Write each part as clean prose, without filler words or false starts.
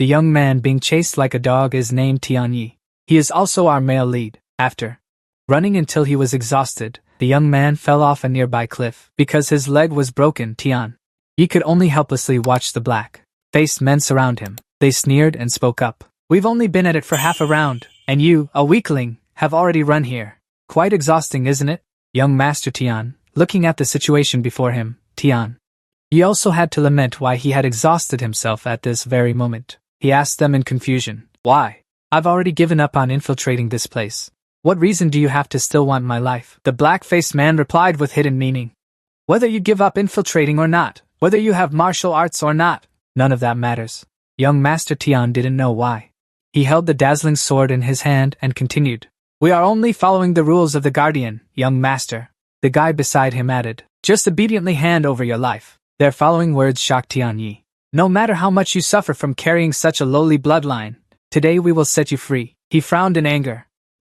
The young man being chased like a dog is named Tianyi. He is also our male lead. After running until he was exhausted, the young man fell off a nearby cliff. Because his leg was broken, Tianyi could only helplessly watch the black-faced men surround him. They sneered and spoke up. We've only been at it for half a round, and you, a weakling, have already run here. Quite exhausting, isn't it? Young Master Tian, looking at the situation before him, he also had to lament why he had exhausted himself at this very moment. He asked them in confusion, why? I've already given up on infiltrating this place. What reason do you have to still want my life? The black-faced man replied with hidden meaning. Whether you give up infiltrating or not, whether you have martial arts or not, none of that matters. Young Master Tian didn't know why. He held the dazzling sword in his hand and continued. We are only following the rules of the Guardian, young master. The guy beside him added. Just obediently hand over your life. Their following words shocked Tianyi. No matter how much you suffer from carrying such a lowly bloodline, today we will set you free. He frowned in anger.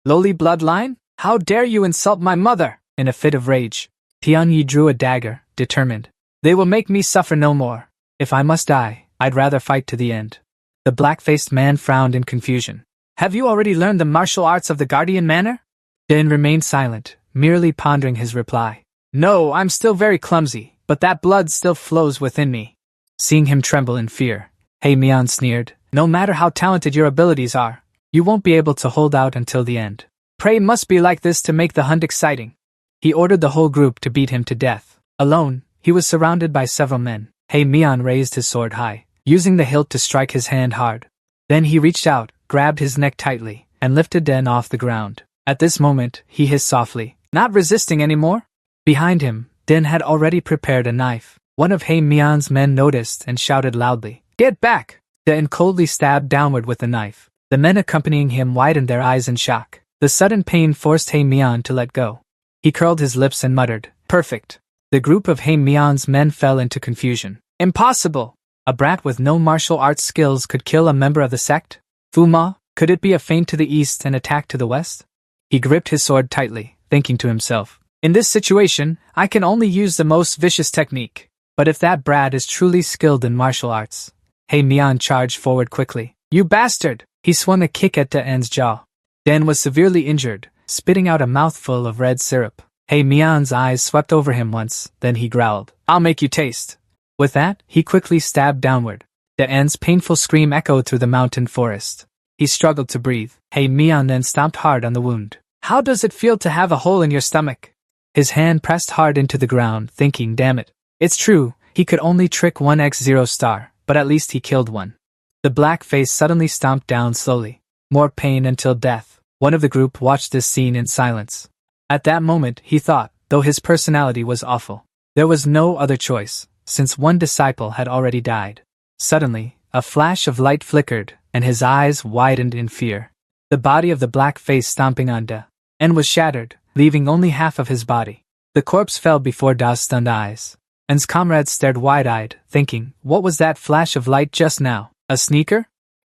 Lowly bloodline? How dare you insult my mother? In a fit of rage, Tianyi drew a dagger, determined. They will make me suffer no more. If I must die, I'd rather fight to the end. The black-faced man frowned in confusion. Have you already learned the martial arts of the Guardian manner? Din remained silent, merely pondering his reply. No, I'm still very clumsy, but that blood still flows within me. Seeing him tremble in fear, Mian sneered. No matter how talented your abilities are, you won't be able to hold out until the end. Prey must be like this to make the hunt exciting. He ordered the whole group to beat him to death. Alone, he was surrounded by several men. Mian raised his sword high, using the hilt to strike his hand hard. Then he reached out, grabbed his neck tightly, and lifted Den off the ground. At this moment, he hissed softly, not resisting anymore. Behind him, Den had already prepared a knife. One of Mian's men noticed and shouted loudly, Get back! Den coldly stabbed downward with the knife. The men accompanying him widened their eyes in shock. The sudden pain forced Mian to let go. He curled his lips and muttered, Perfect. The group of Mian's men fell into confusion. Impossible! A brat with no martial arts skills could kill a member of the sect? Fuma, could it be a feint to the east and attack to the west? He gripped his sword tightly, thinking to himself, in this situation, I can only use the most vicious technique. But if that brat is truly skilled in martial arts. Mian charged forward quickly. You bastard! He swung a kick at Den's jaw. Den was severely injured, spitting out a mouthful of red syrup. Mian's eyes swept over him once, then he growled, I'll make you taste. With that, he quickly stabbed downward. Den's painful scream echoed through the mountain forest. He struggled to breathe. Mian then stomped hard on the wound. How does it feel to have a hole in your stomach? His hand pressed hard into the ground, thinking, damn it. It's true, he could only trick one X0 star, but at least he killed one. The black face suddenly stomped down slowly. More pain until death. One of the group watched this scene in silence. At that moment, he thought, though his personality was awful, there was no other choice, since one disciple had already died. Suddenly, a flash of light flickered, and his eyes widened in fear. The body of the black face stomping on Den was shattered, leaving only half of his body. The corpse fell before Da's stunned eyes. Den's comrades stared wide-eyed, thinking, what was that flash of light just now? A sneaker?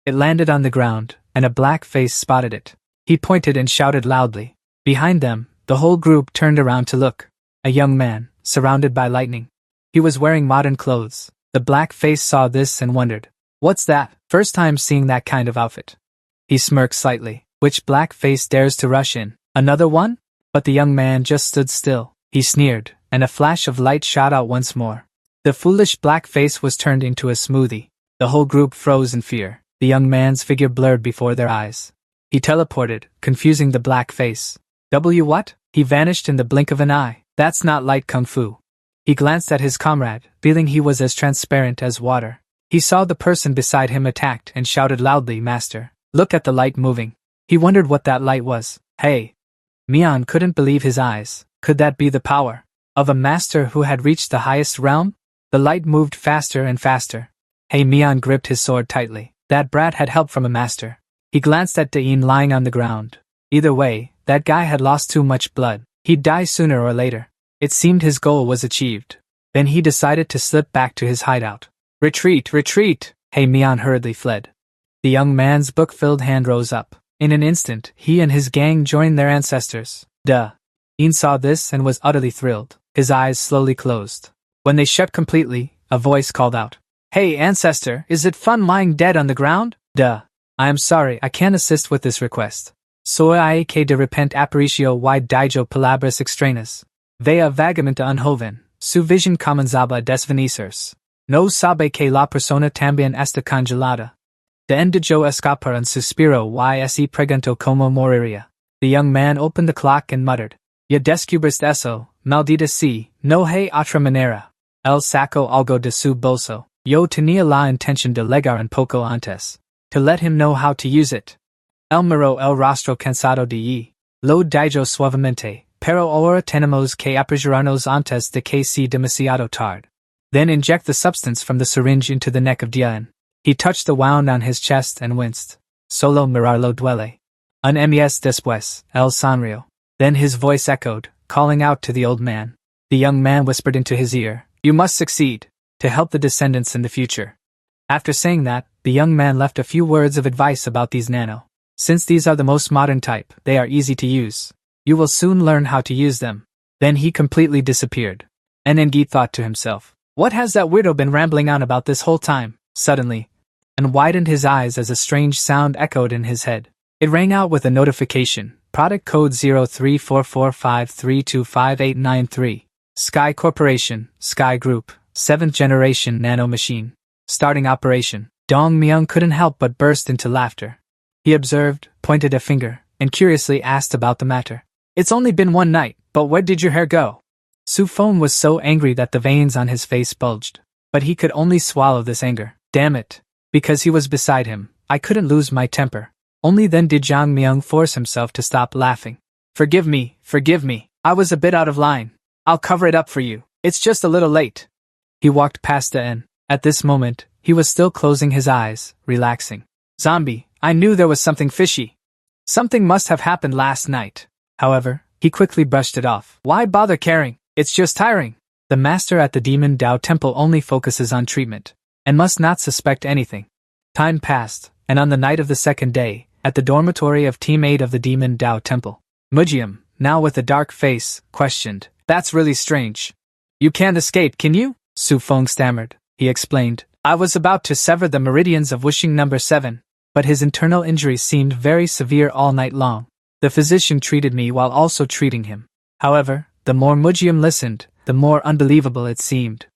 It landed on the ground, and a black face spotted it. He pointed and shouted loudly. Behind them, the whole group turned around to look. A young man, surrounded by lightning. He was wearing modern clothes. The black face saw this and wondered. What's that? First time seeing that kind of outfit. He smirked slightly. Which black face dares to rush in? Another one? But the young man just stood still. He sneered, and a flash of light shot out once more. The foolish black face was turned into a smoothie. The whole group froze in fear. The young man's figure blurred before their eyes. He teleported, confusing the black face. What? He vanished in the blink of an eye. That's not light kung fu. He glanced at his comrade, feeling he was as transparent as water. He saw the person beside him attacked and shouted loudly, Master, look at the light moving. He wondered what that light was. Mian couldn't believe his eyes. Could that be the power of a master who had reached the highest realm? The light moved faster and faster. Mian gripped his sword tightly. That brat had help from a master. He glanced at Dain lying on the ground. Either way, that guy had lost too much blood. He'd die sooner or later. It seemed his goal was achieved. Then he decided to slip back to his hideout. Retreat, retreat! Mian hurriedly fled. The young man's book-filled hand rose up. In an instant, he and his gang joined their ancestors. Dain saw this and was utterly thrilled. His eyes slowly closed. When they shut completely, a voice called out. Hey ancestor, is it fun lying dead on the ground? Duh. I am sorry, I can't assist with this request. Soy I que de repente aparicio y dijo palabras extrañas. Vea vagamente unjoven, su visión comenzaba a desvanecerse. No sabe que la persona también está congelada. De endijo escapar un suspiro y se preguntó como moriría. The young man opened the clock and muttered, Ya descubriste eso, maldita si, no hay otra manera. El saco algo de su bolso. Yo tenía la intención de legar un poco antes. To let him know how to use it. El miró el rostro cansado de y. Lo dijo suavemente, pero ahora tenemos que apresurarnos antes de que sea demasiado tarde. Then inject the substance from the syringe into the neck of Dian. He touched the wound on his chest and winced. Solo mirarlo duele. Un mes después, el sonrió. Then his voice echoed, calling out to the old man. The young man whispered into his ear, You must succeed, to help the descendants in the future. After saying that, the young man left a few words of advice about these nano. Since these are the most modern type, they are easy to use. You will soon learn how to use them. Then he completely disappeared. Enengi thought to himself, What has that weirdo been rambling on about this whole time? Suddenly, and widened his eyes as a strange sound echoed in his head. It rang out with a notification, product code 034453258893. Sky Corporation, Sky Group, 7th generation nano machine. Starting operation. Dong Myung couldn't help but burst into laughter. He observed, pointed a finger, and curiously asked about the matter. It's only been one night, but where did your hair go? Su Feng was so angry that the veins on his face bulged. But he could only swallow this anger. Damn it. Because he was beside him, I couldn't lose my temper. Only then did Jang Myung force himself to stop laughing. Forgive me, I was a bit out of line. I'll cover it up for you. It's just a little late. He walked past the inn. At this moment, he was still closing his eyes, relaxing. Zombie, I knew there was something fishy. Something must have happened last night. However, he quickly brushed it off. Why bother caring? It's just tiring. The master at the Demon Dao Temple only focuses on treatment, and must not suspect anything. Time passed, and on the night of the second day, at the dormitory of Team 8 of the Demon Dao Temple, Mujium, now with a dark face, questioned, That's really strange. You can't escape, can you? Su Feng stammered. He explained, I was about to sever the meridians of wishing number 7, but his internal injuries seemed very severe all night long. The physician treated me while also treating him. However, the more Mujium listened, the more unbelievable it seemed.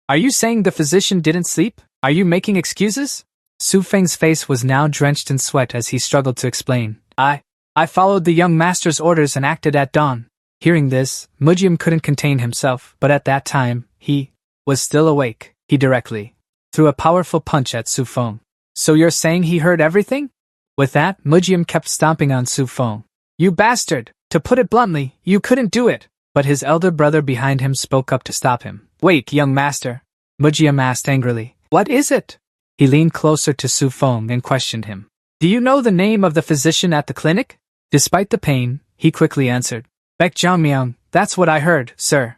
Are you saying the physician didn't sleep? Are you making excuses? Su Feng's face was now drenched in sweat as he struggled to explain. I followed the young master's orders and acted at dawn. Hearing this, Mujium couldn't contain himself, but at that time, he was still awake. He directly threw a powerful punch at Su Feng. So you're saying he heard everything? With that, Mujium kept stomping on Su Feng. You bastard! To put it bluntly, you couldn't do it! But his elder brother behind him spoke up to stop him. Wait, young master! Mujium asked angrily. What is it? He leaned closer to Su Feng and questioned him. Do you know the name of the physician at the clinic? Despite the pain, he quickly answered. Baek Jiangmyeong, that's what I heard, sir.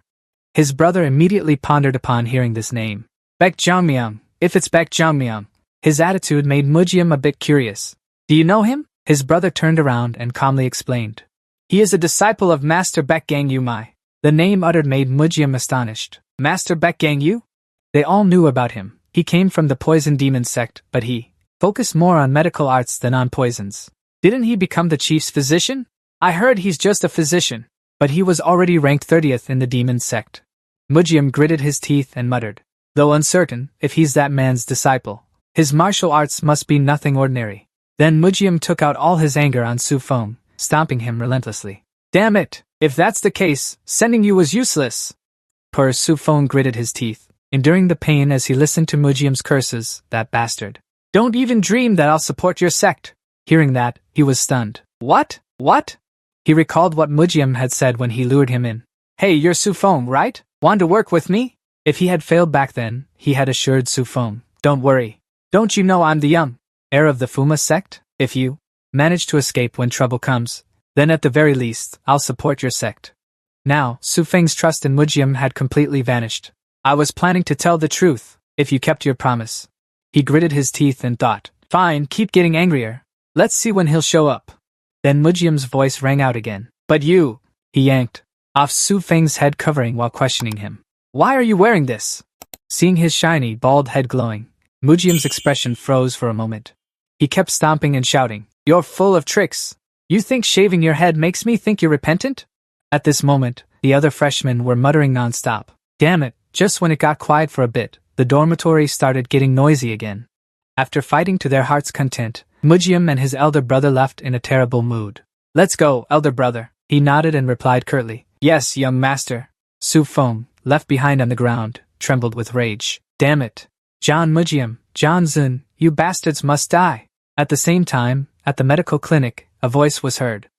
His brother immediately pondered upon hearing this name. Baek Jiangmyeong, if it's Baek Jiangmyeong. His attitude made Mujium a bit curious. Do you know him? His brother turned around and calmly explained. He is a disciple of Master Baek Gang Yu Mai. The name uttered made Mujium astonished. Master Baek Gang Yu? They all knew about him. He came from the poison demon sect, but he focused more on medical arts than on poisons. Didn't he become the chief's physician? I heard he's just a physician, but he was already ranked 30th in the demon sect. Mujium gritted his teeth and muttered, though uncertain if he's that man's disciple. His martial arts must be nothing ordinary. Then Mujium took out all his anger on Su Feng, stomping him relentlessly. Damn it! If that's the case, sending you was useless. Poor Su Feng gritted his teeth, enduring the pain as he listened to Mujium's curses. That bastard. Don't even dream that I'll support your sect. Hearing that, he was stunned. What? He recalled what Mujium had said when he lured him in. Hey, you're Su Feng, right? Want to work with me? If he had failed back then, he had assured Su Feng. Don't worry. Don't you know I'm the young heir of the Fuma sect? If you manage to escape when trouble comes, then at the very least, I'll support your sect. Now, Su Feng's trust in Mujium had completely vanished. I was planning to tell the truth, if you kept your promise. He gritted his teeth and thought, fine, keep getting angrier. Let's see when he'll show up. Then Mujium's voice rang out again. But you, he yanked off Su Feng's head covering while questioning him. Why are you wearing this? Seeing his shiny, bald head glowing, Mujium's expression froze for a moment. He kept stomping and shouting, "You're full of tricks! You think shaving your head makes me think you're repentant?" At this moment, the other freshmen were muttering non-stop. Damn it, just when it got quiet for a bit, the dormitory started getting noisy again. After fighting to their heart's content, Mujium and his elder brother left in a terrible mood. "Let's go, elder brother," he nodded and replied curtly. "Yes, young master." Su Feng, left behind on the ground, trembled with rage. "Damn it! John Mujium, John Zun, you bastards must die." At the same time, at the medical clinic, a voice was heard.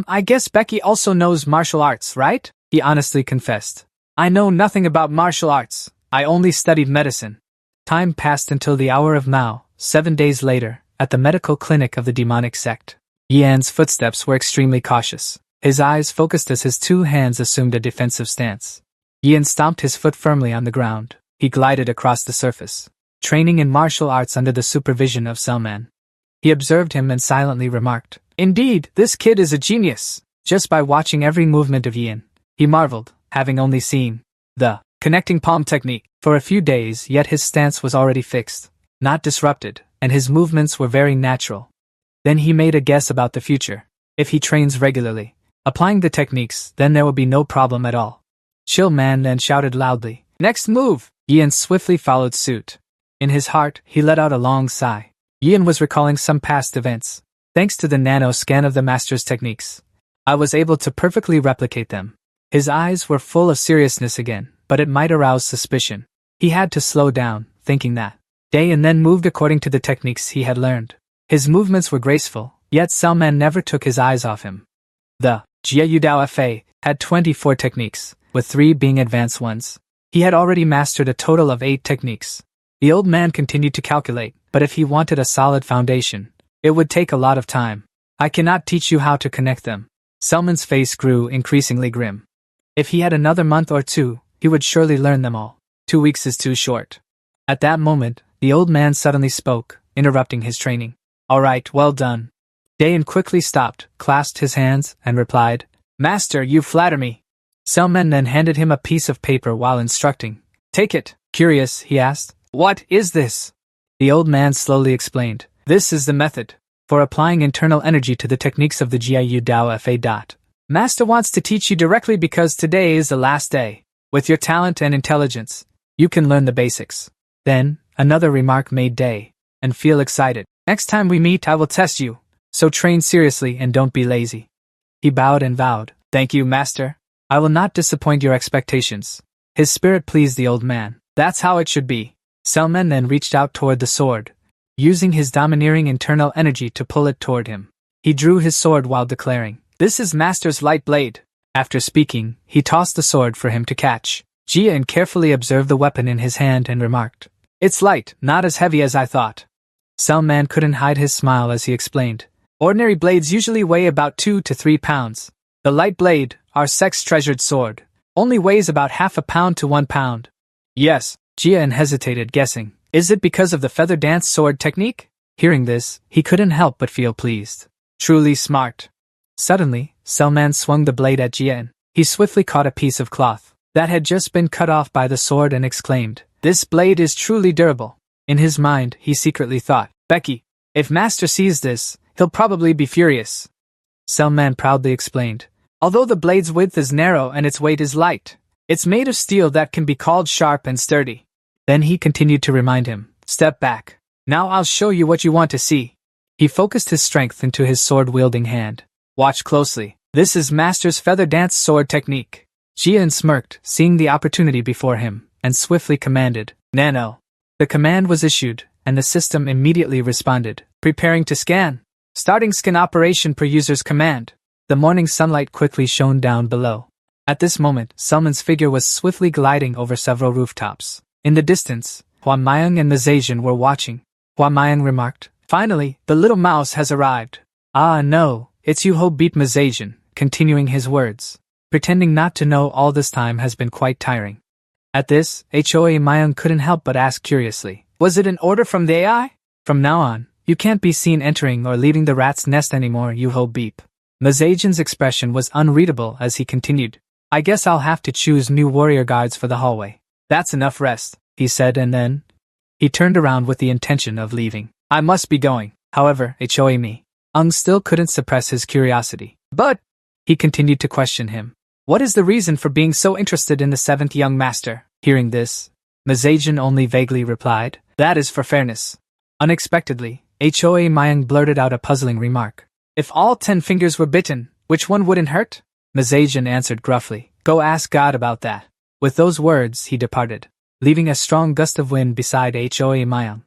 I guess Becky also knows martial arts, right?" he honestly confessed. "I know nothing about martial arts. I only studied medicine." Time passed until the hour of Mao, 7 days later, at the medical clinic of the demonic sect. Yan's footsteps were extremely cautious. His eyes focused as his 2 hands assumed a defensive stance. Yan stomped his foot firmly on the ground. He glided across the surface, training in martial arts under the supervision of Selman. He observed him and silently remarked, "Indeed, this kid is a genius." Just by watching every movement of Yan, he marveled, having only seen the connecting palm technique for a few days, yet his stance was already fixed, not disrupted, and his movements were very natural. Then he made a guess about the future. If he trains regularly, applying the techniques, then there will be no problem at all. Chill Man then shouted loudly, "Next move!" Yan swiftly followed suit. In his heart, he let out a long sigh. Yan was recalling some past events. Thanks to the nano scan of the master's techniques, I was able to perfectly replicate them. His eyes were full of seriousness again, but it might arouse suspicion. He had to slow down, thinking that day and then moved according to the techniques he had learned. His movements were graceful, yet Selman never took his eyes off him. The Jie Dao Fa had 24 techniques, with 3 being advanced ones. He had already mastered a total of 8 techniques. The old man continued to calculate, but if he wanted a solid foundation, it would take a lot of time. "I cannot teach you how to connect them." Selman's face grew increasingly grim. If he had another month or 2, he would surely learn them all. 2 weeks is too short. At that moment, the old man suddenly spoke, interrupting his training. "All right, well done." Dayan quickly stopped, clasped his hands, and replied, "Master, you flatter me." Selman then handed him a piece of paper while instructing. "Take it." Curious, he asked, "What is this?" The old man slowly explained, "This is the method for applying internal energy to the techniques of the Jiayu Dao Fa. Master wants to teach you directly because today is the last day. With your talent and intelligence, you can learn the basics." Then, another remark made Day, and feel excited. "Next time we meet I will test you, so train seriously and don't be lazy." He bowed and vowed, "Thank you, Master. I will not disappoint your expectations." His spirit pleased the old man. That's how it should be. Selman then reached out toward the sword, using his domineering internal energy to pull it toward him. He drew his sword while declaring, "This is Master's light blade." After speaking, he tossed the sword for him to catch. Jian carefully observed the weapon in his hand and remarked, "It's light, not as heavy as I thought." Selman couldn't hide his smile as he explained, "Ordinary blades usually weigh about 2 to 3 pounds. The light blade, our sex-treasured sword, only weighs about half a pound to 1 pound. Yes, Jian hesitated, guessing, is it because of the feather dance sword technique? Hearing this, he couldn't help but feel pleased. Truly smart. Suddenly, Selman swung the blade at Jian. He swiftly caught a piece of cloth that had just been cut off by the sword and exclaimed, "This blade is truly durable." In his mind, he secretly thought, "Becky, if Master sees this, he'll probably be furious." Selman proudly explained, "Although the blade's width is narrow and its weight is light, it's made of steel that can be called sharp and sturdy." Then he continued to remind him, "Step back. Now I'll show you what you want to see." He focused his strength into his sword-wielding hand. "Watch closely. This is Master's feather dance sword technique." Jian smirked, seeing the opportunity before him, and swiftly commanded, "Nano." The command was issued, and the system immediately responded, "Preparing to scan. Starting scan operation per user's command." The morning sunlight quickly shone down below. At this moment, Selman's figure was swiftly gliding over several rooftops. In the distance, Hua Mayang and Mazajian were watching. Hua Mayang remarked, "Finally, the little mouse has arrived." "Ah no, it's you who beat Mazajian," continuing his words. Pretending not to know all this time has been quite tiring. At this, Hoa Mayang couldn't help but ask curiously, "Was it an order from the AI? From now on, you can't be seen entering or leaving the rat's nest anymore, you ho beep." Mazajian's expression was unreadable as he continued, "I guess I'll have to choose new warrior guards for the hallway. That's enough rest." he said, and then he turned around with the intention of leaving. I must be going. However, me. Still couldn't suppress his curiosity. But, he continued to question him. What is the reason for being so interested in the seventh young master? Hearing this, Mazajan only vaguely replied, that is for fairness. Unexpectedly, Mayang blurted out a puzzling remark. If all 10 fingers were bitten, which one wouldn't hurt? Mazajan answered gruffly, go ask God about that. With those words, he departed, leaving a strong gust of wind beside Mayang.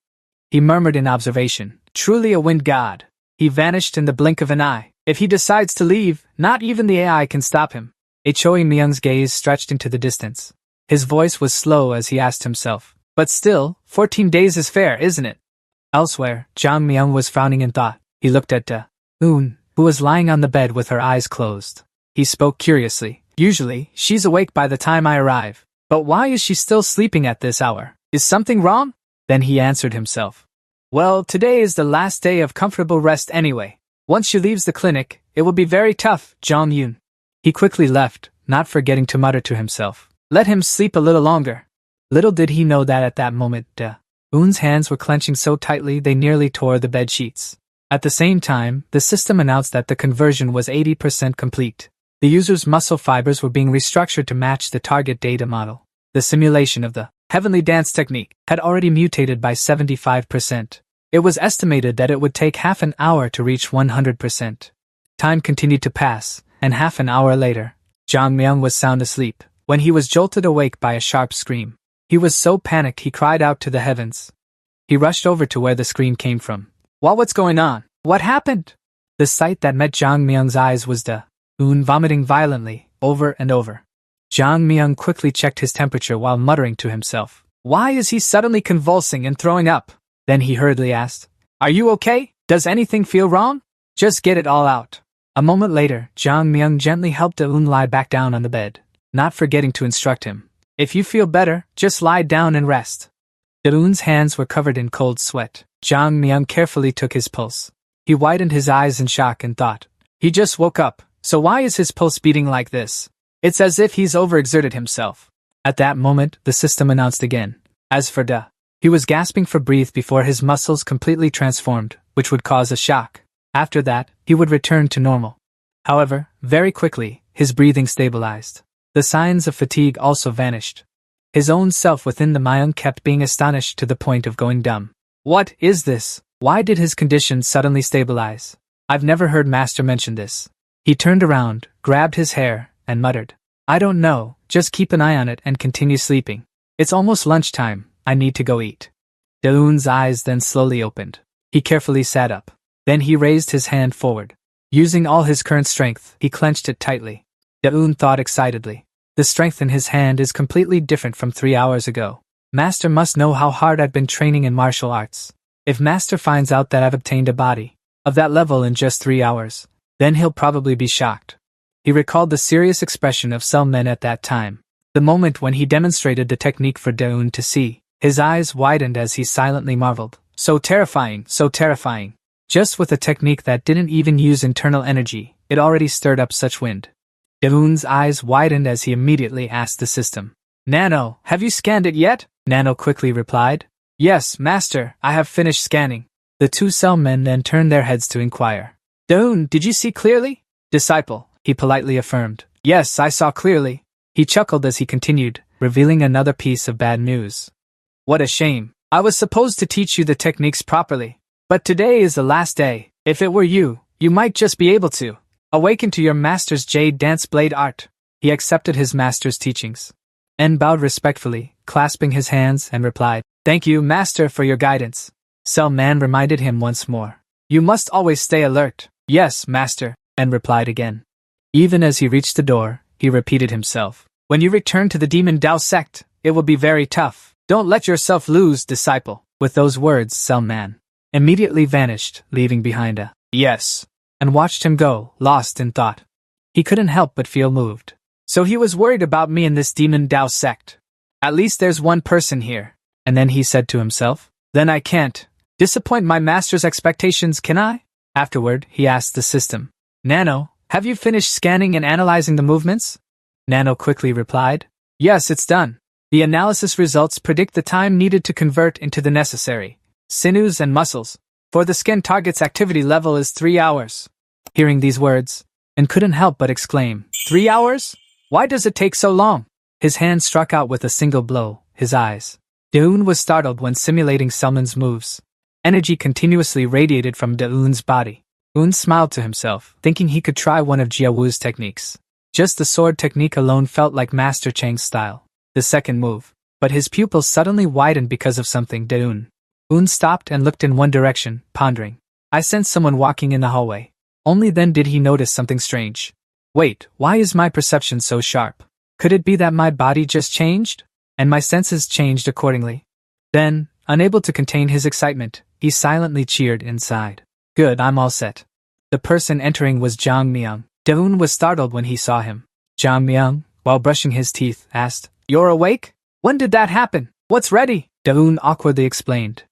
He murmured in observation, truly a wind god. He vanished in the blink of an eye. If he decides to leave, not even the AI can stop him. Mayang's gaze stretched into the distance. His voice was slow as he asked himself, but still, 14 days is fair, isn't it? Elsewhere, Jang Myung was frowning in thought. He looked at who was lying on the bed with her eyes closed. He spoke curiously. Usually, she's awake by the time I arrive. But why is she still sleeping at this hour? Is something wrong? Then he answered himself. Well, today is the last day of comfortable rest anyway. Once she leaves the clinic, it will be very tough, Jong Yoon. He quickly left, not forgetting to mutter to himself. Let him sleep a little longer. Little did he know that at that moment, Eun's hands were clenching so tightly they nearly tore the bed sheets. At the same time, the system announced that the conversion was 80% complete. The user's muscle fibers were being restructured to match the target data model. The simulation of the heavenly dance technique had already mutated by 75%. It was estimated that it would take half an hour to reach 100%. Time continued to pass, and half an hour later, Jang Myung was sound asleep, when he was jolted awake by a sharp scream. He was so panicked he cried out to the heavens. He rushed over to where the scream came from. What's going on? What happened? The sight that met Jang Myung's eyes was Eun vomiting violently, over and over. Jang Myung quickly checked his temperature while muttering to himself. Why is he suddenly convulsing and throwing up? Then he hurriedly asked, are you okay? Does anything feel wrong? Just get it all out. A moment later, Jang Myung gently helped Eun lie back down on the bed, not forgetting to instruct him. If you feel better, just lie down and rest. Eun's hands were covered in cold sweat. Jang Myung carefully took his pulse. He widened his eyes in shock and thought, he just woke up, so why is his pulse beating like this? It's as if he's overexerted himself. At that moment, the system announced again. As for he was gasping for breath before his muscles completely transformed, which would cause a shock. After that, he would return to normal. However, very quickly, his breathing stabilized. The signs of fatigue also vanished. His own self within the Myung kept being astonished to the point of going dumb. What is this? Why did his condition suddenly stabilize? I've never heard Master mention this. He turned around, grabbed his hair, and muttered. I don't know, just keep an eye on it and continue sleeping. It's almost lunchtime, I need to go eat. Eun's eyes then slowly opened. He carefully sat up. Then he raised his hand forward. Using all his current strength, he clenched it tightly. Eun thought excitedly. The strength in his hand is completely different from 3 hours ago. Master must know how hard I've been training in martial arts. If Master finds out that I've obtained a body of that level in just 3 hours, then he'll probably be shocked. He recalled the serious expression of some men at that time. The moment when he demonstrated the technique for Eun to see. His eyes widened as he silently marveled. So terrifying, so terrifying. Just with a technique that didn't even use internal energy, it already stirred up such wind. Eun's eyes widened as he immediately asked the system. Nano, have you scanned it yet? Nano quickly replied. Yes, Master, I have finished scanning. The two cell men then turned their heads to inquire. Eun, did you see clearly? Disciple, he politely affirmed. Yes, I saw clearly. He chuckled as he continued, revealing another piece of bad news. What a shame. I was supposed to teach you the techniques properly. But today is the last day. If it were you, you might just be able to awaken to your master's jade dance blade art. He accepted his master's teachings. En bowed respectfully, clasping his hands, and replied, Thank you, Master, for your guidance. Cell Man reminded him once more. You must always stay alert. Yes, Master, En replied again. Even as he reached the door, he repeated himself. When you return to the Demon Dao sect, it will be very tough. Don't let yourself lose, disciple. With those words, Cell Man immediately vanished, leaving behind a yes, and watched him go, lost in thought. He couldn't help but feel moved. So he was worried about me in this Demon Dao sect. At least there's one person here. And then he said to himself, then I can't disappoint my master's expectations, can I? Afterward, he asked the system. Nano, have you finished scanning and analyzing the movements? Nano quickly replied. Yes, it's done. The analysis results predict the time needed to convert into the necessary sinews and muscles. For the skin target's activity level is 3 hours. Hearing these words, and couldn't help but exclaim, 3 hours? Why does it take so long? His hand struck out with a single blow, his eyes. Daeun was startled when simulating Selman's moves. Energy continuously radiated from Daeun's body. Daeun smiled to himself, thinking he could try one of Jia Wu's techniques. Just the sword technique alone felt like Master Chang's style. The second move. But his pupils suddenly widened because of something. Daeun stopped and looked in one direction, pondering. I sensed someone walking in the hallway. Only then did he notice something strange. Wait, why is my perception so sharp? Could it be that my body just changed? And my senses changed accordingly? Then, unable to contain his excitement, he silently cheered inside. Good, I'm all set. The person entering was Jang Myung. Daeun was startled when he saw him. Jang Myung, while brushing his teeth, asked, You're awake? When did that happen? What's ready? Daeun awkwardly explained.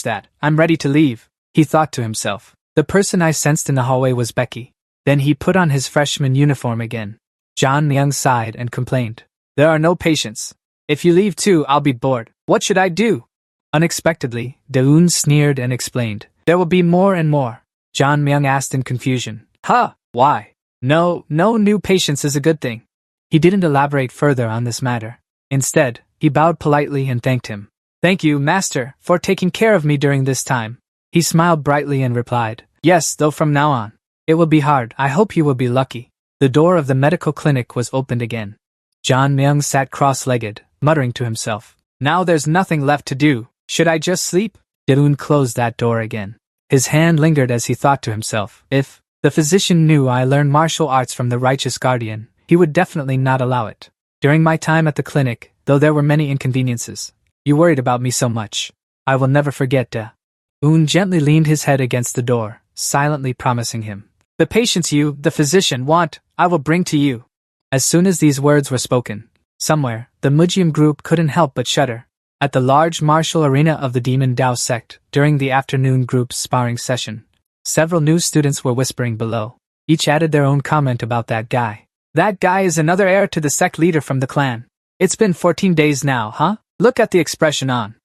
That, I'm ready to leave, he thought to himself. The person I sensed in the hallway was Becky. Then he put on his freshman uniform again. Jang Myung sighed and complained. There are no patients. If you leave too, I'll be bored. What should I do? Unexpectedly, Daeun sneered and explained. There will be more and more. Jang Myung asked in confusion. Huh, why? No new patients is a good thing. He didn't elaborate further on this matter. Instead, he bowed politely and thanked him. Thank you, Master, for taking care of me during this time. He smiled brightly and replied. Yes, though from now on. It will be hard. I hope you will be lucky. The door of the medical clinic was opened again. Jang Myung sat cross-legged, muttering to himself. Now there's nothing left to do. Should I just sleep? Daeun closed that door again. His hand lingered as he thought to himself. If the physician knew I learned martial arts from the righteous guardian, he would definitely not allow it. During my time at the clinic, though there were many inconveniences, you worried about me so much. I will never forget. Daeun gently leaned his head against the door, silently promising him. The patients you, the physician, want, I will bring to you. As soon as these words were spoken, somewhere, the Mujim group couldn't help but shudder. At the large martial arena of the Demon Dao sect, during the afternoon group's sparring session, several new students were whispering below. Each added their own comment about that guy. That guy is another heir to the sect leader from the clan. It's been 14 days now, huh? Look at the expression on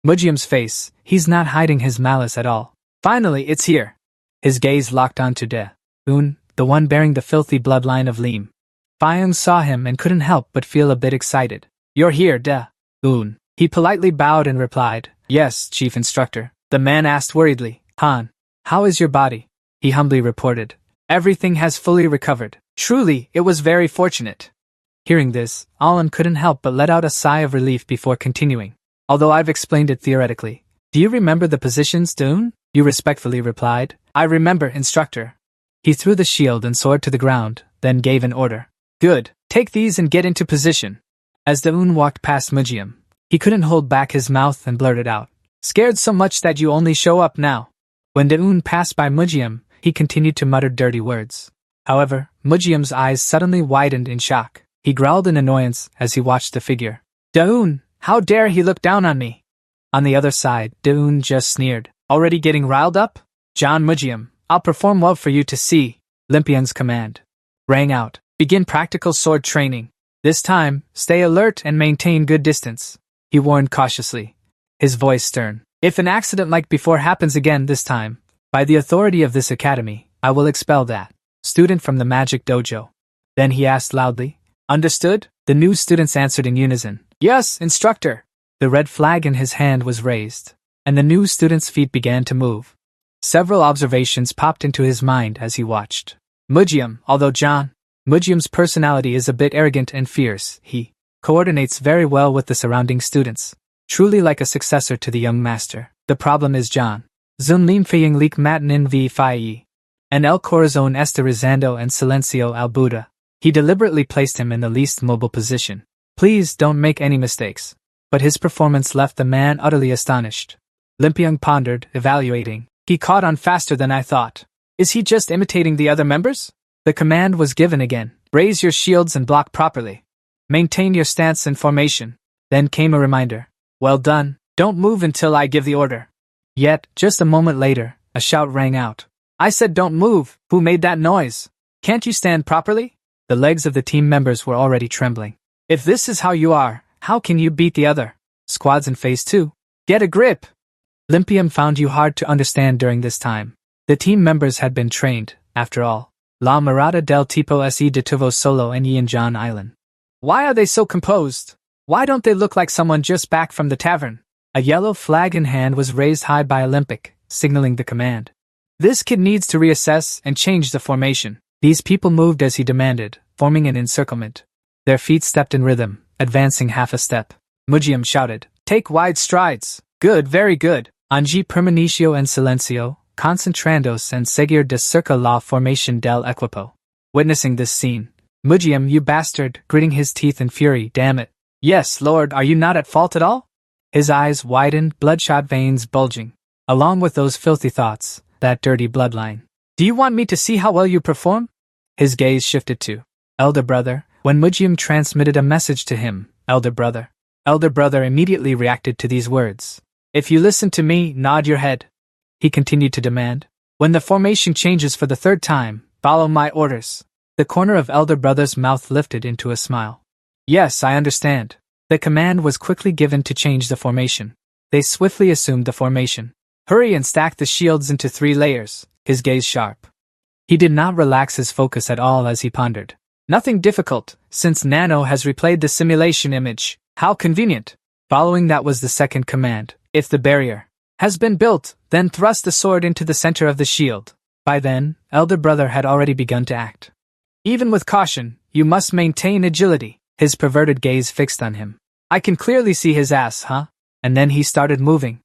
Mujim's face. He's not hiding his malice at all. Finally, it's here. His gaze locked onto Daeun, the one bearing the filthy bloodline of Lim. Fyung saw him and couldn't help but feel a bit excited. You're here, Daeun. He politely bowed and replied. Yes, Chief Instructor. The man asked worriedly. Han, how is your body? He humbly reported. Everything has fully recovered. Truly, it was very fortunate. Hearing this, Alan couldn't help but let out a sigh of relief before continuing. Although I've explained it theoretically. Do you remember the positions, Daeun? You respectfully replied. I remember, Instructor. He threw the shield and sword to the ground, then gave an order. Good. Take these and get into position. As Daeun walked past Mujim, he couldn't hold back his mouth and blurted out. Scared so much that you only show up now. When Daeun passed by Mujim, he continued to mutter dirty words. However, Mujim's eyes suddenly widened in shock. He growled in annoyance as he watched the figure. Daeun, how dare he look down on me? On the other side, Daeun just sneered. Already getting riled up? John Mujim, I'll perform well for you to see. Limpian's command rang out. Begin practical sword training. This time, stay alert and maintain good distance. He warned cautiously, his voice stern. If an accident like before happens again this time, by the authority of this academy, I will expel that student from the magic dojo. Then he asked loudly. Understood? The new students answered in unison. Yes, Instructor. The red flag in his hand was raised, and the new student's feet began to move. Several observations popped into his mind as he watched. Mujim, although John Mujim's personality is a bit arrogant and fierce, he coordinates very well with the surrounding students. Truly like a successor to the young master. The problem is John Zun Lim Feying Lik Matanin V Fai and El Corazon Esterizando and Silencio Al Buda. He deliberately placed him in the least mobile position. Please don't make any mistakes. But his performance left the man utterly astonished. Limpiang pondered, evaluating. He caught on faster than I thought. Is he just imitating the other members? The command was given again. Raise your shields and block properly. Maintain your stance and formation. Then came a reminder. Well done. Don't move until I give the order. Yet, just a moment later, a shout rang out. I said don't move. Who made that noise? Can't you stand properly? The legs of the team members were already trembling. If this is how you are, How can you beat the other squads in Phase 2? Get a grip! Limpium found you hard to understand during this time. The team members had been trained, after all. La Mirada del Tipo Se detuvo solo en Yanjan Island. Why are they so composed? Why don't they look like someone just back from the tavern? A yellow flag in hand was raised high by Olympic, signaling the command. This kid needs to reassess and change the formation. These people moved as he demanded, forming an encirclement. Their feet stepped in rhythm, advancing half a step. Mujium shouted, "Take wide strides. Good, very good. Angi permanecio en silencio, concentrandos en seguir de cerca la formation del equipo." Witnessing this scene, Mujium, you bastard, gritting his teeth in fury, damn it. Yes, Lord, are you not at fault at all? His eyes widened, bloodshot veins bulging. Along with those filthy thoughts, that dirty bloodline. Do you want me to see how well you perform? His gaze shifted to Elder Brother, when Mujium transmitted a message to him, Elder Brother. Elder Brother immediately reacted to these words. If you listen to me, nod your head. He continued to demand. When the formation changes for the third time, follow my orders. The corner of Elder Brother's mouth lifted into a smile. Yes, I understand. The command was quickly given to change the formation. They swiftly assumed the formation. Hurry and stack the shields into 3 layers, his gaze sharp. He did not relax his focus at all as he pondered. Nothing difficult, since Nano has replayed the simulation image. How convenient. Following that was the second command. If the barrier has been built, then thrust the sword into the center of the shield. By then, Elder Brother had already begun to act. Even with caution, you must maintain agility. His perverted gaze fixed on him. I can clearly see his ass, huh? And then he started moving.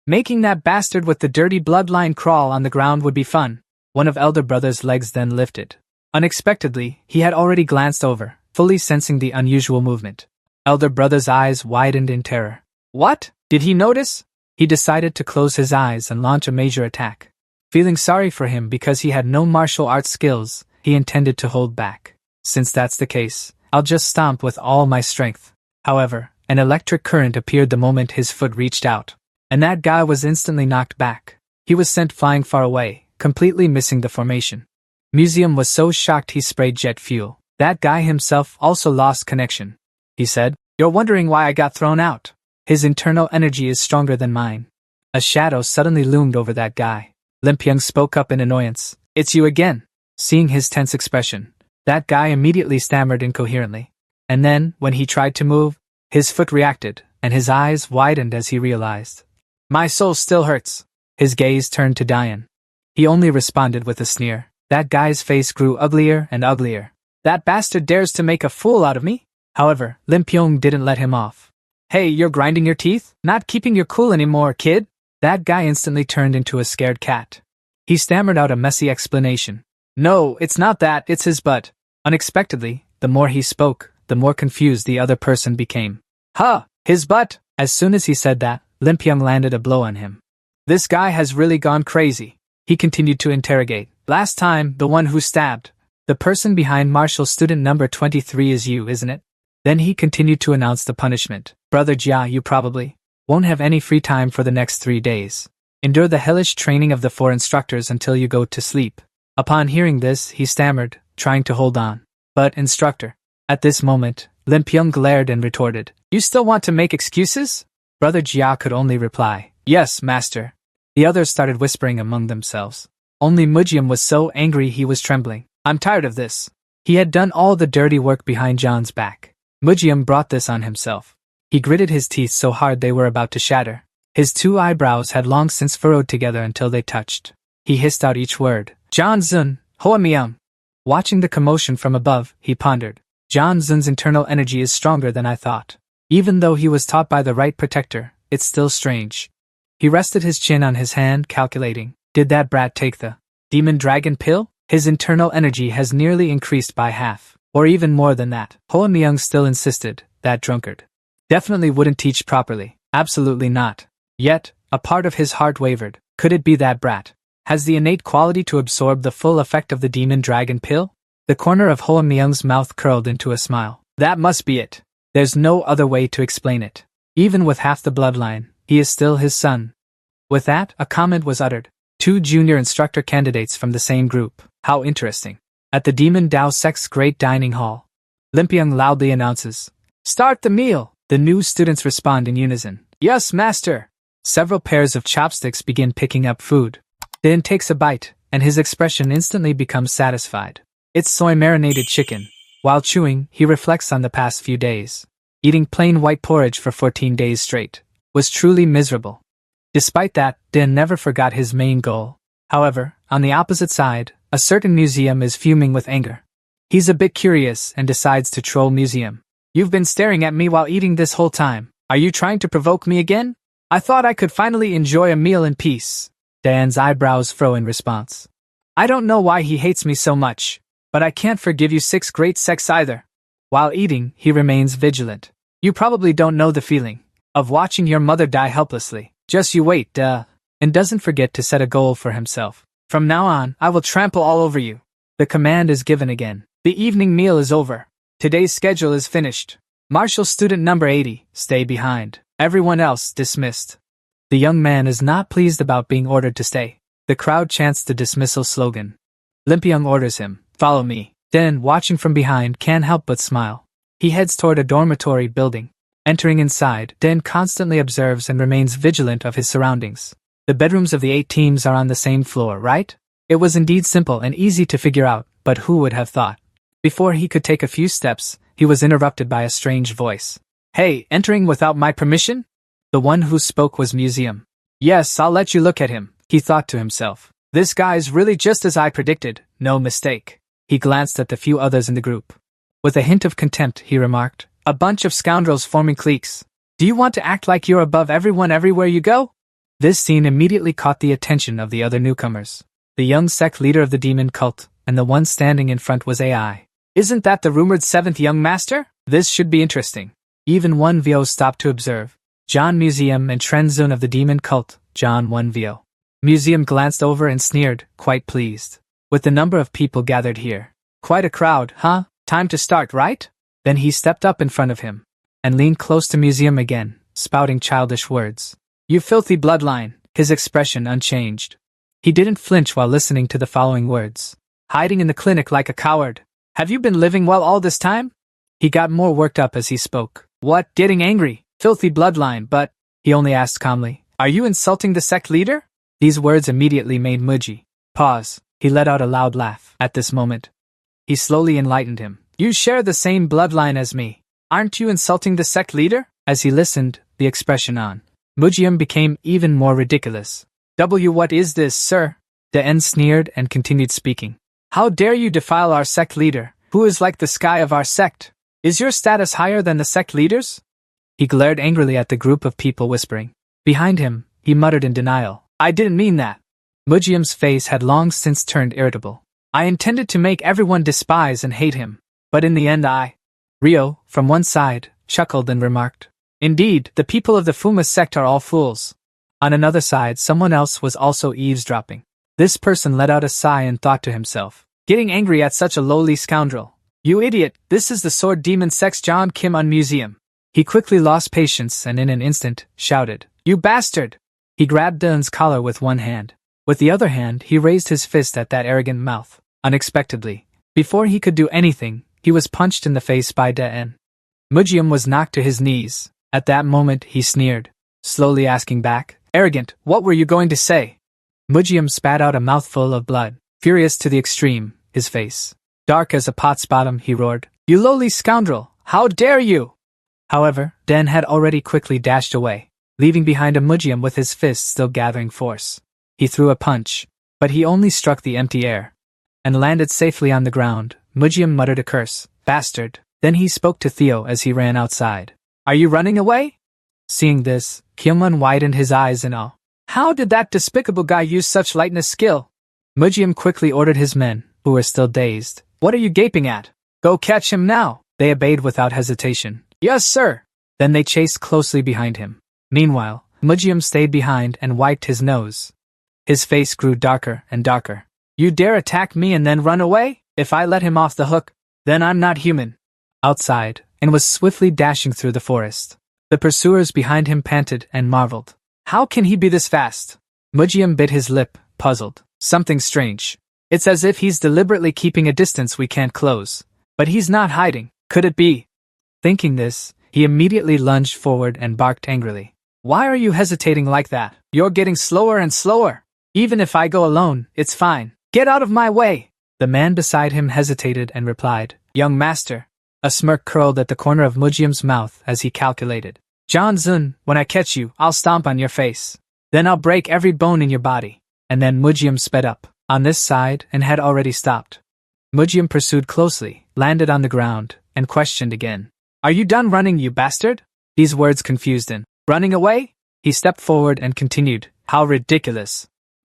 Making that bastard with the dirty bloodline crawl on the ground would be fun. One of Elder Brother's legs then lifted. Unexpectedly, he had already glanced over, fully sensing the unusual movement. Elder Brother's eyes widened in terror. What? Did he notice? He decided to close his eyes and launch a major attack. Feeling sorry for him because he had no martial arts skills, he intended to hold back. Since that's the case, I'll just stomp with all my strength. However, an electric current appeared the moment his foot reached out. And that guy was instantly knocked back. He was sent flying far away, completely missing the formation. Museum was so shocked he sprayed jet fuel. That guy himself also lost connection. He said, "You're wondering why I got thrown out. His internal energy is stronger than mine." A shadow suddenly loomed over that guy. Limpiang spoke up in annoyance. "It's you again." Seeing his tense expression, that guy immediately stammered incoherently. And then, when he tried to move, his foot reacted, and his eyes widened as he realized. My soul still hurts. His gaze turned to Diane. He only responded with a sneer. That guy's face grew uglier and uglier. That bastard dares to make a fool out of me? However, Lim Pyong didn't let him off. Hey, you're grinding your teeth? Not keeping your cool anymore, kid? That guy instantly turned into a scared cat. He stammered out a messy explanation. No, it's not that, it's his butt. Unexpectedly, the more he spoke, the more confused the other person became. Huh, his butt? As soon as he said that, Lim Pyong landed a blow on him. This guy has really gone crazy. He continued to interrogate. Last time, the one who stabbed. The person behind martial student number 23 is you, isn't it? Then he continued to announce the punishment. Brother Jia, you probably won't have any free time for the next 3 days. Endure the hellish training of the 4 instructors until you go to sleep. Upon hearing this, he stammered, trying to hold on. But, instructor. At this moment, Lim Pyong glared and retorted. You still want to make excuses? Brother Jia could only reply, Yes, master. The others started whispering among themselves. Only Mujium was so angry he was trembling. I'm tired of this. He had done all the dirty work behind John's back. Mujium brought this on himself. He gritted his teeth so hard they were about to shatter. His 2 eyebrows had long since furrowed together until they touched. He hissed out each word. John Zun, Hoa Miam. Watching the commotion from above, he pondered. John Zun's internal energy is stronger than I thought. Even though he was taught by the right protector, it's still strange. He rested his chin on his hand, calculating. Did that brat take the demon dragon pill? His internal energy has nearly increased by half, or even more than that. Hoa Myung still insisted, that drunkard definitely wouldn't teach properly. Absolutely not. Yet, a part of his heart wavered. Could it be that brat has the innate quality to absorb the full effect of the demon dragon pill? The corner of Hoa Myung's mouth curled into a smile. That must be it. There's no other way to explain it. Even with half the bloodline, he is still his son. With that, a comment was uttered. 2 junior instructor candidates from the same group. How interesting. At the Demon Dao Sect's great dining hall, Lim Pyong loudly announces, Start the meal! The new students respond in unison. Yes, master! Several pairs of chopsticks begin picking up food. Dan takes a bite, and his expression instantly becomes satisfied. It's soy-marinated chicken. While chewing, he reflects on the past few days. Eating plain white porridge for 14 days straight was truly miserable. Despite that, Dan never forgot his main goal. However, on the opposite side, a certain museum is fuming with anger. He's a bit curious and decides to troll museum. You've been staring at me while eating this whole time. Are you trying to provoke me again? I thought I could finally enjoy a meal in peace. Dan's eyebrows furrow in response. I don't know why he hates me so much, but I can't forgive you 6 great sex either. While eating, he remains vigilant. You probably don't know the feeling of watching your mother die helplessly. Just you wait, and doesn't forget to set a goal for himself. From now on, I will trample all over you. The command is given again. The evening meal is over. Today's schedule is finished. Martial student number 80, stay behind. Everyone else dismissed. The young man is not pleased about being ordered to stay. The crowd chants the dismissal slogan. Limpiong orders him, follow me. Dan, watching from behind, can't help but smile. He heads toward a dormitory building. Entering inside, Dan constantly observes and remains vigilant of his surroundings. The bedrooms of the 8 teams are on the same floor, right? It was indeed simple and easy to figure out, but who would have thought? Before he could take a few steps, he was interrupted by a strange voice. Hey, entering without my permission? The one who spoke was Museum. Yes, I'll let you look at him, he thought to himself. This guy's really just as I predicted, no mistake. He glanced at the few others in the group. With a hint of contempt, he remarked, a bunch of scoundrels forming cliques. Do you want to act like you're above everyone everywhere you go? This scene immediately caught the attention of the other newcomers. The young sect leader of the demon cult, and the one standing in front was AI. Isn't that the rumored 7th young master? This should be interesting. Even 1 VO stopped to observe. John Museum and Trenzun of the demon cult, John 1 VO. Museum glanced over and sneered, quite pleased. With the number of people gathered here. Quite a crowd, huh? Time to start, right? Then he stepped up in front of him, and leaned close to Museum again, spouting childish words. You filthy bloodline, his expression unchanged. He didn't flinch while listening to the following words. Hiding in the clinic like a coward. Have you been living well all this time? He got more worked up as he spoke. What, getting angry? Filthy bloodline, but, he only asked calmly, are you insulting the sect leader? These words immediately made Muji pause. He let out a loud laugh. At this moment, he slowly enlightened him. You share the same bloodline as me. Aren't you insulting the sect leader? As he listened, the expression on Mujium became even more ridiculous. What is this, sir? Den sneered and continued speaking. How dare you defile our sect leader, who is like the sky of our sect? Is your status higher than the sect leaders? He glared angrily at the group of people whispering. Behind him, he muttered in denial. I didn't mean that. Mujium's face had long since turned irritable. I intended to make everyone despise and hate him. But in the end Rio, from one side, chuckled and remarked. Indeed, the people of the Fuma sect are all fools. On another side, someone else was also eavesdropping. This person let out a sigh and thought to himself. Getting angry at such a lowly scoundrel. You idiot, this is the sword demon sex John Kim on Museum. He quickly lost patience and in an instant, shouted. You bastard! He grabbed Dun's collar with one hand. With the other hand, he raised his fist at that arrogant mouth. Unexpectedly, before he could do anything, he was punched in the face by Den. Mujium was knocked to his knees. At that moment, he sneered, slowly asking back, Arrogant, what were you going to say? Mujium spat out a mouthful of blood. Furious to the extreme, his face dark as a pot's bottom, he roared, You lowly scoundrel, how dare you! However, Den had already quickly dashed away, leaving behind a Mujium with his fist still gathering force. He threw a punch, but he only struck the empty air, and landed safely on the ground. Mujium muttered a curse, Bastard. Then he spoke to Theo as he ran outside. Are you running away? Seeing this, Kyungmun widened his eyes in awe. How did that despicable guy use such lightness skill? Mujium quickly ordered his men, who were still dazed. What are you gaping at? Go catch him now. They obeyed without hesitation. Yes, sir. Then they chased closely behind him. Meanwhile, Mujium stayed behind and wiped his nose. His face grew darker and darker. You dare attack me and then run away? If I let him off the hook, then I'm not human. Outside, and was swiftly dashing through the forest. The pursuers behind him panted and marveled. How can he be this fast? Mujium bit his lip, puzzled. Something strange. It's as if he's deliberately keeping a distance we can't close. But he's not hiding. Could it be? Thinking this, He immediately lunged forward and barked angrily. Why are you hesitating like that? You're getting slower and slower. Even if I go alone, it's fine. Get out of my way! The man beside him hesitated and replied, Young master. A smirk curled at the corner of Mujiam's mouth as he calculated. John Zun, when I catch you, I'll stomp on your face. Then I'll break every bone in your body. And then Mujiam sped up, on this side, and had already stopped. Mujiam pursued closely, landed on the ground, and questioned again. Are you done running, you bastard? These words confused him. Running away? He stepped forward and continued, How ridiculous.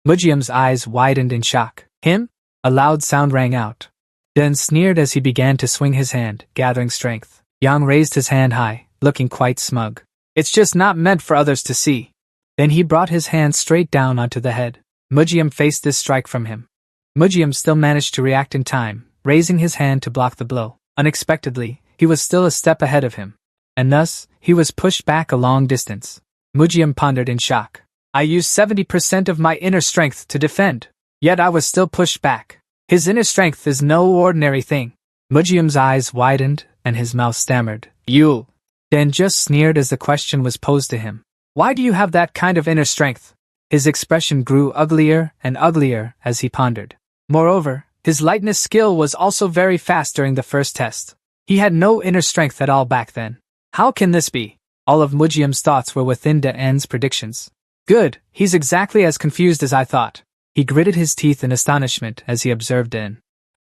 Mujiam's eyes widened in shock. Him? A loud sound rang out. Den sneered as he began to swing his hand, gathering strength. Yang raised his hand high, looking quite smug. It's just not meant for others to see. Then he brought his hand straight down onto the head. Mujiam faced this strike from him. Mujiam still managed to react in time, raising his hand to block the blow. Unexpectedly, he was still a step ahead of him. And thus, he was pushed back a long distance. Mujiam pondered in shock. I used 70% of my inner strength to defend. Yet I was still pushed back. His inner strength is no ordinary thing. Mujiam's eyes widened, and his mouth stammered. You. Den just sneered as the question was posed to him. Why do you have that kind of inner strength? His expression grew uglier and uglier as he pondered. Moreover, his lightness skill was also very fast during the first test. He had no inner strength at all back then. How can this be? All of Mujiam's thoughts were within Den's predictions. Good, he's exactly as confused as I thought. He gritted his teeth in astonishment as he observed Den.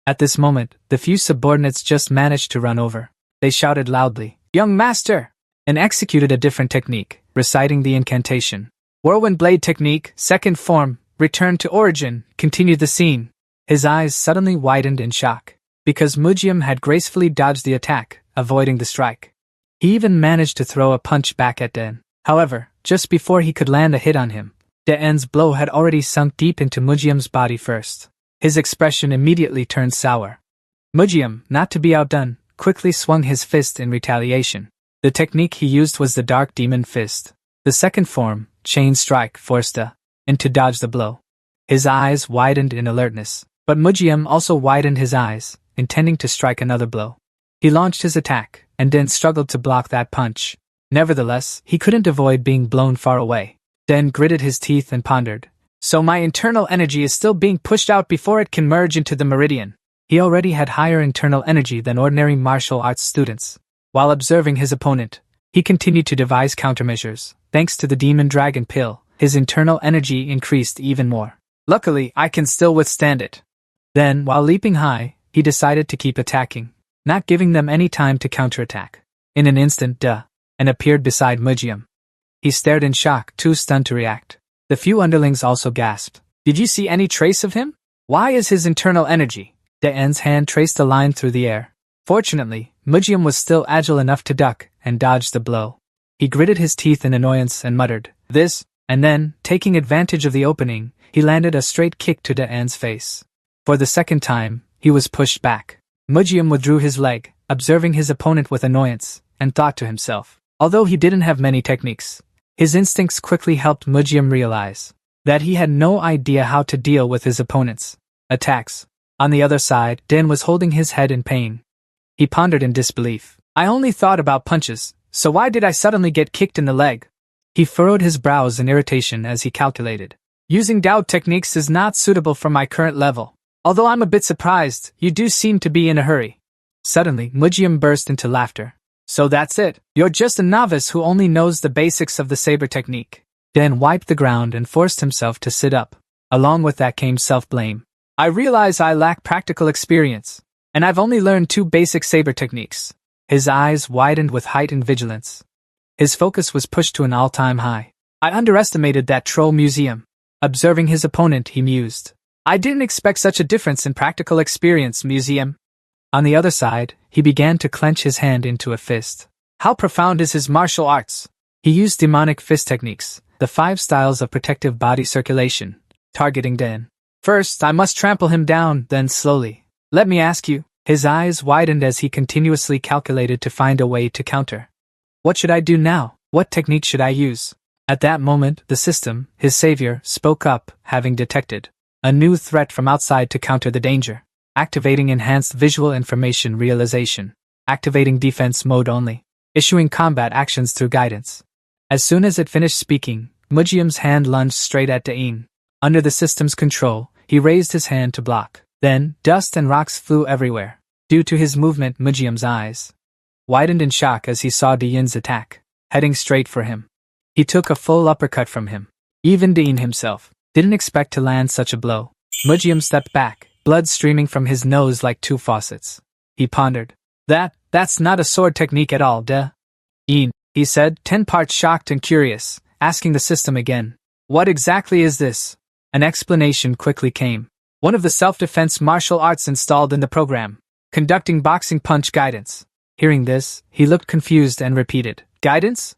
At this moment, the few subordinates just managed to run over. They shouted loudly, Young master! And executed a different technique, reciting the incantation. Whirlwind blade technique, second form, return to origin, continued the scene. His eyes suddenly widened in shock, because Mujiam had gracefully dodged the attack, avoiding the strike. He even managed to throw a punch back at Den. However, just before he could land a hit on him, Den's blow had already sunk deep into Mujiam's body first. His expression immediately turned sour. Mujiam, not to be outdone, quickly swung his fist in retaliation. The technique he used was the Dark Demon Fist. The second form, Chain Strike, forced Den to dodge the blow. His eyes widened in alertness, but Mujiam also widened his eyes, intending to strike another blow. He launched his attack, and Den struggled to block that punch. Nevertheless, he couldn't avoid being blown far away. Den gritted his teeth and pondered. So my internal energy is still being pushed out before it can merge into the meridian. He already had higher internal energy than ordinary martial arts students. While observing his opponent, he continued to devise countermeasures. Thanks to the Demon Dragon Pill, his internal energy increased even more. Luckily, I can still withstand it. Then, while leaping high, he decided to keep attacking, not giving them any time to counterattack. In an instant, and appeared beside Mujiam. He stared in shock, too stunned to react. The few underlings also gasped. Did you see any trace of him? Why is his internal energy? Den's hand traced a line through the air. Fortunately, Mujiam was still agile enough to duck and dodge the blow. He gritted his teeth in annoyance and muttered, This, and then, taking advantage of the opening, he landed a straight kick to Den's face. For the second time, he was pushed back. Mujiam withdrew his leg, observing his opponent with annoyance, and thought to himself. Although he didn't have many techniques, his instincts quickly helped Mujiam realize that he had no idea how to deal with his opponent's attacks. On the other side, Den was holding his head in pain. He pondered in disbelief. I only thought about punches, so why did I suddenly get kicked in the leg? He furrowed his brows in irritation as he calculated. Using Dao techniques is not suitable for my current level. Although I'm a bit surprised, you do seem to be in a hurry. Suddenly, Mujiam burst into laughter. So that's it. You're just a novice who only knows the basics of the saber technique. Den wiped the ground and forced himself to sit up. Along with that came self-blame. I realize I lack practical experience, and I've only learned 2 basic saber techniques. His eyes widened with heightened vigilance. His focus was pushed to an all-time high. I underestimated that troll Mujiam. Observing his opponent, he mused. I didn't expect such a difference in practical experience, Mujiam. On the other side, he began to clench his hand into a fist. How profound is his martial arts? He used demonic fist techniques, the 5 styles of protective body circulation, targeting Den. First, I must trample him down, then slowly. Let me ask you. His eyes widened as he continuously calculated to find a way to counter. What should I do now? What technique should I use? At that moment, the system, his savior, spoke up, having detected a new threat from outside to counter the danger. Activating enhanced visual information realization. Activating defense mode only. issuing combat actions through guidance. As soon as it finished speaking, Mujium's hand lunged straight at Dain. Under the system's control, he raised his hand to block. Then, dust and rocks flew everywhere. Due to his movement, Mujium's eyes widened in shock as he saw Dain's attack, heading straight for him. He took a full uppercut from him. Even Dain himself didn't expect to land such a blow. Mujium stepped back, blood streaming from his nose like two faucets. He pondered. That's not a sword technique at all, Dain, he said, 10 parts shocked and curious, asking the system again. What exactly is this? An explanation quickly came. One of the self-defense martial arts installed in the program, conducting boxing punch guidance. Hearing this, he looked confused and repeated, Guidance?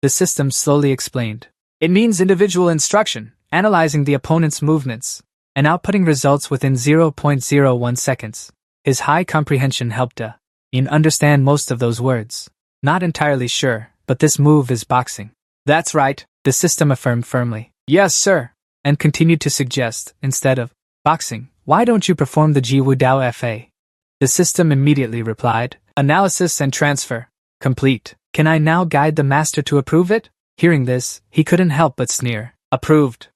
The system slowly explained. It means individual instruction, analyzing the opponent's movements, and outputting results within 0.01 seconds. His high comprehension helped Dain understand most of those words. Not entirely sure, but this move is boxing. That's right, the system affirmed firmly. Yes, sir. And continued to suggest, instead of boxing, why don't you perform the Jiwu Dao Fa? The system immediately replied, Analysis and transfer complete. Can I now guide the master to approve it? Hearing this, he couldn't help but sneer. Approved.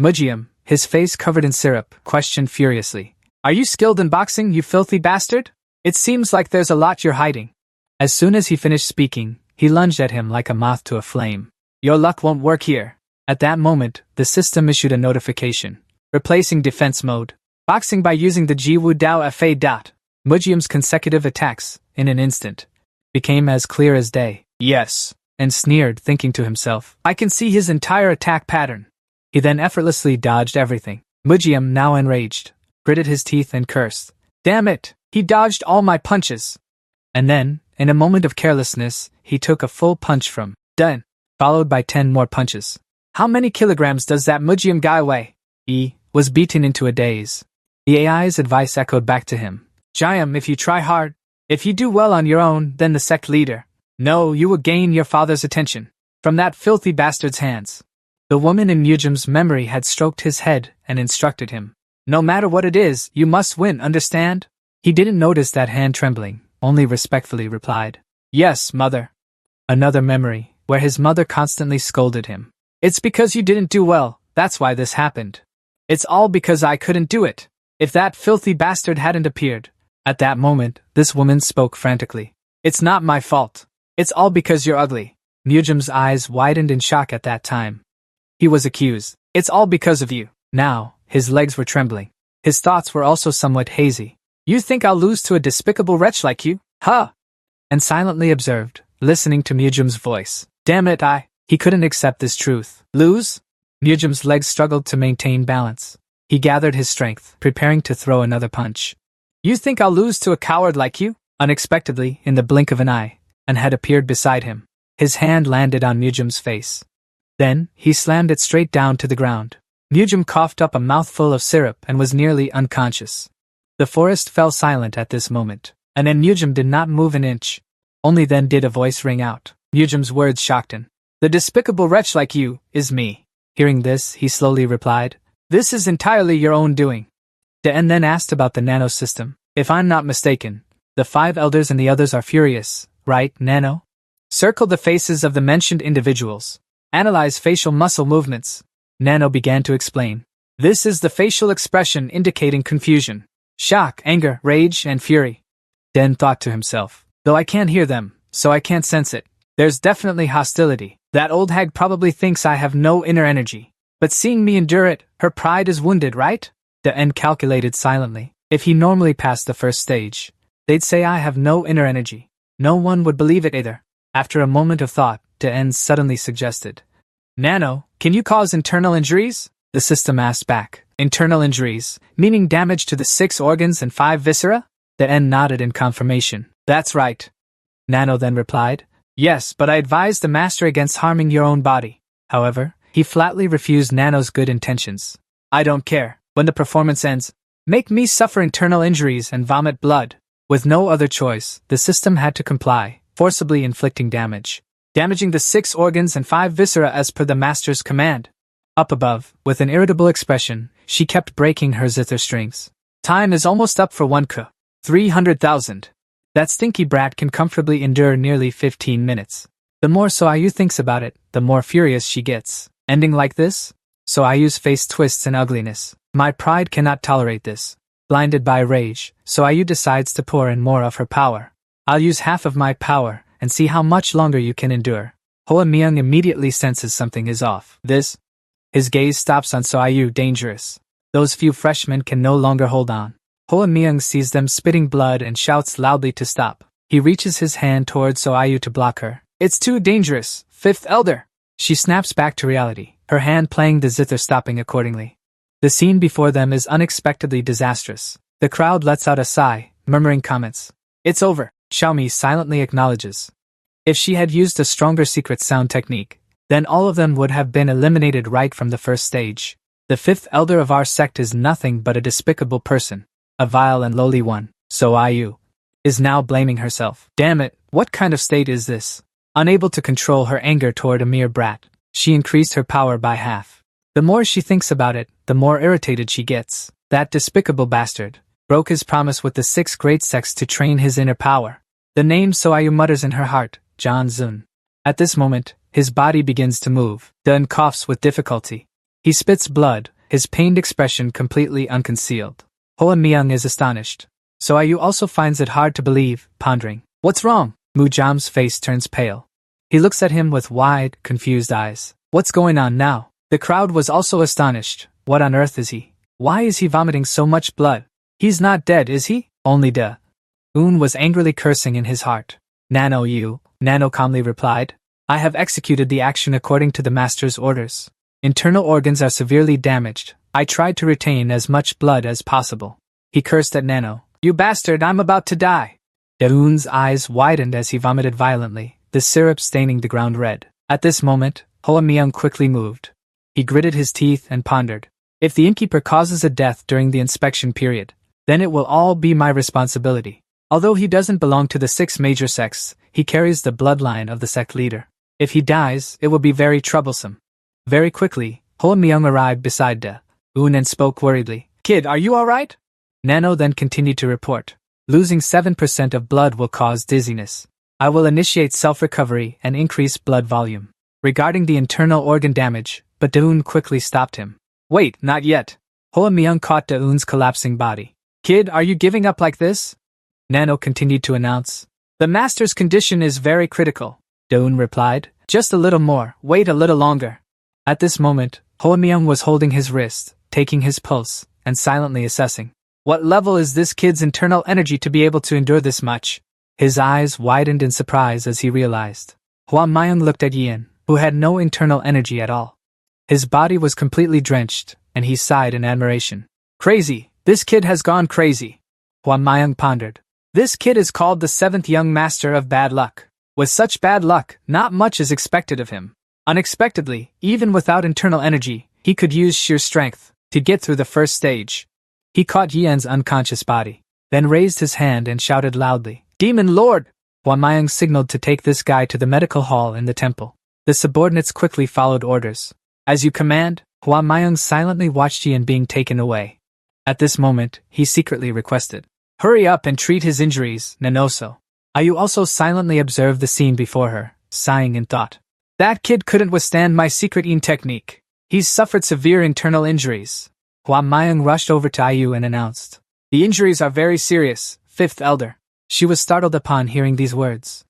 Mujium, his face covered in syrup, questioned furiously. Are you skilled in boxing, you filthy bastard? It seems like there's a lot you're hiding. As soon as he finished speaking, he lunged at him like a moth to a flame. Your luck won't work here. At that moment, the system issued a notification, replacing defense mode. Boxing by using the Jiwu Dao Fa. Mujium's consecutive attacks, in an instant, became as clear as day. Yes, and sneered, thinking to himself, I can see his entire attack pattern. He then effortlessly dodged everything. Mujium, now enraged, gritted his teeth and cursed. Damn it, he dodged all my punches. And then, in a moment of carelessness, he took a full punch from Dain, followed by 10 more punches. How many kilograms does that Mujium guy weigh? He was beaten into a daze. The AI's advice echoed back to him. Jiam, if you try hard, if you do well on your own, then the sect leader. No, you will gain your father's attention. From that filthy bastard's hands. The woman in Mujium's memory had stroked his head and instructed him. No matter what it is, you must win, understand? He didn't notice that hand trembling, only respectfully replied. Yes, mother. Another memory, where his mother constantly scolded him. It's because you didn't do well, that's why this happened. It's all because I couldn't do it. If that filthy bastard hadn't appeared. At that moment, this woman spoke frantically. It's not my fault. It's all because you're ugly. Mujium's eyes widened in shock at that time. He was accused. It's all because of you. Now, his legs were trembling. His thoughts were also somewhat hazy. You think I'll lose to a despicable wretch like you? Huh? And silently observed, listening to Mujium's voice. Damn it, He couldn't accept this truth. Lose? Mujium's legs struggled to maintain balance. He gathered his strength, preparing to throw another punch. You think I'll lose to a coward like you? Unexpectedly, in the blink of an eye, an head appeared beside him. His hand landed on Mujium's face. Then, he slammed it straight down to the ground. Mujium coughed up a mouthful of syrup and was nearly unconscious. The forest fell silent at this moment, and then Mujium did not move an inch. Only then did a voice ring out. Mujium's words shocked him. The despicable wretch like you is me. Hearing this, he slowly replied, This is entirely your own doing. Dain then asked about the nano system. If I'm not mistaken, the 5 elders and the others are furious, right, Nano? Circle the faces of the mentioned individuals. Analyze facial muscle movements. Nano began to explain. This is the facial expression indicating confusion, shock, anger, rage, and fury. Dain thought to himself, though I can't hear them, so I can't sense it. There's definitely hostility. That old hag probably thinks I have no inner energy. But seeing me endure it, her pride is wounded, right? Dain calculated silently. If he normally passed the first stage, they'd say I have no inner energy. No one would believe it either. After a moment of thought, Dain suddenly suggested. Nano, can you cause internal injuries? The system asked back. Internal injuries, meaning damage to the 6 organs and 5 viscera? Dain nodded in confirmation. That's right. Nano then replied. Yes, but I advise the master against harming your own body. However, he flatly refused Nano's good intentions. I don't care. When the performance ends, make me suffer internal injuries and vomit blood. With no other choice, the system had to comply, forcibly inflicting damage. Damaging the 6 organs and 5 viscera as per the master's command. Up above, with an irritable expression, she kept breaking her zither strings. Time is almost up for 1 K. 300,000. That stinky brat can comfortably endure nearly 15 minutes. The more Soayu thinks about it, the more furious she gets. Ending like this? Soayu's face twists in ugliness. My pride cannot tolerate this. Blinded by rage, Soayu decides to pour in more of her power. I'll use half of my power, and see how much longer you can endure. Hoa Myung immediately senses something is off. This? His gaze stops on Soayu. Dangerous. Those few freshmen can no longer hold on. Hoa Myung sees them spitting blood and shouts loudly to stop. He reaches his hand towards Soayu to block her. It's too dangerous, Fifth Elder! She snaps back to reality, her hand playing the zither stopping accordingly. The scene before them is unexpectedly disastrous. The crowd lets out a sigh, murmuring comments. It's over, Xiaomi silently acknowledges. If she had used a stronger secret sound technique, then all of them would have been eliminated right from the first stage. The fifth elder of our sect is nothing but a despicable person, a vile and lowly one, Soayu is now blaming herself. Damn it, what kind of state is this? Unable to control her anger toward a mere brat, she increased her power by half. The more she thinks about it, the more irritated she gets. That despicable bastard broke his promise with the 6 great sects to train his inner power. The name Soayu mutters in her heart, John Zun. At this moment, his body begins to move. Dun coughs with difficulty. He spits blood, his pained expression completely unconcealed. Hoa Myung is astonished. Soayu also finds it hard to believe, pondering. What's wrong? Mu Jam's face turns pale. He looks at him with wide, confused eyes. What's going on now? The crowd was also astonished. What on earth is he? Why is he vomiting so much blood? He's not dead, is he? Only duh. Un was angrily cursing in his heart. Nano calmly replied. I have executed the action according to the master's orders. Internal organs are severely damaged. I tried to retain as much blood as possible. He cursed at Nano. You bastard, I'm about to die. Un's eyes widened as he vomited violently, the syrup staining the ground red. At this moment, Hoa Myung quickly moved. He gritted his teeth and pondered. If the innkeeper causes a death during the inspection period, then it will all be my responsibility. Although he doesn't belong to the 6 major sects, he carries the bloodline of the sect leader. If he dies, it will be very troublesome. Very quickly, Hoa Myung arrived beside Un and spoke worriedly. Kid, are you alright? Nano then continued to report. Losing 7% of blood will cause dizziness. I will initiate self-recovery and increase blood volume. Regarding the internal organ damage, but Daun quickly stopped him. Wait, not yet. Hoa Myung caught Daun's collapsing body. Kid, are you giving up like this? Nano continued to announce. The master's condition is very critical, Daun replied. Just a little more, wait a little longer. At this moment, Hoa Myung was holding his wrist, taking his pulse, and silently assessing. What level is this kid's internal energy to be able to endure this much? His eyes widened in surprise as he realized. Hoa Myung looked at Yin, who had no internal energy at all. His body was completely drenched, and he sighed in admiration. Crazy, this kid has gone crazy. Hoa Myung pondered. This kid is called the 7th young master of bad luck. With such bad luck, not much is expected of him. Unexpectedly, even without internal energy, he could use sheer strength to get through the first stage. He caught Yian's unconscious body, then raised his hand and shouted loudly, Demon Lord! Hoa Myung signaled to take this guy to the medical hall in the temple. The subordinates quickly followed orders. As you command, Hoa Myung silently watched Yian being taken away. At this moment, he secretly requested, Hurry up and treat his injuries, Nanoso. Ayu also silently observed the scene before her, sighing in thought. That kid couldn't withstand my secret Yin technique. He's suffered severe internal injuries. Hoa Myung rushed over to Ayu and announced. The injuries are very serious, 5th elder. She was startled upon hearing these words.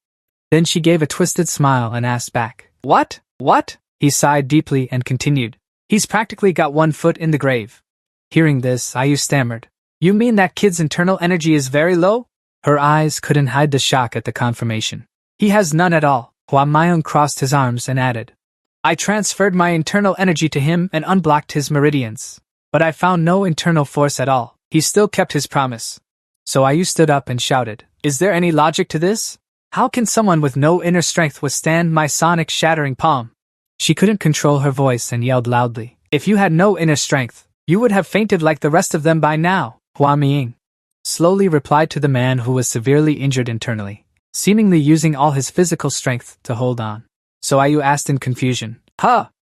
Then she gave a twisted smile and asked back. What? What? He sighed deeply and continued. He's practically got 1 foot in the grave. Hearing this, Ayu stammered. You mean that kid's internal energy is very low? Her eyes couldn't hide the shock at the confirmation. He has none at all. Hoa Myung crossed his arms and added. I transferred my internal energy to him and unblocked his meridians. But I found no internal force at all. He still kept his promise. So Ayu stood up and shouted, Is there any logic to this? How can someone with no inner strength withstand my sonic shattering palm? She couldn't control her voice and yelled loudly. If you had no inner strength, you would have fainted like the rest of them by now. Hoa Myung slowly replied to the man who was severely injured internally, seemingly using all his physical strength to hold on. So Ayu asked in confusion,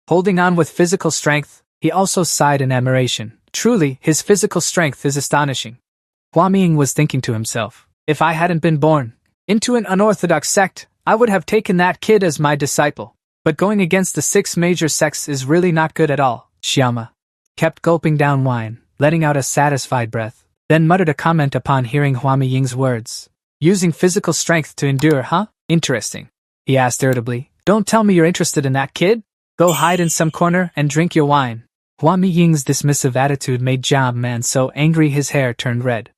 holding on with physical strength? He also sighed in admiration. Truly, his physical strength is astonishing. Hoa Myung was thinking to himself, If I hadn't been born into an unorthodox sect, I would have taken that kid as my disciple. But going against the 6 major sects is really not good at all. Xiaoma kept gulping down wine, letting out a satisfied breath, then muttered a comment upon hearing Hua Miying's words. Using physical strength to endure, huh? Interesting. He asked irritably. Don't tell me you're interested in that kid? Go hide in some corner and drink your wine. Hua Miying's dismissive attitude made Jia Man so angry his hair turned red.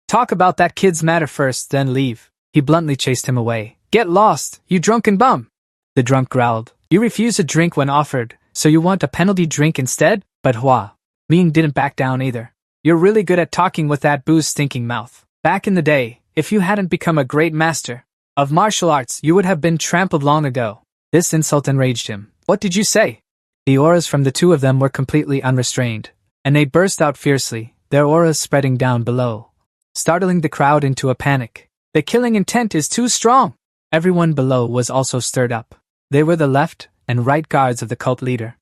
Talk about that kid's matter first, then leave. He bluntly chased him away. Get lost, you drunken bum! The drunk growled. You refuse a drink when offered, so you want a penalty drink instead? But Hua Miying didn't back down either. You're really good at talking with that booze-stinking mouth. Back in the day, if you hadn't become a great master of martial arts, you would have been trampled long ago. This insult enraged him. What did you say? The auras from the two of them were completely unrestrained, and they burst out fiercely, their auras spreading down below, startling the crowd into a panic. The killing intent is too strong! Everyone below was also stirred up. They were the left and right guards of the cult leader.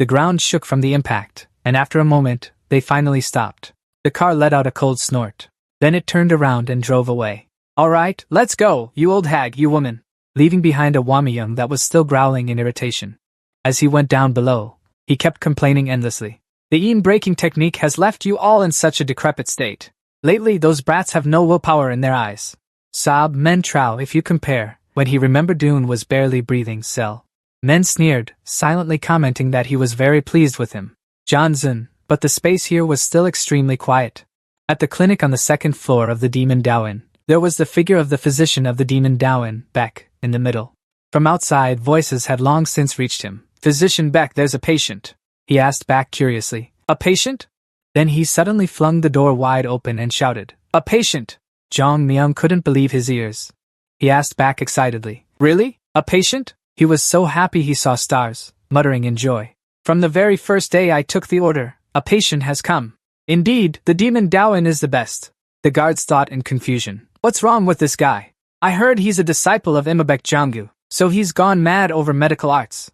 The ground shook from the impact, and after a moment, they finally stopped. The car let out a cold snort. Then it turned around and drove away. All right, let's go, you old hag, you woman. Leaving behind a Wamiyang that was still growling in irritation. As he went down below, he kept complaining endlessly. The ian-breaking technique has left you all in such a decrepit state. Lately, those brats have no willpower in their eyes. Sob Men Trao if you compare. When he remembered Dune was barely breathing Cell. Men sneered, silently commenting that he was very pleased with him. Johnson, but the space here was still extremely quiet. At the clinic on the 2nd floor of the Demon Daoin, there was the figure of the physician of the Demon Daoin, Beck, in the middle. From outside, voices had long since reached him. Physician Beck, there's a patient. He asked back curiously. A patient? Then he suddenly flung the door wide open and shouted. A patient! Zhang Myung couldn't believe his ears. He asked back excitedly. Really? A patient? He was so happy he saw stars, muttering in joy. From the very first day I took the order, a patient has come. Indeed, the Demon Daoin is the best. The guards thought in confusion. What's wrong with this guy? I heard he's a disciple of Imabek Jianggu, so he's gone mad over medical arts.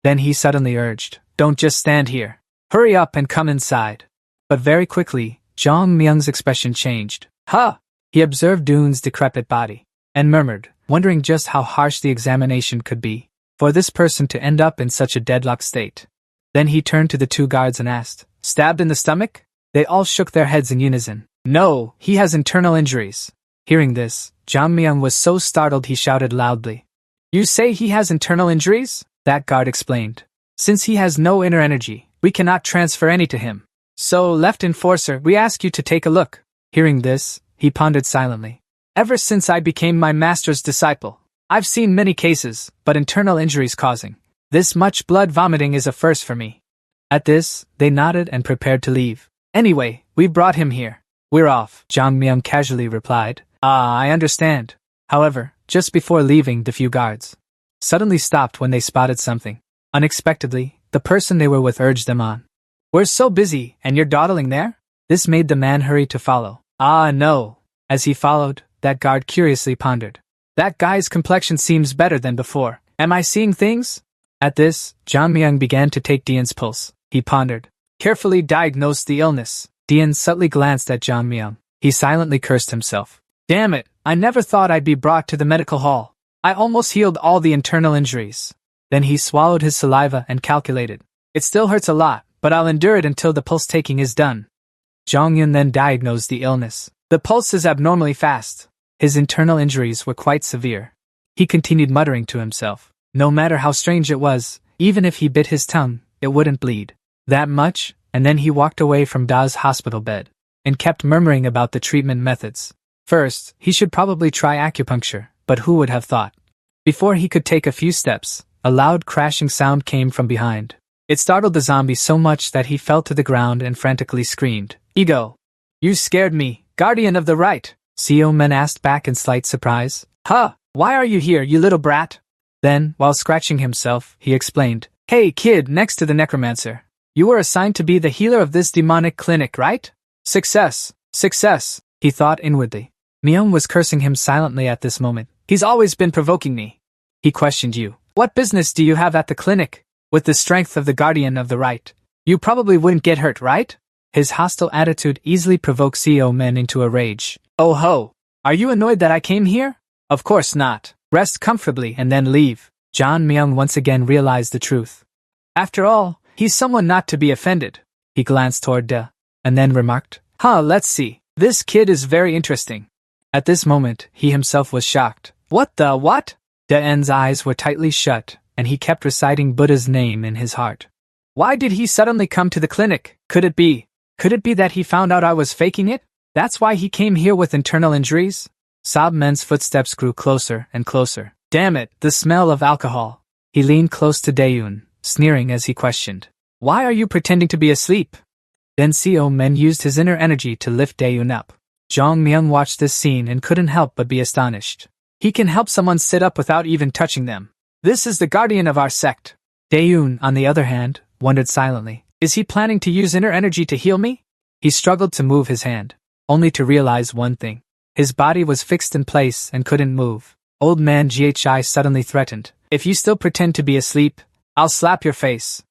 Then he suddenly urged, don't just stand here. Hurry up and come inside. But very quickly, Zhang Myung's expression changed. Huh! He observed Dune's decrepit body, and murmured, wondering just how harsh the examination could be, for this person to end up in such a deadlocked state. Then he turned to the 2 guards and asked, stabbed in the stomach? They all shook their heads in unison. No, he has internal injuries. Hearing this, Zhang Myung was so startled he shouted loudly. You say he has internal injuries? That guard explained. Since he has no inner energy, we cannot transfer any to him. So, Left Enforcer, we ask you to take a look. Hearing this, he pondered silently. Ever since I became my master's disciple, I've seen many cases, but internal injuries causing this much blood vomiting is a first for me. At this, they nodded and prepared to leave. Anyway, we brought him here. We're off, Zhang Myung casually replied. Ah, I understand. However, just before leaving, the few guards suddenly stopped when they spotted something. Unexpectedly, the person they were with urged them on. We're so busy, and you're dawdling there? This made the man hurry to follow. Ah, no. As he followed, that guard curiously pondered. That guy's complexion seems better than before. Am I seeing things? At this, Zhang Myung began to take Dian's pulse. He pondered. Carefully diagnosed the illness. Dian subtly glanced at Zhang Myung. He silently cursed himself. Damn it, I never thought I'd be brought to the medical hall. I almost healed all the internal injuries. Then he swallowed his saliva and calculated. It still hurts a lot, but I'll endure it until the pulse taking is done. Zhang Yun then diagnosed the illness. The pulse is abnormally fast. His internal injuries were quite severe. He continued muttering to himself. No matter how strange it was, even if he bit his tongue, it wouldn't bleed that much, and then he walked away from Da's hospital bed, and kept murmuring about the treatment methods. First, he should probably try acupuncture, but who would have thought? Before he could take a few steps, a loud crashing sound came from behind. It startled the zombie so much that he fell to the ground and frantically screamed, Ego! You scared me, guardian of the right! Seo Men asked back in slight surprise. Huh, why are you here, you little brat? Then, while scratching himself, he explained, Hey kid next to the necromancer. You were assigned to be the healer of this demonic clinic, right? Success! Success! He thought inwardly. Myung was cursing him silently at this moment. He's always been provoking me. He questioned you. What business do you have at the clinic? With the strength of the guardian of the right, you probably wouldn't get hurt, right? His hostile attitude easily provoked Seo Men into a rage. Oh ho! Are you annoyed that I came here? Of course not. Rest comfortably and then leave. John Myung once again realized the truth. After all, he's someone not to be offended. He glanced toward De, and then remarked, let's see. This kid is very interesting. At this moment, he himself was shocked. What the what? De-en's eyes were tightly shut, and he kept reciting Buddha's name in his heart. Why did he suddenly come to the clinic? Could it be that he found out I was faking it? That's why he came here with internal injuries? Sob Men's footsteps grew closer and closer. Damn it, the smell of alcohol. He leaned close to Daeun, sneering as he questioned. Why are you pretending to be asleep? Then Co Men used his inner energy to lift Daeun up. Jong Myung watched this scene and couldn't help but be astonished. He can help someone sit up without even touching them. This is the guardian of our sect. Daeun, on the other hand, wondered silently. Is he planning to use inner energy to heal me? He struggled to move his hand, only to realize one thing. His body was fixed in place and couldn't move. Old man Ghi suddenly threatened. If you still pretend to be asleep, I'll slap your face.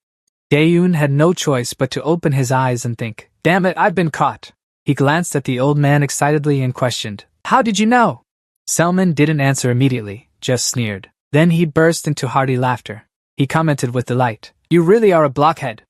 Daeun had no choice but to open his eyes and think, damn it, I've been caught. He glanced at the old man excitedly and questioned, how did you know? Selman didn't answer immediately, just sneered. Then he burst into hearty laughter. He commented with delight, you really are a blockhead.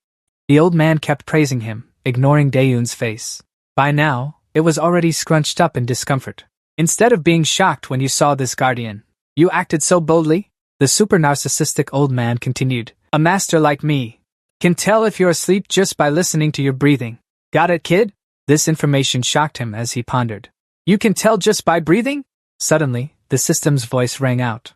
The old man kept praising him, ignoring Daeun's face. By now, it was already scrunched up in discomfort. Instead of being shocked when you saw this guardian, you acted so boldly? The super narcissistic old man continued, a master like me can tell if you're asleep just by listening to your breathing. Got it, kid? This information shocked him as he pondered. You can tell just by breathing? Suddenly, the system's voice rang out.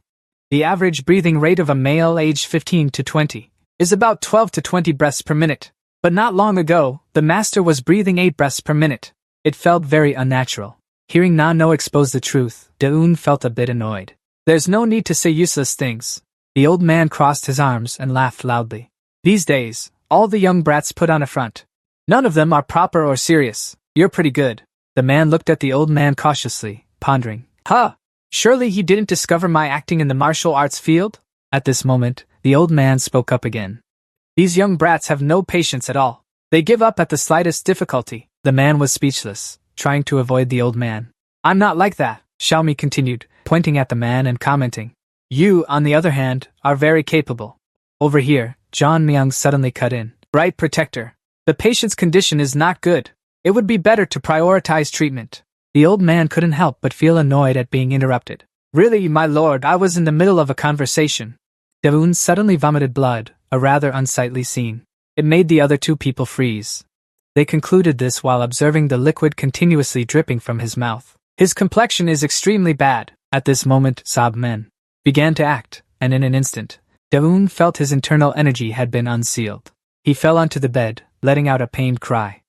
The average breathing rate of a male aged 15 to 20 is about 12 to 20 breaths per minute. But not long ago, the master was breathing 8 breaths per minute. It felt very unnatural. Hearing Na No expose the truth, Daeun felt a bit annoyed. There's no need to say useless things. The old man crossed his arms and laughed loudly. These days, all the young brats put on a front. None of them are proper or serious. You're pretty good. The man looked at the old man cautiously, pondering. Surely he didn't discover my acting in the martial arts field? At this moment, the old man spoke up again. These young brats have no patience at all. They give up at the slightest difficulty. The man was speechless, trying to avoid the old man. I'm not like that, Xiaomi continued, pointing at the man and commenting. You, on the other hand, are very capable. Over here, John Myung suddenly cut in. Right, protector. The patient's condition is not good. It would be better to prioritize treatment. The old man couldn't help but feel annoyed at being interrupted. Really, my lord, I was in the middle of a conversation. Daeun suddenly vomited blood, a rather unsightly scene. It made the other two people freeze. They concluded this while observing the liquid continuously dripping from his mouth. His complexion is extremely bad. At this moment, Sob Men began to act, and in an instant, Daeun felt his internal energy had been unsealed. He fell onto the bed, letting out a pained cry.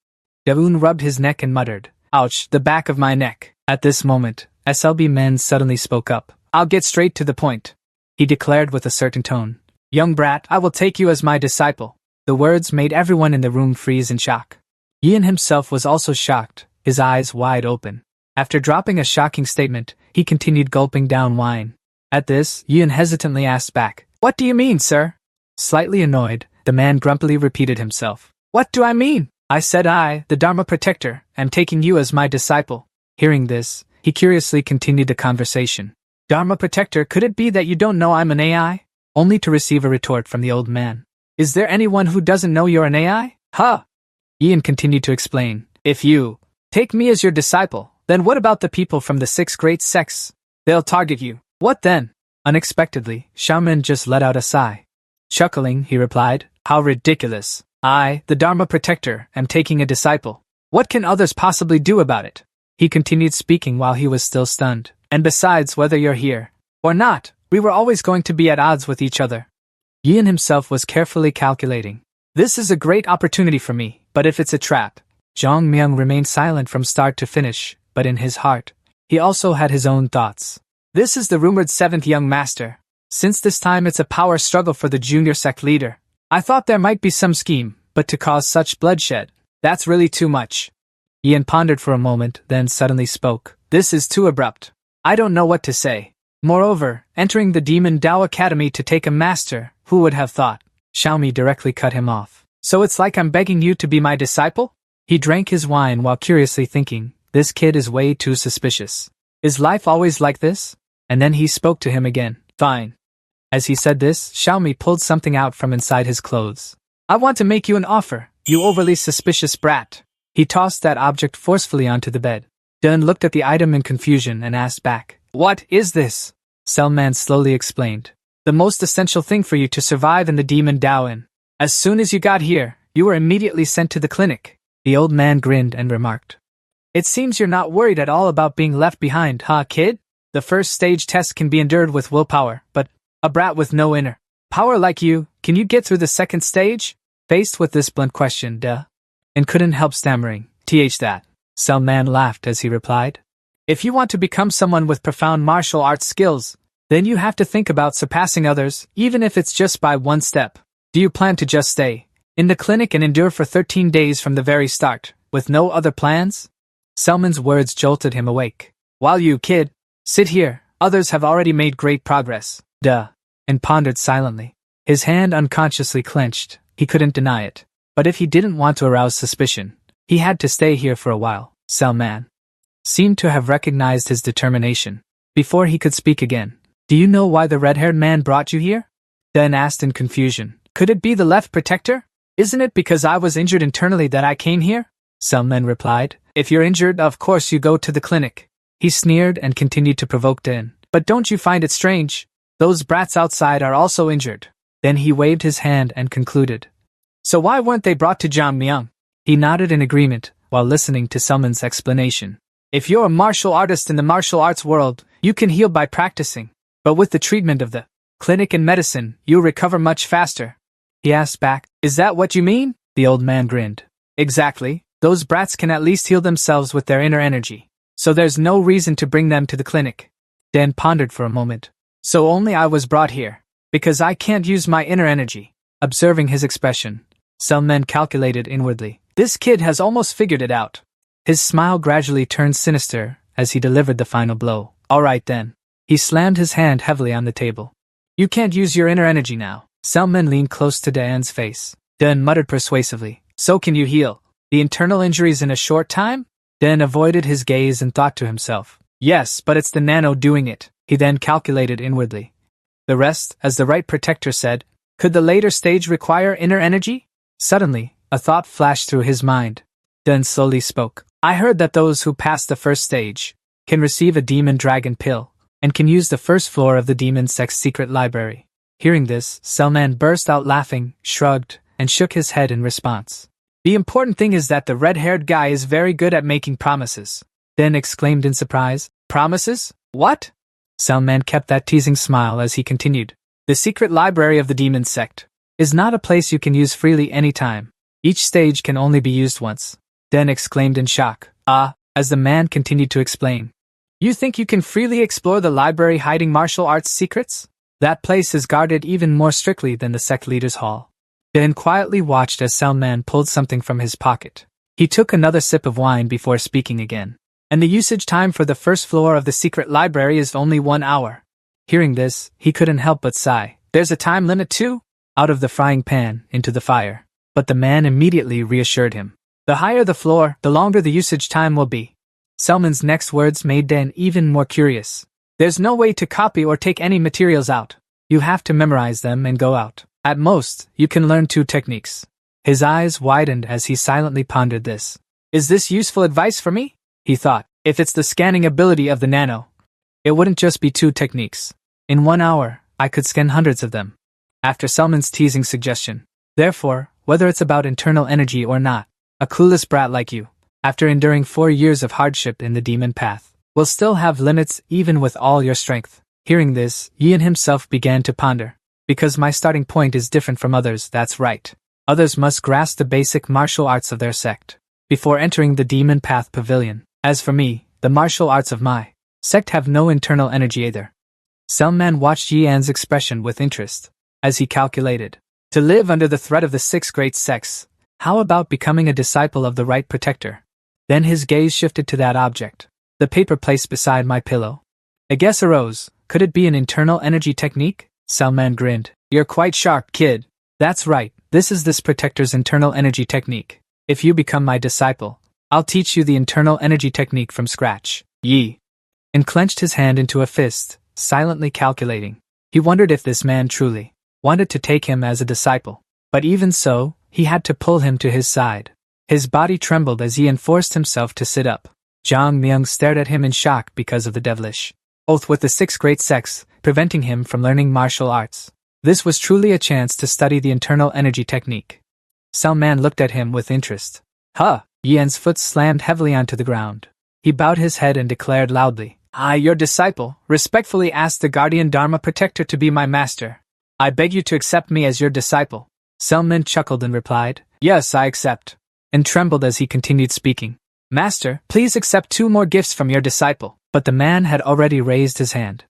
Daeun rubbed his neck and muttered, ouch, the back of my neck. At this moment, SLB Men suddenly spoke up. I'll get straight to the point. He declared with a certain tone. Young brat, I will take you as my disciple. The words made everyone in the room freeze in shock. Yin himself was also shocked, his eyes wide open. After dropping a shocking statement, he continued gulping down wine. At this, Yin hesitantly asked back, What do you mean, sir? Slightly annoyed, the man grumpily repeated himself. What do I mean? I said I, the Dharma protector, am taking you as my disciple. Hearing this, he curiously continued the conversation. Dharma protector, could it be that you don't know I'm an AI? Only to receive a retort from the old man. Is there anyone who doesn't know you're an AI? Ian continued to explain. If you take me as your disciple, then what about the people from the 6 great sects? They'll target you. What then? Unexpectedly, Xiaomin just let out a sigh. Chuckling, he replied, How ridiculous. I, the Dharma protector, am taking a disciple. What can others possibly do about it? He continued speaking while he was still stunned. And besides, whether you're here or not, we were always going to be at odds with each other. Yin himself was carefully calculating. This is a great opportunity for me, but if it's a trap. Jong Myung remained silent from start to finish, but in his heart, he also had his own thoughts. This is the rumored 7th young master. Since this time it's a power struggle for the junior sect leader. I thought there might be some scheme, but to cause such bloodshed, that's really too much. Ian pondered for a moment, then suddenly spoke. This is too abrupt. I don't know what to say. Moreover, entering the Demon Dao Academy to take a master, who would have thought? Xiaomi directly cut him off. So it's like I'm begging you to be my disciple? He drank his wine while curiously thinking, this kid is way too suspicious. Is life always like this? And then he spoke to him again. Fine. As he said this, Xiaomi pulled something out from inside his clothes. I want to make you an offer, you overly suspicious brat. He tossed that object forcefully onto the bed. Dun looked at the item in confusion and asked back. What is this? Selman slowly explained. The most essential thing for you to survive in the demon Daoin. As soon as you got here, you were immediately sent to the clinic. The old man grinned and remarked. It seems you're not worried at all about being left behind, huh, kid? The first stage test can be endured with willpower, but a brat with no inner power like you, can you get through the second stage? Faced with this blunt question, and couldn't help stammering. That. Selman laughed as he replied. If you want to become someone with profound martial arts skills, then you have to think about surpassing others, even if it's just by one step. Do you plan to just stay in the clinic and endure for 13 days from the very start, with no other plans? Selman's words jolted him awake. While you, kid, sit here, others have already made great progress. And pondered silently. His hand unconsciously clenched. He couldn't deny it. But if he didn't want to arouse suspicion, he had to stay here for a while. Selman seemed to have recognized his determination. Before he could speak again. Do you know why the red-haired man brought you here? Dan asked in confusion. Could it be the left protector? Isn't it because I was injured internally that I came here? Selman replied. If you're injured, of course you go to the clinic. He sneered and continued to provoke Dan. But don't you find it strange? Those brats outside are also injured. Then he waved his hand and concluded. So why weren't they brought to Jiangmyang? He nodded in agreement while listening to Selman's explanation. If you're a martial artist in the martial arts world, you can heal by practicing. But with the treatment of the clinic and medicine, you'll recover much faster. He asked back. Is that what you mean? The old man grinned. Exactly. Those brats can at least heal themselves with their inner energy. So there's no reason to bring them to the clinic. Dan pondered for a moment. So only I was brought here. Because I can't use my inner energy. Observing his expression, Selman calculated inwardly. This kid has almost figured it out. His smile gradually turned sinister as he delivered the final blow. Alright then. He slammed his hand heavily on the table. You can't use your inner energy now. Selman leaned close to Dan's face. Dan muttered persuasively. So can you heal the internal injuries in a short time? Dan avoided his gaze and thought to himself. Yes, but it's the nano doing it. He then calculated inwardly. The rest, as the right protector said, could the later stage require inner energy? Suddenly, a thought flashed through his mind. Dan slowly spoke. I heard that those who pass the first stage can receive a demon dragon pill, and can use the first floor of the demon sect's secret library. Hearing this, Selman burst out laughing, shrugged, and shook his head in response. The important thing is that the red-haired guy is very good at making promises. Dan exclaimed in surprise. Promises? What? Selman kept that teasing smile as he continued. The secret library of the demon sect is not a place you can use freely anytime. Each stage can only be used once. Dan exclaimed in shock. As the man continued to explain. You think you can freely explore the library hiding martial arts secrets? That place is guarded even more strictly than the sect leader's hall. Dan quietly watched as Selman pulled something from his pocket. He took another sip of wine before speaking again. And the usage time for the first floor of the secret library is only 1 hour. Hearing this, he couldn't help but sigh. There's a time limit too? Out of the frying pan, into the fire. But the man immediately reassured him. The higher the floor, the longer the usage time will be. Selman's next words made Dan even more curious. There's no way to copy or take any materials out. You have to memorize them and go out. At most, you can learn 2 techniques. His eyes widened as he silently pondered this. Is this useful advice for me? He thought. If it's the scanning ability of the nano, it wouldn't just be 2 techniques. In 1 hour, I could scan hundreds of them. After Selman's teasing suggestion. Therefore, whether it's about internal energy or not, a clueless brat like you, after enduring 4 years of hardship in the demon path, will still have limits even with all your strength. Hearing this, Yin himself began to ponder. Because my starting point is different from others, that's right. Others must grasp the basic martial arts of their sect before entering the demon path pavilion. As for me, the martial arts of my sect have no internal energy either. Selman watched Yian's expression with interest, as he calculated. To live under the threat of the 6 great sects, how about becoming a disciple of the right protector? Then his gaze shifted to that object, the paper placed beside my pillow. A guess arose. Could it be an internal energy technique? Selman grinned. You're quite sharp, kid. That's right, this protector's internal energy technique. If you become my disciple, I'll teach you the internal energy technique from scratch. Yi and clenched his hand into a fist, silently calculating. He wondered if this man truly wanted to take him as a disciple. But even so, he had to pull him to his side. His body trembled as he enforced himself to sit up. Jang Myung stared at him in shock because of the devilish oath with the 6 great sects, preventing him from learning martial arts. This was truly a chance to study the internal energy technique. Salman looked at him with interest. Huh! Yian's foot slammed heavily onto the ground. He bowed his head and declared loudly, I, your disciple, respectfully ask the guardian Dharma protector to be my master. I beg you to accept me as your disciple. Salman chuckled and replied, Yes, I accept, and trembled as he continued speaking. Master, please accept 2 more gifts from your disciple. But the man had already raised his hand.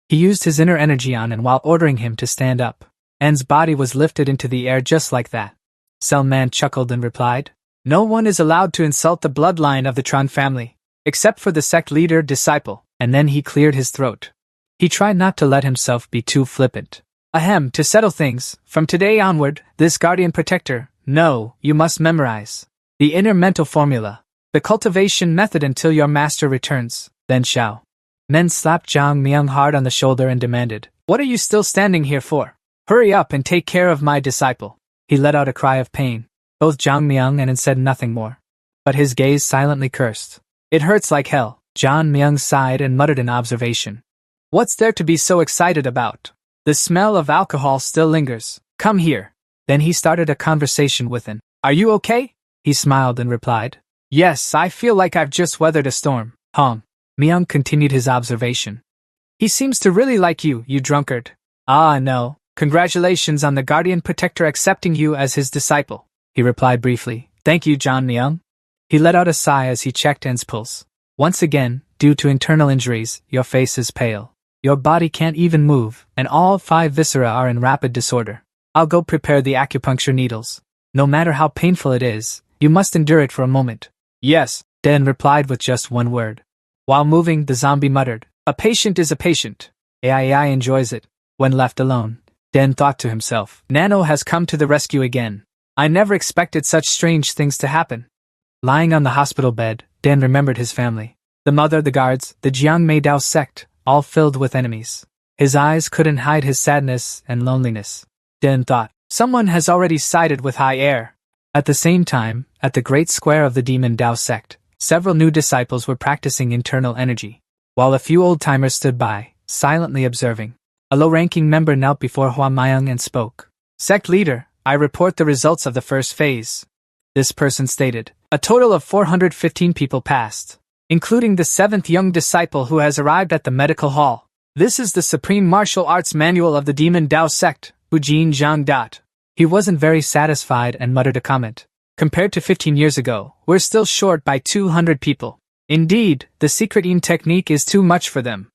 He used his inner energy on and while ordering him to stand up. An's body was lifted into the air just like that. Salman chuckled and replied, No one is allowed to insult the bloodline of the Tran family, except for the sect leader disciple, and then he cleared his throat. He tried not to let himself be too flippant. Ahem, to settle things, from today onward, this guardian protector, no, you must memorize the inner mental formula, the cultivation method until your master returns. Then Xiao Men slapped Jang Myung hard on the shoulder and demanded, What are you still standing here for? Hurry up and take care of my disciple. He let out a cry of pain. Both Jang Myung and An said nothing more. But his gaze silently cursed. It hurts like hell. Jang Myung sighed and muttered an observation. What's there to be so excited about? The smell of alcohol still lingers. Come here. Then he started a conversation with An. Are you okay? He smiled and replied, Yes, I feel like I've just weathered a storm. Myung continued his observation. He seems to really like you, you drunkard. Ah, no. Congratulations on the guardian protector accepting you as his disciple, he replied briefly. Thank you, Jang Myung. He let out a sigh as he checked An's pulse. Once again, due to internal injuries, your face is pale. Your body can't even move, and all 5 viscera are in rapid disorder. I'll go prepare the acupuncture needles. No matter how painful it is, you must endure it for a moment. Yes, Den replied with just one word. While moving, the zombie muttered, A patient is a patient. AI enjoys it. When left alone, Den thought to himself, Nano has come to the rescue again. I never expected such strange things to happen. Lying on the hospital bed, Den remembered his family. The mother, the guards, the Jiangmei Dao sect, all filled with enemies. His eyes couldn't hide his sadness and loneliness. Den thought, Someone has already sided with High Air. At the same time, at the great square of the Demon Dao sect, several new disciples were practicing internal energy, while a few old-timers stood by, silently observing. A low-ranking member knelt before Hua Myung and spoke. Sect leader, I report the results of the first phase. This person stated, a total of 415 people passed, including the 7th young disciple who has arrived at the medical hall. This is the Supreme Martial Arts Manual of the Demon Dao sect, Ujin Zhang. He wasn't very satisfied and muttered a comment. Compared to 15 years ago, we're still short by 200 people. Indeed, the secret Yin technique is too much for them.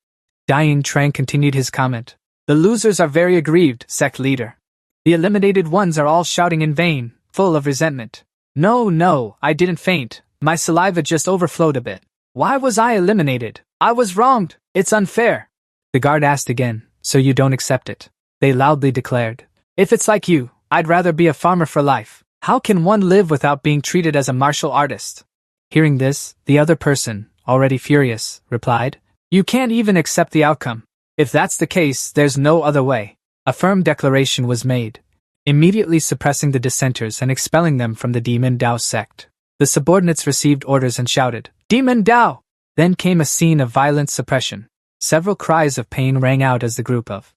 Dying Trang continued his comment. The losers are very aggrieved, sect leader. The eliminated ones are all shouting in vain, full of resentment. No, I didn't faint. My saliva just overflowed a bit. Why was I eliminated? I was wronged. It's unfair. The guard asked again, so you don't accept it. They loudly declared. If it's like you, I'd rather be a farmer for life. How can one live without being treated as a martial artist? Hearing this, the other person, already furious, replied, You can't even accept the outcome. If that's the case, there's no other way. A firm declaration was made, immediately suppressing the dissenters and expelling them from the Demon Dao sect. The subordinates received orders and shouted, Demon Dao! Then came a scene of violent suppression. Several cries of pain rang out as the group of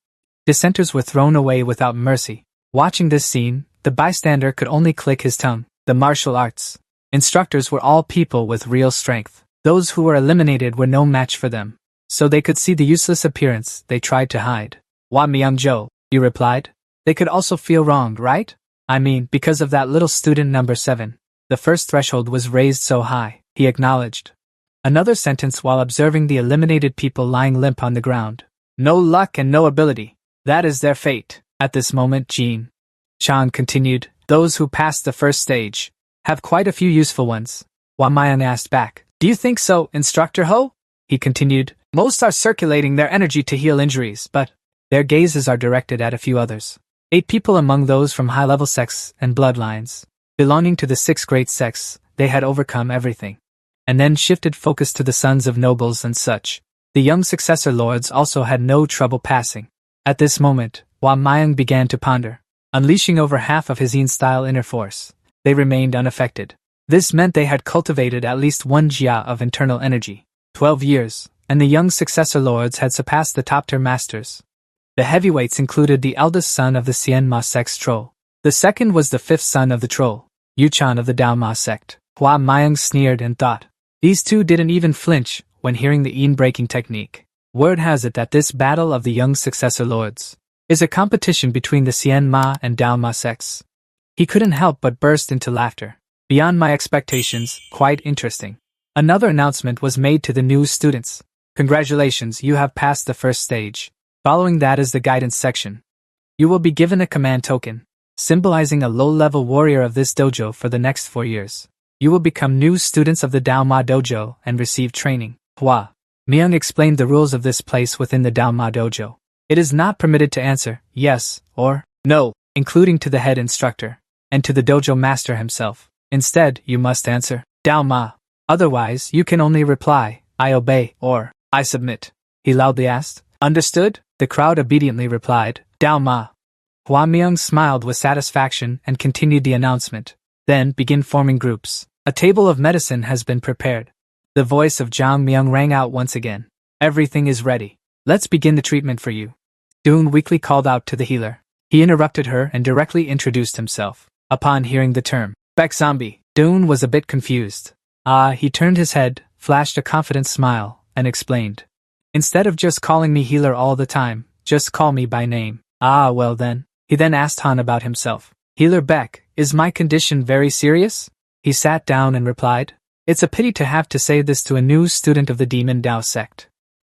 dissenters were thrown away without mercy. Watching this scene, the bystander could only click his tongue. The martial arts instructors were all people with real strength. Those who were eliminated were no match for them. So they could see the useless appearance they tried to hide. Hua Myung-jo, you replied. They could also feel wronged, right? I mean, because of that little student number 7. The first threshold was raised so high, he acknowledged. Another sentence while observing the eliminated people lying limp on the ground. No luck and no ability. That is their fate. At this moment, Jean Chan continued, those who passed the first stage have quite a few useful ones. Hua Myung asked back, Do you think so, Instructor Ho? He continued, Most are circulating their energy to heal injuries, but their gazes are directed at a few others. 8 people among those from high-level sects and bloodlines, belonging to the 6 great sects, they had overcome everything. And then shifted focus to the sons of nobles and such. The young successor lords also had no trouble passing. At this moment, Hua Mayang began to ponder. Unleashing over half of his Yin-style inner force, they remained unaffected. This meant they had cultivated at least 1 jia of internal energy. 12 years, and the young successor lords had surpassed the top-tier masters. The heavyweights included the eldest son of the Xian Ma sect's troll. The second was the 5th son of the troll, Yuchan of the Dao Ma sect. Hua Mayang sneered and thought. These two didn't even flinch when hearing the Yin-breaking technique. Word has it that this battle of the young successor lords is a competition between the Xian Ma and Dao Ma sects. He couldn't help but burst into laughter. Beyond my expectations, quite interesting. Another announcement was made to the new students. Congratulations, you have passed the first stage. Following that is the guidance section. You will be given a command token, symbolizing a low-level warrior of this dojo for the next 4 years. You will become new students of the Dao Ma dojo and receive training. Hua Myung explained the rules of this place within the Dao Ma dojo. It is not permitted to answer yes or no, including to the head instructor and to the dojo master himself. Instead, you must answer Dao Ma. Otherwise, you can only reply I obey or I submit. He loudly asked. Understood? The crowd obediently replied, Dao Ma. Hua Myung smiled with satisfaction and continued the announcement. Then begin forming groups. A table of medicine has been prepared. The voice of Zhang Myung rang out once again. Everything is ready. Let's begin the treatment for you. Dune weakly called out to the healer. He interrupted her and directly introduced himself. Upon hearing the term, Beck Zombie, Dune was a bit confused. He turned his head, flashed a confident smile, and explained. Instead of just calling me healer all the time, just call me by name. Well then. He then asked Han about himself. Healer Beck, is my condition very serious? He sat down and replied. It's a pity to have to say this to a new student of the Demon Dao sect.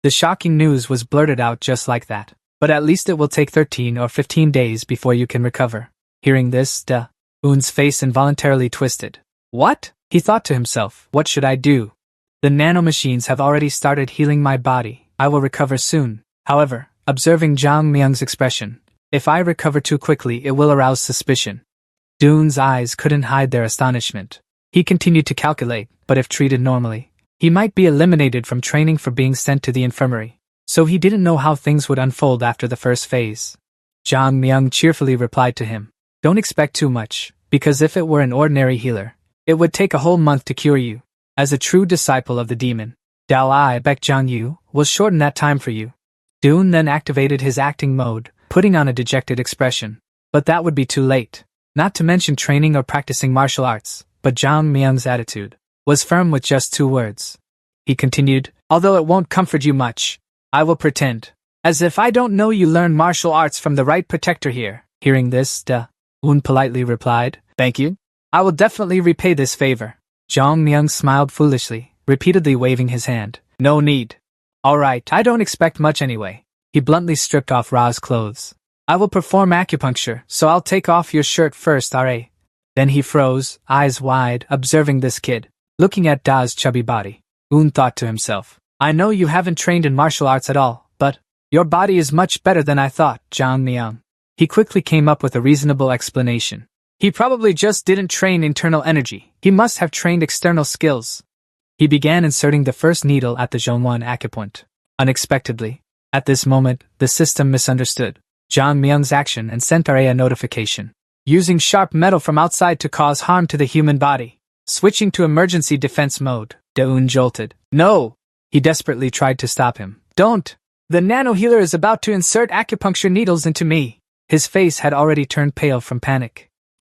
The shocking news was blurted out just like that. But at least it will take 13 or 15 days before you can recover. Hearing this, Un's face involuntarily twisted. What? He thought to himself, what should I do? The nanomachines have already started healing my body. I will recover soon. However, observing Zhang Myung's expression, if I recover too quickly it will arouse suspicion. Dune's eyes couldn't hide their astonishment. He continued to calculate, but if treated normally, he might be eliminated from training for being sent to the infirmary. So he didn't know how things would unfold after the first phase. Zhang Myung cheerfully replied to him. Don't expect too much, because if it were an ordinary healer, it would take a whole month to cure you. As a true disciple of the demon, Dao I Beck Zhang Yu will shorten that time for you. Dune then activated his acting mode, putting on a dejected expression. But that would be too late. Not to mention training or practicing martial arts, but Zhang Myung's attitude was firm with just 2 words. He continued, although it won't comfort you much, I will pretend as if I don't know you learned martial arts from the right protector here. Hearing this, Un politely replied, thank you. I will definitely repay this favor. Zhang Myung smiled foolishly, repeatedly waving his hand. No need. Alright, I don't expect much anyway. He bluntly stripped off Ra's clothes. I will perform acupuncture, so I'll take off your shirt first, R.A. Then he froze, eyes wide, observing this kid. Looking at Da's chubby body, Un thought to himself. I know you haven't trained in martial arts at all, but your body is much better than I thought, Zhang Myung. He quickly came up with a reasonable explanation. He probably just didn't train internal energy. He must have trained external skills. He began inserting the first needle at the Zhongwan acupoint. Unexpectedly, at this moment, the system misunderstood Zhang Myung's action and sent RA a notification. Using sharp metal from outside to cause harm to the human body. Switching to emergency defense mode, Daun jolted. No! He desperately tried to stop him. Don't! The nano-healer is about to insert acupuncture needles into me. His face had already turned pale from panic.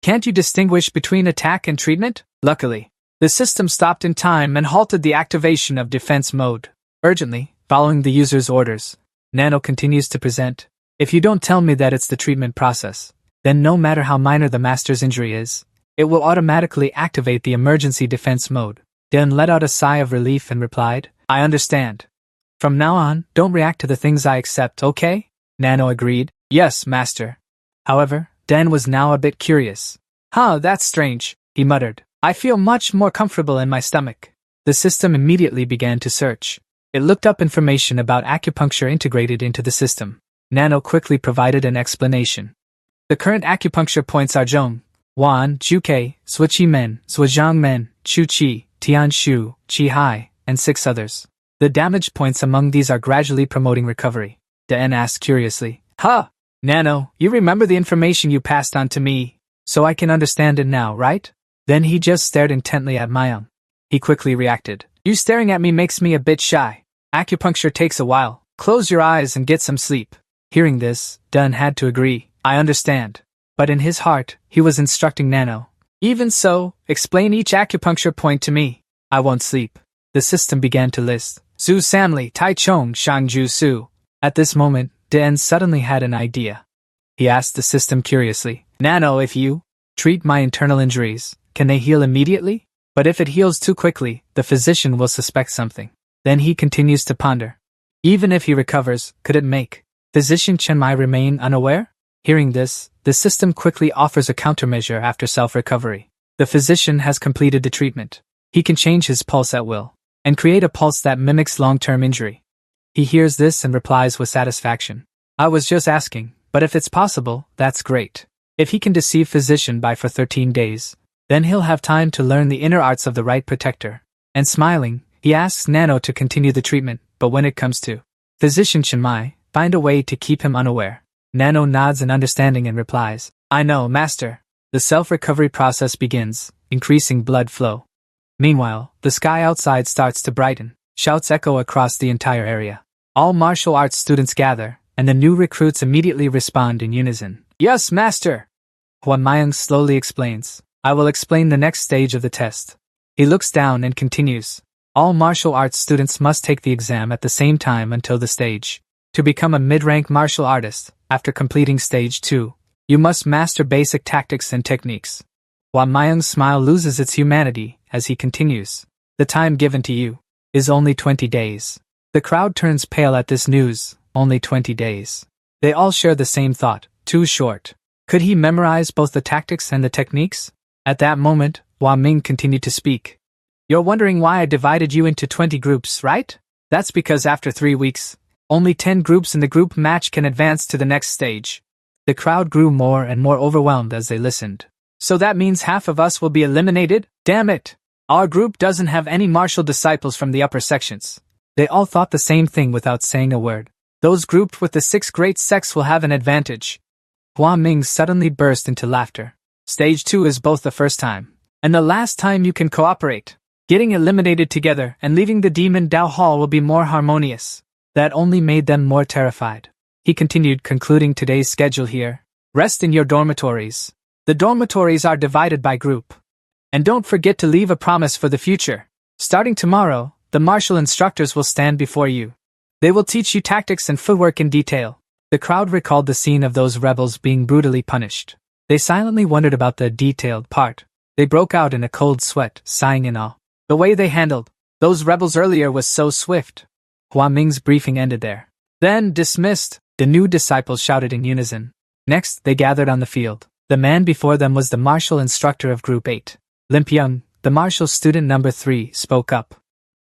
Can't you distinguish between attack and treatment? Luckily, the system stopped in time and halted the activation of defense mode. Urgently, following the user's orders, Nano continues to present. If you don't tell me that it's the treatment process, then no matter how minor the master's injury is, it will automatically activate the emergency defense mode. Dan let out a sigh of relief and replied, I understand. From now on, don't react to the things I accept, okay? Nano agreed. Yes, master. However, Dan was now a bit curious. That's strange, he muttered. I feel much more comfortable in my stomach. The system immediately began to search. It looked up information about acupuncture integrated into the system. Nano quickly provided an explanation. The current acupuncture points are Zhong, Wan, Juke, Suiqi Men, Zhujiang Men, Chu Qi, Tian Shu, Qi Hai, and 6 others. The damage points among these are gradually promoting recovery. Den asked curiously. Huh! Nano, you remember the information you passed on to me, so I can understand it now, right? Then he just stared intently at Myung. He quickly reacted. You staring at me makes me a bit shy. Acupuncture takes a while. Close your eyes and get some sleep. Hearing this, Dun had to agree. I understand. But in his heart, he was instructing Nano. Even so, explain each acupuncture point to me. I won't sleep. The system began to list. Zhu Samli, Tai Chong, Shangju Su. At this moment, Dan suddenly had an idea. He asked the system curiously, Nano, if you treat my internal injuries, can they heal immediately? But if it heals too quickly, the physician will suspect something. Then he continues to ponder. Even if he recovers, could it make physician Chen Mai remain unaware? Hearing this, the system quickly offers a countermeasure after self-recovery. The physician has completed the treatment. He can change his pulse at will, and create a pulse that mimics long-term injury. He hears this and replies with satisfaction. I was just asking, but if it's possible, that's great. If he can deceive physician by for 13 days, then he'll have time to learn the inner arts of the right protector. And smiling, he asks Nano to continue the treatment, but when it comes to physician Chen Mai, find a way to keep him unaware. Nano nods in understanding and replies, I know, master. The self-recovery process begins, increasing blood flow. Meanwhile, the sky outside starts to brighten. Shouts echo across the entire area. All martial arts students gather, and the new recruits immediately respond in unison. Yes, master! Huan Mayang slowly explains. I will explain the next stage of the test. He looks down and continues. All martial arts students must take the exam at the same time until the stage. To become a mid-rank martial artist, after completing stage 2, you must master basic tactics and techniques. Huan Mayang's smile loses its humanity as he continues. The time given to you is only 20 days. The crowd turns pale at this news, only 20 days. They all share the same thought, too short. Could he memorize both the tactics and the techniques? At that moment, Hua Ming continued to speak. You're wondering why I divided you into 20 groups, right? That's because after 3 weeks, only 10 groups in the group match can advance to the next stage. The crowd grew more and more overwhelmed as they listened. So that means half of us will be eliminated? Damn it! Our group doesn't have any martial disciples from the upper sections. They all thought the same thing without saying a word. Those grouped with the 6 great sects will have an advantage. Hua Ming suddenly burst into laughter. Stage 2 is both the first time and the last time you can cooperate. Getting eliminated together and leaving the Demon Dao Hall will be more harmonious. That only made them more terrified. He continued, concluding today's schedule here. Rest in your dormitories. The dormitories are divided by group. And don't forget to leave a promise for the future. Starting tomorrow, the martial instructors will stand before you. They will teach you tactics and footwork in detail. The crowd recalled the scene of those rebels being brutally punished. They silently wondered about the detailed part. They broke out in a cold sweat, sighing in awe. The way they handled those rebels earlier was so swift. Hua Ming's briefing ended there. Then, dismissed, the new disciples shouted in unison. Next, they gathered on the field. The man before them was the martial instructor of Group 8. Lim Pyung, the martial student number 3, spoke up.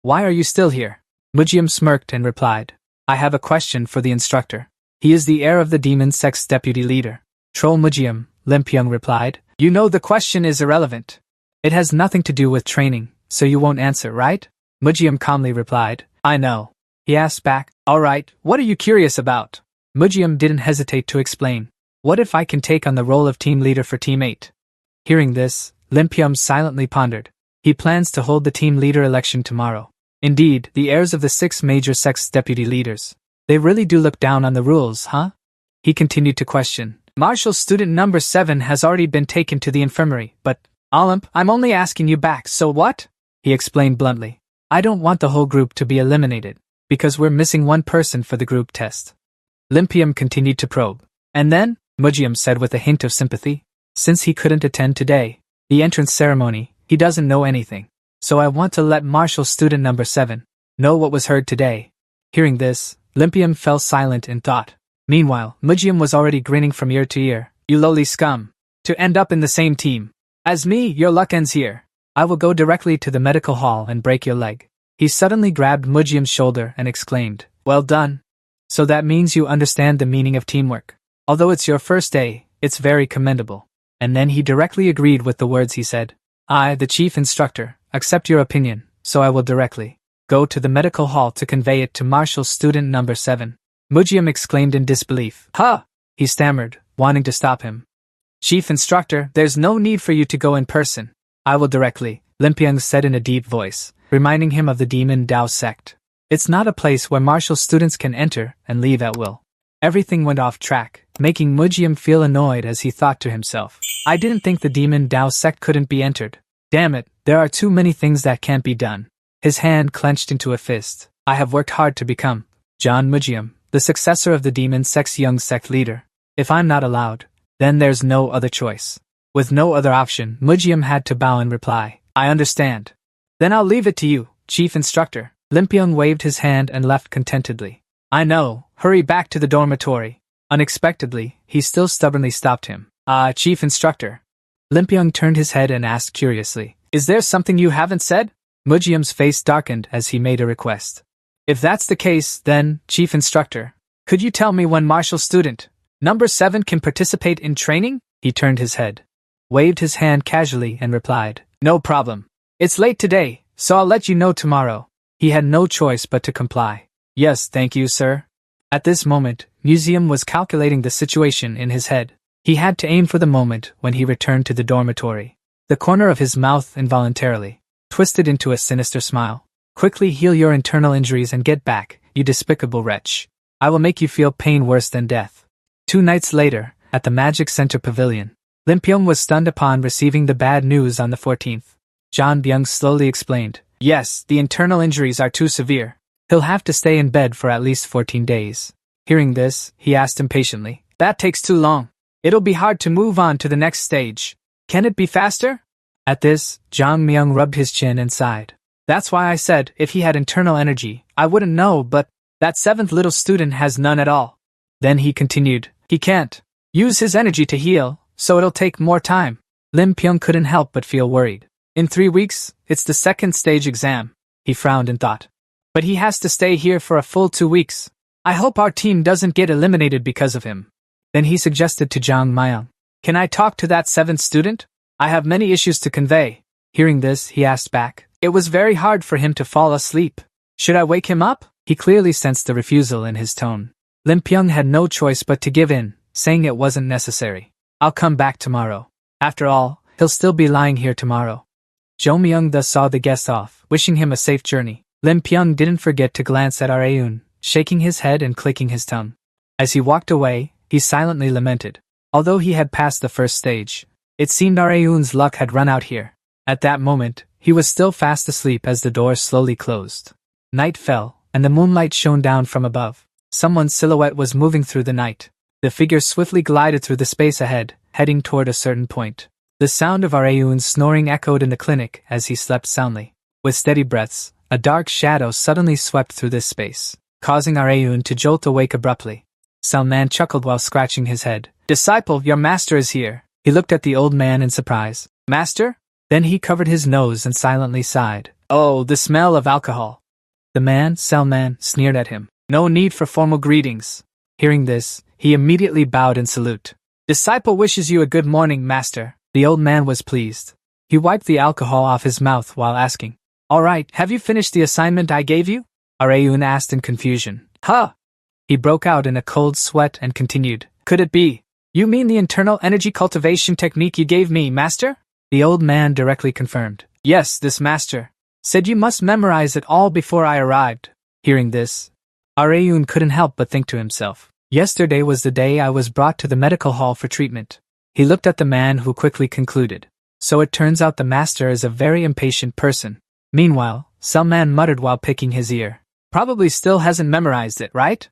Why are you still here? Mujiam smirked and replied. I have a question for the instructor. He is the heir of the demon sect's deputy leader. Troll Mujiam, Lim Pyung replied. You know the question is irrelevant. It has nothing to do with training, so you won't answer, right? Mujiam calmly replied. I know. He asked back. Alright, what are you curious about? Mujiam didn't hesitate to explain. What if I can take on the role of team leader for Team 8? Hearing this, Lim Pyum silently pondered. He plans to hold the team leader election tomorrow. Indeed, the heirs of the 6 major sects' deputy leaders. They really do look down on the rules, huh? He continued to question. Martial student number 7 has already been taken to the infirmary, but, Olymp, I'm only asking you back, so what? He explained bluntly. I don't want the whole group to be eliminated, because we're missing one person for the group test. Lim Pyum continued to probe. And then, Mujiam said with a hint of sympathy, since he couldn't attend today, the entrance ceremony, he doesn't know anything. So I want to let martial student number 7 know what was heard today. Hearing this, Lim Pyum fell silent in thought. Meanwhile, Mujiam was already grinning from ear to ear. You lowly scum. To end up in the same team as me, your luck ends here. I will go directly to the medical hall and break your leg. He suddenly grabbed Mujiam's shoulder and exclaimed, Well done. So that means you understand the meaning of teamwork. Although it's your first day, it's very commendable. And then he directly agreed with the words he said. I, the chief instructor, accept your opinion, so I will directly Go to the medical hall to convey it to Martial Student number 7. Mujium exclaimed in disbelief. Huh! He stammered, wanting to stop him. Chief Instructor, there's no need for you to go in person. I will directly, Limpiang said in a deep voice, reminding him of the Demon Dao sect. It's not a place where martial students can enter and leave at will. Everything went off track, making Mujium feel annoyed as he thought to himself. I didn't think the Demon Dao sect couldn't be entered. Damn it, there are too many things that can't be done. His hand clenched into a fist. I have worked hard to become John Mujium, the successor of the Demon Sect's young sect leader. If I'm not allowed, then there's no other choice. With no other option, Mujium had to bow and reply, I understand. Then I'll leave it to you, Chief Instructor. Limpiang waved his hand and left contentedly. I know, hurry back to the dormitory. Unexpectedly, he still stubbornly stopped him. Chief Instructor. Limpiang turned his head and asked curiously, Is there something you haven't said? Mujium's face darkened as he made a request. If that's the case, then, Chief Instructor, could you tell me when martial student number 7 can participate in training? He turned his head, waved his hand casually and replied, No problem. It's late today, so I'll let you know tomorrow. He had no choice but to comply. Yes, thank you, sir. At this moment, Mujium was calculating the situation in his head. He had to aim for the moment when he returned to the dormitory. The corner of his mouth involuntarily twisted into a sinister smile. Quickly heal your internal injuries and get back, you despicable wretch. I will make you feel pain worse than death. 2 nights later, at the Magic Center Pavilion, Limpiang was stunned upon receiving the bad news on the 14th. John Byung slowly explained, Yes, the internal injuries are too severe. He'll have to stay in bed for at least 14 days. Hearing this, he asked impatiently, That takes too long. It'll be hard to move on to the next stage. Can it be faster? At this, Jang Myung rubbed his chin and sighed. That's why I said, if he had internal energy, I wouldn't know, but that 7th little student has none at all. Then he continued, He can't use his energy to heal, so it'll take more time. Lim Pyong couldn't help but feel worried. In 3 weeks, it's the 2nd stage exam. He frowned and thought. But he has to stay here for a full 2 weeks. I hope our team doesn't get eliminated because of him. Then he suggested to Jang Myung, Can I talk to that 7th student? I have many issues to convey. Hearing this, he asked back. It was very hard for him to fall asleep. Should I wake him up? He clearly sensed the refusal in his tone. Lim Pyong had no choice but to give in, saying it wasn't necessary. I'll come back tomorrow. After all, he'll still be lying here tomorrow. Jo Myung thus saw the guest off, wishing him a safe journey. Lim Pyong didn't forget to glance at Areun, shaking his head and clicking his tongue. As he walked away, he silently lamented. Although he had passed the 1st stage, it seemed Areun's luck had run out here. At that moment, he was still fast asleep as the door slowly closed. Night fell, and the moonlight shone down from above. Someone's silhouette was moving through the night. The figure swiftly glided through the space ahead, heading toward a certain point. The sound of Areun's snoring echoed in the clinic as he slept soundly. With steady breaths, a dark shadow suddenly swept through this space, causing Areun to jolt awake abruptly. Salman chuckled while scratching his head. Disciple, your master is here. He looked at the old man in surprise. Master? Then he covered his nose and silently sighed. Oh, the smell of alcohol. The man, Salman, sneered at him. No need for formal greetings. Hearing this, he immediately bowed in salute. Disciple wishes you a good morning, master. The old man was pleased. He wiped the alcohol off his mouth while asking, All right, have you finished the assignment I gave you? Areun asked in confusion. Huh? He broke out in a cold sweat and continued. Could it be? You mean the internal energy cultivation technique you gave me, master? The old man directly confirmed. Yes, this master said you must memorize it all before I arrived. Hearing this, Areun couldn't help but think to himself. Yesterday was the day I was brought to the medical hall for treatment. He looked at the man who quickly concluded. So it turns out the master is a very impatient person. Meanwhile, Salman muttered while picking his ear. Probably still hasn't memorized it, right?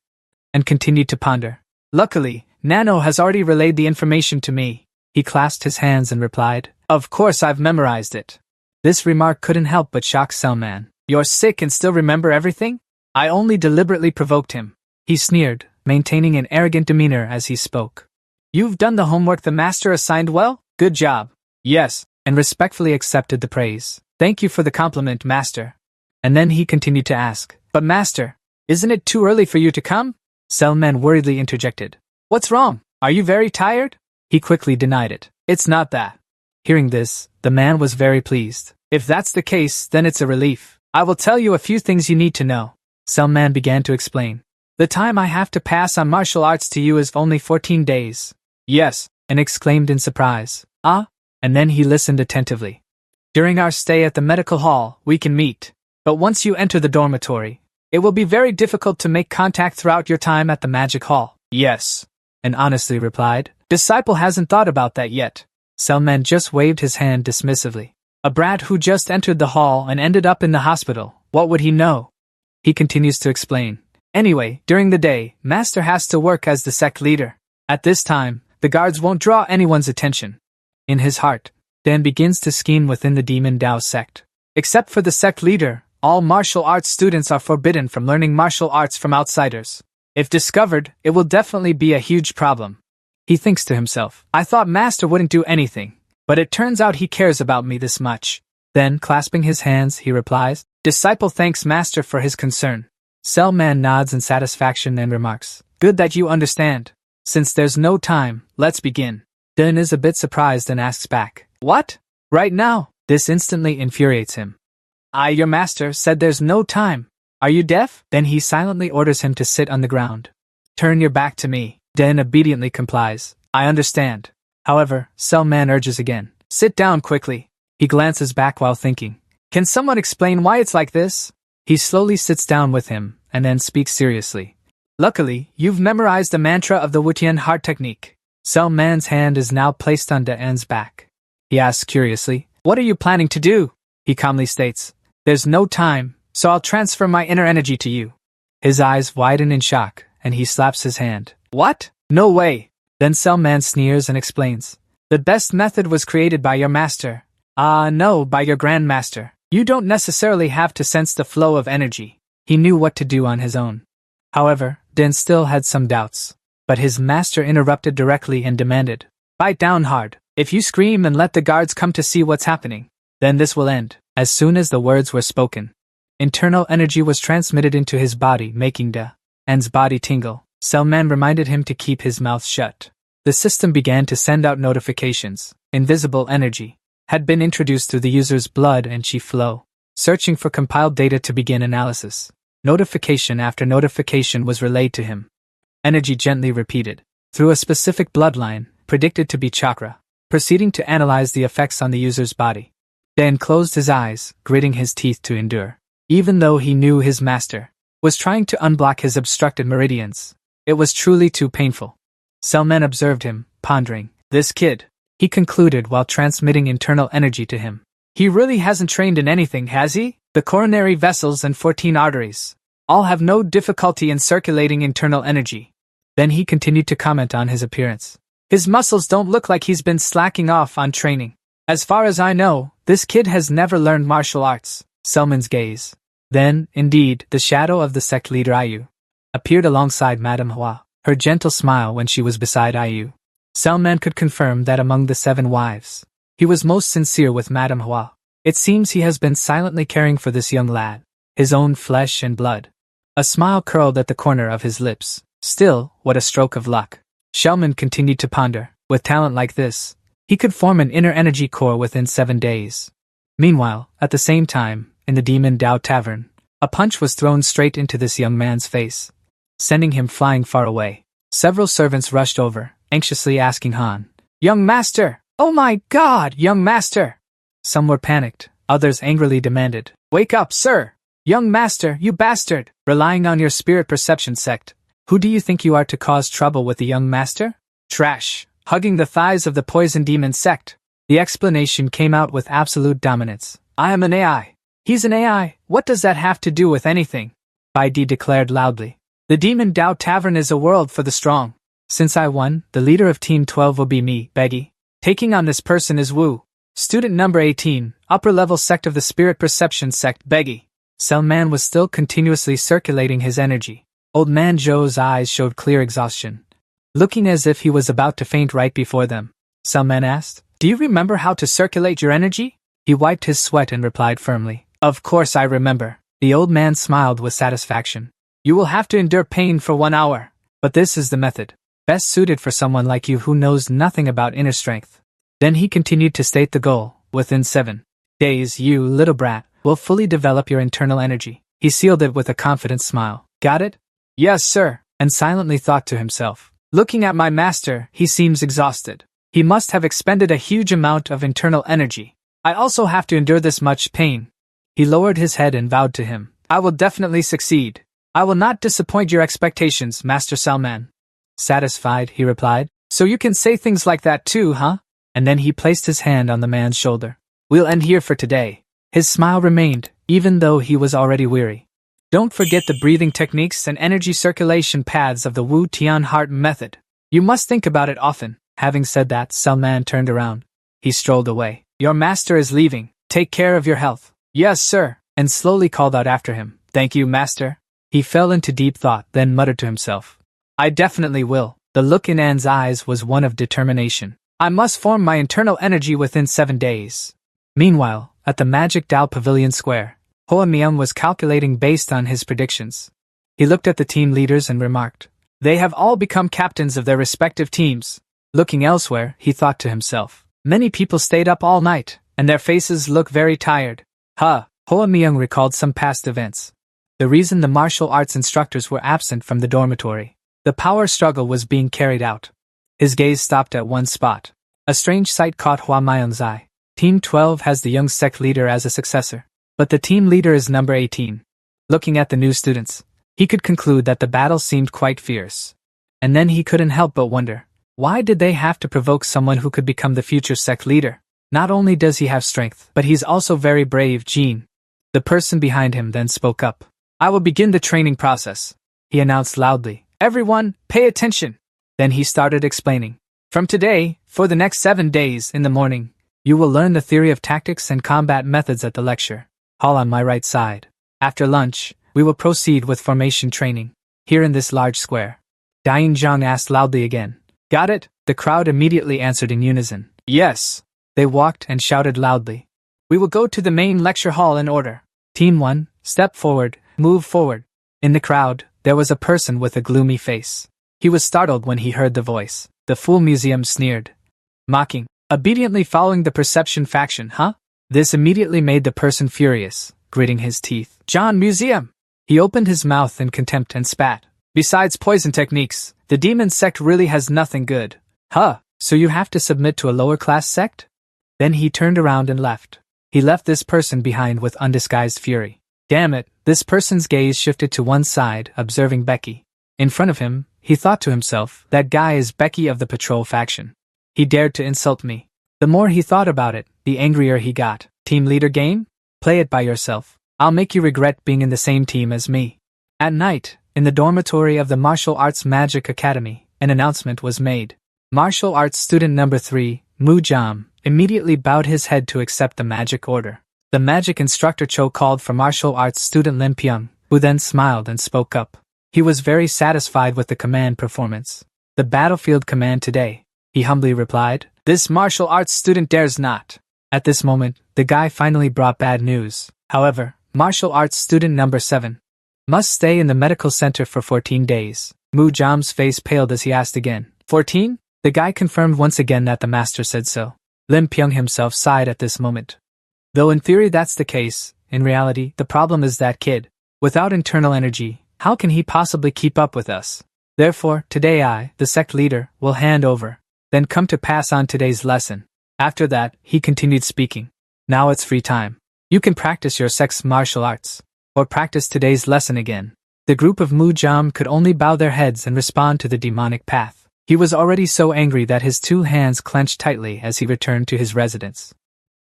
And continued to ponder. Luckily, Nano has already relayed the information to me. He clasped his hands and replied, Of course I've memorized it. This remark couldn't help but shock Salman. You're sick and still remember everything? I only deliberately provoked him. He sneered, maintaining an arrogant demeanor as he spoke. You've done the homework the master assigned well? Good job. Yes, and respectfully accepted the praise. Thank you for the compliment, master. And then he continued to ask, But master, isn't it too early for you to come? Salman worriedly interjected. What's wrong? Are you very tired? He quickly denied it. It's not that. Hearing this, the man was very pleased. If that's the case, then it's a relief. I will tell you a few things you need to know. Selman began to explain. The time I have to pass on martial arts to you is only 14 days. Yes, and exclaimed in surprise. Ah? And then he listened attentively. During our stay at the medical hall, we can meet. But once you enter the dormitory, it will be very difficult to make contact throughout your time at the magic hall. Yes, and honestly replied. Disciple hasn't thought about that yet. Selman just waved his hand dismissively. A brat who just entered the hall and ended up in the hospital, what would he know? He continues to explain. Anyway, during the day, Master has to work as the sect leader. At this time, the guards won't draw anyone's attention. In his heart, Dan begins to scheme within the Demon Dao sect. Except for the sect leader, all martial arts students are forbidden from learning martial arts from outsiders. If discovered, it will definitely be a huge problem. He thinks to himself, I thought Master wouldn't do anything, but it turns out he cares about me this much. Then, clasping his hands, he replies, Disciple thanks Master for his concern. Selman nods in satisfaction and remarks, Good that you understand. Since there's no time, let's begin. Dan is a bit surprised and asks back, What? Right now? This instantly infuriates him. Your master said there's no time. Are you deaf? Then he silently orders him to sit on the ground. Turn your back to me. Dan obediently complies. I understand. However, Selman urges again. Sit down quickly. He glances back while thinking. Can someone explain why it's like this? He slowly sits down with him, and then speaks seriously. Luckily, you've memorized the mantra of the Wutian heart technique. Selman's hand is now placed on Daen's back. He asks curiously, What are you planning to do? He calmly states, There's no time, so I'll transfer my inner energy to you. His eyes widen in shock, and he slaps his hand. What? No way. Then Selman sneers and explains. The best method was created by your master. No, by your grandmaster. You don't necessarily have to sense the flow of energy. He knew what to do on his own. However, Dan still had some doubts. But his master interrupted directly and demanded, Bite down hard. If you scream and let the guards come to see what's happening, then this will end. As soon as the words were spoken, internal energy was transmitted into his body, making Daen's body tingle. Selman reminded him to keep his mouth shut. The system began to send out notifications. Invisible energy had been introduced through the user's blood and chi flow, searching for compiled data to begin analysis. Notification after notification was relayed to him. Energy gently repeated, through a specific bloodline, predicted to be chakra, proceeding to analyze the effects on the user's body. Dan closed his eyes, gritting his teeth to endure. Even though he knew his master was trying to unblock his obstructed meridians, it was truly too painful. Selman observed him, pondering. This kid, he concluded while transmitting internal energy to him. He really hasn't trained in anything, has he? The coronary vessels and 14 arteries all have no difficulty in circulating internal energy. Then he continued to comment on his appearance. His muscles don't look like he's been slacking off on training. As far as I know, this kid has never learned martial arts. Selman's gaze. Then, indeed, the shadow of the sect leader Ayu appeared alongside Madame Hua, her gentle smile when she was beside Ayu. Selman could confirm that among the 7 wives, he was most sincere with Madame Hua. It seems he has been silently caring for this young lad, his own flesh and blood. A smile curled at the corner of his lips. Still, what a stroke of luck. Selman continued to ponder. With talent like this, he could form an inner energy core within 7 days. Meanwhile, at the same time, in the Demon Dao Tavern, a punch was thrown straight into this young man's face, sending him flying far away. Several servants rushed over, anxiously asking Han, Young master! Oh my God, young master! Some were panicked, others angrily demanded, Wake up, sir! Young master, you bastard! Relying on your spirit perception sect, who do you think you are to cause trouble with the young master? Trash! Hugging the thighs of the poison demon sect. The explanation came out with absolute dominance. I am an AI. He's an AI. What does that have to do with anything? Bai Di declared loudly. The Demon Dao Tavern is a world for the strong. Since I won, the leader of Team 12 will be me, Beggy. Taking on this person is Wu. Student number 18, upper-level sect of the Spirit Perception sect, Beggy. Selman was still continuously circulating his energy. Old man Zhou's eyes showed clear exhaustion, looking as if he was about to faint right before them. Selman asked, Do you remember how to circulate your energy? He wiped his sweat and replied firmly, Of course I remember. The old man smiled with satisfaction. You will have to endure pain for 1 hour, but this is the method, best suited for someone like you who knows nothing about inner strength. Then he continued to state the goal. Within 7 days, you, little brat, will fully develop your internal energy. He sealed it with a confident smile. Got it? Yes, sir, and silently thought to himself. Looking at my master, he seems exhausted. He must have expended a huge amount of internal energy. I also have to endure this much pain. He lowered his head and vowed to him. I will definitely succeed. I will not disappoint your expectations, Master Salman. Satisfied, he replied. So you can say things like that too, huh? And then he placed his hand on the man's shoulder. We'll end here for today. His smile remained, even though he was already weary. Don't forget the breathing techniques and energy circulation paths of the Wu Tian Heart method. You must think about it often. Having said that, Salman turned around. He strolled away. Your master is leaving. Take care of your health. Yes, sir, and slowly called out after him. Thank you, master. He fell into deep thought, then muttered to himself. I definitely will. The look in Anne's eyes was one of determination. I must form my internal energy within 7 days. Meanwhile, at the Magic Dao Pavilion Square, Hoa Miang was calculating based on his predictions. He looked at the team leaders and remarked, They have all become captains of their respective teams. Looking elsewhere, he thought to himself, Many people stayed up all night, and their faces look very tired. Hoa Miang recalled some past events. The reason the martial arts instructors were absent from the dormitory. The power struggle was being carried out. His gaze stopped at one spot. A strange sight caught Hoa Miang's eye. Team 12 has the young sect leader as a successor, but the team leader is number 18. Looking at the new students, he could conclude that the battle seemed quite fierce. And then he couldn't help but wonder, why did they have to provoke someone who could become the future sect leader? Not only does he have strength, but he's also very brave, Jean. The person behind him then spoke up. I will begin the training process, he announced loudly. Everyone, pay attention. Then he started explaining. From today, for the next 7 days in the morning, you will learn the theory of tactics and combat methods at the lecture hall on my right side. After lunch, we will proceed with formation training, here in this large square. Dian Zhang asked loudly again. Got it? The crowd immediately answered in unison. Yes. They walked and shouted loudly. We will go to the main lecture hall in order. Team 1, step forward, move forward. In the crowd, there was a person with a gloomy face. He was startled when he heard the voice. The Fool Museum sneered. Mocking. Obediently following the Perception faction, huh? This immediately made the person furious, gritting his teeth. John Museum! He opened his mouth in contempt and spat. Besides poison techniques, the demon sect really has nothing good. Huh, so you have to submit to a lower class sect? Then he turned around and left. He left this person behind with undisguised fury. Damn it, this person's gaze shifted to one side, observing Becky. In front of him, he thought to himself, that guy is Becky of the patrol faction. He dared to insult me. The more he thought about it, the angrier he got. Team leader game? Play it by yourself. I'll make you regret being in the same team as me. At night, in the dormitory of the Martial Arts Magic Academy, an announcement was made. Martial Arts student number 3, Mu Jam, immediately bowed his head to accept the magic order. The magic instructor Cho called for martial arts student Lim Pyong, who then smiled and spoke up. He was very satisfied with the command performance. The battlefield command today, he humbly replied. This martial arts student dares not. At this moment, the guy finally brought bad news. However, martial arts student number 7 must stay in the medical center for 14 days. Mu Jam's face paled as he asked again. 14? The guy confirmed once again that the master said so. Lim Pyong himself sighed at this moment. Though in theory that's the case, in reality, the problem is that kid. Without internal energy, how can he possibly keep up with us? Therefore, today I, the sect leader, will hand over, then come to pass on today's lesson. After that, he continued speaking. Now it's free time. You can practice your sect's martial arts, or practice today's lesson again. The group of Mu Jam could only bow their heads and respond to the demonic path. He was already so angry that his 2 hands clenched tightly as he returned to his residence.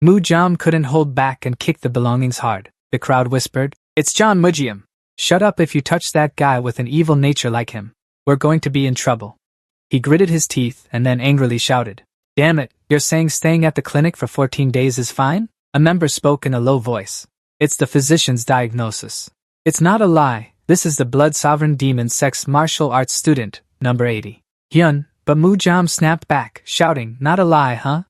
Mu Jam couldn't hold back and kicked the belongings hard. The crowd whispered, It's John Mujiam. Shut up if you touch that guy with an evil nature like him. We're going to be in trouble. He gritted his teeth and then angrily shouted, Damn it, you're saying staying at the clinic for 14 days is fine? A member spoke in a low voice. It's the physician's diagnosis. It's not a lie. This is the Blood Sovereign Demon Sect's martial arts student, number 80. Hyun, but Mu Jam snapped back, shouting, Not a lie, huh?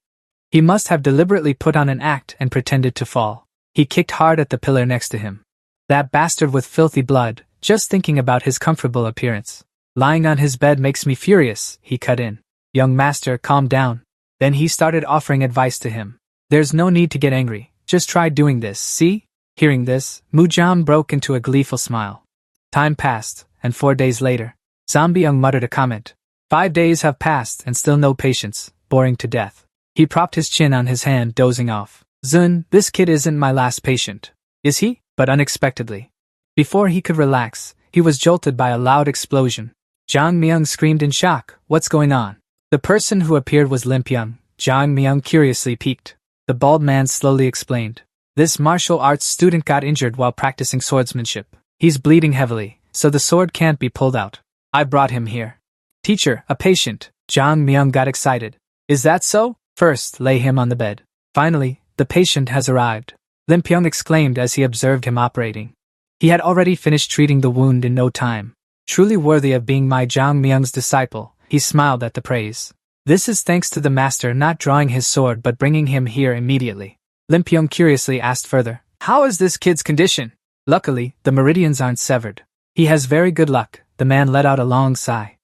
He must have deliberately put on an act and pretended to fall. He kicked hard at the pillar next to him. That bastard with filthy blood, just thinking about his comfortable appearance. Lying on his bed makes me furious, he cut in. Young master, calm down. Then he started offering advice to him. There's no need to get angry. Just try doing this, see? Hearing this, Mujang broke into a gleeful smile. Time passed, and 4 days later, Zombie Young muttered a comment. 5 days have passed and still no patience, boring to death. He propped his chin on his hand, dozing off. Zun, this kid isn't my last patient. Is he? But unexpectedly. Before he could relax, he was jolted by a loud explosion. Jang Myung screamed in shock. What's going on? The person who appeared was Lim Pyung. Jang Myung curiously peeked. The bald man slowly explained. This martial arts student got injured while practicing swordsmanship. He's bleeding heavily, so the sword can't be pulled out. I brought him here. Teacher, a patient. Jang Myung got excited. Is that so? First, lay him on the bed. Finally, the patient has arrived. Lim Pyung exclaimed as he observed him operating. He had already finished treating the wound in no time. Truly worthy of being my Jang Myung's disciple, he smiled at the praise. This is thanks to the master not drawing his sword but bringing him here immediately. Lim Pyung curiously asked further. How is this kid's condition? Luckily, the meridians aren't severed. He has very good luck, the man let out a long sigh.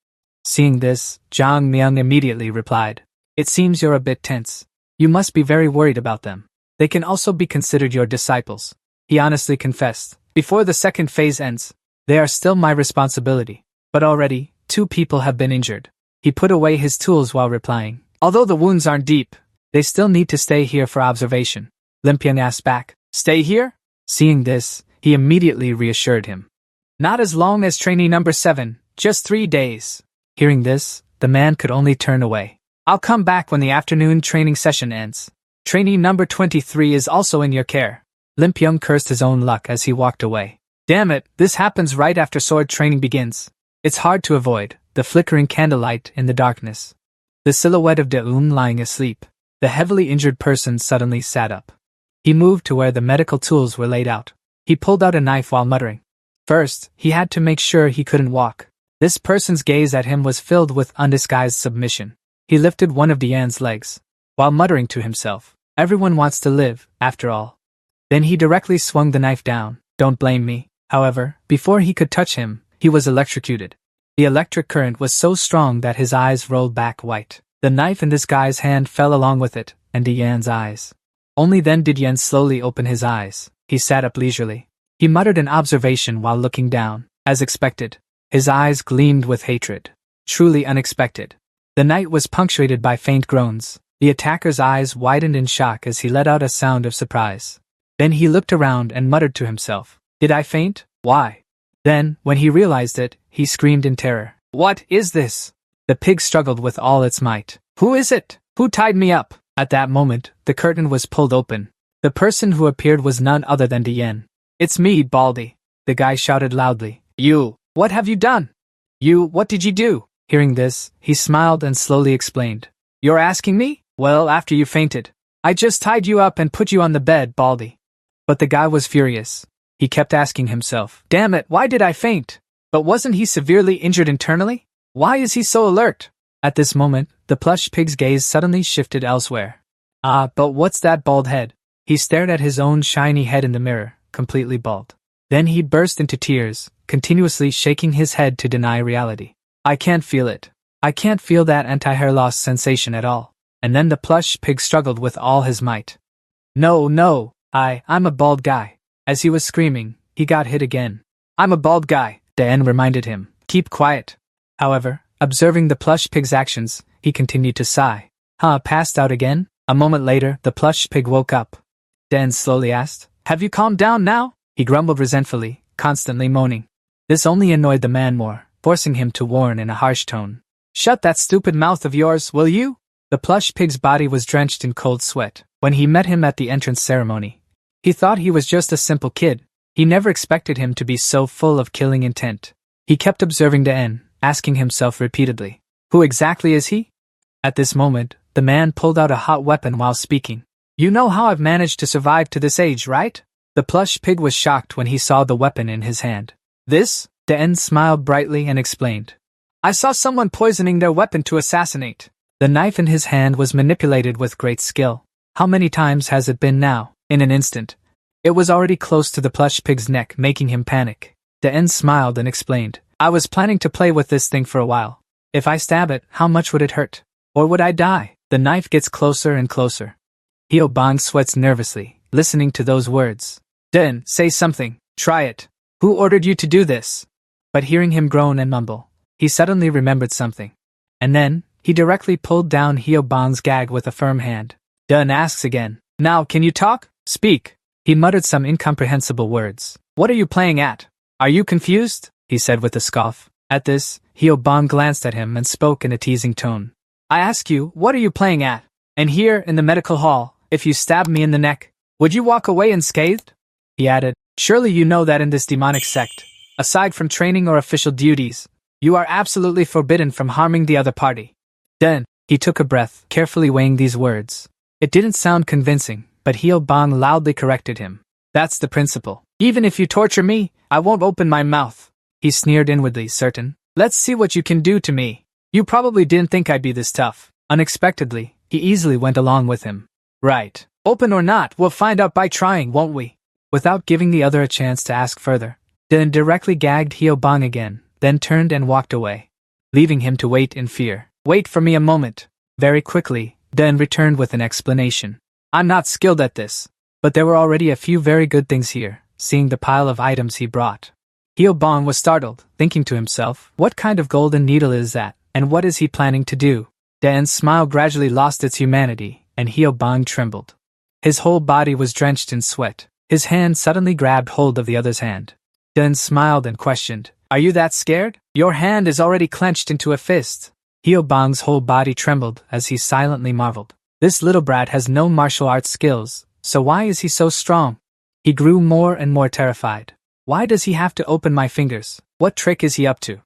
Seeing this, Jang Myung immediately replied. It seems you're a bit tense. You must be very worried about them. They can also be considered your disciples. He honestly confessed. Before the second phase ends, they are still my responsibility. But already, 2 people have been injured. He put away his tools while replying. Although the wounds aren't deep, they still need to stay here for observation. Lim Pyung asked back. Stay here? Seeing this, he immediately reassured him. Not as long as trainee number 7, just 3 days. Hearing this, the man could only turn away. I'll come back when the afternoon training session ends. Trainee number 23 is also in your care. Lim Pyung cursed his own luck as he walked away. Damn it, this happens right after sword training begins. It's hard to avoid, the flickering candlelight in the darkness. The silhouette of Deun lying asleep. The heavily injured person suddenly sat up. He moved to where the medical tools were laid out. He pulled out a knife while muttering. First, he had to make sure he couldn't walk. This person's gaze at him was filled with undisguised submission. He lifted one of Diane's legs, while muttering to himself, everyone wants to live, after all. Then he directly swung the knife down. Don't blame me. However, before he could touch him, he was electrocuted. The electric current was so strong that his eyes rolled back white. The knife in this guy's hand fell along with it, and Diane's eyes. Only then did Yan slowly open his eyes. He sat up leisurely. He muttered an observation while looking down. As expected, his eyes gleamed with hatred. Truly unexpected. The night was punctuated by faint groans. The attacker's eyes widened in shock as he let out a sound of surprise. Then he looked around and muttered to himself. Did I faint? Why? Then, when he realized it, he screamed in terror. What is this? The pig struggled with all its might. Who is it? Who tied me up? At that moment, the curtain was pulled open. The person who appeared was none other than Diane. It's me, Baldy. The guy shouted loudly. You, what have you done? You, what did you do? Hearing this, he smiled and slowly explained. You're asking me? Well, after you fainted. I just tied you up and put you on the bed, Baldy. But the guy was furious. He kept asking himself, damn it, why did I faint? But wasn't he severely injured internally? Why is he so alert? At this moment, the plush pig's gaze suddenly shifted elsewhere. Ah, but what's that bald head? He stared at his own shiny head in the mirror, completely bald. Then he burst into tears, continuously shaking his head to deny reality. I can't feel it. I can't feel that anti-hair loss sensation at all. And then the plush pig struggled with all his might. No, I'm a bald guy. As he was screaming, he got hit again. I'm a bald guy, Dan reminded him. Keep quiet. However, observing the plush pig's actions, he continued to sigh. Passed out again? A moment later, the plush pig woke up. Dan slowly asked, have you calmed down now? He grumbled resentfully, constantly moaning. This only annoyed the man more, forcing him to warn in a harsh tone. Shut that stupid mouth of yours, will you? The plush pig's body was drenched in cold sweat. When he met him at the entrance ceremony, he thought he was just a simple kid. He never expected him to be so full of killing intent. He kept observing Dan, asking himself repeatedly, who exactly is he? At this moment, the man pulled out a hot weapon while speaking. You know how I've managed to survive to this age, right? The plush pig was shocked when he saw the weapon in his hand. This? Dan smiled brightly and explained. I saw someone poisoning their weapon to assassinate. The knife in his hand was manipulated with great skill. How many times has it been now? In an instant. It was already close to the plush pig's neck, making him panic. Dan smiled and explained. I was planning to play with this thing for a while. If I stab it, how much would it hurt? Or would I die? The knife gets closer and closer. Hyo Bang sweats nervously, listening to those words. Den, say something. Try it. Who ordered you to do this? But hearing him groan and mumble, he suddenly remembered something. And then, he directly pulled down Hyeobang's gag with a firm hand. Den asks again. Now can you talk? Speak. He muttered some incomprehensible words. What are you playing at? Are you confused? He said with a scoff. At this, Hyeobang glanced at him and spoke in a teasing tone. I ask you, what are you playing at? And here, in the medical hall, if you stabbed me in the neck, would you walk away unscathed? He added, surely you know that in this demonic sect, aside from training or official duties, you are absolutely forbidden from harming the other party. Then, he took a breath, carefully weighing these words. It didn't sound convincing, but Hyeobang loudly corrected him. That's the principle. Even if you torture me, I won't open my mouth. He sneered inwardly, certain. Let's see what you can do to me. You probably didn't think I'd be this tough. Unexpectedly, he easily went along with him. Right. Open or not, we'll find out by trying, won't we? Without giving the other a chance to ask further, Den directly gagged Hyeobang again, then turned and walked away, leaving him to wait in fear. Wait for me a moment. Very quickly, Den returned with an explanation. I'm not skilled at this, but there were already a few very good things here, seeing the pile of items he brought. Hyeobang was startled, thinking to himself, what kind of golden needle is that, and what is he planning to do? Den's smile gradually lost its humanity, and Hyeobang trembled. His whole body was drenched in sweat. His hand suddenly grabbed hold of the other's hand. Den smiled and questioned, Are you that scared? Your hand is already clenched into a fist. Hyeobang's whole body trembled as he silently marveled. This little brat has no martial arts skills, so why is he so strong? He grew more and more terrified. Why does he have to open my fingers? What trick is he up to?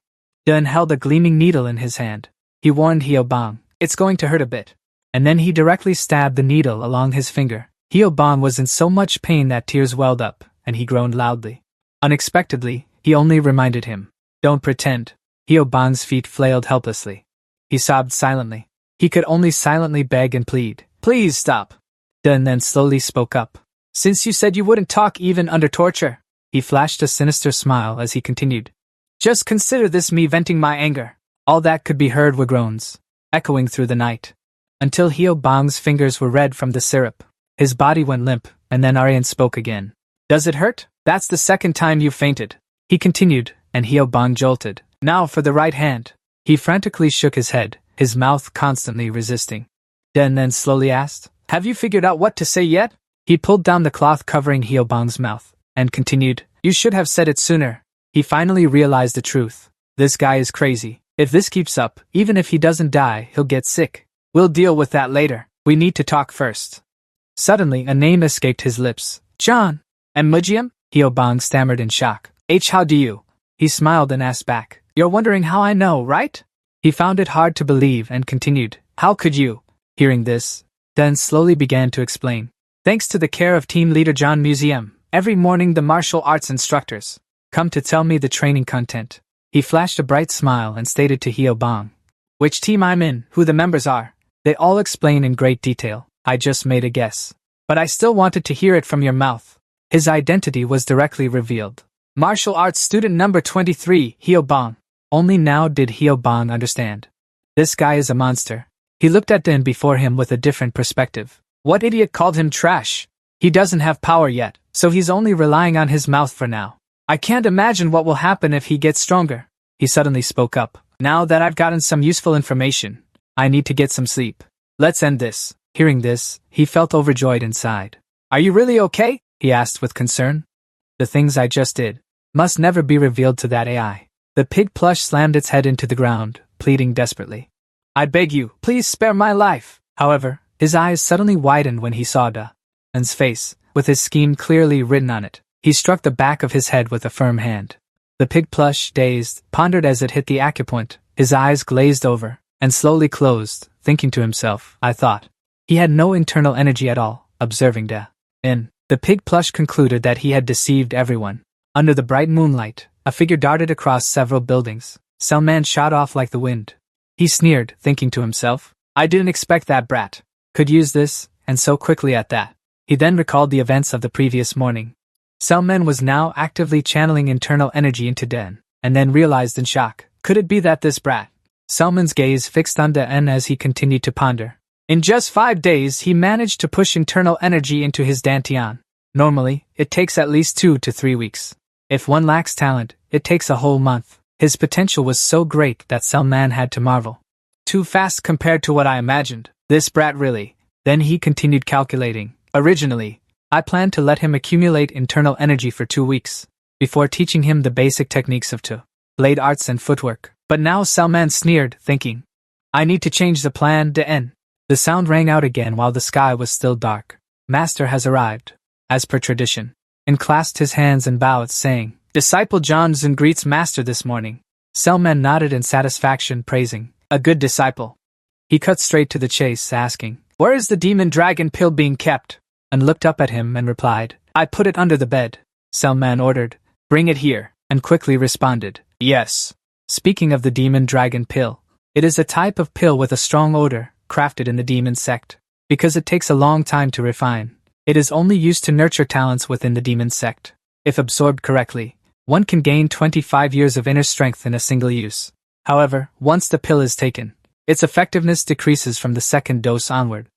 Den held a gleaming needle in his hand. He warned Hyeobang, it's going to hurt a bit. And then he directly stabbed the needle along his finger. Hyeobang was in so much pain that tears welled up, and he groaned loudly. Unexpectedly, he only reminded him. Don't pretend. Hyeobang's feet flailed helplessly. He sobbed silently. He could only silently beg and plead. Please stop. Den then slowly spoke up. Since you said you wouldn't talk even under torture. He flashed a sinister smile as he continued. Just consider this me venting my anger. All that could be heard were groans, echoing through the night. Until Hyeobang's fingers were red from the syrup. His body went limp, and then Aryan spoke again. Does it hurt? That's the second time you've fainted. He continued, and Hyeobang jolted. Now for the right hand. He frantically shook his head, his mouth constantly resisting. Den then slowly asked, Have you figured out what to say yet? He pulled down the cloth covering Hyeobang's mouth, and continued, You should have said it sooner. He finally realized the truth. This guy is crazy. If this keeps up, even if he doesn't die, he'll get sick. We'll deal with that later. We need to talk first. Suddenly, a name escaped his lips. John. And Mujiam? Hyeobang stammered in shock. How do you? He smiled and asked back. You're wondering how I know, right? He found it hard to believe and continued. How could you? Hearing this, Den slowly began to explain. Thanks to the care of team leader John Museum, every morning the martial arts instructors come to tell me the training content. He flashed a bright smile and stated to Hyeobang. Which team I'm in, who the members are. They all explain in great detail. I just made a guess. But I still wanted to hear it from your mouth. His identity was directly revealed. Martial arts student number 23, Hyeobang. Only now did Hyeobang understand. This guy is a monster. He looked at Den before him with a different perspective. What idiot called him trash? He doesn't have power yet, so he's only relying on his mouth for now. I can't imagine what will happen if he gets stronger. He suddenly spoke up. Now that I've gotten some useful information, I need to get some sleep. Let's end this. Hearing this, he felt overjoyed inside. Are you really okay? He asked with concern. The things I just did must never be revealed to that AI. The pig plush slammed its head into the ground, pleading desperately. I beg you, please spare my life. However, his eyes suddenly widened when he saw Da's face, with his scheme clearly written on it. He struck the back of his head with a firm hand. The pig plush, dazed, pondered as it hit the acupoint. His eyes glazed over, and slowly closed, thinking to himself, I thought. He had no internal energy at all, observing the pig plush concluded that he had deceived everyone. Under the bright moonlight, a figure darted across several buildings. Selman shot off like the wind. He sneered, thinking to himself, I didn't expect that brat could use this, and so quickly at that. He then recalled the events of the previous morning. Selman was now actively channeling internal energy into Den, and then realized in shock, could it be that this brat? Selman's gaze fixed on Den as he continued to ponder. In just 5 days he managed to push internal energy into his dantian. Normally, it takes at least 2 to 3 weeks. If one lacks talent, it takes a whole month. His potential was so great that Selman had to marvel. Too fast compared to what I imagined. This brat really. Then he continued calculating. Originally, I planned to let him accumulate internal energy for 2 weeks, before teaching him the basic techniques of blade arts and footwork. But now Selman sneered, thinking, I need to change the plan to. The sound rang out again while the sky was still dark. Master has arrived, as per tradition, and clasped his hands and bowed, saying, Disciple John Zun greets Master this morning. Selman nodded in satisfaction, praising, a good disciple. He cut straight to the chase, asking, Where is the demon dragon pill being kept? And looked up at him and replied, I put it under the bed. Selman ordered, Bring it here, and quickly responded, Yes. Speaking of the demon dragon pill, it is a type of pill with a strong odor, crafted in the demon sect. Because it takes a long time to refine, it is only used to nurture talents within the demon sect. If absorbed correctly, one can gain 25 years of inner strength in a single use. However, once the pill is taken, its effectiveness decreases from the second dose onward.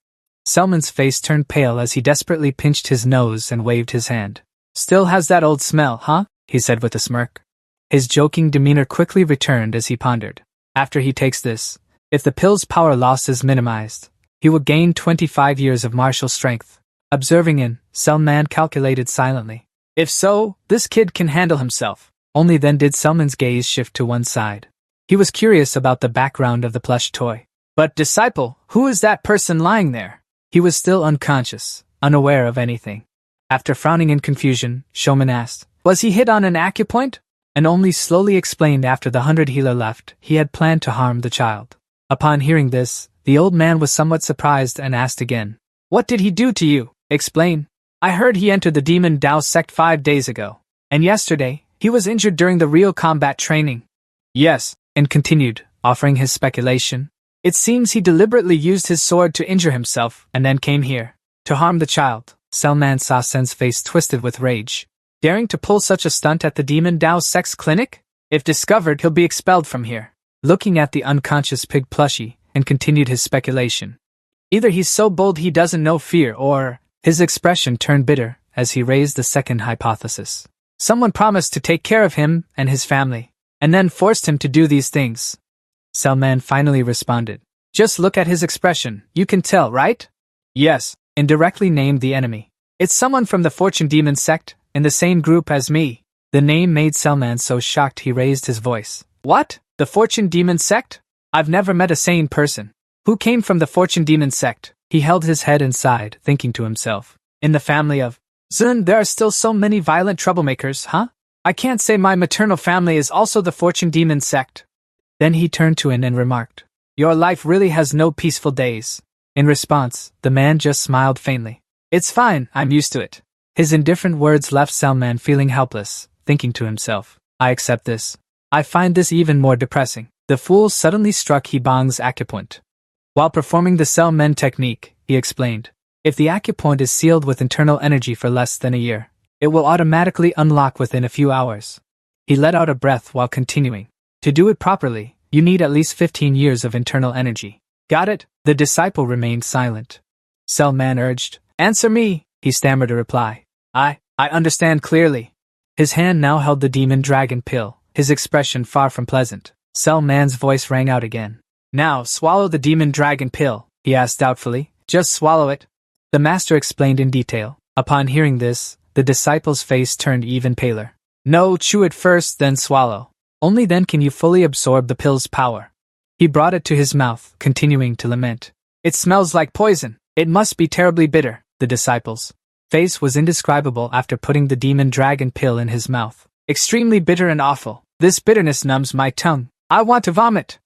Selman's face turned pale as he desperately pinched his nose and waved his hand. Still has that old smell, huh? He said with a smirk. His joking demeanor quickly returned as he pondered. After he takes this, if the pill's power loss is minimized, he will gain 25 years of martial strength. Observing Selman calculated silently. If so, this kid can handle himself. Only then did Selman's gaze shift to one side. He was curious about the background of the plush toy. But disciple, who is that person lying there? He was still unconscious, unaware of anything. After frowning in confusion, Showman asked, Was he hit on an acupoint? And only slowly explained after the 100 healer left, he had planned to harm the child. Upon hearing this, the old man was somewhat surprised and asked again, What did he do to you? Explain. I heard he entered the Demon Dao sect 5 days ago. And yesterday, he was injured during the real combat training. Yes, and continued, offering his speculation. It seems he deliberately used his sword to injure himself and then came here to harm the child. Selman saw Sen's face twisted with rage. Daring to pull such a stunt at the Demon Dao sect's clinic? If discovered, he'll be expelled from here. Looking at the unconscious pig plushie, and continued his speculation. Either he's so bold he doesn't know fear, or his expression turned bitter as he raised the second hypothesis. Someone promised to take care of him and his family, and then forced him to do these things. Selman finally responded. Just look at his expression, you can tell, right? Yes, indirectly named the enemy. It's someone from the Fortune Demon sect, in the same group as me. The name made Selman so shocked he raised his voice. What? The Fortune Demon sect? I've never met a sane person. Who came from the Fortune Demon sect? He held his head and sighed, thinking to himself. In the family of Zun, there are still so many violent troublemakers, huh? I can't say my maternal family is also the Fortune Demon sect. Then he turned to An and remarked, Your life really has no peaceful days. In response, the man just smiled faintly. It's fine, I'm used to it. His indifferent words left Selman feeling helpless, thinking to himself, I accept this. I find this even more depressing. The fool suddenly struck Hebang's acupoint. While performing the Selman technique, he explained, if the acupoint is sealed with internal energy for less than a year, it will automatically unlock within a few hours. He let out a breath while continuing. To do it properly, you need at least 15 years of internal energy. Got it? The disciple remained silent. Selman urged, Answer me, he stammered a reply. I understand clearly. His hand now held the demon dragon pill, his expression far from pleasant. Selman's voice rang out again. Now, swallow the demon dragon pill, he asked doubtfully. Just swallow it. The master explained in detail. Upon hearing this, the disciple's face turned even paler. No, chew it first, then swallow. Only then can you fully absorb the pill's power. He brought it to his mouth, continuing to lament. It smells like poison. It must be terribly bitter. The disciple's face was indescribable after putting the demon dragon pill in his mouth. Extremely bitter and awful. This bitterness numbs my tongue. I want to vomit.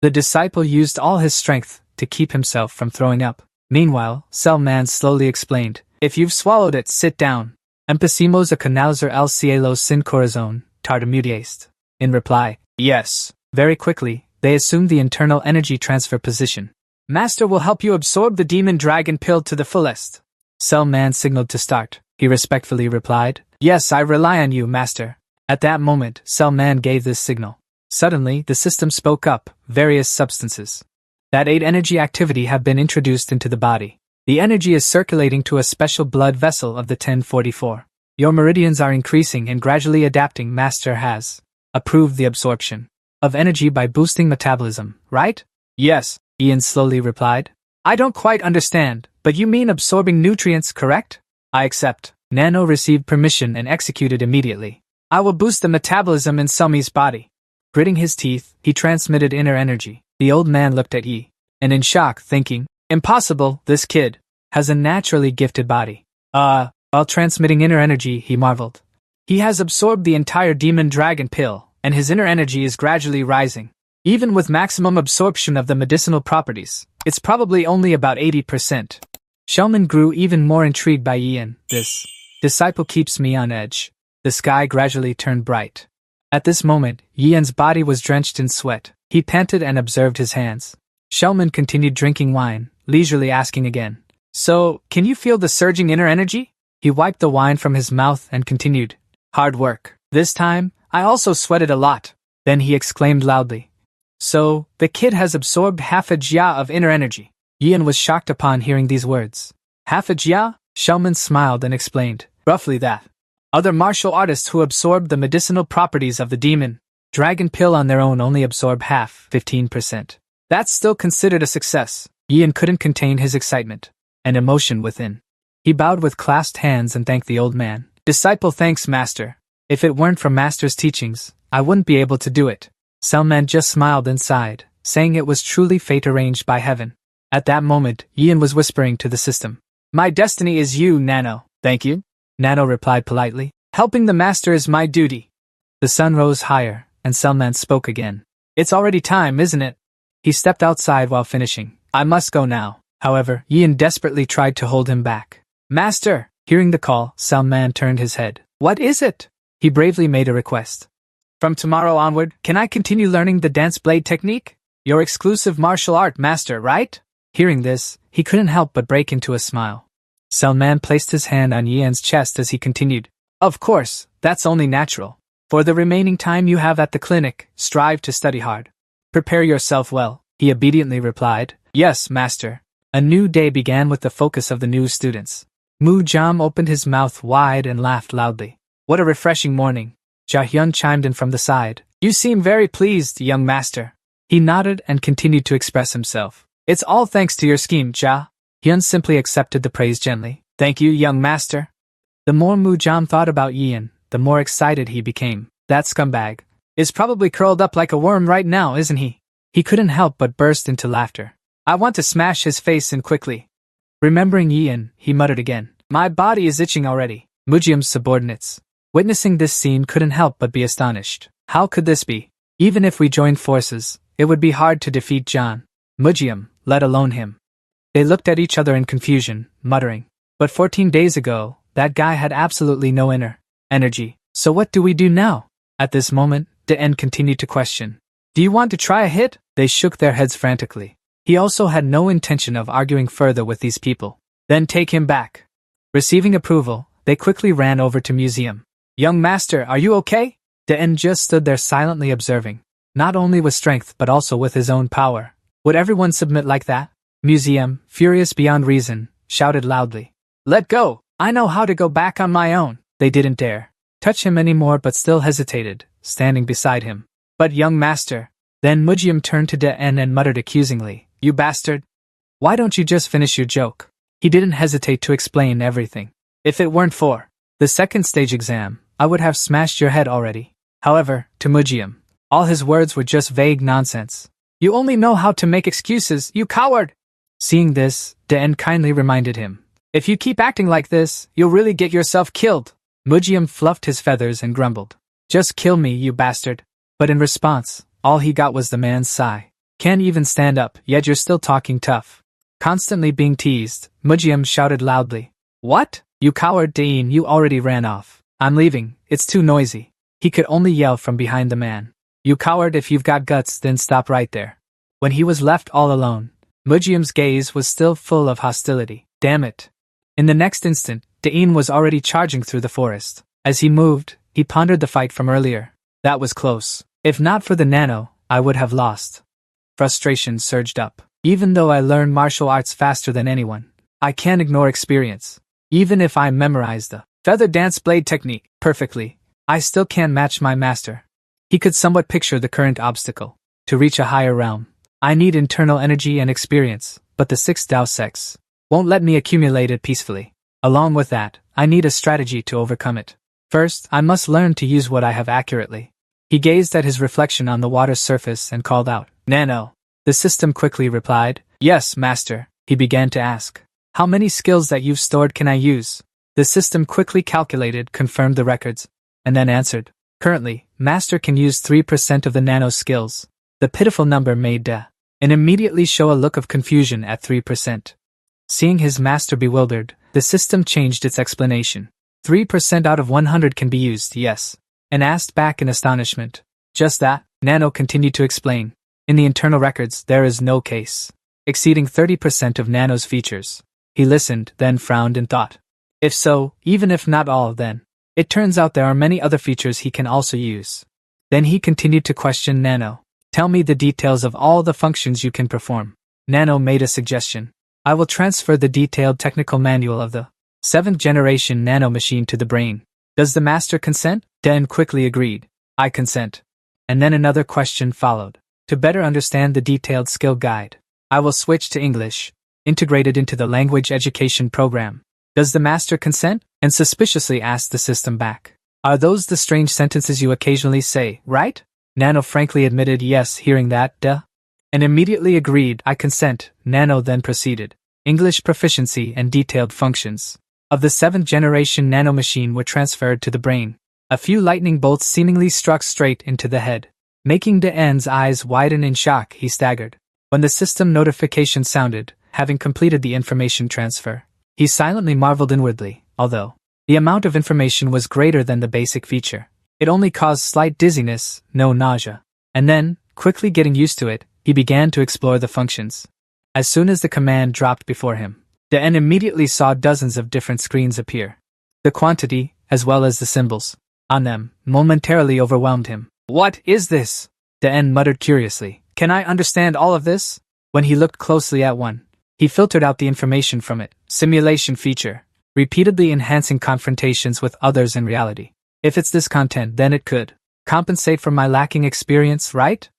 The disciple used all his strength to keep himself from throwing up. Meanwhile, Selman slowly explained, If you've swallowed it, sit down. Empecemos a canalizar el cielo sin corazón, tartamudeaste. In reply, yes. Very quickly, they assumed the internal energy transfer position. Master will help you absorb the demon dragon pill to the fullest. Selman signaled to start. He respectfully replied, Yes, I rely on you, Master. At that moment, Selman gave this signal. Suddenly, the system spoke up, various substances that aid energy activity have been introduced into the body. The energy is circulating to a special blood vessel of the 1044. Your meridians are increasing and gradually adapting. Master has approved the absorption of energy by boosting metabolism, right? Yes, Ian slowly replied. I don't quite understand, but you mean absorbing nutrients, correct? I accept. Nano received permission and executed immediately. I will boost the metabolism in Sumi's body. Gritting his teeth, he transmitted inner energy. The old man looked at Yi, and in shock, thinking, impossible, this kid has a naturally gifted body. While transmitting inner energy, he marveled. He has absorbed the entire demon dragon pill, and his inner energy is gradually rising. Even with maximum absorption of the medicinal properties, it's probably only about 80%. Shellman grew even more intrigued by Ian. This disciple keeps me on edge. The sky gradually turned bright. At this moment, Ian's body was drenched in sweat. He panted and observed his hands. Shellman continued drinking wine, leisurely asking again, so, can you feel the surging inner energy? He wiped the wine from his mouth and continued, hard work. This time, I also sweated a lot. Then he exclaimed loudly, so, the kid has absorbed half a jia of inner energy. Ian was shocked upon hearing these words. Half a jia? Shellman smiled and explained, roughly that. Other martial artists who absorb the medicinal properties of the demon dragon pill on their own only absorb half, 15%. That's still considered a success. Ian couldn't contain his excitement and emotion within. He bowed with clasped hands and thanked the old man. Disciple thanks Master. If it weren't for Master's teachings, I wouldn't be able to do it. Selman just smiled and sighed, saying it was truly fate arranged by heaven. At that moment, Ian was whispering to the system. My destiny is you, Nano. Thank you. Nano replied politely. Helping the Master is my duty. The sun rose higher, and Selman spoke again. It's already time, isn't it? He stepped outside while finishing. I must go now. However, Ian desperately tried to hold him back. Master! Hearing the call, Selman turned his head. What is it? He bravely made a request. From tomorrow onward, can I continue learning the dance blade technique? Your exclusive martial art master, right? Hearing this, he couldn't help but break into a smile. Selman placed his hand on Ian's chest as he continued. Of course, that's only natural. For the remaining time you have at the clinic, strive to study hard. Prepare yourself well, he obediently replied. Yes, master. A new day began with the focus of the new students. Mu Jam opened his mouth wide and laughed loudly. What a refreshing morning. Jahyun chimed in from the side. You seem very pleased, young master. He nodded and continued to express himself. It's all thanks to your scheme, Ja. Hyun simply accepted the praise gently. Thank you, young master. The more Mu Jam thought about Ian, the more excited he became. That scumbag is probably curled up like a worm right now, isn't he? He couldn't help but burst into laughter. I want to smash his face in quickly. Remembering Ian, he muttered again. My body is itching already. Mujiam's subordinates, witnessing this scene, couldn't help but be astonished. How could this be? Even if we joined forces, it would be hard to defeat John Mujiam, let alone him. They looked at each other in confusion, muttering. But 14 days ago, that guy had absolutely no inner energy. So what do we do now? At this moment, De-En continued to question. Do you want to try a hit? They shook their heads frantically. He also had no intention of arguing further with these people. Then take him back. Receiving approval, they quickly ran over to Museum. Young master, are you okay? De-En just stood there silently observing. Not only with strength but also with his own power. Would everyone submit like that? Museum, furious beyond reason, shouted loudly. Let go! I know how to go back on my own. They didn't dare touch him anymore but still hesitated, standing beside him. But young master. Then Mujiam turned to De-En and muttered accusingly. You bastard! Why don't you just finish your joke? He didn't hesitate to explain everything. If it weren't for the second stage exam, I would have smashed your head already. However, to Mujiam, all his words were just vague nonsense. You only know how to make excuses, you coward! Seeing this, De-En kindly reminded him. If you keep acting like this, you'll really get yourself killed. Mujiam fluffed his feathers and grumbled. Just kill me, you bastard. But in response, all he got was the man's sigh. Can't even stand up, yet you're still talking tough. Constantly being teased, Mujiam shouted loudly. What? You coward, De-En, you already ran off. I'm leaving, it's too noisy. He could only yell from behind the man. You coward, if you've got guts, then stop right there. When he was left all alone, Mujiam's gaze was still full of hostility. Damn it. In the next instant, De-En was already charging through the forest. As he moved, he pondered the fight from earlier. That was close. If not for the nano, I would have lost. Frustration surged up. Even though I learned martial arts faster than anyone, I can't ignore experience. Even if I memorize the feather dance blade technique perfectly, I still can't match my master. He could somewhat picture the current obstacle. To reach a higher realm, I need internal energy and experience, but the sixth Dao Sex won't let me accumulate it peacefully. Along with that, I need a strategy to overcome it. First, I must learn to use what I have accurately. He gazed at his reflection on the water's surface and called out, "Nano." The system quickly replied, "Yes, master." He began to ask, "How many skills that you've stored can I use?" The system quickly calculated, confirmed the records, and then answered, "Currently, master can use 3% of the nano skills." The pitiful number made Da and immediately show a look of confusion at 3%. Seeing his master bewildered, the system changed its explanation. 3% out of 100 can be used, yes, and asked back in astonishment. Just that, Nano continued to explain. In the internal records, there is no case exceeding 30% of Nano's features. He listened, then frowned and thought. If so, even if not all, then it turns out there are many other features he can also use. Then he continued to question Nano. "Tell me the details of all the functions you can perform." Nano made a suggestion. "I will transfer the detailed technical manual of the 7th generation nano machine to the brain. Does the master consent?" Den quickly agreed. "I consent." And then another question followed. "To better understand the detailed skill guide, I will switch to English, integrated into the language education program. Does the master consent?" And suspiciously asked the system back. "Are those the strange sentences you occasionally say, right?" Nano frankly admitted yes, hearing that, duh, and immediately agreed, "I consent." Nano then proceeded. English proficiency and detailed functions of the 7th generation nanomachine were transferred to the brain. A few lightning bolts seemingly struck straight into the head, making De'en's eyes widen in shock. He staggered. When the system notification sounded, having completed the information transfer, he silently marveled inwardly. Although the amount of information was greater than the basic feature, it only caused slight dizziness, no nausea. And then, quickly getting used to it, he began to explore the functions. As soon as the command dropped before him, De'en immediately saw dozens of different screens appear. The quantity, as well as the symbols on them, momentarily overwhelmed him. "What is this?" De'en muttered curiously. "Can I understand all of this?" When he looked closely at one, he filtered out the information from it. Simulation feature, repeatedly enhancing confrontations with others in reality. If it's this content, then it could compensate for my lacking experience, right?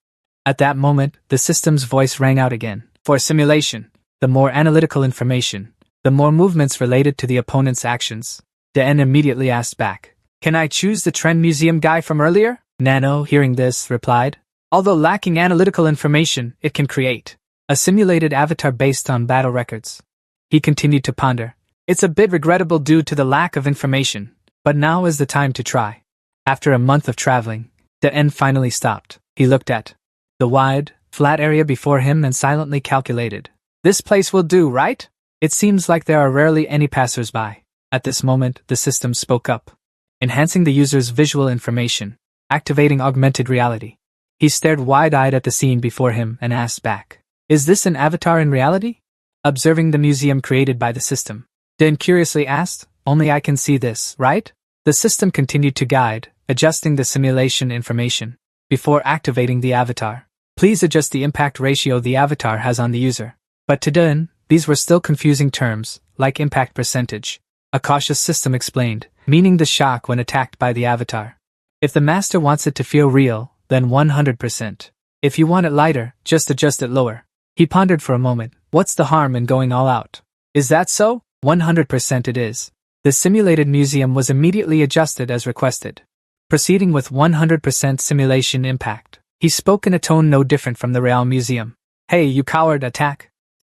At that moment, the system's voice rang out again. For simulation, the more analytical information, the more movements related to the opponent's actions. De'en immediately asked back, "Can I choose the Trend Museum guy from earlier?" Nano, hearing this, replied, "Although lacking analytical information, it can create a simulated avatar based on battle records." He continued to ponder. "It's a bit regrettable due to the lack of information, but now is the time to try." After a month of traveling, De'en finally stopped. He looked at the wide, flat area before him and silently calculated. "This place will do, right? It seems like there are rarely any passers-by." At this moment, the system spoke up, enhancing the user's visual information, activating augmented reality. He stared wide-eyed at the scene before him and asked back, "Is this an avatar in reality?" Observing the museum created by the system, Den curiously asked, "Only I can see this, right?" The system continued to guide, adjusting the simulation information. Before activating the avatar, please adjust the impact ratio the avatar has on the user. But to Den, these were still confusing terms, like impact percentage. A cautious system explained, meaning the shock when attacked by the avatar. If the master wants it to feel real, then 100%. If you want it lighter, just adjust it lower. He pondered for a moment. What's the harm in going all out? Is that so? 100% it is. The simulated museum was immediately adjusted as requested. Proceeding with 100% simulation impact, he spoke in a tone no different from the real museum. "Hey, you coward, attack!"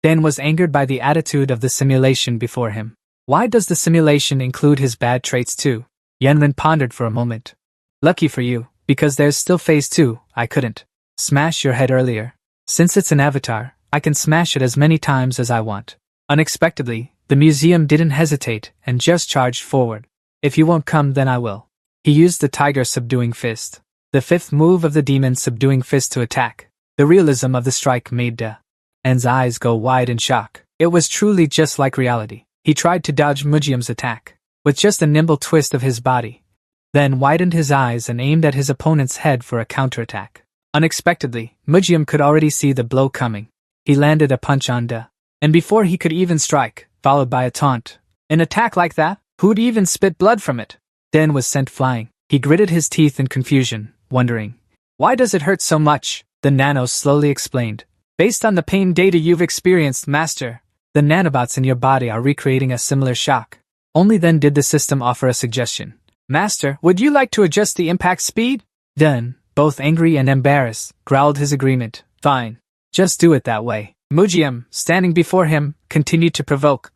Dan was angered by the attitude of the simulation before him. Why does the simulation include his bad traits too? Yenlin pondered for a moment. "Lucky for you, because there's still phase 2, I couldn't smash your head earlier. Since it's an avatar, I can smash it as many times as I want." Unexpectedly, the museum didn't hesitate and just charged forward. "If you won't come, then I will." He used the tiger subduing fist, the 5th move of the demon subduing fist to attack. The realism of the strike made De'en's eyes go wide in shock. It was truly just like reality. He tried to dodge Mujiam's attack, with just a nimble twist of his body, then widened his eyes and aimed at his opponent's head for a counterattack. Unexpectedly, Mujiam could already see the blow coming. He landed a punch on Da, and before he could even strike, followed by a taunt. An attack like that? Who'd even spit blood from it? Den was sent flying. He gritted his teeth in confusion, wondering, why does it hurt so much? The nano slowly explained. Based on the pain data you've experienced, Master, the nanobots in your body are recreating a similar shock. Only then did the system offer a suggestion. Master, would you like to adjust the impact speed? Den, both angry and embarrassed, growled his agreement. Fine. Just do it that way. Mujium, standing before him, continued to provoke.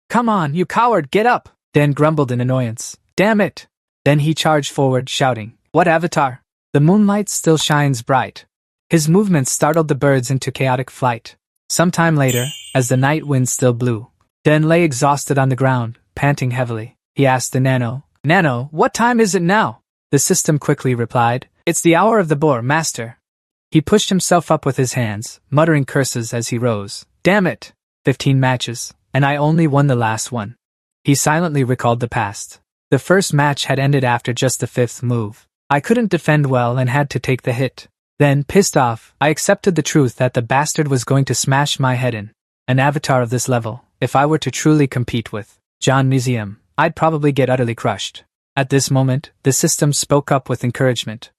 Come on, you coward, get up! Den grumbled in annoyance. Damn it! Then he charged forward, shouting, What avatar? The moonlight still shines bright. His movements startled the birds into chaotic flight. Some time later, as the night wind still blew, Den lay exhausted on the ground, panting heavily. He asked the Nano, Nano, what time is it now? The system quickly replied, It's the hour of the boar, Master. He pushed himself up with his hands, muttering curses as he rose. Damn it! 15 matches, and I only won the last one. He silently recalled the past. The first match had ended after just the 5th move. I couldn't defend well and had to take the hit. Then, pissed off, I accepted the truth that the bastard was going to smash my head in. An avatar of this level, if I were to truly compete with John Museum, I'd probably get utterly crushed. At this moment, the system spoke up with encouragement.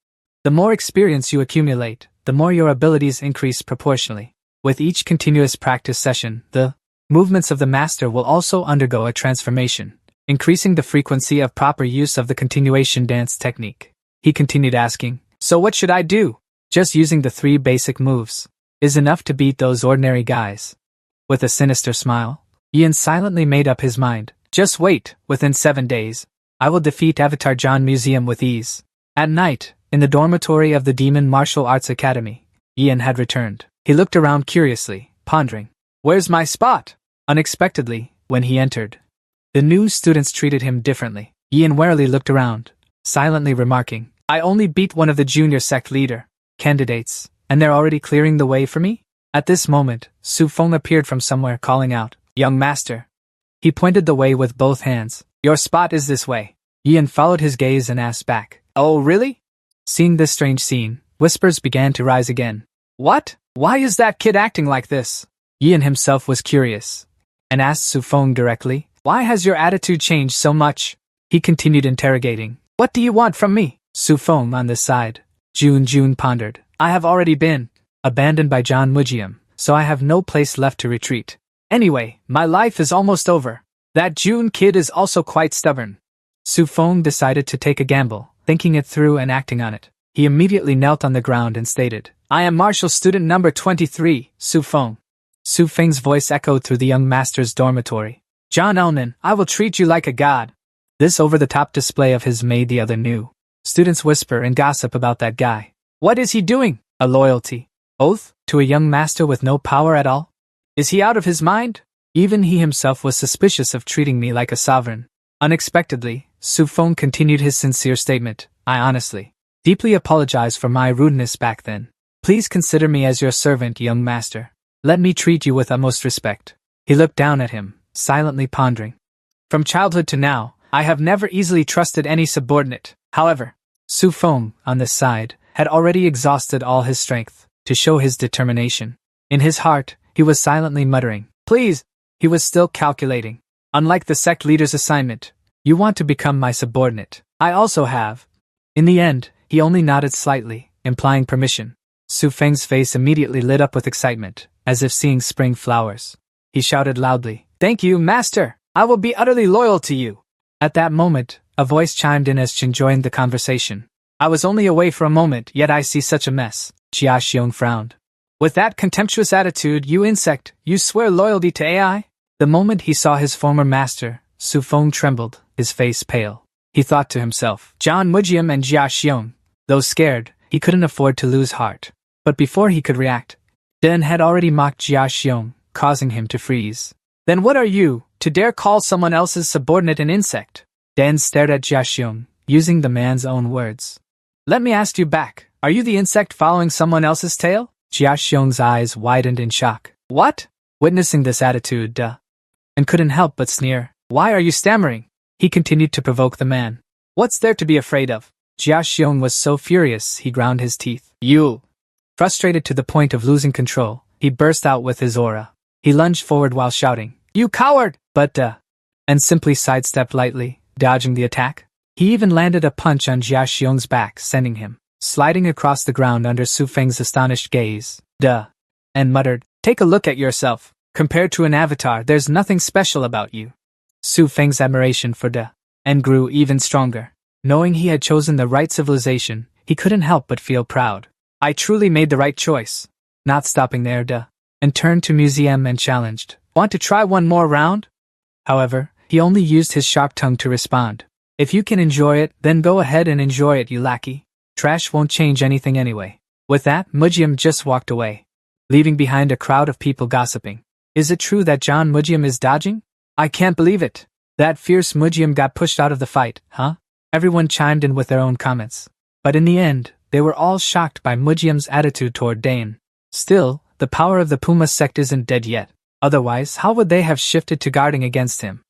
The more experience you accumulate, the more your abilities increase proportionally. With each continuous practice session, the movements of the master will also undergo a transformation, increasing the frequency of proper use of the continuation dance technique. He continued asking, So what should I do? Just using the 3 basic moves is enough to beat those ordinary guys. With a sinister smile, Ian silently made up his mind. Just wait, within 7 days, I will defeat Avatar John Museum with ease. At night, in the dormitory of the Demon Martial Arts Academy, Ian had returned. He looked around curiously, pondering, Where's my spot? Unexpectedly, when he entered, the new students treated him differently. Ian warily looked around, silently remarking, I only beat one of the junior sect leader candidates, and they're already clearing the way for me? At this moment, Su Feng appeared from somewhere calling out, Young master. He pointed the way with both hands. Your spot is this way. Ian followed his gaze and asked back, Oh, really? Seeing this strange scene, whispers began to rise again. What? Why is that kid acting like this? Ian himself was curious, and asked Su Feng directly, Why has your attitude changed so much? He continued interrogating, What do you want from me? Su Feng on this side. Jun pondered, I have already been abandoned by John Mujium, so I have no place left to retreat. Anyway, my life is almost over. That Jun kid is also quite stubborn. Su Feng decided to take a gamble, thinking it through and acting on it. He immediately knelt on the ground and stated, I am martial student number 23, Su Feng. Su Feng's voice echoed through the young master's dormitory. John Elman, I will treat you like a god. This over-the-top display of his made the other new students whisper and gossip about that guy. What is he doing? A loyalty oath to a young master with no power at all? Is he out of his mind? Even he himself was suspicious of treating me like a sovereign. Unexpectedly, Su Feng continued his sincere statement. I honestly, deeply apologize for my rudeness back then. Please consider me as your servant, young master. Let me treat you with utmost respect. He looked down at him, silently pondering. From childhood to now, I have never easily trusted any subordinate. However, Su Feng, on this side, had already exhausted all his strength to show his determination. In his heart, he was silently muttering, Please! He was still calculating. Unlike the sect leader's assignment, you want to become my subordinate. I also have. In the end, he only nodded slightly, implying permission. Su Feng's face immediately lit up with excitement, as if seeing spring flowers. He shouted loudly, Thank you, master! I will be utterly loyal to you! At that moment, a voice chimed in as Chen joined the conversation. I was only away for a moment, yet I see such a mess. Jia Xiong frowned. With that contemptuous attitude, you insect, you swear loyalty to AI? The moment he saw his former master, Su Feng trembled, his face pale. He thought to himself, John Mujium and Jia Xiong. Though scared, he couldn't afford to lose heart. But before he could react, Den had already mocked Jia Xiong, causing him to freeze. Then what are you, to dare call someone else's subordinate an insect? Dan stared at Jia Xiong, using the man's own words. Let me ask you back, are you the insect following someone else's tail? Jia Xiong's eyes widened in shock. What? Witnessing this attitude, and couldn't help but sneer. Why are you stammering? He continued to provoke the man. What's there to be afraid of? Jia Xiong was so furious he ground his teeth. You! Frustrated to the point of losing control, he burst out with his aura. He lunged forward while shouting, You coward! But and simply sidestepped lightly, dodging the attack. He even landed a punch on Jia Xiong's back, sending him sliding across the ground under Su Feng's astonished gaze. And muttered, "Take a look at yourself. Compared to an avatar, there's nothing special about you." Su Feng's admiration for and grew even stronger. Knowing he had chosen the right civilization, he couldn't help but feel proud. "I truly made the right choice." Not stopping there, and turned to Museum and challenged, "Want to try one more round?" However, he only used his sharp tongue to respond. "If you can enjoy it, then go ahead and enjoy it, you lackey. Trash won't change anything anyway." With that, Mujium just walked away, leaving behind a crowd of people gossiping. "Is it true that John Mujium is dodging? I can't believe it. That fierce Mujium got pushed out of the fight, huh?" Everyone chimed in with their own comments. But in the end, they were all shocked by Mujium's attitude toward Dane. Still, the power of the Puma sect isn't dead yet. Otherwise, how would they have shifted to guarding against him?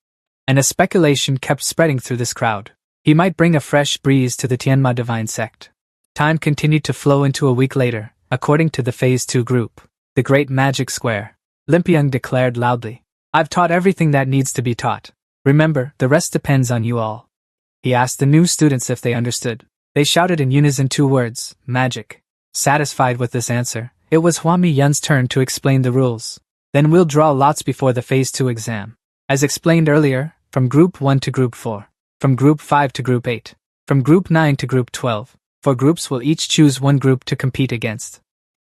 And a speculation kept spreading through this crowd. He might bring a fresh breeze to the Tianma divine sect. Time continued to flow into a week later, according to the Phase 2 group. The Great Magic Square. Limpiang declared loudly, "I've taught everything that needs to be taught. Remember, the rest depends on you all." He asked the new students if they understood. They shouted in unison 2 words, "Magic." Satisfied with this answer, it was Hua Mi-yun's turn to explain the rules. "Then we'll draw lots before the Phase 2 exam. As explained earlier, from Group 1 to Group 4. From Group 5 to Group 8. From Group 9 to Group 12. 4 groups will each choose one group to compete against."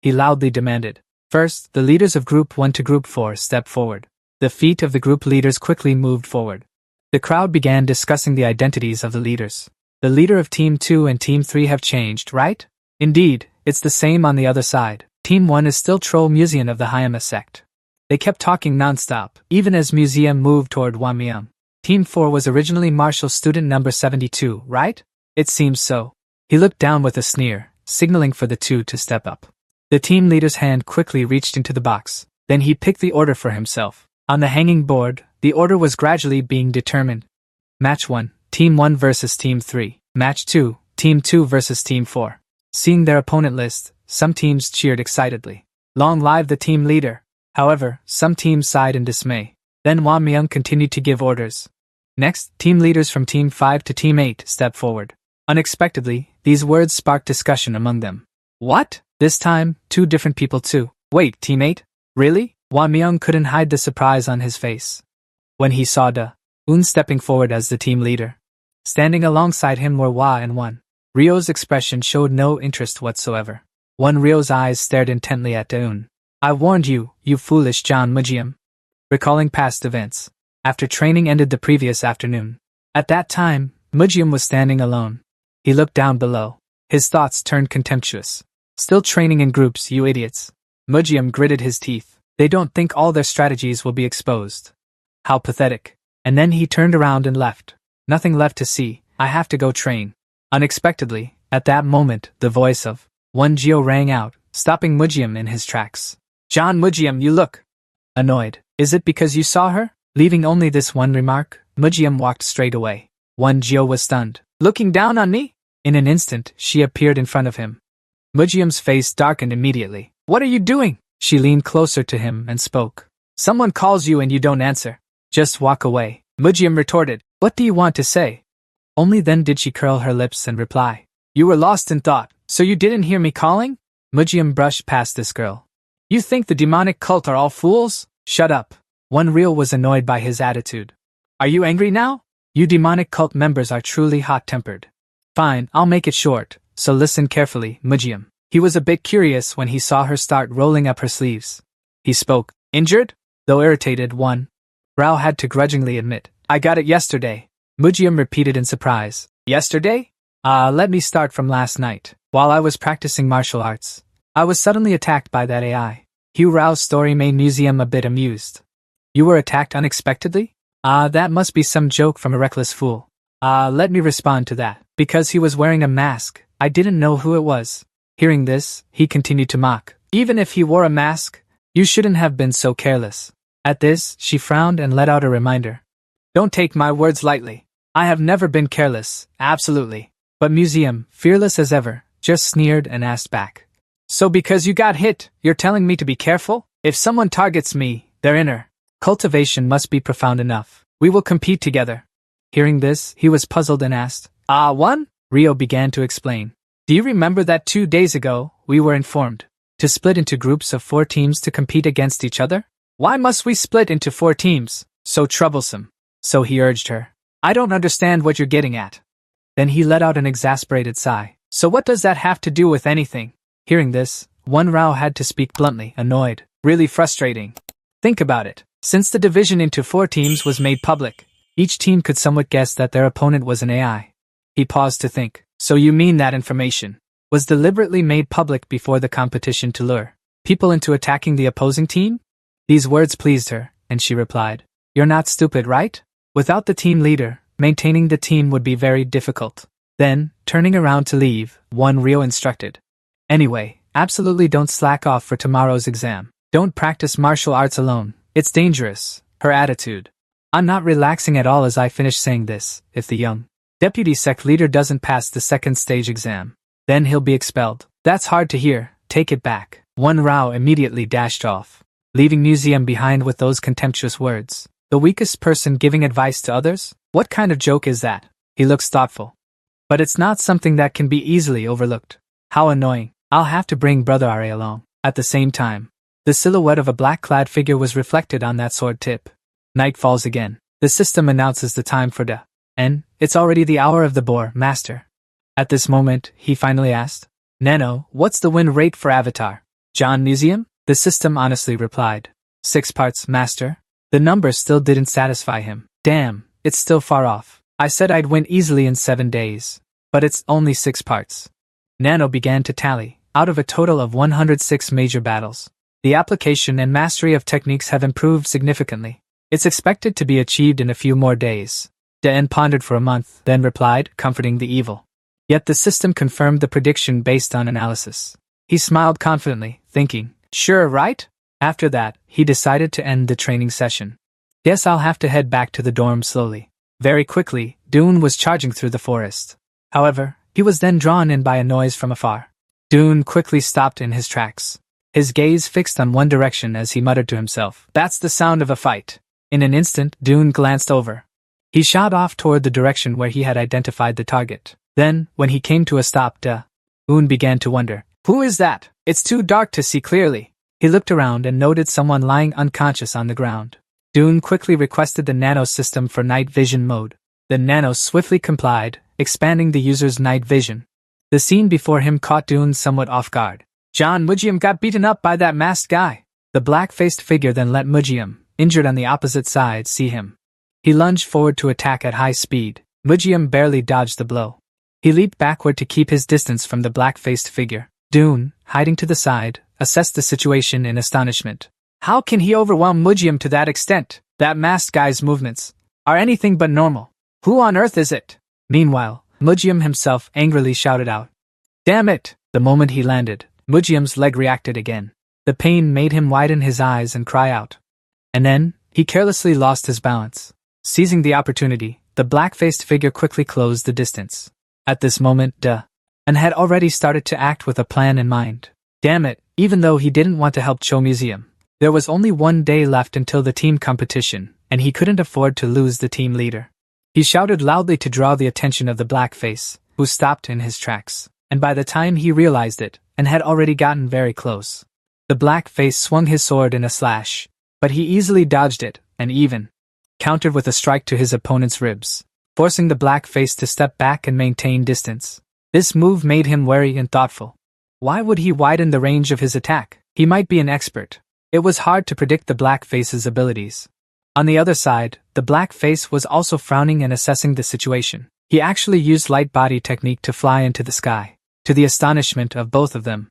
He loudly demanded. First, the leaders of Group 1 to Group 4 stepped forward. The feet of the group leaders quickly moved forward. The crowd began discussing the identities of the leaders. "The leader of Team 2 and Team 3 have changed, right?" "Indeed, it's the same on the other side. Team 1 is still Troll Museum of the Hyama sect." They kept talking non-stop, even as Museum moved toward Wamium. "Team 4 was originally Martial Student number 72, right?" "It seems so." He looked down with a sneer, signaling for the 2 to step up. The team leader's hand quickly reached into the box. Then he picked the order for himself. On the hanging board, the order was gradually being determined. Match 1, Team 1 versus Team 3. Match 2, Team 2 versus Team 4. Seeing their opponent list, some teams cheered excitedly. "Long live the team leader!" However, some teams sighed in dismay. Then Hua Myung continued to give orders. Next, team leaders from Team 5 to Team 8 stepped forward. Unexpectedly, these words sparked discussion among them. "What? This time, 2 different people too. Wait, Team 8? Really?" Hua Myung couldn't hide the surprise on his face when he saw Un stepping forward as the team leader. Standing alongside him were Hua and Won. Ryo's expression showed no interest whatsoever. Ryo's eyes stared intently at Un. "I warned you, you foolish John Mujium." Recalling past events, after training ended the previous afternoon. At that time, Mujium was standing alone. He looked down below. His thoughts turned contemptuous. "Still training in groups, you idiots." Mujium gritted his teeth. "They don't think all their strategies will be exposed. How pathetic." And then he turned around and left. "Nothing left to see, I have to go train." Unexpectedly, at that moment, the voice of Won Jio rang out, stopping Mujium in his tracks. "John Mujium, you look annoyed. Is it because you saw her?" Leaving only this one remark, Mujium walked straight away. Won Jio was stunned. "Looking down on me?" In an instant, she appeared in front of him. Mujium's face darkened immediately. "What are you doing?" She leaned closer to him and spoke. "Someone calls you and you don't answer. Just walk away." Mujium retorted. "What do you want to say?" Only then did she curl her lips and reply. "You were lost in thought, so you didn't hear me calling?" Mujium brushed past this girl. "You think the demonic cult are all fools? Shut up." One Real was annoyed by his attitude. "Are you angry now? You demonic cult members are truly hot-tempered." "Fine, I'll make it short, so listen carefully, Mujium." He was a bit curious when he saw her start rolling up her sleeves. He spoke. "Injured?" Though irritated, Rao had to grudgingly admit. "I got it yesterday." Mujium repeated in surprise. "Yesterday?" Let me start from last night. While I was practicing martial arts, I was suddenly attacked by that AI. Hugh Rao's story made Museum a bit amused. "You were attacked unexpectedly?" That must be some joke from a reckless fool." Let me respond to that. Because he was wearing a mask, I didn't know who it was." Hearing this, he continued to mock. "Even if he wore a mask, you shouldn't have been so careless." At this, she frowned and let out a reminder. "Don't take my words lightly. I have never been careless, absolutely." But Museum, fearless as ever, just sneered and asked back. "So because you got hit, you're telling me to be careful? If someone targets me, they're inner." Cultivation must be profound enough. We will compete together. Hearing this, he was puzzled and asked, One? Rio began to explain. Do you remember that 2 days ago, we were informed to split into groups of 4 teams to compete against each other? Why must we split into 4 teams? So troublesome. So he urged her. I don't understand what you're getting at. Then he let out an exasperated sigh. So what does that have to do with anything? Hearing this, One Rao had to speak bluntly, annoyed. Really frustrating. Think about it. Since the division into 4 teams was made public, each team could somewhat guess that their opponent was an AI. He paused to think. So you mean that information was deliberately made public before the competition to lure people into attacking the opposing team? These words pleased her, and she replied, You're not stupid, right? Without the team leader, maintaining the team would be very difficult. Then, turning around to leave, One Rio instructed. Anyway, absolutely don't slack off for tomorrow's exam. Don't practice martial arts alone. It's dangerous. Her attitude. I'm not relaxing at all as I finish saying this. If the young deputy sect leader doesn't pass the 2nd stage exam, then he'll be expelled. That's hard to hear. Take it back. One Rao immediately dashed off, leaving Museum behind with those contemptuous words. The weakest person giving advice to others? What kind of joke is that? He looks thoughtful. But it's not something that can be easily overlooked. How annoying. I'll have to bring Brother Are along. At the same time, the silhouette of a black-clad figure was reflected on that sword tip. Night falls again. The system announces the time for the end. It's already the hour of the boar, master. At this moment, he finally asked, Nano, what's the win rate for Avatar? John Museum? The system honestly replied. 6 parts, master. The number still didn't satisfy him. Damn, it's still far off. I said I'd win easily in 7 days. But it's only 6 parts. Nano began to tally. Out of a total of 106 major battles, the application and mastery of techniques have improved significantly. It's expected to be achieved in a few more days. Den pondered for a month, then replied, comforting the evil. Yet the system confirmed the prediction based on analysis. He smiled confidently, thinking, Sure, right? After that, he decided to end the training session. Guess I'll have to head back to the dorm slowly. Very quickly, Dune was charging through the forest. However, he was then drawn in by a noise from afar. Dune quickly stopped in his tracks, his gaze fixed on one direction as he muttered to himself, That's the sound of a fight. In an instant, Dune glanced over. He shot off toward the direction where he had identified the target. Then, when he came to a stop, Dune began to wonder, Who is that? It's too dark to see clearly. He looked around and noted someone lying unconscious on the ground. Dune quickly requested the nano system for night vision mode. The nano swiftly complied, expanding the user's night vision. The scene before him caught Dune somewhat off guard. John Mujium got beaten up by that masked guy. The black-faced figure then let Mujium, injured on the opposite side, see him. He lunged forward to attack at high speed. Mujium barely dodged the blow. He leaped backward to keep his distance from the black-faced figure. Dune, hiding to the side, assessed the situation in astonishment. How can he overwhelm Mujium to that extent? That masked guy's movements are anything but normal. Who on earth is it? Meanwhile, Mujium himself angrily shouted out. Damn it! The moment he landed, Mujium's leg reacted again. The pain made him widen his eyes and cry out. And then, he carelessly lost his balance. Seizing the opportunity, the black-faced figure quickly closed the distance. At this moment, and had already started to act with a plan in mind. Damn it, even though he didn't want to help Cho Museum, there was only 1 day left until the team competition, and he couldn't afford to lose the team leader. He shouted loudly to draw the attention of the blackface, who stopped in his tracks, and by the time he realized it, and had already gotten very close, the blackface swung his sword in a slash, but he easily dodged it, and even countered with a strike to his opponent's ribs, forcing the blackface to step back and maintain distance. This move made him wary and thoughtful. Why would he widen the range of his attack? He might be an expert. It was hard to predict the blackface's abilities. On the other side, the blackface was also frowning and assessing the situation. He actually used light body technique to fly into the sky, to the astonishment of both of them.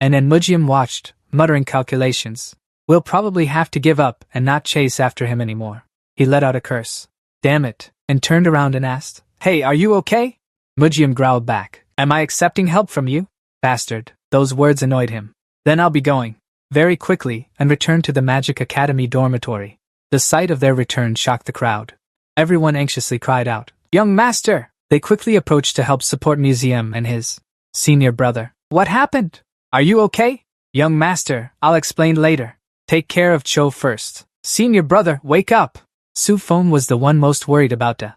And Mujium watched, muttering calculations. We'll probably have to give up and not chase after him anymore. He let out a curse. Damn it, and turned around and asked, Hey, are you okay? Mujium growled back. Am I accepting help from you? Bastard. Those words annoyed him. Then I'll be going. Very quickly, and returned to the Magic Academy dormitory. The sight of their return shocked the crowd. Everyone anxiously cried out, Young master! They quickly approached to help support Museum and his senior brother. What happened? Are you okay? Young master, I'll explain later. Take care of Cho first. Senior brother, wake up! Su Feng was the one most worried about Da,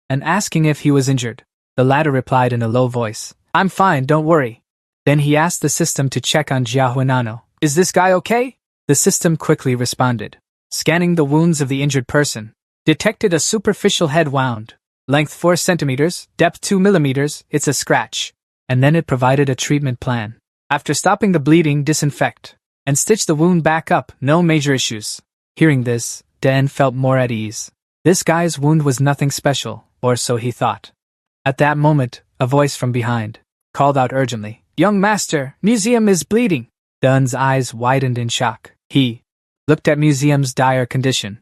and asking if he was injured. The latter replied in a low voice, I'm fine, don't worry. Then he asked the system to check on Jiahuanano. Is this guy okay? The system quickly responded. Scanning the wounds of the injured person. Detected a superficial head wound. Length 4 centimeters, depth 2 millimeters, it's a scratch. And then it provided a treatment plan. After stopping the bleeding, disinfect. And stitch the wound back up, no major issues. Hearing this, Dan felt more at ease. This guy's wound was nothing special, or so he thought. At that moment, a voice from behind called out urgently, Young master, Museum is bleeding. Dun's eyes widened in shock. He looked at Museum's dire condition,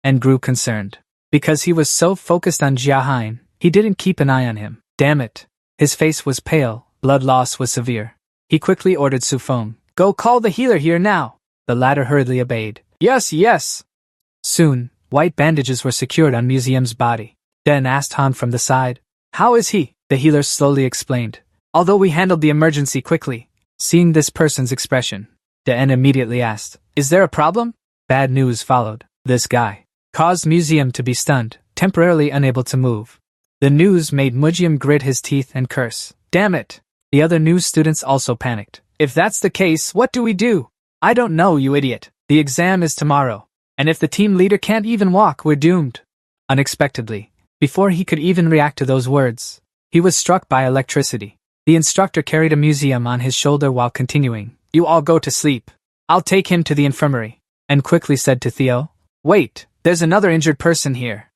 and grew concerned. Because he was so focused on Jiahain, he didn't keep an eye on him. Damn it. His face was pale, blood loss was severe. He quickly ordered Su Feng, Go call the healer here now. The latter hurriedly obeyed. Yes. Soon, white bandages were secured on Museum's body. Dan asked Han from the side. How is he? The healer slowly explained. Although we handled the emergency quickly. Seeing this person's expression, Dan immediately asked, Is there a problem? Bad news followed. This guy caused Museum to be stunned, temporarily unable to move. The news made Museum grit his teeth and curse. Damn it! The other new students also panicked. If that's the case, what do we do? I don't know, you idiot. The exam is tomorrow. And if the team leader can't even walk, we're doomed. Unexpectedly, before he could even react to those words, he was struck by electricity. The instructor carried a Museum on his shoulder while continuing. You all go to sleep. I'll take him to the infirmary. And quickly said to Theo, Wait, there's another injured person here.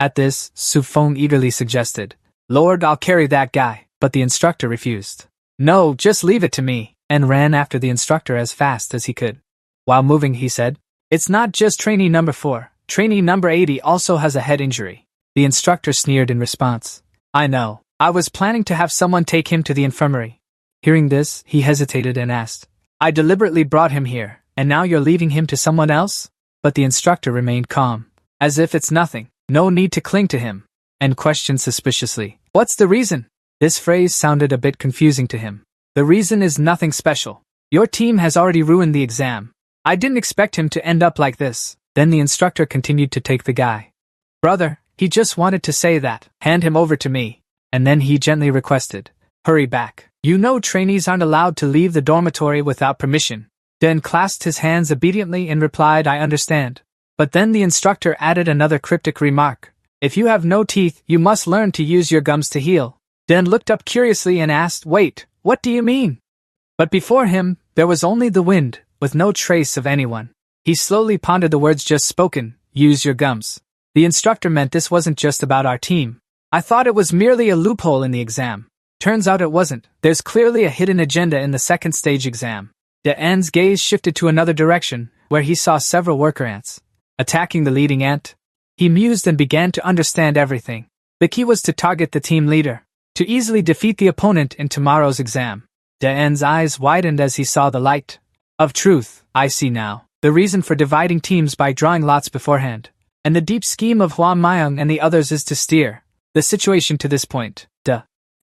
At this, Su Feng eagerly suggested, Lord, I'll carry that guy. But the instructor refused. No, just leave it to me, and ran after the instructor as fast as he could. While moving, he said, It's not just trainee number 4. Trainee number 80 also has a head injury. The instructor sneered in response. I know. I was planning to have someone take him to the infirmary. Hearing this, he hesitated and asked, I deliberately brought him here, and now you're leaving him to someone else? But the instructor remained calm, as if it's nothing, no need to cling to him, and questioned suspiciously, What's the reason? This phrase sounded a bit confusing to him. The reason is nothing special. Your team has already ruined the exam. I didn't expect him to end up like this. Then the instructor continued to take the guy. Brother, he just wanted to say that. Hand him over to me. And then he gently requested, Hurry back. You know trainees aren't allowed to leave the dormitory without permission. Dan clasped his hands obediently and replied, I understand. But then the instructor added another cryptic remark. If you have no teeth, you must learn to use your gums to heal. Dan looked up curiously and asked, Wait, what do you mean? But before him, there was only the wind, with no trace of anyone. He slowly pondered the words just spoken, use your gums. The instructor meant this wasn't just about our team. I thought it was merely a loophole in the exam. Turns out it wasn't. There's clearly a hidden agenda in the second stage exam. Dan's gaze shifted to another direction, where he saw several worker ants attacking the leading ant. He mused and began to understand everything. The key was to target the team leader, to easily defeat the opponent in tomorrow's exam. Dan's eyes widened as he saw the light of truth. I see now. The reason for dividing teams by drawing lots beforehand. And the deep scheme of Hua Mayang and the others is to steer the situation to this point.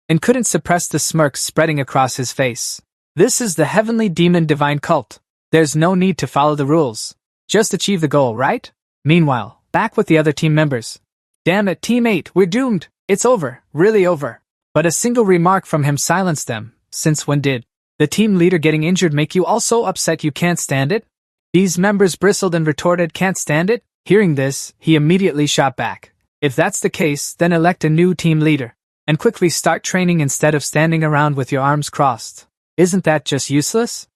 And couldn't suppress the smirk spreading across his face. This is the heavenly demon divine cult. There's no need to follow the rules. Just achieve the goal, right? Meanwhile, back with the other team members. Damn it, teammate, we're doomed. It's over, really over. But a single remark from him silenced them. Since when did the team leader getting injured make you all so upset you can't stand it? These members bristled and retorted, Can't stand it? Hearing this, he immediately shot back. If that's the case, then elect a new team leader. And quickly start training instead of standing around with your arms crossed. Isn't that just useless?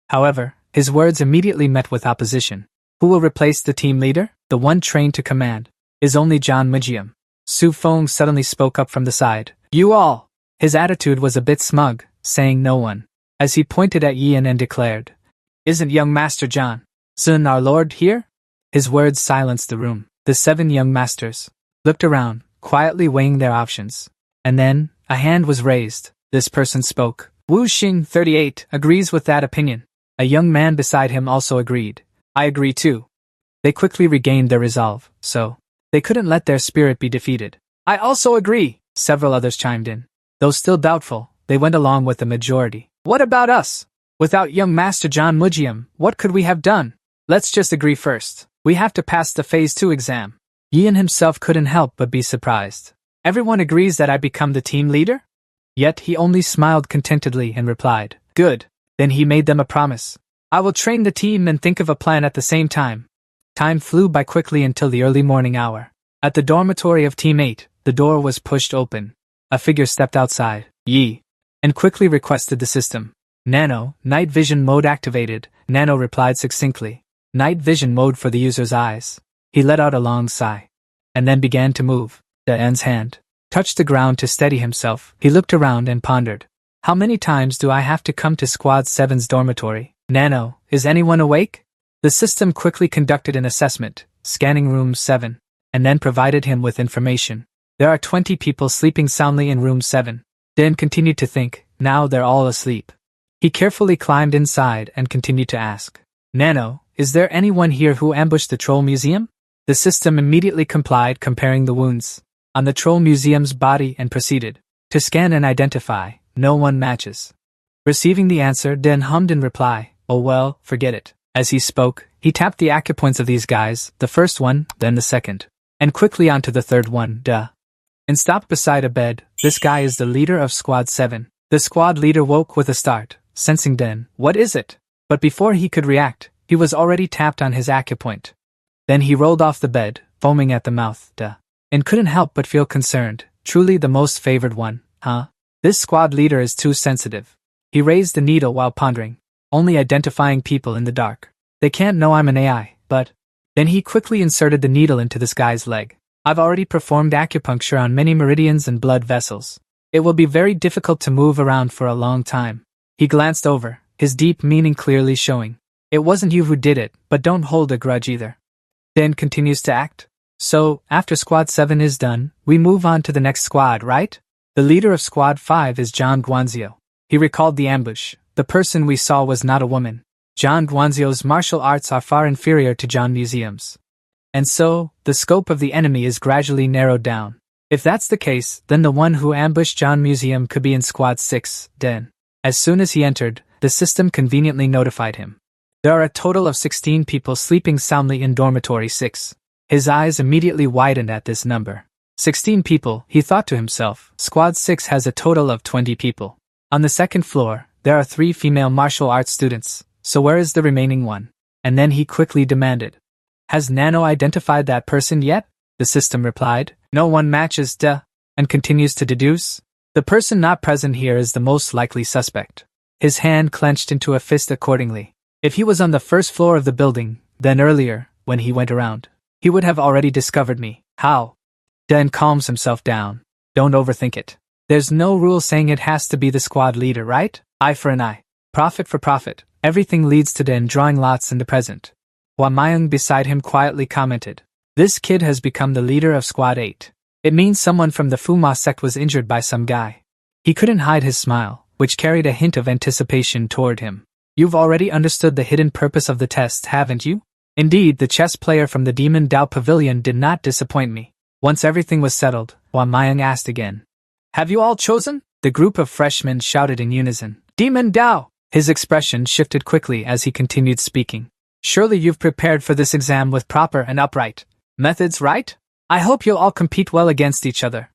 However, his words immediately met with opposition. Who will replace the team leader? The one trained to command is only John Mujium. Su Feng suddenly spoke up from the side. You all! His attitude was a bit smug, saying no one, as he pointed at Yian and declared, Isn't young Master John Sun our lord here? His words silenced the room. The 7 young masters looked around, quietly weighing their options. And then, a hand was raised. This person spoke. Wu Xing, 38, agrees with that opinion. A young man beside him also agreed. I agree too. They quickly regained their resolve, so they couldn't let their spirit be defeated. I also agree, several others chimed in. Though still doubtful, they went along with the majority. What about us? Without young Master John Mujium, what could we have done? Let's just agree first. We have to pass the Phase 2 exam. Ian himself couldn't help but be surprised. Everyone agrees that I become the team leader? Yet he only smiled contentedly and replied, Good. Then he made them a promise. I will train the team and think of a plan at the same time. Time flew by quickly until the early morning hour. At the dormitory of Team 8, the door was pushed open. A figure stepped outside, Yi, and quickly requested the system. Nano, night vision mode activated, Nano replied succinctly. Night vision mode for the user's eyes. He let out a long sigh, and then began to move. Daen's hand touched the ground to steady himself. He looked around and pondered. How many times do I have to come to Squad 7's dormitory? Nano, is anyone awake? The system quickly conducted an assessment, scanning room 7, and then provided him with information. There are 20 people sleeping soundly in room 7. Dan continued to think, now they're all asleep. He carefully climbed inside and continued to ask, Nano, is there anyone here who ambushed the Troll Museum? The system immediately complied, comparing the wounds on the Troll Museum's body and proceeded to scan and identify. No one matches. Receiving the answer, Dan hummed in reply, oh well, forget it. As he spoke, he tapped the acupoints of these guys, the first one, then the second, and quickly onto the third one, and stopped beside a bed. This guy is the leader of Squad 7. The squad leader woke with a start, sensing Dan. What is it? But before he could react, he was already tapped on his acupoint. Then he rolled off the bed, foaming at the mouth, and couldn't help but feel concerned. Truly the most favored one, huh? This squad leader is too sensitive. He raised the needle while pondering, only identifying people in the dark. They can't know I'm an AI, but... Then he quickly inserted the needle into this guy's leg. I've already performed acupuncture on many meridians and blood vessels. It will be very difficult to move around for a long time. He glanced over, his deep meaning clearly showing. It wasn't you who did it, but don't hold a grudge either. Dan continues to act. So, after Squad 7 is done, we move on to the next squad, right? The leader of Squad 5 is John Guanzio. He recalled the ambush. The person we saw was not a woman. John Guanzio's martial arts are far inferior to John Museum's. And so, the scope of the enemy is gradually narrowed down. If that's the case, then the one who ambushed John Museum could be in Squad 6, then. As soon as he entered, the system conveniently notified him. There are a total of 16 people sleeping soundly in Dormitory 6. His eyes immediately widened at this number. 16 people, he thought to himself. Squad 6 has a total of 20 people. On the second floor, there are 3 female martial arts students, so where is the remaining one? And then he quickly demanded. Has Nano identified that person yet? The system replied. No one matches, and continues to deduce. The person not present here is the most likely suspect. His hand clenched into a fist accordingly. If he was on the first floor of the building, then earlier, when he went around, he would have already discovered me. How? Dan calms himself down. Don't overthink it. There's no rule saying it has to be the squad leader, right? Eye for an eye. Profit for profit. Everything leads to Dan drawing lots in the present. Hua Mayang beside him quietly commented. This kid has become the leader of Squad 8. It means someone from the Fuma sect was injured by some guy. He couldn't hide his smile, which carried a hint of anticipation toward him. You've already understood the hidden purpose of the test, haven't you? Indeed, the chess player from the Demon Dao Pavilion did not disappoint me. Once everything was settled, Hua Mayang asked again. Have you all chosen? The group of freshmen shouted in unison. Demon Dao! His expression shifted quickly as he continued speaking. Surely you've prepared for this exam with proper and upright methods, right? I hope you'll all compete well against each other.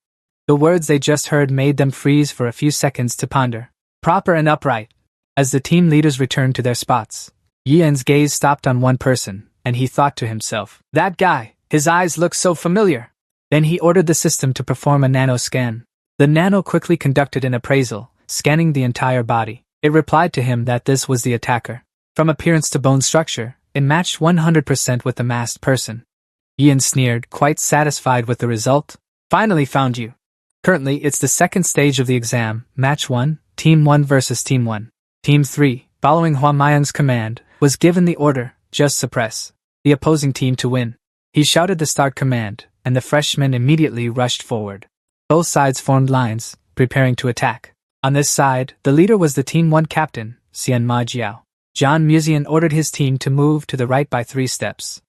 The words they just heard made them freeze for a few seconds to ponder. Proper and upright. As the team leaders returned to their spots, Yian's gaze stopped on one person, and he thought to himself, that guy, his eyes look so familiar. Then he ordered the system to perform a nano scan. The nano quickly conducted an appraisal, scanning the entire body. It replied to him that this was the attacker. From appearance to bone structure, it matched 100% with the masked person. Ian sneered, quite satisfied with the result. Finally found you. Currently, it's the second stage of the exam, Match 1, Team 1 versus Team 1. Team 3, following Hua Mayang's command, was given the order, just suppress the opposing team to win. He shouted the start command, and the freshmen immediately rushed forward. Both sides formed lines, preparing to attack. On this side, the leader was the Team 1 captain, Xian Ma Jiao. John Museum ordered his team to move to the right by 3 steps.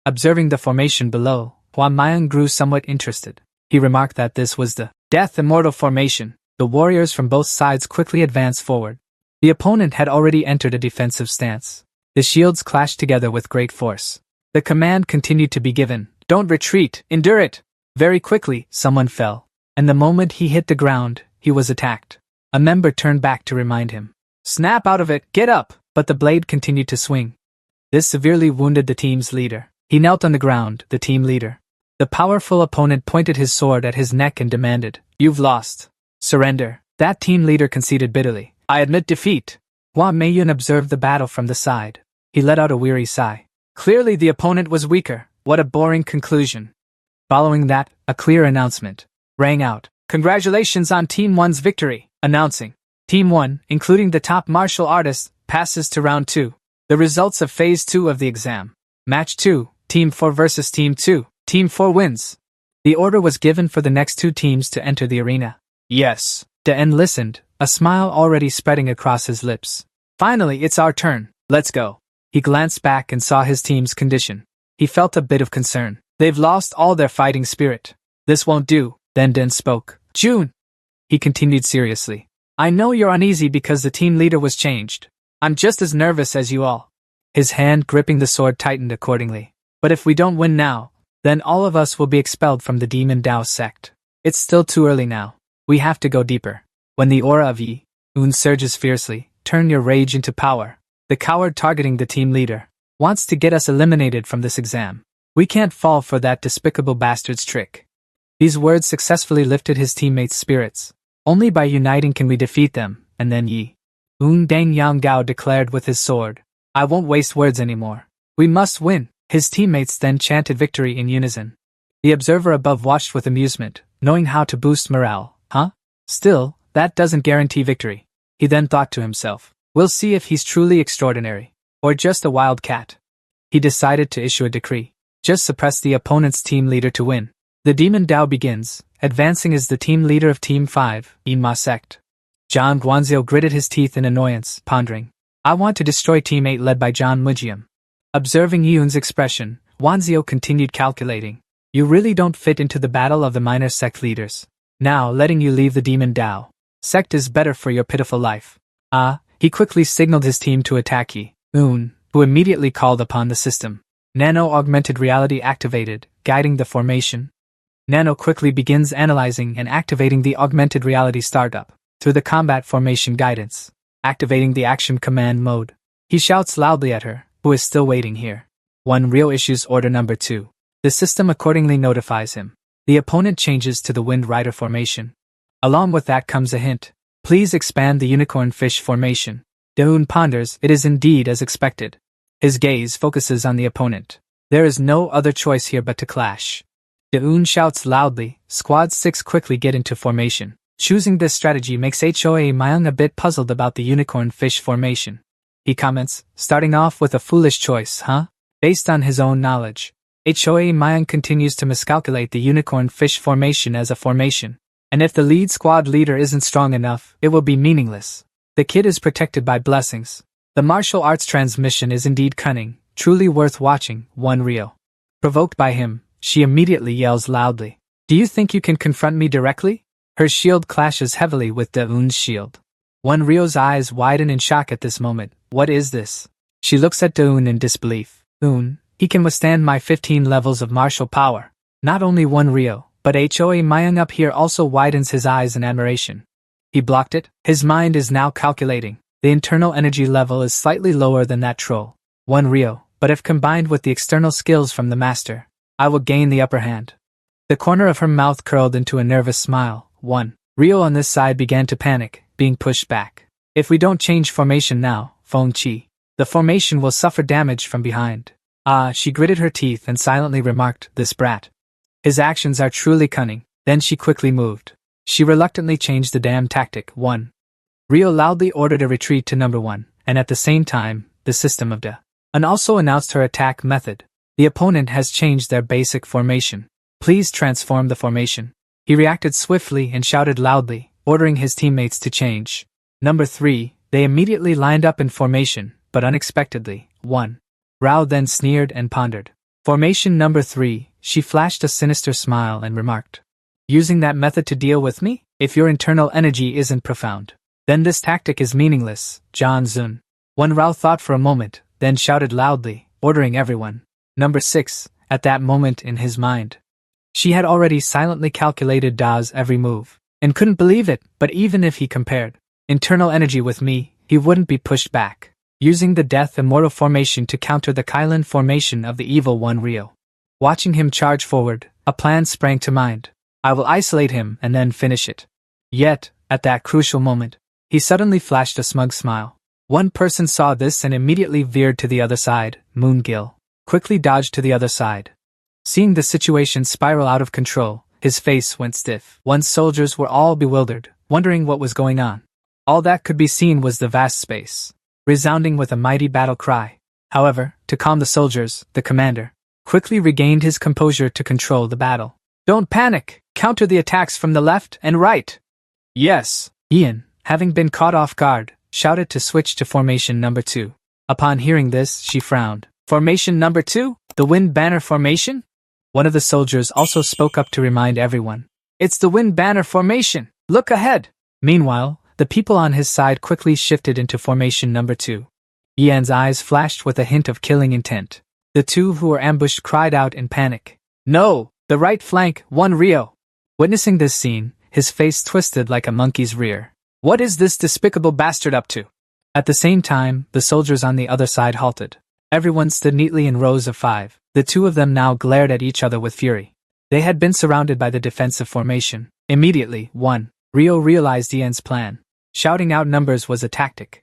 Observing the formation below, Hua Mayang grew somewhat interested. He remarked that this was the Death Immortal formation. The warriors from both sides quickly advanced forward. The opponent had already entered a defensive stance. The shields clashed together with great force. The command continued to be given. Don't retreat, endure it. Very quickly, someone fell. And the moment he hit the ground, he was attacked. A member turned back to remind him. Snap out of it, get up! But the blade continued to swing. This severely wounded the team's leader. He knelt on the ground, the team leader. The powerful opponent pointed his sword at his neck and demanded, You've lost. Surrender. That team leader conceded bitterly. I admit defeat. Hua Meiyun observed the battle from the side. He let out a weary sigh. Clearly the opponent was weaker. What a boring conclusion. Following that, a clear announcement rang out. Congratulations on Team 1's victory. Announcing. Team 1, including the top martial artist, passes to round 2. The results of Phase 2 of the exam. Match 2, Team 4 versus Team 2. Team 4 wins. The order was given for the next 2 teams to enter the arena. Yes. Den listened, a smile already spreading across his lips. Finally, it's our turn. Let's go. He glanced back and saw his team's condition. He felt a bit of concern. They've lost all their fighting spirit. This won't do. Then Den spoke. June. He continued seriously. I know you're uneasy because the team leader was changed. I'm just as nervous as you all. His hand gripping the sword tightened accordingly. But if we don't win now, then all of us will be expelled from the Demon Dao sect. It's still too early now. We have to go deeper. When the aura of Yi Un surges fiercely, turn your rage into power. The coward targeting the team leader wants to get us eliminated from this exam. We can't fall for that despicable bastard's trick. These words successfully lifted his teammates' spirits. Only by uniting can we defeat them, and then Yi Un Dang Yang Gao declared with his sword. I won't waste words anymore. We must win. His teammates then chanted victory in unison. The observer above watched with amusement, knowing how to boost morale. Huh? Still, that doesn't guarantee victory. He then thought to himself. We'll see if he's truly extraordinary, or just a wild cat. He decided to issue a decree. Just suppress the opponent's team leader to win. The Demon Dao begins, advancing as the team leader of Team 5, Yinma sect. Zhang Guanzhou gritted his teeth in annoyance, pondering. I want to destroy Team 8 led by Zhang Mujian. Observing Yun's expression, Guanzhou continued calculating. You really don't fit into the battle of the minor sect leaders. Now letting you leave the Demon Dao sect is better for your pitiful life. He quickly signaled his team to attack Yi Un, who immediately called upon the system. Nano augmented reality activated, guiding the formation. Nano quickly begins analyzing and activating the augmented reality startup through the combat formation guidance, activating the action command mode. He shouts loudly at her, who is still waiting here. 1 Real issues order number 2. The system accordingly notifies him. The opponent changes to the Wind Rider formation. Along with that comes a hint. Please expand the unicorn fish formation. Deun ponders, it is indeed as expected. His gaze focuses on the opponent. There is no other choice here but to clash. Deun shouts loudly, Squad 6 quickly get into formation. Choosing this strategy makes Hoa Mayang a bit puzzled about the unicorn fish formation. He comments, starting off with a foolish choice, huh? Based on his own knowledge. Hoa Mayang continues to miscalculate the unicorn fish formation as a formation. And if the lead squad leader isn't strong enough, it will be meaningless. The kid is protected by blessings. The martial arts transmission is indeed cunning, truly worth watching, 1 Rio. Provoked by him, she immediately yells loudly. Do you think you can confront me directly? Her shield clashes heavily with Deun's shield. 1 Rio's eyes widen in shock at this moment. What is this? She looks at Deun in disbelief. He can withstand my 15 levels of martial power. Not only 1 Rio, but Hoa Mayang up here also widens his eyes in admiration. He blocked it. His mind is now calculating. The internal energy level is slightly lower than that troll. 1 Rio, but if combined with the external skills from the master, I will gain the upper hand. The corner of her mouth curled into a nervous smile. 1 Rio on this side began to panic, being pushed back. If we don't change formation now, Feng Qi, the formation will suffer damage from behind. She gritted her teeth and silently remarked, this brat. His actions are truly cunning. Then she quickly moved. She reluctantly changed the damn tactic. 1 Rio loudly ordered a retreat to number 1, and at the same time, the system of Da. And also announced her attack method. The opponent has changed their basic formation. Please transform the formation. He reacted swiftly and shouted loudly, ordering his teammates to change. Number 3, they immediately lined up in formation, but unexpectedly, 1 Rao then sneered and pondered. Formation number 3, she flashed a sinister smile and remarked. Using that method to deal with me? If your internal energy isn't profound, then this tactic is meaningless, John Zun. 1 Rao thought for a moment, then shouted loudly, ordering everyone. Number 6, at that moment in his mind. She had already silently calculated Da's every move, and couldn't believe it, but even if he compared internal energy with me, he wouldn't be pushed back, using the Death Immortal formation to counter the Kylan formation of the Evil One Rio. Watching him charge forward, a plan sprang to mind. I will isolate him and then finish it. Yet, at that crucial moment, he suddenly flashed a smug smile. One person saw this and immediately veered to the other side. Moongill quickly dodged to the other side. Seeing the situation spiral out of control, his face went stiff. One's soldiers were all bewildered, wondering what was going on. All that could be seen was the vast space, resounding with a mighty battle cry. However, to calm the soldiers, the commander quickly regained his composure to control the battle. Don't panic! Counter the attacks from the left and right! Yes! Ian, having been caught off guard, shouted to switch to formation number 2. Upon hearing this, she frowned. Formation number 2? The Wind Banner formation? One of the soldiers also spoke up to remind everyone. It's the Wind Banner formation! Look ahead! Meanwhile, the people on his side quickly shifted into formation number 2. Ian's eyes flashed with a hint of killing intent. The two who were ambushed cried out in panic. No! The right flank, one Rio! Witnessing this scene, his face twisted like a monkey's rear. What is this despicable bastard up to? At the same time, the soldiers on the other side halted. Everyone stood neatly in rows of 5. The two of them now glared at each other with fury. They had been surrounded by the defensive formation. Immediately, 1. Rio realized Ian's plan. Shouting out numbers was a tactic.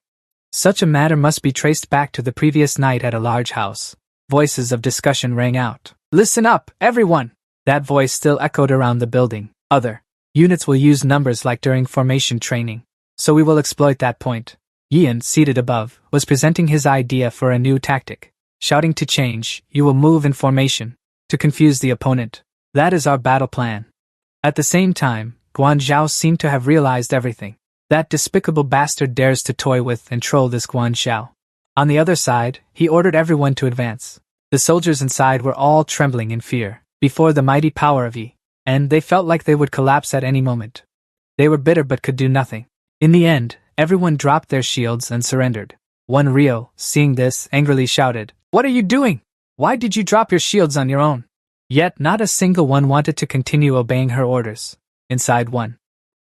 Such a matter must be traced back to the previous night at a large house. Voices of discussion rang out. Listen up, everyone! That voice still echoed around the building. Other units will use numbers like during formation training, so we will exploit that point. Ian, seated above, was presenting his idea for a new tactic. Shouting to change, you will move in formation, to confuse the opponent. That is our battle plan. At the same time, Guan Zhao seemed to have realized everything. That despicable bastard dares to toy with and troll this Guan Zhao. On the other side, he ordered everyone to advance. The soldiers inside were all trembling in fear before the mighty power of Yi, and they felt like they would collapse at any moment. They were bitter but could do nothing. In the end, everyone dropped their shields and surrendered. One Rio, seeing this, angrily shouted, "What are you doing? Why did you drop your shields on your own?" Yet not a single one wanted to continue obeying her orders. Inside one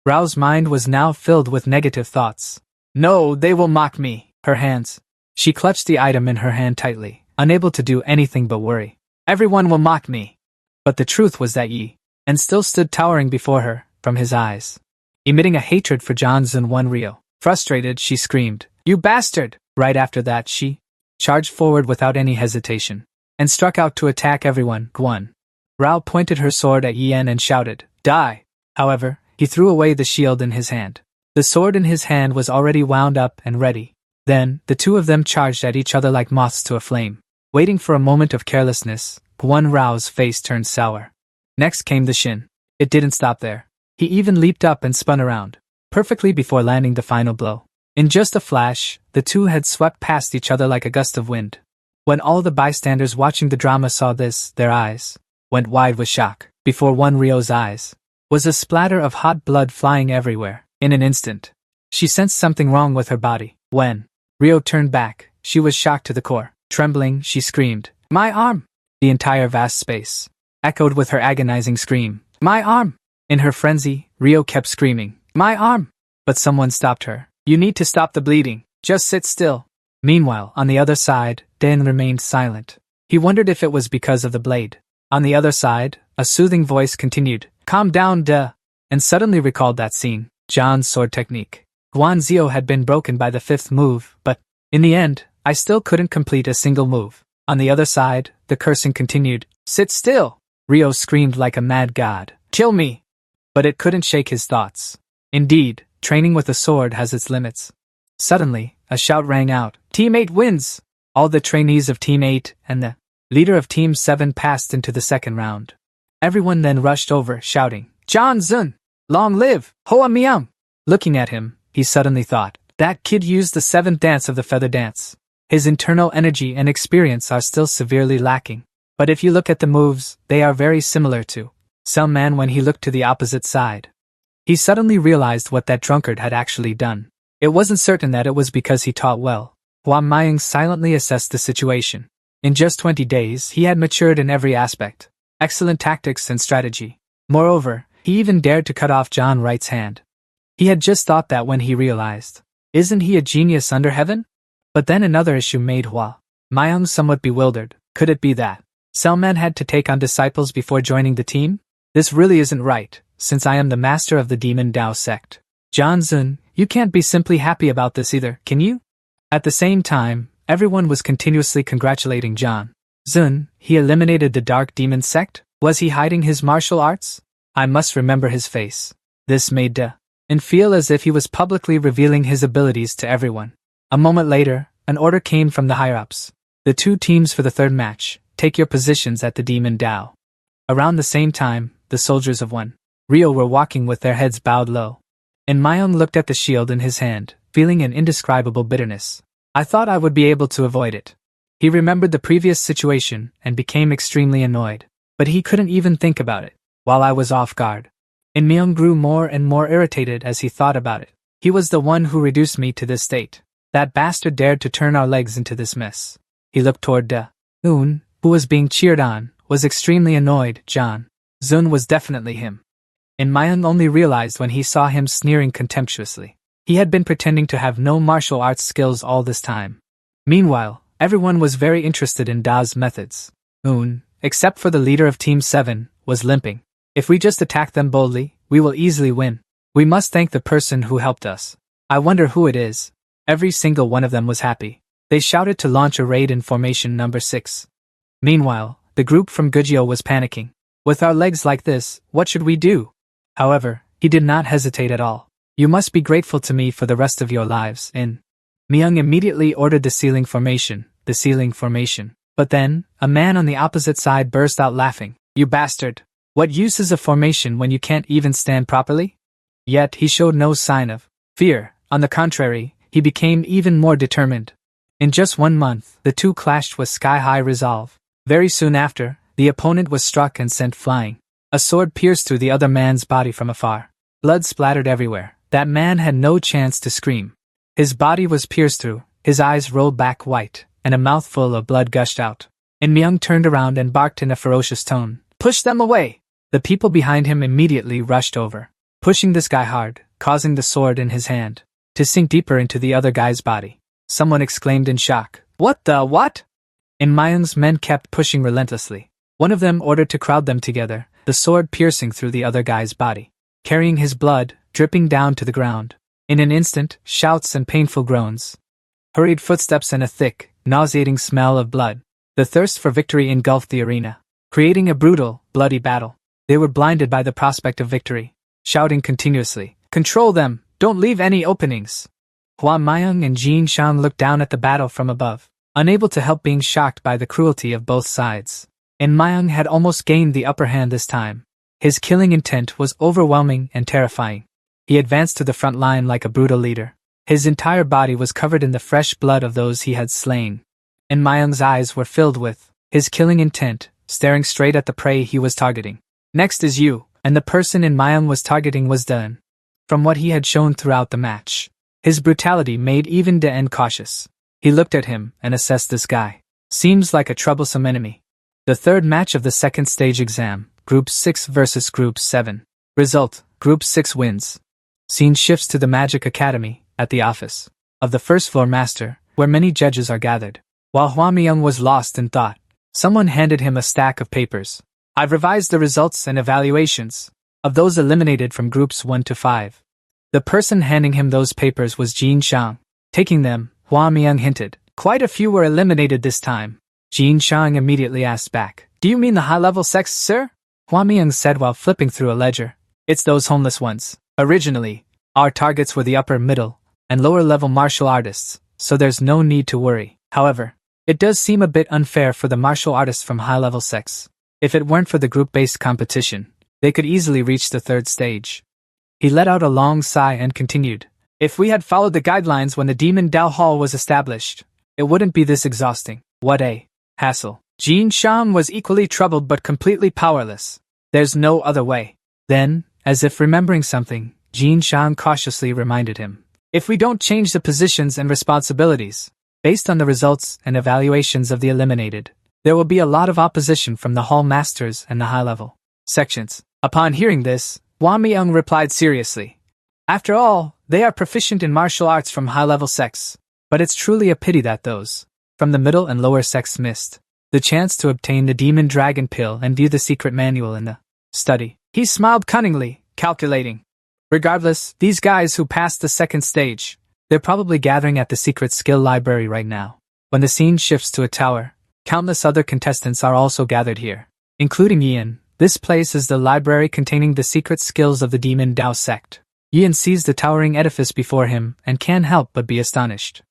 Rao's mind was now filled with negative thoughts. No, they will mock me. Her hands. She clutched the item in her hand tightly, unable to do anything but worry. Everyone will mock me. But the truth was that Yi, and still stood towering before her, from his eyes, emitting a hatred for John's and one Rio. Frustrated, she screamed, "You bastard!" Right after that she charged forward without any hesitation, and struck out to attack everyone. Guan Rao pointed her sword at Yan and shouted, "Die!" However, he threw away the shield in his hand. The sword in his hand was already wound up and ready. Then, the two of them charged at each other like moths to a flame. Waiting for a moment of carelessness, Guan Rao's face turned sour. Next came the Shin. It didn't stop there. He even leaped up and spun around, perfectly before landing the final blow. In just a flash, the two had swept past each other like a gust of wind. When all the bystanders watching the drama saw this, their eyes went wide with shock. Before one Rio's eyes was a splatter of hot blood flying everywhere. In an instant, she sensed something wrong with her body. When Rio turned back, she was shocked to the core. Trembling, she screamed, "My arm!" The entire vast space echoed with her agonizing scream, "My arm!" In her frenzy, Rio kept screaming, "My arm!" But someone stopped her. "You need to stop the bleeding. Just sit still." Meanwhile, on the other side, Dan remained silent. He wondered if it was because of the blade. On the other side, a soothing voice continued, "Calm down, duh," and suddenly recalled that scene, John's sword technique. Guan Zhao had been broken by the 5th move, but, in the end, I still couldn't complete a single move. On the other side, the cursing continued, "Sit still!" Rio screamed like a mad god, "Kill me!" But it couldn't shake his thoughts. Indeed, training with a sword has its limits. Suddenly, a shout rang out, "Team 8 wins!" All the trainees of Team 8 and the leader of Team 7 passed into the second round. Everyone then rushed over, shouting, "John Zun! Long live, Hoa Miang!" Looking at him, he suddenly thought, that kid used the 7th dance of the feather dance. His internal energy and experience are still severely lacking. But if you look at the moves, they are very similar to some man when he looked to the opposite side. He suddenly realized what that drunkard had actually done. It wasn't certain that it was because he taught well. Hua Maying silently assessed the situation. In just 20 days, he had matured in every aspect. Excellent tactics and strategy. Moreover, he even dared to cut off John Wright's hand. He had just thought that when he realized, isn't he a genius under heaven? But then another issue made Hua Myung somewhat bewildered. Could it be that Selman had to take on disciples before joining the team? This really isn't right, since I am the master of the Demon Dao sect. John Zun, you can't be simply happy about this either, can you? At the same time, everyone was continuously congratulating John Zun. He eliminated the Dark Demon sect? Was he hiding his martial arts? I must remember his face. This made De and feel as if he was publicly revealing his abilities to everyone. A moment later, an order came from the higher-ups. The two teams for the third match, take your positions at the Demon Dao. Around the same time, the soldiers of One Rio were walking with their heads bowed low. And Myung looked at the shield in his hand, feeling an indescribable bitterness. I thought I would be able to avoid it. He remembered the previous situation and became extremely annoyed. But he couldn't even think about it, while I was off guard. And Myung grew more and more irritated as he thought about it. He was the one who reduced me to this state. That bastard dared to turn our legs into this mess. He looked toward De Un, who was being cheered on, was extremely annoyed. John Zun was definitely him. And Myung only realized when he saw him sneering contemptuously. He had been pretending to have no martial arts skills all this time. Meanwhile, everyone was very interested in Da's methods. Un, except for the leader of Team 7, was limping. If we just attack them boldly, we will easily win. We must thank the person who helped us. I wonder who it is. Every single one of them was happy. They shouted to launch a raid in formation number 6. Meanwhile, the group from Gujio was panicking. With our legs like this, what should we do? However, he did not hesitate at all. You must be grateful to me for the rest of your lives. Myung immediately ordered the ceiling formation. But then, a man on the opposite side burst out laughing. You bastard! What use is a formation when you can't even stand properly? Yet he showed no sign of fear. On the contrary, he became even more determined. In just 1 month, the two clashed with sky-high resolve. Very soon after, the opponent was struck and sent flying. A sword pierced through the other man's body from afar. Blood splattered everywhere. That man had no chance to scream. His body was pierced through, his eyes rolled back white, and a mouthful of blood gushed out. And Myung turned around and barked in a ferocious tone. Push them away! The people behind him immediately rushed over, pushing this guy hard, causing the sword in his hand to sink deeper into the other guy's body. Someone exclaimed in shock. What the what? And Myung's men kept pushing relentlessly. One of them ordered to crowd them together, the sword piercing through the other guy's body, carrying his blood, dripping down to the ground. In an instant, shouts and painful groans, hurried footsteps and a thick, nauseating smell of blood. The thirst for victory engulfed the arena, creating a brutal, bloody battle. They were blinded by the prospect of victory, shouting continuously, "Control them! Don't leave any openings!" Hua Myung and Jin Shang looked down at the battle from above, unable to help being shocked by the cruelty of both sides. And Myung had almost gained the upper hand this time. His killing intent was overwhelming and terrifying. He advanced to the front line like a brutal leader. His entire body was covered in the fresh blood of those he had slain. And Myung's eyes were filled with his killing intent, staring straight at the prey he was targeting. Next is you, and the person in Myung was targeting was Den. From what he had shown throughout the match, his brutality made even Den cautious. He looked at him and assessed this guy. Seems like a troublesome enemy. The third match of the second stage exam, Group 6 versus Group 7. Result, Group 6 wins. Scene shifts to the Magic Academy, at the office of the first floor master, where many judges are gathered. While Hua Myung was lost in thought, someone handed him a stack of papers. I've revised the results and evaluations of those eliminated from Groups 1 to 5. The person handing him those papers was Jin Shang. Taking them, Hua Myung hinted, quite a few were eliminated this time. Jin Shang immediately asked back, do you mean the high-level sects, sir? Hua Myung said while flipping through a ledger. It's those homeless ones. Originally, our targets were the upper, middle, and lower-level martial artists, so there's no need to worry. However, it does seem a bit unfair for the martial artists from high-level sects. If it weren't for the group-based competition, they could easily reach the third stage. He let out a long sigh and continued. If we had followed the guidelines when the Demon Dao Hall was established, it wouldn't be this exhausting. What a hassle. Jin Shang was equally troubled but completely powerless. There's no other way. Then, as if remembering something, Jin Shang cautiously reminded him. If we don't change the positions and responsibilities, Based on the results and evaluations of the eliminated, there will be a lot of opposition from the Hall Masters and the high-level sections. Upon hearing this, Hua Myung replied seriously. After all, they are proficient in martial arts from high-level sects, but it's truly a pity that those from the middle and lower sects missed the chance to obtain the Demon Dragon Pill and view the secret manual in the study. He smiled cunningly, calculating. Regardless, these guys who passed the second stage, they're probably gathering at the secret skill library right now. When the scene shifts to a tower, countless other contestants are also gathered here, including Ian. This place is the library containing the secret skills of the Demon Dao sect. Ian sees the towering edifice before him and can't help but be astonished.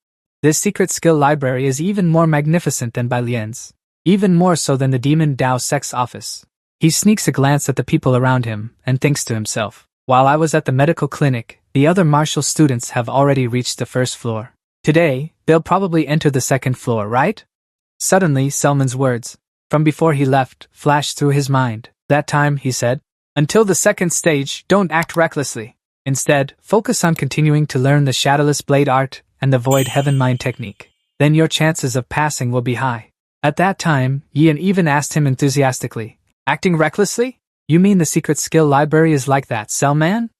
This secret skill library is even more magnificent than Bai Lian's, even more so than the Demon Dao sect's office. He sneaks a glance at the people around him and thinks to himself, while I was at the medical clinic, the other martial students have already reached the first floor. Today, they'll probably enter the second floor, right? Suddenly, Selman's words, from before he left, flashed through his mind. That time, he said, until the second stage, don't act recklessly. Instead, focus on continuing to learn the Shadowless Blade art and the Void Heaven Mind technique. Then your chances of passing will be high. At that time, Ian even asked him enthusiastically, acting recklessly? You mean the secret skill library is like that, Selman?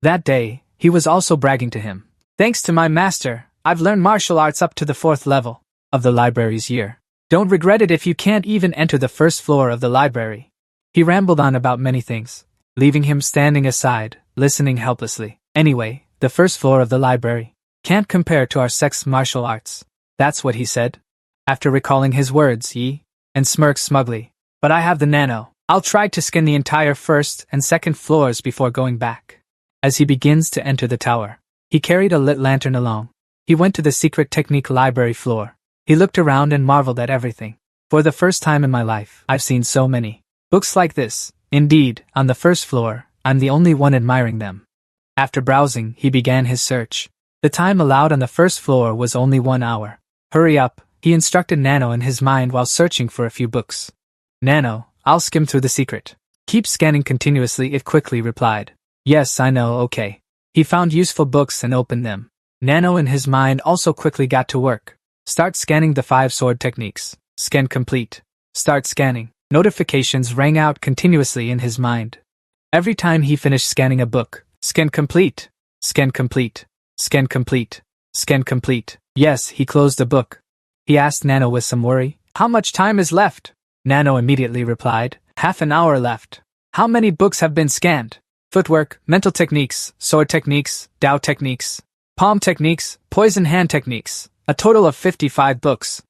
That day, he was also bragging to him. Thanks to my master, I've learned martial arts up to the 4th level of the library's year. Don't regret it if you can't even enter the first floor of the library. He rambled on about many things, leaving him standing aside, listening helplessly. Anyway, the first floor of the library can't compare to our sect's martial arts. That's what he said. After recalling his words, and smirked smugly. But I have the nano. I'll try to scan the entire first and second floors before going back. As he begins to enter the tower, he carried a lit lantern along. He went to the secret technique library floor. He looked around and marveled at everything. For the first time in my life, I've seen so many books like this. Indeed, on the first floor, I'm the only one admiring them. After browsing, he began his search. The time allowed on the first floor was only 1 hour. Hurry up, he instructed Nano in his mind while searching for a few books. Nano, I'll skim through the secret. Keep scanning continuously, it quickly replied. Yes, I know, okay. He found useful books and opened them. Nano in his mind also quickly got to work. Start scanning the 5 sword techniques. Scan complete. Start scanning. Notifications rang out continuously in his mind. Every time he finished scanning a book, scan complete, scan complete, scan complete, scan complete. Yes, he closed the book. He asked Nano with some worry, how much time is left? Nano immediately replied, half an hour left. How many books have been scanned? Footwork, mental techniques, sword techniques, Dao techniques, palm techniques, poison hand techniques, a total of 55 books.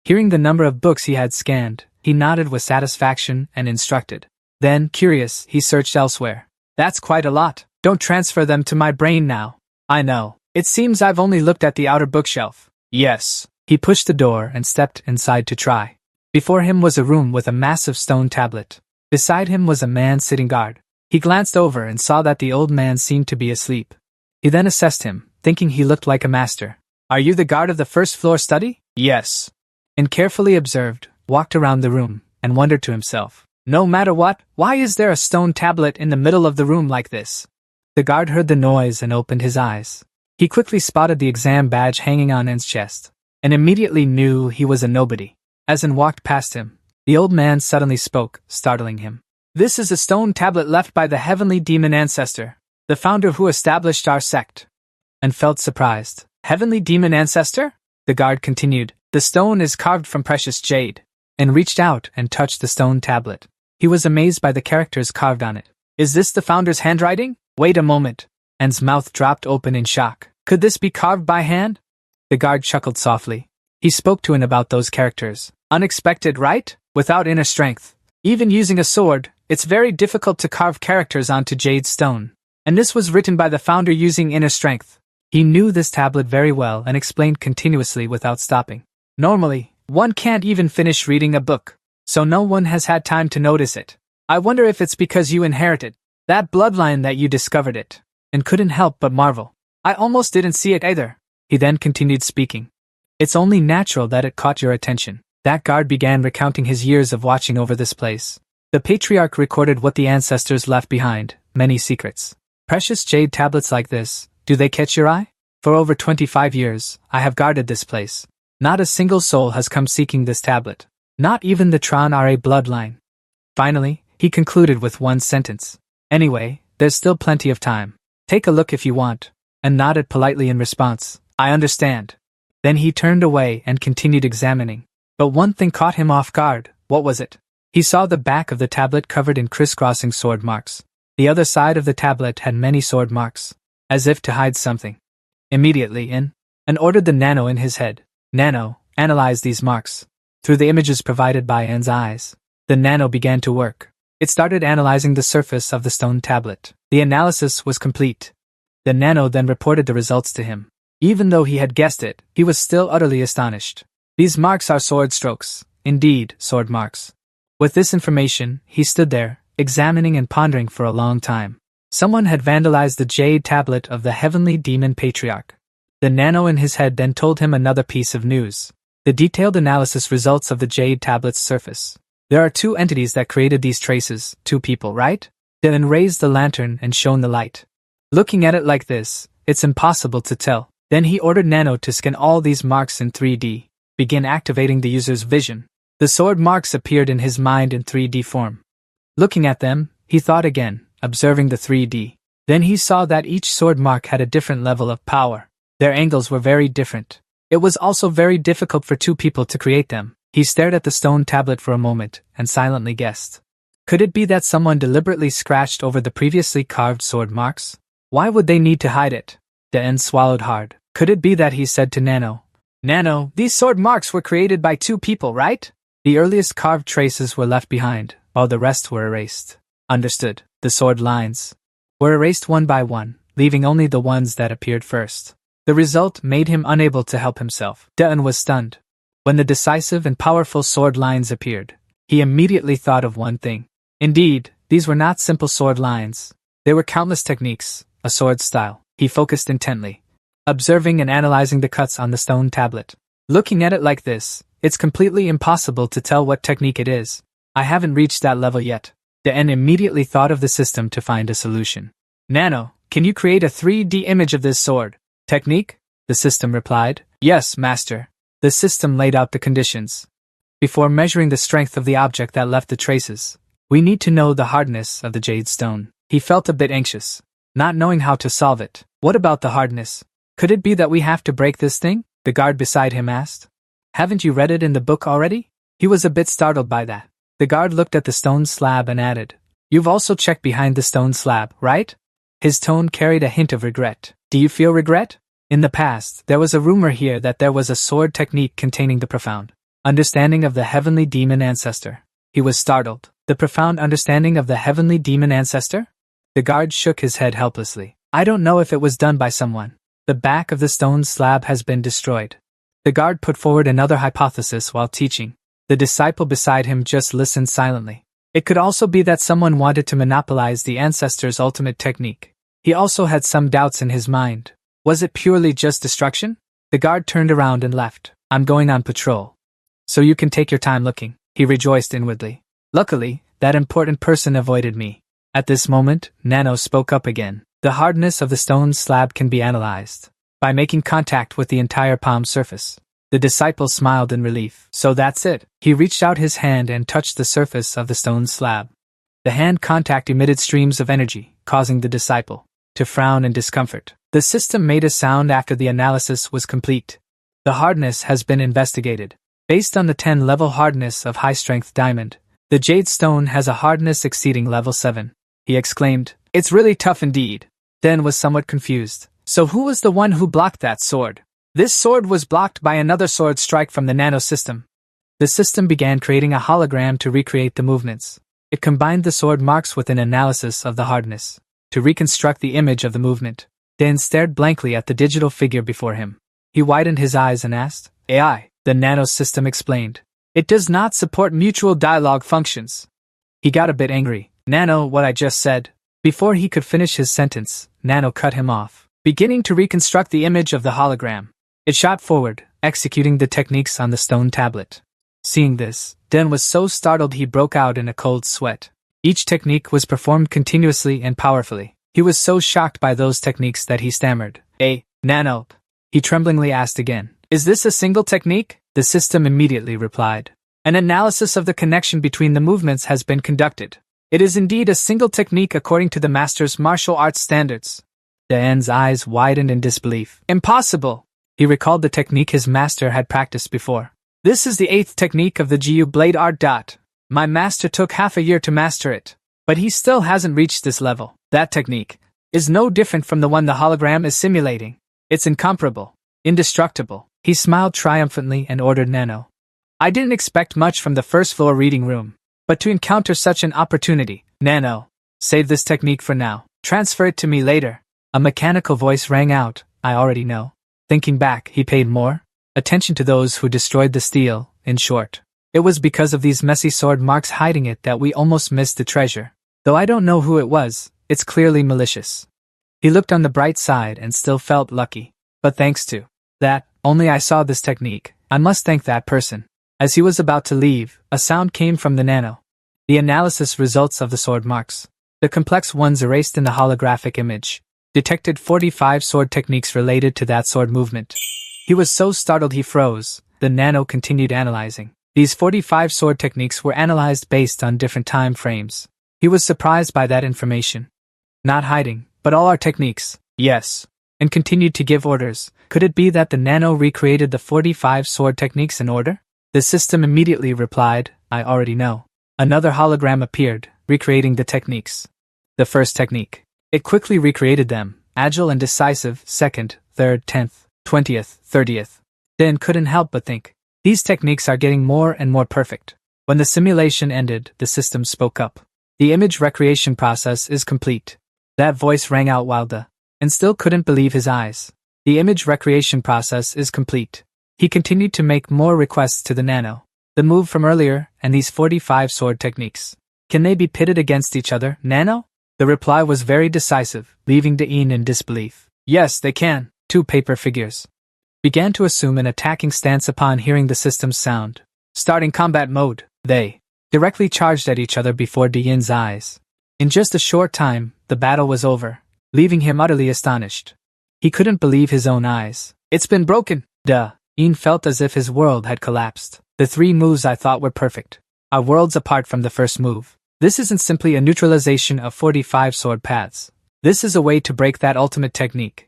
Hearing the number of books he had scanned, he nodded with satisfaction and instructed. Then, curious, he searched elsewhere. That's quite a lot. Don't transfer them to my brain now. I know. It seems I've only looked at the outer bookshelf. Yes. He pushed the door and stepped inside to try. Before him was a room with a massive stone tablet. Beside him was a man sitting guard. He glanced over and saw that the old man seemed to be asleep. He then assessed him, thinking he looked like a master. Are you the guard of the first floor study? Yes. And carefully observed, walked around the room, and wondered to himself, no matter what, why is there a stone tablet in the middle of the room like this? The guard heard the noise and opened his eyes. He quickly spotted the exam badge hanging on his chest, and immediately knew he was a nobody. As An walked past him, the old man suddenly spoke, startling him. This is a stone tablet left by the heavenly demon ancestor, the founder who established our sect. And felt surprised. Heavenly demon ancestor? The guard continued. The stone is carved from precious jade, and reached out and touched the stone tablet. He was amazed by the characters carved on it. Is this the founder's handwriting? Wait a moment. An's mouth dropped open in shock. Could this be carved by hand? The guard chuckled softly. He spoke to An about those characters. Unexpected, right? Without inner strength. Even using a sword, it's very difficult to carve characters onto jade stone. And this was written by the founder using inner strength. He knew this tablet very well and explained continuously without stopping. Normally, one can't even finish reading a book, so no one has had time to notice it. I wonder if it's because you inherited that bloodline that you discovered it, and couldn't help but marvel. I almost didn't see it either. He then continued speaking. It's only natural that it caught your attention. That guard began recounting his years of watching over this place. The patriarch recorded what the ancestors left behind, many secrets. Precious jade tablets like this, do they catch your eye? For over 25 years, I have guarded this place. Not a single soul has come seeking this tablet. Not even the Tron Ra bloodline. Finally, he concluded with one sentence. Anyway, there's still plenty of time. Take a look if you want. And nodded politely in response. I understand. Then he turned away and continued examining. But one thing caught him off guard. What was it? He saw the back of the tablet covered in crisscrossing sword marks. The other side of the tablet had many sword marks, as if to hide something. Immediately and ordered the Nano in his head. Nano, analyze these marks. Through the images provided by N's eyes, the Nano began to work. It started analyzing the surface of the stone tablet. The analysis was complete. The Nano then reported the results to him. Even though he had guessed it, he was still utterly astonished. These marks are sword strokes. Indeed, sword marks. With this information, he stood there, examining and pondering for a long time. Someone had vandalized the jade tablet of the heavenly demon patriarch. The Nano in his head then told him another piece of news. The detailed analysis results of the jade tablet's surface. There are two entities that created these traces, two people, right? Then raised the lantern and shone the light. Looking at it like this, it's impossible to tell. Then he ordered Nano to scan all these marks in 3D. Begin activating the user's vision. The sword marks appeared in his mind in 3D form. Looking at them, he thought again, observing the 3D. Then he saw that each sword mark had a different level of power. Their angles were very different. It was also very difficult for two people to create them. He stared at the stone tablet for a moment and silently guessed. Could it be that someone deliberately scratched over the previously carved sword marks? Why would they need to hide it? Den swallowed hard. Could it be that he said to Nano, Nano, these sword marks were created by two people, right? The earliest carved traces were left behind, while the rest were erased. Understood. The sword lines were erased one by one, leaving only the ones that appeared first. The result made him unable to help himself. Den was stunned. When the decisive and powerful sword lines appeared, he immediately thought of one thing. Indeed, these were not simple sword lines. They were countless techniques, a sword style. He focused intently, observing and analyzing the cuts on the stone tablet. Looking at it like this, it's completely impossible to tell what technique it is. I haven't reached that level yet. Den immediately thought of the system to find a solution. Nano, can you create a 3D image of this sword? Technique? The system replied. Yes, master. The system laid out the conditions. Before measuring the strength of the object that left the traces, we need to know the hardness of the jade stone. He felt a bit anxious, not knowing how to solve it. What about the hardness? Could it be that we have to break this thing? The guard beside him asked. Haven't you read it in the book already? He was a bit startled by that. The guard looked at the stone slab and added, You've also checked behind the stone slab, right? His tone carried a hint of regret. Do you feel regret? In the past, there was a rumor here that there was a sword technique containing the profound understanding of the heavenly demon ancestor. He was startled. The profound understanding of the heavenly demon ancestor? The guard shook his head helplessly. I don't know if it was done by someone. The back of the stone slab has been destroyed. The guard put forward another hypothesis while teaching. The disciple beside him just listened silently. It could also be that someone wanted to monopolize the ancestor's ultimate technique. He also had some doubts in his mind. Was it purely just destruction? The guard turned around and left. I'm going on patrol. So you can take your time looking, he rejoiced inwardly. Luckily, that important person avoided me. At this moment, Nano spoke up again. The hardness of the stone slab can be analyzed by making contact with the entire palm surface. The disciple smiled in relief. So that's it. He reached out his hand and touched the surface of the stone slab. The hand contact emitted streams of energy, causing the disciple to frown in discomfort. The system made a sound after the analysis was complete. The hardness has been investigated. Based on the 10-level hardness of high-strength diamond, the jade stone has a hardness exceeding level 7. He exclaimed, It's really tough indeed. Den was somewhat confused. So who was the one who blocked that sword? This sword was blocked by another sword strike from the nano system. The system began creating a hologram to recreate the movements. It combined the sword marks with an analysis of the hardness to reconstruct the image of the movement. Dan stared blankly at the digital figure before him. He widened his eyes and asked, AI, the nano system explained. It does not support mutual dialogue functions. He got a bit angry. Nano, what I just said. Before he could finish his sentence, Nano cut him off, beginning to reconstruct the image of the hologram. It shot forward, executing the techniques on the stone tablet. Seeing this, Den was so startled he broke out in a cold sweat. Each technique was performed continuously and powerfully. He was so shocked by those techniques that he stammered. Nano. He tremblingly asked again. Is this a single technique? The system immediately replied. An analysis of the connection between the movements has been conducted. It is indeed a single technique according to the master's martial arts standards. Daen's eyes widened in disbelief. Impossible! He recalled the technique his master had practiced before. This is the 8th technique of the Jiu Blade Art. My master took half a year to master it, but he still hasn't reached this level. That technique is no different from the one the hologram is simulating. It's incomparable, indestructible. He smiled triumphantly and ordered Nano. I didn't expect much from the first floor reading room, but to encounter such an opportunity, Nano, save this technique for now. Transfer it to me later. A mechanical voice rang out. I already know. Thinking back, he paid more attention to those who destroyed the steel. In short, it was because of these messy sword marks hiding it that we almost missed the treasure. Though I don't know who it was, it's clearly malicious. He looked on the bright side and still felt lucky. But thanks to that, only I saw this technique. I must thank that person. As he was about to leave, a sound came from the Nano. The analysis results of the sword marks, the complex ones erased in the holographic image, detected 45 sword techniques related to that sword movement. He was so startled he froze. The Nano continued analyzing. These 45 sword techniques were analyzed based on different time frames. He was surprised by that information. Not hiding, but all our techniques, yes. And continued to give orders. Could it be that the Nano recreated the 45 sword techniques in order? The system immediately replied, I already know. Another hologram appeared, recreating the techniques. The first technique. It quickly recreated them, agile and decisive, 2nd, 3rd, 10th, 20th, 30th. Then couldn't help but think, these techniques are getting more and more perfect. When the simulation ended, the system spoke up. The image recreation process is complete. That voice rang out Wilda, and still couldn't believe his eyes. The image recreation process is complete. He continued to make more requests to the Nano. The move from earlier, and these 45 sword techniques. Can they be pitted against each other, Nano? The reply was very decisive, leaving Daen in disbelief. Yes, they can. 2 paper figures began to assume an attacking stance upon hearing the system's sound. Starting combat mode, they directly charged at each other before Daen's eyes. In just a short time, the battle was over, leaving him utterly astonished. He couldn't believe his own eyes. It's been broken. Daen felt as if his world had collapsed. The 3 moves I thought were perfect are worlds apart from the first move. This isn't simply a neutralization of 45 sword paths. This is a way to break that ultimate technique.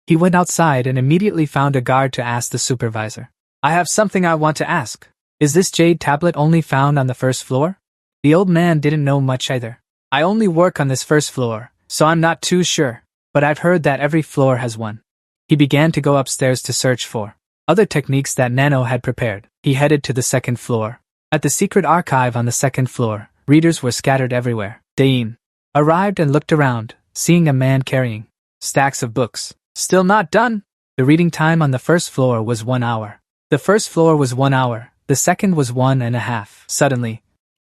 He went outside and immediately found a guard to ask the supervisor. I have something I want to ask. Is this jade tablet only found on the first floor? The old man didn't know much either. I only work on this first floor, so I'm not too sure, but I've heard that every floor has one. He began to go upstairs to search for other techniques that Nano had prepared. He headed to the 2nd floor. At the secret archive on the 2nd floor, readers were scattered everywhere. Daen arrived and looked around, seeing a man carrying stacks of books. Still not done? The reading time on the first floor was 1 hour. The first floor was 1 hour, the second was 1.5. Suddenly,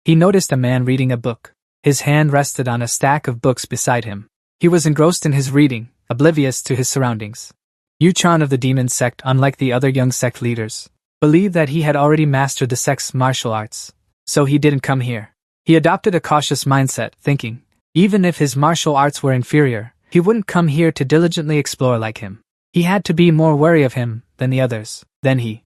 he noticed a man reading a book. His hand rested on a stack of books beside him. He was engrossed in his reading, oblivious to his surroundings. Yu-chan of the demon sect, unlike the other young sect leaders, believed that he had already mastered the sect's martial arts, so he didn't come here. He adopted a cautious mindset, thinking, even if his martial arts were inferior, he wouldn't come here to diligently explore like him. He had to be more wary of him than the others. Then he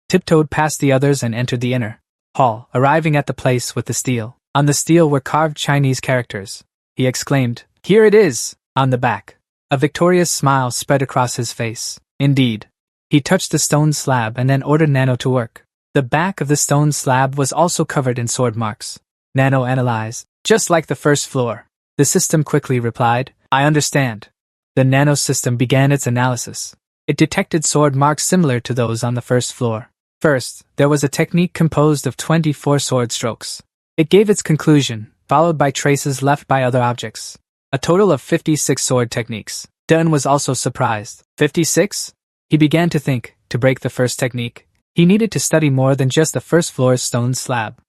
tiptoed past the others and entered the inner hall, arriving at the place with the steel. On the steel were carved Chinese characters. He exclaimed, Here it is! On the back. A victorious smile spread across his face. Indeed. He touched the stone slab and then ordered Nano to work. The back of the stone slab was also covered in sword marks. Nano analyzed, just like the first floor. The system quickly replied, I understand. The Nano system began its analysis. It detected sword marks similar to those on the first floor. First, there was a technique composed of 24 sword strokes. It gave its conclusion, followed by traces left by other objects. A total of 56 sword techniques. Daen was also surprised. 56? He began to think, to break the first technique, he needed to study more than just the first floor's stone slab.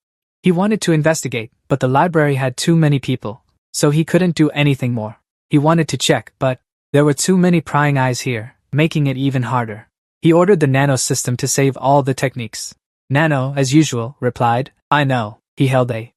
He wanted to investigate, but the library had too many people, so he couldn't do anything more. He wanted to check, but there were too many prying eyes here, making it even harder. He ordered the Nano system to save all the techniques. Nano, as usual, replied, I know. He held a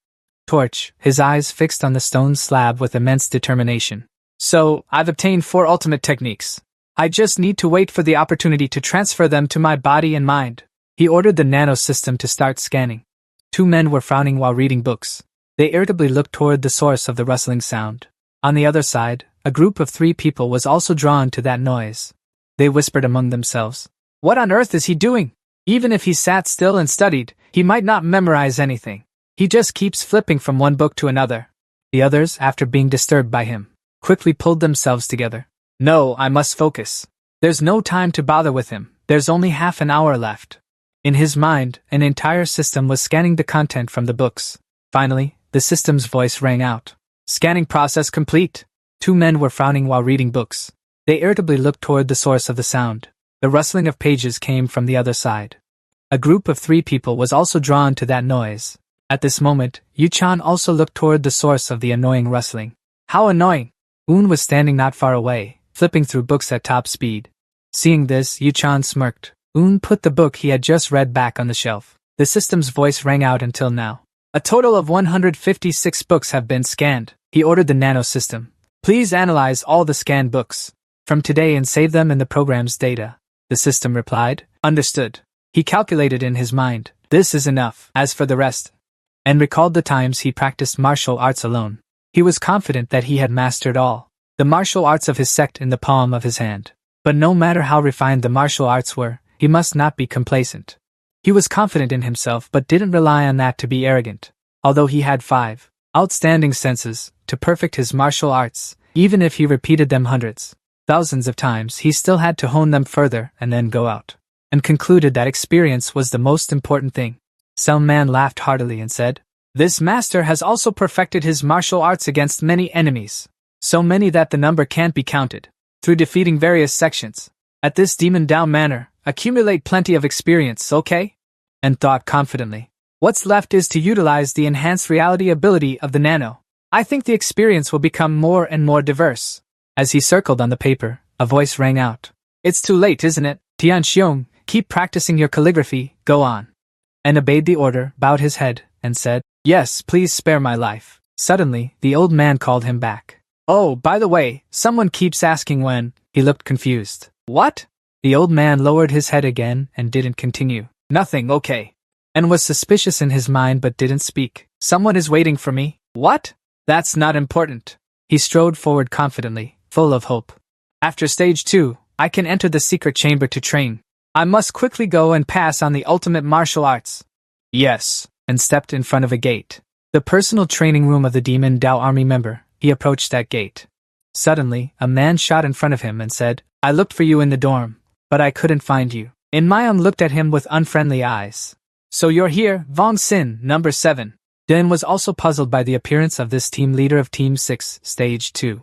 torch, his eyes fixed on the stone slab with immense determination. So, I've obtained 4 ultimate techniques. I just need to wait for the opportunity to transfer them to my body and mind. He ordered the nano system to start scanning. 2 men were frowning while reading books. They irritably looked toward the source of the rustling sound. On the other side, a group of 3 people was also drawn to that noise. They whispered among themselves. What on earth is he doing? Even if he sat still and studied, he might not memorize anything. He just keeps flipping from one book to another. The others, after being disturbed by him, quickly pulled themselves together. No, I must focus. There's no time to bother with him. There's only half an hour left. In his mind, an entire system was scanning the content from the books. Finally, the system's voice rang out. Scanning process complete. 2 men were frowning while reading books. They irritably looked toward the source of the sound. The rustling of pages came from the other side. A group of 3 people was also drawn to that noise. At this moment, Yu-chan also looked toward the source of the annoying rustling. How annoying! Un was standing not far away, flipping through books at top speed. Seeing this, Yu-chan smirked. Un put the book he had just read back on the shelf. The system's voice rang out until now. A total of 156 books have been scanned. He ordered the nano system. Please analyze all the scanned books from today and save them in the program's data. The system replied. Understood. He calculated in his mind. This is enough. As for the rest, and recalled the times he practiced martial arts alone. He was confident that he had mastered all the martial arts of his sect in the palm of his hand. But no matter how refined the martial arts were, he must not be complacent. He was confident in himself but didn't rely on that to be arrogant. Although he had 5 outstanding senses to perfect his martial arts, even if he repeated them hundreds, thousands of times, he still had to hone them further and then go out, and concluded that experience was the most important thing. Some man laughed heartily and said, This master has also perfected his martial arts against many enemies, so many that the number can't be counted, through defeating various sections. At this demon down manner, accumulate plenty of experience, okay? And thought confidently. What's left is to utilize the enhanced reality ability of the nano. I think the experience will become more and more diverse. As he circled on the paper, a voice rang out. It's too late, isn't it? Tian Xiong, keep practicing your calligraphy, go on. And obeyed the order, bowed his head, and said, Yes, please spare my life. Suddenly, the old man called him back. Oh, by the way, someone keeps asking when. He looked confused. What? The old man lowered his head again and didn't continue. Nothing, okay. And was suspicious in his mind but didn't speak. Someone is waiting for me. What? That's not important. He strode forward confidently, full of hope. After stage 2, I can enter the secret chamber to train. I must quickly go and pass on the ultimate martial arts. Yes, and stepped in front of a gate. The personal training room of the Demon Dao army member. He approached that gate. Suddenly, a man shot in front of him and said, I looked for you in the dorm, but I couldn't find you. In Mayang looked at him with unfriendly eyes. So you're here, Vong Sin, number 7. Den was also puzzled by the appearance of this team leader of Team 6, Stage 2.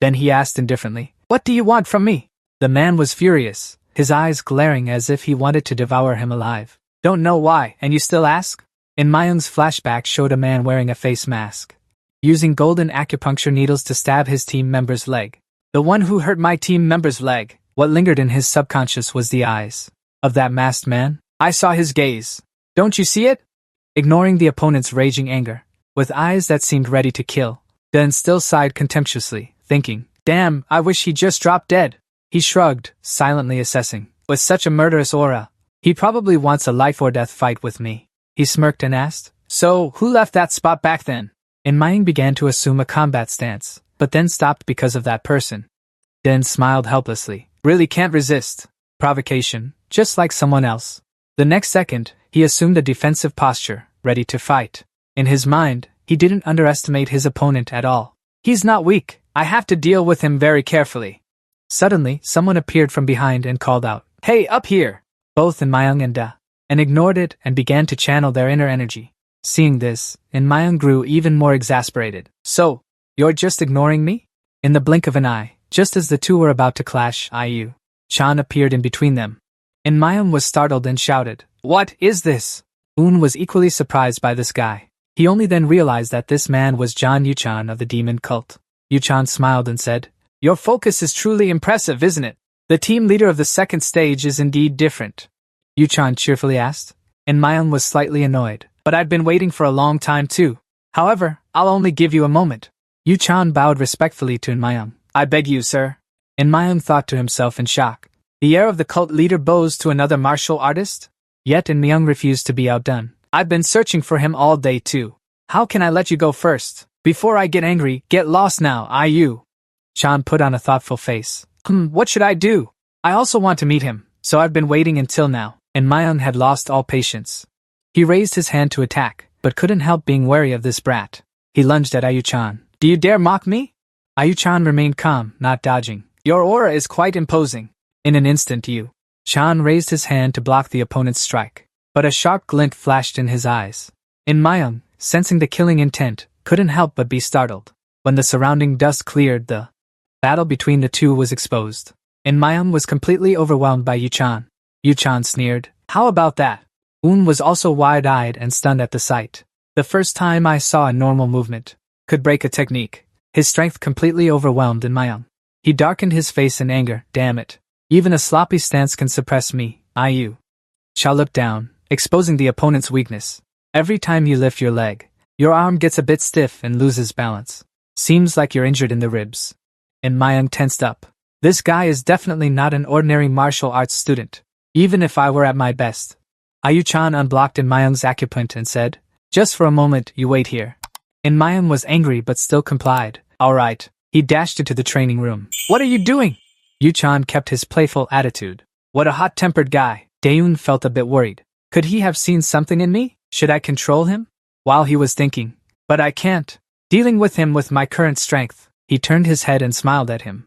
Then he asked indifferently, What do you want from me? The man was furious, his eyes glaring as if he wanted to devour him alive. Don't know why, and you still ask? In Mayang's flashback showed a man wearing a face mask, using golden acupuncture needles to stab his team member's leg. The one who hurt my team member's leg. What lingered in his subconscious was the eyes of that masked man. I saw his gaze. Don't you see it? Ignoring the opponent's raging anger, with eyes that seemed ready to kill, Den still sighed contemptuously, thinking, Damn, I wish he just dropped dead. He shrugged, silently assessing. With such a murderous aura, he probably wants a life-or-death fight with me. He smirked and asked, So, who left that spot back then? And Mayang began to assume a combat stance, but then stopped because of that person. Den smiled helplessly. Really can't resist provocation, just like someone else. The next second, he assumed a defensive posture, ready to fight. In his mind, he didn't underestimate his opponent at all. He's not weak. I have to deal with him very carefully. Suddenly, someone appeared from behind and called out, Hey, up here! Both in Mayang and Da, and ignored it and began to channel their inner energy. Seeing this, Mayang grew even more exasperated. So, you're just ignoring me? In the blink of an eye, just as the two were about to clash, Yu Chan appeared in between them. Mayang was startled and shouted, What is this? Un was equally surprised by this guy. He only then realized that this man was John Yuchan of the demon cult. Yuchan smiled and said, Your focus is truly impressive, isn't it? The team leader of the second stage is indeed different. Yuchan cheerfully asked. Mayang was slightly annoyed, but I'd been waiting for a long time too. However, I'll only give you a moment. Yuchan bowed respectfully to Mayang. I beg you, sir. Mayung thought to himself in shock. The heir of the cult leader bows to another martial artist? Yet Myung refused to be outdone. I've been searching for him all day too. How can I let you go first? Before I get angry, get lost now, IU. Chan put on a thoughtful face. What should I do? I also want to meet him, so I've been waiting until now. Myung had lost all patience. He raised his hand to attack, but couldn't help being wary of this brat. He lunged at Ayu-chan. Do you dare mock me? Ayu-chan remained calm, not dodging. Your aura is quite imposing. In an instant Chan raised his hand to block the opponent's strike, but a sharp glint flashed in his eyes. Myung, sensing the killing intent, couldn't help but be startled. When the surrounding dust cleared, the battle between the two was exposed. Myung was completely overwhelmed by Yu-chan. Yu-chan sneered. How about that? Un was also wide-eyed and stunned at the sight. The first time I saw a normal movement could break a technique. His strength completely overwhelmed Myung. He darkened his face in anger. Damn it. Even a sloppy stance can suppress me, IU. Cha looked down, exposing the opponent's weakness. Every time you lift your leg, your arm gets a bit stiff and loses balance. Seems like you're injured in the ribs. Myung tensed up. This guy is definitely not an ordinary martial arts student, even if I were at my best. Ayu-chan unblocked Myung's acupoint and said, just for a moment, you wait here. Myung was angry but still complied. Alright. He dashed into the training room. What are you doing? Yu-chan kept his playful attitude. What a hot-tempered guy. Daeun felt a bit worried. Could he have seen something in me? Should I control him? While he was thinking, but I can't. Dealing with him with my current strength. He turned his head and smiled at him.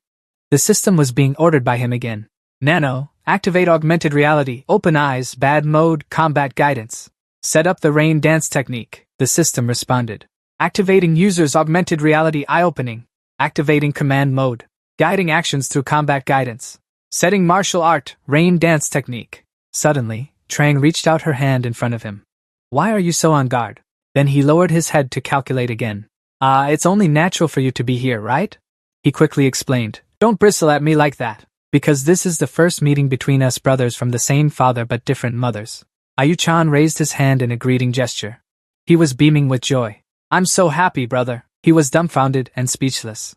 The system was being ordered by him again. Nano, activate augmented reality, open eyes, bad mode, combat guidance. Set up the rain dance technique. The system responded. Activating user's augmented reality eye-opening. Activating command mode. Guiding actions through combat guidance. Setting martial art, rain dance technique. Suddenly, Trang reached out her hand in front of him. Why are you so on guard? Then he lowered his head to calculate again. It's only natural for you to be here, right? He quickly explained. Don't bristle at me like that. Because this is the first meeting between us brothers from the same father but different mothers. Ayu-chan raised his hand in a greeting gesture. He was beaming with joy. I'm so happy, brother. He was dumbfounded and speechless.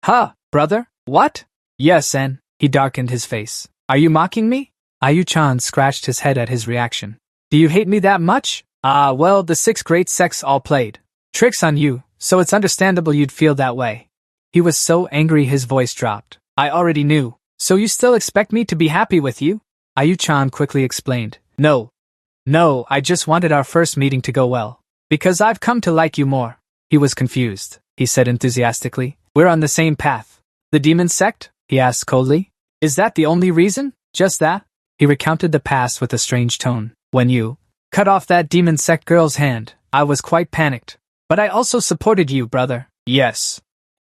Huh, brother? What? Yes, and he darkened his face. Are you mocking me? Ayu-chan scratched his head at his reaction. Do you hate me that much? Well, the 6 great sects all played tricks on you, so it's understandable you'd feel that way. He was so angry his voice dropped. I already knew. So you still expect me to be happy with you? Ayu-chan quickly explained. No, I just wanted our first meeting to go well. Because I've come to like you more. He was confused. He said enthusiastically. We're on the same path. The demon sect? He asked coldly. Is that the only reason? Just that? He recounted the past with a strange tone. When you cut off that demon sect girl's hand, I was quite panicked. But I also supported you, brother. Yes.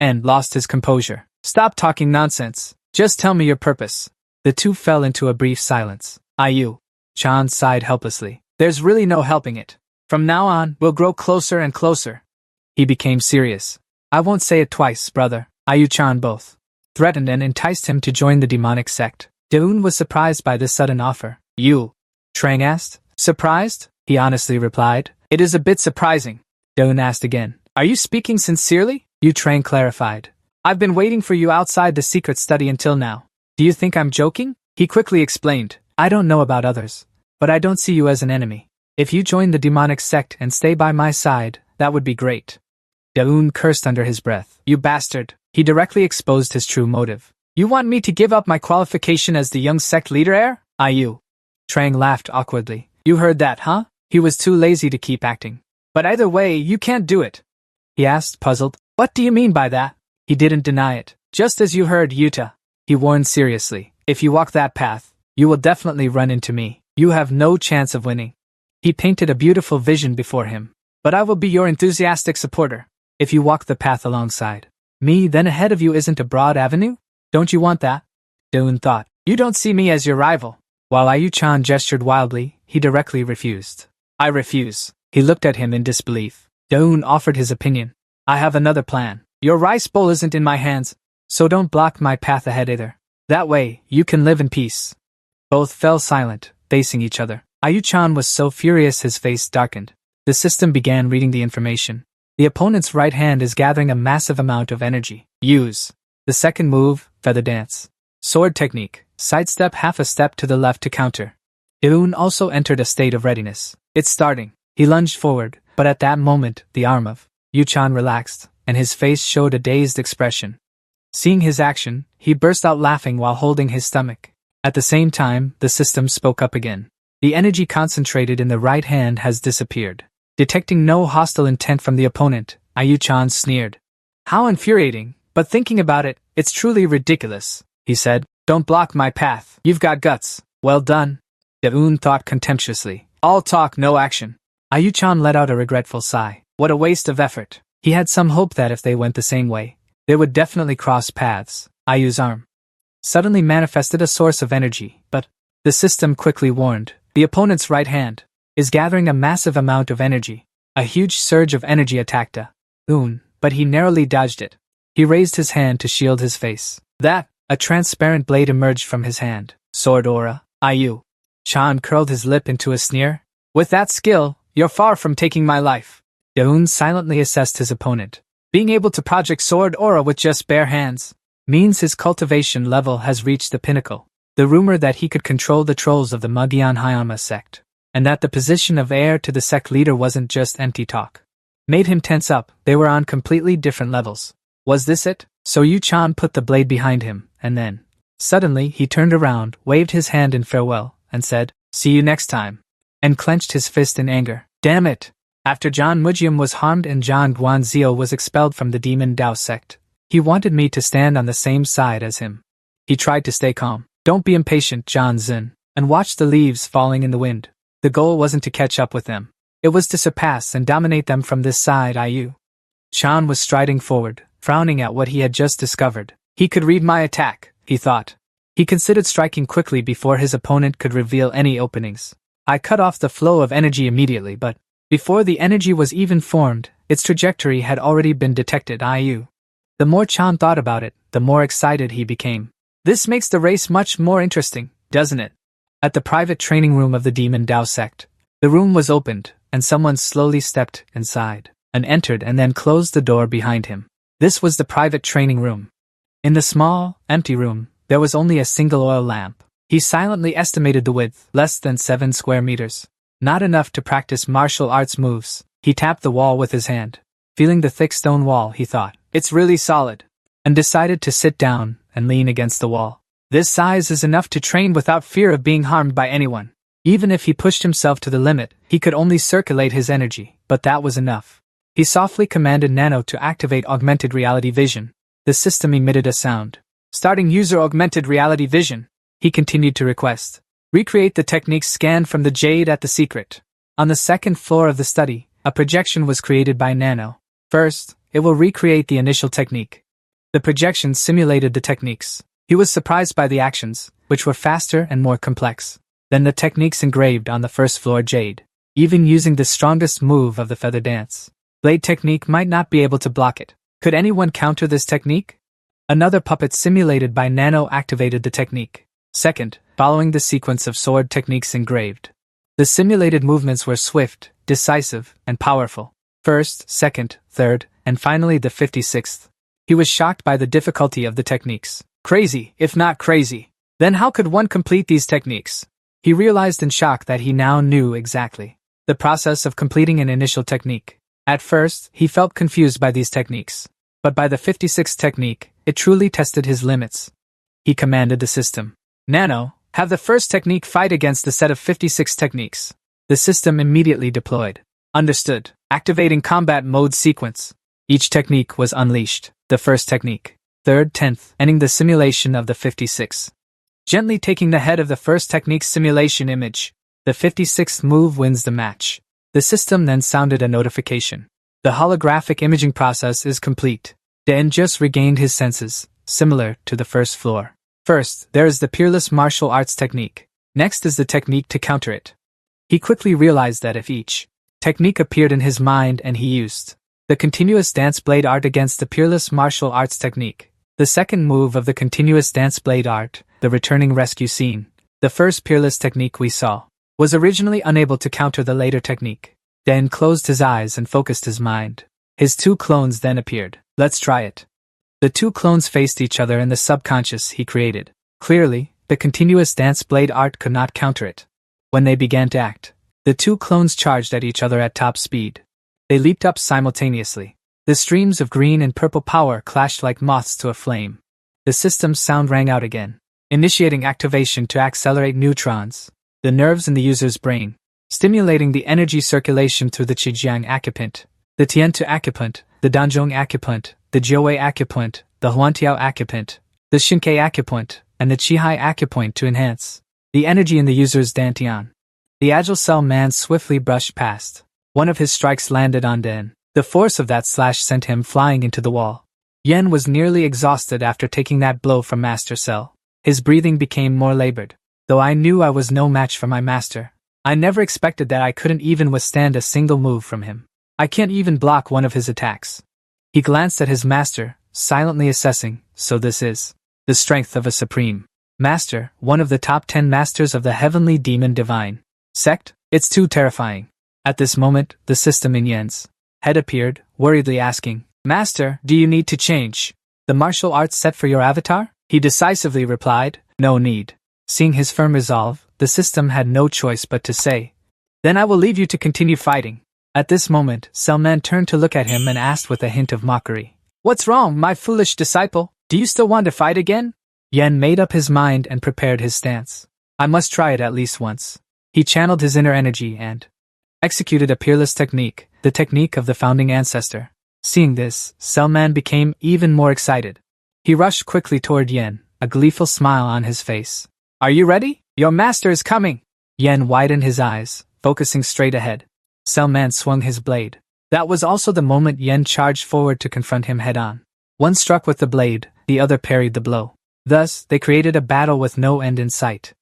And lost his composure. Stop talking nonsense. Just tell me your purpose. The two fell into a brief silence. Chan sighed helplessly. There's really no helping it. From now on, we'll grow closer and closer. He became serious. I won't say it twice, brother. Ayu-chan both threatened and enticed him to join the demonic sect. Daeun was surprised by this sudden offer. You? Trang asked. Surprised? He honestly replied. It is a bit surprising. Daeun asked again. Are you speaking sincerely? Trang clarified. I've been waiting for you outside the secret study until now. Do you think I'm joking? He quickly explained. I don't know about others, but I don't see you as an enemy. If you join the demonic sect and stay by my side, that would be great. Daeun cursed under his breath. You bastard. He directly exposed his true motive. You want me to give up my qualification as the young sect leader heir? Trang laughed awkwardly. You heard that, huh? He was too lazy to keep acting. But either way, you can't do it. He asked, puzzled. What do you mean by that? He didn't deny it. Just as you heard, Yuta. He warned seriously. If you walk that path, you will definitely run into me. You have no chance of winning. He painted a beautiful vision before him. But I will be your enthusiastic supporter. If you walk the path alongside me, then ahead of you isn't a broad avenue? Don't you want that? Daeun thought. You don't see me as your rival. While Ayu-chan gestured wildly, he directly refused. I refuse. He looked at him in disbelief. Daeun offered his opinion. I have another plan. Your rice bowl isn't in my hands, so don't block my path ahead either. That way, you can live in peace. Both fell silent, facing each other. Ayu-chan was so furious his face darkened. The system began reading the information. The opponent's right hand is gathering a massive amount of energy. Use The second move, feather dance. Sword technique, sidestep half a step to the left to counter. Daeun also entered a state of readiness. It's starting. He lunged forward, but at that moment, the arm of Yu-chan relaxed, and his face showed a dazed expression. Seeing his action, he burst out laughing while holding his stomach. At the same time, the system spoke up again. The energy concentrated in the right hand has disappeared. Detecting no hostile intent from the opponent, Yu-chan sneered. How infuriating, but thinking about it, it's truly ridiculous, he said. Don't block my path. You've got guts. Well done. Daeun thought contemptuously. All talk, no action. Yu-chan let out a regretful sigh. What a waste of effort. He had some hope that if they went the same way, they would definitely cross paths. Ayu's arm suddenly manifested a source of energy, but the system quickly warned. The opponent's right hand is gathering a massive amount of energy. A huge surge of energy attacked Daeun, but he narrowly dodged it. He raised his hand to shield his face. A transparent blade emerged from his hand. Sword aura. Yu-chan curled his lip into a sneer. With that skill, you're far from taking my life. Daeun silently assessed his opponent. Being able to project sword aura with just bare hands means his cultivation level has reached the pinnacle. The rumor that he could control the trolls of the Mugyan Hayama sect, and that the position of heir to the sect leader wasn't just empty talk, made him tense up. They were on completely different levels. Was this it? So Yu-chan put the blade behind him, and then, suddenly he turned around, waved his hand in farewell, and said, "See you next time," and clenched his fist in anger. Damn it! After John Mujium was harmed and John Guanzio was expelled from the Demon Dao sect, he wanted me to stand on the same side as him. He tried to stay calm. Don't be impatient, John Zin, and watch the leaves falling in the wind. The goal wasn't to catch up with them. It was to surpass and dominate them from this side. Yu-chan was striding forward, frowning at what he had just discovered. He could read my attack, he thought. He considered striking quickly before his opponent could reveal any openings. I cut off the flow of energy immediately, but before the energy was even formed, its trajectory had already been detected. The more Chan thought about it, the more excited he became. This makes the race much more interesting, doesn't it? At the private training room of the Demon Dao sect, the room was opened, and someone slowly stepped inside, and entered and then closed the door behind him. This was the private training room. In the small, empty room, there was only a single oil lamp. He silently estimated the width, less than 7 square meters. Not enough to practice martial arts moves. He tapped the wall with his hand. Feeling the thick stone wall, he thought, it's really solid, and decided to sit down and lean against the wall. This size is enough to train without fear of being harmed by anyone. Even if he pushed himself to the limit, he could only circulate his energy, but that was enough. He softly commanded Nano to activate augmented reality vision. The system emitted a sound. Starting user augmented reality vision, he continued to request. Recreate the techniques scanned from the jade at the secret. On the second floor of the study, a projection was created by Nano. First, it will recreate the initial technique. The projection simulated the techniques. He was surprised by the actions, which were faster and more complex than the techniques engraved on the first floor jade. Even using the strongest move of the feather dance, blade technique might not be able to block it. Could anyone counter this technique? Another puppet simulated by Nano activated the technique. Second, following the sequence of sword techniques engraved. The simulated movements were swift, decisive, and powerful. First, second, third, and finally the 56th. He was shocked by the difficulty of the techniques. Crazy, if not crazy. Then how could one complete these techniques? He realized in shock that he now knew exactly the process of completing an initial technique. At first, he felt confused by these techniques. But by the 56th technique, it truly tested his limits. He commanded the system. Nano, have the first technique fight against the set of 56 techniques. The system immediately deployed. Understood. Activating combat mode sequence. Each technique was unleashed. The first technique. Third, 10th, ending the simulation of the 56. Gently taking the head of the first technique's simulation image. The 56th move wins the match. The system then sounded a notification. The holographic imaging process is complete. Dan just regained his senses, similar to the first floor. First, there is the peerless martial arts technique. Next is the technique to counter it. He quickly realized that if each technique appeared in his mind and he used the continuous dance blade art against the peerless martial arts technique, the second move of the continuous dance blade art, the returning rescue scene, the first peerless technique we saw, was originally unable to counter the later technique. Dan closed his eyes and focused his mind. His two clones then appeared. Let's try it. The two clones faced each other in the subconscious he created. Clearly, the continuous dance blade art could not counter it. When they began to act, the two clones charged at each other at top speed. They leaped up simultaneously. The streams of green and purple power clashed like moths to a flame. The system's sound rang out again, initiating activation to accelerate neutrons, the nerves in the user's brain, stimulating the energy circulation through the Qigjiang acupunt, the Tiantu acupunt, the Danzhong acupunt, the Jiuwei acupunt, the Huantiao acupunt, the Shinkei acupunt, and the Qihai acupoint to enhance the energy in the user's dantian. The agile cell man swiftly brushed past. One of his strikes landed on Den. The force of that slash sent him flying into the wall. Yen was nearly exhausted after taking that blow from Master Cell. His breathing became more labored. Though I knew I was no match for my master, I never expected that I couldn't even withstand a single move from him. I can't even block one of his attacks. He glanced at his master, silently assessing, so this is the strength of a supreme master, one of the top 10 masters of the heavenly demon divine sect? It's too terrifying. At this moment, the system in Yen's head appeared, worriedly asking, Master, do you need to change the martial arts set for your avatar? He decisively replied, no need. Seeing his firm resolve, the system had no choice but to say, then I will leave you to continue fighting. At this moment, Cellman turned to look at him and asked with a hint of mockery, what's wrong, my foolish disciple? Do you still want to fight again? Yen made up his mind and prepared his stance. I must try it at least once. He channeled his inner energy and executed a peerless technique, the technique of the founding ancestor. Seeing this, Cellman became even more excited. He rushed quickly toward Yen, a gleeful smile on his face. Are you ready? Your master is coming! Yen widened his eyes, focusing straight ahead. Cellman swung his blade. That was also the moment Yen charged forward to confront him head-on. One struck with the blade, the other parried the blow. Thus, they created a battle with no end in sight.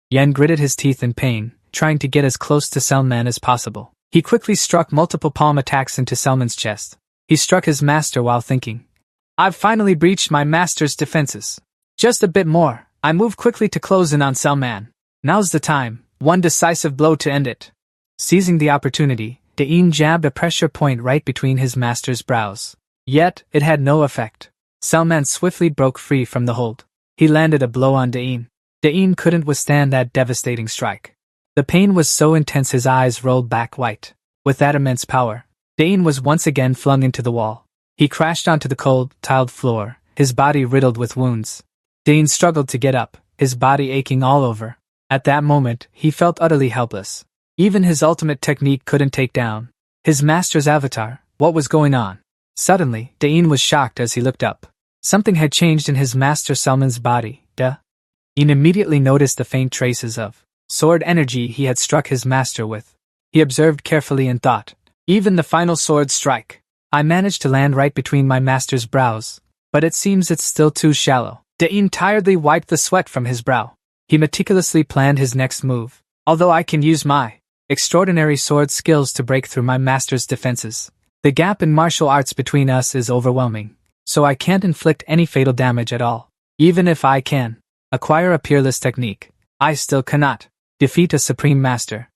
Yen gritted his teeth in pain, trying to get as close to Cellman as possible. He quickly struck multiple palm attacks into Cellman's chest. He struck his master while thinking, I've finally breached my master's defenses. Just a bit more. I move quickly to close in on Cellman. Now's the time, one decisive blow to end it. Seizing the opportunity, Dein jabbed a pressure point right between his master's brows. Yet, it had no effect. Cellman swiftly broke free from the hold. He landed a blow on Dein. Dein couldn't withstand that devastating strike. The pain was so intense his eyes rolled back white. With that immense power, Dein was once again flung into the wall. He crashed onto the cold, tiled floor, his body riddled with wounds. Dein struggled to get up, his body aching all over. At that moment, he felt utterly helpless. Even his ultimate technique couldn't take down his master's avatar. What was going on? Suddenly, Dein was shocked as he looked up. Something had changed in his master Cellman's body. Dein immediately noticed the faint traces of sword energy he had struck his master with. He observed carefully and thought, even the final sword strike, I managed to land right between my master's brows, but it seems it's still too shallow. Dein tiredly wiped the sweat from his brow. He meticulously planned his next move. Although I can use my extraordinary sword skills to break through my master's defenses, the gap in martial arts between us is overwhelming, so I can't inflict any fatal damage at all. Even if I can acquire a peerless technique, I still cannot defeat a supreme master.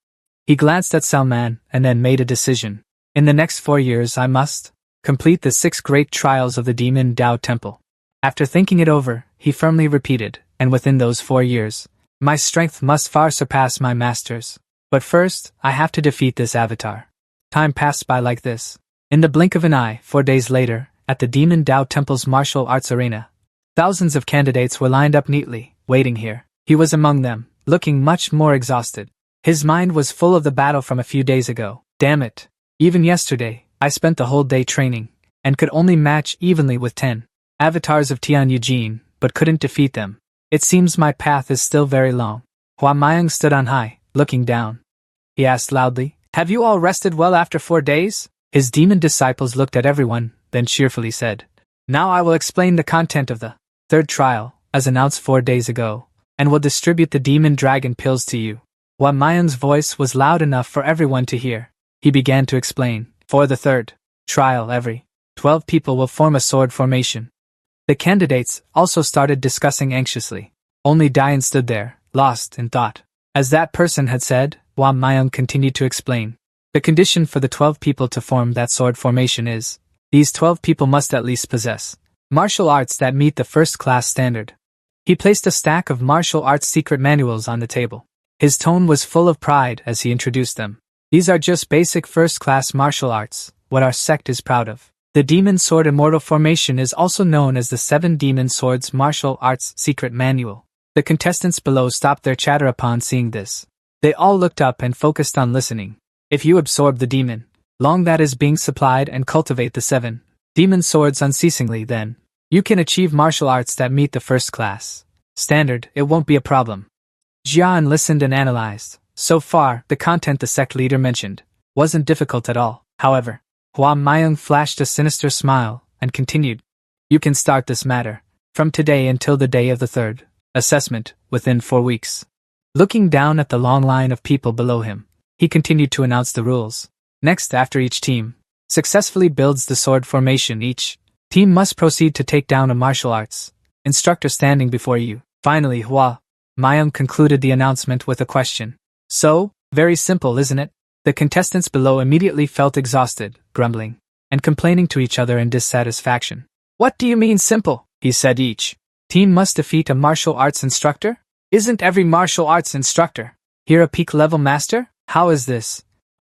He glanced at Cellman and then made a decision. In the next 4 years I must complete the 6 great trials of the Demon Dao Temple. After thinking it over, he firmly repeated, and within those 4 years, my strength must far surpass my master's. But first, I have to defeat this avatar. Time passed by like this. In the blink of an eye, 4 days later, at the Demon Dao Temple's martial arts arena, thousands of candidates were lined up neatly, waiting here. He was among them, looking much more exhausted. His mind was full of the battle from a few days ago. Damn it. Even yesterday, I spent the whole day training, and could only match evenly with 10 avatars of Tian Eugene, but couldn't defeat them. It seems my path is still very long. Hua Mayang stood on high, looking down. He asked loudly, have you all rested well after 4 days? His demon disciples looked at everyone, then cheerfully said, now I will explain the content of the 3rd trial, as announced 4 days ago, and will distribute the demon dragon pills to you. Hua Mayang's voice was loud enough for everyone to hear. He began to explain, for the 3rd trial, every 12 people will form a sword formation. The candidates also started discussing anxiously. Only Dian stood there, lost in thought. As that person had said, Hua Mayang continued to explain. The condition for the 12 people to form that sword formation is, these 12 people must at least possess Martial arts that meet the first-class standard. He placed a stack of martial arts secret manuals on the table. His tone was full of pride as he introduced them. These are just basic first-class martial arts, what our sect is proud of. The Demon Sword Immortal Formation is also known as the 7 Demon Swords Martial Arts Secret Manual. The contestants below stopped their chatter upon seeing this. They all looked up and focused on listening. If you absorb the demon, long that is being supplied and cultivate the 7 demon swords unceasingly, then you can achieve martial arts that meet the first class standard. It won't be a problem. Jian listened and analyzed. So far, the content the sect leader mentioned wasn't difficult at all. However, Hua Myung flashed a sinister smile and continued. You can start this matter from today until the day of the 3rd assessment, within 4 weeks. Looking down at the long line of people below him, he continued to announce the rules. Next, after each team successfully builds the sword formation, each team must proceed to take down a martial arts instructor standing before you. Finally, Hua Myung concluded the announcement with a question. So, very simple, isn't it? The contestants below immediately felt exhausted, grumbling, and complaining to each other in dissatisfaction. What do you mean simple? He said. Each team must defeat a martial arts instructor? Isn't every martial arts instructor here a peak level master? How is this?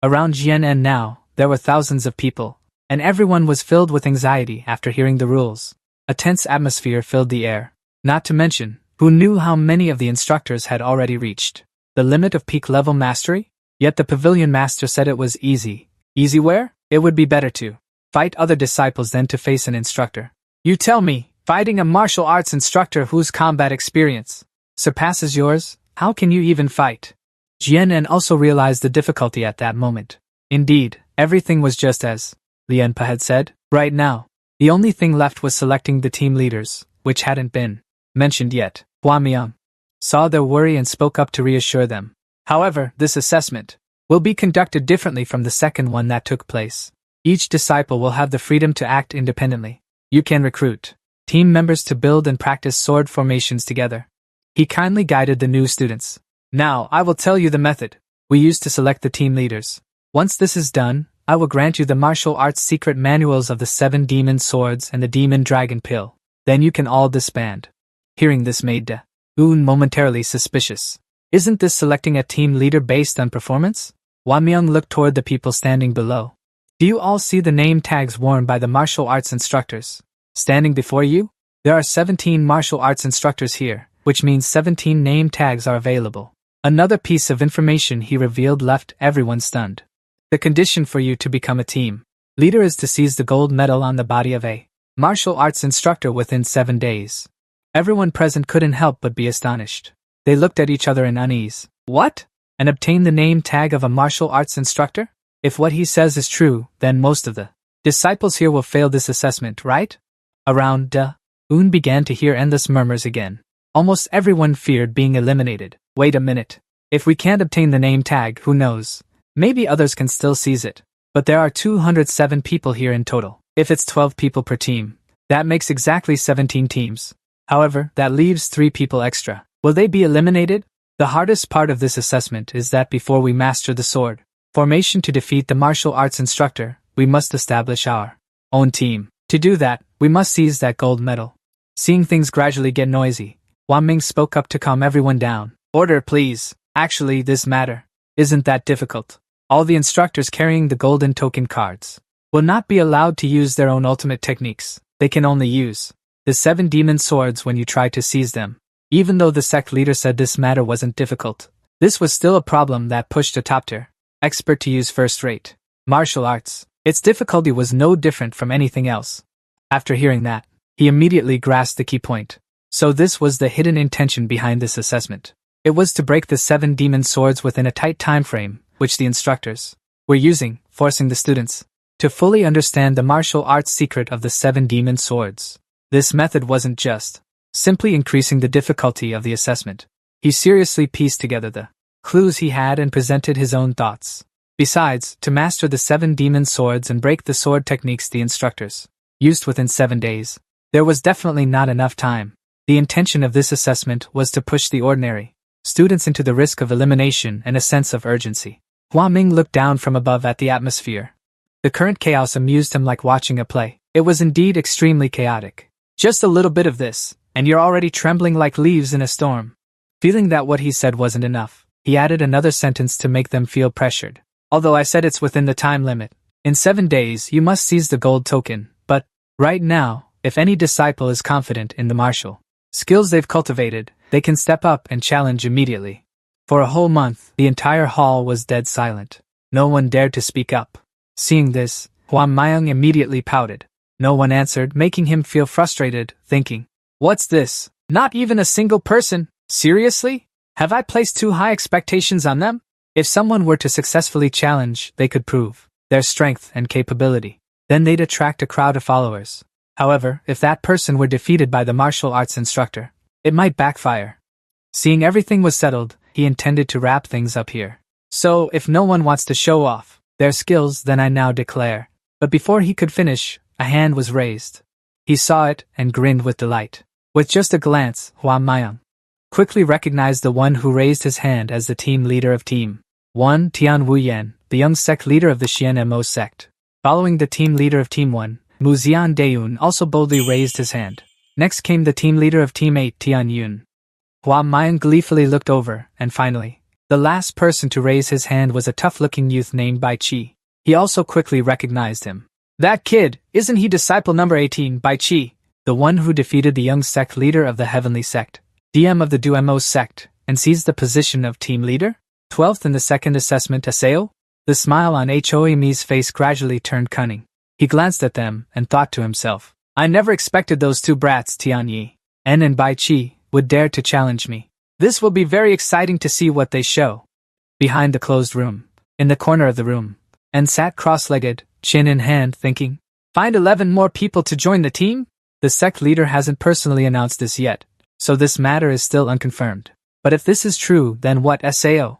Around GNN now, there were thousands of people, and everyone was filled with anxiety after hearing the rules. A tense atmosphere filled the air. Not to mention, who knew how many of the instructors had already reached the limit of peak level mastery? Yet the pavilion master said it was easy. Easy where? It would be better to fight other disciples than to face an instructor. You tell me, fighting a martial arts instructor whose combat experience surpasses yours? How can you even fight? Jian also realized the difficulty at that moment. Indeed, everything was just as Lianpa had said. Right now, the only thing left was selecting the team leaders, which hadn't been mentioned yet. Hua Myung saw their worry and spoke up to reassure them. However, this assessment will be conducted differently from the second one that took place. Each disciple will have the freedom to act independently. You can recruit team members to build and practice sword formations together. He kindly guided the new students. Now, I will tell you the method we use to select the team leaders. Once this is done, I will grant you the martial arts secret manuals of the 7 demon swords and the demon dragon pill. Then you can all disband. Hearing this made De-un momentarily suspicious. Isn't this selecting a team leader based on performance? Hua Myung looked toward the people standing below. Do you all see the name tags worn by the martial arts instructors standing before you? There are 17 martial arts instructors here, which means 17 name tags are available. Another piece of information he revealed left everyone stunned. The condition for you to become a team leader is to seize the gold medal on the body of a martial arts instructor within 7 days. Everyone present couldn't help but be astonished. They looked at each other in unease. What? And obtain the name tag of a martial arts instructor? If what he says is true, then most of the disciples here will fail this assessment, right? Around De-un began to hear endless murmurs again. Almost everyone feared being eliminated. Wait a minute. If we can't obtain the name tag, who knows? Maybe others can still seize it. But there are 207 people here in total. If it's 12 people per team, that makes exactly 17 teams. However, that leaves 3 people extra. Will they be eliminated? The hardest part of this assessment is that before we master the sword formation to defeat the martial arts instructor, we must establish our own team. To do that, we must seize that gold medal. Seeing things gradually get noisy, Hua Ming spoke up to calm everyone down. Order, please. Actually, this matter isn't that difficult. All the instructors carrying the golden token cards will not be allowed to use their own ultimate techniques. They can only use the 7 demon swords when you try to seize them. Even though the sect leader said this matter wasn't difficult, this was still a problem that pushed a top-tier expert to use first-rate martial arts. Its difficulty was no different from anything else. After hearing that, he immediately grasped the key point. So this was the hidden intention behind this assessment. It was to break the 7 demon swords within a tight time frame, which the instructors were using, forcing the students to fully understand the martial arts secret of the 7 demon swords. This method wasn't just simply increasing the difficulty of the assessment. He seriously pieced together the clues he had and presented his own thoughts. Besides, to master the 7 demon swords and break the sword techniques the instructors used within 7 days, there was definitely not enough time. The intention of this assessment was to push the ordinary students into the risk of elimination and a sense of urgency. Hua Ming looked down from above at the atmosphere. The current chaos amused him like watching a play. It was indeed extremely chaotic. Just a little bit of this, and you're already trembling like leaves in a storm. Feeling that what he said wasn't enough, he added another sentence to make them feel pressured. Although I said it's within the time limit. In 7 days you must seize the gold token, but, right now, if any disciple is confident in the martial skills they've cultivated, they can step up and challenge immediately. For a whole month, the entire hall was dead silent. No one dared to speak up. Seeing this, Huang Mayang immediately pouted. No one answered, making him feel frustrated, thinking, "What's this? Not even a single person? Seriously? Have I placed too high expectations on them?" If someone were to successfully challenge, they could prove their strength and capability. Then they'd attract a crowd of followers. However, if that person were defeated by the martial arts instructor, it might backfire. Seeing everything was settled, he intended to wrap things up here. So, if no one wants to show off their skills, then I now declare. But before he could finish, a hand was raised. He saw it and grinned with delight. With just a glance, Huang Mayang quickly recognized the one who raised his hand as the team leader of Team 1, Tian Wuyan, the young sect leader of the Xian-Mo sect. Following the team leader of Team 1, Mu Xian Deun also boldly raised his hand. Next came the team leader of Team 8, Tian Yun. Huang Mayang gleefully looked over, and finally, the last person to raise his hand was a tough-looking youth named Bai Qi. He also quickly recognized him. "That kid, isn't he disciple number 18, Bai Qi, the one who defeated the young sect leader of the Heavenly Sect, DM of the Duemo sect, and seized the position of team leader? 12th in the second assessment Aseo?" The smile on Hoemi's face gradually turned cunning. He glanced at them and thought to himself, "I never expected those two brats, Tianyi and Bai Qi, would dare to challenge me. This will be very exciting to see what they show." Behind the closed room, in the corner of the room, and sat cross-legged, chin in hand, thinking, "Find 11 more people to join the team?" The sect leader hasn't personally announced this yet, so this matter is still unconfirmed. But if this is true, then what SAO?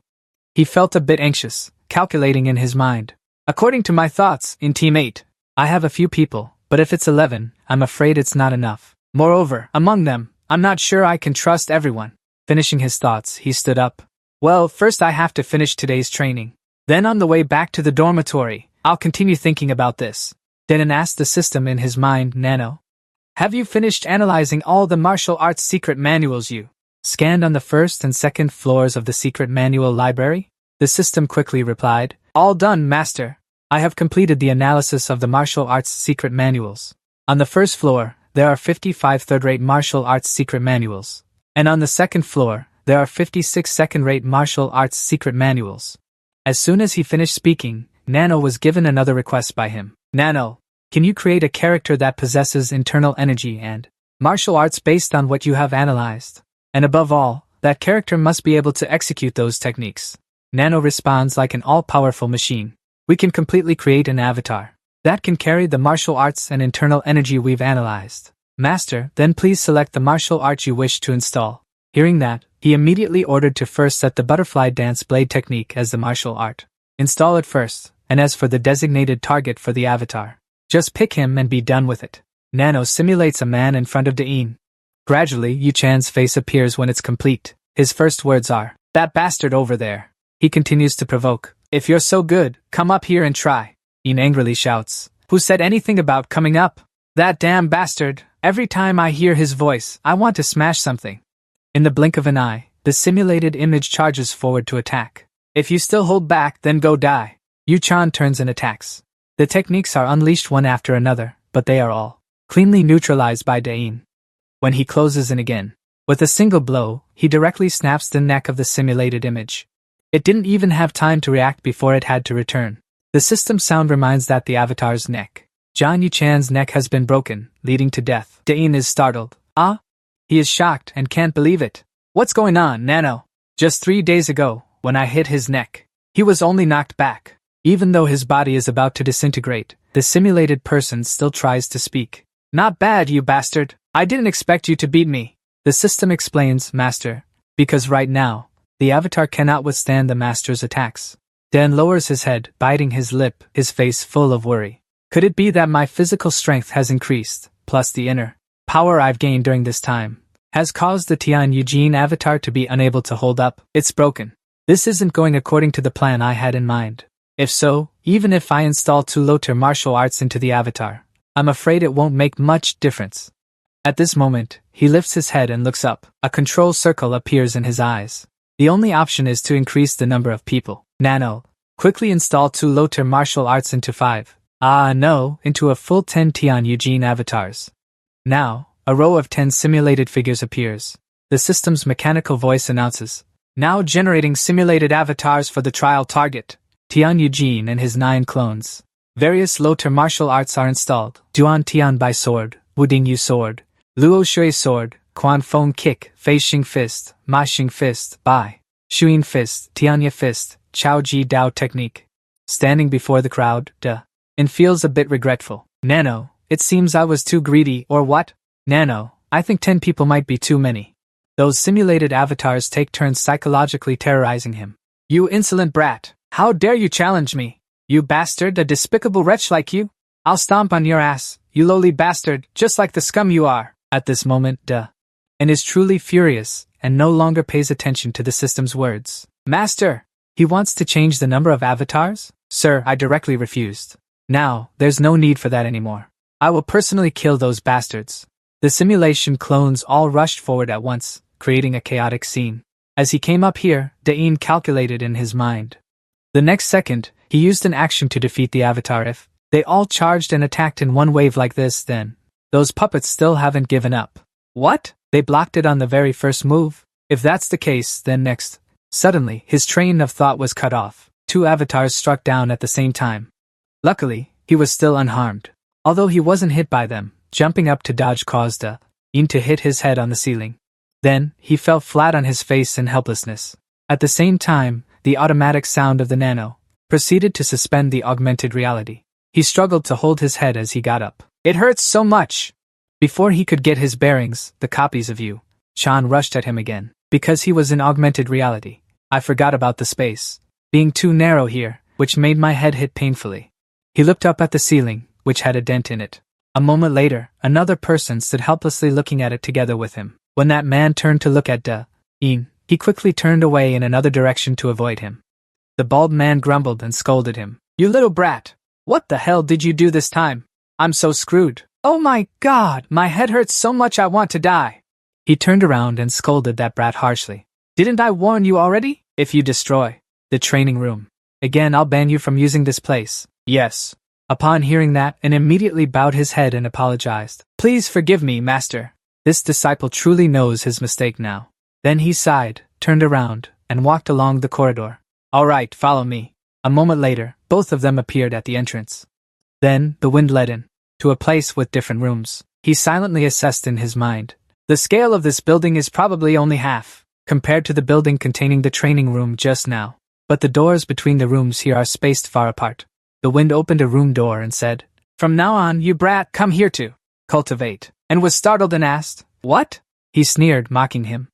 He felt a bit anxious, calculating in his mind. "According to my thoughts, in Team 8, I have a few people, but if it's 11, I'm afraid it's not enough. Moreover, among them, I'm not sure I can trust everyone." Finishing his thoughts, he stood up. "Well, first I have to finish today's training. Then on the way back to the dormitory, I'll continue thinking about this." Denon asked the system in his mind, "Nano, have you finished analyzing all the martial arts secret manuals you scanned on the first and second floors of the secret manual library?" The system quickly replied, "All done, Master. I have completed the analysis of the martial arts secret manuals. On the first floor, there are 55 third-rate martial arts secret manuals. And on the second floor, there are 56 second-rate martial arts secret manuals." As soon as he finished speaking, Nano was given another request by him. "Nano, can you create a character that possesses internal energy and martial arts based on what you have analyzed? And above all, that character must be able to execute those techniques." Nano responds like an all-powerful machine. "We can completely create an avatar that can carry the martial arts and internal energy we've analyzed. Master, then please select the martial art you wish to install." Hearing that, he immediately ordered to first set the butterfly dance blade technique as the martial art. Install it first, and as for the designated target for the avatar, just pick him and be done with it. Nano simulates a man in front of Dein. Gradually, Yu Chan's face appears when it's complete. His first words are, "That bastard over there." He continues to provoke, "If you're so good, come up here and try." Yin angrily shouts, "Who said anything about coming up? That damn bastard, every time I hear his voice, I want to smash something." In the blink of an eye, the simulated image charges forward to attack. "If you still hold back, then go die." Yu Chan turns and attacks. The techniques are unleashed one after another, but they are all cleanly neutralized by Dein. When he closes in again, with a single blow, he directly snaps the neck of the simulated image. It didn't even have time to react before it had to return. The system sound reminds that the avatar's neck. John Yu Chan's neck has been broken, leading to death. Dein is startled. "Ah?" He is shocked and can't believe it. "What's going on, Nano? Just 3 days ago, when I hit his neck, he was only knocked back." Even though his body is about to disintegrate, the simulated person still tries to speak. "Not bad, you bastard. I didn't expect you to beat me." The system explains, "Master, because right now, the avatar cannot withstand the master's attacks." Dan lowers his head, biting his lip, his face full of worry. "Could it be that my physical strength has increased, plus the inner power I've gained during this time, has caused the Tian Eugene avatar to be unable to hold up? It's broken. This isn't going according to the plan I had in mind. If so, even if I install two low-tier martial arts into the avatar, I'm afraid it won't make much difference." At this moment, he lifts his head and looks up. A control circle appears in his eyes. The only option is to increase the number of people. Nano, quickly install 2 low-tier martial arts into 5. Into a full 10 Tian Eugene avatars. Now, a row of 10 simulated figures appears. The system's mechanical voice announces, now generating simulated avatars for the trial target. Tian Eugene and his 9 clones. Various low-tier martial arts are installed. Duan Tian Bai Sword, Wuding Yu Sword, Luo Shui Sword, Quan Feng Kick, Fei Xing Fist, Ma Xing Fist, Bai, Shuyin Fist, Tianya Fist, Chao Ji Dao Technique. Standing before the crowd, and feels a bit regretful. Nano, it seems I was too greedy, or what? Nano, I think 10 people might be too many. Those simulated avatars take turns psychologically terrorizing him. You insolent brat, how dare you challenge me? You bastard, a despicable wretch like you? I'll stomp on your ass, you lowly bastard, just like the scum you are. At this moment, and is truly furious, and no longer pays attention to the system's words. Master, he wants to change the number of avatars? Sir, I directly refused. Now, there's no need for that anymore. I will personally kill those bastards. The simulation clones all rushed forward at once, creating a chaotic scene. As he came up here, Dain calculated in his mind. The next second, he used an action to defeat the avatar. If they all charged and attacked in one wave like this, then those puppets still haven't given up. What? They blocked it on the very first move? If that's the case, then next. Suddenly, his train of thought was cut off. 2 avatars struck down at the same time. Luckily, he was still unharmed. Although he wasn't hit by them, jumping up to dodge caused Dain to hit his head on the ceiling. Then, he fell flat on his face in helplessness. At the same time, the automatic sound of the nano proceeded to suspend the augmented reality. He struggled to hold his head as he got up. It hurts so much! Before he could get his bearings, the copies of Yu Chan rushed at him again. Because he was in augmented reality, I forgot about the space being too narrow here, which made my head hit painfully. He looked up at the ceiling, which had a dent in it. A moment later, another person stood helplessly looking at it together with him. When that man turned to look at Dain, he quickly turned away in another direction to avoid him. The bald man grumbled and scolded him. You little brat! What the hell did you do this time? I'm so screwed. Oh my god, my head hurts so much I want to die. He turned around and scolded that brat harshly. Didn't I warn you already? If you destroy the training room again, I'll ban you from using this place. Yes. Upon hearing that, and immediately bowed his head and apologized. Please forgive me, master. This disciple truly knows his mistake now. Then he sighed, turned around, and walked along the corridor. All right, follow me. A moment later, both of them appeared at the entrance. Then, the wind led in to a place with different rooms. He silently assessed in his mind. The scale of this building is probably only half, compared to the building containing the training room just now. But the doors between the rooms here are spaced far apart. The wind opened a room door and said, From now on, you brat, come here to cultivate, and was startled and asked, What? He sneered, mocking him.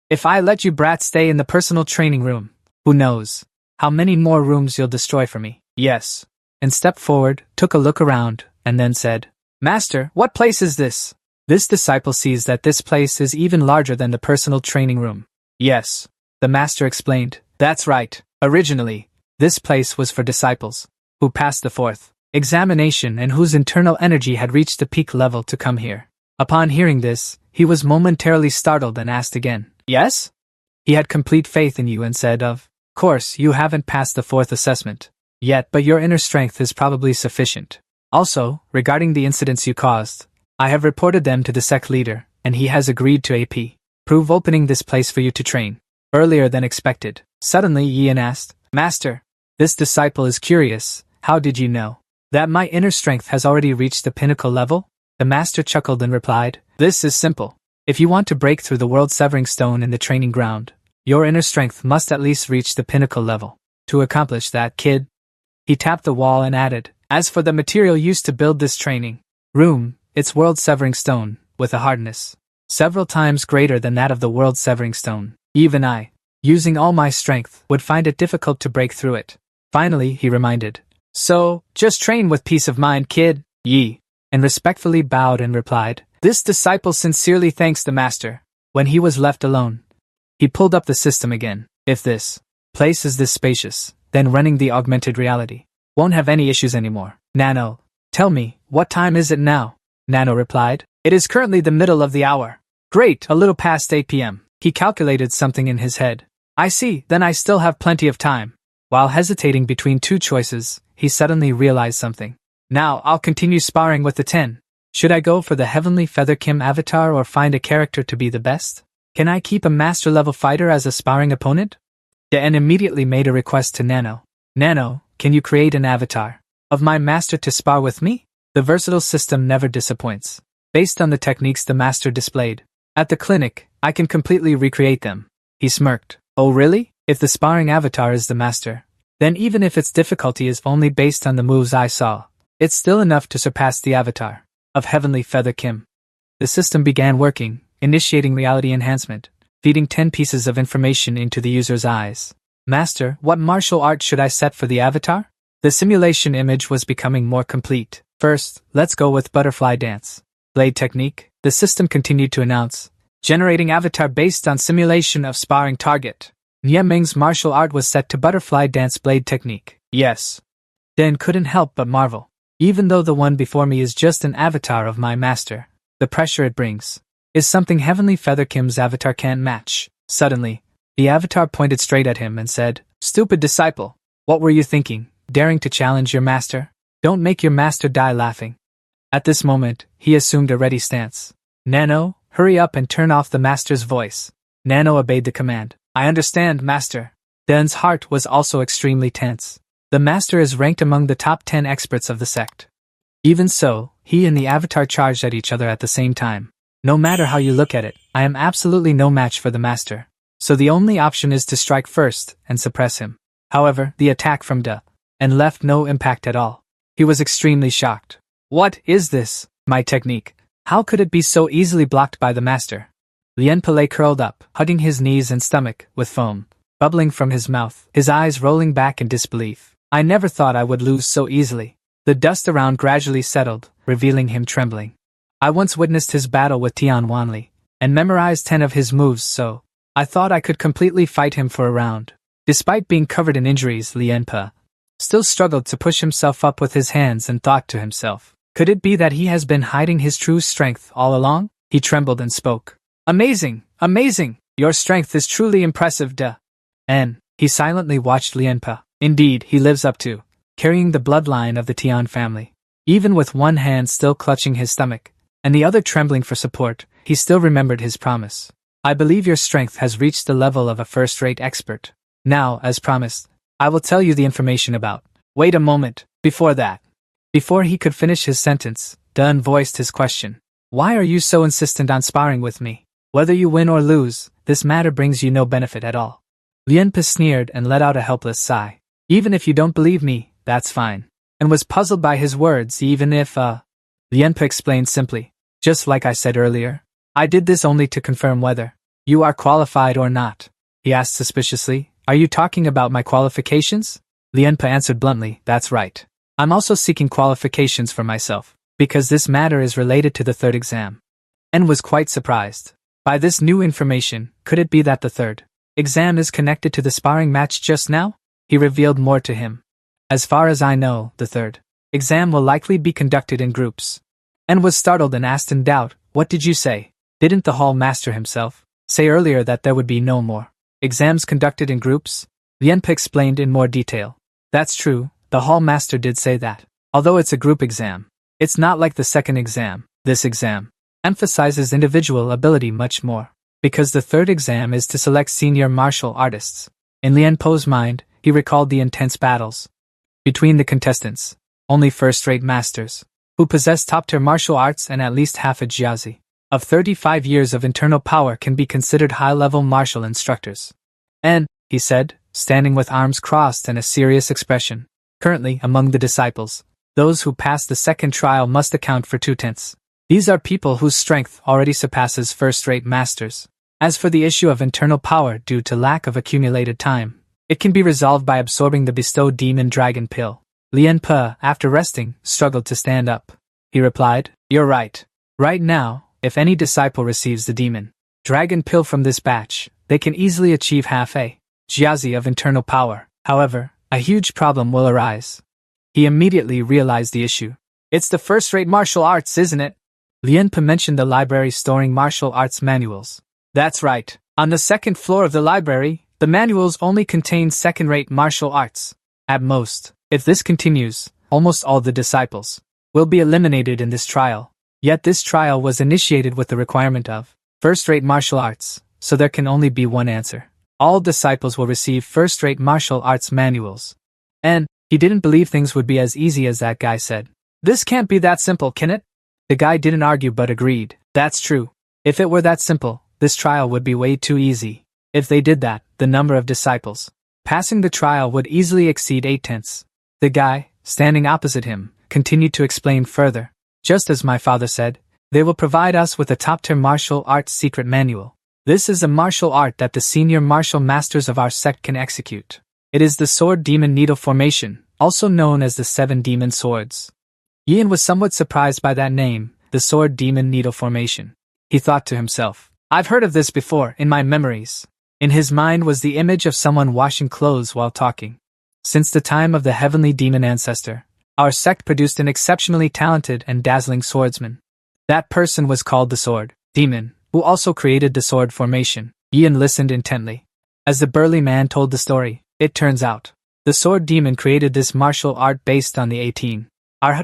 If I let you brats stay in the personal training room, who knows how many more rooms you'll destroy for me? Yes. And stepped forward, took a look around, and then said, Master, what place is this? This disciple sees that this place is even larger than the personal training room. Yes. The master explained. That's right. Originally, this place was for disciples who passed the 4th examination and whose internal energy had reached the peak level to come here. Upon hearing this, he was momentarily startled and asked again, Yes? He had complete faith in you and said, Of course, you haven't passed the 4th assessment yet, but your inner strength is probably sufficient. Also, regarding the incidents you caused, I have reported them to the sect leader, and he has agreed to approve opening this place for you to train earlier than expected. Suddenly Ian asked, Master, this disciple is curious, how did you know that my inner strength has already reached the pinnacle level? The master chuckled and replied, This is simple. If you want to break through the world-severing stone in the training ground, your inner strength must at least reach the pinnacle level. To accomplish that, kid. He tapped the wall and added, As for the material used to build this training room, it's world-severing stone, with a hardness several times greater than that of the world-severing stone. Even I, using all my strength, would find it difficult to break through it. Finally, he reminded, So, just train with peace of mind, kid. Yi, and respectfully bowed and replied, This disciple sincerely thanks the master. When he was left alone, he pulled up the system again. If this place is this spacious, then running the augmented reality won't have any issues anymore. Nano, tell me, what time is it now? Nano replied, It is currently the middle of the hour. Great, a little past 8 p.m. He calculated something in his head. I see, then I still have plenty of time. While hesitating between two choices, he suddenly realized something. Now, I'll continue sparring with the 10. Should I go for the Heavenly Feather Kim avatar or find a character to be the best? Can I keep a master-level fighter as a sparring opponent? Dan immediately made a request to Nano. Nano, can you create an avatar of my master to spar with me? The versatile system never disappoints. Based on the techniques the master displayed at the clinic, I can completely recreate them. He smirked. Oh really? If the sparring avatar is the master, then even if its difficulty is only based on the moves I saw, it's still enough to surpass the avatar of Heavenly Feather Kim. The system began working, initiating reality enhancement, feeding 10 pieces of information into the user's eyes. Master, what martial art should I set for the avatar? The simulation image was becoming more complete. First, let's go with butterfly dance. Blade technique, the system continued to announce. Generating avatar based on simulation of sparring target. Nie Ming's martial art was set to butterfly dance blade technique. Yes. Dan couldn't help but marvel. Even though the one before me is just an avatar of my master, the pressure it brings is something Heavenly Feather Kim's avatar can't match. Suddenly, the avatar pointed straight at him and said, Stupid disciple, what were you thinking, daring to challenge your master? Don't make your master die laughing. At this moment, he assumed a ready stance. Nano, hurry up and turn off the master's voice. Nano obeyed the command. I understand, master. Dan's heart was also extremely tense. The master is ranked among the top 10 experts of the sect. Even so, he and the avatar charged at each other at the same time. No matter how you look at it, I am absolutely no match for the master. So the only option is to strike first and suppress him. However, the attack from Da and left no impact at all. He was extremely shocked. What is this? My technique. How could it be so easily blocked by the master? Lien Pele curled up, hugging his knees and stomach, with foam bubbling from his mouth, his eyes rolling back in disbelief. I never thought I would lose so easily. The dust around gradually settled, revealing him trembling. I once witnessed his battle with Tian Wanli, and memorized 10 of his moves, so I thought I could completely fight him for a round. Despite being covered in injuries, Lien Pe still struggled to push himself up with his hands and thought to himself, could it be that he has been hiding his true strength all along? He trembled and spoke. Amazing! Amazing! Your strength is truly impressive, Da. And he silently watched Lien Pe. Indeed, he lives up to carrying the bloodline of the Tian family. Even with one hand still clutching his stomach, and the other trembling for support, he still remembered his promise. I believe your strength has reached the level of a first-rate expert. Now, as promised, I will tell you the information about. Wait a moment, before that. Before he could finish his sentence, Dun voiced his question. Why are you so insistent on sparring with me? Whether you win or lose, this matter brings you no benefit at all. Lien Pe sneered and let out a helpless sigh. Even if you don't believe me, that's fine. And was puzzled by his words even if, Lien Pe explained simply. Just like I said earlier, I did this only to confirm whether you are qualified or not. He asked suspiciously, Are you talking about my qualifications? Lien Pe answered bluntly, That's right. I'm also seeking qualifications for myself, because this matter is related to the third exam. And was quite surprised. By this new information, could it be that the third exam is connected to the sparring match just now? He revealed more to him. As far as I know, the third exam will likely be conducted in groups. And was startled and asked in doubt, What did you say? Didn't the hall master himself say earlier that there would be no more exams conducted in groups? Lien Pe explained in more detail. That's true, the hall master did say that. Although it's a group exam, it's not like the second exam. This exam emphasizes individual ability much more, because the third exam is to select senior martial artists. In Lien Pe's mind, he recalled the intense battles between the contestants, only first-rate masters, who possess top-tier martial arts and at least half a jiazi of 35 years of internal power can be considered high-level martial instructors. And, he said, standing with arms crossed and a serious expression, currently among the disciples, those who pass the second trial must account for 2/10. These are people whose strength already surpasses first-rate masters. As for the issue of internal power due to lack of accumulated time, it can be resolved by absorbing the bestowed demon dragon pill. Lien Pe, after resting, struggled to stand up. He replied, You're right. Right now, if any disciple receives the demon dragon pill from this batch, they can easily achieve half a jiazi of internal power. However, a huge problem will arise. He immediately realized the issue. It's the first-rate martial arts, isn't it? Lianpe mentioned the library storing martial arts manuals. That's right. On the second floor of the library, the manuals only contain second-rate martial arts. At most, if this continues, almost all the disciples will be eliminated in this trial. Yet this trial was initiated with the requirement of first-rate martial arts, so there can only be one answer. All disciples will receive first-rate martial arts manuals. And he didn't believe things would be as easy as that guy said. This can't be that simple, can it? The guy didn't argue but agreed. That's true. If it were that simple, this trial would be way too easy. If they did that, the number of disciples passing the trial would easily exceed 8/10. The guy, standing opposite him, continued to explain further. Just as my father said, they will provide us with a top-tier martial arts secret manual. This is a martial art that the senior martial masters of our sect can execute. It is the Sword Demon Needle Formation, also known as the 7 Demon Swords. Ian was somewhat surprised by that name, the Sword Demon Needle Formation. He thought to himself, I've heard of this before, in my memories. In his mind was the image of someone washing clothes while talking. Since the time of the heavenly demon ancestor, our sect produced an exceptionally talented and dazzling swordsman. That person was called the Sword Demon, who also created the sword formation. Ian listened intently. As the burly man told the story, it turns out, the Sword Demon created this martial art based on the 18th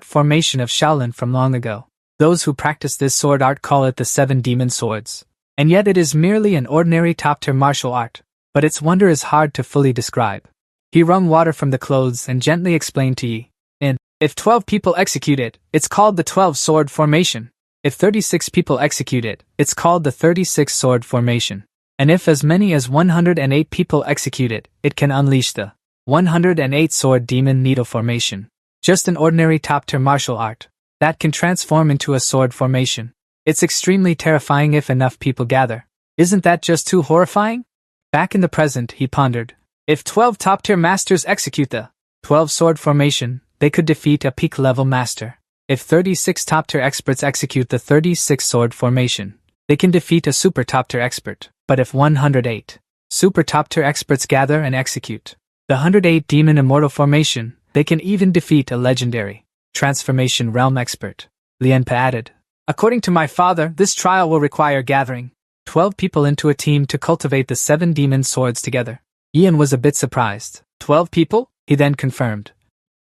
formation of Shaolin from long ago. Those who practice this sword art call it the 7 Demon Swords. And yet it is merely an ordinary top-tier martial art, but its wonder is hard to fully describe. He wrung water from the clothes and gently explained to Yi. If 12 people execute it, it's called the 12-sword formation. If 36 people execute it, it's called the 36-sword formation. And if as many as 108 people execute it, it can unleash the 108-sword demon needle formation. Just an ordinary top-tier martial art that can transform into a sword formation. It's extremely terrifying if enough people gather. Isn't that just too horrifying? Back in the present, he pondered. If 12 top-tier masters execute the 12-sword formation, they could defeat a peak-level master. If 36 top-tier experts execute the 36-sword formation, they can defeat a super top-tier expert. But if 108 super top-tier experts gather and execute the 108 demon immortal formation, they can even defeat a legendary transformation realm expert. Lianpe added. According to my father, this trial will require gathering 12 people into a team to cultivate the 7 demon swords together. Ian was a bit surprised. 12 people? He then confirmed.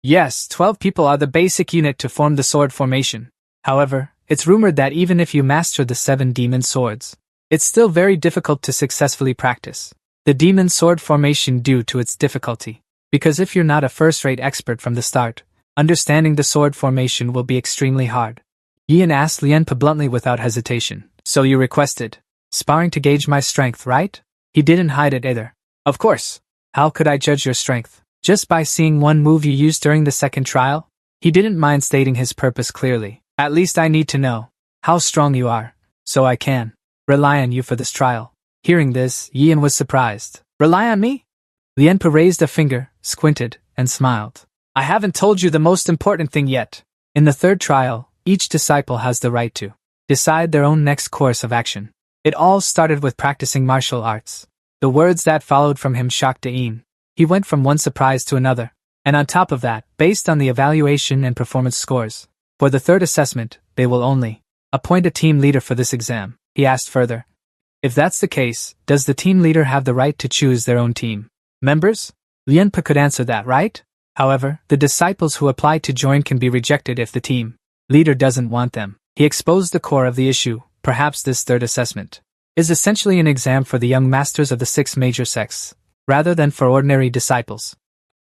Yes, 12 people are the basic unit to form the sword formation. However, it's rumored that even if you master the 7 demon swords, it's still very difficult to successfully practice the demon sword formation due to its difficulty. Because if you're not a first-rate expert from the start, understanding the sword formation will be extremely hard. Ian asked Lianpe bluntly without hesitation. So you requested sparring to gauge my strength, right? He didn't hide it either. Of course. How could I judge your strength? Just by seeing one move you used during the second trial? He didn't mind stating his purpose clearly. At least I need to know how strong you are, so I can rely on you for this trial. Hearing this, Ian was surprised. Rely on me? Lianpe raised a finger, squinted, and smiled. I haven't told you the most important thing yet. In the third trial, each disciple has the right to decide their own next course of action. It all started with practicing martial arts. The words that followed from him shocked Ian. He went from one surprise to another. And on top of that, based on the evaluation and performance scores, for the third assessment, they will only appoint a team leader for this exam. He asked further. If that's the case, does the team leader have the right to choose their own team members? Lianpe could answer that, right? However, the disciples who apply to join can be rejected if the team leader doesn't want them. He exposed the core of the issue. Perhaps this third assessment is essentially an exam for the young masters of the 6 major sects, rather than for ordinary disciples.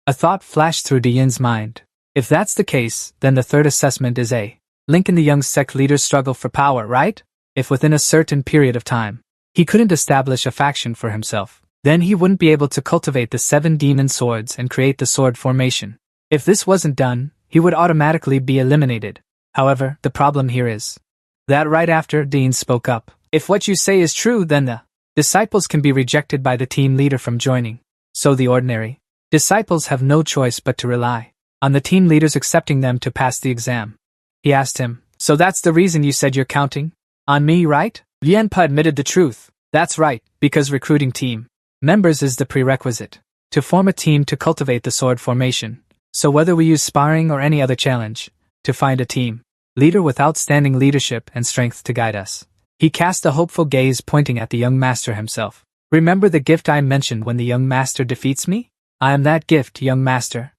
A thought flashed through Ian's mind. If that's the case, then the third assessment is a link in the young sect leader's struggle for power, right? If within a certain period of time, he couldn't establish a faction for himself, then he wouldn't be able to cultivate the 7 demon swords and create the sword formation. If this wasn't done, he would automatically be eliminated. However, the problem here is that right after Dean spoke up, if what you say is true, then the disciples can be rejected by the team leader from joining. So the ordinary disciples have no choice but to rely on the team leaders accepting them to pass the exam. He asked him, so that's the reason you said you're counting on me, right? Lianpe admitted the truth. That's right, because recruiting team members is the prerequisite to form a team to cultivate the sword formation. So whether we use sparring or any other challenge to find a team leader with outstanding leadership and strength to guide us. He cast a hopeful gaze pointing at the young master himself. Remember the gift I mentioned when the young master defeats me? I am that gift, young master.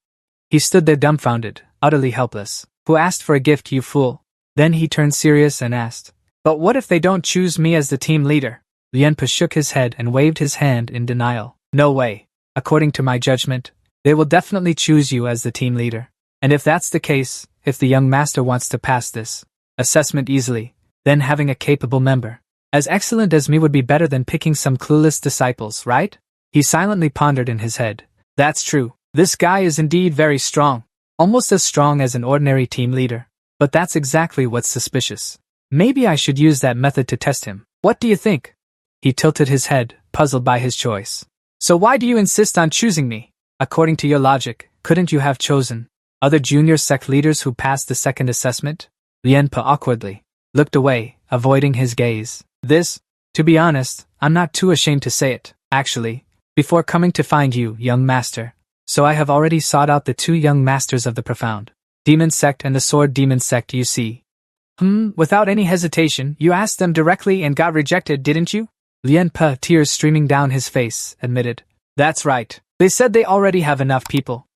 He stood there dumbfounded, utterly helpless. Who asked for a gift, you fool? Then he turned serious and asked, but what if they don't choose me as the team leader? Lianpa shook his head and waved his hand in denial. No way. According to my judgment, they will definitely choose you as the team leader. And if that's the case, if the young master wants to pass this assessment easily, then having a capable member as excellent as me would be better than picking some clueless disciples, right? He silently pondered in his head. That's true. This guy is indeed very strong. Almost as strong as an ordinary team leader. But that's exactly what's suspicious. Maybe I should use that method to test him. What do you think? He tilted his head, puzzled by his choice. So why do you insist on choosing me? According to your logic, couldn't you have chosen other junior sect leaders who passed the second assessment? Lianpa awkwardly looked away, avoiding his gaze. To be honest, I'm not too ashamed to say it, actually, before coming to find you, young master. So I have already sought out the two young masters of the profound demon sect and the sword demon sect, you see. Without any hesitation, you asked them directly and got rejected, didn't you? Lianpa, tears streaming down his face, admitted. That's right. They said they already have enough people.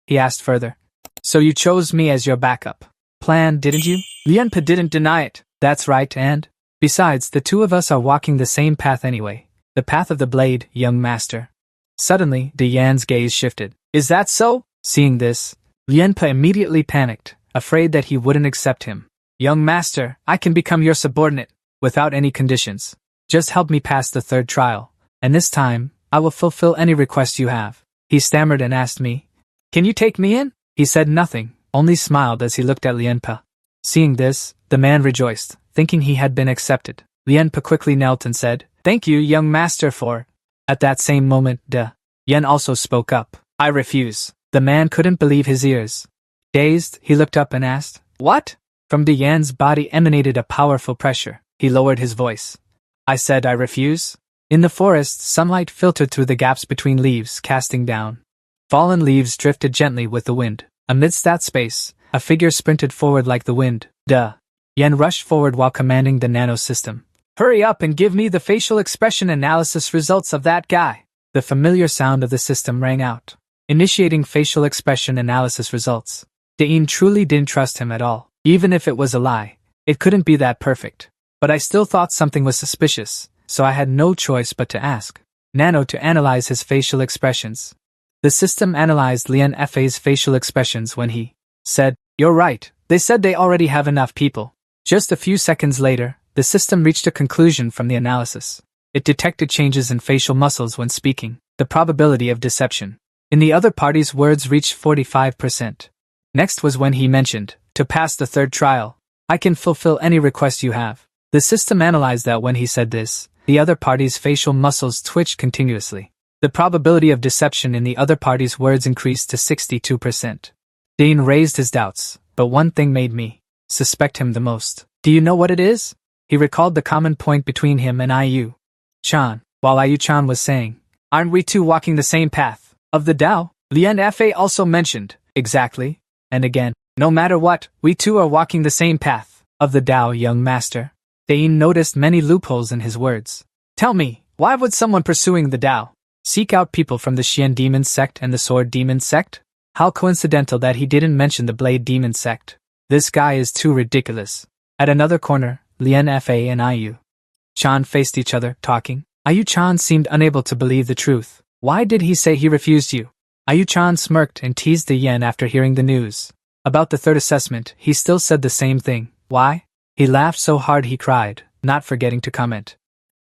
He asked further. So you chose me as your backup plan, didn't you? Lianpa didn't deny it. That's right, and besides, the two of us are walking the same path anyway. The path of the blade, young master. Suddenly, De Yan's gaze shifted. Is that so? Seeing this, Lianpa immediately panicked, afraid that he wouldn't accept him. Young master, I can become your subordinate, without any conditions. Just help me pass the third trial, and this time, I will fulfill any request you have. He stammered and asked me, can you take me in? He said nothing, only smiled as he looked at Lianpa. Seeing this, the man rejoiced, thinking he had been accepted. Lianpa quickly knelt and said, thank you, young master, for... At that same moment, De Yan also spoke up. I refuse. The man couldn't believe his ears. Dazed, he looked up and asked, what? From De Yan's body emanated a powerful pressure. He lowered his voice. I said I refuse. In the forest, sunlight filtered through the gaps between leaves, casting down. Fallen leaves drifted gently with the wind. Amidst that space, a figure sprinted forward like the wind. De Yan rushed forward while commanding the nano system. Hurry up and give me the facial expression analysis results of that guy. The familiar sound of the system rang out, initiating facial expression analysis results. Dean truly didn't trust him at all. Even if it was a lie, it couldn't be that perfect. But I still thought something was suspicious, so I had no choice but to ask Nano to analyze his facial expressions. The system analyzed Lian Fa's facial expressions when he said, you're right, they said they already have enough people. Just a few seconds later, the system reached a conclusion from the analysis. It detected changes in facial muscles when speaking, the probability of deception in the other party's words reached 45%. Next was when he mentioned, to pass the third trial, I can fulfill any request you have. The system analyzed that when he said this, the other party's facial muscles twitched continuously. The probability of deception in the other party's words increased to 62%. Dean raised his doubts, but one thing made me suspect him the most. Do you know what it is? He recalled the common point between him and Ayu Chan, while Ayu Chan was saying, aren't we two walking the same path of the Tao? Lian Fa also mentioned, exactly, and again, no matter what, we two are walking the same path of the Tao, young master. Dean noticed many loopholes in his words. Tell me, why would someone pursuing the Tao seek out people from the Xian demon sect and the sword demon sect? How coincidental that he didn't mention the blade demon sect. This guy is too ridiculous. At another corner, Lian Fa and Ayu Chan faced each other, talking. Ayu Chan seemed unable to believe the truth. Why did he say he refused you? Ayu Chan smirked and teased the Yen after hearing the news. About the third assessment, he still said the same thing. Why? He laughed so hard he cried, not forgetting to comment.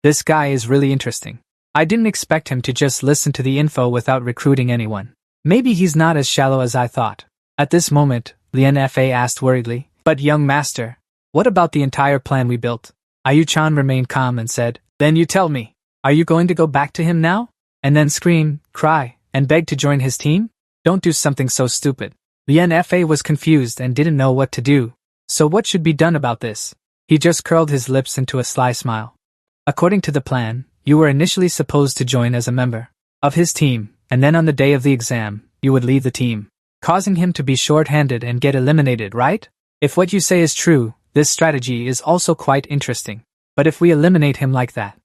This guy is really interesting. I didn't expect him to just listen to the info without recruiting anyone. Maybe he's not as shallow as I thought. At this moment, Lian Fa asked worriedly, but young master, what about the entire plan we built? Ayu Chan remained calm and said, then you tell me, are you going to go back to him now? And then scream, cry, and beg to join his team? Don't do something so stupid. Lian Fa was confused and didn't know what to do. So what should be done about this? He just curled his lips into a sly smile. According to the plan, you were initially supposed to join as a member of his team, and then on the day of the exam, you would leave the team, causing him to be short-handed and get eliminated, right? If what you say is true, this strategy is also quite interesting. But if we eliminate him like that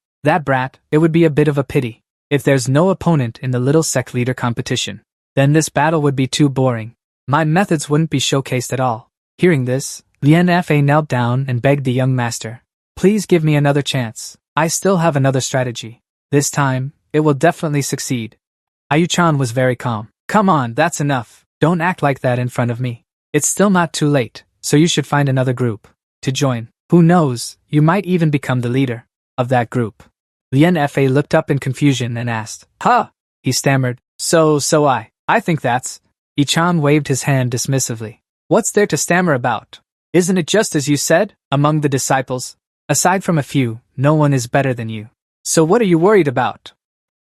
brat, it would be a bit of a pity. If there's no opponent in the little sect leader competition, then this battle would be too boring. My methods wouldn't be showcased at all. Hearing this, Lien Fa knelt down and begged the young master. Please give me another chance. I still have another strategy. This time, it will definitely succeed. Ayu-chan was very calm. Come on, that's enough. Don't act like that in front of me. It's still not too late, so you should find another group to join. Who knows, you might even become the leader of that group. Lien Fa looked up in confusion and asked, Huh? He stammered. I think that's... I-chan waved his hand dismissively. What's there to stammer about? Isn't it just as you said? Among the disciples, aside from a few, no one is better than you. So what are you worried about?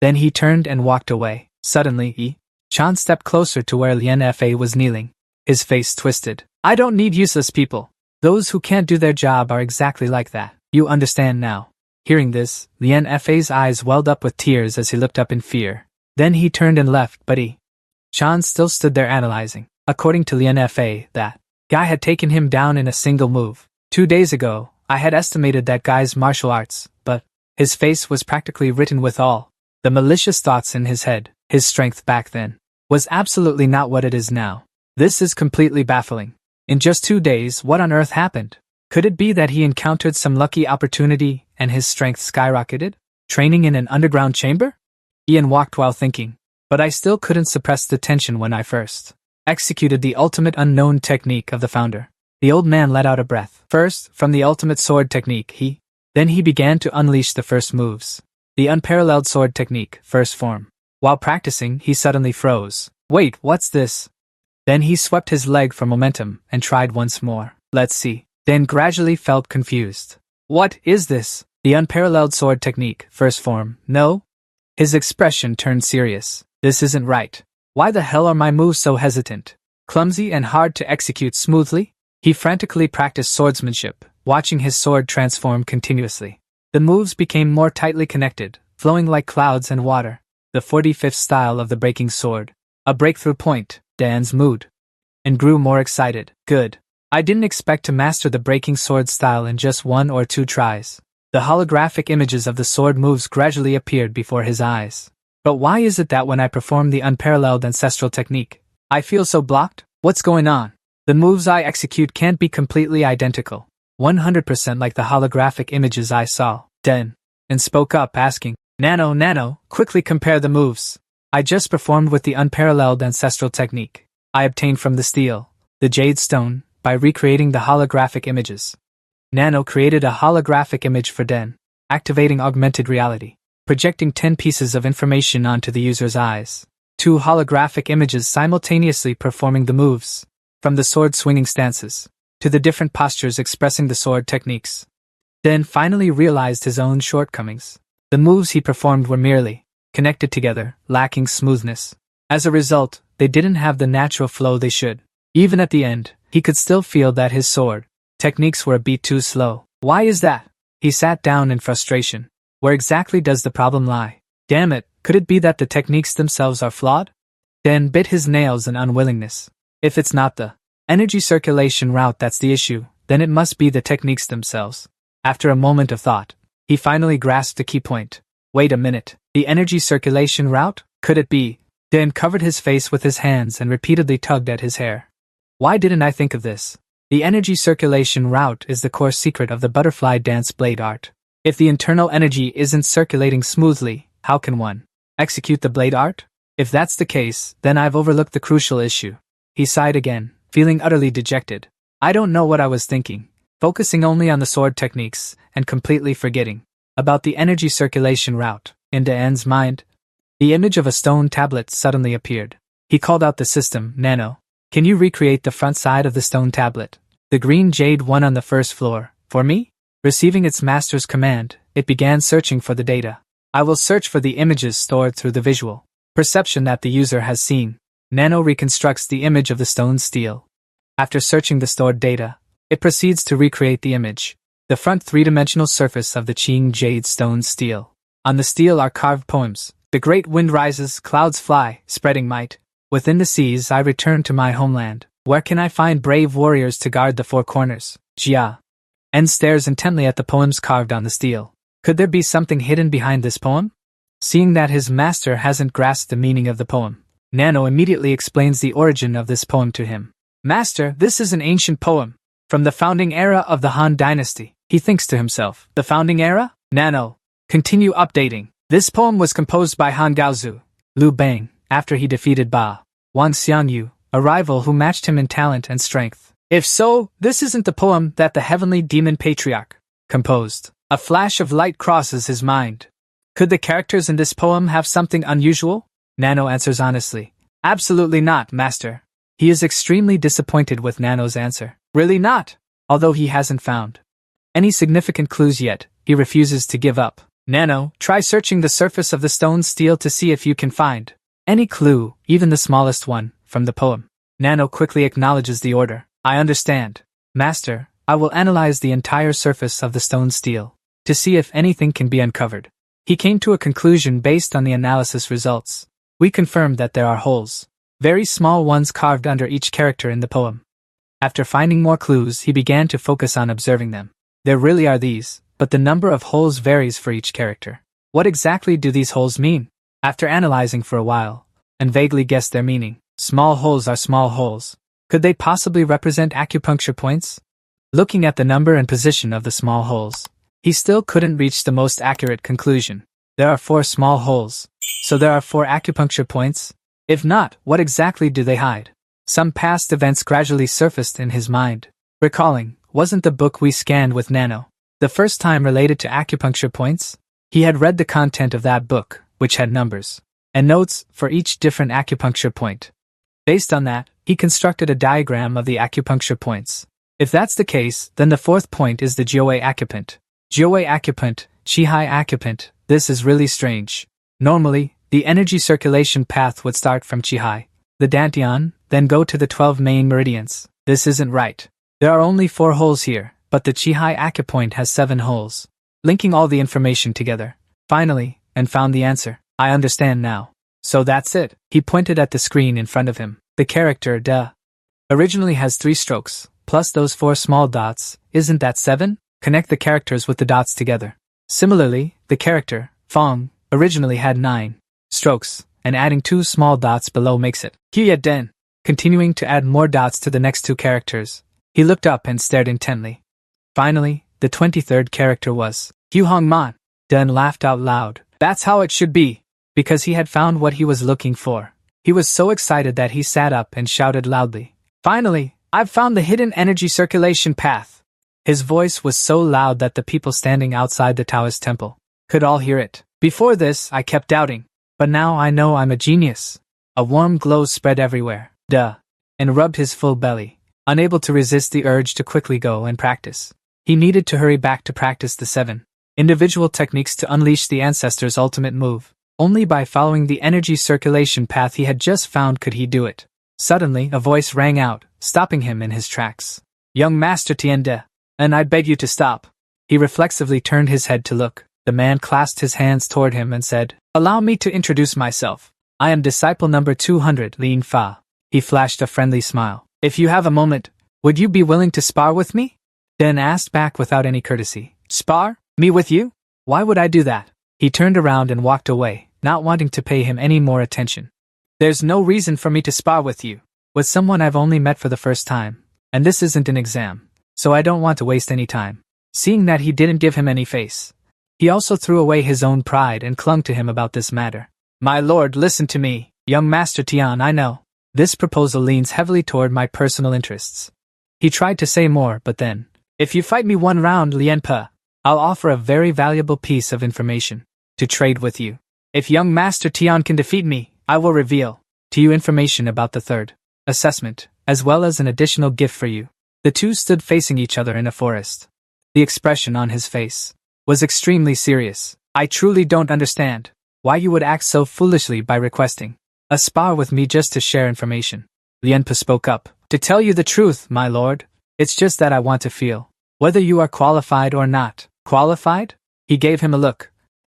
Then he turned and walked away. Suddenly, I-chan stepped closer to where Lien Fa was kneeling. His face twisted. I don't need useless people. Those who can't do their job are exactly like that. You understand now. Hearing this, Lien Fa's eyes welled up with tears as he looked up in fear. Then he turned and left, but I-chan still stood there analyzing. According to Lien Fa, that guy had taken him down in a single move. 2 days ago, I had estimated that guy's martial arts, but his face was practically written with all the malicious thoughts in his head. His strength back then was absolutely not what it is now. This is completely baffling. In just 2 days, what on earth happened? Could it be that he encountered some lucky opportunity and his strength skyrocketed? Training in an underground chamber? Ian walked while thinking, but I still couldn't suppress the tension when I first executed the ultimate unknown technique of the founder. The old man let out a breath. First, from the ultimate sword technique, then he began to unleash the first moves. The unparalleled sword technique, first form. While practicing, he suddenly froze. Wait, what's this? Then he swept his leg for momentum and tried once more. Let's see. Then gradually felt confused. What is this? The unparalleled sword technique, first form, no? His expression turned serious. This isn't right. Why the hell are my moves so hesitant? Clumsy and hard to execute smoothly? He frantically practiced swordsmanship, watching his sword transform continuously. The moves became more tightly connected, flowing like clouds and water. The 45th style of the breaking sword. A breakthrough point, Dan's mood. And grew more excited. Good. I didn't expect to master the breaking sword style in just 1 or 2 tries. The holographic images of the sword moves gradually appeared before his eyes. But why is it that when I perform the unparalleled ancestral technique, I feel so blocked? What's going on? The moves I execute can't be completely identical. 100% like the holographic images I saw. Den. And spoke up asking, Nano, quickly compare the moves. I just performed with the unparalleled ancestral technique. I obtained from the steel, the jade stone, by recreating the holographic images. Nano created a holographic image for Den, activating augmented reality, projecting 10 pieces of information onto the user's eyes. 2 holographic images simultaneously performing the moves, from the sword swinging stances, to the different postures expressing the sword techniques. Den finally realized his own shortcomings. The moves he performed were merely connected together, lacking smoothness. As a result, they didn't have the natural flow they should. Even at the end, he could still feel that his sword techniques were a beat too slow. Why is that? He sat down in frustration. Where exactly does the problem lie? Damn it, could it be that the techniques themselves are flawed? Den bit his nails in unwillingness. If it's not the energy circulation route that's the issue, then it must be the techniques themselves. After a moment of thought, he finally grasped the key point. Wait a minute, the energy circulation route? Could it be? Den covered his face with his hands and repeatedly tugged at his hair. Why didn't I think of this? The energy circulation route is the core secret of the butterfly dance blade art. If the internal energy isn't circulating smoothly, how can one execute the blade art? If that's the case, then I've overlooked the crucial issue. He sighed again, feeling utterly dejected. I don't know what I was thinking, focusing only on the sword techniques and completely forgetting about the energy circulation route. In Dan's mind, the image of a stone tablet suddenly appeared. He called out the system, Nano. Can you recreate the front side of the stone tablet? The green jade one on the first floor. For me? Receiving its master's command, it began searching for the data. I will search for the images stored through the visual perception that the user has seen. Nano reconstructs the image of the stone steel. After searching the stored data, it proceeds to recreate the image. The front 3-dimensional surface of the Qing jade stone steel. On the steel are carved poems. The great wind rises, clouds fly, spreading might. Within the seas I return to my homeland. Where can I find brave warriors to guard the four corners? Jia. En stares intently at the poems carved on the steel. Could there be something hidden behind this poem? Seeing that his master hasn't grasped the meaning of the poem, Nano immediately explains the origin of this poem to him. Master, this is an ancient poem. From the founding era of the Han Dynasty. He thinks to himself. The founding era? Nano. Continue updating. This poem was composed by Han Gaozu, Liu Bang, after he defeated Ba Wan Xiangyu, a rival who matched him in talent and strength. If so, this isn't the poem that the heavenly demon patriarch composed. A flash of light crosses his mind. Could the characters in this poem have something unusual? Nano answers honestly. Absolutely not, Master. He is extremely disappointed with Nano's answer. Really not? Although he hasn't found any significant clues yet, he refuses to give up. Nano, try searching the surface of the stone steel to see if you can find any clue, even the smallest one, from the poem. Nano quickly acknowledges the order. I understand. Master, I will analyze the entire surface of the stone steel to see if anything can be uncovered. He came to a conclusion based on the analysis results. We confirmed that there are holes, very small ones carved under each character in the poem. After finding more clues, he began to focus on observing them. There really are these, but the number of holes varies for each character. What exactly do these holes mean? After analyzing for a while, and vaguely guessed their meaning, small holes are small holes. Could they possibly represent acupuncture points? Looking at the number and position of the small holes, he still couldn't reach the most accurate conclusion. There are 4 small holes, so there are 4 acupuncture points? If not, what exactly do they hide? Some past events gradually surfaced in his mind. Recalling, wasn't the book we scanned with Nano the first time related to acupuncture points? He had read the content of that book, which had numbers and notes for each different acupuncture point. Based on that, he constructed a diagram of the acupuncture points. If that's the case, then the 4th point is the Jiuwei acupunt. Jiuwei acupunt, Qihai acupunt. This is really strange. Normally, the energy circulation path would start from Qihai, the Dantian, then go to the 12 main meridians. This isn't right. There are only 4 holes here, but the Qihai acupoint has 7 holes. Linking all the information together, finally, and found the answer. I understand now. So that's it. He pointed at the screen in front of him. The character Da originally has 3 strokes, plus those 4 small dots. Isn't that 7? Connect the characters with the dots together. Similarly, the character Fong originally had 9 strokes, and adding 2 small dots below makes it Huya Den. Continuing to add more dots to the next 2 characters, he looked up and stared intently. Finally, the 23rd character was Hu Hong Man. Den laughed out loud. That's how it should be, because he had found what he was looking for. He was so excited that he sat up and shouted loudly. Finally, I've found the hidden energy circulation path. His voice was so loud that the people standing outside the Taoist temple could all hear it. Before this, I kept doubting, but now I know I'm a genius. A warm glow spread everywhere. Duh. And rubbed his full belly, unable to resist the urge to quickly go and practice. He needed to hurry back to practice the 7 individual techniques to unleash the ancestor's ultimate move. Only by following the energy circulation path he had just found could he do it. Suddenly, a voice rang out, stopping him in his tracks. Young Master Tiende, and I beg you to stop. He reflexively turned his head to look. The man clasped his hands toward him and said, Allow me to introduce myself. I am disciple number 200, Lin Fa. He flashed a friendly smile. If you have a moment, would you be willing to spar with me? Den asked back without any courtesy. Spar? Me with you? Why would I do that? He turned around and walked away, not wanting to pay him any more attention. There's no reason for me to spar with you, with someone I've only met for the first time, and this isn't an exam, so I don't want to waste any time. Seeing that he didn't give him any face, he also threw away his own pride and clung to him about this matter. My lord, listen to me, young Master Tian. I know this proposal leans heavily toward my personal interests. He tried to say more, but then, if you fight me 1 round, Lien Pe, I'll offer a very valuable piece of information to trade with you. If young Master Tian can defeat me, I will reveal to you information about the 3rd assessment, as well as an additional gift for you. The two stood facing each other in a forest. The expression on his face was extremely serious. I truly don't understand why you would act so foolishly by requesting a spar with me just to share information. Lien Pe spoke up. To tell you the truth, my lord, it's just that I want to feel whether you are qualified or not. Qualified? He gave him a look,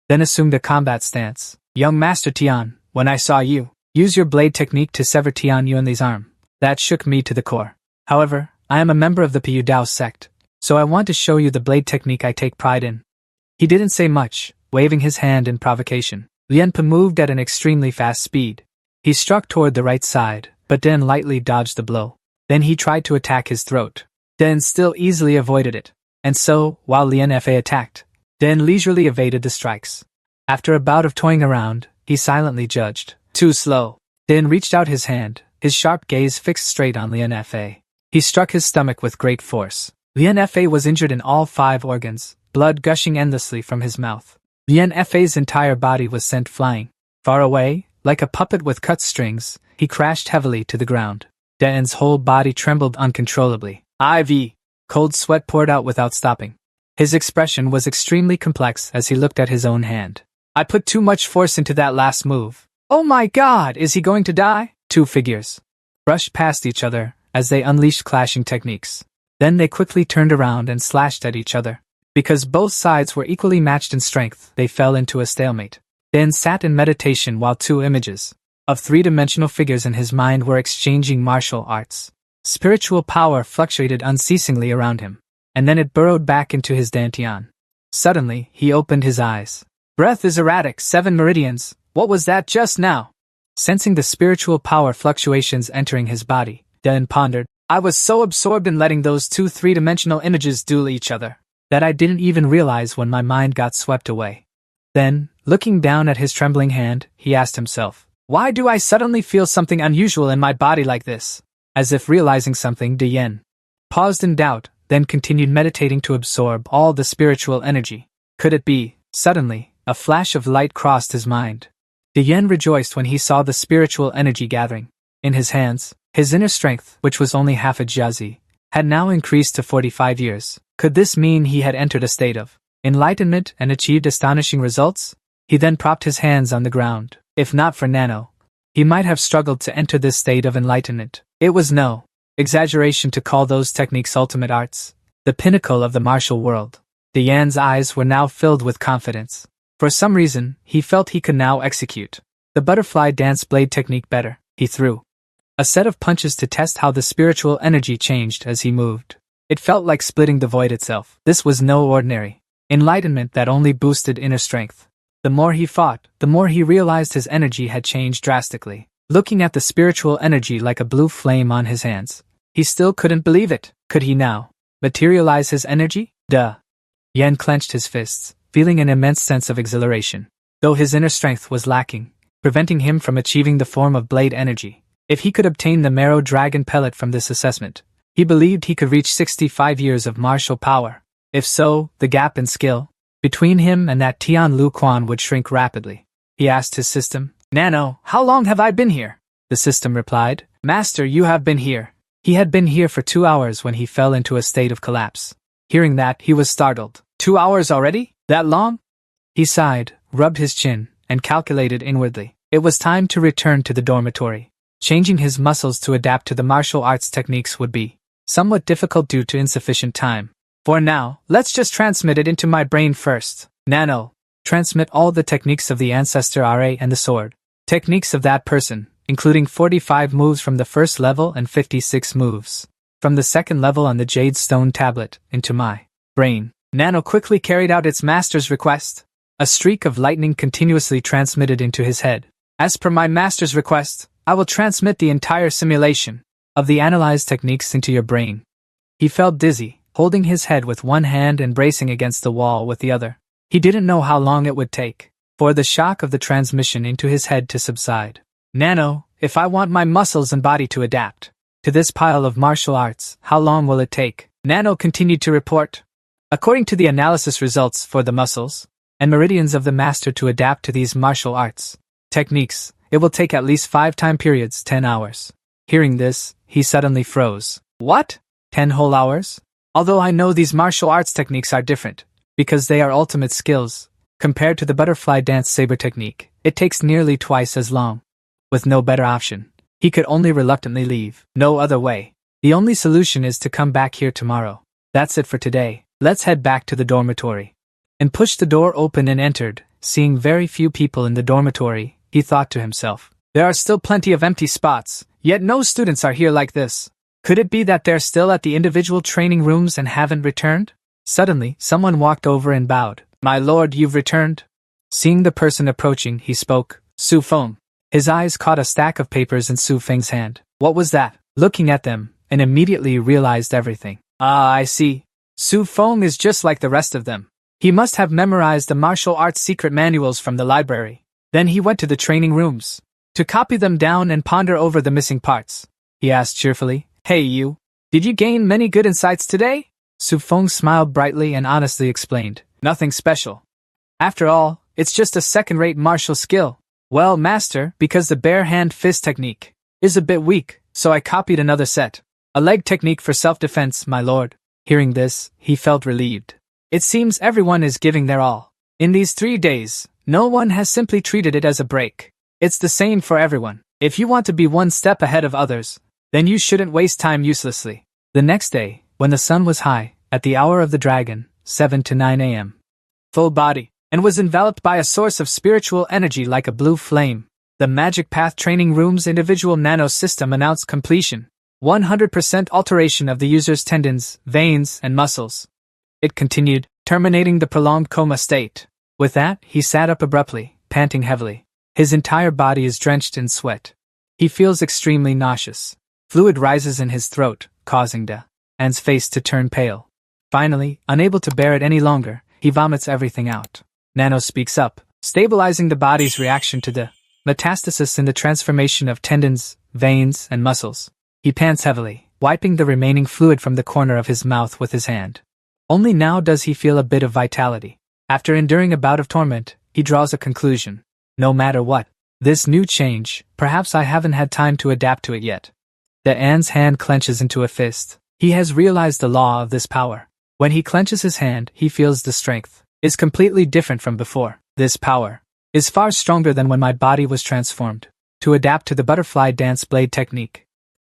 then assumed a combat stance. Young Master Tian, when I saw you use your blade technique to sever Tian Yuanli's arm, That shook me to the core. However, I am a member of the Pu Dao sect, so I want to show you the blade technique I take pride in. He didn't say much, waving his hand in provocation. Lianpe moved at an extremely fast speed. He struck toward the right side, but Den lightly dodged the blow. Then he tried to attack his throat. Den still easily avoided it. And so, while Lianpe attacked, Den leisurely evaded the strikes. After a bout of toying around, he silently judged. Too slow. Den reached out his hand, his sharp gaze fixed straight on Lianpe. He struck his stomach with great force. Lianpe was injured in all 5 organs, blood gushing endlessly from his mouth. Lianfe's entire body was sent flying. Far away, like a puppet with cut strings, he crashed heavily to the ground. Den's whole body trembled uncontrollably. IV. Cold sweat poured out without stopping. His expression was extremely complex as he looked at his own hand. I put too much force into that last move. Oh my god, is he going to die? 2 figures brushed past each other as they unleashed clashing techniques. Then they quickly turned around and slashed at each other. Because both sides were equally matched in strength, they fell into a stalemate. Den sat in meditation while 2 images of 3-dimensional figures in his mind were exchanging martial arts. Spiritual power fluctuated unceasingly around him, and then it burrowed back into his dantian. Suddenly, he opened his eyes. Breath is erratic, 7 meridians. What was that just now? Sensing the spiritual power fluctuations entering his body, Den pondered. I was so absorbed in letting those 2 3-dimensional images duel each other that I didn't even realize when my mind got swept away. Then, looking down at his trembling hand, he asked himself, why do I suddenly feel something unusual in my body like this? As if realizing something, De Yen paused in doubt, then continued meditating to absorb all the spiritual energy. Could it be? Suddenly, a flash of light crossed his mind. De Yen rejoiced when he saw the spiritual energy gathering. In his hands, his inner strength, which was only half a jiazi, had now increased to 45 years. Could this mean he had entered a state of enlightenment and achieved astonishing results? He then propped his hands on the ground. If not for Nano, he might have struggled to enter this state of enlightenment. It was no exaggeration to call those techniques ultimate arts, the pinnacle of the martial world. De Yan's eyes were now filled with confidence. For some reason, he felt he could now execute the butterfly dance blade technique better. He threw a set of punches to test how the spiritual energy changed as he moved. It felt like splitting the void itself. This was no ordinary enlightenment that only boosted inner strength. The more he fought, the more he realized his energy had changed drastically. Looking at the spiritual energy like a blue flame on his hands, he still couldn't believe it. Could he now materialize his energy? Duh. Yen clenched his fists, feeling an immense sense of exhilaration. Though his inner strength was lacking, preventing him from achieving the form of blade energy. If he could obtain the marrow dragon pellet from this assessment, he believed he could reach 65 years of martial power. If so, the gap in skill between him and that Tian Lu Quan would shrink rapidly. He asked his system, Nano, how long have I been here? The system replied, Master, you have been here. He had been here for 2 hours when he fell into a state of collapse. Hearing that, he was startled. 2 hours already? That long? He sighed, rubbed his chin, and calculated inwardly. It was time to return to the dormitory. Changing his muscles to adapt to the martial arts techniques would be somewhat difficult due to insufficient time. For now, let's just transmit it into my brain first. Nano, transmit all the techniques of the ancestor Ra and the sword. Techniques of that person, including 45 moves from the first level and 56 moves from the second level on the jade stone tablet, into my brain. Nano quickly carried out its master's request. A streak of lightning continuously transmitted into his head. As per my master's request, I will transmit the entire simulation of the analyzed techniques into your brain. He felt dizzy, holding his head with one hand and bracing against the wall with the other. He didn't know how long it would take for the shock of the transmission into his head to subside. Nano, if I want my muscles and body to adapt to this pile of martial arts, how long will it take? Nano continued to report. According to the analysis results for the muscles and meridians of the master to adapt to these martial arts techniques, it will take at least 5 time periods, 10 hours. Hearing this, he suddenly froze. What? 10 whole hours? Although I know these martial arts techniques are different, because they are ultimate skills, compared to the butterfly dance saber technique, it takes nearly twice as long. With no better option, he could only reluctantly leave. No other way. The only solution is to come back here tomorrow. That's it for today. Let's head back to the dormitory. And pushed the door open and entered. Seeing very few people in the dormitory, he thought to himself, there are still plenty of empty spots. Yet no students are here like this. Could it be that they're still at the individual training rooms and haven't returned? Suddenly, someone walked over and bowed. My lord, you've returned? Seeing the person approaching, he spoke. Su Feng. His eyes caught a stack of papers in Su Feng's hand. What was that? Looking at them, and immediately realized everything. Ah, I see. Su Feng is just like the rest of them. He must have memorized the martial arts secret manuals from the library. Then he went to the training rooms to copy them down and ponder over the missing parts. He asked cheerfully, Hey you, did you gain many good insights today? Su Feng smiled brightly and honestly explained, Nothing special. After all, it's just a second-rate martial skill. Well, master, because the bare hand fist technique is a bit weak, so I copied another set. A leg technique for self-defense, my lord. Hearing this, he felt relieved. It seems everyone is giving their all. In these 3 days, no one has simply treated it as a break. It's the same for everyone. If you want to be one step ahead of others, then you shouldn't waste time uselessly. The next day, when the sun was high, at the hour of the dragon, 7 to 9 a.m., full body, and was enveloped by a source of spiritual energy like a blue flame, the Magic Path Training Room's individual nano system announced completion. 100% alteration of the user's tendons, veins, and muscles. It continued, terminating the prolonged coma state. With that, he sat up abruptly, panting heavily. His entire body is drenched in sweat. He feels extremely nauseous. Fluid rises in his throat, causing An's face to turn pale. Finally, unable to bear it any longer, he vomits everything out. Nano speaks up, stabilizing the body's reaction to the metastasis in the transformation of tendons, veins, and muscles. He pants heavily, wiping the remaining fluid from the corner of his mouth with his hand. Only now does he feel a bit of vitality. After enduring a bout of torment, he draws a conclusion. No matter what, this new change, perhaps I haven't had time to adapt to it yet. An's hand clenches into a fist. He has realized the law of this power. When he clenches his hand, he feels the strength is completely different from before. This power is far stronger than when my body was transformed to adapt to the butterfly dance blade technique.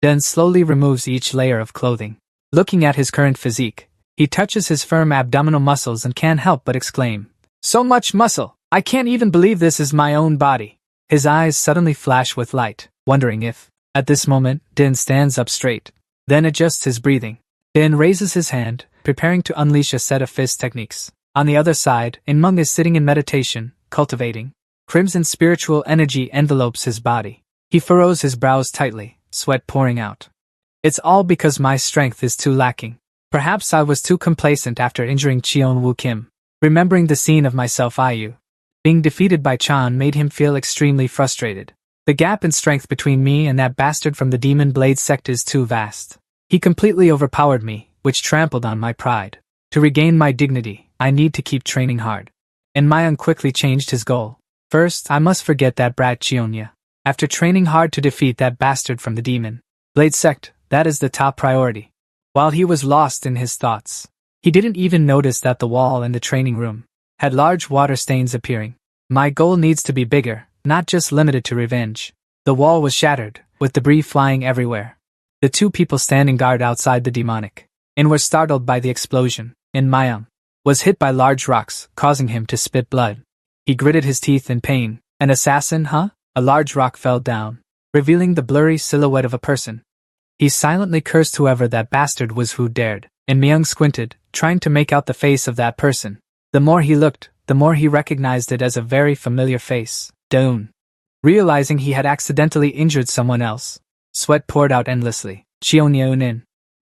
Dan slowly removes each layer of clothing. Looking at his current physique, he touches his firm abdominal muscles and can't help but exclaim, So much muscle! I can't even believe this is my own body. His eyes suddenly flash with light, wondering if, at this moment, Din stands up straight, then adjusts his breathing. Din raises his hand, preparing to unleash a set of fist techniques. On the other side, Meng is sitting in meditation, cultivating. Crimson spiritual energy envelopes his body. He furrows his brows tightly, sweat pouring out. It's all because my strength is too lacking. Perhaps I was too complacent after injuring Cheon Woo Kim. Remembering the scene of myself IU being defeated by Chan made him feel extremely frustrated. The gap in strength between me and that bastard from the Demon Blade sect is too vast. He completely overpowered me, which trampled on my pride. To regain my dignity, I need to keep training hard. And Myung quickly changed his goal. First, I must forget that brat Cheonya. After training hard to defeat that bastard from the Demon Blade sect, that is the top priority. While he was lost in his thoughts, he didn't even notice that the wall in the training room had large water stains appearing. My goal needs to be bigger, not just limited to revenge. The wall was shattered, with debris flying everywhere. The two people standing guard outside the demonic inn were startled by the explosion, and Myung was hit by large rocks, causing him to spit blood. He gritted his teeth in pain. An assassin, huh? A large rock fell down, revealing the blurry silhouette of a person. He silently cursed whoever that bastard was who dared, and Myung squinted, trying to make out the face of that person. The more he looked, the more he recognized it as a very familiar face. Doon. Realizing he had accidentally injured someone else, sweat poured out endlessly. Cheon-Yeunin.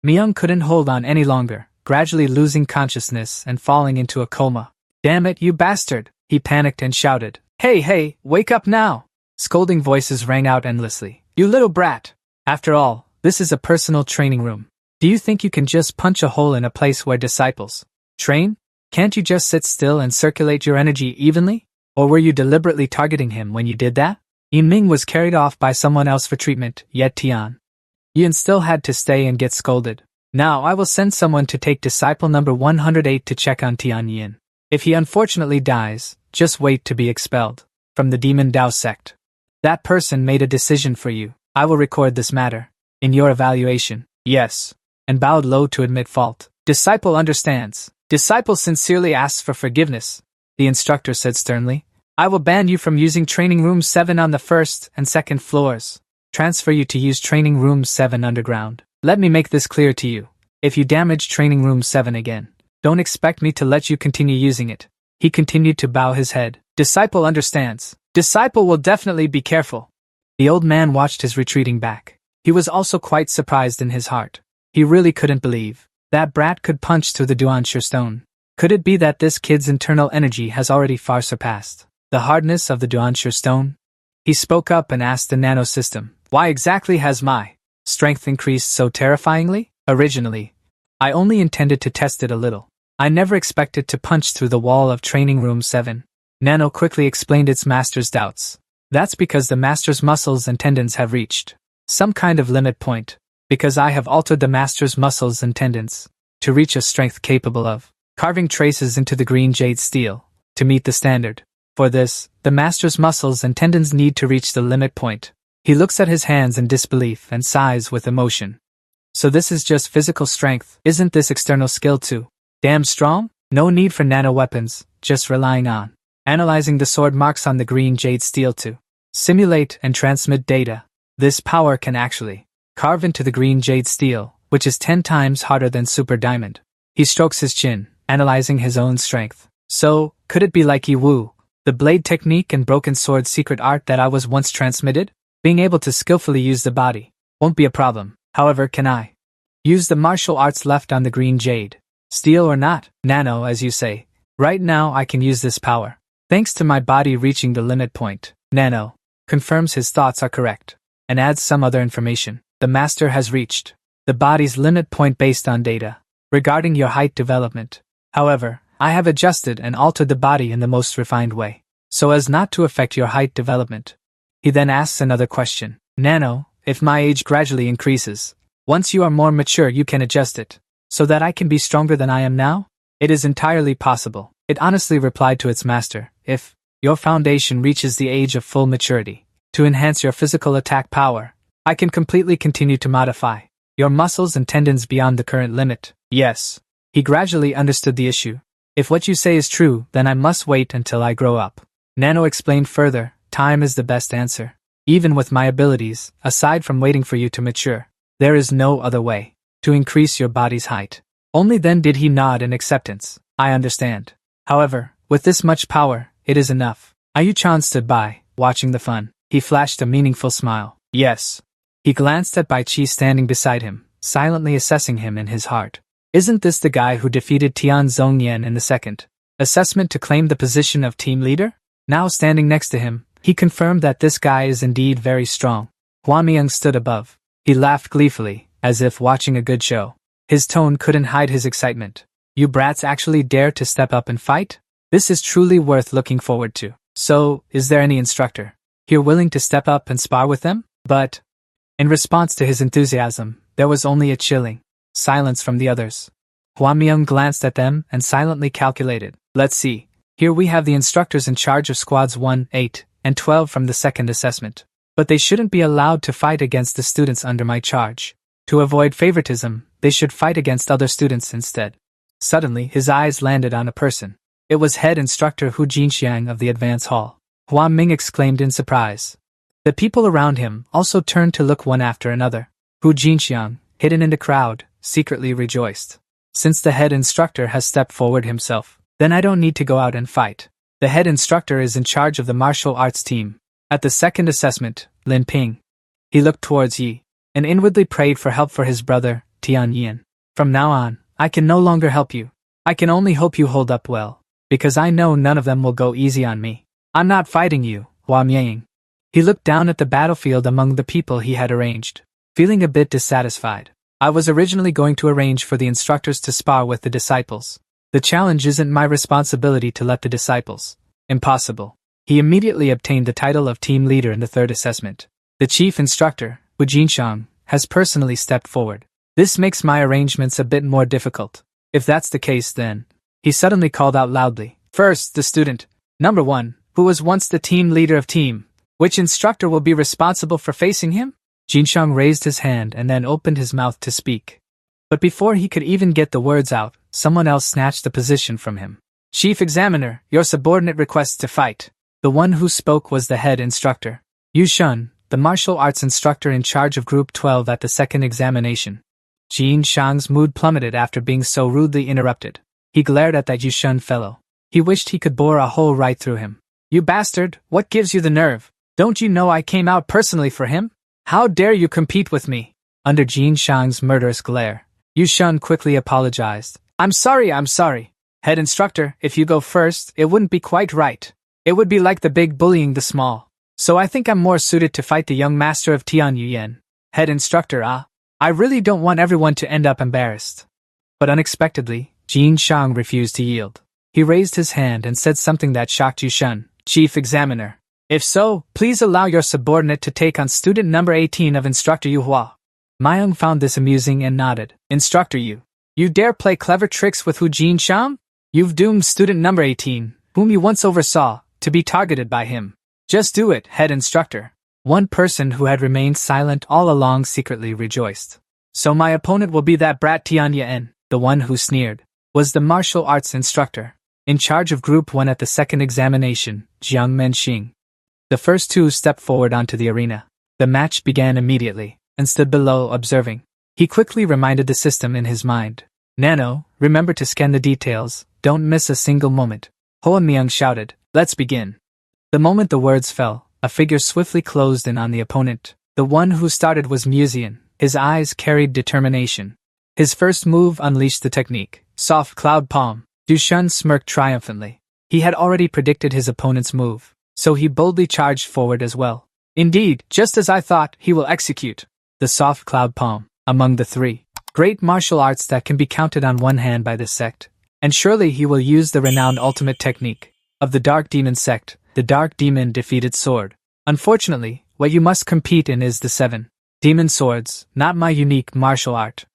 Myung couldn't hold on any longer, gradually losing consciousness and falling into a coma. Damn it, you bastard! He panicked and shouted. Hey, wake up now! Scolding voices rang out endlessly. You little brat! After all, this is a personal training room. Do you think you can just punch a hole in a place where disciples train? Can't you just sit still and circulate your energy evenly? Or were you deliberately targeting him when you did that? Ming was carried off by someone else for treatment, yet Tian Yin still had to stay and get scolded. Now I will send someone to take disciple number 108 to check on Tian Yin. If he unfortunately dies, just wait to be expelled from the Demon Dao sect. That person made a decision for you. I will record this matter in your evaluation. Yes. And bowed low to admit fault. Disciple understands. Disciple sincerely asks for forgiveness. The instructor said sternly. I will ban you from using training room 7 on the first and second floors. transfer you to use Training Room 7 underground. Let me make this clear to you. If you damage Training Room 7 again, don't expect me to let you continue using it. He continued to bow his head. Disciple understands. Disciple will definitely be careful. The old man watched his retreating back. He was also quite surprised in his heart. He really couldn't believe that brat could punch through the Duansha stone. Could it be that this kid's internal energy has already far surpassed the hardness of the Duansha stone? He spoke up and asked the nano system, why exactly has my strength increased so terrifyingly? Originally, I only intended to test it a little. I never expected to punch through the wall of Training Room 7. Nano quickly explained its master's doubts. That's because the master's muscles and tendons have reached some kind of limit point, because I have altered the master's muscles and tendons to reach a strength capable of carving traces into the green jade steel to meet the standard. For this, the master's muscles and tendons need to reach the limit point. He looks at his hands in disbelief and sighs with emotion. So this is just physical strength, isn't this external skill too damn strong? No need for nano weapons, just relying on analyzing the sword marks on the green jade steel to simulate and transmit data. This power can actually carve into the green jade steel, which is 10 times harder than super diamond. He strokes his chin, analyzing his own strength. So, could it be like Yiwu, the blade technique and broken sword secret art that I was once transmitted? Being able to skillfully use the body won't be a problem. However, can I use the martial arts left on the green jade steel or not? Nano, as you say. Right now I can use this power, thanks to my body reaching the limit point. Nano confirms his thoughts are correct, and adds some other information. The master has reached the body's limit point based on data regarding your height development. However, I have adjusted and altered the body in the most refined way, so as not to affect your height development. He then asks another question. Nano, if my age gradually increases, once you are more mature you can adjust it, so that I can be stronger than I am now? It is entirely possible. It honestly replied to its master, if your foundation reaches the age of full maturity, to enhance your physical attack power, I can completely continue to modify your muscles and tendons beyond the current limit. Yes. He gradually understood the issue. If what you say is true, then I must wait until I grow up. Nano explained further, time is the best answer. Even with my abilities, aside from waiting for you to mature, there is no other way to increase your body's height. Only then did he nod in acceptance. I understand. However, with this much power, it is enough. Ayu-chan stood by, watching the fun. He flashed a meaningful smile. Yes. He glanced at Bai Chi standing beside him, silently assessing him in his heart. Isn't this the guy who defeated Tian Zhongyan in the second assessment to claim the position of team leader? Now standing next to him, he confirmed that this guy is indeed very strong. Hua Myung stood above. He laughed gleefully, as if watching a good show. His tone couldn't hide his excitement. You brats actually dare to step up and fight? This is truly worth looking forward to. So, is there any instructor here willing to step up and spar with them? But, in response to his enthusiasm, there was only a chilling silence from the others. Hua Myung glanced at them and silently calculated. Let's see. Here we have the instructors in charge of squads 1, 8, and 12 from the second assessment. But they shouldn't be allowed to fight against the students under my charge. To avoid favoritism, they should fight against other students instead. Suddenly, his eyes landed on a person. It was head instructor Hu Jinxiang of the advance hall. Hua Ming exclaimed in surprise. The people around him also turned to look one after another. Hu Jinxiang, hidden in the crowd, secretly rejoiced. Since the head instructor has stepped forward himself, then I don't need to go out and fight. The head instructor is in charge of the martial arts team. At the second assessment, Lin Ping. He looked towards Yi, and inwardly prayed for help for his brother, Tian Yin. From now on, I can no longer help you. I can only hope you hold up well, because I know none of them will go easy on me. I'm not fighting you, Hua Myung. He looked down at the battlefield among the people he had arranged, feeling a bit dissatisfied. I was originally going to arrange for the instructors to spar with the disciples. The challenge isn't my responsibility to let the disciples. Impossible. He immediately obtained the title of team leader in the third assessment. The chief instructor, Wu Jinxiang, has personally stepped forward. This makes my arrangements a bit more difficult. If that's the case then, he suddenly called out loudly. First, the student, number 1, who was once the team leader of team. Which instructor will be responsible for facing him? Jinxiang raised his hand and then opened his mouth to speak. But before he could even get the words out, someone else snatched the position from him. Chief Examiner, your subordinate requests to fight. The one who spoke was the head instructor. Yu Shun, the martial arts instructor in charge of Group 12 at the second examination. Jin Shang's mood plummeted after being so rudely interrupted. He glared at that Yushun fellow. He wished he could bore a hole right through him. You bastard, what gives you the nerve? Don't you know I came out personally for him? How dare you compete with me? Under Jin Shang's murderous glare, Yushun quickly apologized. I'm sorry. Head instructor, if you go first, it wouldn't be quite right. It would be like the big bullying the small. So I think I'm more suited to fight the young master of Tianyuan. Head instructor, I really don't want everyone to end up embarrassed. But unexpectedly, Jin Shang refused to yield. He raised his hand and said something that shocked Yushun. Chief Examiner. If so, please allow your subordinate to take on student number 18 of Instructor Yu Hua. Mayung found this amusing and nodded. Instructor Yu. You dare play clever tricks with Hu Jin Shang? You've doomed student number 18, whom you once oversaw, to be targeted by him. Just do it, head instructor. One person who had remained silent all along secretly rejoiced. So my opponent will be that brat Tianya N, the one who sneered, was the martial arts instructor, in charge of Group 1 at the second examination, Jiang Menxing. The first two stepped forward onto the arena. The match began immediately, and stood below observing. He quickly reminded the system in his mind. Nano, remember to scan the details, don't miss a single moment. Hoa Myung shouted, let's begin. The moment the words fell, a figure swiftly closed in on the opponent. The one who started was Musian. His eyes carried determination. His first move unleashed the technique, soft cloud palm. Yushun smirked triumphantly. He had already predicted his opponent's move, so he boldly charged forward as well. Indeed, just as I thought, he will execute the soft cloud palm, among the three great martial arts that can be counted on one hand by this sect. And surely he will use the renowned ultimate technique of the Dark Demon sect, the Dark Demon Defeated Sword. Unfortunately, what you must compete in is the 7 demon swords, not my unique martial art.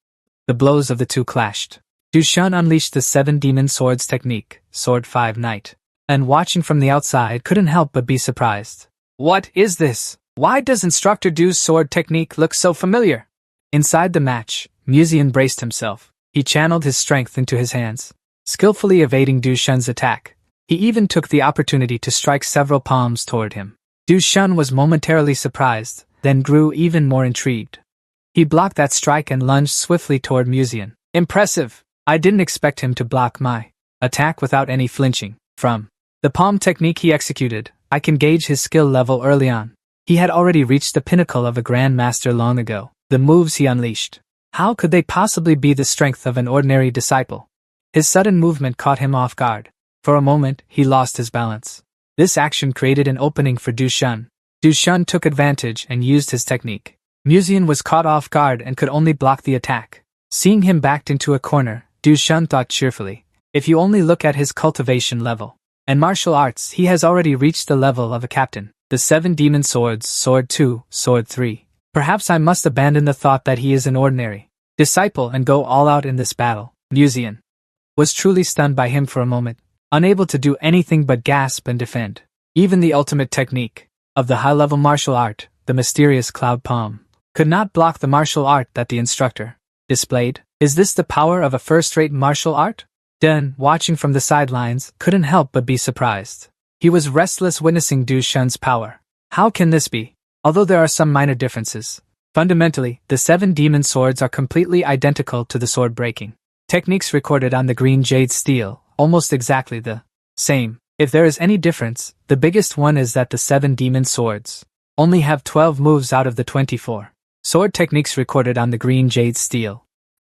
The blows of the two clashed. Yushun unleashed the 7 demon swords technique, Sword 5 Knight, and watching from the outside couldn't help but be surprised. What is this? Why does Instructor Du's sword technique look so familiar? Inside the match, Musian braced himself. He channeled his strength into his hands, skillfully evading Du Shun's attack. He even took the opportunity to strike several palms toward him. Du Shun was momentarily surprised, then grew even more intrigued. He blocked that strike and lunged swiftly toward Musian. Impressive! I didn't expect him to block my attack without any flinching. From the palm technique he executed, I can gauge his skill level early on. He had already reached the pinnacle of a grandmaster long ago. The moves he unleashed, how could they possibly be the strength of an ordinary disciple? His sudden movement caught him off guard. For a moment, he lost his balance. This action created an opening for Du Shun. Du Shun took advantage and used his technique. Musian was caught off guard and could only block the attack. Seeing him backed into a corner, Du Shun thought cheerfully, if you only look at his cultivation level and martial arts, he has already reached the level of a captain. The 7 demon swords, Sword 2, Sword 3. Perhaps I must abandon the thought that he is an ordinary disciple and go all out in this battle. Musian was truly stunned by him for a moment, unable to do anything but gasp and defend. Even the ultimate technique of the high-level martial art, the mysterious cloud palm, could not block the martial art that the instructor displayed. Is this the power of a first-rate martial art? Den, watching from the sidelines, couldn't help but be surprised. He was restless witnessing Du Shun's power. How can this be? Although there are some minor differences, fundamentally, the 7 demon swords are completely identical to the sword breaking techniques recorded on the green jade steel, almost exactly the same. If there is any difference, the biggest one is that the 7 demon swords only have 12 moves out of the 24 sword techniques recorded on the green jade steel.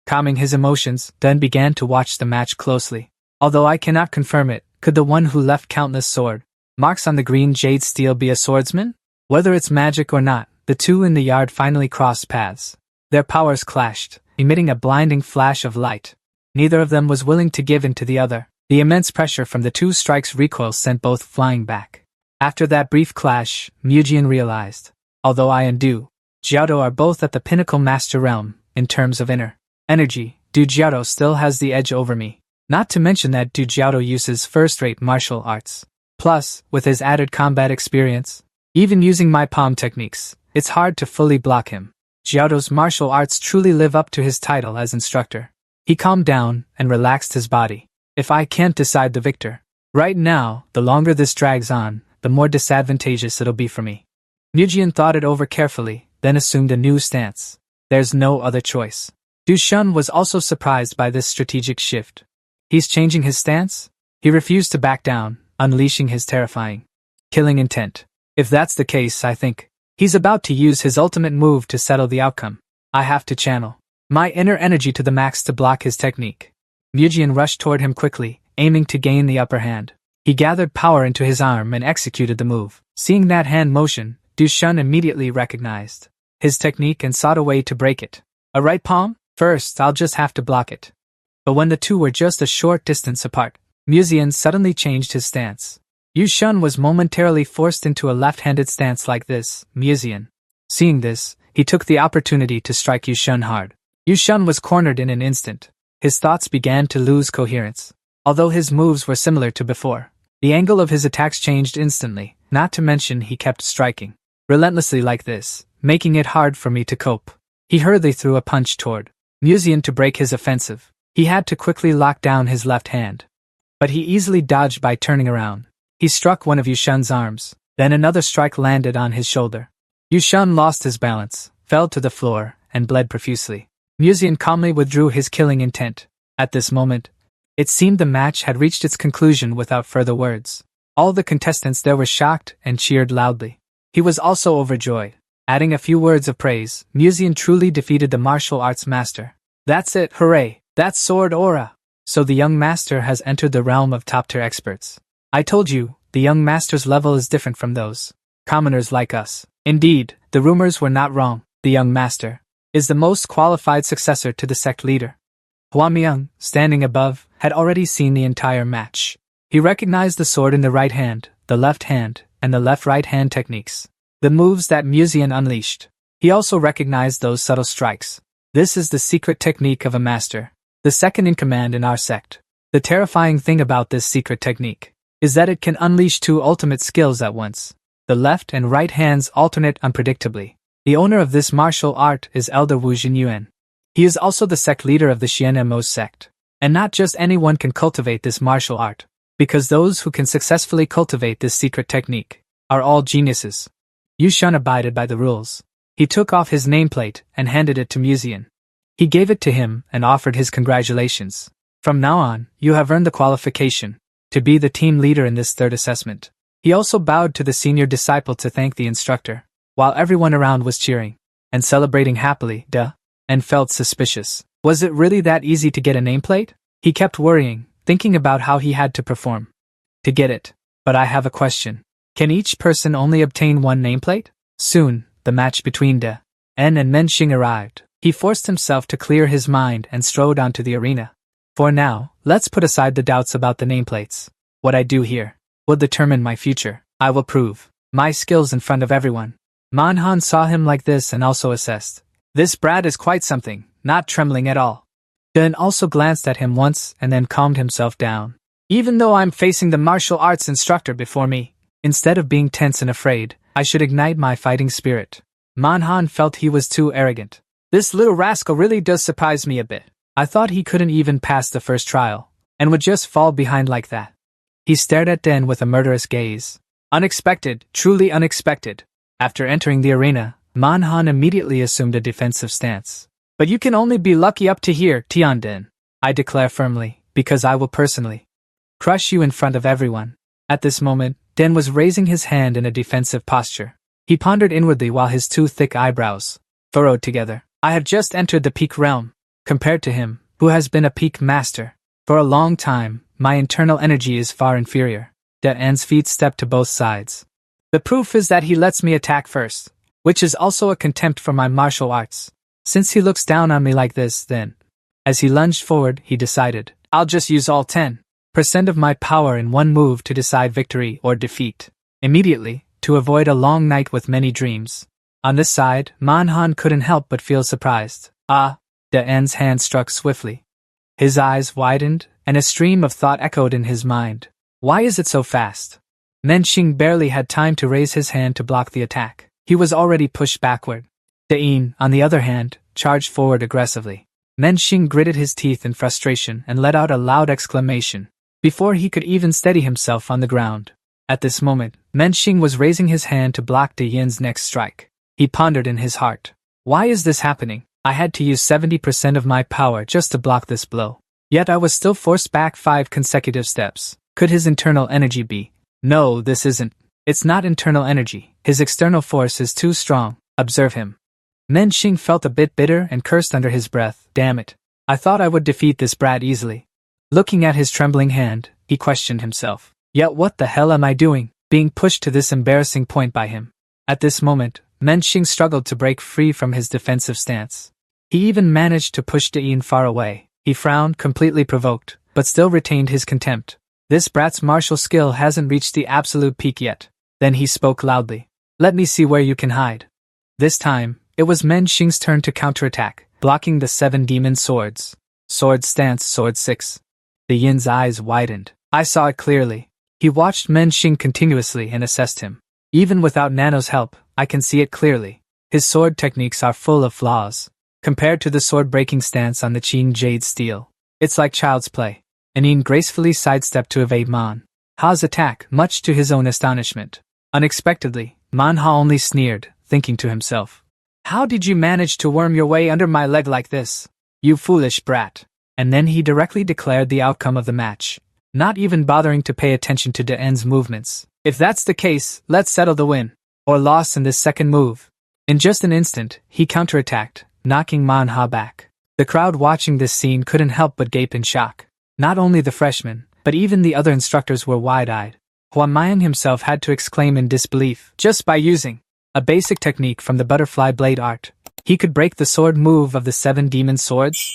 Calming his emotions, Den began to watch the match closely. Although I cannot confirm it, could the one who left countless sword marks on the green jade steel be a swordsman? Whether it's magic or not, the two in the yard finally crossed paths. Their powers clashed, emitting a blinding flash of light. Neither of them was willing to give in to the other. The immense pressure from the two strikes' recoil sent both flying back. After that brief clash, Mujian realized, although I and Du Jiaodo are both at the pinnacle master realm, in terms of inner energy, Du Jiaodo still has the edge over me. Not to mention that Du Jiaodo uses first-rate martial arts. Plus, with his added combat experience, even using my palm techniques, it's hard to fully block him. Jiaodo's martial arts truly live up to his title as instructor. He calmed down and relaxed his body. If I can't decide the victor right now, the longer this drags on, the more disadvantageous it'll be for me. Mujian thought it over carefully, then assumed a new stance. There's no other choice. Du Shun was also surprised by this strategic shift. He's changing his stance? He refused to back down, unleashing his terrifying killing intent. If that's the case, I think he's about to use his ultimate move to settle the outcome. I have to channel my inner energy to the max to block his technique. Mujian rushed toward him quickly, aiming to gain the upper hand. He gathered power into his arm and executed the move. Seeing that hand motion, Du Shun immediately recognized his technique and sought a way to break it. A right palm? First, I'll just have to block it. But when the two were just a short distance apart, Mujian suddenly changed his stance. Du Shun was momentarily forced into a left-handed stance like this. Mujian, seeing this, he took the opportunity to strike Du Shun hard. Du Shun was cornered in an instant. His thoughts began to lose coherence. Although his moves were similar to before, the angle of his attacks changed instantly, not to mention he kept striking relentlessly like this, making it hard for me to cope. He hurriedly threw a punch toward Mujian to break his offensive. He had to quickly lock down his left hand. But he easily dodged by turning around. He struck one of Du Shun's arms, then another strike landed on his shoulder. Du Shun lost his balance, fell to the floor, and bled profusely. Mujian calmly withdrew his killing intent. At this moment, it seemed the match had reached its conclusion without further words. All the contestants there were shocked and cheered loudly. He was also overjoyed. Adding a few words of praise, Mujian truly defeated the martial arts master. That's it, hooray! That's sword aura! So the young master has entered the realm of top-tier experts. I told you, the young master's level is different from those commoners like us. Indeed, the rumors were not wrong. The young master is the most qualified successor to the sect leader. Huamiang, standing above, had already seen the entire match. He recognized the sword in the right hand, the left hand, and the left-right hand techniques. The moves that Mujian unleashed. He also recognized those subtle strikes. This is the secret technique of a master, the second in command in our sect. The terrifying thing about this secret technique is that it can unleash two ultimate skills at once. The left and right hands alternate unpredictably. The owner of this martial art is Elder Wu Jinyuan. He is also the sect leader of the Xianmo sect. And not just anyone can cultivate this martial art, because those who can successfully cultivate this secret technique are all geniuses. Du Shun abided by the rules. He took off his nameplate and handed it to Mujian. He gave it to him and offered his congratulations. From now on, you have earned the qualification to be the team leader in this third assessment. He also bowed to the senior disciple to thank the instructor, while everyone around was cheering and celebrating happily, and felt suspicious. Was it really that easy to get a nameplate? He kept worrying, thinking about how he had to perform to get it. But I have a question. Can each person only obtain one nameplate? Soon, the match between De En and Menxing arrived. He forced himself to clear his mind and strode onto the arena. For now, let's put aside the doubts about the nameplates. What I do here will determine my future. I will prove my skills in front of everyone. Manhan saw him like this and also assessed. This brat is quite something, not trembling at all. Den also glanced at him once and then calmed himself down. Even though I'm facing the martial arts instructor before me, instead of being tense and afraid, I should ignite my fighting spirit. Manhan felt he was too arrogant. This little rascal really does surprise me a bit. I thought he couldn't even pass the first trial, and would just fall behind like that. He stared at Den with a murderous gaze. Unexpected, truly unexpected. After entering the arena, Manhan immediately assumed a defensive stance. But you can only be lucky up to here, Tian Den. I declare firmly, because I will personally crush you in front of everyone. At this moment, Den was raising his hand in a defensive posture. He pondered inwardly while his two thick eyebrows furrowed together. I have just entered the peak realm. Compared to him, who has been a peak master for a long time, my internal energy is far inferior. De En's feet stepped to both sides. The proof is that he lets me attack first, which is also a contempt for my martial arts. Since he looks down on me like this, then, as he lunged forward, he decided, I'll just use all 10% of my power in one move to decide victory or defeat. Immediately, to avoid a long night with many dreams. On this side, Manhan couldn't help but feel surprised. De En's hand struck swiftly. His eyes widened, and a stream of thought echoed in his mind. Why is it so fast? Menxing barely had time to raise his hand to block the attack. He was already pushed backward. De-En, on the other hand, charged forward aggressively. Menxing gritted his teeth in frustration and let out a loud exclamation. Before he could even steady himself on the ground, At this moment, Menxing was raising his hand to block De Yin's next strike. He pondered in his heart. Why is this happening? I had to use 70% of my power just to block this blow. Yet I was still forced back 5 consecutive steps. Could his internal energy be? No, this isn't. It's not internal energy. His external force is too strong. Observe him. Menxing felt a bit bitter and cursed under his breath. Damn it. I thought I would defeat this brat easily. Looking at his trembling hand, he questioned himself. Yet what the hell am I doing, being pushed to this embarrassing point by him? At this moment, Menxing struggled to break free from his defensive stance. He even managed to push De Yin far away. He frowned, completely provoked, but still retained his contempt. This brat's martial skill hasn't reached the absolute peak yet. Then he spoke loudly. Let me see where you can hide. This time, it was Menxing's turn to counterattack, blocking the 7 demon swords. Sword stance, sword 6. De Yin's eyes widened. I saw it clearly. He watched Menxing continuously and assessed him. Even without Nano's help, I can see it clearly. His sword techniques are full of flaws. Compared to the sword-breaking stance on the Qin Jade Steel, it's like child's play. And Yin gracefully sidestepped to evade Manhwa's attack, much to his own astonishment. Unexpectedly, Manhwa only sneered, thinking to himself. How did you manage to worm your way under my leg like this? You foolish brat. And then he directly declared the outcome of the match, not even bothering to pay attention to De Yen's movements. If that's the case, let's settle the win or loss in this second move. In just an instant, he counterattacked, knocking Manhwa back. The crowd watching this scene couldn't help but gape in shock. Not only the freshmen, but even the other instructors were wide-eyed. Huan Mayan himself had to exclaim in disbelief. Just by using a basic technique from the butterfly blade art, he could break the sword move of the 7 demon swords?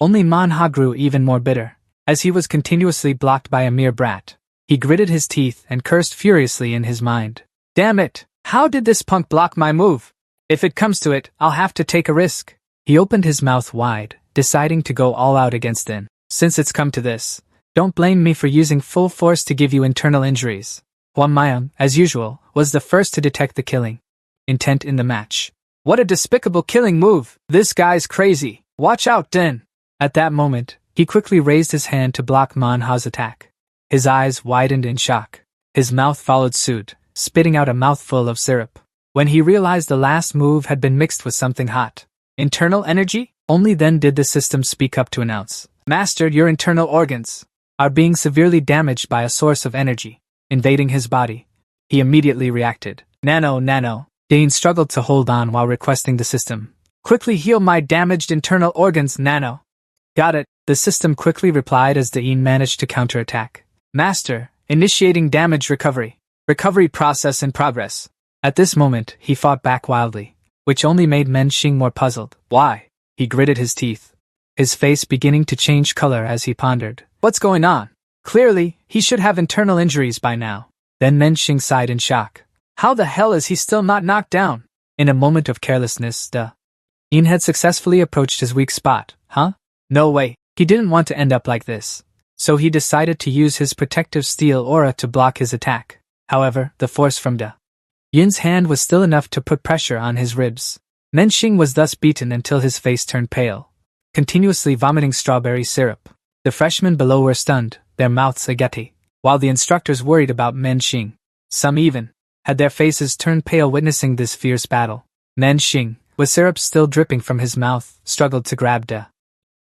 Only Manhwa grew even more bitter, as he was continuously blocked by a mere brat. He gritted his teeth and cursed furiously in his mind. Damn it! How did this punk block my move? If it comes to it, I'll have to take a risk. He opened his mouth wide, deciding to go all out against Den. Since it's come to this, don't blame me for using full force to give you internal injuries. Huan Mayan, as usual, was the first to detect the killing intent in the match. What a despicable killing move! This guy's crazy. Watch out, Den! At that moment, he quickly raised his hand to block Manhwa's attack. His eyes widened in shock. His mouth followed suit, spitting out a mouthful of syrup. When he realized the last move had been mixed with something hot. Internal energy? Only then did the system speak up to announce. Master, your internal organs are being severely damaged by a source of energy invading his body. He immediately reacted. Nano. Dane struggled to hold on while requesting the system. Quickly heal my damaged internal organs, Nano. Got it, the system quickly replied as Dane managed to counterattack. Master, initiating damage recovery. Recovery process in progress. At this moment, he fought back wildly, which only made Menxing more puzzled. Why? He gritted his teeth, his face beginning to change color as he pondered. What's going on? Clearly, he should have internal injuries by now. Then Menxing sighed in shock. How the hell is he still not knocked down? In a moment of carelessness, Yin had successfully approached his weak spot. Huh? No way. He didn't want to end up like this. So he decided to use his protective steel aura to block his attack. However, the force from Yin's hand was still enough to put pressure on his ribs. Menxing was thus beaten until his face turned pale, continuously vomiting strawberry syrup. The freshmen below were stunned, their mouths agape, while the instructors worried about Menxing. Some even had their faces turned pale witnessing this fierce battle. Menxing, with syrup still dripping from his mouth, struggled to grab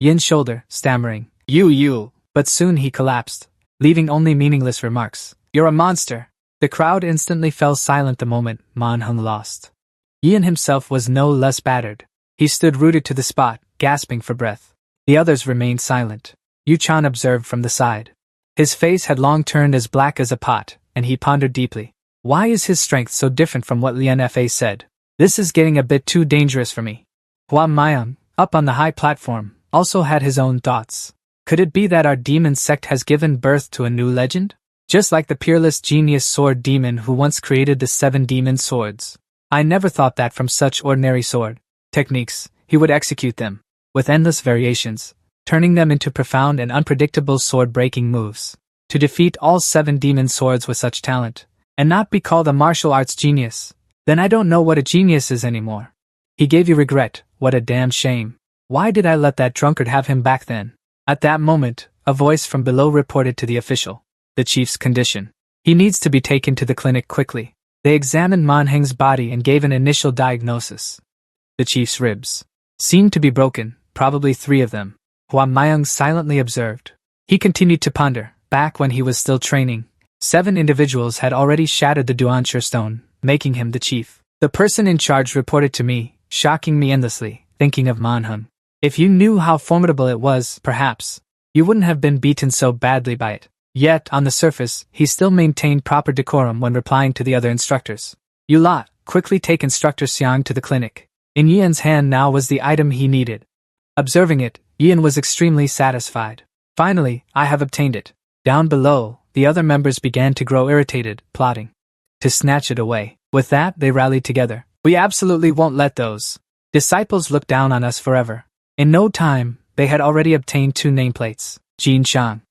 Yin's shoulder, stammering, You, but soon he collapsed, leaving only meaningless remarks. You're a monster. The crowd instantly fell silent the moment Manhwa lost. Yin himself was no less battered. He stood rooted to the spot, gasping for breath. The others remained silent. Yu Chan observed from the side. His face had long turned as black as a pot, and he pondered deeply. Why is his strength so different from what Lian Fa said? This is getting a bit too dangerous for me. Huan Mayan, up on the high platform, also had his own thoughts. Could it be that our demon sect has given birth to a new legend? Just like the peerless genius sword demon who once created the 7 demon swords. I never thought that from such ordinary sword techniques, he would execute them, with endless variations, turning them into profound and unpredictable sword-breaking moves. To defeat all 7 demon swords with such talent, and not be called a martial arts genius, then I don't know what a genius is anymore. He gave you regret, what a damn shame. Why did I let that drunkard have him back then? At that moment, a voice from below reported to the official. The chief's condition. He needs to be taken to the clinic quickly. They examined Manheng's body and gave an initial diagnosis. The chief's ribs seemed to be broken, probably 3 of them. Hua Mayang silently observed. He continued to ponder. Back when he was still training, 7 individuals had already shattered the Duancher stone, making him the chief. The person in charge reported to me, shocking me endlessly, thinking of Manheng. If you knew how formidable it was, perhaps, you wouldn't have been beaten so badly by it. Yet, on the surface, he still maintained proper decorum when replying to the other instructors. You lot, quickly take Instructor Xiang to the clinic. In Yian's hand now was the item he needed. Observing it, Yian was extremely satisfied. Finally, I have obtained it. Down below, the other members began to grow irritated, plotting to snatch it away. With that, they rallied together. We absolutely won't let those disciples look down on us forever. In no time, they had already obtained 2 nameplates. Jin Shang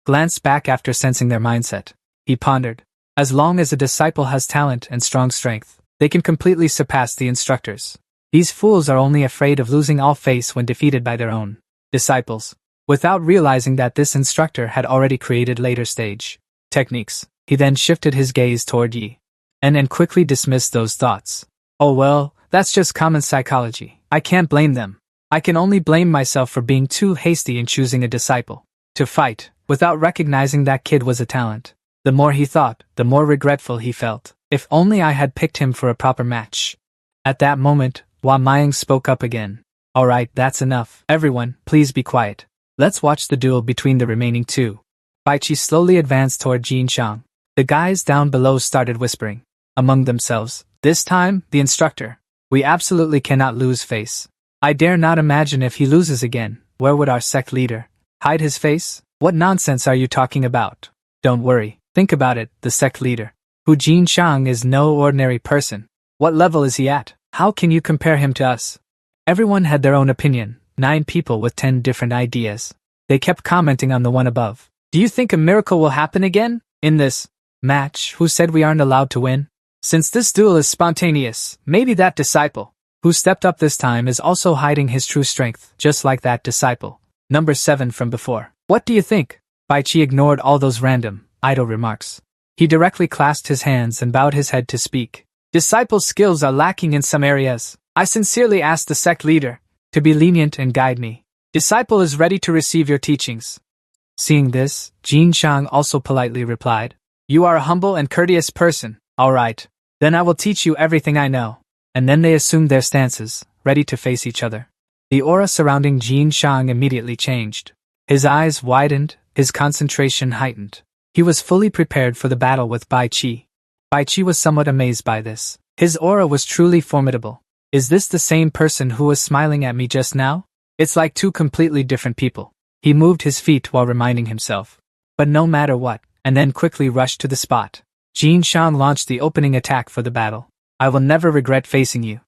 glanced back after sensing their mindset. He pondered. As long as a disciple has talent and strong strength, they can completely surpass the instructors. These fools are only afraid of losing all face when defeated by their own disciples. Without realizing that this instructor had already created later stage techniques, he then shifted his gaze toward Yi and quickly dismissed those thoughts. Oh well, that's just common psychology. I can't blame them. I can only blame myself for being too hasty in choosing a disciple to fight, without recognizing that kid was a talent. The more he thought, the more regretful he felt. If only I had picked him for a proper match. At that moment, Hua Mayang spoke up again. Alright, that's enough. Everyone, please be quiet. Let's watch the duel between the remaining 2. Baichi slowly advanced toward Jin Shang. The guys down below started whispering among themselves. This time, the instructor. We absolutely cannot lose face. I dare not imagine if he loses again. Where would our sect leader hide his face? What nonsense are you talking about? Don't worry. Think about it, the sect leader. Hu Jin Shang is no ordinary person. What level is he at? How can you compare him to us? Everyone had their own opinion. 9 people with 10 different ideas. They kept commenting on the one above. Do you think a miracle will happen again? In this match, who said we aren't allowed to win? Since this duel is spontaneous, maybe that disciple who stepped up this time is also hiding his true strength, just like that disciple. Number 7 from before. What do you think? Baichi ignored all those random, idle remarks. He directly clasped his hands and bowed his head to speak. Disciples' skills are lacking in some areas. I sincerely ask the sect leader to be lenient and guide me. Disciple is ready to receive your teachings. Seeing this, Jin Shang also politely replied. You are a humble and courteous person. Alright. Then I will teach you everything I know. And then they assumed their stances, ready to face each other. The aura surrounding Jin Shang immediately changed. His eyes widened, his concentration heightened. He was fully prepared for the battle with Bai Qi. Bai Qi was somewhat amazed by this. His aura was truly formidable. Is this the same person who was smiling at me just now? It's like 2 completely different people. He moved his feet while reminding himself. But no matter what, and then quickly rushed to the spot. Jin Shang launched the opening attack for the battle. I will never regret facing you.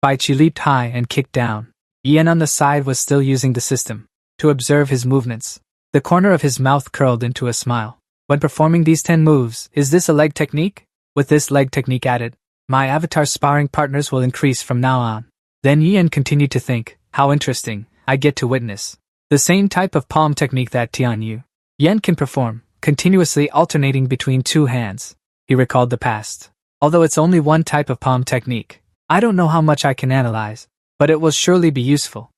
Bai Qi leaped high and kicked down. Yan on the side was still using the system to observe his movements. The corner of his mouth curled into a smile. When performing these 10 moves, is this a leg technique? With this leg technique added, my avatar sparring partners will increase from now on. Then Yan continued to think, how interesting, I get to witness the same type of palm technique that Tianyu Yan can perform, continuously alternating between 2 hands. He recalled the past. Although it's only one type of palm technique, I don't know how much I can analyze, but it will surely be useful.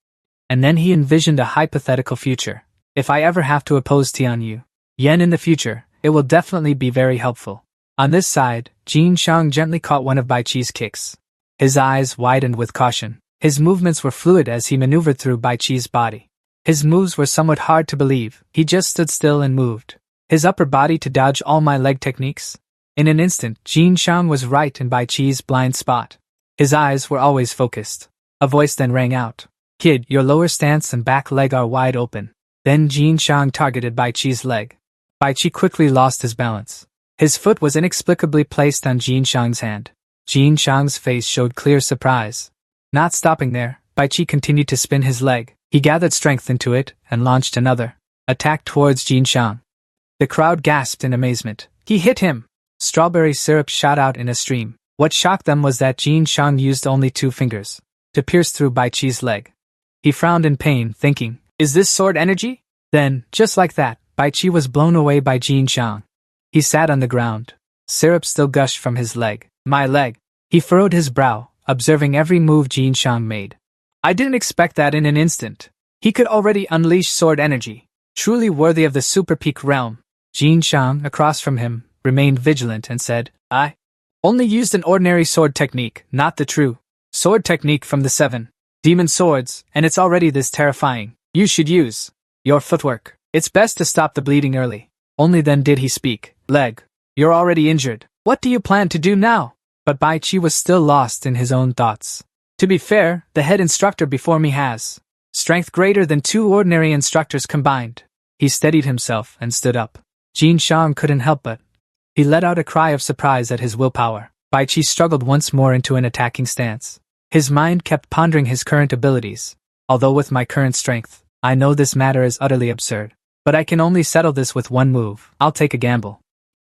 And then he envisioned a hypothetical future. If I ever have to oppose Tianyu Yan in the future, it will definitely be very helpful. On this side, Jin Shang gently caught one of Bai Qi's kicks. His eyes widened with caution. His movements were fluid as he maneuvered through Bai Qi's body. His moves were somewhat hard to believe. He just stood still and moved his upper body to dodge all my leg techniques. In an instant, Jin Shang was right in Bai Qi's blind spot. His eyes were always focused. A voice then rang out. Kid, your lower stance and back leg are wide open. Then Jin Shang targeted Bai Qi's leg. Bai Qi quickly lost his balance. His foot was inexplicably placed on Jin Shang's hand. Jin Shang's face showed clear surprise. Not stopping there, Bai Qi continued to spin his leg. He gathered strength into it and launched another attack towards Jin Shang. The crowd gasped in amazement. He hit him! Strawberry syrup shot out in a stream. What shocked them was that Jin Shang used only 2 fingers to pierce through Bai Qi's leg. He frowned in pain, thinking, is this sword energy? Then, just like that, Bai Qi was blown away by Jin Shang. He sat on the ground, Syrup still gushed from his leg. My leg. He furrowed his brow, observing every move Jin Shang made. I didn't expect that in an instant. He could already unleash sword energy, truly worthy of the super peak realm. Jin Shang, across from him, remained vigilant and said, I only used an ordinary sword technique, not the true sword technique from the 7 demon swords, and it's already this terrifying. You should use your footwork. It's best to stop the bleeding early. Only then did he speak. Leg. You're already injured. What do you plan to do now? But Bai Qi was still lost in his own thoughts. To be fair, the head instructor before me has strength greater than 2 ordinary instructors combined. He steadied himself and stood up. Jin Shang couldn't help but. He let out a cry of surprise at his willpower. Bai Qi struggled once more into an attacking stance. His mind kept pondering his current abilities. Although with my current strength, I know this matter is utterly absurd. But I can only settle this with one move. I'll take a gamble.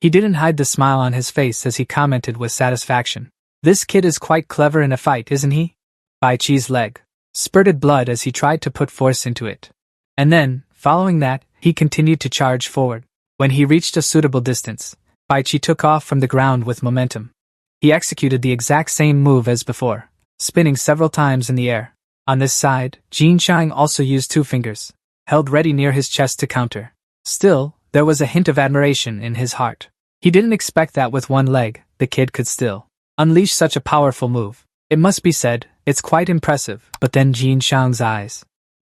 He didn't hide the smile on his face as he commented with satisfaction. This kid is quite clever in a fight, isn't he? Bai Qi's leg spurted blood as he tried to put force into it. And then, following that, he continued to charge forward. When he reached a suitable distance, Bai Qi took off from the ground with momentum. He executed the exact same move as before, spinning several times in the air. On this side, Jin Shang also used 2 fingers, held ready near his chest to counter. Still, there was a hint of admiration in his heart. He didn't expect that with one leg, the kid could still unleash such a powerful move. It must be said, it's quite impressive. But then Jin Shang's eyes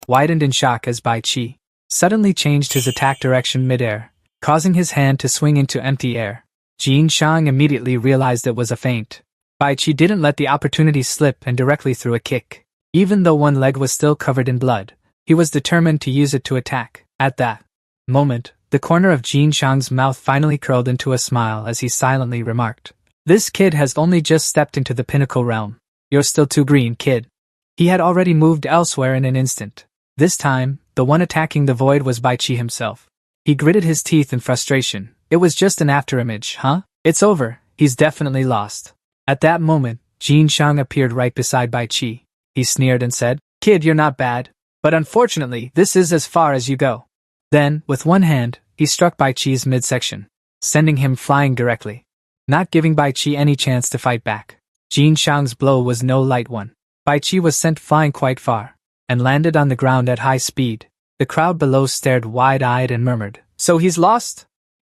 widened in shock as Bai Qi suddenly changed his attack direction mid-air, causing his hand to swing into empty air. Jin Shang immediately realized it was a feint. Bai Qi didn't let the opportunity slip and directly threw a kick. Even though one leg was still covered in blood, he was determined to use it to attack. At that moment, the corner of Jin Shang's mouth finally curled into a smile as he silently remarked, "This kid has only just stepped into the pinnacle realm. You're still too green, kid." He had already moved elsewhere in an instant. This time, the one attacking the void was Bai Qi himself. He gritted his teeth in frustration. It was just an afterimage, huh? It's over. He's definitely lost. At that moment, Jin Shang appeared right beside Bai Qi. He sneered and said, "Kid, you're not bad. But unfortunately, this is as far as you go." Then, with one hand, he struck Bai Qi's midsection, sending him flying directly, not giving Bai Qi any chance to fight back. Jin Shang's blow was no light one. Bai Qi was sent flying quite far, and landed on the ground at high speed. The crowd below stared wide-eyed and murmured, "So he's lost?"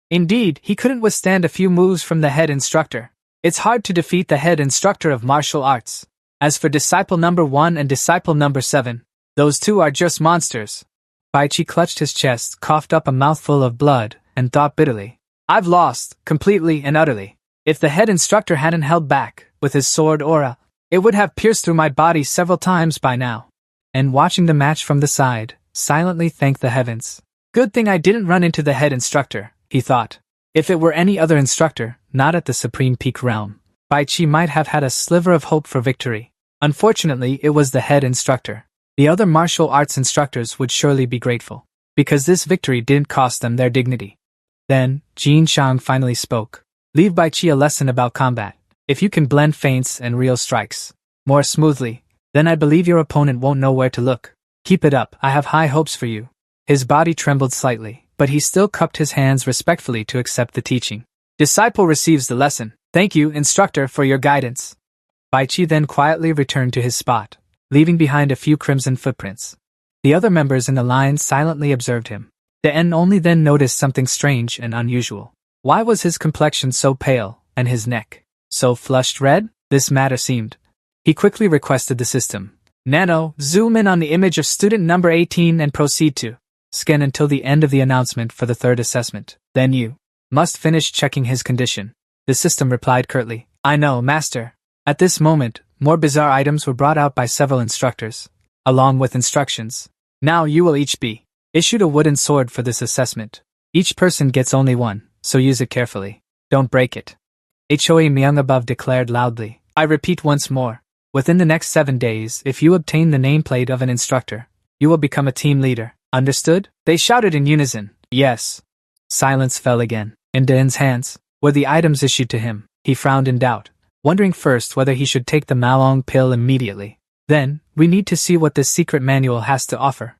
Indeed, he couldn't withstand a few moves from the head instructor. It's hard to defeat the head instructor of martial arts. As for disciple number 1 and disciple number 7, those two are just monsters. Bai Qi clutched his chest, coughed up a mouthful of blood, and thought bitterly, "I've lost, completely and utterly. If the head instructor hadn't held back, with his sword aura, it would have pierced through my body several times by now." And watching the match from the side, silently thanked the heavens. Good thing I didn't run into the head instructor, he thought. If it were any other instructor, not at the Supreme Peak realm, Bai Qi might have had a sliver of hope for victory. Unfortunately, it was the head instructor. The other martial arts instructors would surely be grateful, because this victory didn't cost them their dignity. Then, Jin Shang finally spoke. "Leave Bai Qi a lesson about combat. If you can blend feints and real strikes more smoothly, then I believe your opponent won't know where to look. Keep it up, I have high hopes for you." His body trembled slightly, but he still cupped his hands respectfully to accept the teaching. "Disciple receives the lesson. Thank you, instructor, for your guidance." Bai Qi then quietly returned to his spot, leaving behind a few crimson footprints. The other members in the line silently observed him. The En only then noticed something strange and unusual. Why was his complexion so pale, and his neck so flushed red? This matter seemed. He quickly requested the system. "Nano, zoom in on the image of student number 18 and proceed to scan until the end of the announcement for the 3rd assessment. Then you must finish checking his condition." The system replied curtly, "I know, master." At this moment, more bizarre items were brought out by several instructors, along with instructions. "Now you will each be issued a wooden sword for this assessment. Each person gets only one, so use it carefully. Don't break it." Hoa Myung above declared loudly, "I repeat once more. Within the next 7 days, if you obtain the nameplate of an instructor, you will become a team leader. Understood?" They shouted in unison, "Yes." Silence fell again. In Den's hands were the items issued to him. He frowned in doubt, wondering first whether he should take the Malong pill immediately. Then, we need to see what this secret manual has to offer.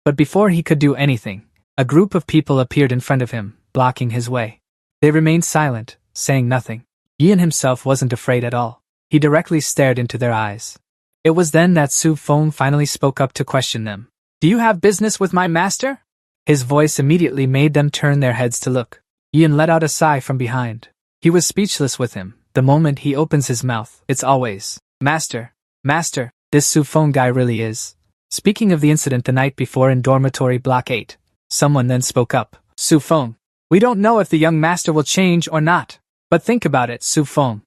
But before he could do anything, a group of people appeared in front of him, blocking his way. They remained silent, saying nothing. Ian himself wasn't afraid at all. He directly stared into their eyes. It was then that Su Feng finally spoke up to question them. "Do you have business with my master?" His voice immediately made them turn their heads to look. Ian let out a sigh from behind. He was speechless with him. The moment he opens his mouth, it's always, "Master, Master, this Su Feng guy really is." Speaking of the incident the night before in dormitory block 8, someone then spoke up. "Su Feng, we don't know if the young master will change or not. But think about it, Su Feng."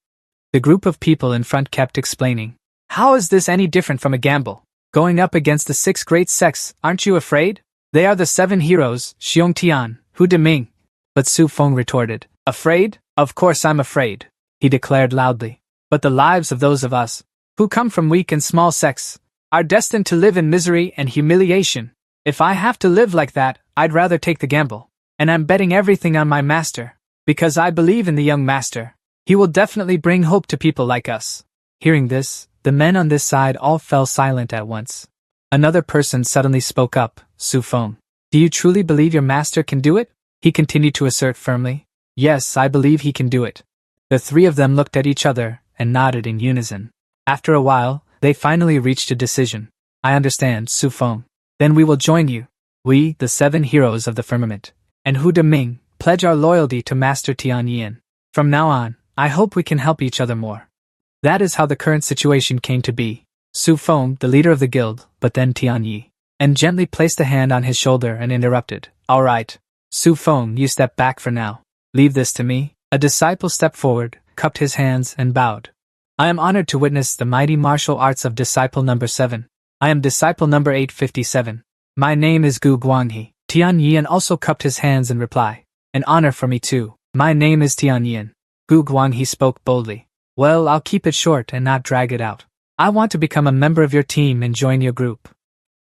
The group of people in front kept explaining. "How is this any different from a gamble? Going up against the 6 great sects, aren't you afraid? They are the 7 heroes, Xiong Tian, Hu Deming." But Su Feng retorted, "Afraid? Of course I'm afraid," he declared loudly. "But the lives of those of us, who come from weak and small sects, are destined to live in misery and humiliation. If I have to live like that, I'd rather take the gamble. And I'm betting everything on my master, because I believe in the young master. He will definitely bring hope to people like us." Hearing this, the men on this side all fell silent at once. Another person suddenly spoke up. "Su Feng, do you truly believe your master can do it?" he continued to assert firmly. "Yes, I believe he can do it." The 3 of them looked at each other and nodded in unison. After a while, they finally reached a decision. "I understand, Su Feng. Then we will join you. We, the 7 heroes of the firmament, and Hu Deming, pledge our loyalty to Master Tian Yin. From now on, I hope we can help each other more." That is how the current situation came to be. Su Feng, the leader of the guild, but then Tian Yi, and gently placed a hand on his shoulder and interrupted. "All right, Su Feng, you step back for now. Leave this to me." A disciple stepped forward, cupped his hands, and bowed. "I am honored to witness the mighty martial arts of disciple number 7. I am disciple number 857. My name is Gu Guanghe." Tian Yin also cupped his hands in reply. "An honor for me too. My name is Tian Yin." Gu Guanghe spoke boldly. "Well, I'll keep it short and not drag it out. I want to become a member of your team and join your group."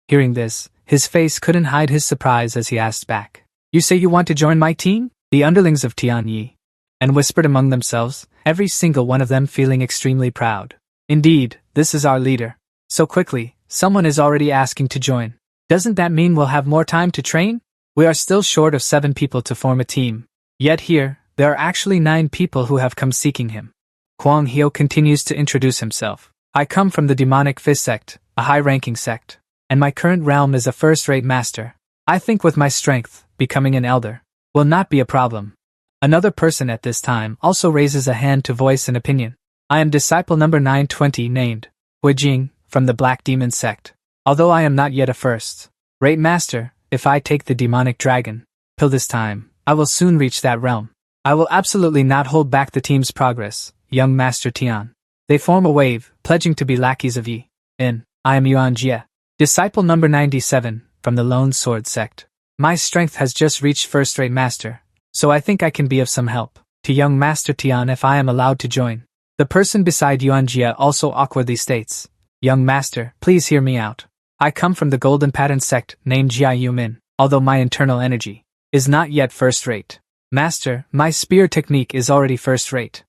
Hearing this, his face couldn't hide his surprise as he asked back. "You say you want to join my team?" The underlings of Tian Yi and whispered among themselves, every single one of them feeling extremely proud. "Indeed, this is our leader. So quickly, someone is already asking to join. Doesn't that mean we'll have more time to train? We are still short of 7 people to form a team. Yet here, there are actually 9 people who have come seeking him." Kwang Hyo continues to introduce himself. "I come from the demonic fist sect, a high-ranking sect, and my current realm is a first-rate master. I think with my strength, becoming an elder will not be a problem." Another person at this time also raises a hand to voice an opinion. "I am disciple number 920 named Hui Jing from the Black Demon sect. Although I am not yet a first-rate master, if I take the demonic dragon pill this time, I will soon reach that realm. I will absolutely not hold back the team's progress, young Master Tian." They form a wave, pledging to be lackeys of Yi. "I am Yuan Jie, disciple number 97 from the Lone Sword sect. My strength has just reached first-rate master, so I think I can be of some help to young Master Tian if I am allowed to join." The person beside Yuan Jie also awkwardly states, "Young Master, please hear me out. I come from the Golden Pattern sect named Jia Yumin, although my internal energy is not yet first-rate. Master, my spear technique is already first-rate."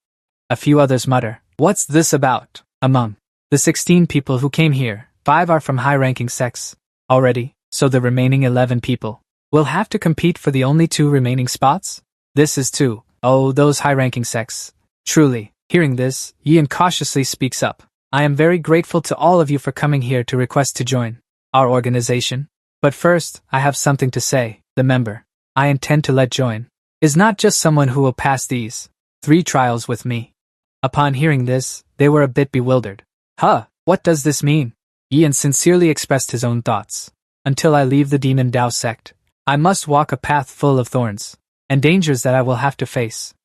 A few others mutter, "What's this about?" Among the 16 people who came here, 5 are from high-ranking sects already, so the remaining 11 people will have to compete for the only 2 remaining spots? This is too, oh, those high-ranking sects. Truly. Hearing this, Yin cautiously speaks up. "I am very grateful to all of you for coming here to request to join our organization. But first, I have something to say. The member I intend to let join is not just someone who will pass these 3 trials with me." Upon hearing this, they were a bit bewildered. "Huh, what does this mean?" Yin sincerely expressed his own thoughts. "Until I leave the Demon Dao sect, I must walk a path full of thorns and dangers that I will have to face.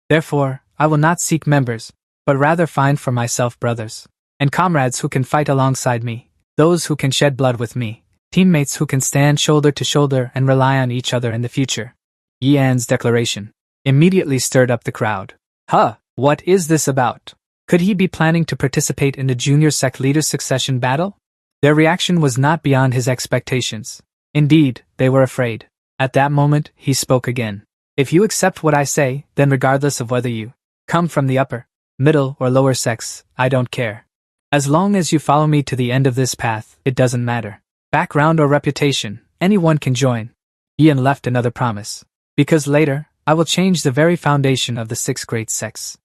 Therefore, I will not seek members, but rather find for myself brothers and comrades who can fight alongside me, those who can shed blood with me, teammates who can stand shoulder to shoulder and rely on each other in the future." Yian's declaration immediately stirred up the crowd. "Huh, what is this about? Could he be planning to participate in the junior sect leader succession battle?" Their reaction was not beyond his expectations. Indeed, they were afraid. At that moment, he spoke again. "If you accept what I say, then regardless of whether you come from the upper, middle, or lower sects, I don't care. As long as you follow me to the end of this path, it doesn't matter. Background or reputation, anyone can join." Ian left another promise. "Because later, I will change the very foundation of the 6 great sects.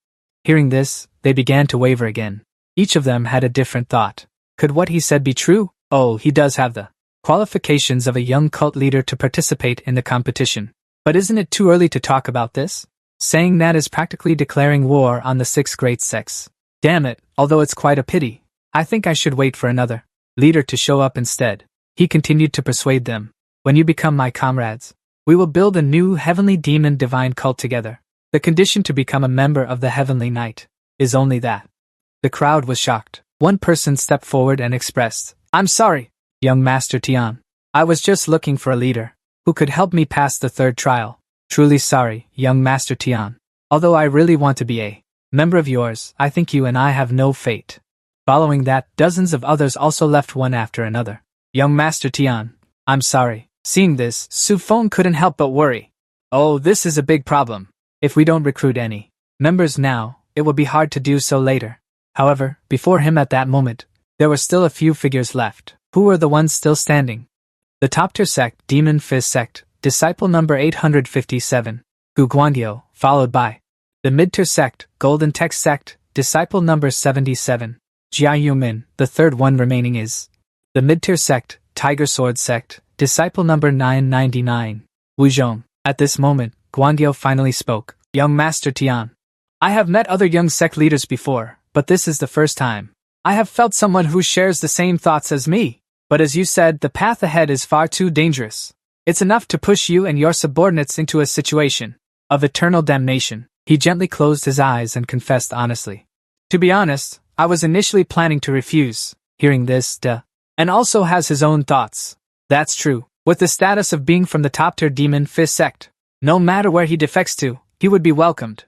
Hearing this, they began to waver again. Each of them had a different thought. Could what he said be true? Oh, he does have the qualifications of a young cult leader to participate in the competition. But isn't it too early to talk about this? Saying that is practically declaring war on the 6 great sects. Damn it, although it's quite a pity. I think I should wait for another leader to show up instead. He continued to persuade them. When you become my comrades, we will build a new heavenly demon divine cult together. The condition to become a member of the Heavenly Knight is only that. The crowd was shocked. One person stepped forward and expressed, I'm sorry, young Master Tian. I was just looking for a leader who could help me pass the 3rd trial. Truly sorry, young Master Tian. Although I really want to be a member of yours, I think you and I have no fate. Following that, dozens of others also left one after another. Young Master Tian, I'm sorry. Seeing this, Su Feng couldn't help but worry. Oh, this is a big problem. If we don't recruit any members now, it will be hard to do so later. However, before him at that moment, there were still a few figures left. Who were the ones still standing? The top-tier sect, Demon Fist sect, disciple number 857, Gu Guangyo, followed by the mid-tier sect, Golden Text sect, disciple number 77, Jia Yumin. The 3rd one remaining is the mid-tier sect, Tiger Sword sect, disciple number 999, Wu Zhong. At this moment, Guangyo finally spoke. Young Master Tian, I have met other young sect leaders before, but this is the first time I have felt someone who shares the same thoughts as me. But as you said, the path ahead is far too dangerous. It's enough to push you and your subordinates into a situation of eternal damnation. He gently closed his eyes and confessed honestly. To be honest, I was initially planning to refuse. Hearing this, and also has his own thoughts. That's true. With the status of being from the top-tier Demon Fist sect, no matter where he defects to, he would be welcomed.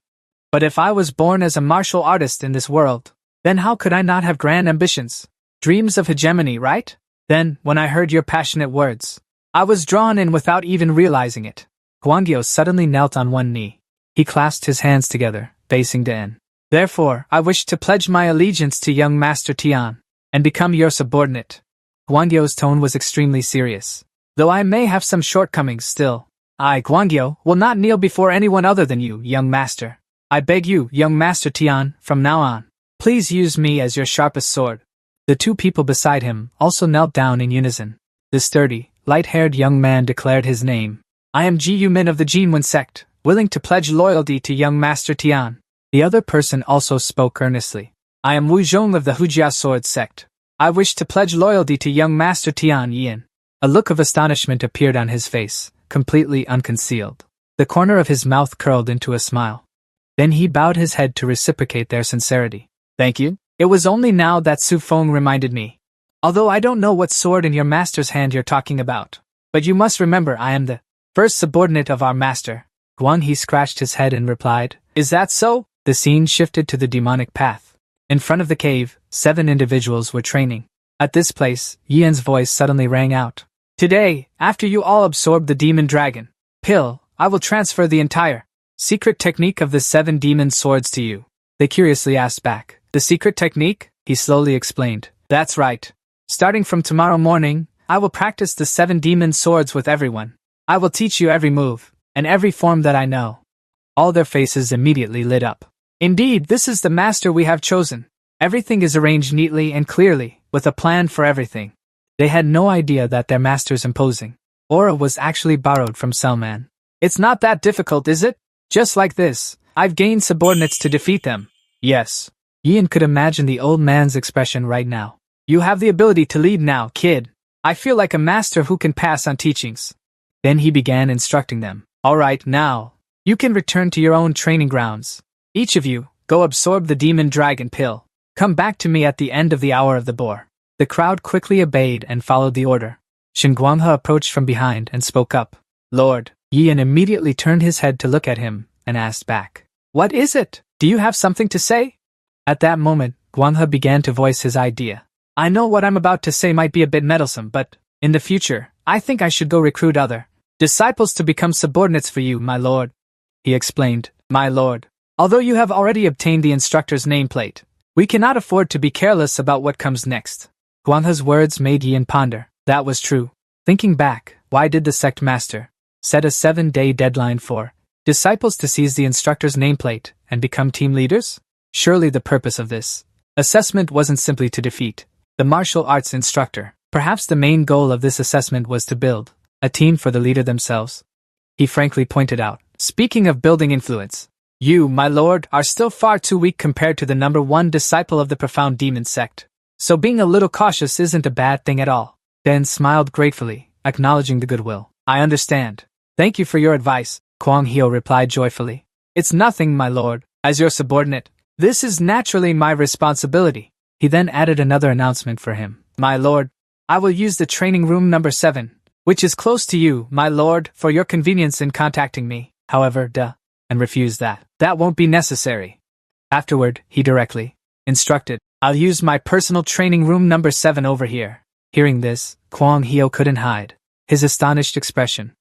But if I was born as a martial artist in this world, then how could I not have grand ambitions? Dreams of hegemony, right? Then, when I heard your passionate words, I was drawn in without even realizing it. Guangyo suddenly knelt on one knee. He clasped his hands together, facing Den. Therefore, I wish to pledge my allegiance to young Master Tian, and become your subordinate. Guangyo's tone was extremely serious. Though I may have some shortcomings still, I, Guangyo, will not kneel before anyone other than you, young master. I beg you, young Master Tian, from now on, please use me as your sharpest sword. The 2 people beside him also knelt down in unison. The sturdy, light-haired young man declared his name. I am Ji Yumin of the Jinwen sect, willing to pledge loyalty to young Master Tian. The other person also spoke earnestly. I am Wu Zhong of the Hujia Sword sect. I wish to pledge loyalty to young Master Tian Yin. A look of astonishment appeared on his face, completely unconcealed. The corner of his mouth curled into a smile. Then he bowed his head to reciprocate their sincerity. Thank you. It was only now that Su Feng reminded me. Although I don't know what sword in your master's hand you're talking about, but you must remember I am the first subordinate of our master. Guang He scratched his head and replied, Is that so? The scene shifted to the demonic path. In front of the cave, 7 individuals were training. At this place, Yian's voice suddenly rang out. Today, after you all absorb the demon dragon pill, I will transfer the entire secret technique of the 7 demon swords to you. They curiously asked back. The secret technique? He slowly explained. That's right. Starting from tomorrow morning, I will practice the 7 demon swords with everyone. I will teach you every move, and every form that I know. All their faces immediately lit up. Indeed, this is the master we have chosen. Everything is arranged neatly and clearly, with a plan for everything. They had no idea that their master's imposing aura was actually borrowed from Selman. It's not that difficult, is it? Just like this, I've gained subordinates to defeat them. Yes. Ian could imagine the old man's expression right now. You have the ability to lead now, kid. I feel like a master who can pass on teachings. Then he began instructing them. Alright, now, you can return to your own training grounds. Each of you, go absorb the demon dragon pill. Come back to me at the end of the hour of the boar. The crowd quickly obeyed and followed the order. Shin Guanghe approached from behind and spoke up. Lord. Ian immediately turned his head to look at him and asked back. What is it? Do you have something to say? At that moment, Guanghe began to voice his idea. I know what I'm about to say might be a bit meddlesome, but in the future, I think I should go recruit other disciples to become subordinates for you, my lord. He explained, My lord, although you have already obtained the instructor's nameplate, we cannot afford to be careless about what comes next. Guanghe's words made Yin ponder. That was true. Thinking back, why did the sect master set a 7-day deadline for Disciples to seize the instructor's nameplate and become team leaders? Surely the purpose of this assessment wasn't simply to defeat the martial arts instructor. Perhaps the main goal of this assessment was to build a team for the leader themselves. He frankly pointed out. Speaking of building influence, you, my lord, are still far too weak compared to the number one disciple of the profound demon sect. So being a little cautious isn't a bad thing at all. Dan smiled gratefully, acknowledging the goodwill. I understand. Thank you for your advice, Kwang Hyo replied joyfully. It's nothing, my lord. As your subordinate, this is naturally my responsibility. He then added another announcement for him. My lord, I will use the training room number 7, which is close to you, my lord, for your convenience in contacting me. However, and refused that. That won't be necessary. Afterward, he directly instructed, I'll use my personal training room number 7 over here. Hearing this, Kwang Hyo couldn't hide his astonished expression.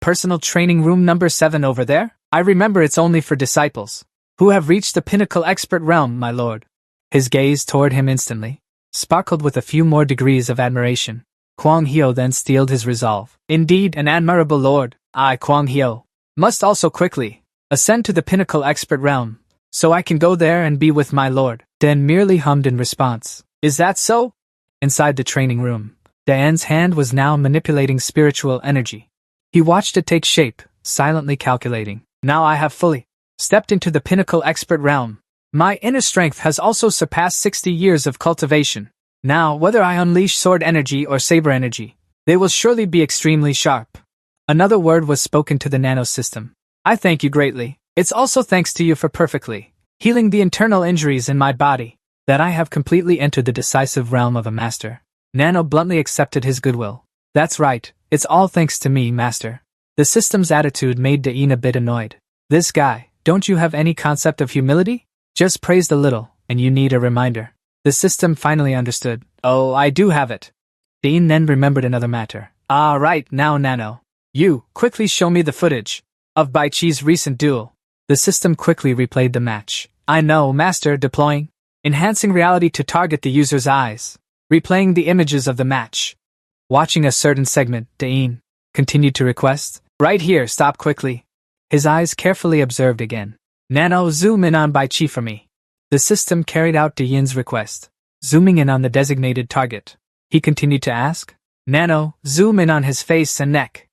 Personal training room number 7 over there? I remember it's only for disciples who have reached the pinnacle expert realm, my lord. His gaze toward him instantly sparkled with a few more degrees of admiration. Kwang Hyo then steeled his resolve. Indeed, an admirable lord. I, Kwang Hyo, must also quickly ascend to the pinnacle expert realm, so I can go there and be with my lord. Dan merely hummed in response. Is that so? Inside the training room, Dan's hand was now manipulating spiritual energy. He watched it take shape, silently calculating. Now I have fully stepped into the pinnacle expert realm. My inner strength has also surpassed 60 years of cultivation. Now, whether I unleash sword energy or saber energy, they will surely be extremely sharp. Another word was spoken to the nano system. I thank you greatly. It's also thanks to you for perfectly healing the internal injuries in my body that I have completely entered the decisive realm of a master. Nano bluntly accepted his goodwill. That's right, it's all thanks to me, master. The system's attitude made Dain a bit annoyed. This guy, don't you have any concept of humility? Just praised a little, and you need a reminder. The system finally understood. Oh, I do have it. Dain then remembered another matter. Ah, right, now Nano. You, quickly show me the footage of Bai Chi's recent duel. The system quickly replayed the match. I know, master, deploying. Enhancing reality to target the user's eyes. Replaying the images of the match. Watching a certain segment, Dain continued to request. Right here, stop quickly. His eyes carefully observed again. Nano, zoom in on Bai Chi for me. The system carried out Dain's request. Zooming in on the designated target, he continued to ask. Nano, zoom in on his face and neck.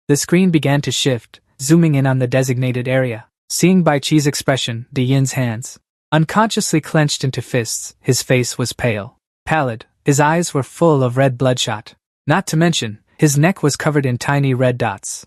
The screen began to shift, zooming in on the designated area. Seeing Bai Chi's expression, Dain's hands unconsciously clenched into fists. His face was pale, pallid. His eyes were full of red bloodshot. Not to mention, his neck was covered in tiny red dots.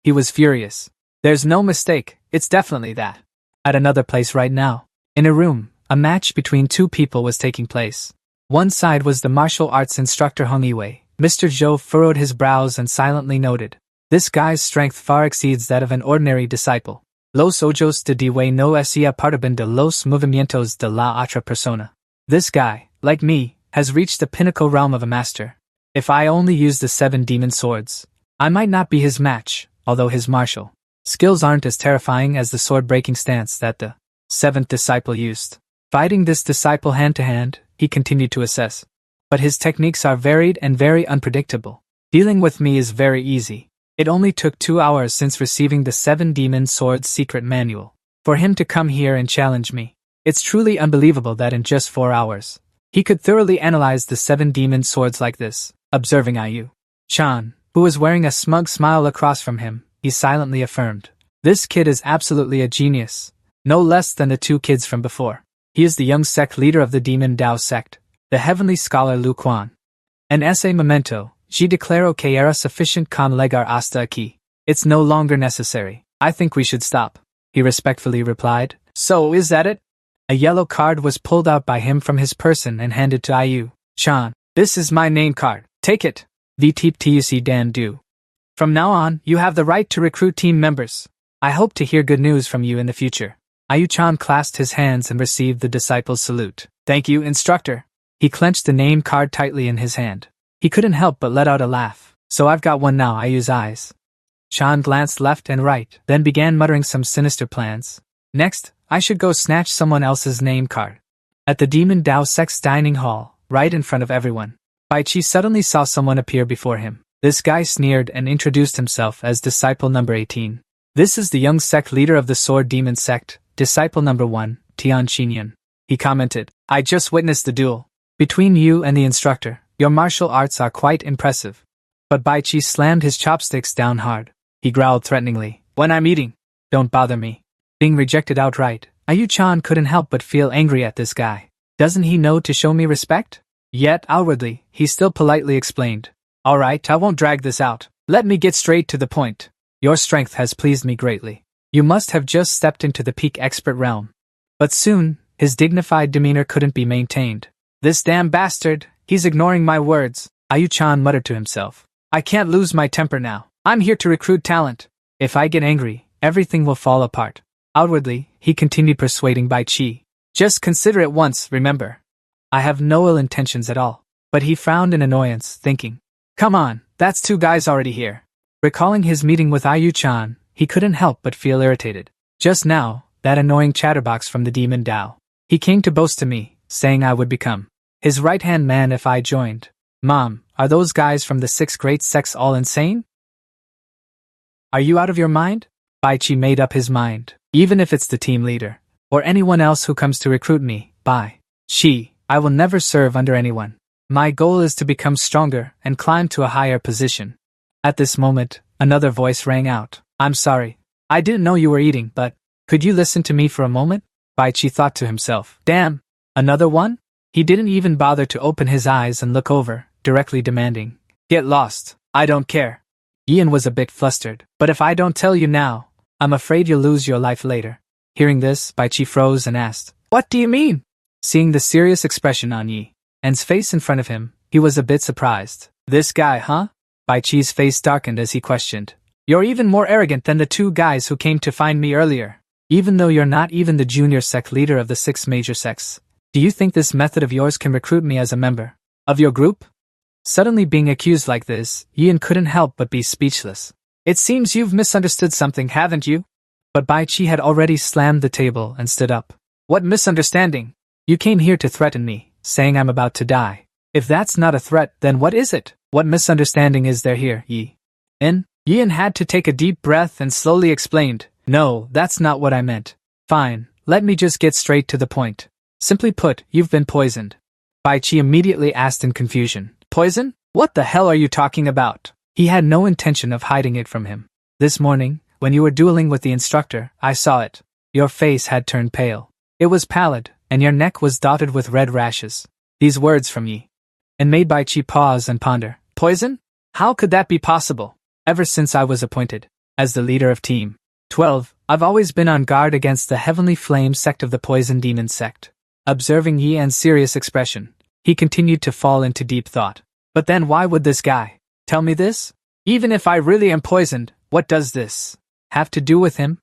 He was furious. There's no mistake, it's definitely that. At another place right now, in a room, a match between two people was taking place. One side was the martial arts instructor Hung Iwei. Mr. Zhou furrowed his brows and silently noted. This guy's strength far exceeds that of an ordinary disciple. Los ojos de Dewey no hacía parte de los movimientos de la otra persona. This guy, like me, has reached the pinnacle realm of a master. If I only use the 7 demon swords, I might not be his match, although his martial skills aren't as terrifying as the sword-breaking stance that the 7th disciple used. Fighting this disciple hand-to-hand, he continued to assess. But his techniques are varied and very unpredictable. Dealing with me is very easy. It only took 2 hours since receiving the 7 demon swords secret manual for him to come here and challenge me. It's truly unbelievable that in just 4 hours, he could thoroughly analyze the 7 demon swords like this. Observing Ayu Chan, who was wearing a smug smile across from him, he silently affirmed. This kid is absolutely a genius. No less than the 2 kids from before. He is the young sect leader of the Demon Dao sect, the heavenly scholar Lu Quan. An essay memento, je declaro que era sufficient con legar hasta aquí. It's no longer necessary. I think we should stop, he respectfully replied. So is that it? A yellow card was pulled out by him from his person and handed to Ayu Chan. This is my name card. Take it. VTPTUC Dan Du. From now on, you have the right to recruit team members. I hope to hear good news from you in the future. Ayu-chan clasped his hands and received the disciple's salute. Thank you, instructor. He clenched the name card tightly in his hand. He couldn't help but let out a laugh. So I've got one now, Ayu's eyes. Chan glanced left and right, then began muttering some sinister plans. Next, I should go snatch someone else's name card. At the Demon Dao Sect's dining hall, right in front of everyone, Bai Chi suddenly saw someone appear before him. This guy sneered and introduced himself as disciple number 18. This is the young sect leader of the Sword Demon sect, disciple number 1, Tian Xinyan. He commented, I just witnessed the duel. Between you and the instructor, your martial arts are quite impressive. But Bai Qi slammed his chopsticks down hard. He growled threateningly, when I'm eating, don't bother me. Being rejected outright, Ayu-chan couldn't help but feel angry at this guy. Doesn't he know to show me respect? Yet, outwardly, he still politely explained, Alright, I won't drag this out. Let me get straight to the point. Your strength has pleased me greatly. You must have just stepped into the peak expert realm. But soon, his dignified demeanor couldn't be maintained. This damn bastard, he's ignoring my words, Ayu-chan muttered to himself. I can't lose my temper now. I'm here to recruit talent. If I get angry, everything will fall apart. Outwardly, he continued persuading Bai Qi. Just consider it once, remember. I have no ill intentions at all. But he frowned in annoyance, thinking, come on, that's 2 guys already here. Recalling his meeting with Ayu-chan, he couldn't help but feel irritated. Just now, that annoying chatterbox from the Demon Dao. He came to boast to me, saying I would become his right-hand man if I joined. Mom, are those guys from the 6 great sects all insane? Are you out of your mind? Bai Qi made up his mind. Even if it's the team leader, or anyone else who comes to recruit me, Bai Qi, I will never serve under anyone. My goal is to become stronger and climb to a higher position. At this moment, another voice rang out. I'm sorry. I didn't know you were eating, but could you listen to me for a moment? Bai Qi thought to himself. Damn, another one? He didn't even bother to open his eyes and look over, directly demanding, get lost, I don't care. Ian was a bit flustered, but if I don't tell you now, I'm afraid you'll lose your life later. Hearing this, Bai Qi froze and asked, what do you mean? Seeing the serious expression on Yi's face in front of him, he was a bit surprised. This guy, huh? Bai Qi's face darkened as he questioned. You're even more arrogant than the 2 guys who came to find me earlier. Even though you're not even the junior sect leader of the 6 major sects, do you think this method of yours can recruit me as a member of your group? Suddenly being accused like this, Ian couldn't help but be speechless. It seems you've misunderstood something, haven't you? But Bai Qi had already slammed the table and stood up. What misunderstanding? You came here to threaten me, saying I'm about to die. If that's not a threat, then what is it? What misunderstanding is there here, Ian had to take a deep breath and slowly explained, no, that's not what I meant. Fine, let me just get straight to the point. Simply put, you've been poisoned. Bai Qi immediately asked in confusion. Poison? What the hell are you talking about? He had no intention of hiding it from him. This morning, when you were dueling with the instructor, I saw it. Your face had turned pale. It was pallid, and your neck was dotted with red rashes. These words from Yi and made Bai Qi pause and ponder. Poison? How could that be possible? Ever since I was appointed as the leader of Team 12, I've always been on guard against the Heavenly Flame sect of the Poison Demon sect. Observing Yi's serious expression, he continued to fall into deep thought. But then why would this guy tell me this? Even if I really am poisoned, what does this have to do with him?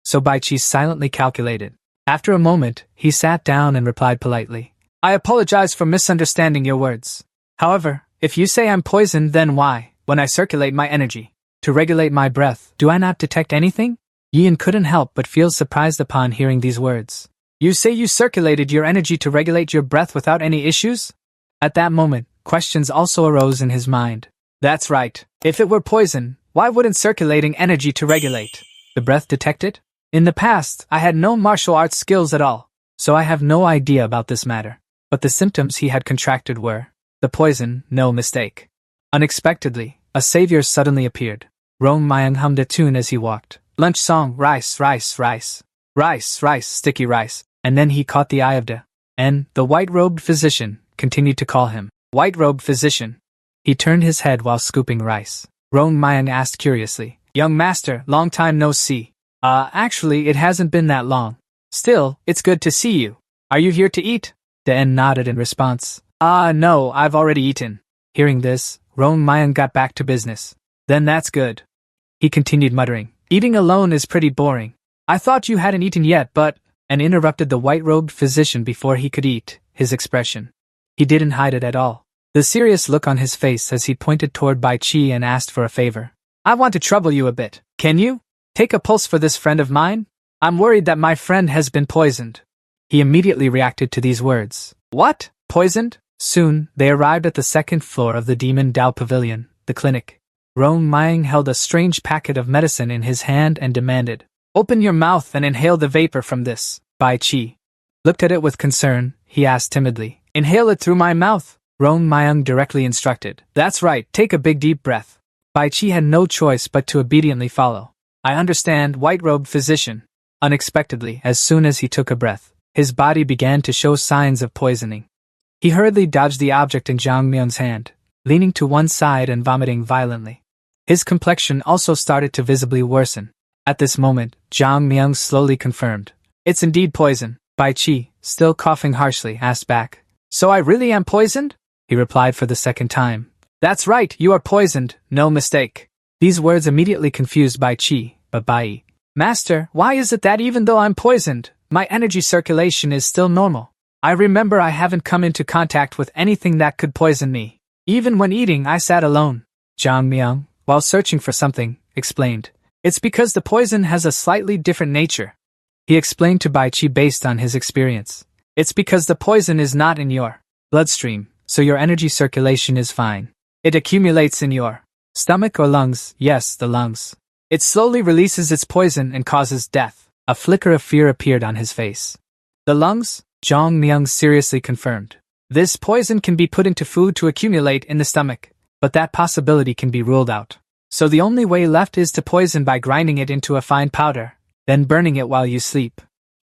So Bai Qi silently calculated. After a moment, he sat down and replied politely. I apologize for misunderstanding your words. However, if you say I'm poisoned, then why, when I circulate my energy to regulate my breath, do I not detect anything? Ian couldn't help but feel surprised upon hearing these words. You say you circulated your energy to regulate your breath without any issues? At that moment, questions also arose in his mind. That's right. If it were poison, why wouldn't circulating energy to regulate the breath detect it? In the past, I had no martial arts skills at all, so I have no idea about this matter. But the symptoms he had contracted were the poison, no mistake. Unexpectedly, a savior suddenly appeared. Rong Mayang hummed a tune as he walked. Lunch song, rice, rice, rice. Rice, rice, sticky rice. And then he caught the eye of the white-robed physician, continued to call him white-robed physician. He turned his head while scooping rice. Rong Mayang asked curiously, young master, long time no see. Actually, it hasn't been that long. Still, it's good to see you. Are you here to eat? Den nodded in response. No, I've already eaten. Hearing this, Rong Mayang got back to business. Then that's good. He continued muttering, eating alone is pretty boring. I thought you hadn't eaten yet, but... And interrupted the white-robed physician before he could eat, his expression. He didn't hide it at all. The serious look on his face as he pointed toward Bai Qi and asked for a favor. I want to trouble you a bit. Can you take a pulse for this friend of mine? I'm worried that my friend has been poisoned. He immediately reacted to these words. What? Poisoned? Soon, they arrived at the second floor of the Demon Dao Pavilion, the clinic. Rong Myung held a strange packet of medicine in his hand and demanded, "Open your mouth and inhale the vapor from this." Bai Chi looked at it with concern. He asked timidly, "Inhale it through my mouth?" Rong Myung directly instructed, "That's right, take a big deep breath." Bai Chi had no choice but to obediently follow. "I understand, white-robed physician." Unexpectedly, as soon as he took a breath, his body began to show signs of poisoning. He hurriedly dodged the object in Jang Myung's hand, leaning to one side and vomiting violently. His complexion also started to visibly worsen. At this moment, Jang Myung slowly confirmed, "It's indeed poison." Bai Chi, still coughing harshly, asked back, "So I really am poisoned?" He replied for the second time, "That's right, you are poisoned, no mistake." These words immediately confused Bai Chi, but Bai, "Master, why is it that even though I'm poisoned, my energy circulation is still normal? I remember I haven't come into contact with anything that could poison me. Even when eating, I sat alone." Jang Myung, while searching for something, explained, "It's because the poison has a slightly different nature." He explained to Bai Chi based on his experience. "It's because the poison is not in your bloodstream, so your energy circulation is fine. It accumulates in your stomach or lungs." "Yes, the lungs. It slowly releases its poison and causes death." A flicker of fear appeared on his face. "The lungs?" Jang Myung seriously confirmed. "This poison can be put into food to accumulate in the stomach, but that possibility can be ruled out. So the only way left is to poison by grinding it into a fine powder, then burning it while you sleep."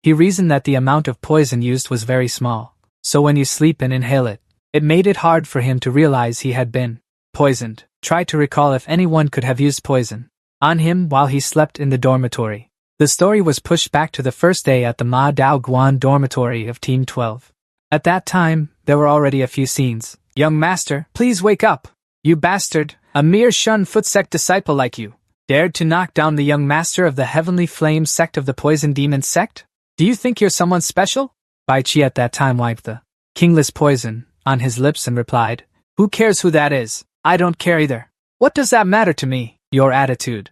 He reasoned that the amount of poison used was very small, so when you sleep and inhale it, it made it hard for him to realize he had been poisoned. Try to recall if anyone could have used poison on him while he slept in the dormitory. The story was pushed back to the first day at the Ma Dao Guan dormitory of Team 12. At that time, there were already a few scenes. "Young master, please wake up! You bastard! A mere Shun Foot sect disciple like you dared to knock down the young master of the Heavenly Flame sect of the Poison Demon sect? Do you think you're someone special?" Bai Chi at that time wiped the kingless poison on his lips and replied, "Who cares who that is? I don't care either. What does that matter to me? Your attitude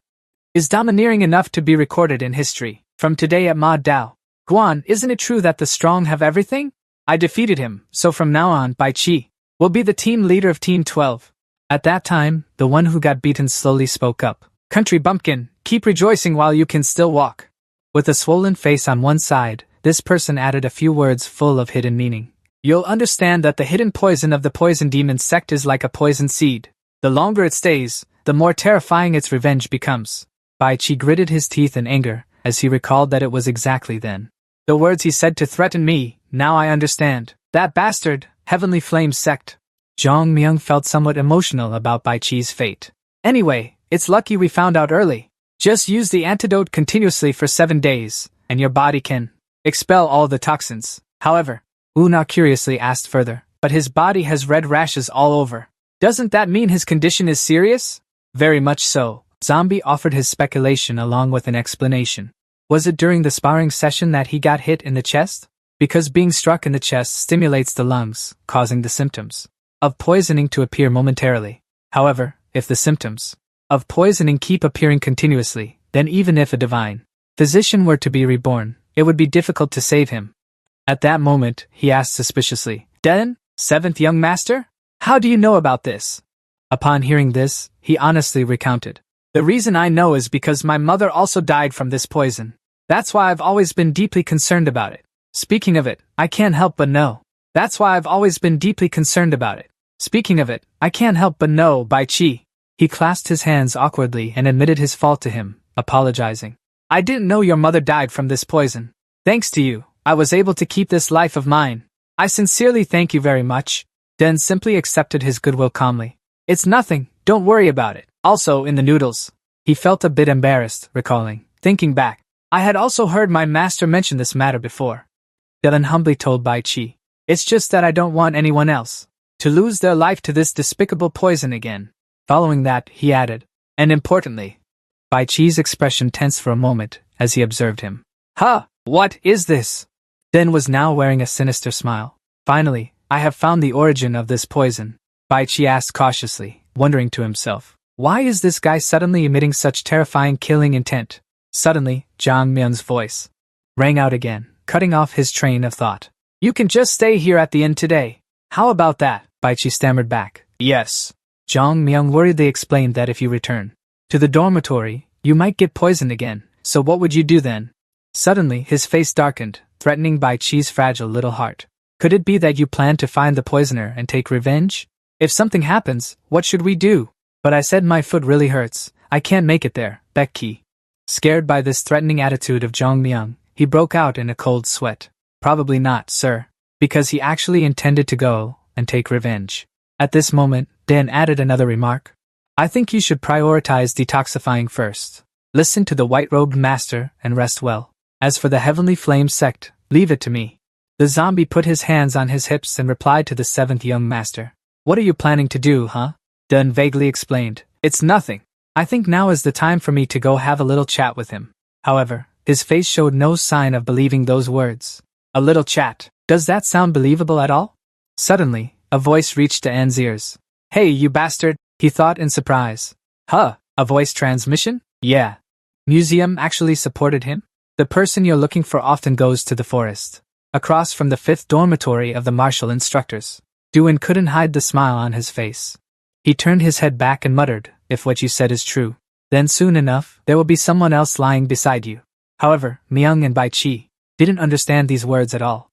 is domineering enough to be recorded in history. From today at Ma Dao Guan, isn't it true that the strong have everything? I defeated him, so from now on, Bai Chi will be the team leader of Team 12. At that time, the one who got beaten slowly spoke up. "Country bumpkin, keep rejoicing while you can still walk." With a swollen face on one side, this person added a few words full of hidden meaning. "You'll understand that the hidden poison of the Poison Demon sect is like a poison seed. The longer it stays, the more terrifying its revenge becomes." Bai Chi gritted his teeth in anger, as he recalled that it was exactly then the words he said to threaten me. "Now I understand. That bastard, Heavenly Flame sect." Jang Myung felt somewhat emotional about Bai Chi's fate. "Anyway, it's lucky we found out early. Just use the antidote continuously for 7 days, and your body can expel all the toxins." However, Una curiously asked further, "But his body has red rashes all over. Doesn't that mean his condition is serious?" "Very much so." Zombie offered his speculation along with an explanation. "Was it during the sparring session that he got hit in the chest? Because being struck in the chest stimulates the lungs, causing the symptoms of poisoning to appear momentarily. However, if the symptoms of poisoning keep appearing continuously, then even if a divine physician were to be reborn, it would be difficult to save him." At that moment, he asked suspiciously, "Den, 7th young master? How do you know about this?" Upon hearing this, he honestly recounted, "The reason I know is because my mother also died from this poison. That's why I've always been deeply concerned about it. Speaking of it, I can't help but know. That's why I've always been deeply concerned about it. Speaking of it, I can't help but know, Bai Chi." He clasped his hands awkwardly and admitted his fault to him, apologizing. "I didn't know your mother died from this poison. Thanks to you, I was able to keep this life of mine. I sincerely thank you very much." Den simply accepted his goodwill calmly. "It's nothing, don't worry about it. Also, in the noodles." He felt a bit embarrassed, recalling, thinking back, "I had also heard my master mention this matter before." Dylan humbly told Bai Chi, "It's just that I don't want anyone else to lose their life to this despicable poison again." Following that, he added, "And importantly." Bai Chi's expression tensed for a moment as he observed him. "Huh, what is this?" Den was now wearing a sinister smile. "Finally, I have found the origin of this poison," Bai Chi asked cautiously, wondering to himself, "Why is this guy suddenly emitting such terrifying killing intent?" Suddenly, Jang Myun's voice rang out again, cutting off his train of thought. "You can just stay here at the inn today. How about that?" Bai Chi stammered back. "Yes." Jong Myung worriedly explained that if you return to the dormitory, you might get poisoned again, so what would you do then? Suddenly, his face darkened, threatening Bai Chi's fragile little heart. Could it be that you plan to find the poisoner and take revenge? If something happens, what should we do? But I said my foot really hurts, I can't make it there, Becky. Scared by this threatening attitude of Jong Myung, he broke out in a cold sweat. Probably not, sir. Because he actually intended to go and take revenge. At this moment, Dan added another remark. I think you should prioritize detoxifying first. Listen to the white-robed master and rest well. As for the Heavenly Flame sect, leave it to me. The zombie put his hands on his hips and replied to the seventh young master. What are you planning to do, huh? Dan vaguely explained. It's nothing. I think now is the time for me to go have a little chat with him. However, his face showed no sign of believing those words. A little chat. Does that sound believable at all? Suddenly, a voice reached Dan's ears. Hey, you bastard, he thought in surprise. Huh, a voice transmission? Yeah. Museum actually supported him? The person you're looking for often goes to the forest. Across from the 5th dormitory of the martial instructors. Duin couldn't hide the smile on his face. He turned his head back and muttered, if what you said is true, then soon enough, there will be someone else lying beside you. However, Myung and Bai Chi didn't understand these words at all.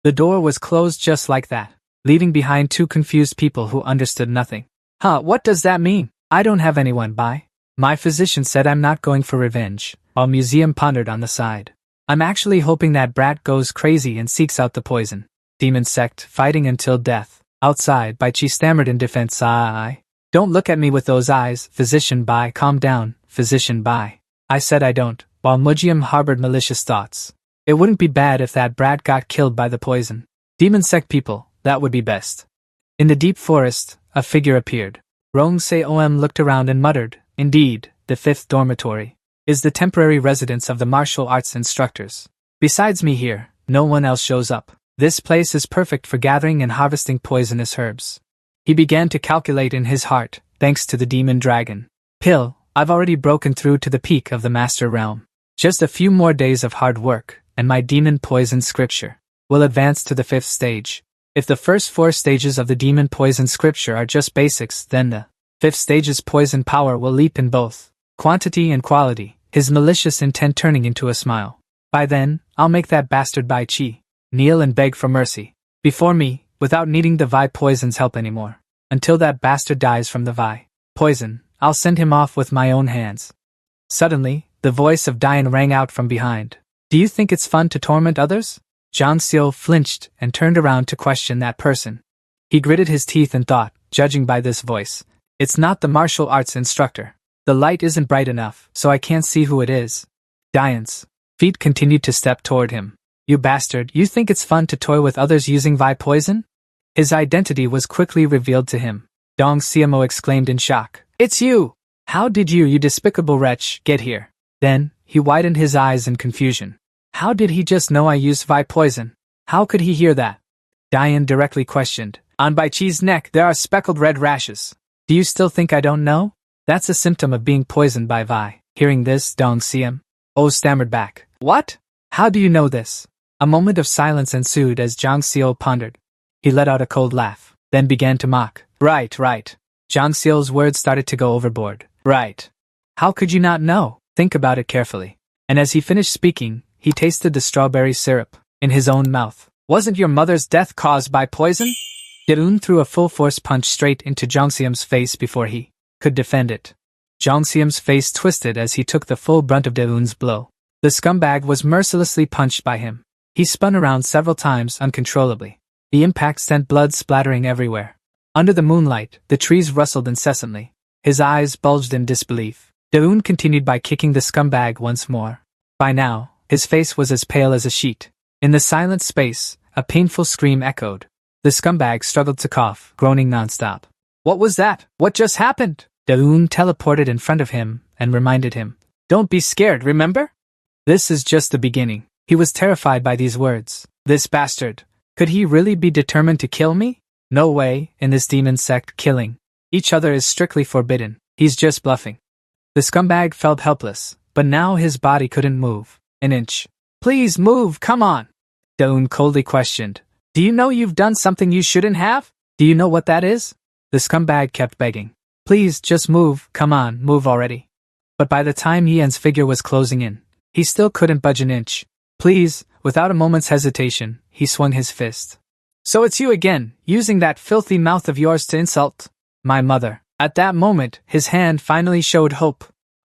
The door was closed just like that, leaving behind two confused people who understood nothing. Huh, what does that mean? I don't have anyone, Bai. My physician said I'm not going for revenge, while Museum pondered on the side. I'm actually hoping that brat goes crazy and seeks out the poison. Demon sect, fighting until death. Outside, Bai Chi stammered in defense. Don't look at me with those eyes, Physician Bai. Calm down, Physician Bai. I said I don't, while Mujium harbored malicious thoughts. It wouldn't be bad if that brat got killed by the poison. Demon sect people, that would be best. In the deep forest, a figure appeared. Rong Se-om looked around and muttered, indeed, the 5th dormitory is the temporary residence of the martial arts instructors. Besides me here, no one else shows up. This place is perfect for gathering and harvesting poisonous herbs. He began to calculate in his heart, thanks to the demon dragon. Pill, I've already broken through to the peak of the master realm. Just a few more days of hard work, and my demon poison scripture will advance to the 5th stage. If the first 4 stages of the demon poison scripture are just basics, then the 5th stage's poison power will leap in both quantity and quality, his malicious intent turning into a smile. By then, I'll make that bastard Bai Chi kneel and beg for mercy before me, without needing the Vi poison's help anymore. Until that bastard dies from the Vi poison, I'll send him off with my own hands. Suddenly, the voice of Dian rang out from behind. Do you think it's fun to torment others? Jang Seo flinched and turned around to question that person. He gritted his teeth and thought, judging by this voice, it's not the martial arts instructor. The light isn't bright enough, so I can't see who it is. Dian's feet continued to step toward him. You bastard, you think it's fun to toy with others using Vi poison? His identity was quickly revealed to him. Dong Siamo exclaimed in shock. It's you! How did you despicable wretch, get here? Then, he widened his eyes in confusion. How did he just know I used Vi poison? How could he hear that? Dian directly questioned. On Bai Chi's neck there are speckled red rashes. Do you still think I don't know? That's a symptom of being poisoned by Vi. Hearing this, Dong Siam stammered back. What? How do you know this? A moment of silence ensued as Jang Seo pondered. He let out a cold laugh, then began to mock. Right. Jang Seo's words started to go overboard. Right. How could you not know? Think about it carefully. And as he finished speaking, he tasted the strawberry syrup in his own mouth. Wasn't your mother's death caused by poison? Yeun threw a full-force punch straight into Jang Seom's face before he could defend it. Jang Seom's face twisted as he took the full brunt of Yeun's blow. The scumbag was mercilessly punched by him. He spun around several times uncontrollably. The impact sent blood splattering everywhere. Under the moonlight, the trees rustled incessantly. His eyes bulged in disbelief. Yeun continued by kicking the scumbag once more. By now, his face was as pale as a sheet. In the silent space, a painful scream echoed. The scumbag struggled to cough, groaning nonstop. What was that? What just happened? Yeun teleported in front of him and reminded him. Don't be scared, remember? This is just the beginning. He was terrified by these words. This bastard. Could he really be determined to kill me? No way, in this demon sect, killing each other is strictly forbidden. He's just bluffing. The scumbag felt helpless, but now his body couldn't move an inch. Please move, come on. Yeun coldly questioned. Do you know you've done something you shouldn't have? Do you know what that is? The scumbag kept begging. Please, just move, come on, move already. But by the time Yian's figure was closing in, he still couldn't budge an inch. Please, without a moment's hesitation, he swung his fist. So it's you again, using that filthy mouth of yours to insult my mother. At that moment, his hand finally showed hope.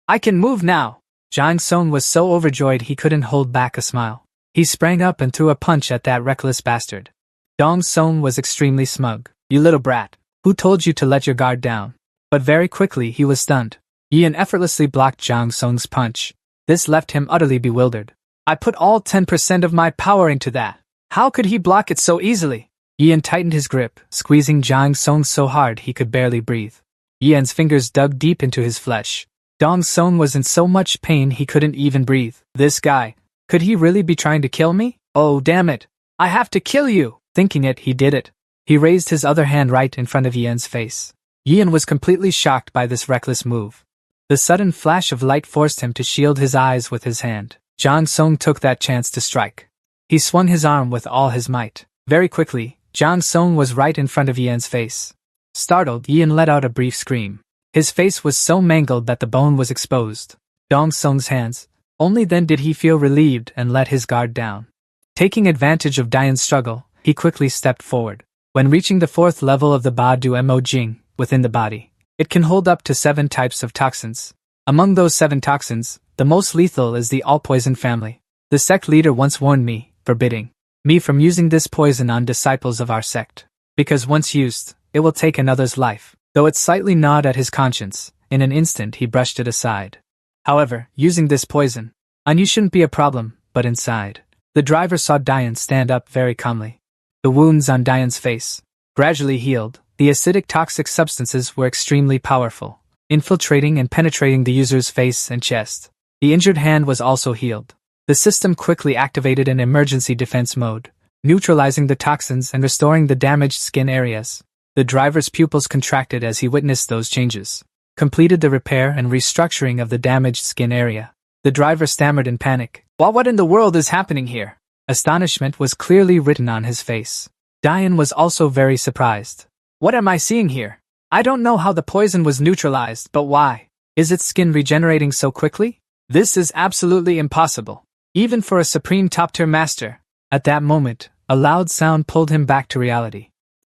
I can move now. Jang Song was so overjoyed he couldn't hold back a smile. He sprang up and threw a punch at that reckless bastard. Dong Song was extremely smug. You little brat. Who told you to let your guard down? But very quickly he was stunned. Yian effortlessly blocked Jang Song's punch. This left him utterly bewildered. I put all 10% of my power into that. How could he block it so easily? Yian tightened his grip, squeezing Jang Song so hard he could barely breathe. Yian's fingers dug deep into his flesh. Dong Song was in so much pain he couldn't even breathe. This guy. Could he really be trying to kill me? Oh, damn it. I have to kill you. Thinking it, he did it. He raised his other hand right in front of Yian's face. Yian was completely shocked by this reckless move. The sudden flash of light forced him to shield his eyes with his hand. Jang Song took that chance to strike. He swung his arm with all his might. Very quickly, Jang Song was right in front of Yian's face. Startled, Yian let out a brief scream. His face was so mangled that the bone was exposed. Dong Song's hands. Only then did he feel relieved and let his guard down. Taking advantage of Dian's struggle, he quickly stepped forward. When reaching the 4th level of the Ba Du Mo Jing, within the body, it can hold up to 7 types of toxins. Among those 7 toxins, the most lethal is the all-poison family. The sect leader once warned me, forbidding me from using this poison on disciples of our sect. Because once used, it will take another's life. Though it slightly gnawed at his conscience, in an instant he brushed it aside. However, using this poison on you shouldn't be a problem, but inside. The driver saw Dian stand up very calmly. The wounds on Dian's face gradually healed. The acidic toxic substances were extremely powerful, infiltrating and penetrating the user's face and chest. The injured hand was also healed. The system quickly activated an emergency defense mode, neutralizing the toxins and restoring the damaged skin areas. The driver's pupils contracted as he witnessed those changes. Completed the repair and restructuring of the damaged skin area. The driver stammered in panic. What in the world is happening here? Astonishment was clearly written on his face. Dian was also very surprised. What am I seeing here? I don't know how the poison was neutralized, but why? Is its skin regenerating so quickly? This is absolutely impossible. Even for a supreme top-tier master. At that moment, a loud sound pulled him back to reality.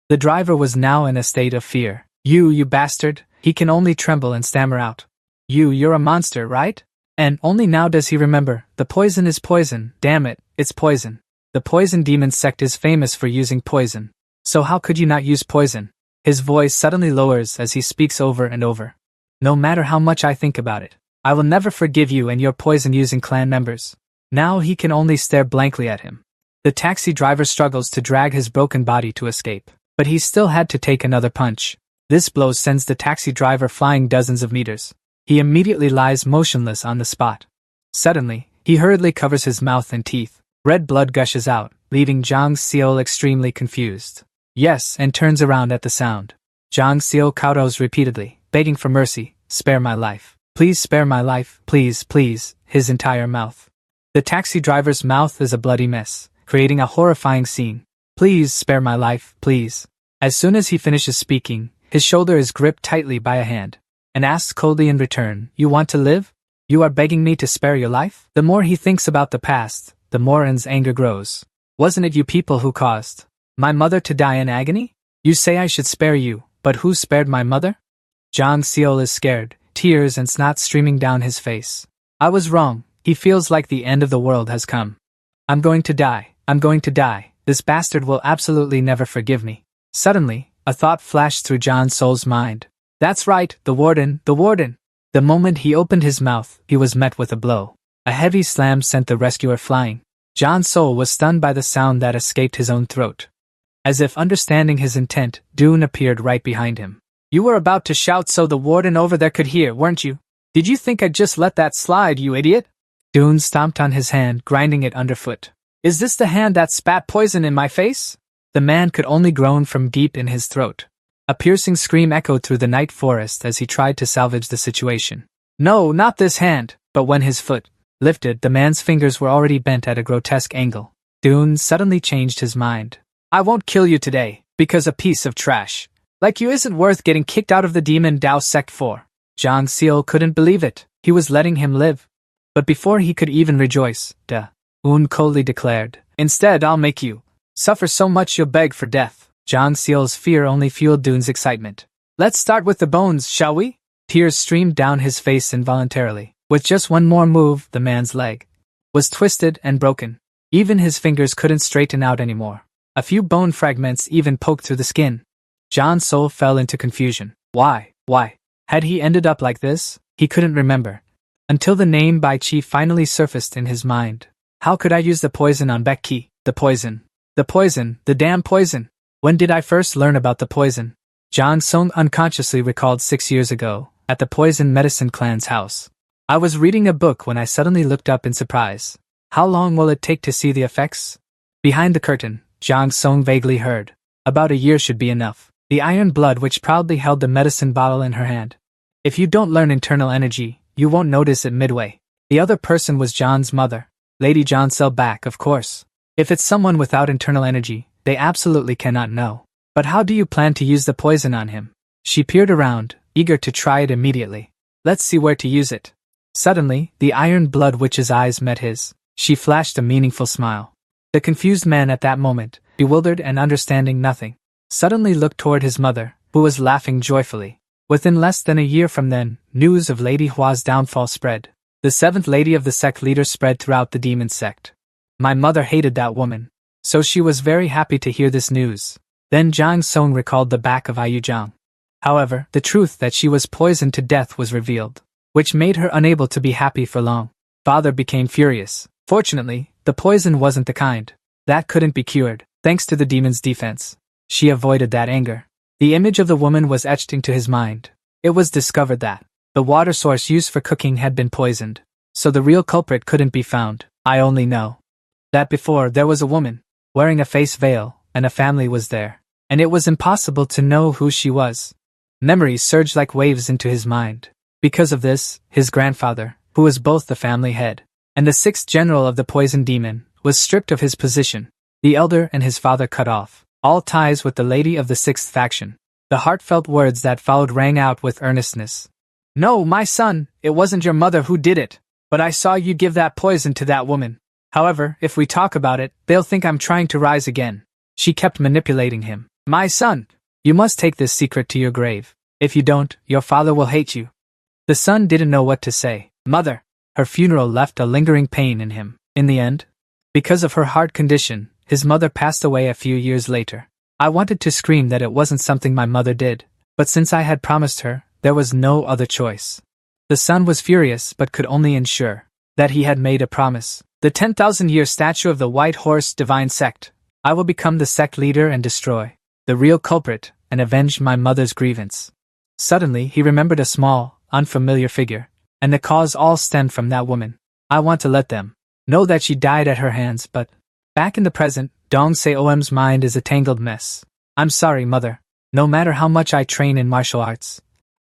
The driver was now in a state of fear. You bastard, he can only tremble and stammer out. You're a monster, right? And only now does he remember, the poison is poison, damn it, it's poison. The poison demon sect is famous for using poison. So how could you not use poison? His voice suddenly lowers as he speaks over and over. No matter how much I think about it, I will never forgive you and your poison-using clan members. Now he can only stare blankly at him. The taxi driver struggles to drag his broken body to escape, but he still had to take another punch. This blow sends the taxi driver flying dozens of meters. He immediately lies motionless on the spot. Suddenly, he hurriedly covers his mouth and teeth. Red blood gushes out, leaving Zhang Xiao extremely confused. Yes, and turns around at the sound. Zhang Xiao kowtows repeatedly, begging for mercy, spare my life. Please spare my life, please, please, his entire mouth. The taxi driver's mouth is a bloody mess, creating a horrifying scene. Please spare my life, please. As soon as he finishes speaking, his shoulder is gripped tightly by a hand, and asks coldly in return, you want to live? You are begging me to spare your life? The more he thinks about the past, the more his anger grows. Wasn't it you people who caused my mother to die in agony? You say I should spare you, but who spared my mother? Zhang Xiao is scared, tears and snot streaming down his face. I was wrong, he feels like the end of the world has come. I'm going to die, this bastard will absolutely never forgive me. Suddenly, a thought flashed through Zhang Xiao's mind. That's right, the warden. The moment he opened his mouth, he was met with a blow. A heavy slam sent the rescuer flying. Zhang Xiao was stunned by the sound that escaped his own throat. As if understanding his intent, Dune appeared right behind him. You were about to shout so the warden over there could hear, weren't you? Did you think I'd just let that slide, you idiot? Dune stomped on his hand, grinding it underfoot. Is this the hand that spat poison in my face? The man could only groan from deep in his throat. A piercing scream echoed through the night forest as he tried to salvage the situation. No, not this hand, but when his foot lifted, the man's fingers were already bent at a grotesque angle. Dune suddenly changed his mind. I won't kill you today, because a piece of trash Like you isn't worth getting kicked out of the demon Dao sect for. Zhang Xiao couldn't believe it. He was letting him live. But before he could even rejoice, Un coldly declared, "Instead, I'll make you suffer so much you'll beg for death." Zhang Xiao's fear only fueled Dune's excitement. "Let's start with the bones, shall we?" Tears streamed down his face involuntarily. With just one more move, the man's leg was twisted and broken. Even his fingers couldn't straighten out anymore. A few bone fragments even poked through the skin. John's soul fell into confusion. Why? Had he ended up like this? He couldn't remember. Until the name Bai Chi finally surfaced in his mind. How could I use the poison on Becky? The poison, the damn poison. When did I first learn about the poison? Zhang Song unconsciously recalled 6 years ago, at the Poison Medicine Clan's house. I was reading a book when I suddenly looked up in surprise. How long will it take to see the effects? Behind the curtain, Zhang Song vaguely heard. About a year should be enough. The iron blood which proudly held the medicine bottle in her hand. If you don't learn internal energy, you won't notice it midway. The other person was John's mother. Lady John Selbach, of course. If it's someone without internal energy, they absolutely cannot know. But how do you plan to use the poison on him? She peered around, eager to try it immediately. Let's see where to use it. Suddenly, the iron blood witch's eyes met his. She flashed a meaningful smile. The confused man at that moment, bewildered and understanding nothing, suddenly looked toward his mother, who was laughing joyfully. Within less than a year from then, news of Lady Hua's downfall spread. The seventh lady of the sect leader spread throughout the demon sect. My mother hated that woman, so she was very happy to hear this news. Then Zhang Song recalled the back of Ayu Zhang. However, the truth that she was poisoned to death was revealed, which made her unable to be happy for long. Father became furious. Fortunately, the poison wasn't the kind that couldn't be cured, thanks to the demon's defense. She avoided that anger. The image of the woman was etched into his mind. It was discovered that the water source used for cooking had been poisoned, so the real culprit couldn't be found. I only know that before there was a woman, wearing a face veil, and a family was there, and it was impossible to know who she was. Memories surged like waves into his mind. Because of this, his grandfather, who was both the family head and the sixth general of the poison demon, was stripped of his position. The elder and his father cut off all ties with the lady of the sixth faction. The heartfelt words that followed rang out with earnestness. "No, my son, it wasn't your mother who did it, but I saw you give that poison to that woman. However, if we talk about it, they'll think I'm trying to rise again." She kept manipulating him. "My son, you must take this secret to your grave. If you don't, your father will hate you." The son didn't know what to say. Mother. Her funeral left a lingering pain in him. In the end, because of her heart condition, his mother passed away a few years later. I wanted to scream that it wasn't something my mother did, but since I had promised her, there was no other choice. The son was furious but could only ensure that he had made a promise. The 10,000-year statue of the White Horse Divine Sect. I will become the sect leader and destroy the real culprit and avenge my mother's grievance. Suddenly he remembered a small, unfamiliar figure, and the cause all stemmed from that woman. I want to let them know that she died at her hands, but back in the present, Dong Se-om's mind is a tangled mess. I'm sorry, mother. No matter how much I train in martial arts,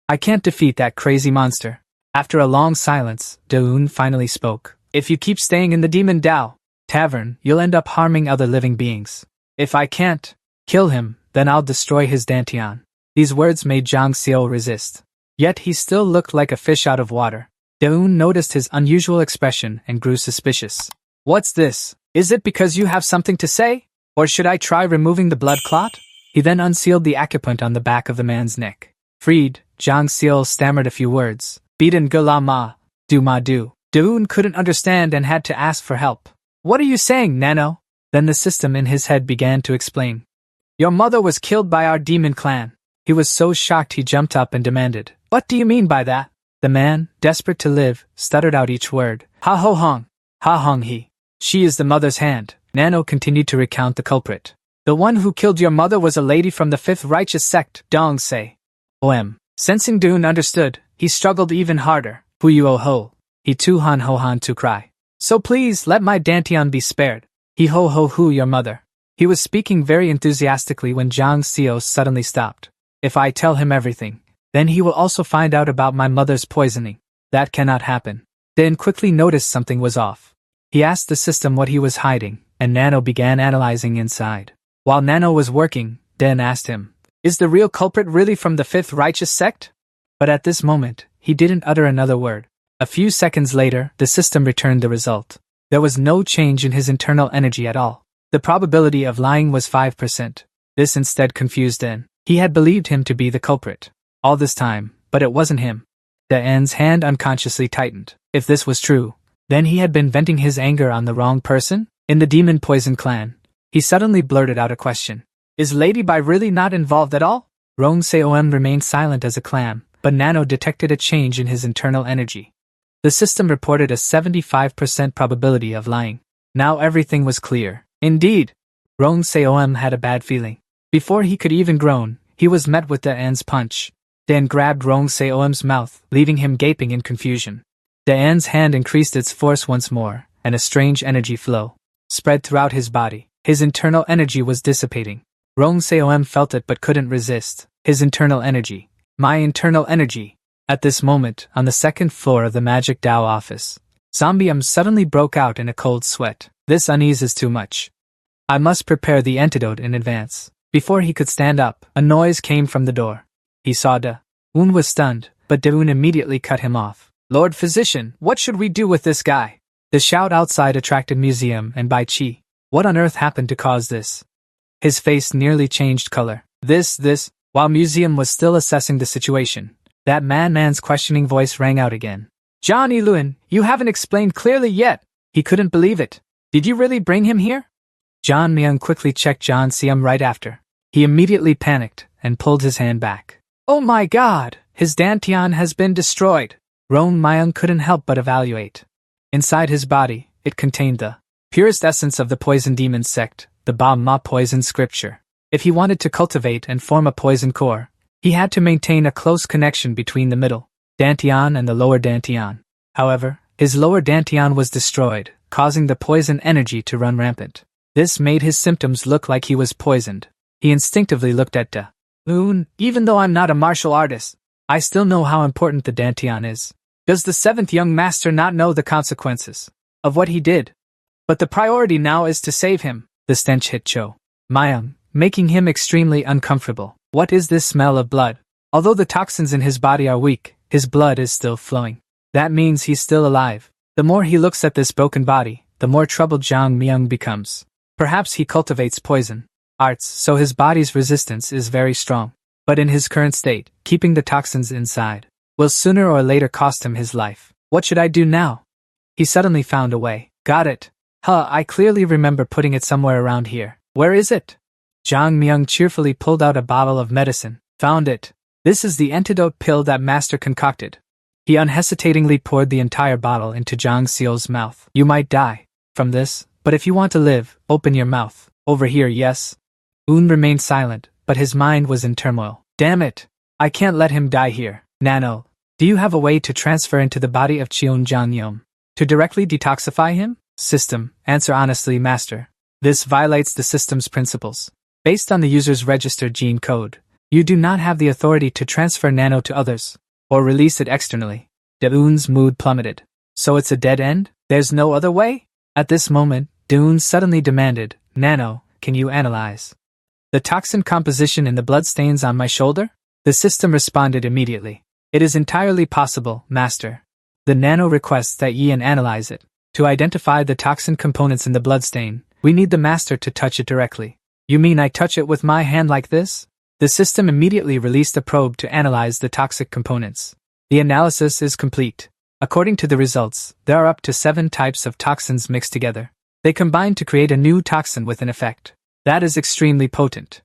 I can't defeat that crazy monster. After a long silence, Deun finally spoke. If you keep staying in the Demon Dao Tavern, you'll end up harming other living beings. If I can't kill him, then I'll destroy his Dantian. These words made Zhang Xiao resist. Yet he still looked like a fish out of water. Deun noticed his unusual expression and grew suspicious. What's this? Is it because you have something to say? Or should I try removing the blood clot? He then unsealed the acupoint on the back of the man's neck. Freed, Zhang Xiao stammered a few words. Beaten ge la ma, do ma do. Deun couldn't understand and had to ask for help. What are you saying, Nano? Then the system in his head began to explain. Your mother was killed by our demon clan. He was so shocked he jumped up and demanded. What do you mean by that? The man, desperate to live, stuttered out each word. Ha ho hong. Ha hong he. She is the mother's hand. Nano continued to recount the culprit. The one who killed your mother was a lady from the fifth righteous sect, Dong Se. Sensing Deun understood, he struggled even harder. Hu yuo ho. He tu han ho han to cry. So please, let my Dantian be spared. He ho ho hu your mother. He was speaking very enthusiastically when Zhang Xiao suddenly stopped. If I tell him everything, then he will also find out about my mother's poisoning. That cannot happen. Dan quickly noticed something was off. He asked the system what he was hiding, and Nano began analyzing inside. While Nano was working, Dan asked him, Is the real culprit really from the fifth righteous sect? But at this moment, he didn't utter another word. A few seconds later, the system returned the result. There was no change in his internal energy at all. The probability of lying was 5%. This instead confused Den. He had believed him to be the culprit all this time, but it wasn't him. Den's hand unconsciously tightened. If this was true, then he had been venting his anger on the wrong person? In the demon poison clan, he suddenly blurted out a question. Is Lady Bai really not involved at all? Rong Seom remained silent as a clam, but Nano detected a change in his internal energy. The system reported a 75% probability of lying. Now everything was clear. Indeed, Rong Seom had a bad feeling. Before he could even groan, he was met with Den's punch. Den grabbed Rong Seom's mouth, leaving him gaping in confusion. Den's hand increased its force once more, and a strange energy flow spread throughout his body. His internal energy was dissipating. Rong Seom felt it but couldn't resist. His internal energy. My internal energy. At this moment, on the second floor of the Magic Dao office, Zombium suddenly broke out in a cold sweat. This unease is too much. I must prepare the antidote in advance. Before he could stand up, a noise came from the door. He saw De-un was stunned, but De-un immediately cut him off. Lord Physician, what should we do with this guy? The shout outside attracted Museum and Bai Chi. What on earth happened to cause this? His face nearly changed color. While Museum was still assessing the situation, that man's questioning voice rang out again. Johnny Lewin, you haven't explained clearly yet. He couldn't believe it. Did you really bring him here? John Myung quickly checked John Seum right after. He immediately panicked and pulled his hand back. Oh my god, his dantian has been destroyed. Rong Myung couldn't help but evaluate. Inside his body, it contained the purest essence of the poison demon sect, the Ba Ma poison scripture. If he wanted to cultivate and form a poison core, he had to maintain a close connection between the middle dantian and the lower dantian. However, his lower dantian was destroyed, causing the poison energy to run rampant. This made his symptoms look like he was poisoned. He instinctively looked at De-un. Even though I'm not a martial artist, I still know how important the dantian is. Does the seventh young master not know the consequences of what he did? But the priority now is to save him. The stench hit Cho Myung, making him extremely uncomfortable. What is this smell of blood? Although the toxins in his body are weak, his blood is still flowing. That means he's still alive. The more he looks at this broken body, the more troubled Jang Myung becomes. Perhaps he cultivates poison arts, so his body's resistance is very strong. But in his current state, keeping the toxins inside will sooner or later cost him his life. What should I do now? He suddenly found a way. Got it. I clearly remember putting it somewhere around here. Where is it? Jang Myung cheerfully pulled out a bottle of medicine. Found it. This is the antidote pill that Master concocted. He unhesitatingly poured the entire bottle into Jang Seol's mouth. You might die from this, but if you want to live, open your mouth. Over here, yes? Un remained silent, but his mind was in turmoil. Damn it! I can't let him die here. Nano, do you have a way to transfer into the body of Cheon Jang-yeom? To directly detoxify him? System, answer honestly, Master. This violates the system's principles. Based on the user's registered gene code, you do not have the authority to transfer Nano to others, or release it externally. De-un's mood plummeted. So it's a dead end? There's no other way? At this moment, De-un suddenly demanded, Nano, can you analyze the toxin composition in the bloodstains on my shoulder? The system responded immediately. It is entirely possible, Master. The Nano requests that Ian analyze it. To identify the toxin components in the bloodstain, we need the Master to touch it directly. You mean I touch it with my hand like this? The system immediately released a probe to analyze the toxic components. The analysis is complete. According to the results, there are up to 7 types of toxins mixed together. They combine to create a new toxin with an effect. That is extremely potent.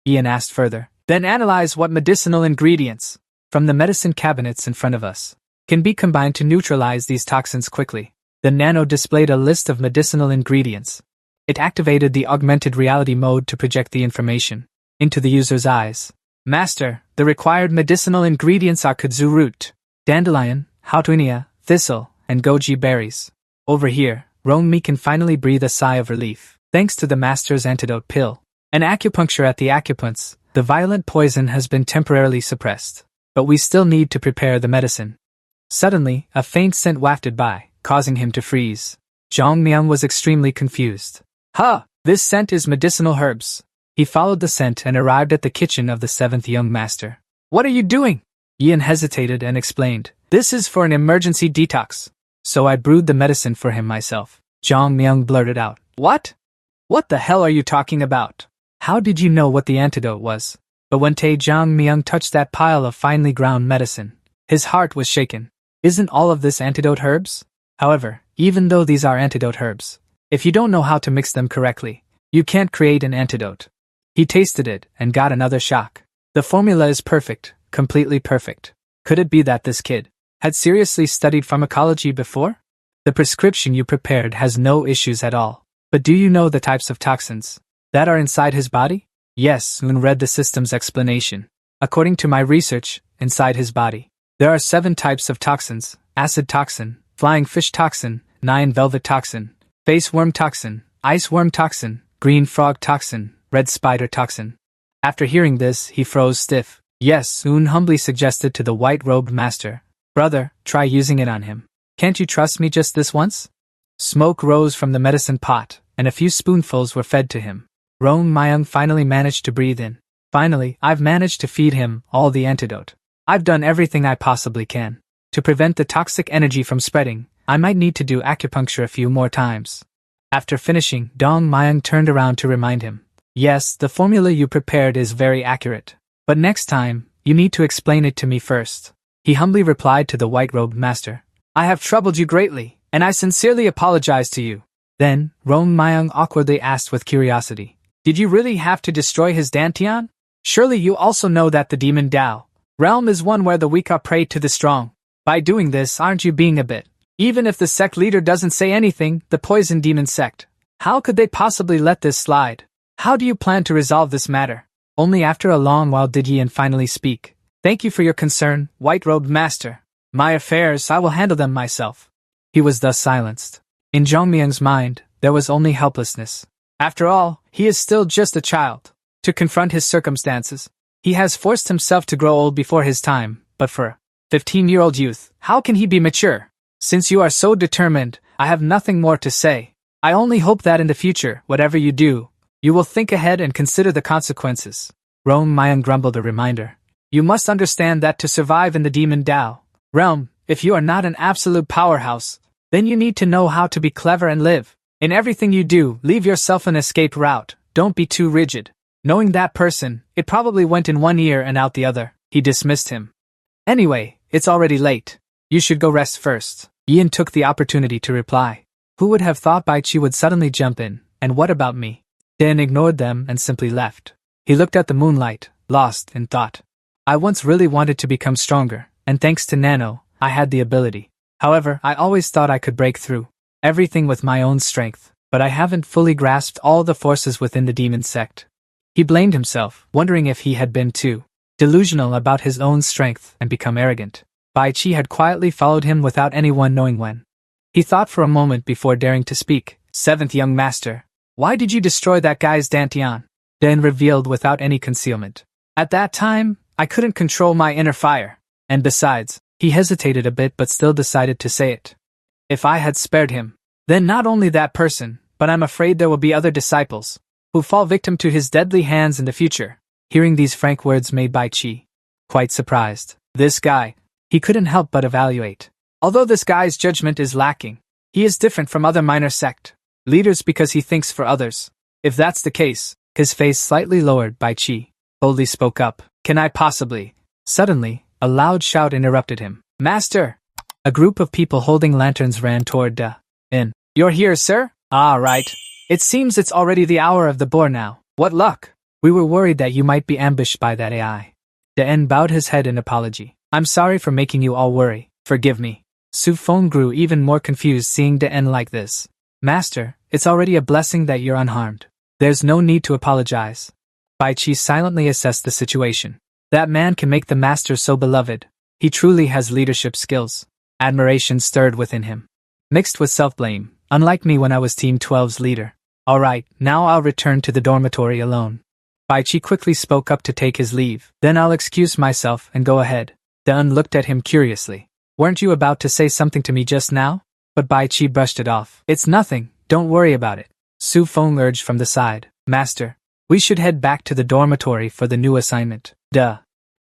Ian asked further. Then analyze what medicinal ingredients from the medicine cabinets in front of us can be combined to neutralize these toxins quickly. The Nano displayed a list of medicinal ingredients. It activated the augmented reality mode to project the information into the user's eyes. Master, the required medicinal ingredients are kudzu root, dandelion, hautuinia, thistle, and goji berries. Over here, Rong-mi can finally breathe a sigh of relief, thanks to the Master's antidote pill. An acupuncture at the acupoints, the violent poison has been temporarily suppressed. But we still need to prepare the medicine. Suddenly, a faint scent wafted by, causing him to freeze. Jang Myung was extremely confused. This scent is medicinal herbs. He followed the scent and arrived at the kitchen of the 7th young master. "What are you doing?" Ian hesitated and explained. "This is for an emergency detox. So I brewed the medicine for him myself." Jong Myung blurted out. "What? What the hell are you talking about? How did you know what the antidote was?" But when Tae Jong Myung touched that pile of finely ground medicine, his heart was shaken. Isn't all of this antidote herbs? However, even though these are antidote herbs, if you don't know how to mix them correctly, you can't create an antidote. He tasted it and got another shock. The formula is perfect, completely perfect. Could it be that this kid had seriously studied pharmacology before? The prescription you prepared has no issues at all. But do you know the types of toxins that are inside his body? Yes, Moon read the system's explanation. According to my research, inside his body, there are 7 types of toxins: acid toxin, flying fish toxin, 9 velvet toxin, face worm toxin, ice worm toxin, green frog toxin, red spider toxin. After hearing this, he froze stiff. Yes, Moon humbly suggested to the white-robed master. "Brother, try using it on him. Can't you trust me just this once?" Smoke rose from the medicine pot, and a few spoonfuls were fed to him. Roan Myung finally managed to breathe in. "Finally, I've managed to feed him all the antidote. I've done everything I possibly can. To prevent the toxic energy from spreading, I might need to do acupuncture a few more times." After finishing, Dong Myung turned around to remind him. "Yes, the formula you prepared is very accurate. But next time, you need to explain it to me first." He humbly replied to the white-robed master. "I have troubled you greatly, and I sincerely apologize to you." Then, Roan Myung awkwardly asked with curiosity, "Did you really have to destroy his dantian? Surely you also know that the demon Tao realm is one where the weak are prey to the strong. By doing this, aren't you being a bit? Even if the sect leader doesn't say anything, the poison demon sect, how could they possibly let this slide? How do you plan to resolve this matter?" Only after a long while did Ian finally speak. "Thank you for your concern, white-robed master. My affairs, I will handle them myself." He was thus silenced. In Jong Myung's mind, there was only helplessness. After all, he is still just a child. To confront his circumstances, he has forced himself to grow old before his time, but for a 15-year-old youth, how can he be mature? Since you are so determined, I have nothing more to say. I only hope that in the future, whatever you do, you will think ahead and consider the consequences. Roan Myung grumbled a reminder. "You must understand that to survive in the demon Tao realm, if you are not an absolute powerhouse, then you need to know how to be clever and live. In everything you do, leave yourself an escape route. Don't be too rigid. Knowing that person, it probably went in one ear and out the other." He dismissed him. "Anyway, it's already late. You should go rest first." Ian took the opportunity to reply. Who would have thought Bai Chi would suddenly jump in? And what about me? Dan ignored them and simply left. He looked at the moonlight, lost in thought. I once really wanted to become stronger, and thanks to Nano, I had the ability. However, I always thought I could break through everything with my own strength, but I haven't fully grasped all the forces within the demon sect. He blamed himself, wondering if he had been too delusional about his own strength and become arrogant. Bai Chi had quietly followed him without anyone knowing when. He thought for a moment before daring to speak. "Seventh young master, why did you destroy that guy's dantian?" Dan revealed without any concealment. "At that time, I couldn't control my inner fire. And besides," he hesitated a bit but still decided to say it. "If I had spared him, then not only that person, but I'm afraid there will be other disciples who fall victim to his deadly hands in the future." Hearing these frank words made by Chi, quite surprised. This guy, he couldn't help but evaluate. Although this guy's judgment is lacking, he is different from other minor sect leaders because he thinks for others. If that's the case, his face slightly lowered by Chi, boldly spoke up. "Can I possibly?" Suddenly, a loud shout interrupted him. "Master!" A group of people holding lanterns ran toward the inn. "You're here, sir? Ah, right. It seems it's already the hour of the boar now. What luck! We were worried that you might be ambushed by that AI. Den bowed his head in apology. "I'm sorry for making you all worry. Forgive me." Su Feng grew even more confused seeing Den like this. "Master, it's already a blessing that you're unharmed. There's no need to apologize." Bai Chi silently assessed the situation. That man can make the master so beloved. He truly has leadership skills. Admiration stirred within him, mixed with self-blame, unlike me when I was Team 12's leader. "Alright, now I'll return to the dormitory alone." Bai Chi quickly spoke up to take his leave. "Then I'll excuse myself and go ahead." Dan looked at him curiously. "Weren't you about to say something to me just now?" But Bai Chi brushed it off. "It's nothing, don't worry about it." Su Feng urged from the side. "Master, We should head back to the dormitory for the new assignment. Duh.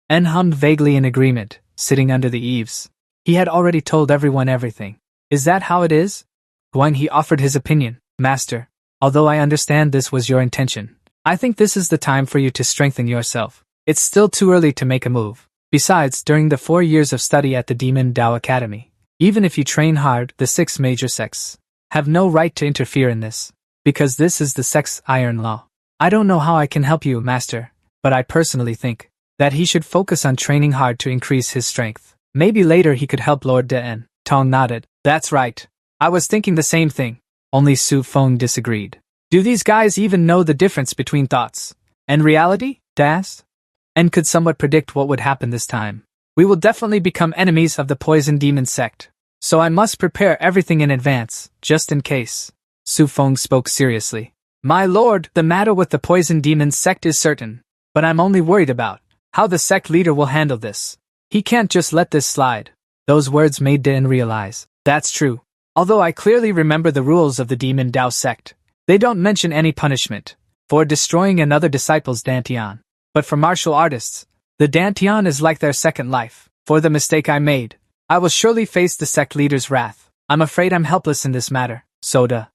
En hummed vaguely in agreement, sitting under the eaves. He had already told everyone everything. Is that how it is? When he offered his opinion, Master, although I understand this was your intention, I think this is the time for you to strengthen yourself. It's still too early to make a move. Besides, during the 4 years of study at the Demon Dao Academy, even if you train hard, the 6 major sects have no right to interfere in this, because this is the sect's iron law. I don't know how I can help you, Master, but I personally think that he should focus on training hard to increase his strength. Maybe later he could help Lord Den. Tong nodded. That's right. I was thinking the same thing. Only Su Feng disagreed. Do these guys even know the difference between thoughts and reality? Das? And could somewhat predict what would happen this time. We will definitely become enemies of the Poison Demon sect. So I must prepare everything in advance, just in case. Su Feng spoke seriously. My lord, the matter with the Poison Demon sect is certain, but I'm only worried about how the sect leader will handle this. He can't just let this slide. Those words made Den realize. That's true. Although I clearly remember the rules of the Demon Dao sect, they don't mention any punishment for destroying another disciple's dantian. But for martial artists, the dantian is like their second life. For the mistake I made, I will surely face the sect leader's wrath. I'm afraid I'm helpless in this matter. Soda.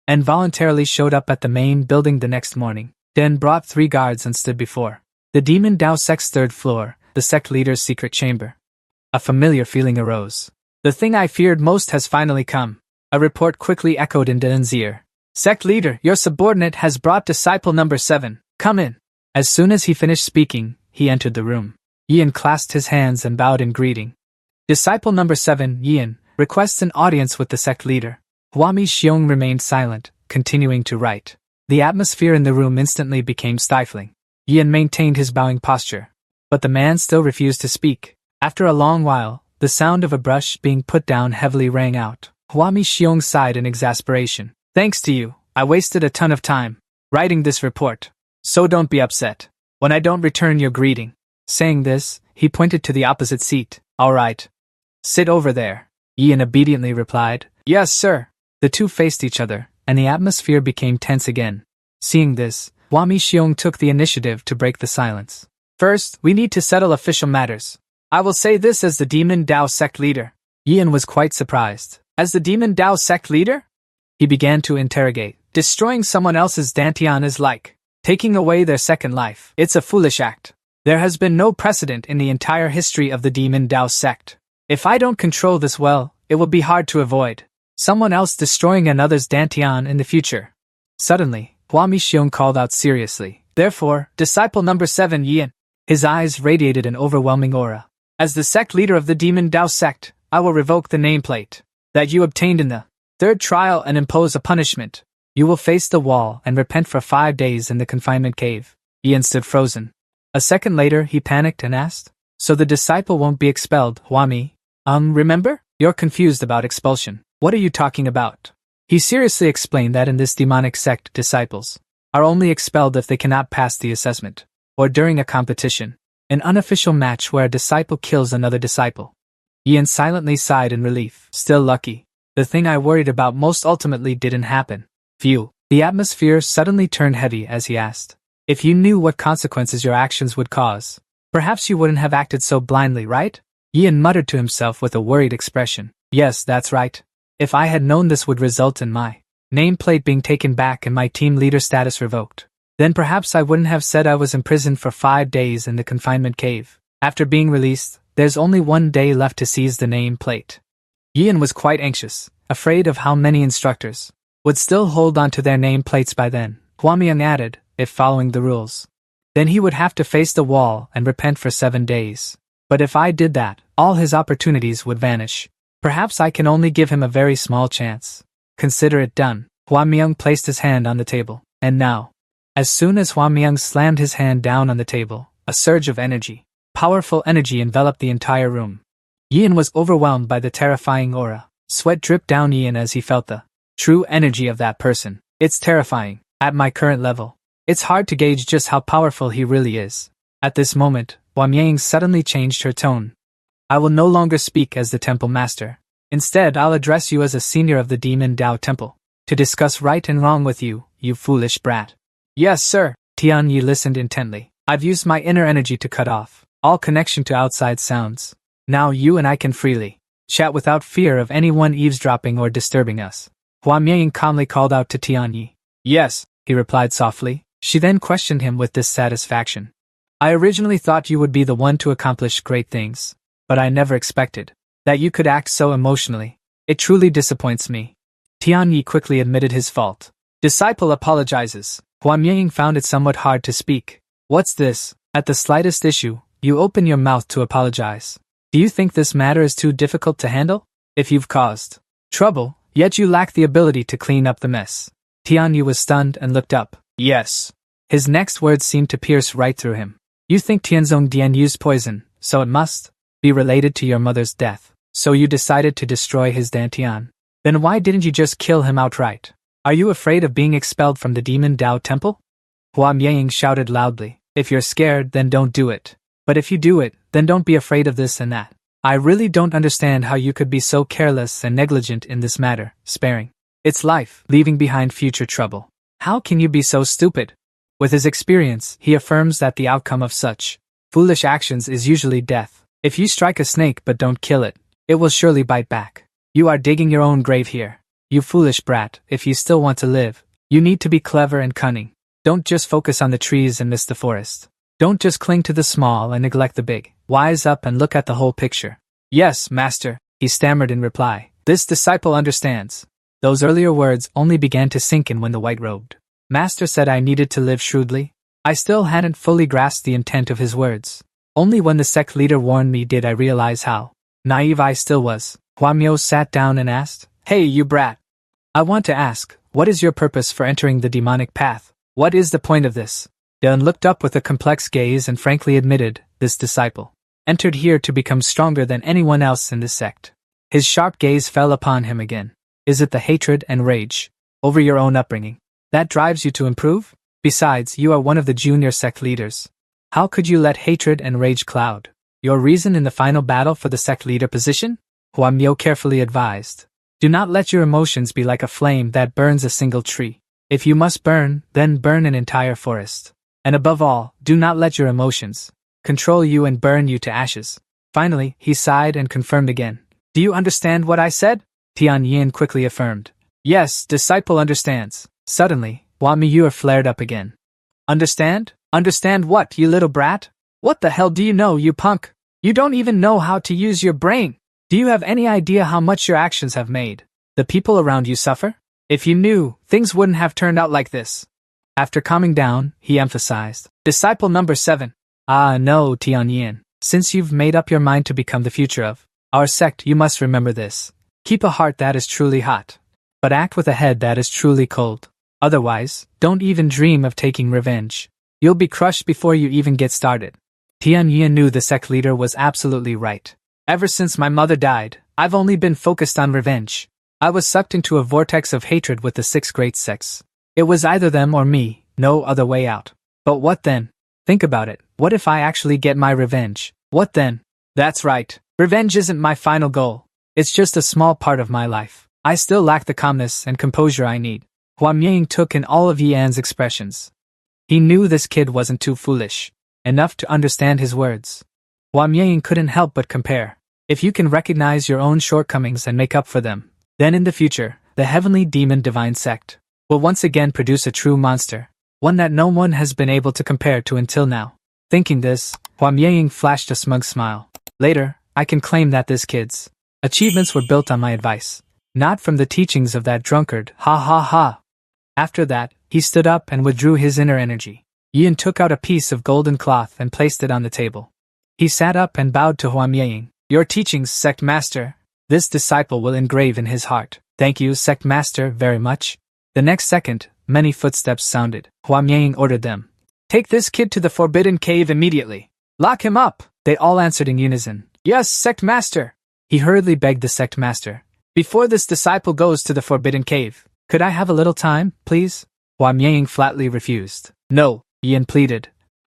And voluntarily showed up at the main building the next morning. Den brought 3 guards and stood before the Demon Dao sect's 3rd floor, the sect leader's secret chamber. A familiar feeling arose. The thing I feared most has finally come. A report quickly echoed in Den's ear. Sect leader, your subordinate has brought disciple number 7. Come in. As soon as he finished speaking, he entered the room. Yin clasped his hands and bowed in greeting. Disciple number 7, Yin, requests an audience with the sect leader. Huami Xiong remained silent, continuing to write. The atmosphere in the room instantly became stifling. Yin maintained his bowing posture, but the man still refused to speak. After a long while, the sound of a brush being put down heavily rang out. Huami Xiong sighed in exasperation. Thanks to you, I wasted a ton of time writing this report. So don't be upset when I don't return your greeting. Saying this, he pointed to the opposite seat. All right. Sit over there. Yin obediently replied. Yes, sir. The two faced each other, and the atmosphere became tense again. Seeing this, Huami Xiong took the initiative to break the silence. First, we need to settle official matters. I will say this as the Demon Dao sect leader. Yin was quite surprised. As the Demon Dao sect leader? He began to interrogate. Destroying someone else's dantian is like taking away their second life. It's a foolish act. There has been no precedent in the entire history of the Demon Dao sect. If I don't control this well, it will be hard to avoid someone else destroying another's dantian in the future. Suddenly, Huami Xiong called out seriously. Therefore, disciple number 7 Yin. His eyes radiated an overwhelming aura. As the sect leader of the Demon Dao sect, I will revoke the nameplate that you obtained in the 3rd trial and impose a punishment. You will face the wall and repent for 5 days in the confinement cave. Yin stood frozen. A second later, he panicked and asked, so the disciple won't be expelled, Huami? Remember? You're confused about expulsion. What are you talking about? He seriously explained that in this demonic sect, disciples are only expelled if they cannot pass the assessment, or during a competition, an unofficial match where a disciple kills another disciple. Yin silently sighed in relief. Still lucky. The thing I worried about most ultimately didn't happen. Phew. The atmosphere suddenly turned heavy as he asked. If you knew what consequences your actions would cause, perhaps you wouldn't have acted so blindly, right? Yin muttered to himself with a worried expression. Yes, that's right. If I had known this would result in my nameplate being taken back and my team leader status revoked, then perhaps I wouldn't have said I was imprisoned for 5 days in the confinement cave. After being released, there's only 1 day left to seize the nameplate. Yin was quite anxious, afraid of how many instructors would still hold on to their nameplates by then. Huamiang added, if following the rules, then he would have to face the wall and repent for 7 days. But if I did that, all his opportunities would vanish. Perhaps I can only give him a very small chance. Consider it done. Huamiang placed his hand on the table. And now, as soon as Huamiang slammed his hand down on the table, a surge of energy, powerful energy enveloped the entire room. Yin was overwhelmed by the terrifying aura. Sweat dripped down Yin as he felt the true energy of that person. It's terrifying. At my current level, it's hard to gauge just how powerful he really is. At this moment, Huamiang suddenly changed her tone. I will no longer speak as the temple master. Instead, I'll address you as a senior of the Demon Dao Temple, to discuss right and wrong with you, you foolish brat. Yes, sir. Tianyi listened intently. I've used my inner energy to cut off all connection to outside sounds. Now you and I can freely chat without fear of anyone eavesdropping or disturbing us. Hua Mieying calmly called out to Tianyi. Yes, he replied softly. She then questioned him with dissatisfaction. I originally thought you would be the one to accomplish great things, but I never expected that you could act so emotionally. It truly disappoints me. Tianyi quickly admitted his fault. Disciple apologizes. Hua Mieying found it somewhat hard to speak. What's this? At the slightest issue, you open your mouth to apologize. Do you think this matter is too difficult to handle? If you've caused trouble, yet you lack the ability to clean up the mess. Tianyi was stunned and looked up. Yes. His next words seemed to pierce right through him. You think Tianzong Dian used poison, so it must be related to your mother's death. So you decided to destroy his dantian. Then why didn't you just kill him outright? Are you afraid of being expelled from the Demon Dao Temple? Hua Mieying shouted loudly. If you're scared, then don't do it. But if you do it, then don't be afraid of this and that. I really don't understand how you could be so careless and negligent in this matter, sparing its life, leaving behind future trouble. How can you be so stupid? With his experience, he affirms that the outcome of such foolish actions is usually death. If you strike a snake but don't kill it, it will surely bite back. You are digging your own grave here. You foolish brat, if you still want to live, you need to be clever and cunning. Don't just focus on the trees and miss the forest. Don't just cling to the small and neglect the big. Wise up and look at the whole picture. Yes, master, he stammered in reply. This disciple understands. Those earlier words only began to sink in when the white-robed master said I needed to live shrewdly. I still hadn't fully grasped the intent of his words. Only when the sect leader warned me did I realize how naive I still was. Hua Miao sat down and asked, Hey, you brat. I want to ask, what is your purpose for entering the demonic path? What is the point of this? Dun looked up with a complex gaze and frankly admitted, this disciple entered here to become stronger than anyone else in this sect. His sharp gaze fell upon him again. Is it the hatred and rage over your own upbringing that drives you to improve? Besides, you are one of the junior sect leaders. How could you let hatred and rage cloud your reason in the final battle for the sect leader position? Hua Miao carefully advised. Do not let your emotions be like a flame that burns a single tree. If you must burn, then burn an entire forest. And above all, do not let your emotions control you and burn you to ashes. Finally, he sighed and confirmed again. Do you understand what I said? Tian Yin quickly affirmed. Yes, disciple understands. Suddenly, Hua Miao flared up again. Understand? Understand what, you little brat? What the hell do you know, you punk? You don't even know how to use your brain. Do you have any idea how much your actions have made the people around you suffer? If you knew, things wouldn't have turned out like this. After calming down, he emphasized. Disciple number 7. Ah no, Tianyin. Since you've made up your mind to become the future of our sect, you must remember this. Keep a heart that is truly hot, but act with a head that is truly cold. Otherwise, don't even dream of taking revenge. You'll be crushed before you even get started. Tianyin knew the sect leader was absolutely right. Ever since my mother died, I've only been focused on revenge. I was sucked into a vortex of hatred with the 6 great sects. It was either them or me, no other way out. But what then? Think about it. What if I actually get my revenge? What then? That's right. Revenge isn't my final goal. It's just a small part of my life. I still lack the calmness and composure I need. Hua Mieying took in all of Yan's expressions. He knew this kid wasn't too foolish enough to understand his words. Hua Mieying couldn't help but compare. If you can recognize your own shortcomings and make up for them, then in the future, the Heavenly Demon Divine Sect will once again produce a true monster, one that no one has been able to compare to until now. Thinking this, Hua Mieying flashed a smug smile. Later, I can claim that this kid's achievements were built on my advice, not from the teachings of that drunkard, ha ha ha. After that, he stood up and withdrew his inner energy. Yin took out a piece of golden cloth and placed it on the table. He sat up and bowed to Hua Mieying. Your teachings, sect master. This disciple will engrave in his heart. Thank you, sect master, very much. The next second, many footsteps sounded. Hua Mieying ordered them. Take this kid to the forbidden cave immediately. Lock him up. They all answered in unison. Yes, sect master. He hurriedly begged the sect master. Before this disciple goes to the forbidden cave, could I have a little time, please? Hua Mieying flatly refused. No, Yin pleaded.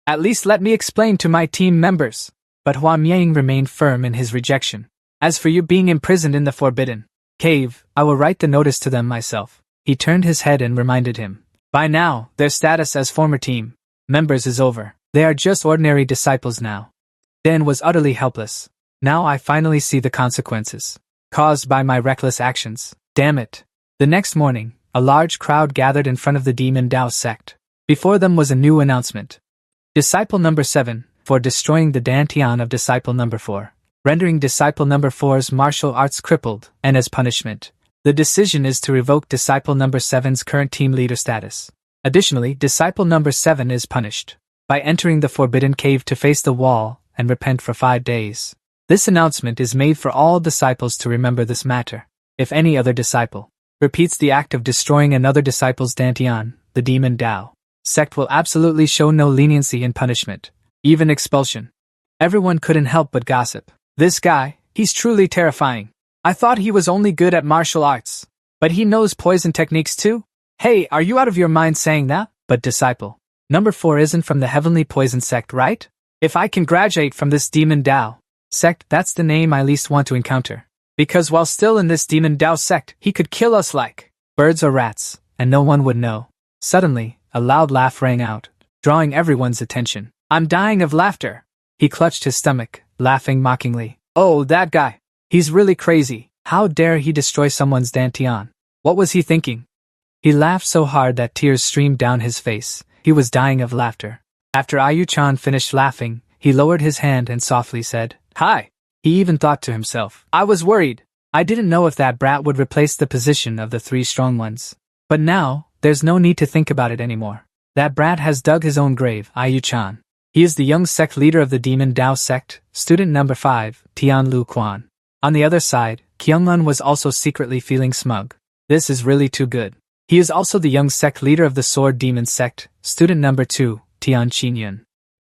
At least let me explain to my team members. But Hua Mieying remained firm in his rejection. As for you being imprisoned in the forbidden cave, I will write the notice to them myself. He turned his head and reminded him. By now, their status as former team members is over. They are just ordinary disciples now. Dan was utterly helpless. Now I finally see the consequences caused by my reckless actions. Damn it. The next morning, a large crowd gathered in front of the Demon Dao sect. Before them was a new announcement. Disciple number 7, for destroying the Dantian of disciple number 4, rendering disciple number 4's martial arts crippled, and as punishment, the decision is to revoke disciple number 7's current team leader status. Additionally, disciple number 7 is punished by entering the forbidden cave to face the wall and repent for 5 days. This announcement is made for all disciples to remember this matter. If any other disciple repeats the act of destroying another disciple's Dantian, the Demon Dao sect will absolutely show no leniency in punishment, even expulsion. Everyone couldn't help but gossip. This guy, he's truly terrifying. I thought he was only good at martial arts, but he knows poison techniques too? Hey, are you out of your mind saying that? But disciple number 4 isn't from the heavenly poison sect, right? If I can graduate from this Demon Dao sect, that's the name I least want to encounter. Because while still in this Demon Dao sect, he could kill us like birds or rats, and no one would know. Suddenly, a loud laugh rang out, drawing everyone's attention. I'm dying of laughter. He clutched his stomach, laughing mockingly. Oh, that guy. He's really crazy. How dare he destroy someone's Dantian? What was he thinking? He laughed so hard that tears streamed down his face. He was dying of laughter. After Ayu-chan finished laughing, he lowered his hand and softly said, Hi. He even thought to himself, I was worried. I didn't know if that brat would replace the position of the 3 strong ones. But now, there's no need to think about it anymore. That brat has dug his own grave, Ayu-chan. He is the young sect leader of the Demon Dao sect, student number 5, Tian Lu Quan. On the other side, Kyungmun was also secretly feeling smug. This is really too good. He is also the young sect leader of the Sword Demon sect, student number 2, Tian Qinyun.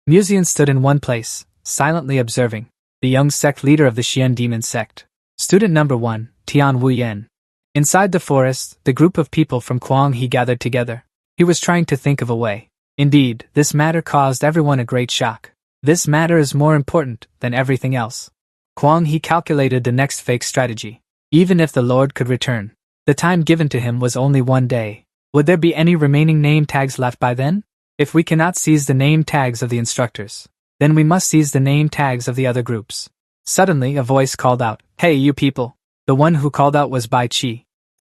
Muzian stood in one place, silently observing the young sect leader of the Xian Demon sect, student number 1, Tian Wuyen. Inside the forest, the group of people from Kwang He gathered together. He was trying to think of a way. Indeed, this matter caused everyone a great shock. This matter is more important than everything else. Kwang He calculated the next fake strategy. Even if the Lord could return, the time given to him was only 1 day. Would there be any remaining name tags left by then? If we cannot seize the name tags of the instructors, then we must seize the name tags of the other groups. Suddenly a voice called out, Hey you people! The one who called out was Bai Chi.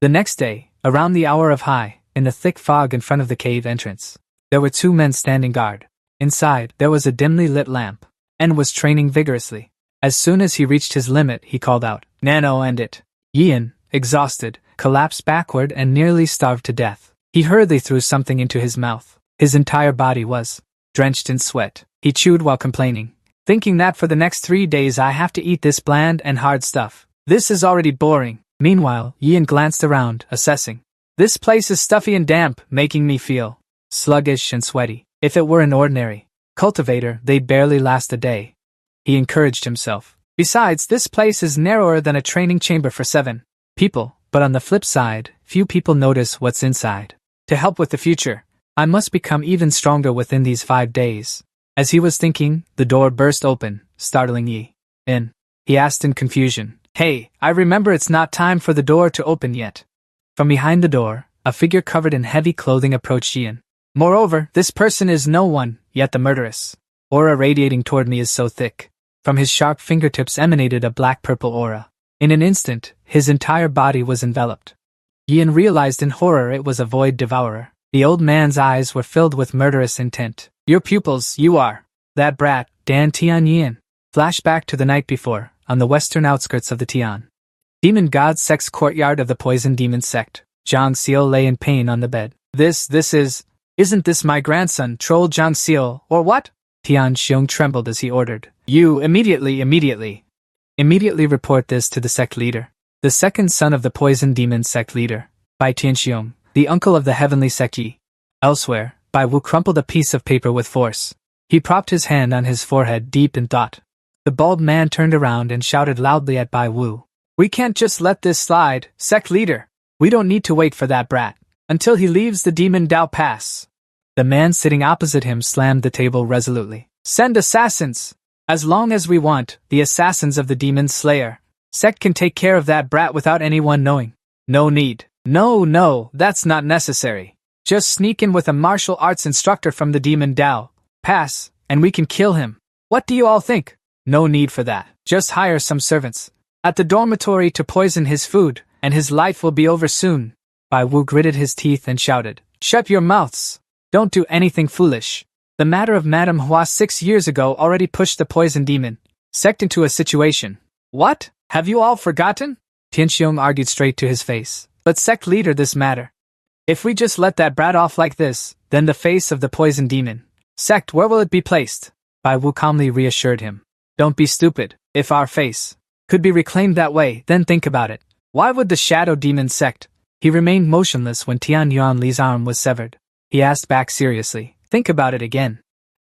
The next day, around the hour of high, in the thick fog in front of the cave entrance, there were 2 men standing guard. Inside, there was a dimly lit lamp, and was training vigorously. As soon as he reached his limit, he called out, Nano end it. Yin, exhausted, collapsed backward and nearly starved to death. He hurriedly threw something into his mouth. His entire body was drenched in sweat. He chewed while complaining, thinking that for the next 3 days I have to eat this bland and hard stuff. This is already boring. Meanwhile, Yin glanced around, assessing. This place is stuffy and damp, making me feel sluggish and sweaty. If it were an ordinary cultivator, they'd barely last a day. He encouraged himself. Besides, this place is narrower than a training chamber for 7 people, but on the flip side, few people notice what's inside. To help with the future, I must become even stronger within these 5 days. As he was thinking, the door burst open, startling Yi. In. He asked in confusion, Hey, I remember it's not time for the door to open yet. From behind the door, a figure covered in heavy clothing approached Yin. Moreover, this person is no one, yet the murderous aura radiating toward me is so thick. From his sharp fingertips emanated a black-purple aura. In an instant, his entire body was enveloped. Yin realized in horror it was a void devourer. The old man's eyes were filled with murderous intent. Your pupils, you are. That brat, Dan Tian Yin. Flashback to the night before, on the western outskirts of the Tian Demon God sect's courtyard of the Poison Demon sect. Zhang Xiao lay in pain on the bed. Isn't this my grandson, Troll Zhang Xiao, or what? Tian Xiong trembled as he ordered. You, immediately report this to the sect leader. The second son of the Poison Demon sect leader, Bai Tianxiong, the uncle of the heavenly sect Yi. Elsewhere, Bai Wu crumpled a piece of paper with force. He propped his hand on his forehead deep in thought. The bald man turned around and shouted loudly at Bai Wu. We can't just let this slide, sect leader. We don't need to wait for that brat until he leaves the Demon Dao Pass. The man sitting opposite him slammed the table resolutely. Send assassins! As long as we want, the assassins of the Demon Slayer sect can take care of that brat without anyone knowing. No need. No, that's not necessary. Just sneak in with a martial arts instructor from the Demon Dao. Pass, and we can kill him. What do you all think? No need for that. Just hire some servants at the dormitory to poison his food, and his life will be over soon. Bai Wu gritted his teeth and shouted, "Shut your mouths! Don't do anything foolish." The matter of Madame Hua 6 years ago already pushed the poison demon sect into a situation. What? Have you all forgotten? Tianxiong argued straight to his face. Let sect leader this matter. If we just let that brat off like this, then the face of the poison demon sect, where will it be placed? Bai Wu calmly reassured him. Don't be stupid. If our face could be reclaimed that way, then think about it. Why would the shadow demon sect? He remained motionless when Tian Yuanli's arm was severed. He asked back seriously, think about it again.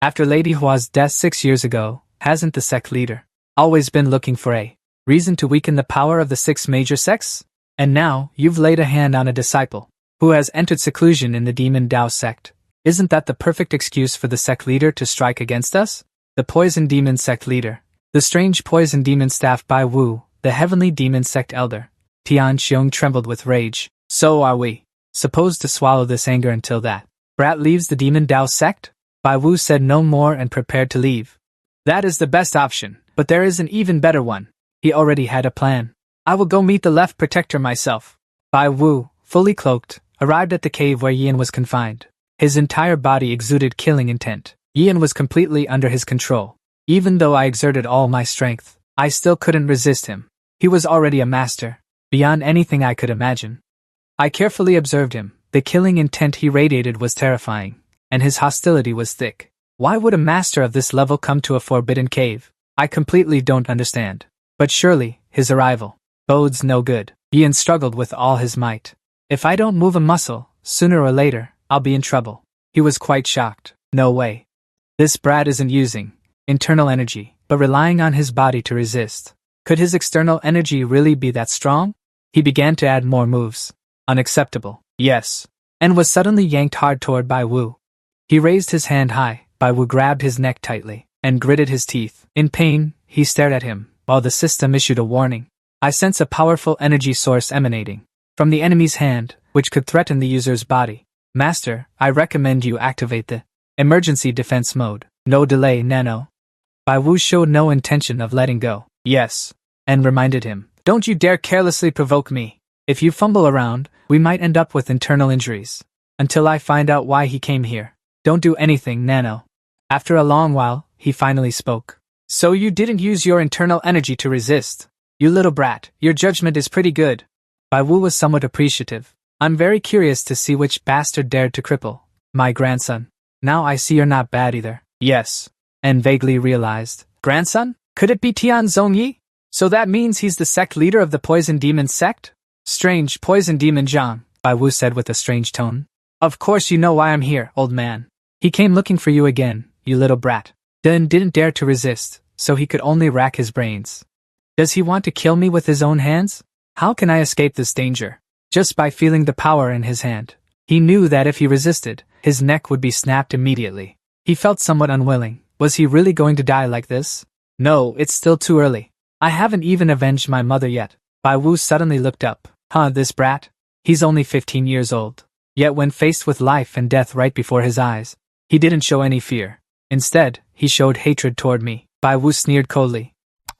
After Lady Hua's death 6 years ago, hasn't the sect leader always been looking for a reason to weaken the power of the 6 major sects? And now, you've laid a hand on a disciple who has entered seclusion in the Demon Dao sect. Isn't that the perfect excuse for the sect leader to strike against us? The poison demon sect leader, the strange poison demon staff Bai Wu, the heavenly demon sect elder. Tian Xiong trembled with rage. So are we supposed to swallow this anger until that brat leaves the Demon Dao sect? Bai Wu said no more and prepared to leave. That is the best option, but there is an even better one. He already had a plan. I will go meet the left protector myself. Bai Wu, fully cloaked, arrived at the cave where Yan was confined. His entire body exuded killing intent. Yan was completely under his control. Even though I exerted all my strength, I still couldn't resist him. He was already a master, beyond anything I could imagine. I carefully observed him. The killing intent he radiated was terrifying, and his hostility was thick. Why would a master of this level come to a forbidden cave? I completely don't understand. But surely, his arrival bodes no good. Yan struggled with all his might. If I don't move a muscle, sooner or later, I'll be in trouble. He was quite shocked. No way. This brat isn't using internal energy, but relying on his body to resist. Could his external energy really be that strong? He began to add more moves. Unacceptable. Yes. And was suddenly yanked hard toward Bai Wu. He raised his hand high. Bai Wu grabbed his neck tightly and gritted his teeth. In pain, he stared at him, while the system issued a warning. I sense a powerful energy source emanating from the enemy's hand, which could threaten the user's body. Master, I recommend you activate the emergency defense mode. No delay, Nano. Bai Wu showed no intention of letting go. Yes. And reminded him, don't you dare carelessly provoke me. If you fumble around, we might end up with internal injuries. Until I find out why he came here. Don't do anything, Nano. After a long while, he finally spoke. So you didn't use your internal energy to resist. You little brat, your judgment is pretty good. Bai Wu was somewhat appreciative. I'm very curious to see which bastard dared to cripple my grandson. Now I see you're not bad either. Yes. And vaguely realized. Grandson? Could it be Tian Zhongyi? So that means he's the sect leader of the poison demon sect? Strange poison demon Zhang, Bai Wu said with a strange tone. Of course you know why I'm here, old man. He came looking for you again, you little brat. Then didn't dare to resist, so he could only rack his brains. Does he want to kill me with his own hands? How can I escape this danger? Just by feeling the power in his hand. He knew that if he resisted, his neck would be snapped immediately. He felt somewhat unwilling. Was he really going to die like this? No, it's still too early. I haven't even avenged my mother yet. Bai Wu suddenly looked up. This brat? He's only 15 years old. Yet when faced with life and death right before his eyes, he didn't show any fear. Instead, he showed hatred toward me. Bai Wu sneered coldly.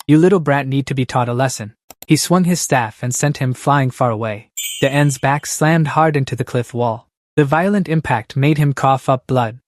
You little brat need to be taught a lesson. He swung his staff and sent him flying far away. The end's back slammed hard into the cliff wall. The violent impact made him cough up blood.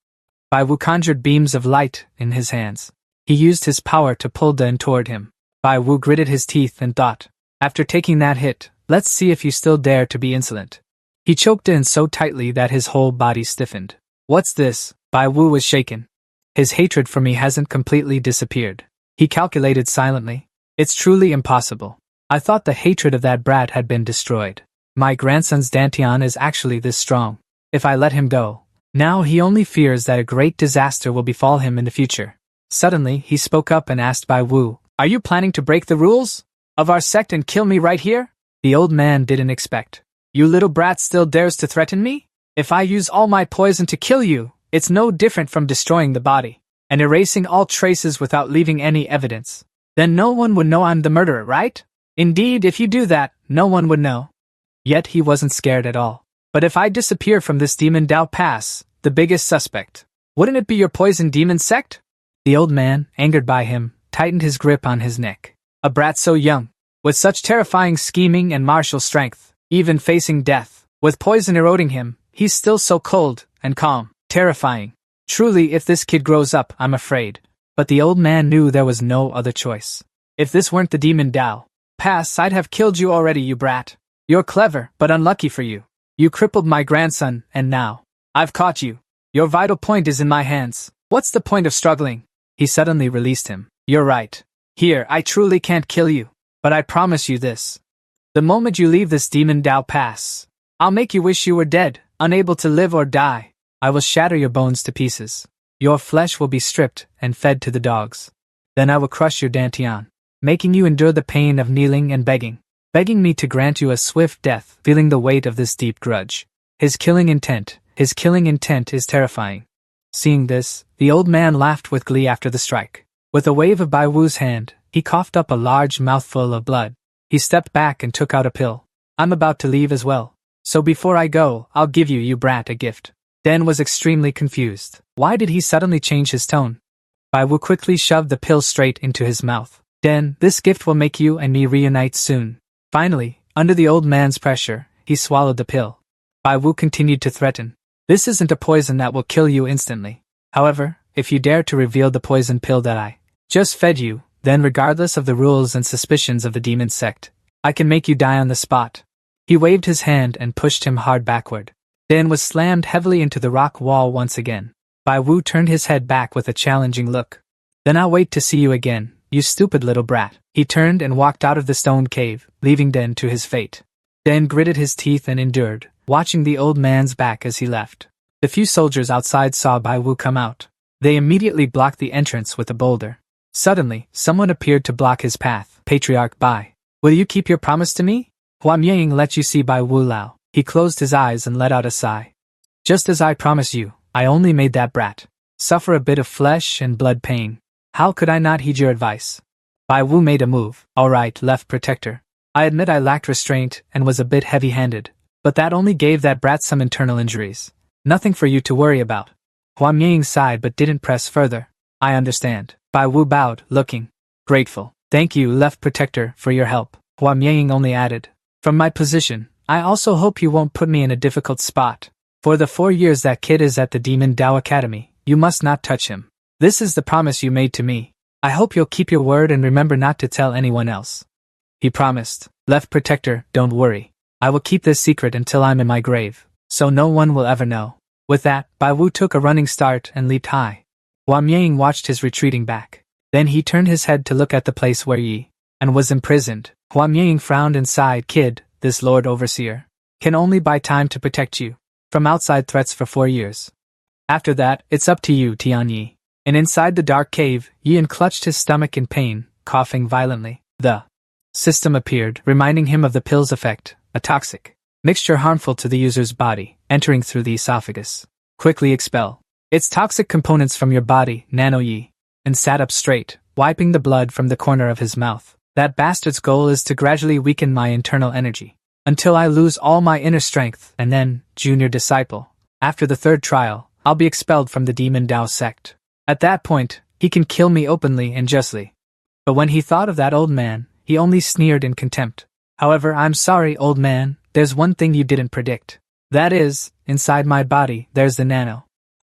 Bai Wu conjured beams of light in his hands. He used his power to pull Den toward him. Bai Wu gritted his teeth and thought, after taking that hit, let's see if you still dare to be insolent. He choked in so tightly that his whole body stiffened. What's this? Bai Wu was shaken. His hatred for me hasn't completely disappeared. He calculated silently. It's truly impossible. I thought the hatred of that brat had been destroyed. My grandson's Dantian is actually this strong. If I let him go, now he only fears that a great disaster will befall him in the future. Suddenly, he spoke up and asked Bai Wu, are you planning to break the rules of our sect and kill me right here? The old man didn't expect. You little brat still dares to threaten me? If I use all my poison to kill you, it's no different from destroying the body and erasing all traces without leaving any evidence. Then no one would know I'm the murderer, right? Indeed, if you do that, no one would know. Yet he wasn't scared at all. But if I disappear from this demon Dao Pass, the biggest suspect, wouldn't it be your poison demon sect? The old man, angered by him, tightened his grip on his neck. A brat so young, with such terrifying scheming and martial strength, even facing death, with poison eroding him, he's still so cold and calm, terrifying. Truly, if this kid grows up, I'm afraid. But the old man knew there was no other choice. If this weren't the demon Dao Pass, I'd have killed you already, you brat. You're clever, but unlucky for you. You crippled my grandson, and now I've caught you. Your vital point is in my hands. What's the point of struggling? He suddenly released him. You're right. Here, I truly can't kill you. But I promise you this. The moment you leave this demon Dao Pass, I'll make you wish you were dead, unable to live or die. I will shatter your bones to pieces. Your flesh will be stripped and fed to the dogs. Then I will crush your dantian, making you endure the pain of kneeling and begging me to grant you a swift death, feeling the weight of this deep grudge. His killing intent is terrifying. Seeing this, the old man laughed with glee after the strike. With a wave of Bai Wu's hand, he coughed up a large mouthful of blood. He stepped back and took out a pill. I'm about to leave as well. So before I go, I'll give you, you brat, a gift. Den was extremely confused. Why did he suddenly change his tone? Bai Wu quickly shoved the pill straight into his mouth. Den, this gift will make you and me reunite soon. Finally, under the old man's pressure, he swallowed the pill. Bai Wu continued to threaten. This isn't a poison that will kill you instantly. However, if you dare to reveal the poison pill that I just fed you, then regardless of the rules and suspicions of the demon sect, I can make you die on the spot. He waved his hand and pushed him hard backward. Dan was slammed heavily into the rock wall once again. Bai Wu turned his head back with a challenging look. Then I'll wait to see you again, you stupid little brat. He turned and walked out of the stone cave, leaving Den to his fate. Den gritted his teeth and endured, watching the old man's back as he left. The few soldiers outside saw Bai Wu come out. They immediately blocked the entrance with a boulder. Suddenly, someone appeared to block his path. Patriarch Bai. Will you keep your promise to me? Hua Mianying let you see Bai Wu Lao. He closed his eyes and let out a sigh. Just as I promised you, I only made that brat suffer a bit of flesh and blood pain. How could I not heed your advice? Bai Wu made a move. Alright, left protector. I admit I lacked restraint and was a bit heavy-handed, but that only gave that brat some internal injuries. Nothing for you to worry about. Hua Mianying sighed but didn't press further. I understand. Bai Wu bowed, looking grateful. Thank you, left protector, for your help. Hua Mianying only added. From my position, I also hope you won't put me in a difficult spot. For the 4 years that kid is at the Demon Dao Academy, you must not touch him. This is the promise you made to me. I hope you'll keep your word and remember not to tell anyone else. He promised. Left protector, don't worry. I will keep this secret until I'm in my grave, so no one will ever know. With that, Bai Wu took a running start and leaped high. Hua Mianying watched his retreating back. Then he turned his head to look at the place where Yi and was imprisoned. Hua Mianying frowned and sighed. Kid, this Lord Overseer can only buy time to protect you from outside threats for 4 years. After that, it's up to you, Tianyi. And inside the dark cave, Yin clutched his stomach in pain, coughing violently. The system appeared, reminding him of the pill's effect, a toxic mixture harmful to the user's body, entering through the esophagus. Quickly expel its toxic components from your body, Nano Yi, and sat up straight, wiping the blood from the corner of his mouth. That bastard's goal is to gradually weaken my internal energy, until I lose all my inner strength, and then, junior disciple, after the 3rd trial, I'll be expelled from the Demon Dao sect. At that point, he can kill me openly and justly. But when he thought of that old man, he only sneered in contempt. However, I'm sorry, old man, there's one thing you didn't predict. That is, inside my body, there's the nano.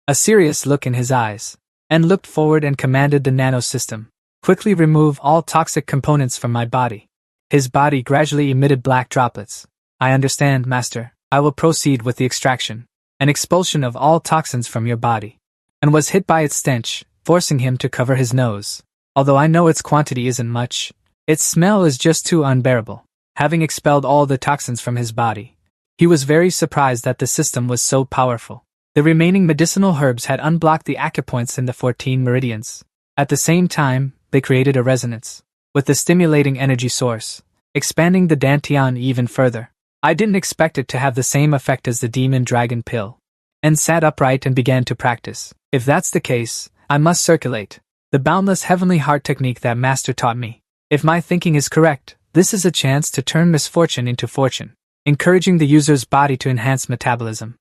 A serious look in his eyes, and looked forward and commanded the nano system. Quickly remove all toxic components from my body. His body gradually emitted black droplets. I understand, master. I will proceed with the extraction and expulsion of all toxins from your body. And was hit by its stench, forcing him to cover his nose. Although I know its quantity isn't much, its smell is just too unbearable. Having expelled all the toxins from his body, he was very surprised that the system was so powerful. The remaining medicinal herbs had unblocked the acupoints in the 14 meridians. At the same time, they created a resonance with the stimulating energy source, expanding the dantian even further. I didn't expect it to have the same effect as the demon dragon pill, and sat upright and began to practice. If that's the case, I must circulate the boundless heavenly heart technique that master taught me. If my thinking is correct, this is a chance to turn misfortune into fortune. encouraging the user's body to enhance metabolism.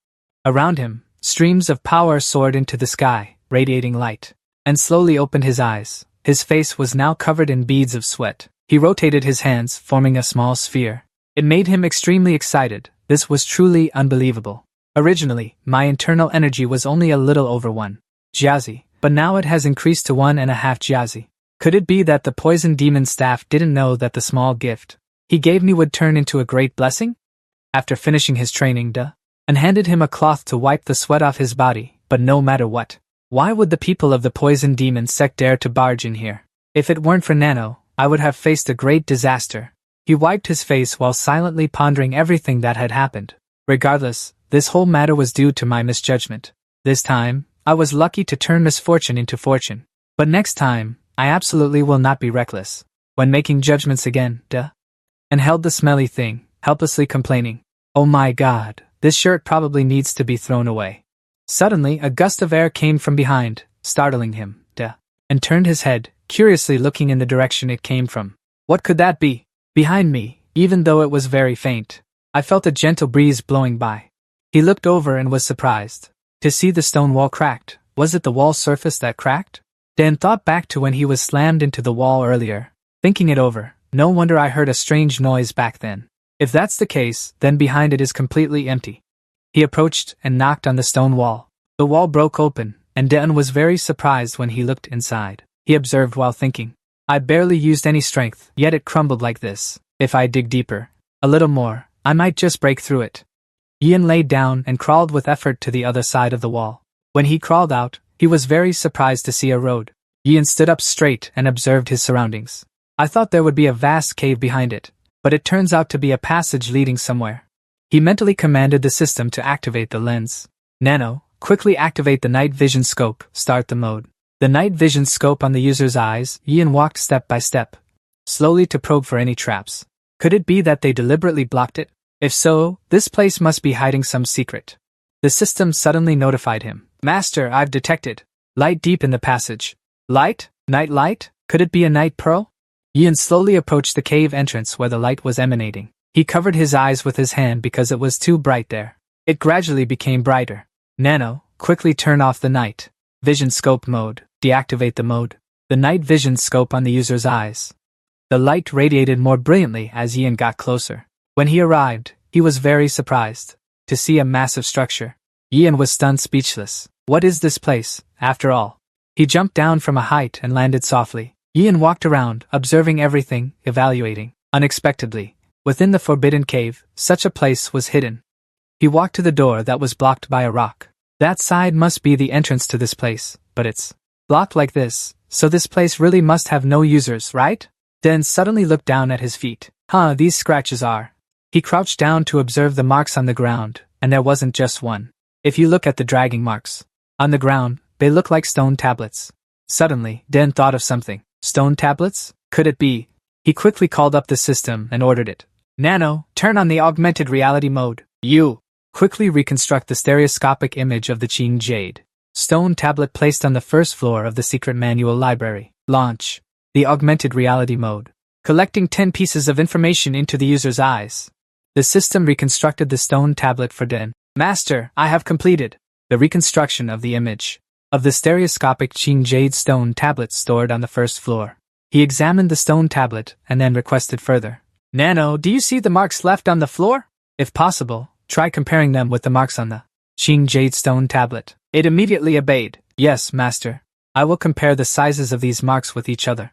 Around him, streams of power soared into the sky, radiating light, and slowly opened his eyes. His face was now covered in beads of sweat. He rotated his hands, forming a small sphere. It made him extremely excited. This was truly unbelievable. Originally, my internal energy was only a little over 1 jiazi, but now it has increased to 1.5 jiazi. Could it be that the poison demon staff didn't know that the small gift he gave me would turn into a great blessing? After finishing his training, and handed him a cloth to wipe the sweat off his body, but no matter what, why would the people of the poison demon sect dare to barge in here? If it weren't for Nano, I would have faced a great disaster. He wiped his face while silently pondering everything that had happened. Regardless, this whole matter was due to my misjudgment. This time, I was lucky to turn misfortune into fortune. But next time, I absolutely will not be reckless when making judgments again, And held the smelly thing, helplessly complaining. Oh my god, this shirt probably needs to be thrown away. Suddenly, a gust of air came from behind, startling him, and turned his head, curiously looking in the direction it came from. What could that be? Behind me, even though it was very faint, I felt a gentle breeze blowing by. He looked over and was surprised to see the stone wall cracked. Was it the wall surface that cracked? Dan thought back to when he was slammed into the wall earlier. Thinking it over, no wonder I heard a strange noise back then. If that's the case, then behind it is completely empty. He approached and knocked on the stone wall. The wall broke open, and Dan was very surprised when he looked inside. He observed while thinking, I barely used any strength, yet it crumbled like this. If I dig deeper, a little more, I might just break through it. Ian laid down and crawled with effort to the other side of the wall. When he crawled out, he was very surprised to see a road. Ian stood up straight and observed his surroundings. I thought there would be a vast cave behind it, but it turns out to be a passage leading somewhere. He mentally commanded the system to activate the lens. Nano, quickly activate the night vision scope, start the mode. The night vision scope on the user's eyes, Ian walked step by step, slowly to probe for any traps. Could it be that they deliberately blocked it? If so, this place must be hiding some secret. The system suddenly notified him. Master, I've detected light deep in the passage. Light? Night light? Could it be a night pearl? Ian slowly approached the cave entrance where the light was emanating. He covered his eyes with his hand because it was too bright there. It gradually became brighter. Nano, quickly turn off the night vision scope mode. Deactivate the mode. The night vision scope on the user's eyes. The light radiated more brilliantly as Ian got closer. When he arrived, he was very surprised to see a massive structure. Ian was stunned speechless. What is this place, after all? He jumped down from a height and landed softly. Ian walked around, observing everything, evaluating. Unexpectedly, within the forbidden cave, such a place was hidden. He walked to the door that was blocked by a rock. That side must be the entrance to this place, but it's blocked like this, so this place really must have no users, right? Dan suddenly looked down at his feet. These scratches are. He crouched down to observe the marks on the ground, and there wasn't just one. If you look at the dragging marks on the ground, they look like stone tablets. Suddenly, Dan thought of something. Stone tablets? Could it be? He quickly called up the system and ordered it. Nano, turn on the augmented reality mode. You quickly reconstruct the stereoscopic image of the Qing Jade stone tablet placed on the first floor of the secret manual library. Launch the augmented reality mode. Collecting 10 pieces of information into the user's eyes. The system reconstructed the stone tablet for Dan. Master, I have completed the reconstruction of the image of the stereoscopic Qing Jade stone tablet stored on the first floor. He examined the stone tablet and then requested further. Nano, do you see the marks left on the floor? If possible, try comparing them with the marks on the Qing Jade stone tablet. It immediately obeyed. Yes, master. I will compare the sizes of these marks with each other.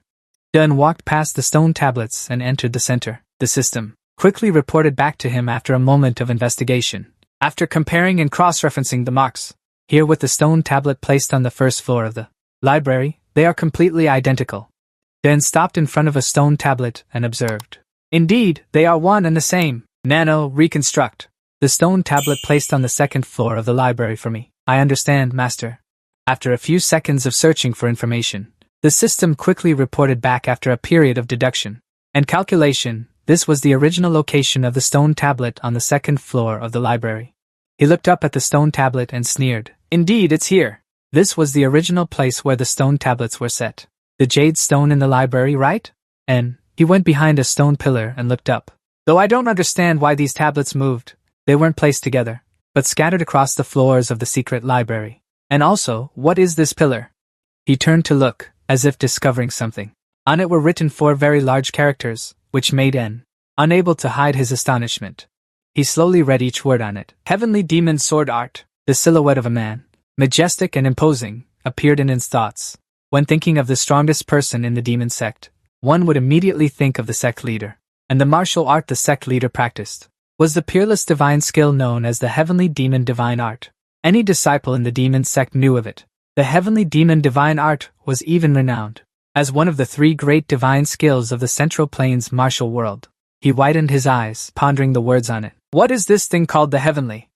Dan walked past the stone tablets and entered the center. The system quickly reported back to him after a moment of investigation. After comparing and cross-referencing the marks, here with the stone tablet placed on the first floor of the library, they are completely identical. Dan stopped in front of a stone tablet and observed. Indeed, they are one and the same. Nano, reconstruct the stone tablet placed on the second floor of the library for me. I understand, master. After a few seconds of searching for information, the system quickly reported back after a period of deduction and calculation. This was the original location of the stone tablet on the second floor of the library. He looked up at the stone tablet and sneered. Indeed, it's here. This was the original place where the stone tablets were set. The jade stone in the library, right? And he went behind a stone pillar and looked up. Though I don't understand why these tablets moved, they weren't placed together, but scattered across the floors of the secret library. And also, what is this pillar? He turned to look, as if discovering something. On it were written 4 very large characters, which made N unable to hide his astonishment. He slowly read each word on it. Heavenly Demon Sword Art. The silhouette of a man, majestic and imposing, appeared in his thoughts. When thinking of the strongest person in the demon sect, one would immediately think of the sect leader. And the martial art the sect leader practiced was the peerless divine skill known as the Heavenly Demon Divine Art. Any disciple in the demon sect knew of it. The Heavenly Demon Divine Art was even renowned as one of the 3 great divine skills of the Central Plains martial world. He widened his eyes, pondering the words on it. What is this thing called the Heavenly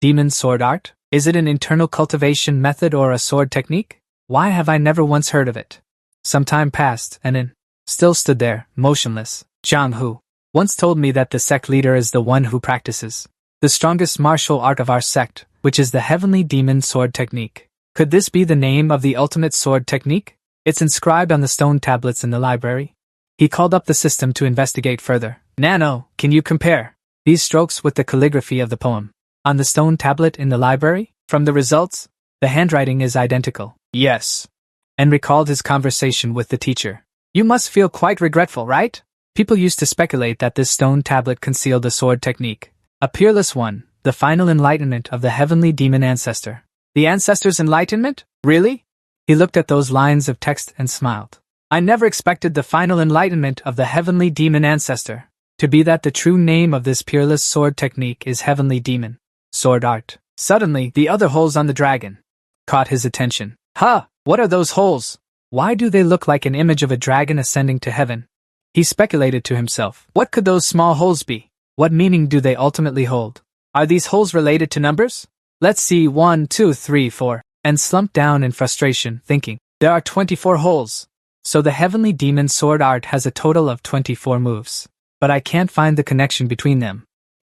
Demon Sword Art? Is it an internal cultivation method or a sword technique? Why have I never once heard of it? Some time passed, and N still stood there, motionless. Zhang Hu once told me that the sect leader is the one who practices the strongest martial art of our sect, which is the Heavenly Demon Sword Technique. Could this be the name of the ultimate sword technique? It's inscribed on the stone tablets in the library. He called up the system to investigate further. Nano, can you compare these strokes with the calligraphy of the poem on the stone tablet in the library? From the results, the handwriting is identical. Yes. And recalled his conversation with the teacher. You must feel quite regretful, right? People used to speculate that this stone tablet concealed a sword technique, a peerless one, the final enlightenment of the heavenly demon ancestor. The ancestor's enlightenment? Really? He looked at those lines of text and smiled. I never expected the final enlightenment of the heavenly demon ancestor to be that the true name of this peerless sword technique is Heavenly Demon Sword Art. Suddenly, the other holes on the dragon caught his attention. Huh, what are those holes? Why do they look like an image of a dragon ascending to heaven? He speculated to himself. What could those small holes be? What meaning do they ultimately hold? Are these holes related to numbers? Let's see, 1, 2, 3, 4, and slumped down in frustration, thinking, there are 24 holes. So the Heavenly Demon Sword Art has a total of 24 moves. But I can't find the connection between them.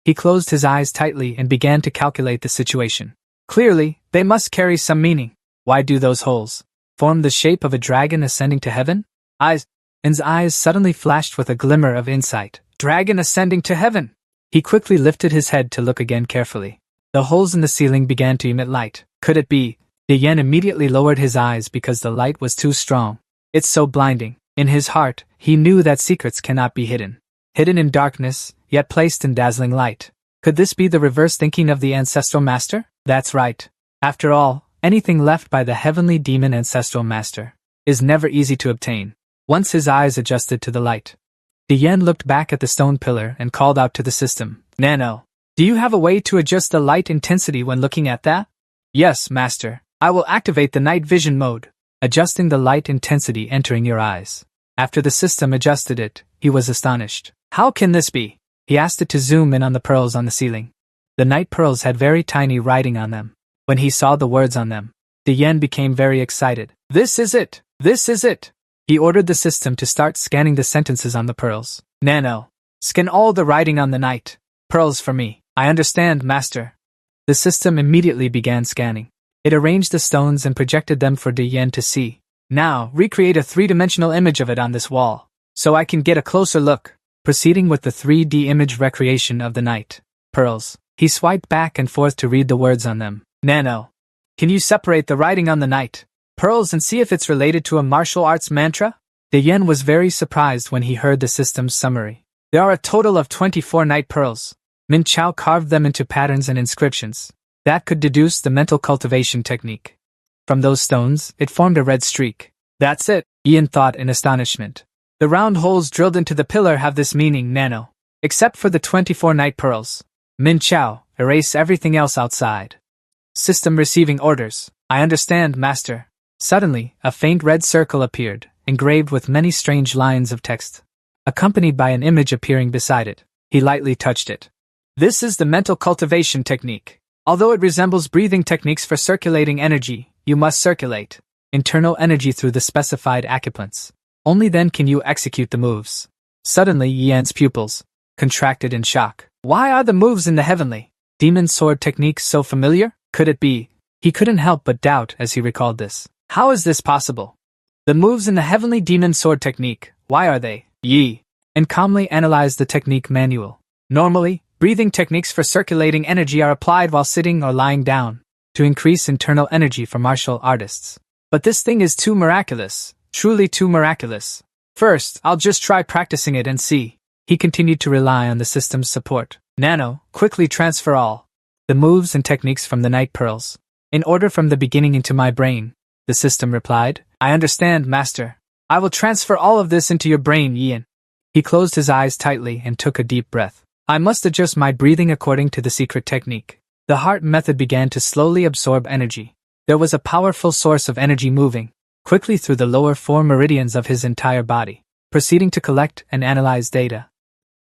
He closed his eyes tightly and began to calculate the situation. Clearly, they must carry some meaning. Why do those holes form the shape of a dragon ascending to heaven? N's eyes suddenly flashed with a glimmer of insight. Dragon ascending to heaven! He quickly lifted his head to look again carefully. The holes in the ceiling began to emit light. Could it be? De Yen immediately lowered his eyes because the light was too strong. It's so blinding. In his heart, he knew that secrets cannot be hidden. Hidden in darkness, yet placed in dazzling light. Could this be the reverse thinking of the ancestral master? That's right. After all, anything left by the heavenly demon ancestral master is never easy to obtain. Once his eyes adjusted to the light, De Yen looked back at the stone pillar and called out to the system. Nano, do you have a way to adjust the light intensity when looking at that? Yes, master. I will activate the night vision mode, adjusting the light intensity entering your eyes. After the system adjusted it, he was astonished. How can this be? He asked it to zoom in on the pearls on the ceiling. The night pearls had very tiny writing on them. When he saw the words on them, De Yen became very excited. This is it! This is it! He ordered the system to start scanning the sentences on the pearls. Nano, scan all the writing on the night pearls for me. I understand, master. The system immediately began scanning. It arranged the stones and projected them for De Yen to see. Now, recreate a 3-dimensional image of it on this wall, so I can get a closer look. Proceeding with the 3D image recreation of the night pearls, he swiped back and forth to read the words on them. Nano, can you separate the writing on the night pearls and see if it's related to a martial arts mantra? De Yen was very surprised when he heard the system's summary. There are a total of 24 night pearls. Min Chao carved them into patterns and inscriptions that could deduce the mental cultivation technique. From those stones, it formed a red streak. That's it, Ian thought in astonishment. The round holes drilled into the pillar have this meaning, Nano. Except for the 24 night pearls. Min Chao, erase everything else outside. System receiving orders. I understand, master. Suddenly, a faint red circle appeared, engraved with many strange lines of text, accompanied by an image appearing beside it. He lightly touched it. This is the mental cultivation technique. Although it resembles breathing techniques for circulating energy, you must circulate internal energy through the specified acupoints. Only then can you execute the moves. Suddenly, Yan's pupils contracted in shock. Why are the moves in the heavenly demon sword technique so familiar? Could it be? He couldn't help but doubt as he recalled this. How is this possible? The moves in the heavenly demon sword technique, why are they? Yi, and calmly analyzed the technique manual. Normally, breathing techniques for circulating energy are applied while sitting or lying down, to increase internal energy for martial artists. But this thing is too miraculous, truly too miraculous. First, I'll just try practicing it and see. He continued to rely on the system's support. Nano, quickly transfer all the moves and techniques from the night pearls in order from the beginning into my brain. The system replied. I understand, Master. I will transfer all of this into your brain, Ian. He closed his eyes tightly and took a deep breath. I must adjust my breathing according to the secret technique. The heart method began to slowly absorb energy. There was a powerful source of energy moving quickly through the lower 4 meridians of his entire body, proceeding to collect and analyze data.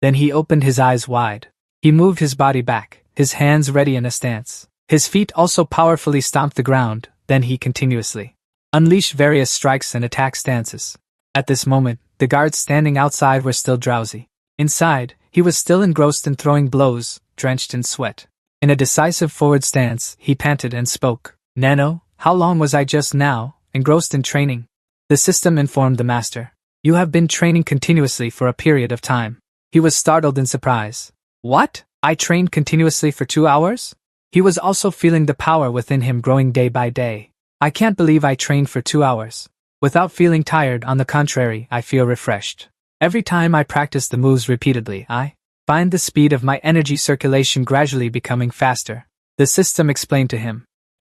Then he opened his eyes wide. He moved his body back, his hands ready in a stance. His feet also powerfully stomped the ground, then he continuously unleashed various strikes and attack stances. At this moment, the guards standing outside were still drowsy. Inside, he was still engrossed in throwing blows, drenched in sweat. In a decisive forward stance, he panted and spoke. Nano, how long was I just now engrossed in training? The system informed the master. You have been training continuously for a period of time. He was startled in surprise. What? I trained continuously for 2 hours? He was also feeling the power within him growing day by day. I can't believe I trained for 2 hours. Without feeling tired, on the contrary, I feel refreshed. Every time I practice the moves repeatedly, I find the speed of my energy circulation gradually becoming faster. The system explained to him.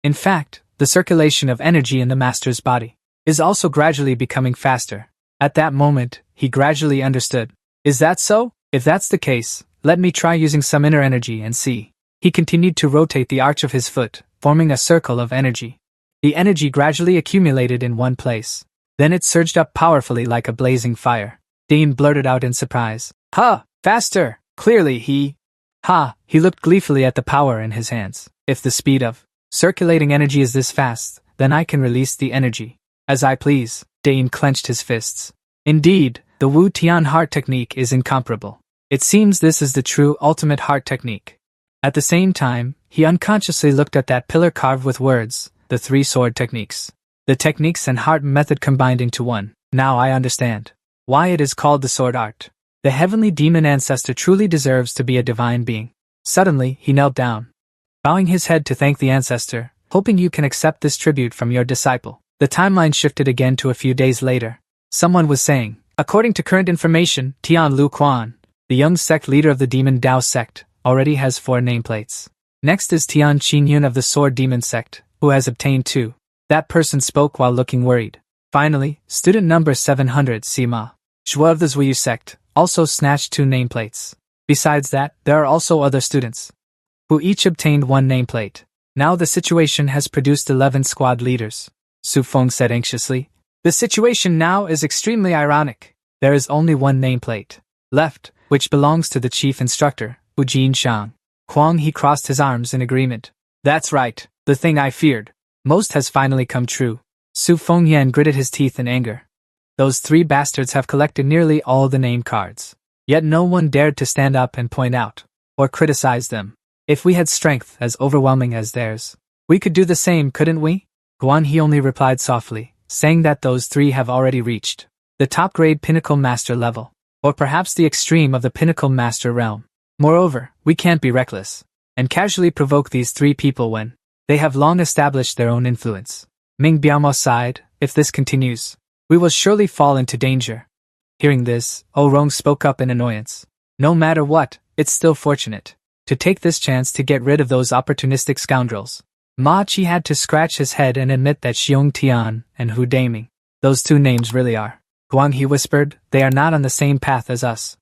In fact, the circulation of energy in the master's body is also gradually becoming faster. At that moment, he gradually understood. Is that so? If that's the case, let me try using some inner energy and see. He continued to rotate the arch of his foot, forming a circle of energy. The energy gradually accumulated in one place. Then it surged up powerfully like a blazing fire. Dean blurted out in surprise. Ha! Faster! Clearly he looked gleefully at the power in his hands. If the speed of circulating energy is this fast, then I can release the energy as I please. Dane clenched his fists. Indeed, the Wu Tian heart technique is incomparable. It seems this is the true ultimate heart technique. At the same time, he unconsciously looked at that pillar carved with words, the 3 sword techniques. The techniques and heart method combined into one. Now I understand why it is called the sword art. The heavenly demon ancestor truly deserves to be a divine being. Suddenly, he knelt down, bowing his head to thank the ancestor, hoping you can accept this tribute from your disciple. The timeline shifted again to a few days later. Someone was saying, according to current information, Tian Lu Quan, the young sect leader of the Demon Dao sect, already has 4 nameplates. Next is Tian Qingyun of the Sword Demon sect, who has obtained 2. That person spoke while looking worried. Finally, student number 700 Sima Zhuo of the Zhuyu sect, also snatched 2 nameplates. Besides that, there are also other students who each obtained 1 nameplate. Now the situation has produced 11 squad leaders. Su Feng said anxiously. The situation now is extremely ironic. There is only 1 nameplate left, which belongs to the chief instructor, Wu Jinshang. Huang he crossed his arms in agreement. That's right, the thing I feared most has finally come true. Su Fengyan gritted his teeth in anger. Those 3 bastards have collected nearly all the name cards. Yet no one dared to stand up and point out or criticize them. If we had strength as overwhelming as theirs, we could do the same, couldn't we? Guan He only replied softly, saying that those 3 have already reached the top-grade Pinnacle Master level, or perhaps the extreme of the Pinnacle Master realm. Moreover, we can't be reckless and casually provoke these 3 people when they have long established their own influence. Ming Biaomao sighed. If this continues, we will surely fall into danger. Hearing this, Rong spoke up in annoyance. No matter what, it's still fortunate to take this chance to get rid of those opportunistic scoundrels. Ma Chi had to scratch his head and admit that Xiong Tian and Hu Daming, those 2 names really are. Guang He whispered, they are not on the same path as us.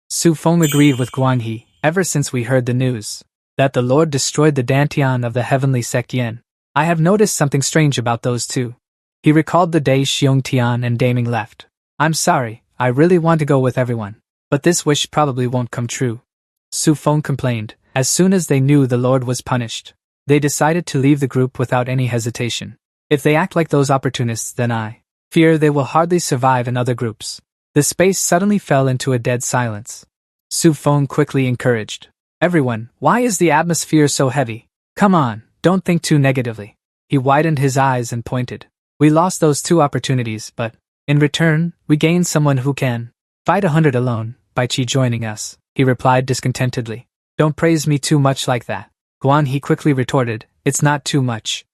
Su Feng agreed with Guang He. Ever since we heard the news that the Lord destroyed the Dantian of the heavenly sect Yin, I have noticed something strange about those 2. He recalled the day Xiong Tian and Daming left. I'm sorry, I really want to go with everyone, but this wish probably won't come true. Su Feng complained. As soon as they knew the Lord was punished, they decided to leave the group without any hesitation. If they act like those opportunists, then I fear they will hardly survive in other groups. The space suddenly fell into a dead silence. Su Feng quickly encouraged everyone. Why is the atmosphere so heavy? Come on, don't think too negatively. He widened his eyes and pointed. We lost those 2 opportunities, but in return, we gained someone who can fight 100 alone, by Qi joining us. he replied discontentedly. Don't praise me too much like that. Guan He quickly retorted, it's not too much.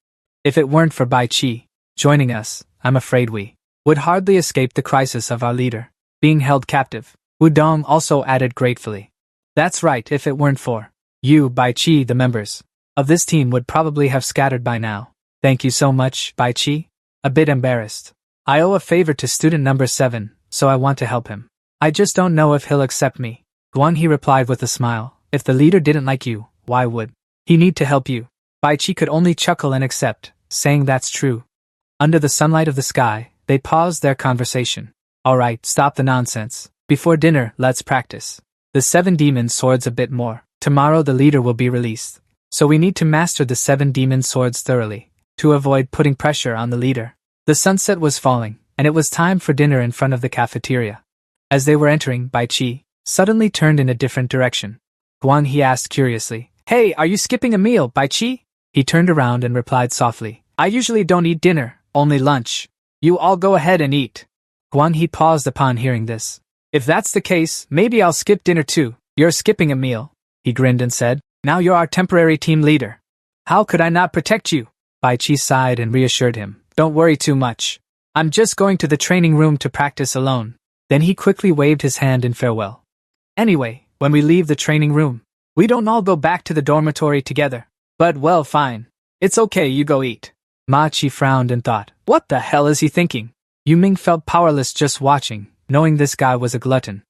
If it weren't for Bai Qi joining us, I'm afraid we would hardly escape the crisis of our leader being held captive. Wu Dong also added gratefully. That's right, if it weren't for you, Bai Qi, the members of this team would probably have scattered by now. Thank you so much, Bai Qi. A bit embarrassed. I owe a favor to student number 7, so I want to help him. I just don't know if he'll accept me. Guan He replied with a smile. If the leader didn't like you, why would he need to help you? Bai Qi could only chuckle and accept, saying that's true. Under the sunlight of the sky, they paused their conversation. Alright, stop the nonsense. Before dinner, let's practice the 7 demon swords a bit more. Tomorrow the leader will be released, so we need to master the 7 demon swords thoroughly, to avoid putting pressure on the leader. The sunset was falling, and it was time for dinner in front of the cafeteria. As they were entering, Bai Qi suddenly turned in a different direction. Guan He asked curiously, Hey, are you skipping a meal, Bai Qi? He turned around and replied softly, I usually don't eat dinner, only lunch. You all go ahead and eat. Guan He paused upon hearing this. If that's the case, maybe I'll skip dinner too. You're skipping a meal. He grinned and said, Now you're our temporary team leader. How could I not protect you? Bai Qi sighed and reassured him. Don't worry too much. I'm just going to the training room to practice alone. Then he quickly waved his hand in farewell. Anyway, when we leave the training room, we don't all go back to the dormitory together. But well, fine. It's okay, you go eat. Ma Qi frowned and thought, what the hell is he thinking? Yu Ming felt powerless just watching, knowing this guy was a glutton.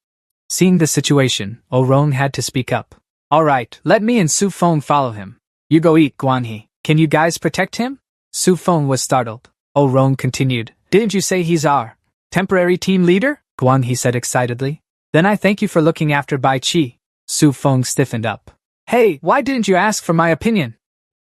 Seeing the situation, Rong had to speak up. Alright, let me and Su Feng follow him. You go eat, Guan He. Can you guys protect him? Su Feng was startled. Rong continued, Didn't you say he's our temporary team leader? Guan He said excitedly. Then I thank you for looking after Bai Qi. Su Feng stiffened up. Hey, why didn't you ask for my opinion?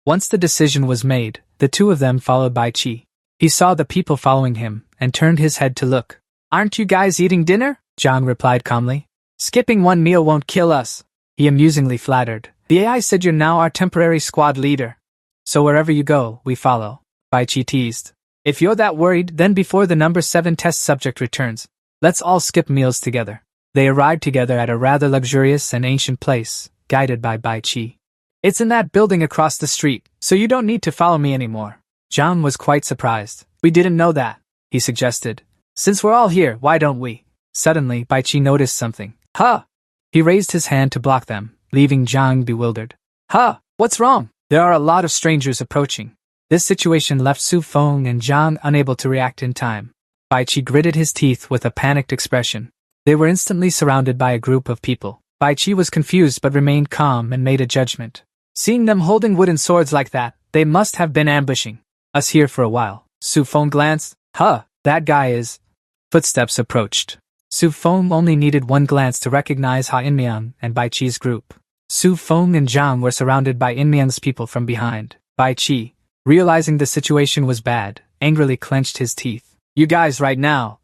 Once the decision was made, the two of them followed Bai Qi. He saw the people following him, and turned his head to look. Aren't you guys eating dinner? Zhang replied calmly. Skipping one meal won't kill us. He amusingly flattered. The AI said you're now our temporary squad leader. So wherever you go, we follow. Bai Qi teased. If you're that worried, then before the number 7 test subject returns, let's all skip meals together. They arrived together at a rather luxurious and ancient place, guided by Bai Qi. It's in that building across the street, so you don't need to follow me anymore. Zhang was quite surprised. We didn't know that, he suggested. Since we're all here, why don't we? Suddenly, Bai Qi noticed something. Huh! He raised his hand to block them, leaving Zhang bewildered. Huh! What's wrong? There are a lot of strangers approaching. This situation left Su Feng and Zhang unable to react in time. Bai Qi gritted his teeth with a panicked expression. They were instantly surrounded by a group of people. Bai Qi was confused but remained calm and made a judgment. Seeing them holding wooden swords like that, they must have been ambushing us here for a while. Su Feng glanced. Huh, that guy is... Footsteps approached. Su Feng only needed one glance to recognize Ha Inmyang and Bai Qi's group. Su Feng and Zhang were surrounded by Inmyang's people from behind. Bai Qi, realizing the situation was bad, angrily clenched his teeth. You guys right now!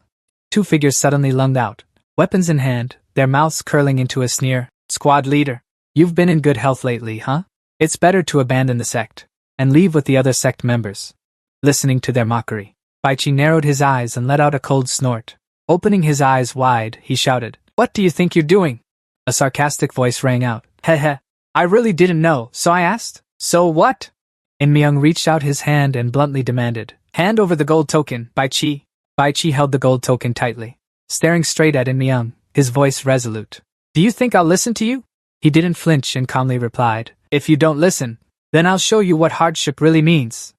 Two figures suddenly lunged out, weapons in hand, their mouths curling into a sneer. Squad leader, you've been in good health lately, huh? It's better to abandon the sect and leave with the other sect members. Listening to their mockery, Bai Qi narrowed his eyes and let out a cold snort. Opening his eyes wide, he shouted, What do you think you're doing? A sarcastic voice rang out. Heh. I really didn't know, so I asked. So what? Inmyang reached out his hand and bluntly demanded, Hand over the gold token, Bai Qi. Bai Qi held the gold token tightly, staring straight at Inmyang, his voice resolute. Do you think I'll listen to you? He didn't flinch and calmly replied, If you don't listen, then I'll show you what hardship really means.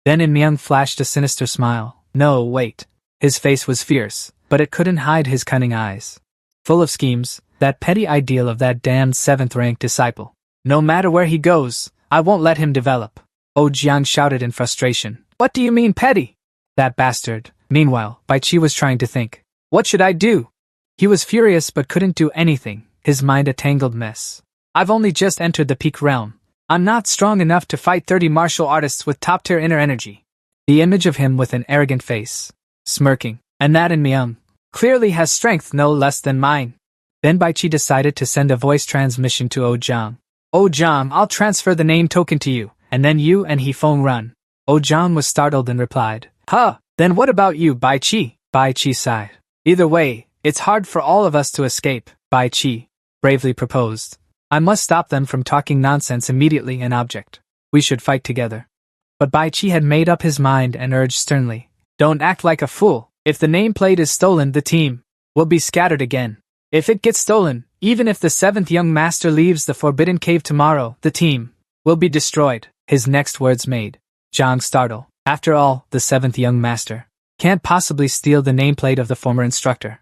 Then Inmyang flashed a sinister smile. No, wait. His face was fierce, but it couldn't hide his cunning eyes. Full of schemes, that petty ideal of that damned 7th-rank disciple. No matter where he goes, I won't let him develop. Jiang shouted in frustration. What do you mean petty? That bastard. Meanwhile, Bai Qi was trying to think. What should I do? He was furious but couldn't do anything, his mind a tangled mess. I've only just entered the peak realm. I'm not strong enough to fight 30 martial artists with top-tier inner energy. The image of him with an arrogant face, smirking, and that Inmyang, clearly has strength no less than mine. Then Bai Qi decided to send a voice transmission to Jiang. Jiang, I'll transfer the name token to you, and then you and He Feng run. Jiang was startled and replied, Huh, then what about you, Bai Qi? Bai Qi sighed. Either way, it's hard for all of us to escape, Bai Qi. bravely proposed. I must stop them from talking nonsense immediately and object. We should fight together. But Bai Chi had made up his mind and urged sternly. Don't act like a fool. If the nameplate is stolen, the team will be scattered again. If it gets stolen, even if the 7th young master leaves the Forbidden Cave tomorrow, the team will be destroyed. His next words made Zhang startle. After all, the 7th young master can't possibly steal the nameplate of the former instructor.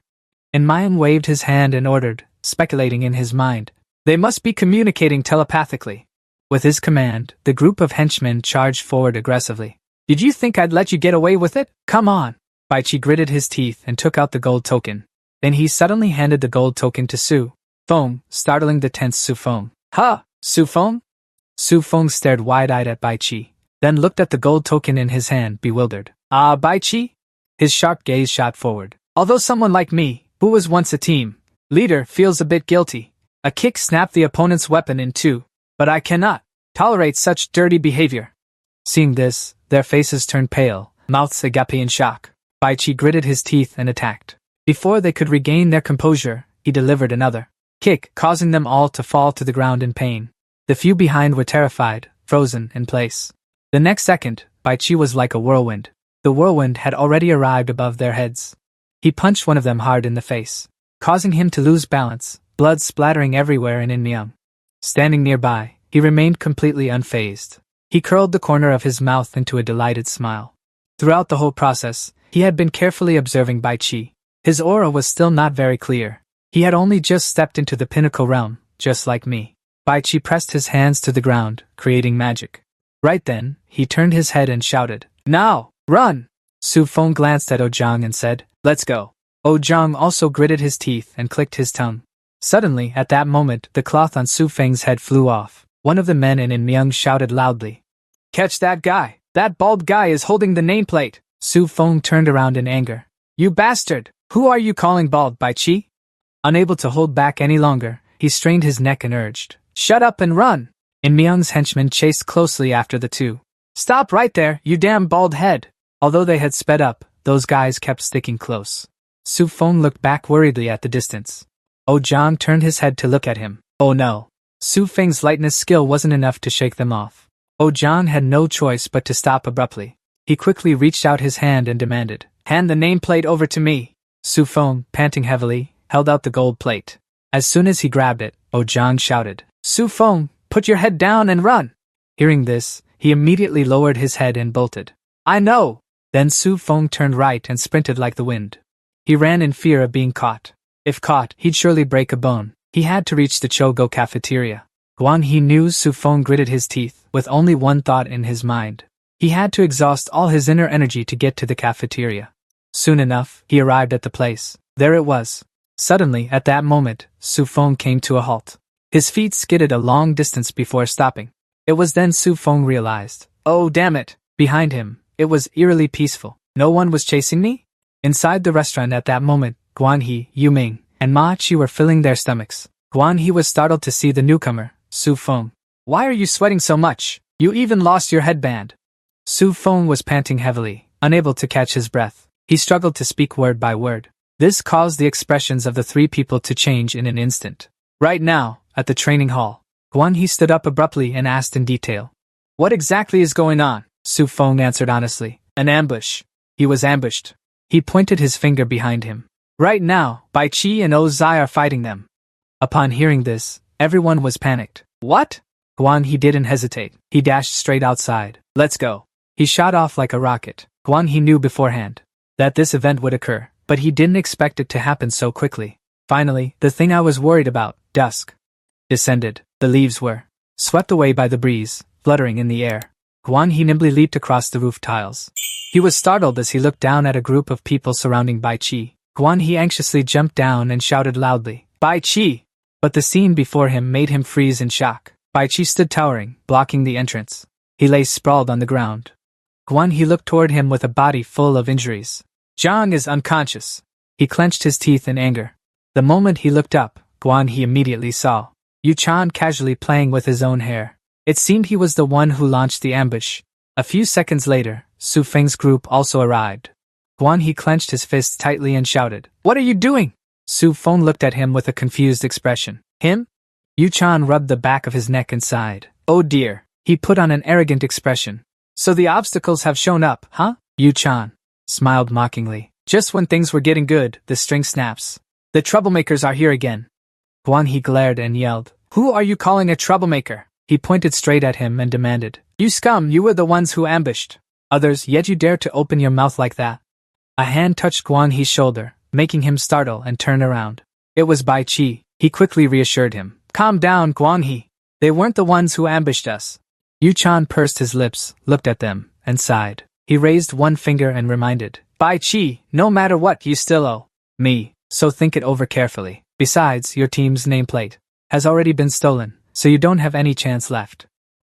And Mayang waved his hand and ordered, speculating in his mind. They must be communicating telepathically. With his command, the group of henchmen charged forward aggressively. Did you think I'd let you get away with it? Come on! Bai Chi gritted his teeth and took out the gold token. Then he suddenly handed the gold token to Su Feng, startling the tense Su Feng. Ha! Su Feng? Su Feng stared wide-eyed at Bai Chi, then looked at the gold token in his hand, bewildered. Ah, Bai Chi? His sharp gaze shot forward. Although someone like me, who was once a team leader, feels a bit guilty. A kick snapped the opponent's weapon in two. But I cannot tolerate such dirty behavior. Seeing this, their faces turned pale, mouths agape in shock. Bai Chi gritted his teeth and attacked. Before they could regain their composure, he delivered another kick, causing them all to fall to the ground in pain. The few behind were terrified, frozen in place. The next second, Bai Chi was like a whirlwind. The whirlwind had already arrived above their heads. He punched one of them hard in the face, causing him to lose balance, blood splattering everywhere in Myung. Standing nearby, he remained completely unfazed. He curled the corner of his mouth into a delighted smile. Throughout the whole process, he had been carefully observing Bai Chi. His aura was still not very clear. He had only just stepped into the pinnacle realm, just like me. Bai Chi pressed his hands to the ground, creating magic. Right then, he turned his head and shouted, Now, run! Su Feng glanced at Ojang and said, Let's go. Ojang also gritted his teeth and clicked his tongue. Suddenly, at that moment, the cloth on Su Feng's head flew off. One of the men in Myung shouted loudly, Catch that guy! That bald guy is holding the nameplate! Su Feng turned around in anger. You bastard! Who are you calling bald, Bai Chi? Unable to hold back any longer, he strained his neck and urged, Shut up and run! Myung's henchmen chased closely after the two. Stop right there, you damn bald head! Although they had sped up, those guys kept sticking close. Su Feng looked back worriedly at the distance. Ojang turned his head to look at him. Oh no! Su Feng's lightness skill wasn't enough to shake them off. Ojang had no choice but to stop abruptly. He quickly reached out his hand and demanded, Hand the nameplate over to me! Su Feng, panting heavily, held out the gold plate. As soon as he grabbed it, Ojang shouted, Su Feng, put your head down and run! Hearing this, he immediately lowered his head and bolted. I know! Then Su Feng turned right and sprinted like the wind. He ran in fear of being caught. If caught, he'd surely break a bone. He had to reach the Chogo cafeteria. Guan He knew. Su Feng gritted his teeth, with only one thought in his mind. He had to exhaust all his inner energy to get to the cafeteria. Soon enough, he arrived at the place. There it was. Suddenly, at that moment, Su Feng came to a halt. His feet skidded a long distance before stopping. It was then Su Feng realized, oh damn it! Behind him, it was eerily peaceful. No one was chasing me? Inside the restaurant at that moment, Guan He, Yu Ming, and Ma Chi were filling their stomachs. Guan He was startled to see the newcomer, Su Feng. Why are you sweating so much? You even lost your headband. Su Feng was panting heavily, unable to catch his breath. He struggled to speak word by word. This caused the expressions of the three people to change in an instant. Right now, at the training hall, Guan He stood up abruptly and asked in detail. What exactly is going on? Su Feng answered honestly. An ambush. He was ambushed. He pointed his finger behind him. Right now, Bai Chi and Ozai are fighting them. Upon hearing this, everyone was panicked. What? Guan He didn't hesitate. He dashed straight outside. Let's go. He shot off like a rocket. Guan He knew beforehand that this event would occur, but he didn't expect it to happen so quickly. Finally, the thing I was worried about, dusk, descended. The leaves were swept away by the breeze, fluttering in the air. Guan He nimbly leaped across the roof tiles. He was startled as he looked down at a group of people surrounding Bai Chi. Guan He anxiously jumped down and shouted loudly, Bai Chi! But the scene before him made him freeze in shock. Bai Chi stood towering, blocking the entrance. He lay sprawled on the ground. Guan He looked toward him with a body full of injuries. Zhang is unconscious. He clenched his teeth in anger. The moment he looked up, Guan He immediately saw Yu Chan casually playing with his own hair. It seemed he was the one who launched the ambush. A few seconds later, Su Feng's group also arrived. Guan He clenched his fists tightly and shouted, What are you doing? Su Feng looked at him with a confused expression. Him? Yu-chan rubbed the back of his neck and sighed. Oh dear. He put on an arrogant expression. So the obstacles have shown up, huh? Yu-chan smiled mockingly. Just when things were getting good, the string snaps. The troublemakers are here again. Guan-hee glared and yelled. Who are you calling a troublemaker? He pointed straight at him and demanded. You scum, you were the ones who ambushed others, yet you dare to open your mouth like that. A hand touched Guan-hee's shoulder, making him startle and turn around. It was Bai Qi. He quickly reassured him. Calm down, Guan-hee. They weren't the ones who ambushed us. Yu-chan pursed his lips, looked at them, and sighed. He raised one finger and reminded. Bai Qi, no matter what, you still owe me, so think it over carefully. Besides, your team's nameplate has already been stolen, so you don't have any chance left.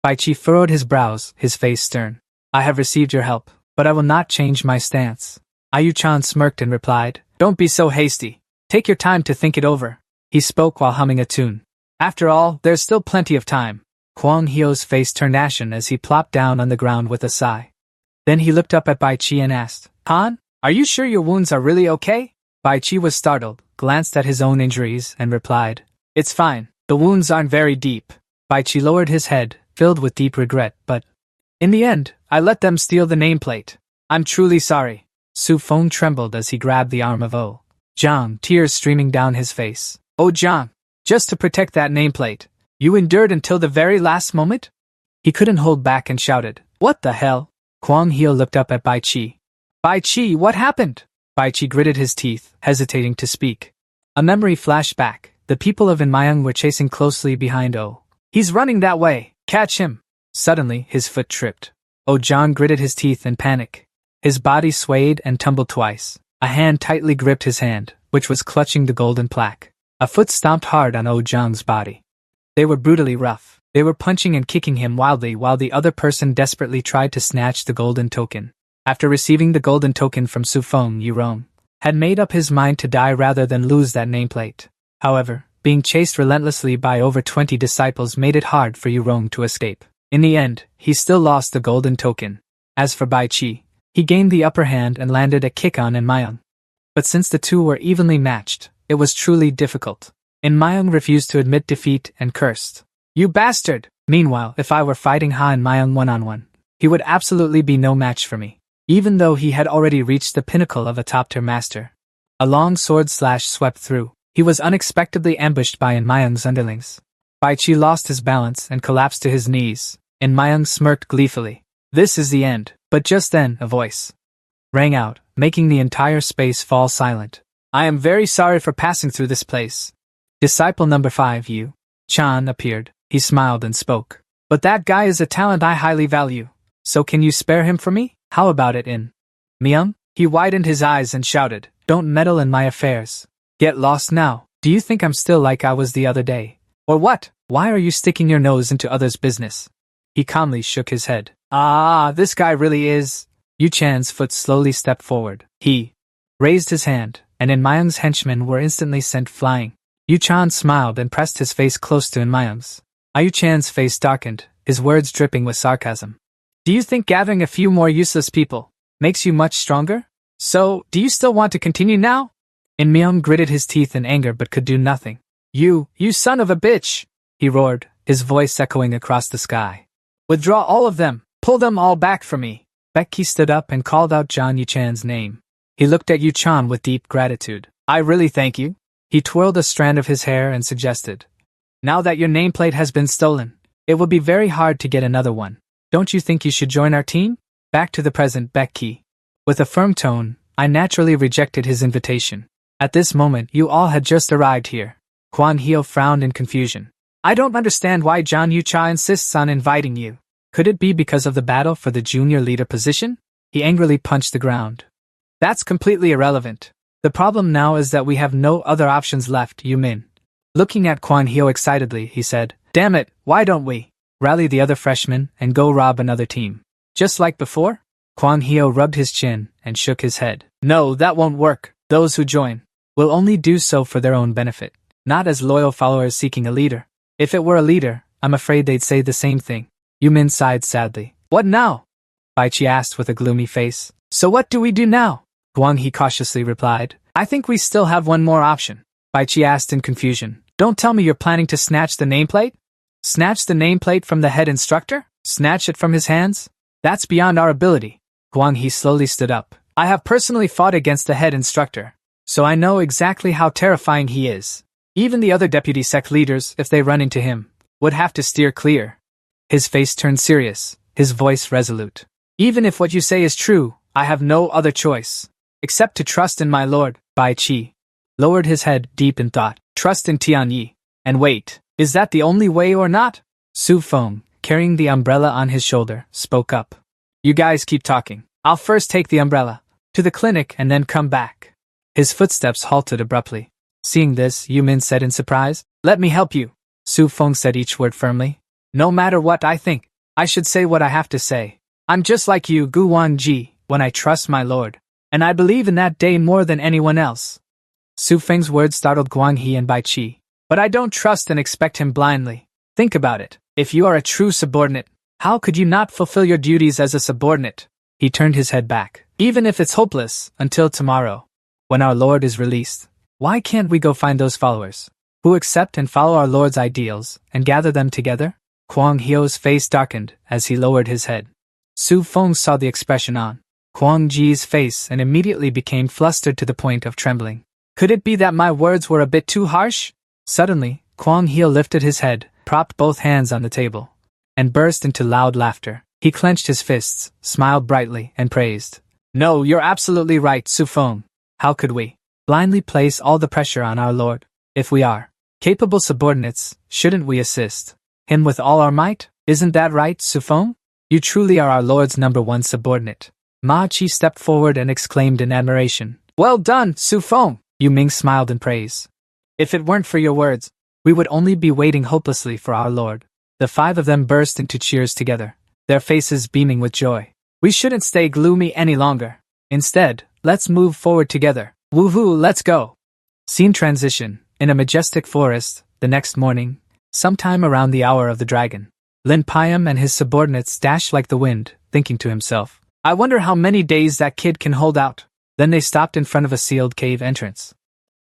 Bai Qi furrowed his brows, his face stern. I have received your help, but I will not change my stance. Yu-chan smirked and replied. Don't be so hasty. Take your time to think it over. He spoke while humming a tune. After all, there's still plenty of time. Kwang Hio's face turned ashen as he plopped down on the ground with a sigh. Then he looked up at Bai Qi and asked, Han, are you sure your wounds are really okay? Bai Qi was startled, glanced at his own injuries, and replied, It's fine. The wounds aren't very deep. Bai Qi lowered his head, filled with deep regret, but in the end, I let them steal the nameplate. I'm truly sorry. Su Feng trembled as he grabbed the arm of Oh Zhang, tears streaming down his face. Oh Zhang, just to protect that nameplate, you endured until the very last moment? He couldn't hold back and shouted, What the hell? Kwang Hio looked up at Bai Qi. Bai Qi, what happened? Bai Qi gritted his teeth, hesitating to speak. A memory flashed back. The people of Enmayang were chasing closely behind Oh. He's running that way. Catch him. Suddenly, his foot tripped. Oh Zhang gritted his teeth in panic. His body swayed and tumbled twice. A hand tightly gripped his hand, which was clutching the golden plaque. A foot stomped hard on Oh Zhang's body. They were brutally rough. They were punching and kicking him wildly while the other person desperately tried to snatch the golden token. After receiving the golden token from Su Feng, Yurong had made up his mind to die rather than lose that nameplate. However, being chased relentlessly by over 20 disciples made it hard for Yurong to escape. In the end, he still lost the golden token. As for Bai Qi, he gained the upper hand and landed a kick on Enmayang. But since the two were evenly matched, it was truly difficult. Enmayang refused to admit defeat and cursed. You bastard! Meanwhile, if I were fighting Ha Enmayang one-on-one, he would absolutely be no match for me, even though he had already reached the pinnacle of a top-tier master. A long sword slash swept through. He was unexpectedly ambushed by Enmayang's underlings. Bai Qi lost his balance and collapsed to his knees. Enmayang smirked gleefully. This is the end. But just then, a voice rang out, making the entire space fall silent. I am very sorry for passing through this place. Disciple number 5 Yu Chan appeared. He smiled and spoke. But that guy is a talent I highly value. So can you spare him for me? How about it in Myung? He widened his eyes and shouted, Don't meddle in my affairs. Get lost now. Do you think I'm still like I was the other day? Or what? Why are you sticking your nose into others' business? He calmly shook his head. Ah, this guy really is. Yu Chan's foot slowly stepped forward. He raised his hand, and Enmayang's henchmen were instantly sent flying. Yu Chan smiled and pressed his face close to Enmayang's. Yu Chan's face darkened, his words dripping with sarcasm. Do you think gathering a few more useless people makes you much stronger? So, do you still want to continue now? Enmayang gritted his teeth in anger but could do nothing. You son of a bitch! He roared, his voice echoing across the sky. Withdraw all of them! Pull them all back from me! Becky stood up and called out John Yu Chan's name. He looked at Yu Chan with deep gratitude. I really thank you. He twirled a strand of his hair and suggested. Now that your nameplate has been stolen, it will be very hard to get another one. Don't you think you should join our team? Back to the present, Becky. With a firm tone, I naturally rejected his invitation. At this moment, you all had just arrived here. Kwan Hio frowned in confusion. I don't understand why John Yu Cha insists on inviting you. Could it be because of the battle for the junior leader position? He angrily punched the ground. That's completely irrelevant. The problem now is that we have no other options left, Yu Min. Looking at Kwan Hio excitedly, he said, Damn it, why don't we rally the other freshmen and go rob another team? Just like before? Kwan Hio rubbed his chin and shook his head. No, that won't work. Those who join will only do so for their own benefit, not as loyal followers seeking a leader. If it were a leader, I'm afraid they'd say the same thing. Yu Min sighed sadly. What now? Bai Qi asked with a gloomy face. So what do we do now? Guang He cautiously replied. I think we still have one more option. Bai Qi asked in confusion. Don't tell me you're planning to snatch the nameplate? Snatch the nameplate from the head instructor? Snatch it from his hands? That's beyond our ability. Guang He slowly stood up. I have personally fought against the head instructor, so I know exactly how terrifying he is. Even the other deputy sect leaders, if they run into him, would have to steer clear. His face turned serious, his voice resolute. Even if what you say is true, I have no other choice, except to trust in my lord. Bai Qi lowered his head deep in thought. Trust in Tianyi. And wait, is that the only way or not? Su Feng, carrying the umbrella on his shoulder, spoke up. You guys keep talking. I'll first take the umbrella to the clinic and then come back. His footsteps halted abruptly. Seeing this, Yu Min said in surprise, Let me help you. Su Feng said each word firmly. No matter what I think, I should say what I have to say. I'm just like you, Gu Wangji, when I trust my lord. And I believe in that day more than anyone else. Su Feng's words startled Guang He and Bai Qi. But I don't trust and expect him blindly. Think about it. If you are a true subordinate, how could you not fulfill your duties as a subordinate? He turned his head back. Even if it's hopeless, until tomorrow, when our lord is released. Why can't we go find those followers who accept and follow our lord's ideals and gather them together? Guang Hio's face darkened as he lowered his head. Su Feng saw the expression on Guang Ji's face and immediately became flustered to the point of trembling. Could it be that my words were a bit too harsh? Suddenly, Guang Hio lifted his head, propped both hands on the table, and burst into loud laughter. He clenched his fists, smiled brightly, and praised. No, you're absolutely right, Su Feng. How could we blindly place all the pressure on our lord? If we are capable subordinates, shouldn't we assist him with all our might? Isn't that right, Su Feng? You truly are our lord's #1 subordinate. Ma Qi stepped forward and exclaimed in admiration. Well done, Su Feng! Yu Ming smiled in praise. If it weren't for your words, we would only be waiting hopelessly for our lord. The 5 of them burst into cheers together, their faces beaming with joy. We shouldn't stay gloomy any longer. Instead, let's move forward together. Woohoo, let's go! Scene transition. In a majestic forest, the next morning, sometime around the hour of the dragon, Lin Piam and his subordinates dashed like the wind, thinking to himself, I wonder how many days that kid can hold out. Then they stopped in front of a sealed cave entrance.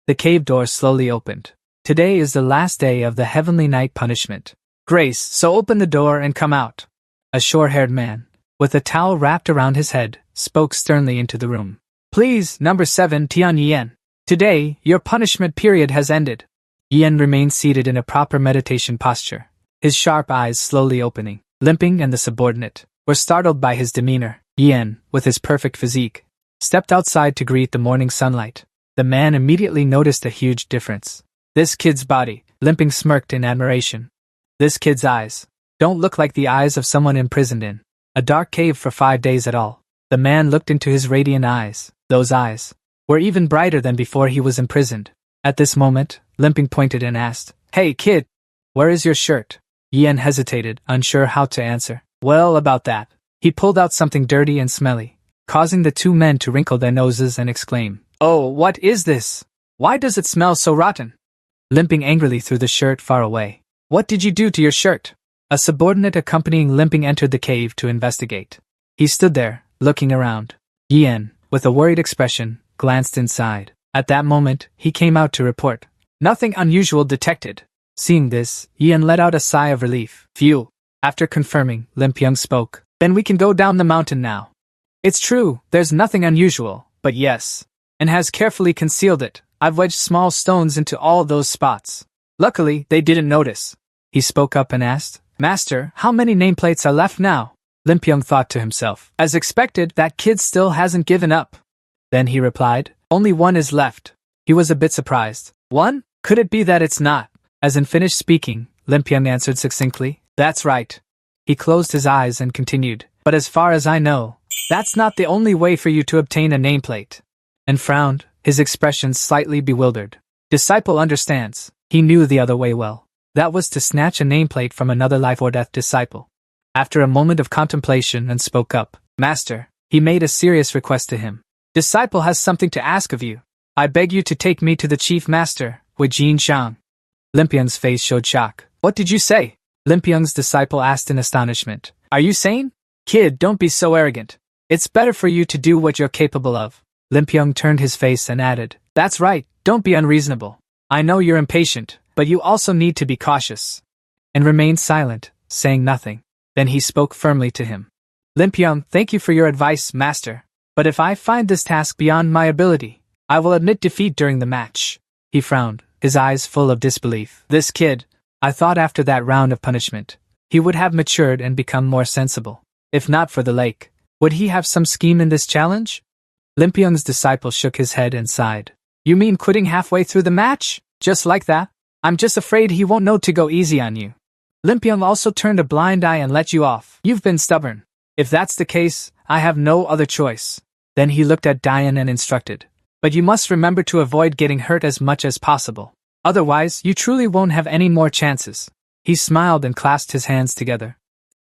The cave door slowly opened. Today is the last day of the Heavenly Night punishment. Grace, so open the door and come out. A short-haired man, with a towel wrapped around his head, spoke sternly into the room. Please, number 7, Tian Yen. Today, your punishment period has ended. Yen remained seated in a proper meditation posture, his sharp eyes slowly opening. Limping and the subordinate were startled by his demeanor. Yen, with his perfect physique, stepped outside to greet the morning sunlight. The man immediately noticed a huge difference. This kid's body, Limping smirked in admiration. This kid's eyes don't look like the eyes of someone imprisoned in a dark cave for 5 days at all. The man looked into his radiant eyes. Those eyes were even brighter than before he was imprisoned. At this moment, Limping pointed and asked, Hey kid, where is your shirt? Yen hesitated, unsure how to answer. Well, about that. He pulled out something dirty and smelly, causing the 2 men to wrinkle their noses and exclaim, Oh, what is this? Why does it smell so rotten? Limping angrily threw the shirt far away. What did you do to your shirt? A subordinate accompanying Limping entered the cave to investigate. He stood there, looking around. Yen, with a worried expression, glanced inside. At that moment, he came out to report. Nothing unusual detected. Seeing this, Yen let out a sigh of relief. Phew. After confirming, Lim Pyong spoke. Then we can go down the mountain now. It's true, there's nothing unusual, but yes. And has carefully concealed it. I've wedged small stones into all those spots. Luckily, they didn't notice. He spoke up and asked, Master, how many nameplates are left now? Lim Pyong thought to himself. As expected, that kid still hasn't given up. Then he replied, Only 1 is left. He was a bit surprised. 1? Could it be that it's not? As in finished speaking, Lim Pyong answered succinctly, That's right. He closed his eyes and continued, But as far as I know, that's not the only way for you to obtain a nameplate. And frowned, his expression slightly bewildered. Disciple understands. He knew the other way well. That was to snatch a nameplate from another life-or-death disciple. After a moment of contemplation and spoke up, Master, he made a serious request to him. Disciple has something to ask of you. I beg you to take me to the chief master, Wei Jin Shang. Lim Pyong's face showed shock. What did you say? Lim Pyong's disciple asked in astonishment. Are you sane? Kid, don't be so arrogant. It's better for you to do what you're capable of. Lim Pyong turned his face and added, That's right, don't be unreasonable. I know you're impatient, but you also need to be cautious. And remained silent, saying nothing. Then he spoke firmly to him. Limpion, thank you for your advice, master. But if I find this task beyond my ability, I will admit defeat during the match. He frowned, his eyes full of disbelief. This kid, I thought after that round of punishment, he would have matured and become more sensible. If not for the lake, would he have some scheme in this challenge? Limpion's disciple shook his head and sighed. You mean quitting halfway through the match? Just like that? I'm just afraid he won't know to go easy on you. Limpion also turned a blind eye and let you off. You've been stubborn. If that's the case, I have no other choice. Then he looked at Diane and instructed. But you must remember to avoid getting hurt as much as possible. Otherwise, you truly won't have any more chances. He smiled and clasped his hands together.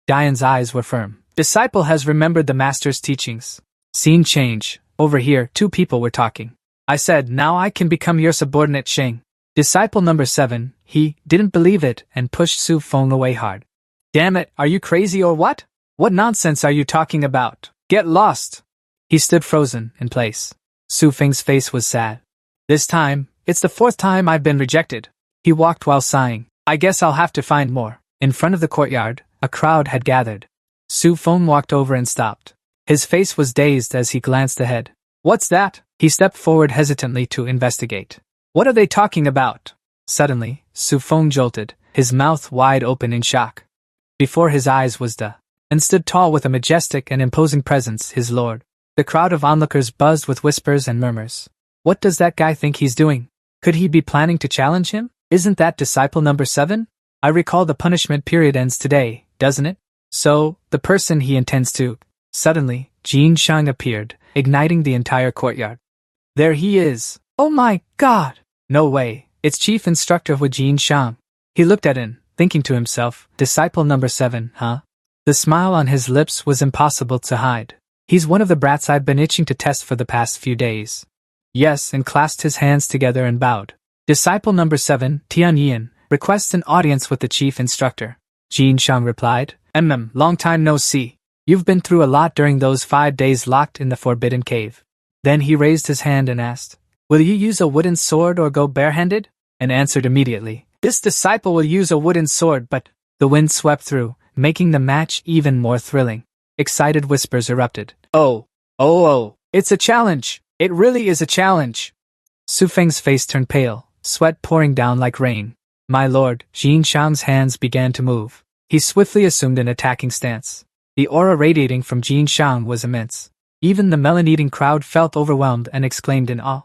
Diane's eyes were firm. Disciple has remembered the master's teachings. Scene change. Over here, two people were talking. I said, now I can become your subordinate Sheng. Disciple number 7, he didn't believe it and pushed Su Feng away hard. Damn it, are you crazy or what? What nonsense are you talking about? Get lost. He stood frozen in place. Su Feng's face was sad. This time, it's the 4th time I've been rejected. He walked while sighing. I guess I'll have to find more. In front of the courtyard, a crowd had gathered. Su Feng walked over and stopped. His face was dazed as he glanced ahead. What's that? He stepped forward hesitantly to investigate. What are they talking about? Suddenly, Su Feng jolted, his mouth wide open in shock. Before his eyes was Da, and stood tall with a majestic and imposing presence, his lord. The crowd of onlookers buzzed with whispers and murmurs. What does that guy think he's doing? Could he be planning to challenge him? Isn't that disciple number 7? I recall the punishment period ends today, doesn't it? So, the person he intends to. Suddenly, Jin Shang appeared, igniting the entire courtyard. There he is. Oh my god! No way, it's chief instructor Hu Jin Shang. He looked at him, thinking to himself, disciple number 7, huh? The smile on his lips was impossible to hide. He's one of the brats I've been itching to test for the past few days. Yes, and clasped his hands together and bowed. Disciple number 7, Tian Yin, requests an audience with the chief instructor. Jin Shang replied, long time no see. You've been through a lot during those 5 days locked in the forbidden cave. Then he raised his hand and asked, will you use a wooden sword or go barehanded? And answered immediately, this disciple will use a wooden sword, but the wind swept through, making the match even more thrilling. Excited whispers erupted. Oh, it's a challenge. It really is a challenge. Su Feng's face turned pale, sweat pouring down like rain. My lord, Jin Shang's hands began to move. He swiftly assumed an attacking stance. The aura radiating from Jin Shang was immense. Even the melon-eating crowd felt overwhelmed and exclaimed in awe.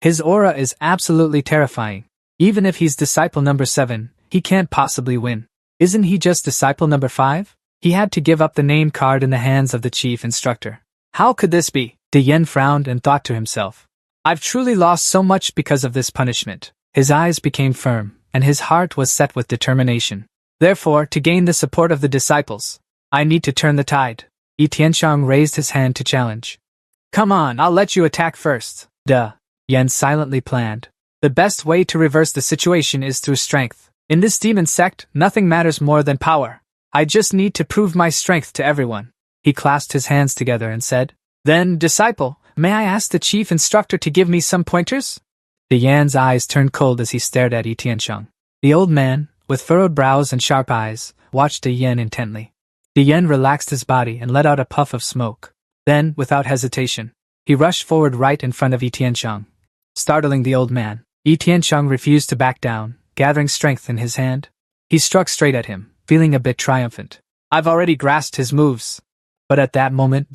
His aura is absolutely terrifying. Even if he's disciple number 7, he can't possibly win. Isn't he just disciple number 5? He had to give up the name card in the hands of the chief instructor. How could this be? De Yen frowned and thought to himself. I've truly lost so much because of this punishment. His eyes became firm, and his heart was set with determination. Therefore, to gain the support of the disciples, I need to turn the tide. Yi Tianxiang raised his hand to challenge. Come on, I'll let you attack first. Duh. Yen silently planned. The best way to reverse the situation is through strength. In this demon sect, nothing matters more than power. I just need to prove my strength to everyone. He clasped his hands together and said, Then, disciple, may I ask the chief instructor to give me some pointers? The Yan's eyes turned cold as he stared at Yi Tianxiang. The old man, with furrowed brows and sharp eyes, watched the Yen intently. The Yen relaxed his body and let out a puff of smoke. Then, without hesitation, he rushed forward right in front of Yi Tianxiang. Startling the old man, Yi Tianxiang refused to back down, gathering strength in his hand. He struck straight at him, feeling a bit triumphant. I've already grasped his moves. But at that moment,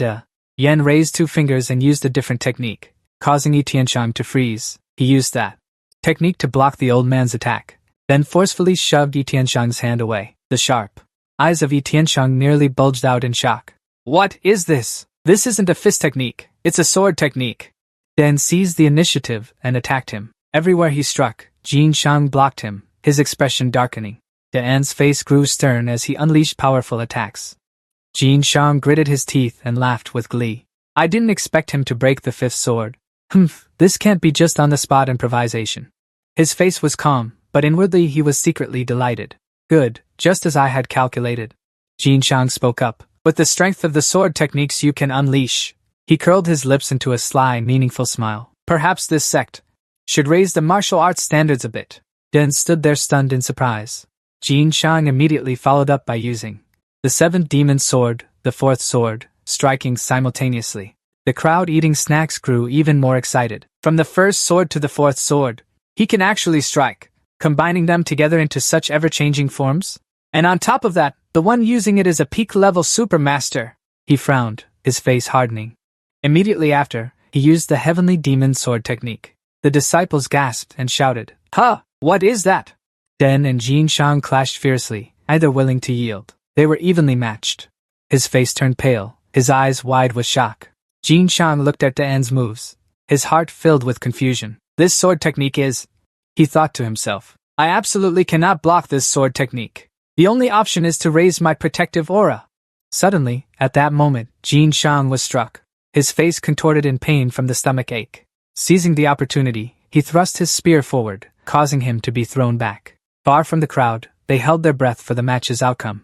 Yen raised 2 fingers and used a different technique, causing Yi Tianxiang to freeze. He used that technique to block the old man's attack, then forcefully shoved Yi Tianxiang's hand away. The sharp eyes of Yi Tianxiang nearly bulged out in shock. What is this? This isn't a fist technique, it's a sword technique. Dan seized the initiative and attacked him. Everywhere he struck, Jin Shang blocked him, his expression darkening. Dan's face grew stern as he unleashed powerful attacks. Jin Shang gritted his teeth and laughed with glee. I didn't expect him to break the 5th sword. This can't be just on-the-spot improvisation. His face was calm, but inwardly he was secretly delighted. Good, just as I had calculated. Jin Shang spoke up. With the strength of the sword techniques you can unleash. He curled his lips into a sly, meaningful smile. Perhaps this sect should raise the martial arts standards a bit. Den stood there stunned in surprise. Jin Shang immediately followed up by using the seventh demon sword, the fourth sword, striking simultaneously. The crowd eating snacks grew even more excited. From the first sword to the fourth sword, he can actually strike, combining them together into such ever-changing forms? And on top of that, the one using it is a peak-level super master. He frowned, his face hardening. Immediately after, he used the heavenly demon sword technique. The disciples gasped and shouted, "Huh! What is that?" Den and Jin Shang clashed fiercely, neither willing to yield. They were evenly matched. His face turned pale, his eyes wide with shock. Jin Shang looked at Den's moves, his heart filled with confusion. This sword technique is... He thought to himself, I absolutely cannot block this sword technique. The only option is to raise my protective aura. Suddenly, at that moment, Jin Shang was struck. His face contorted in pain from the stomach ache. Seizing the opportunity, he thrust his spear forward, causing him to be thrown back. Far from the crowd, they held their breath for the match's outcome.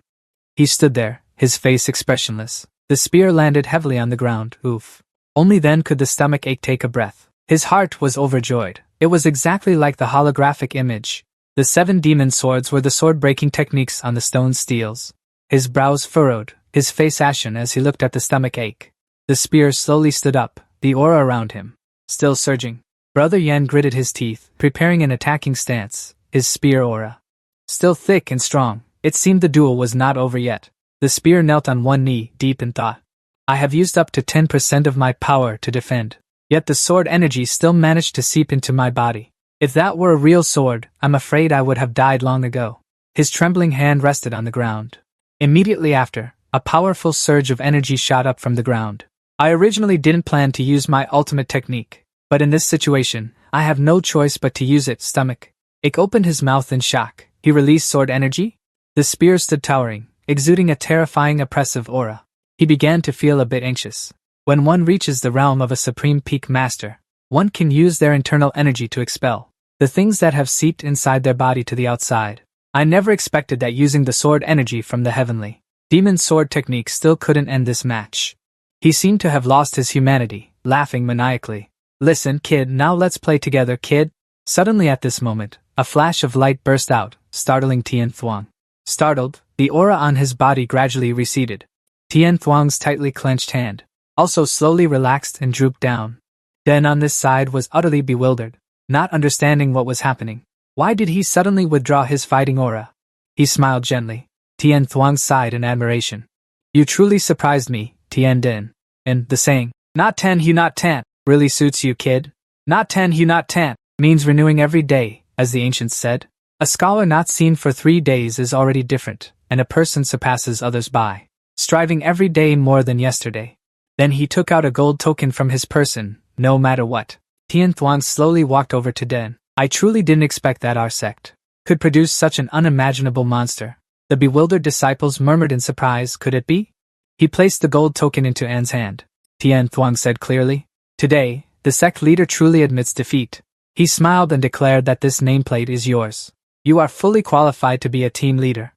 He stood there, his face expressionless. The spear landed heavily on the ground, oof. Only then could the stomach ache take a breath. His heart was overjoyed. It was exactly like the holographic image. The 7 demon swords were the sword-breaking techniques on the stone steels. His brows furrowed, his face ashen as he looked at the stomach ache. The spear slowly stood up, the aura around him still surging. Brother Yan gritted his teeth, preparing an attacking stance, his spear aura still thick and strong. It seemed the duel was not over yet. The spear knelt on one knee, deep in thought. I have used up to 10% of my power to defend. Yet the sword energy still managed to seep into my body. If that were a real sword, I'm afraid I would have died long ago. His trembling hand rested on the ground. Immediately after, a powerful surge of energy shot up from the ground. I originally didn't plan to use my ultimate technique, but in this situation, I have no choice but to use it. Stomach ache opened his mouth in shock. He released sword energy? The spear stood towering, exuding a terrifying oppressive aura. He began to feel a bit anxious. When one reaches the realm of a supreme peak master, one can use their internal energy to expel the things that have seeped inside their body to the outside. I never expected that using the sword energy from the heavenly demon sword technique still couldn't end this match. He seemed to have lost his humanity, laughing maniacally. Listen, kid, now let's play together, kid. Suddenly at this moment, a flash of light burst out, startling Tian Thuong. Startled, the aura on his body gradually receded. Tian Thuong's tightly clenched hand also slowly relaxed and drooped down. Den on this side was utterly bewildered, not understanding what was happening. Why did he suddenly withdraw his fighting aura? He smiled gently. Tian Thuong sighed in admiration. You truly surprised me, Tian Den. And the saying, not ten hu not tan, really suits you, kid. Not ten hu not tan means renewing every day, as the ancients said. A scholar not seen for 3 days is already different, and a person surpasses others by striving every day more than yesterday. Then he took out a gold token from his person, no matter what. Tian Thuong slowly walked over to Den. I truly didn't expect that our sect could produce such an unimaginable monster. The bewildered disciples murmured in surprise, could it be? He placed the gold token into Anne's hand. Tian Thuong said clearly, today, the sect leader truly admits defeat. He smiled and declared that this nameplate is yours. You are fully qualified to be a team leader.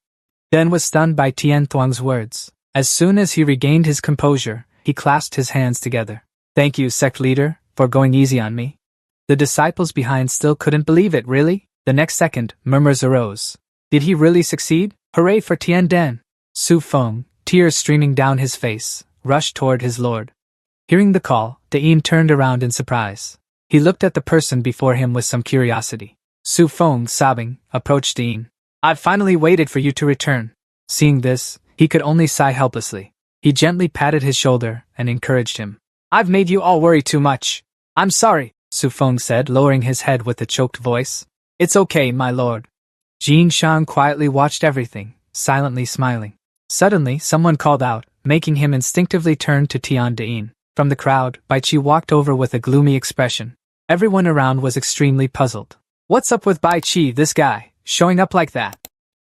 Den was stunned by Tian Thuong's words. As soon as he regained his composure, he clasped his hands together. Thank you, sect leader, for going easy on me. The disciples behind still couldn't believe it, really? The next second, murmurs arose. Did he really succeed? Hooray for Tian Den! Su Feng, tears streaming down his face, rushed toward his lord. Hearing the call, Dean turned around in surprise. He looked at the person before him with some curiosity. Su Feng, sobbing, approached Dean. I've finally waited for you to return. Seeing this, he could only sigh helplessly. He gently patted his shoulder and encouraged him. I've made you all worry too much. I'm sorry, Su Feng said, lowering his head with a choked voice. It's okay, my lord. Jin Shang quietly watched everything, silently smiling. Suddenly, someone called out, making him instinctively turn to Tian Dein. From the crowd, Bai Qi walked over with a gloomy expression. Everyone around was extremely puzzled. What's up with Bai Qi, this guy, showing up like that?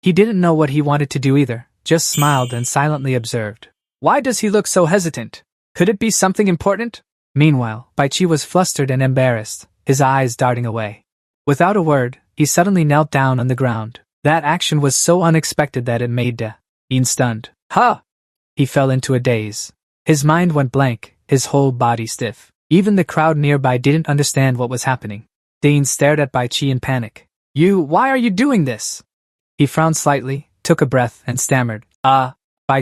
He didn't know what he wanted to do either, just smiled and silently observed. Why does he look so hesitant? Could it be something important? Meanwhile, Bai Qi was flustered and embarrassed, his eyes darting away. Without a word, he suddenly knelt down on the ground. That action was so unexpected that it made Dean stunned. Huh! He fell into a daze. His mind went blank, his whole body stiff. Even the crowd nearby didn't understand what was happening. Dean stared at Bai Qi in panic. Why are you doing this? He frowned slightly, took a breath, and stammered. Bai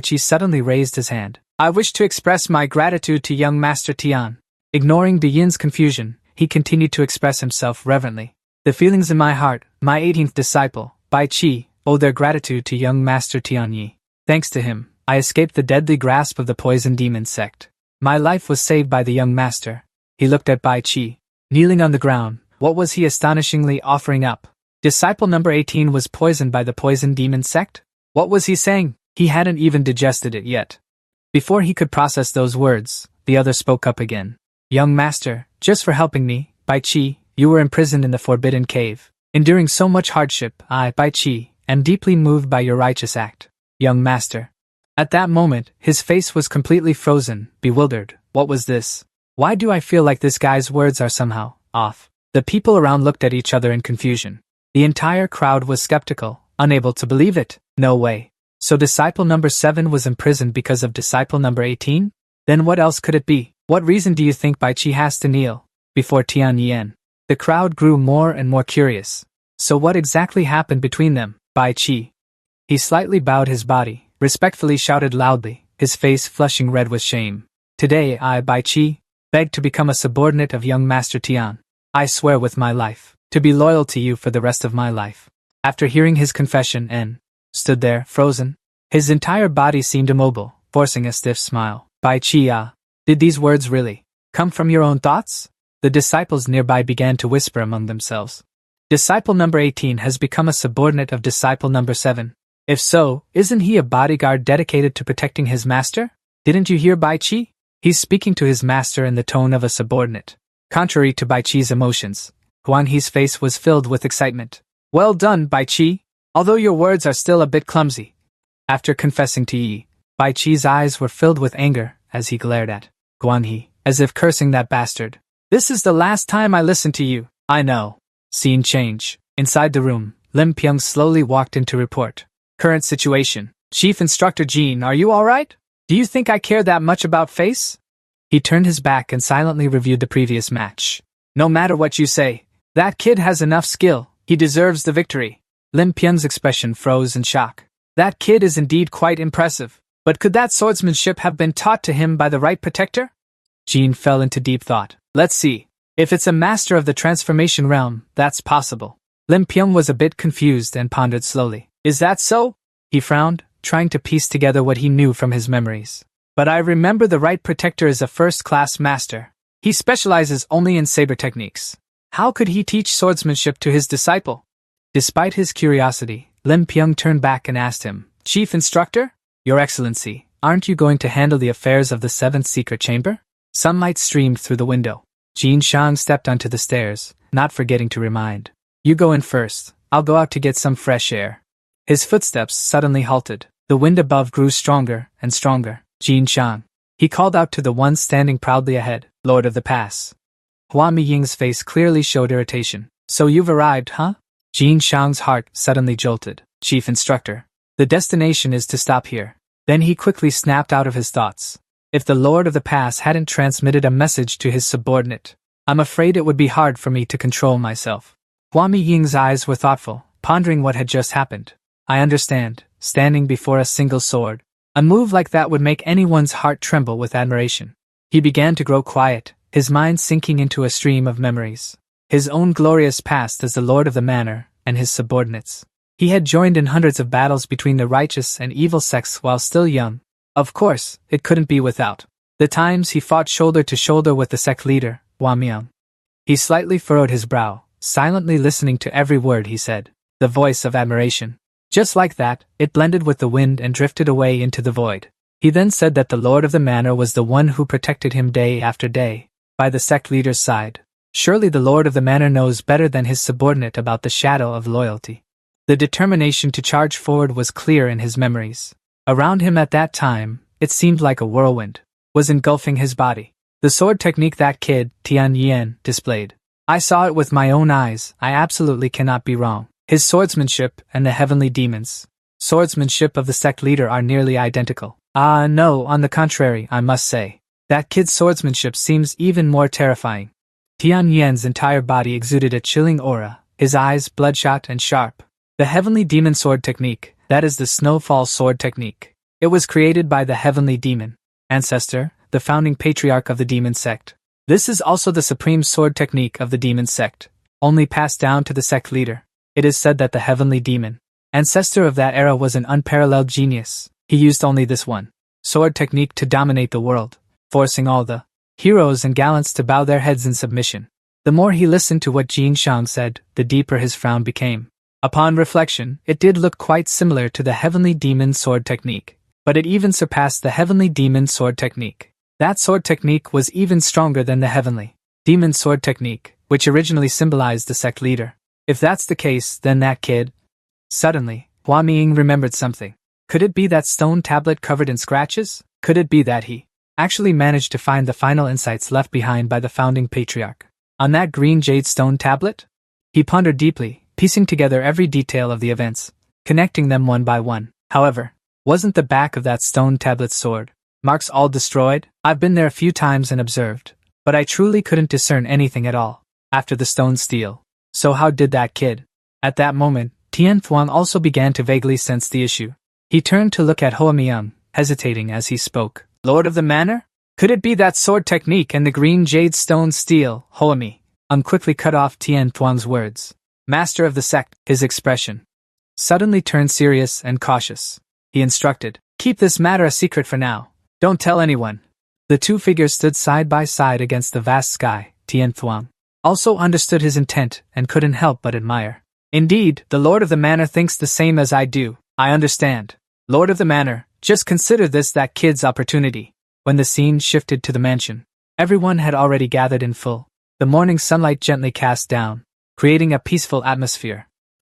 Chi suddenly raised his hand. I wish to express my gratitude to young Master Tian. Ignoring De Yin's confusion, he continued to express himself reverently. The feelings in my heart, my 18th disciple, Bai Chi, owe their gratitude to young Master Tianyi. Thanks to him, I escaped the deadly grasp of the poison demon sect. My life was saved by the young master. He looked at Bai Chi. Kneeling on the ground, what was he astonishingly offering up? Disciple number 18 was poisoned by the poison demon sect? What was he saying? He hadn't even digested it yet. Before he could process those words, the other spoke up again. Young master, just for helping me, Bai Chi, you were imprisoned in the forbidden cave. Enduring so much hardship, I, Bai Chi, am deeply moved by your righteous act. Young master. At that moment, his face was completely frozen, bewildered. What was this? Why do I feel like this guy's words are somehow off? The people around looked at each other in confusion. The entire crowd was skeptical, unable to believe it. No way. So disciple number 7 was imprisoned because of disciple number 18? Then what else could it be? What reason do you think Bai Chi has to kneel before Tian Yan? The crowd grew more and more curious. So what exactly happened between them? Bai Chi. He slightly bowed his body, respectfully shouted loudly, his face flushing red with shame. Today I, Bai Chi, beg to become a subordinate of young Master Tian. I swear with my life, to be loyal to you for the rest of my life. After hearing his confession, N stood there, frozen. His entire body seemed immobile, forcing a stiff smile. Bai Chi, did these words really come from your own thoughts? The disciples nearby began to whisper among themselves. Disciple number 18 has become a subordinate of disciple number 7. If so, isn't he a bodyguard dedicated to protecting his master? Didn't you hear Bai Chi? He's speaking to his master in the tone of a subordinate. Contrary to Bai Chi's emotions, Huan He's face was filled with excitement. Well done, Bai Chi, although your words are still a bit clumsy. After confessing to Yi, Bai Chi's eyes were filled with anger as he glared at Guan He, as if cursing that bastard. This is the last time I listen to you. I know. Scene change. Inside the room, Lim Pyong slowly walked in to report. Current situation. Chief Instructor Jean, are you alright? Do you think I care that much about face? He turned his back and silently reviewed the previous match. No matter what you say, that kid has enough skill. He deserves the victory. Lim Pyong's expression froze in shock. That kid is indeed quite impressive. But could that swordsmanship have been taught to him by the right protector? Jean fell into deep thought. Let's see. If it's a master of the transformation realm, that's possible. Lim Pyong was a bit confused and pondered slowly. Is that so? He frowned, trying to piece together what he knew from his memories. But I remember the right protector is a first-class master. He specializes only in saber techniques. How could he teach swordsmanship to his disciple? Despite his curiosity, Lim Pyong turned back and asked him, Chief Instructor? Your Excellency, aren't you going to handle the affairs of the 7th secret chamber? Sunlight streamed through the window. Jin Shang stepped onto the stairs, not forgetting to remind. You go in first. I'll go out to get some fresh air. His footsteps suddenly halted. The wind above grew stronger and stronger. Jin Shang. He called out to the one standing proudly ahead, Lord of the Pass. Hua Miying's face clearly showed irritation. So you've arrived, huh? Jin Shang's heart suddenly jolted. Chief Instructor. The destination is to stop here. Then he quickly snapped out of his thoughts. If the Lord of the Pass hadn't transmitted a message to his subordinate, I'm afraid it would be hard for me to control myself. Hua Miying's eyes were thoughtful, pondering what had just happened. I understand, standing before a single sword. A move like that would make anyone's heart tremble with admiration. He began to grow quiet, his mind sinking into a stream of memories. His own glorious past as the Lord of the Manor, and his subordinates. He had joined in hundreds of battles between the righteous and evil sects while still young. Of course, it couldn't be without the times he fought shoulder to shoulder with the sect leader, Hua Miyang. He slightly furrowed his brow, silently listening to every word he said. The voice of admiration. Just like that, it blended with the wind and drifted away into the void. He then said that the Lord of the Manor was the one who protected him day after day, by the sect leader's side. Surely the Lord of the Manor knows better than his subordinate about the shadow of loyalty. The determination to charge forward was clear in his memories. Around him at that time, it seemed like a whirlwind was engulfing his body. The sword technique that kid, Tian Yan, displayed. I saw it with my own eyes. I absolutely cannot be wrong. His swordsmanship and the heavenly demons' swordsmanship of the sect leader are nearly identical. No, on the contrary, I must say. That kid's swordsmanship seems even more terrifying. Tian Yan's entire body exuded a chilling aura, his eyes bloodshot and sharp. The Heavenly Demon Sword Technique, that is the Snowfall Sword Technique. It was created by the Heavenly Demon Ancestor, the founding patriarch of the demon sect. This is also the supreme sword technique of the demon sect, only passed down to the sect leader. It is said that the Heavenly Demon Ancestor of that era was an unparalleled genius. He used only this one sword technique to dominate the world, forcing all the heroes and gallants to bow their heads in submission. The more he listened to what Jin Shang said, the deeper his frown became. Upon reflection, it did look quite similar to the Heavenly Demon Sword Technique, but it even surpassed the Heavenly Demon Sword Technique. That sword technique was even stronger than the Heavenly Demon Sword Technique, which originally symbolized the sect leader. If that's the case, then that kid... Suddenly, Hua Ming remembered something. Could it be that stone tablet covered in scratches? Could it be that he actually managed to find the final insights left behind by the founding patriarch on that green jade stone tablet? He pondered deeply, piecing together every detail of the events, connecting them one by one. However, wasn't the back of that stone tablet's sword marks all destroyed? I've been there a few times and observed, but I truly couldn't discern anything at all after the stone steel. So how did that kid? At that moment, Tian Thuong also began to vaguely sense the issue. He turned to look at Hoa Myung, hesitating as he spoke. Lord of the Manor? Could it be that sword technique and the green jade stone steel? Hoa Myung quickly cut off Tian Thuong's words. Master of the sect, his expression suddenly turned serious and cautious. He instructed, keep this matter a secret for now. Don't tell anyone. The two figures stood side by side against the vast sky. Tian Thuong also understood his intent and couldn't help but admire. Indeed, the Lord of the Manor thinks the same as I do. I understand. Lord of the Manor, just consider this that kid's opportunity. When the scene shifted to the mansion, everyone had already gathered in full. The morning sunlight gently cast down, creating a peaceful atmosphere.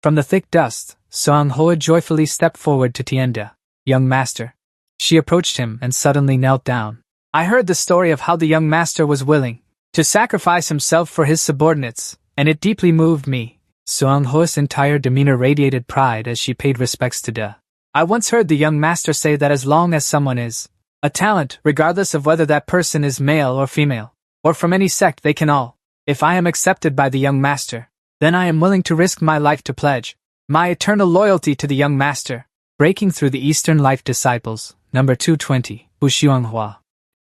From the thick dust, Song Hoa joyfully stepped forward to Tienda. Young master. She approached him and suddenly knelt down. I heard the story of how the young master was willing to sacrifice himself for his subordinates, and it deeply moved me. Song Ho's entire demeanor radiated pride as she paid respects to Da. I once heard the young master say that as long as someone is a talent, regardless of whether that person is male or female, or from any sect, they can all. If I am accepted by the young master, then I am willing to risk my life to pledge my eternal loyalty to the young master. Breaking through the Eastern Life Disciples, number 220, Wuxianghua.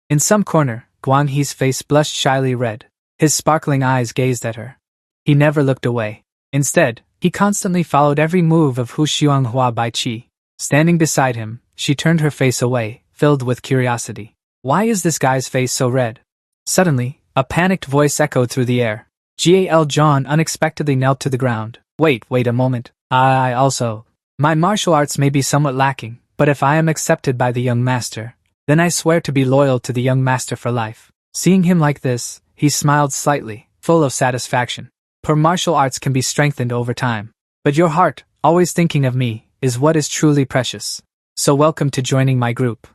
In some corner, Guang He's face blushed shyly red. His sparkling eyes gazed at her. He never looked away. Instead, he constantly followed every move of Hu Xianghua Bai Qi. Standing beside him, she turned her face away, filled with curiosity. Why is this guy's face so red? Suddenly, a panicked voice echoed through the air. Gal John unexpectedly knelt to the ground. Wait a moment. I also. My martial arts may be somewhat lacking, but if I am accepted by the young master, then I swear to be loyal to the young master for life. Seeing him like this, he smiled slightly, full of satisfaction. For martial arts can be strengthened over time. But your heart, always thinking of me, is what is truly precious. So welcome to joining my group.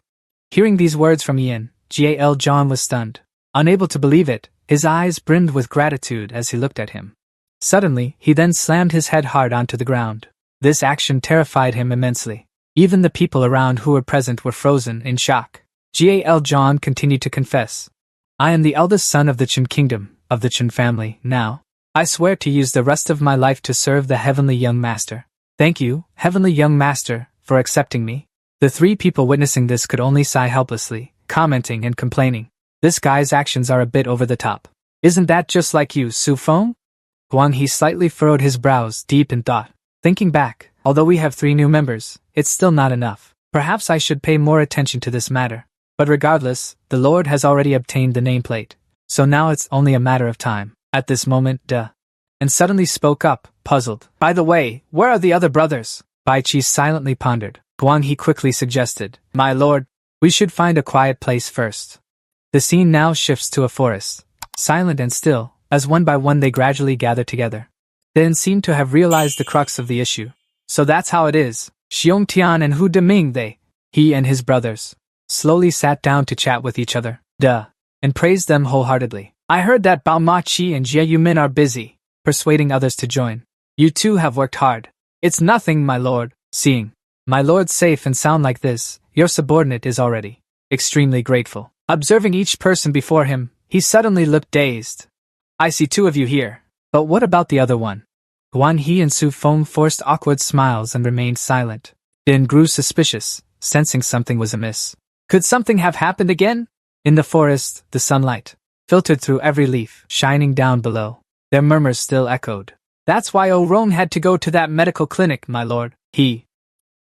Hearing these words from Ian, Gal John was stunned. Unable to believe it, his eyes brimmed with gratitude as he looked at him. Suddenly, he then slammed his head hard onto the ground. This action terrified him immensely. Even the people around who were present were frozen in shock. Gal John continued to confess. I am the eldest son of the Chen kingdom, of the Chen family, now. I swear to use the rest of my life to serve the Heavenly Young Master. Thank you, Heavenly Young Master, for accepting me. The three people witnessing this could only sigh helplessly, commenting and complaining. This guy's actions are a bit over the top. Isn't that just like you, Su Feng? Guang He slightly furrowed his brows, deep in thought. Thinking back, although we have 3 new members, it's still not enough. Perhaps I should pay more attention to this matter. But regardless, the Lord has already obtained the nameplate. So now it's only a matter of time. At this moment, and suddenly spoke up, puzzled. By the way, where are the other brothers? Bai Qi silently pondered. Guang He quickly suggested, my lord, we should find a quiet place first. The scene now shifts to a forest. Silent and still, as one by one they gradually gather together. Then seem to have realized the crux of the issue. So that's how it is. Xiong Tian and Hu Deming he and his brothers, slowly sat down to chat with each other, and praised them wholeheartedly. I heard that Bao Ma Qi and Jie Yumin are busy, persuading others to join. You two have worked hard. It's nothing, my lord. Seeing my lord safe and sound like this, your subordinate is already extremely grateful. Observing each person before him, he suddenly looked dazed. I see 2 of you here. But what about the other one? Guan He and Su Feng forced awkward smiles and remained silent. Din grew suspicious, sensing something was amiss. Could something have happened again? In the forest, the sunlight filtered through every leaf, shining down below. Their murmurs still echoed. That's why Rong had to go to that medical clinic, my lord. He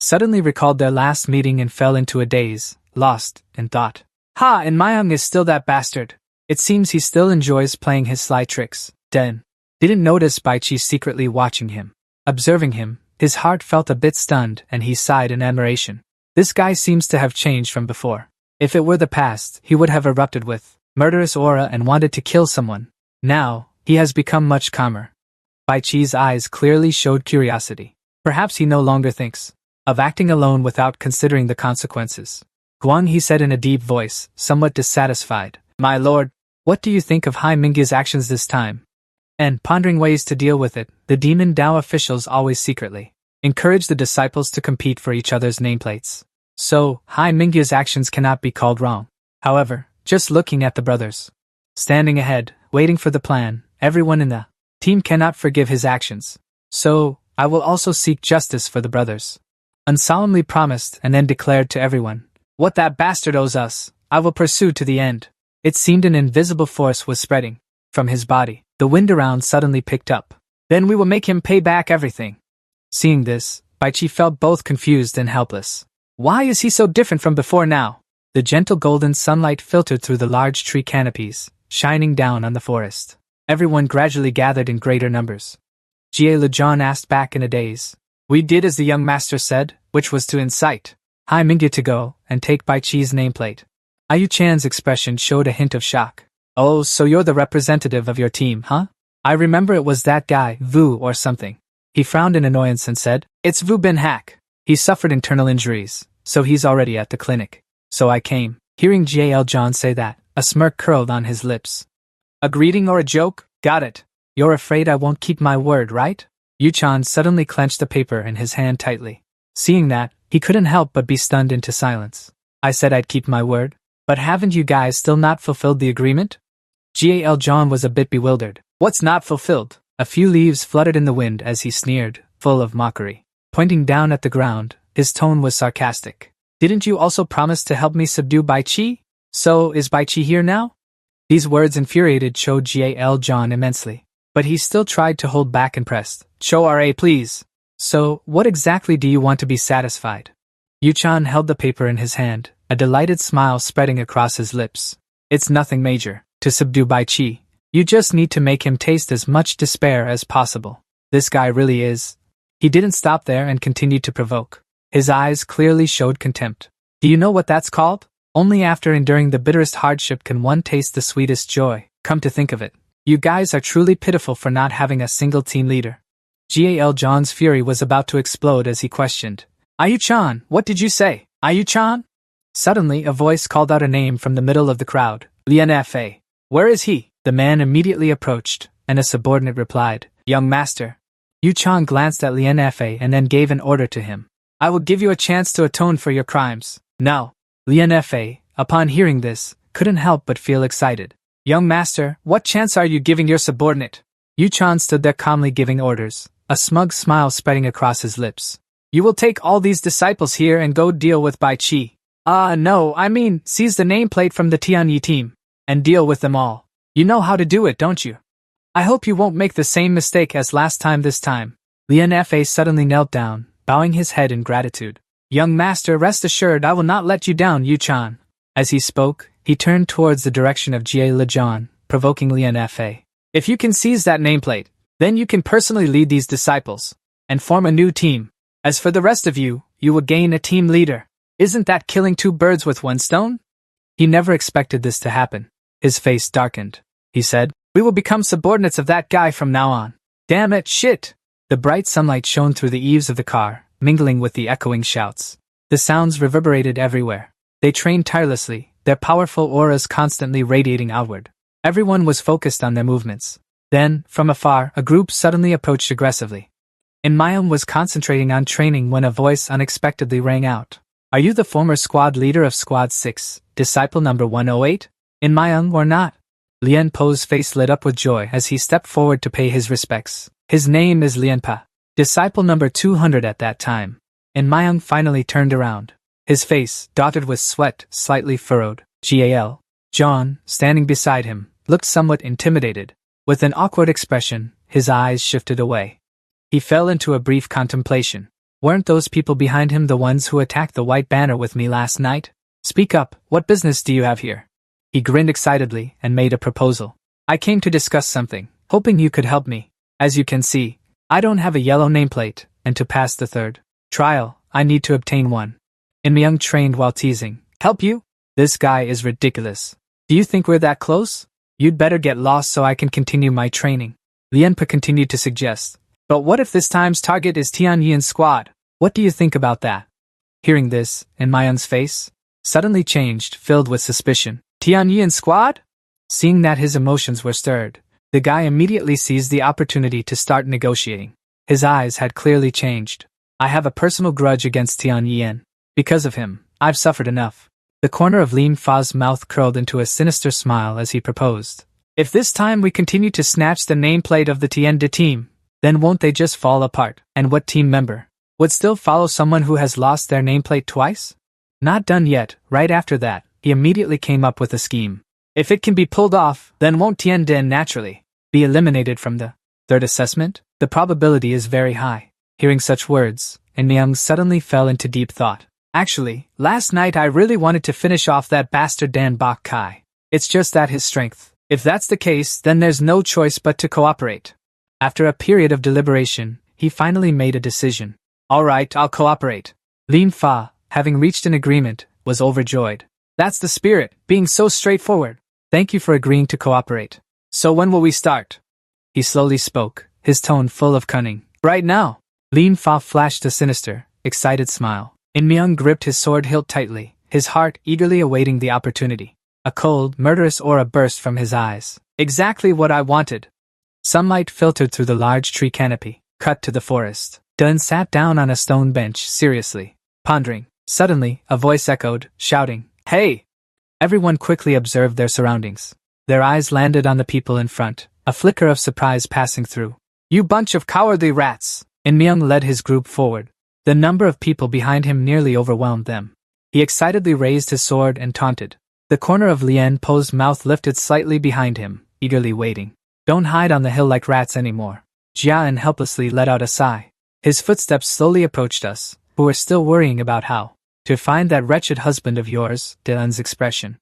suddenly recalled their last meeting and fell into a daze, lost in thought. Ha, and Mayang is still that bastard. It seems he still enjoys playing his sly tricks. Den didn't notice Bai Chi secretly watching him. Observing him, his heart felt a bit stunned and he sighed in admiration. This guy seems to have changed from before. If it were the past, he would have erupted with murderous aura and wanted to kill someone. Now, he has become much calmer. Bai Chi's eyes clearly showed curiosity. Perhaps he no longer thinks of acting alone without considering the consequences. Guang He said in a deep voice, somewhat dissatisfied. My lord, what do you think of Hai Mingya's actions this time? And pondering ways to deal with it, the Demon Dao officials always secretly encourage the disciples to compete for each other's nameplates. So, Hai Mingya's actions cannot be called wrong. However, just looking at the brothers standing ahead, waiting for the plan, everyone in the team cannot forgive his actions. So, I will also seek justice for the brothers. Unsolemnly promised and then declared to everyone, what that bastard owes us, I will pursue to the end. It seemed an invisible force was spreading from his body. The wind around suddenly picked up. Then we will make him pay back everything. Seeing this, Bai Chi felt both confused and helpless. Why is he so different from before now? The gentle golden sunlight filtered through the large tree canopies, shining down on the forest. Everyone gradually gathered in greater numbers. Jie Lejon asked back in a daze. We did as the young master said, which was to incite Hai Mingya to go and take Bai Chi's nameplate. Ayu Chan's expression showed a hint of shock. Oh, so you're the representative of your team, huh? I remember it was that guy, Vu or something. He frowned in annoyance and said, It's Vu Bin Hak. He suffered internal injuries, so he's already at the clinic. So I came. Hearing J.L. John say that, a smirk curled on his lips. A greeting or a joke? Got it. You're afraid I won't keep my word, right? Yu-chan suddenly clenched the paper in his hand tightly. Seeing that, he couldn't help but be stunned into silence. I said I'd keep my word. But haven't you guys still not fulfilled the agreement? G.A.L. John was a bit bewildered. What's not fulfilled? A few leaves fluttered in the wind as he sneered, full of mockery. Pointing down at the ground, his tone was sarcastic. Didn't you also promise to help me subdue Bai Chi? So, is Bai Chi here now? These words infuriated Cho G.A.L. John immensely. But he still tried to hold back and pressed. Cho R.A. please. So, what exactly do you want to be satisfied? Yu-chan held the paper in his hand, a delighted smile spreading across his lips. It's nothing major. To subdue Bai Chi, you just need to make him taste as much despair as possible. This guy really is. He didn't stop there and continued to provoke. His eyes clearly showed contempt. Do you know what that's called? Only after enduring the bitterest hardship can one taste the sweetest joy. Come to think of it, you guys are truly pitiful for not having a single team leader. G.A.L. John's fury was about to explode as he questioned. Ayu-chan, what did you say? Ayu-chan? Suddenly, a voice called out a name from the middle of the crowd. Lian Fa. Where is he? The man immediately approached, and a subordinate replied, Young master. Yu-chan glanced at Lian Fa and then gave an order to him. I will give you a chance to atone for your crimes. Now. Lian Fa, upon hearing this, couldn't help but feel excited. Young master, what chance are you giving your subordinate? Yu-chan stood there calmly giving orders, a smug smile spreading across his lips. You will take all these disciples here and go deal with Bai Chi. No, I mean, seize the nameplate from the Tianyi team. And deal with them all. You know how to do it, don't you? I hope you won't make the same mistake as last time this time. Lian Fa suddenly knelt down, bowing his head in gratitude. Young master, rest assured I will not let you down, Yu-chan. As he spoke, he turned towards the direction of Jie Lejon, provoking Lian Fa. If you can seize that nameplate, then you can personally lead these disciples, and form a new team. As for the rest of you, you will gain a team leader. Isn't that killing two birds with one stone? He never expected this to happen. His face darkened. He said, We will become subordinates of that guy from now on. Damn it, shit! The bright sunlight shone through the eaves of the car, mingling with the echoing shouts. The sounds reverberated everywhere. They trained tirelessly, their powerful auras constantly radiating outward. Everyone was focused on their movements. Then, from afar, a group suddenly approached aggressively. Mayam was concentrating on training when a voice unexpectedly rang out. Are you the former squad leader of Squad 6, disciple number 108? Mayam or not? Lian Po's face lit up with joy as he stepped forward to pay his respects, His name is Lianpa, disciple number 200 at that time. And Myung finally turned around. His face, dotted with sweat, slightly furrowed. Gal. John, standing beside him, looked somewhat intimidated. With an awkward expression, his eyes shifted away. He fell into a brief contemplation. Weren't those people behind him the ones who attacked the white banner with me last night? Speak up, what business do you have here? He grinned excitedly and made a proposal. I came to discuss something, hoping you could help me. As you can see, I don't have a yellow nameplate, and to pass the third trial, I need to obtain one. In Myung trained while teasing. Help you? This guy is ridiculous. Do you think we're that close? You'd better get lost so I can continue my training. Lianpa continued to suggest. But what if this time's target is Tianyin's squad? What do you think about that? Hearing this, and Myung's face suddenly changed, filled with suspicion. Tianyin's squad? Seeing that his emotions were stirred, the guy immediately seized the opportunity to start negotiating. His eyes had clearly changed. I have a personal grudge against Tianyin. Because of him, I've suffered enough. The corner of Lin Fa's mouth curled into a sinister smile as he proposed. If this time we continue to snatch the nameplate of the Tiande team, then won't they just fall apart? And what team member would still follow someone who has lost their nameplate twice? Not done yet. Right after that, he immediately came up with a scheme. If it can be pulled off, then won't Tianden naturally be eliminated from the third assessment? The probability is very high. Hearing such words, and Myung suddenly fell into deep thought. Actually, last night I really wanted to finish off that bastard Dan Bok Kai. It's just that his strength. If that's the case, then there's no choice but to cooperate. After a period of deliberation, he finally made a decision. Alright, I'll cooperate. Lin Fa, having reached an agreement, was overjoyed. That's the spirit, being so straightforward. Thank you for agreeing to cooperate. So when will we start? He slowly spoke, his tone full of cunning. Right now. Lin Fa flashed a sinister, excited smile. In Myung gripped his sword hilt tightly, his heart eagerly awaiting the opportunity. A cold, murderous aura burst from his eyes. Exactly what I wanted. Sunlight filtered through the large tree canopy. Cut to the forest. Dun sat down on a stone bench, seriously pondering. Suddenly, a voice echoed, shouting, Hey! Everyone quickly observed their surroundings. Their eyes landed on the people in front, a flicker of surprise passing through. You bunch of cowardly rats! And Myung led his group forward. The number of people behind him nearly overwhelmed them. He excitedly raised his sword and taunted. The corner of Lian Po's mouth lifted slightly behind him, eagerly waiting. Don't hide on the hill like rats anymore. Jian helplessly let out a sigh. His footsteps slowly approached us, who were still worrying about how to find that wretched husband of yours. Dylan's expression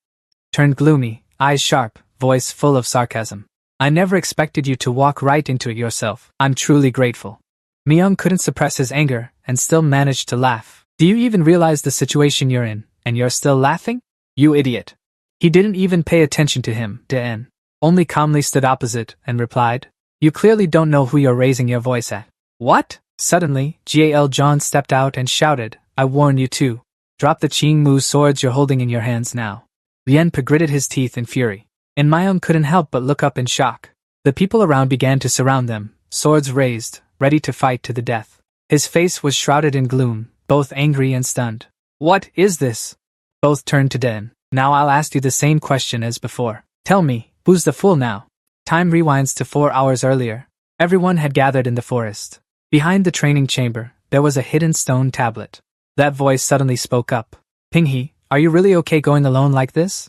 turned gloomy, eyes sharp, voice full of sarcasm. I never expected you to walk right into it yourself. I'm truly grateful. Myung couldn't suppress his anger, and still managed to laugh. Do you even realize the situation you're in, and you're still laughing? You idiot. He didn't even pay attention to him, Den. Only calmly stood opposite, and replied, You clearly don't know who you're raising your voice at. What? Suddenly, Gal John stepped out and shouted, I warn you too. Drop the Qing Mu swords you're holding in your hands now. Lianpa gritted his teeth in fury, and Myung couldn't help but look up in shock. The people around began to surround them, swords raised, ready to fight to the death. His face was shrouded in gloom, both angry and stunned. What is this? Both turned to Den. Now I'll ask you the same question as before. Tell me, who's the fool now? Time rewinds to 4 hours earlier. Everyone had gathered in the forest. Behind the training chamber, there was a hidden stone tablet. That voice suddenly spoke up. Pinghe, are you really okay going alone like this?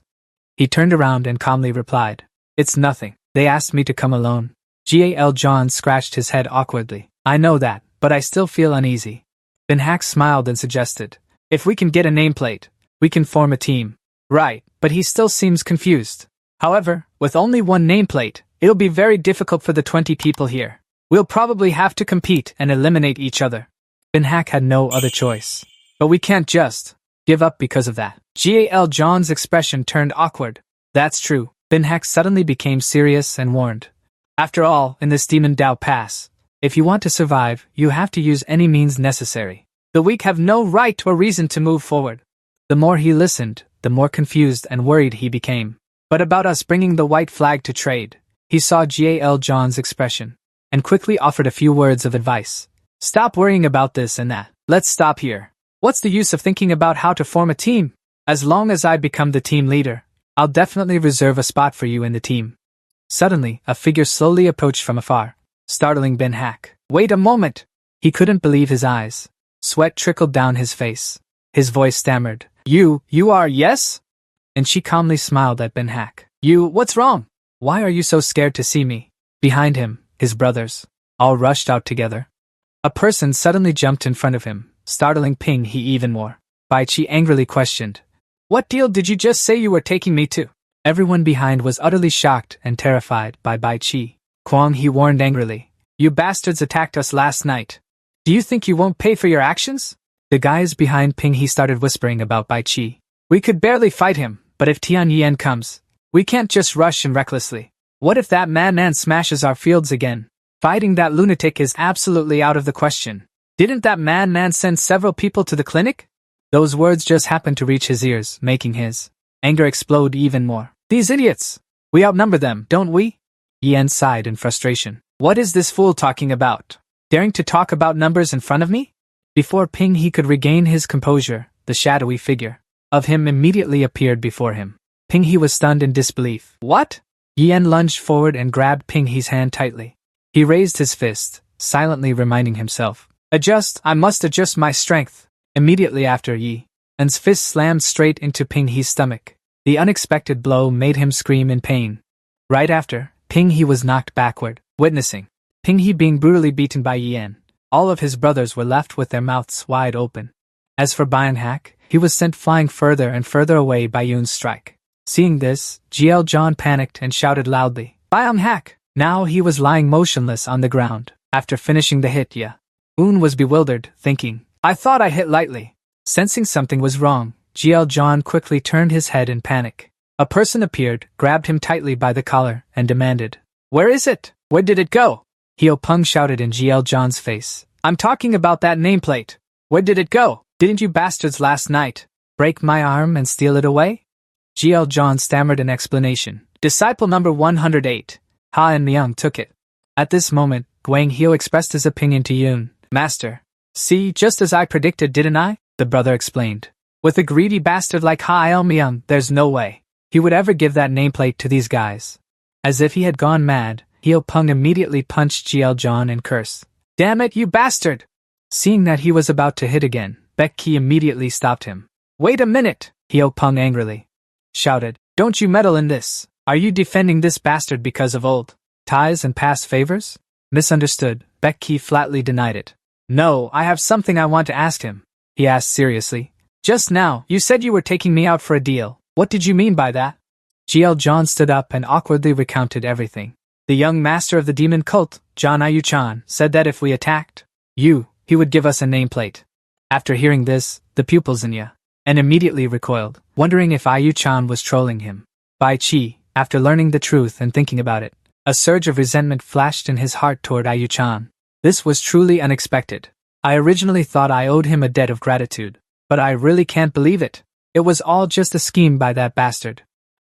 He turned around and calmly replied. It's nothing. They asked me to come alone. Gal John scratched his head awkwardly. I know that, but I still feel uneasy. Ben Hack smiled and suggested, If we can get a nameplate, we can form a team. Right, but he still seems confused. However, with only one nameplate, it'll be very difficult for the 20 people here. We'll probably have to compete and eliminate each other. Ben Hack had no other choice. But we can't just give up because of that. Gal John's expression turned awkward. That's true. Ben Hack suddenly became serious and warned. After all, in this Demon Dao Pass, if you want to survive, you have to use any means necessary. The weak have no right or reason to move forward. The more he listened, the more confused and worried he became. But about us bringing the white flag to trade, he saw Gal John's expression, and quickly offered a few words of advice. Stop worrying about this and that. Let's stop here. What's the use of thinking about how to form a team? As long as I become the team leader, I'll definitely reserve a spot for you in the team. Suddenly, a figure slowly approached from afar. startling Ben Hack. Wait a moment! He couldn't believe his eyes. Sweat trickled down his face. His voice stammered. You are, yes? And she calmly smiled at Ben Hack. What's wrong? Why are you so scared to see me? Behind him, his brothers, all rushed out together. A person suddenly jumped in front of him, startling Ping He even more. Bai Qi angrily questioned. What deal did you just say you were taking me to? Everyone behind was utterly shocked and terrified by Bai Qi. Kwang He warned angrily. You bastards attacked us last night. Do you think you won't pay for your actions? The guys behind Ping He started whispering about Bai Qi. We could barely fight him, but if Tian Yan comes, we can't just rush him recklessly. What if that madman smashes our fields again? Fighting that lunatic is absolutely out of the question. Didn't that madman send several people to the clinic? Those words just happened to reach his ears, making his anger explode even more. These idiots! We outnumber them, don't we? Yan sighed in frustration. What is this fool talking about? Daring to talk about numbers in front of me? Before Ping He could regain his composure, the shadowy figure of him immediately appeared before him. Ping He was stunned in disbelief. What? Yan lunged forward and grabbed Ping He's hand tightly. He raised his fist, silently reminding himself. I must adjust my strength. Immediately after Yan's fist slammed straight into Ping He's stomach. The unexpected blow made him scream in pain. Right after, Ping He was knocked backward, witnessing Ping He being brutally beaten by Yan. All of his brothers were left with their mouths wide open. As for Ben Hack, he was sent flying further and further away by Yoon's strike. Seeing this, GL John panicked and shouted loudly, Ben Hack! Now he was lying motionless on the ground. After finishing the hit, Yoon was bewildered, thinking, I thought I hit lightly. Sensing something was wrong, GL John quickly turned his head in panic. A person appeared, grabbed him tightly by the collar, and demanded, Where is it? Where did it go? Hyo Pung shouted in GL John's face. I'm talking about that nameplate. Where did it go? Didn't you bastards last night break my arm and steal it away? GL John stammered an explanation. Disciple number 108. Ha and Myung took it. At this moment, Gwang Hyo expressed his opinion to Yoon. Master. See, just as I predicted, didn't I? The brother explained. With a greedy bastard like Ha Il Myung, there's no way he would ever give that nameplate to these guys. As if he had gone mad, Hyo Pung immediately punched GL John and cursed. Damn it, you bastard! Seeing that he was about to hit again, Baek Ki immediately stopped him. Wait a minute! Hyo Pung angrily shouted. Don't you meddle in this. Are you defending this bastard because of old ties and past favors? Misunderstood, Baek Ki flatly denied it. No, I have something I want to ask him, he asked seriously. Just now, you said you were taking me out for a deal. What did you mean by that? GL John stood up and awkwardly recounted everything. The young master of the demon cult, John Ayu-chan, said that if we attacked he would give us a nameplate. After hearing this, the pupils in and immediately recoiled, wondering if Ayu-chan was trolling him. Bai Qi, after learning the truth and thinking about it, a surge of resentment flashed in his heart toward Ayu-chan. This was truly unexpected. I originally thought I owed him a debt of gratitude, but I really can't believe it. It was all just a scheme by that bastard.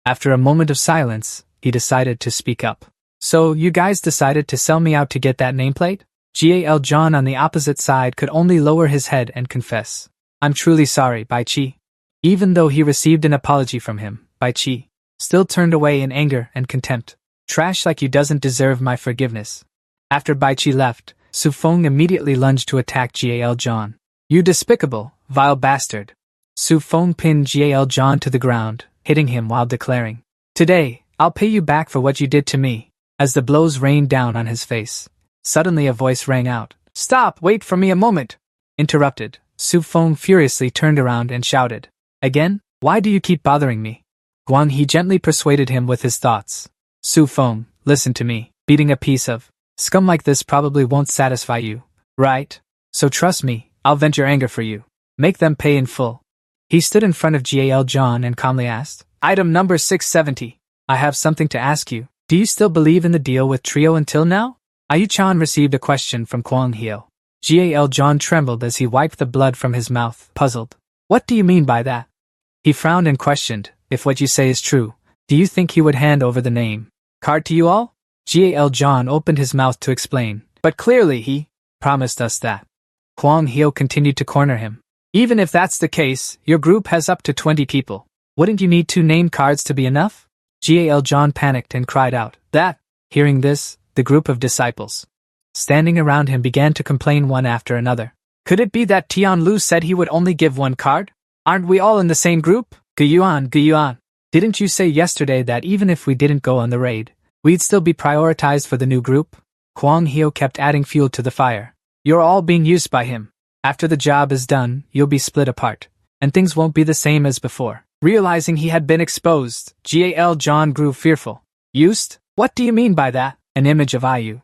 After a moment of silence, he decided to speak up. So, you guys decided to sell me out to get that nameplate? GAL John on the opposite side could only lower his head and confess. I'm truly sorry, Bai Qi. Even though he received an apology from him, Bai Qi still turned away in anger and contempt. Trash like you doesn't deserve my forgiveness. After Bai Qi left, Su Feng immediately lunged to attack GAL John. You despicable, vile bastard. Su Feng pinned GAL John to the ground, hitting him while declaring, Today, I'll pay you back for what you did to me. As the blows rained down on his face, suddenly a voice rang out. Stop, wait for me a moment. Interrupted, Su Feng furiously turned around and shouted. Again? Why do you keep bothering me? Guan He gently persuaded him with his thoughts. Su Feng, listen to me. Beating a piece of scum like this probably won't satisfy you, right? So trust me, I'll vent your anger for you. Make them pay in full. He stood in front of GAL John and calmly asked. Item number 670. I have something to ask you. Do you still believe in the deal with Trio until now? Ayu-chan received a question from Kwang Hyo. GAL John trembled as he wiped the blood from his mouth, puzzled. What do you mean by that? He frowned and questioned, if what you say is true, do you think he would hand over the name card to you all? GAL John opened his mouth to explain, but clearly he promised us that. Kwang Hyo continued to corner him. Even if that's the case, your group has up to 20 people. Wouldn't you need 2 name cards to be enough? GAL John panicked and cried out, that. Hearing this, the group of disciples standing around him began to complain one after another. Could it be that Tianlu said he would only give one card? Aren't we all in the same group? Guyuan. Didn't you say yesterday that even if we didn't go on the raid, we'd still be prioritized for the new group? Kwang Hyo kept adding fuel to the fire. You're all being used by him. After the job is done, you'll be split apart, and things won't be the same as before. Realizing he had been exposed, Gal John grew fearful. Used? What do you mean by that? An image of Ayu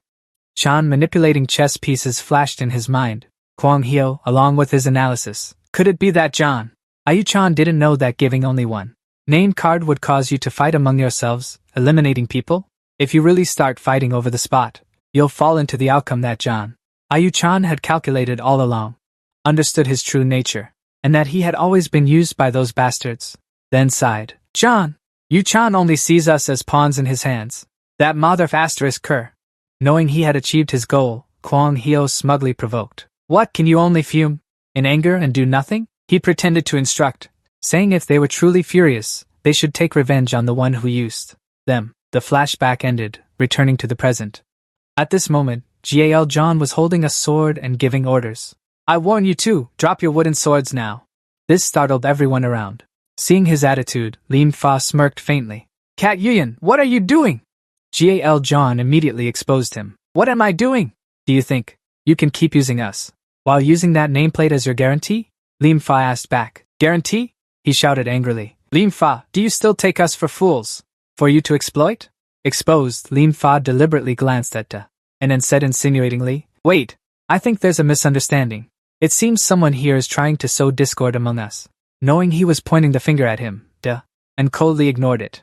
Chan manipulating chess pieces flashed in his mind. Kwang Hyo, along with his analysis. Could it be that John Ayu-chan didn't know that giving only one named card would cause you to fight among yourselves, eliminating people? If you really start fighting over the spot, you'll fall into the outcome that John Ayu-chan had calculated all along, understood his true nature, and that he had always been used by those bastards. Then sighed. John Yu-chan only sees us as pawns in his hands. That mother asterisk cur. Knowing he had achieved his goal, Kwang Hyo smugly provoked. What, can you only fume in anger and do nothing? He pretended to instruct, saying if they were truly furious, they should take revenge on the one who used them. The flashback ended, returning to the present. At this moment, Gal John was holding a sword and giving orders. I warn you too, drop your wooden swords now. This startled everyone around. Seeing his attitude, Lim Fa smirked faintly. Cat Yuyan, what are you doing? Gal John immediately exposed him. What am I doing? Do you think you can keep using us while using that nameplate as your guarantee? Lim Fa asked back. Guarantee? He shouted angrily. Lim Fa, do you still take us for fools? For you to exploit? Exposed, Lim Fa deliberately glanced at Da, and then said insinuatingly, Wait, I think there's a misunderstanding. It seems someone here is trying to sow discord among us. Knowing he was pointing the finger at him, Da, and coldly ignored it.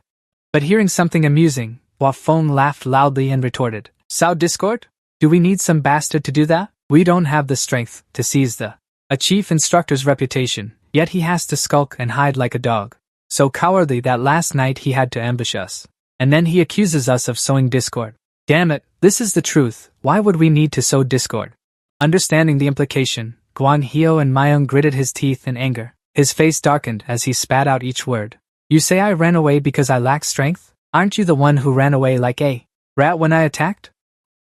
But hearing something amusing, Wafeng laughed loudly and retorted, Sow discord? Do we need some bastard to do that? We don't have the strength to seize a chief instructor's reputation, yet he has to skulk and hide like a dog. So cowardly that last night he had to ambush us. And then he accuses us of sowing discord. Damn it, this is the truth. Why would we need to sow discord? Understanding the implication, Kwang Hyo and Myung gritted his teeth in anger. His face darkened as he spat out each word. You say I ran away because I lack strength? Aren't you the one who ran away like a rat when I attacked?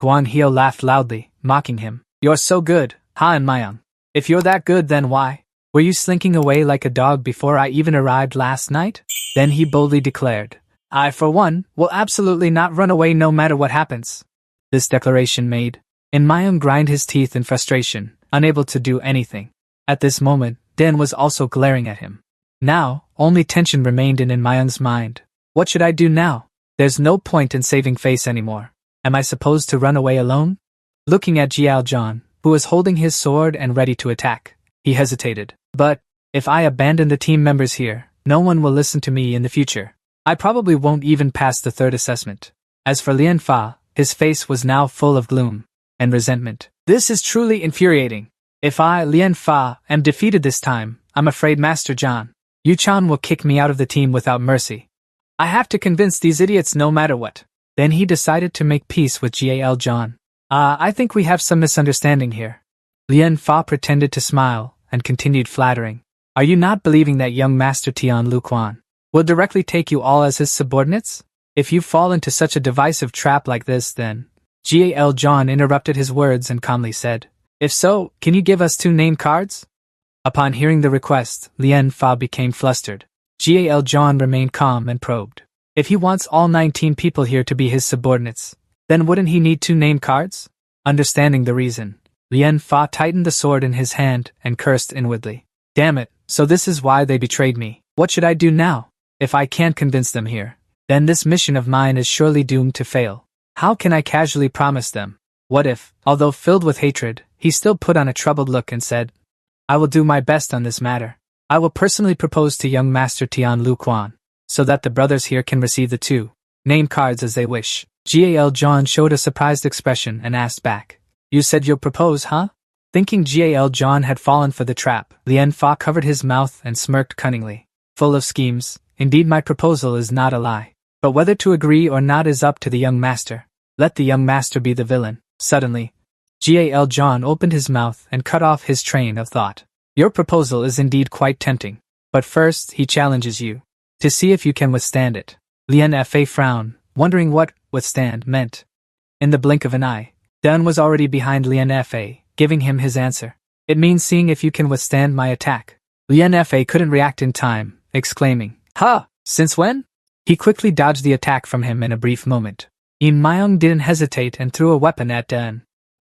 Kwang Hyo laughed loudly, mocking him. You're so good, Ha and Myung. If you're that good, then why were you slinking away like a dog before I even arrived last night? Then he boldly declared, I, for one, will absolutely not run away no matter what happens. This declaration made, and Myung grind his teeth in frustration, unable to do anything. At this moment, Den was also glaring at him. Now, only tension remained in Myung's mind. What should I do now? There's no point in saving face anymore. Am I supposed to run away alone? Looking at Gal John, who was holding his sword and ready to attack, he hesitated. But, if I abandon the team members here, no one will listen to me in the future. I probably won't even pass the third assessment. As for Lien Fa, his face was now full of gloom and resentment. This is truly infuriating. If I, Lien Fa, am defeated this time, I'm afraid Master John Yu-chan will kick me out of the team without mercy. I have to convince these idiots no matter what. Then he decided to make peace with Gal John. I think we have some misunderstanding here. Lien Fa pretended to smile and continued flattering. Are you not believing that young Master Tian Lu Quan will directly take you all as his subordinates? If you fall into such a divisive trap like this, then... Gal John interrupted his words and calmly said, If so, can you give us 2 name cards? Upon hearing the request, Lien Fa became flustered. Gal John remained calm and probed. If he wants all 19 people here to be his subordinates, then wouldn't he need 2 name cards? Understanding the reason, Lien Fa tightened the sword in his hand and cursed inwardly. Damn it, so this is why they betrayed me. What should I do now? If I can't convince them here, then this mission of mine is surely doomed to fail. How can I casually promise them? What if, although filled with hatred, he still put on a troubled look and said, I will do my best on this matter. I will personally propose to young Master Tian Lu Quan, so that the brothers here can receive the 2 name cards as they wish. Gal John showed a surprised expression and asked back, You said you'll propose, huh? Thinking Gal John had fallen for the trap, Lien Fa covered his mouth and smirked cunningly. Full of schemes, indeed my proposal is not a lie. But whether to agree or not is up to the young master. Let the young master be the villain. Suddenly, Gal John opened his mouth and cut off his train of thought. Your proposal is indeed quite tempting. But first, he challenges you to see if you can withstand it. Lien Fa frowned, wondering what withstand meant. In the blink of an eye, Dun was already behind Lien Fa, giving him his answer. It means seeing if you can withstand my attack. Lien Fa couldn't react in time, exclaiming, "Huh, since when?" He quickly dodged the attack from him in a brief moment. Yin Myung didn't hesitate and threw a weapon at Dun.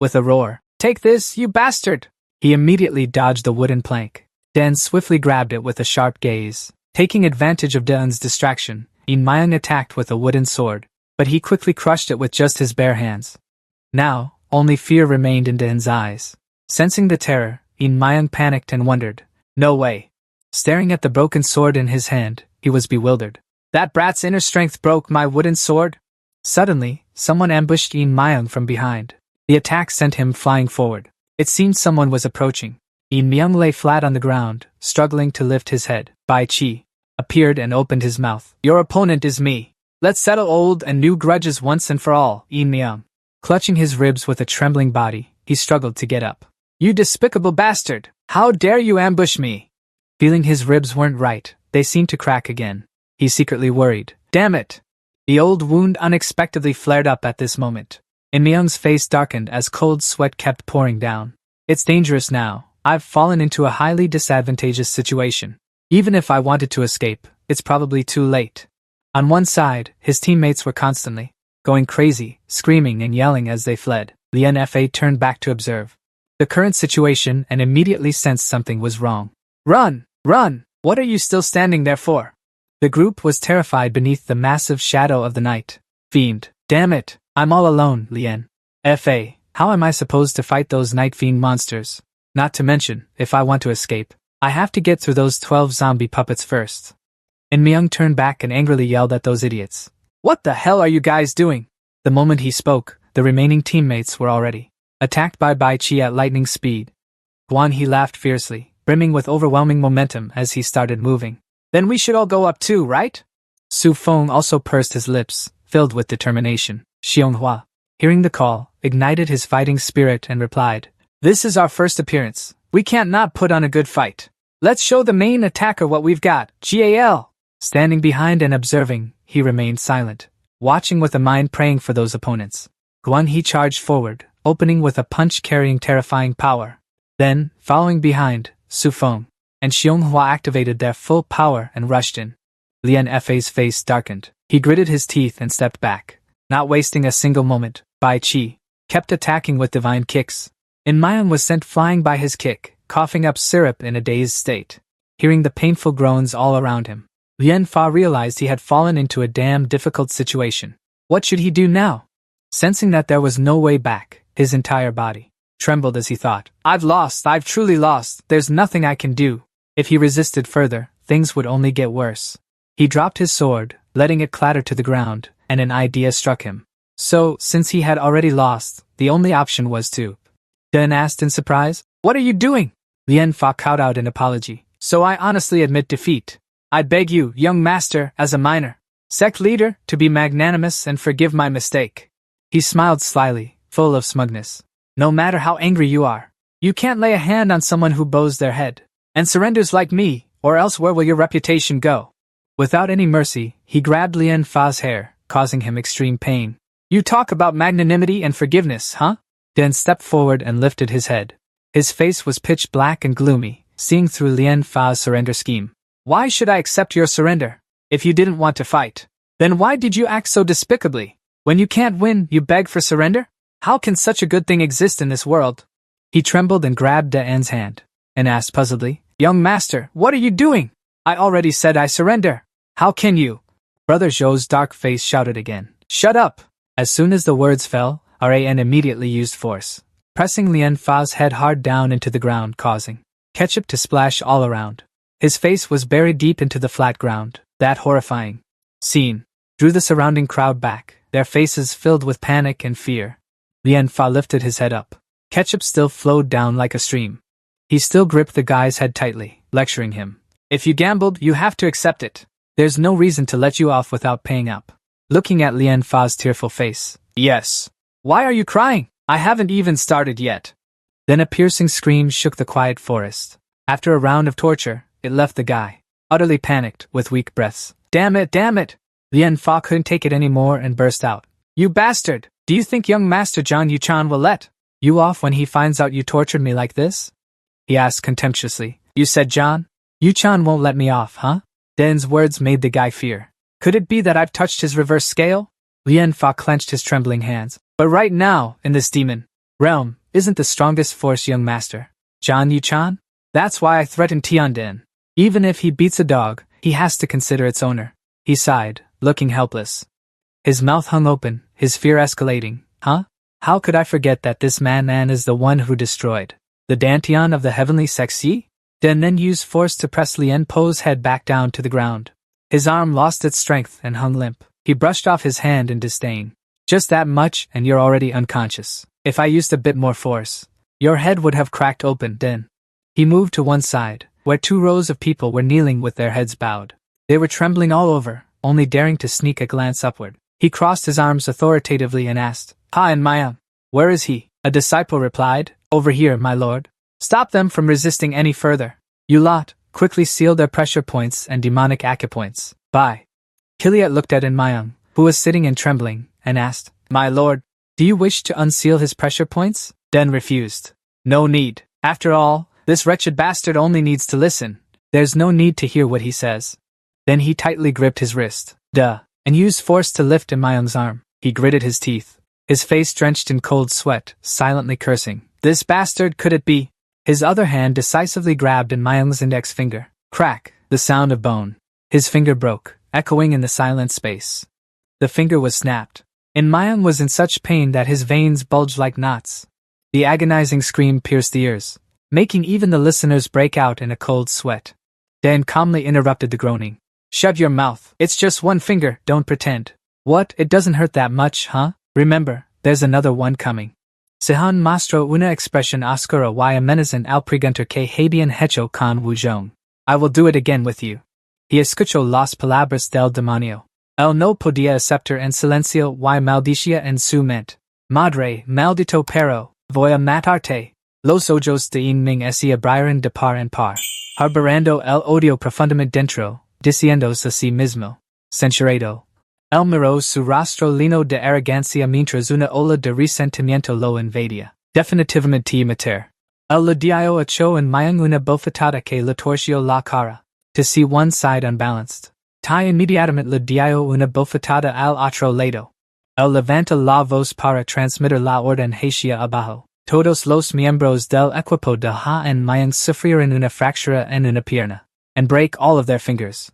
With a roar, "Take this, you bastard!" He immediately dodged the wooden plank. Dun swiftly grabbed it with a sharp gaze. Taking advantage of Dun's distraction, Yin Myung attacked with a wooden sword, but he quickly crushed it with just his bare hands. Now, only fear remained in Dun's eyes. Sensing the terror, Yin Myung panicked and wondered, "No way." Staring at the broken sword in his hand, he was bewildered. "That brat's inner strength broke my wooden sword?" Suddenly, someone ambushed Yin Myung from behind. The attack sent him flying forward. It seemed someone was approaching. Yin Myung lay flat on the ground, struggling to lift his head. Bai Chi appeared and opened his mouth. "Your opponent is me. Let's settle old and new grudges once and for all." Yin Myung, clutching his ribs with a trembling body, he struggled to get up. "You despicable bastard! How dare you ambush me!" Feeling his ribs weren't right, they seemed to crack again. He secretly worried. Damn it! The old wound unexpectedly flared up at this moment. Yin Myung's face darkened as cold sweat kept pouring down. "It's dangerous now. I've fallen into a highly disadvantageous situation. Even if I wanted to escape, it's probably too late." On one side, his teammates were constantly going crazy, screaming and yelling as they fled. Lien Fa turned back to observe the current situation and immediately sensed something was wrong. "Run! Run! What are you still standing there for?" The group was terrified beneath the massive shadow of the night. Fiend, damn it, I'm all alone, Lien Fa. How am I supposed to fight those night fiend monsters? Not to mention, if I want to escape, I have to get through those 12 zombie puppets first. Yin Myung turned back and angrily yelled at those idiots. "What the hell are you guys doing?" The moment he spoke, the remaining teammates were already attacked by Bai Chi at lightning speed. Guan He laughed fiercely, brimming with overwhelming momentum as he started moving. "Then we should all go up too, right?" Su Feng also pursed his lips, filled with determination. Xianghua, hearing the call, ignited his fighting spirit and replied, "This is our first appearance. We can't not put on a good fight. Let's show the main attacker what we've got, GAL." Standing behind and observing, he remained silent, watching with a mind praying for those opponents. Guan He charged forward, opening with a punch carrying terrifying power. Then, following behind, Su Feng and Xianghua activated their full power and rushed in. Lien Fa's face darkened. He gritted his teeth and stepped back. Not wasting a single moment, Bai Chi kept attacking with divine kicks. Yin Myung was sent flying by his kick, coughing up syrup in a dazed state. Hearing the painful groans all around him, Lien Fa realized he had fallen into a damn difficult situation. What should he do now? Sensing that there was no way back, his entire body trembled as he thought, I've truly lost, there's nothing I can do." If he resisted further, things would only get worse. He dropped his sword, letting it clatter to the ground, and an idea struck him. So, since he had already lost, the only option was to. Dun asked in surprise, "What are you doing?" Lien Fa cowed out an apology. "So I honestly admit defeat. I beg you, young master, as a minor sect leader, to be magnanimous and forgive my mistake." He smiled slyly, full of smugness. "No matter how angry you are, you can't lay a hand on someone who bows their head and surrenders like me, or else where will your reputation go?" Without any mercy, he grabbed Lien Fa's hair, causing him extreme pain. "You talk about magnanimity and forgiveness, huh?" Then stepped forward and lifted his head. His face was pitch black and gloomy, seeing through Lien Fa's surrender scheme. "Why should I accept your surrender? If you didn't want to fight, then why did you act so despicably? When you can't win, you beg for surrender? How can such a good thing exist in this world?" He trembled and grabbed Daen's hand, and asked puzzledly, "Young master, what are you doing? I already said I surrender. How can you?" Brother Zhou's dark face shouted again, "Shut up!" As soon as the words fell, Ran immediately used force, pressing Lien Fa's head hard down into the ground, causing ketchup to splash all around. His face was buried deep into the flat ground. That horrifying scene drew the surrounding crowd back, their faces filled with panic and fear. Lien Fa lifted his head up. Ketchup still flowed down like a stream. He still gripped the guy's head tightly, lecturing him. "If you gambled, you have to accept it. There's no reason to let you off without paying up." Looking at Lien Fa's tearful face, "Yes. Why are you crying? I haven't even started yet." Then a piercing scream shook the quiet forest. After a round of torture, it left the guy utterly panicked, with weak breaths. Damn it! Lien Fa couldn't take it anymore and burst out, "You bastard! Do you think young Master John Yu-chan will let you off when he finds out you tortured me like this? He asked contemptuously. You said John Yu-chan won't let me off, huh? Den's words made the guy fear. Could it be that I've touched his reverse scale? Lien Fa clenched his trembling hands. But right now, in this demon realm, isn't the strongest force young master John Yu-chan? That's why I threatened Den. Even if he beats a dog, he has to consider its owner. He sighed, looking helpless. His mouth hung open, his fear escalating. Huh? How could I forget that this man is the one who destroyed the Dantian of the heavenly Sexy? Den then used force to press Lien Po's head back down to the ground. His arm lost its strength and hung limp. He brushed off his hand in disdain. Just that much and you're already unconscious. If I used a bit more force, your head would have cracked open, Den. He moved to one side, where 2 rows of people were kneeling with their heads bowed. They were trembling all over, only daring to sneak a glance upward. He crossed his arms authoritatively and asked, Pa and Mayang, where is he? A disciple replied, Over here, my lord. Stop them from resisting any further. You lot, quickly seal their pressure points and demonic acupoints. Bye. Kiliat looked at Mayang, who was sitting and trembling, and asked, My lord, do you wish to unseal his pressure points? Den refused. No need. After all, this wretched bastard only needs to listen. There's no need to hear what he says. Then he tightly gripped his wrist, and used force to lift Mayang's arm. He gritted his teeth, his face drenched in cold sweat, silently cursing. This bastard, could it be? His other hand decisively grabbed Mayang's index finger. Crack, the sound of bone. His finger broke, echoing in the silent space. The finger was snapped. Mayang was in such pain that his veins bulged like knots. The agonizing scream pierced the ears, making even the listeners break out in a cold sweat. Dan calmly interrupted the groaning. Shut your mouth. It's just one finger, don't pretend. What, it doesn't hurt that much, huh? Remember, there's another one coming. Sihan mastro una expression oscura y amenazan al preguntar que habian hecho con wujong. I will do it again with you. He escuchó las palabras del demonio. Él no podía aceptar en silencio y maldicia en su mente. Madre, maldito perro, voy a matarte. Los ojos de en Ming se abrieron de par en par, harborando el odio profundamente dentro, diciéndose a sí mismo. Censurado. Él miró su rostro lleno de arrogancia mientras una ola de resentimiento lo invadía. Definitivamente mater. Él le dio echó en Mayang una bofetada que le torció la cara. To see one side unbalanced. Tai inmediatamente le dio una bofetada al otro lado. Él levanta la voz para transmitir la orden hacia abajo. Todos los miembros del equipo de Ha en Mayang sufrieron una fractura en una pierna, and break all of their fingers.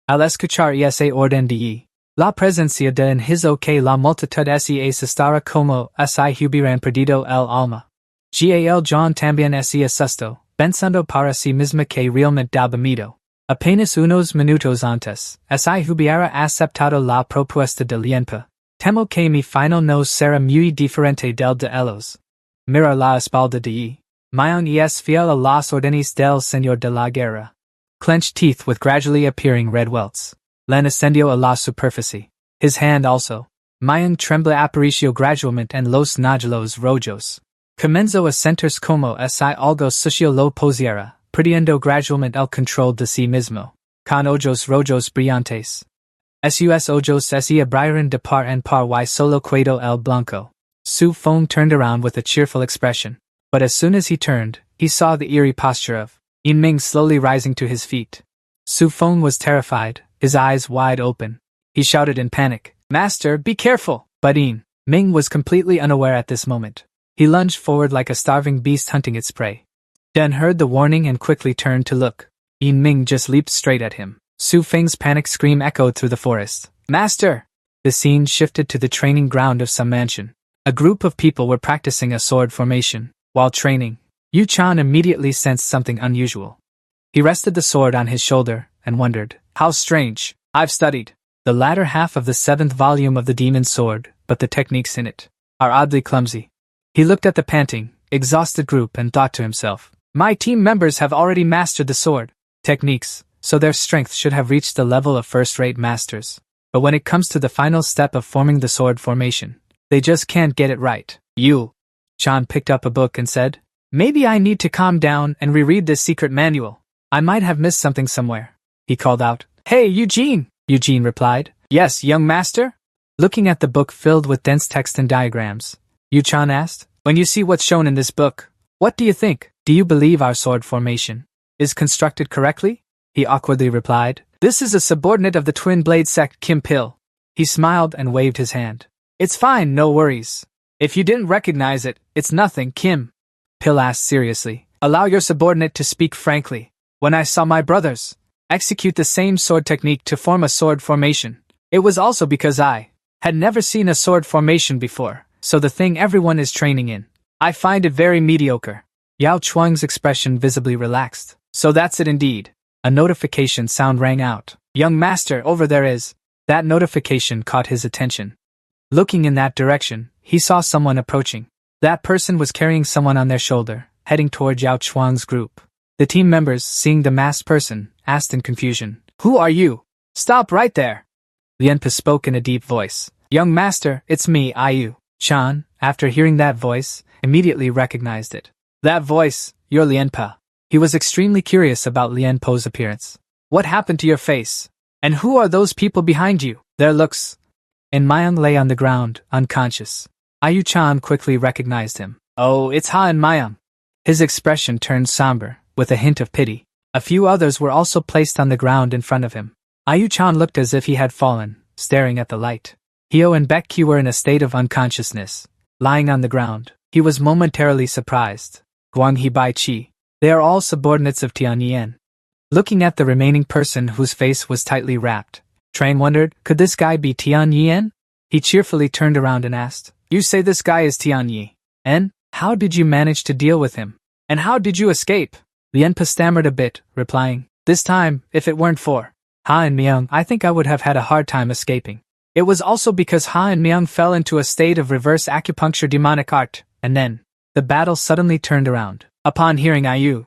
Al escuchar esa orden de la presencia de en hizo que la multitud se asustara como si hubieran perdido el alma. Gal John también se asustó, pensando para sí misma que realmente daba miedo. Apenas unos minutos antes, si hubiera aceptado la propuesta de Lienpa. Temo que mi final no será muy diferente del de ellos. Mira la espalda de Mayang es fiel a las órdenes del señor de la guerra. Clenched teeth with gradually appearing red welts. Len ascendió a la superficie. His hand also. Mayang tremble aparicio gradualmente en los nódulos rojos. Comenzó a sentirse como si algo sucio lo pusiera, perdiendo gradualmente el control de sí mismo. Con ojos rojos brillantes. Sus ojos se abrieron de par en par y solo quedó el blanco. Su Feng turned around with a cheerful expression. But as soon as he turned, he saw the eerie posture of Yin Ming slowly rising to his feet. Su Feng was terrified, his eyes wide open. He shouted in panic, Master, be careful! But Yin Ming was completely unaware at this moment. He lunged forward like a starving beast hunting its prey. Den heard the warning and quickly turned to look. Yin Ming just leaped straight at him. Su Feng's panic scream echoed through the forest. Master! The scene shifted to the training ground of some mansion. A group of people were practicing a sword formation. While training, Yu Chan immediately sensed something unusual. He rested the sword on his shoulder and wondered, how strange. I've studied the latter half of the 7th volume of the Demon Sword, but the techniques in it are oddly clumsy. He looked at the panting, exhausted group and thought to himself, my team members have already mastered the sword techniques, so their strength should have reached the level of first-rate masters. But when it comes to the final step of forming the sword formation, they just can't get it right. Yu Chan picked up a book and said, maybe I need to calm down and reread this secret manual. I might have missed something somewhere. He called out, Hey, Eugene! Eugene replied, Yes, young master? Looking at the book filled with dense text and diagrams, Yu-chan asked, "When you see what's shown in this book, what do you think? Do you believe our sword formation is constructed correctly?" He awkwardly replied, "This is a subordinate of the Twin Blade sect, Kim Pil." He smiled and waved his hand. "It's fine, no worries. If you didn't recognize it, it's nothing, Kim." Pil asked seriously, "Allow your subordinate to speak frankly. When I saw my brothers execute the same sword technique to form a sword formation, it was also because I had never seen a sword formation before, so the thing everyone is training in, I find it very mediocre." Yao Chuang's expression visibly relaxed. "So that's it indeed." A notification sound rang out. "Young master, over there is." That notification caught his attention. Looking in that direction, he saw someone approaching. That person was carrying someone on their shoulder, heading toward Yao Chuang's group. The team members, seeing the masked person, asked in confusion, "Who are you?" "Stop right there!" Lianpa spoke in a deep voice. "Young master, it's me, Ayu." Chan, after hearing that voice, immediately recognized it. "That voice, you're Lianpa." He was extremely curious about Lianpa's appearance. "What happened to your face? And who are those people behind you?" Their looks. And Mayang lay on the ground, unconscious. Ayu-chan quickly recognized him. "Oh, it's Ha and Mayang." His expression turned somber, with a hint of pity. A few others were also placed on the ground in front of him. Ayu-chan looked as if he had fallen, staring at the light. Hyo and Baekki were in a state of unconsciousness, lying on the ground. He was momentarily surprised. Guanghe Bai Chi. They are all subordinates of Tian Yen. Looking at the remaining person whose face was tightly wrapped, Trang wondered, could this guy be Tian Yen? He cheerfully turned around and asked, "You say this guy is Tian Yi? And how did you manage to deal with him? And how did you escape?" Lianpa stammered a bit, replying, "This time, if it weren't for Ha and Myung, I think I would have had a hard time escaping. It was also because Ha and Myung fell into a state of reverse acupuncture demonic art, and then the battle suddenly turned around." Upon hearing Ayu,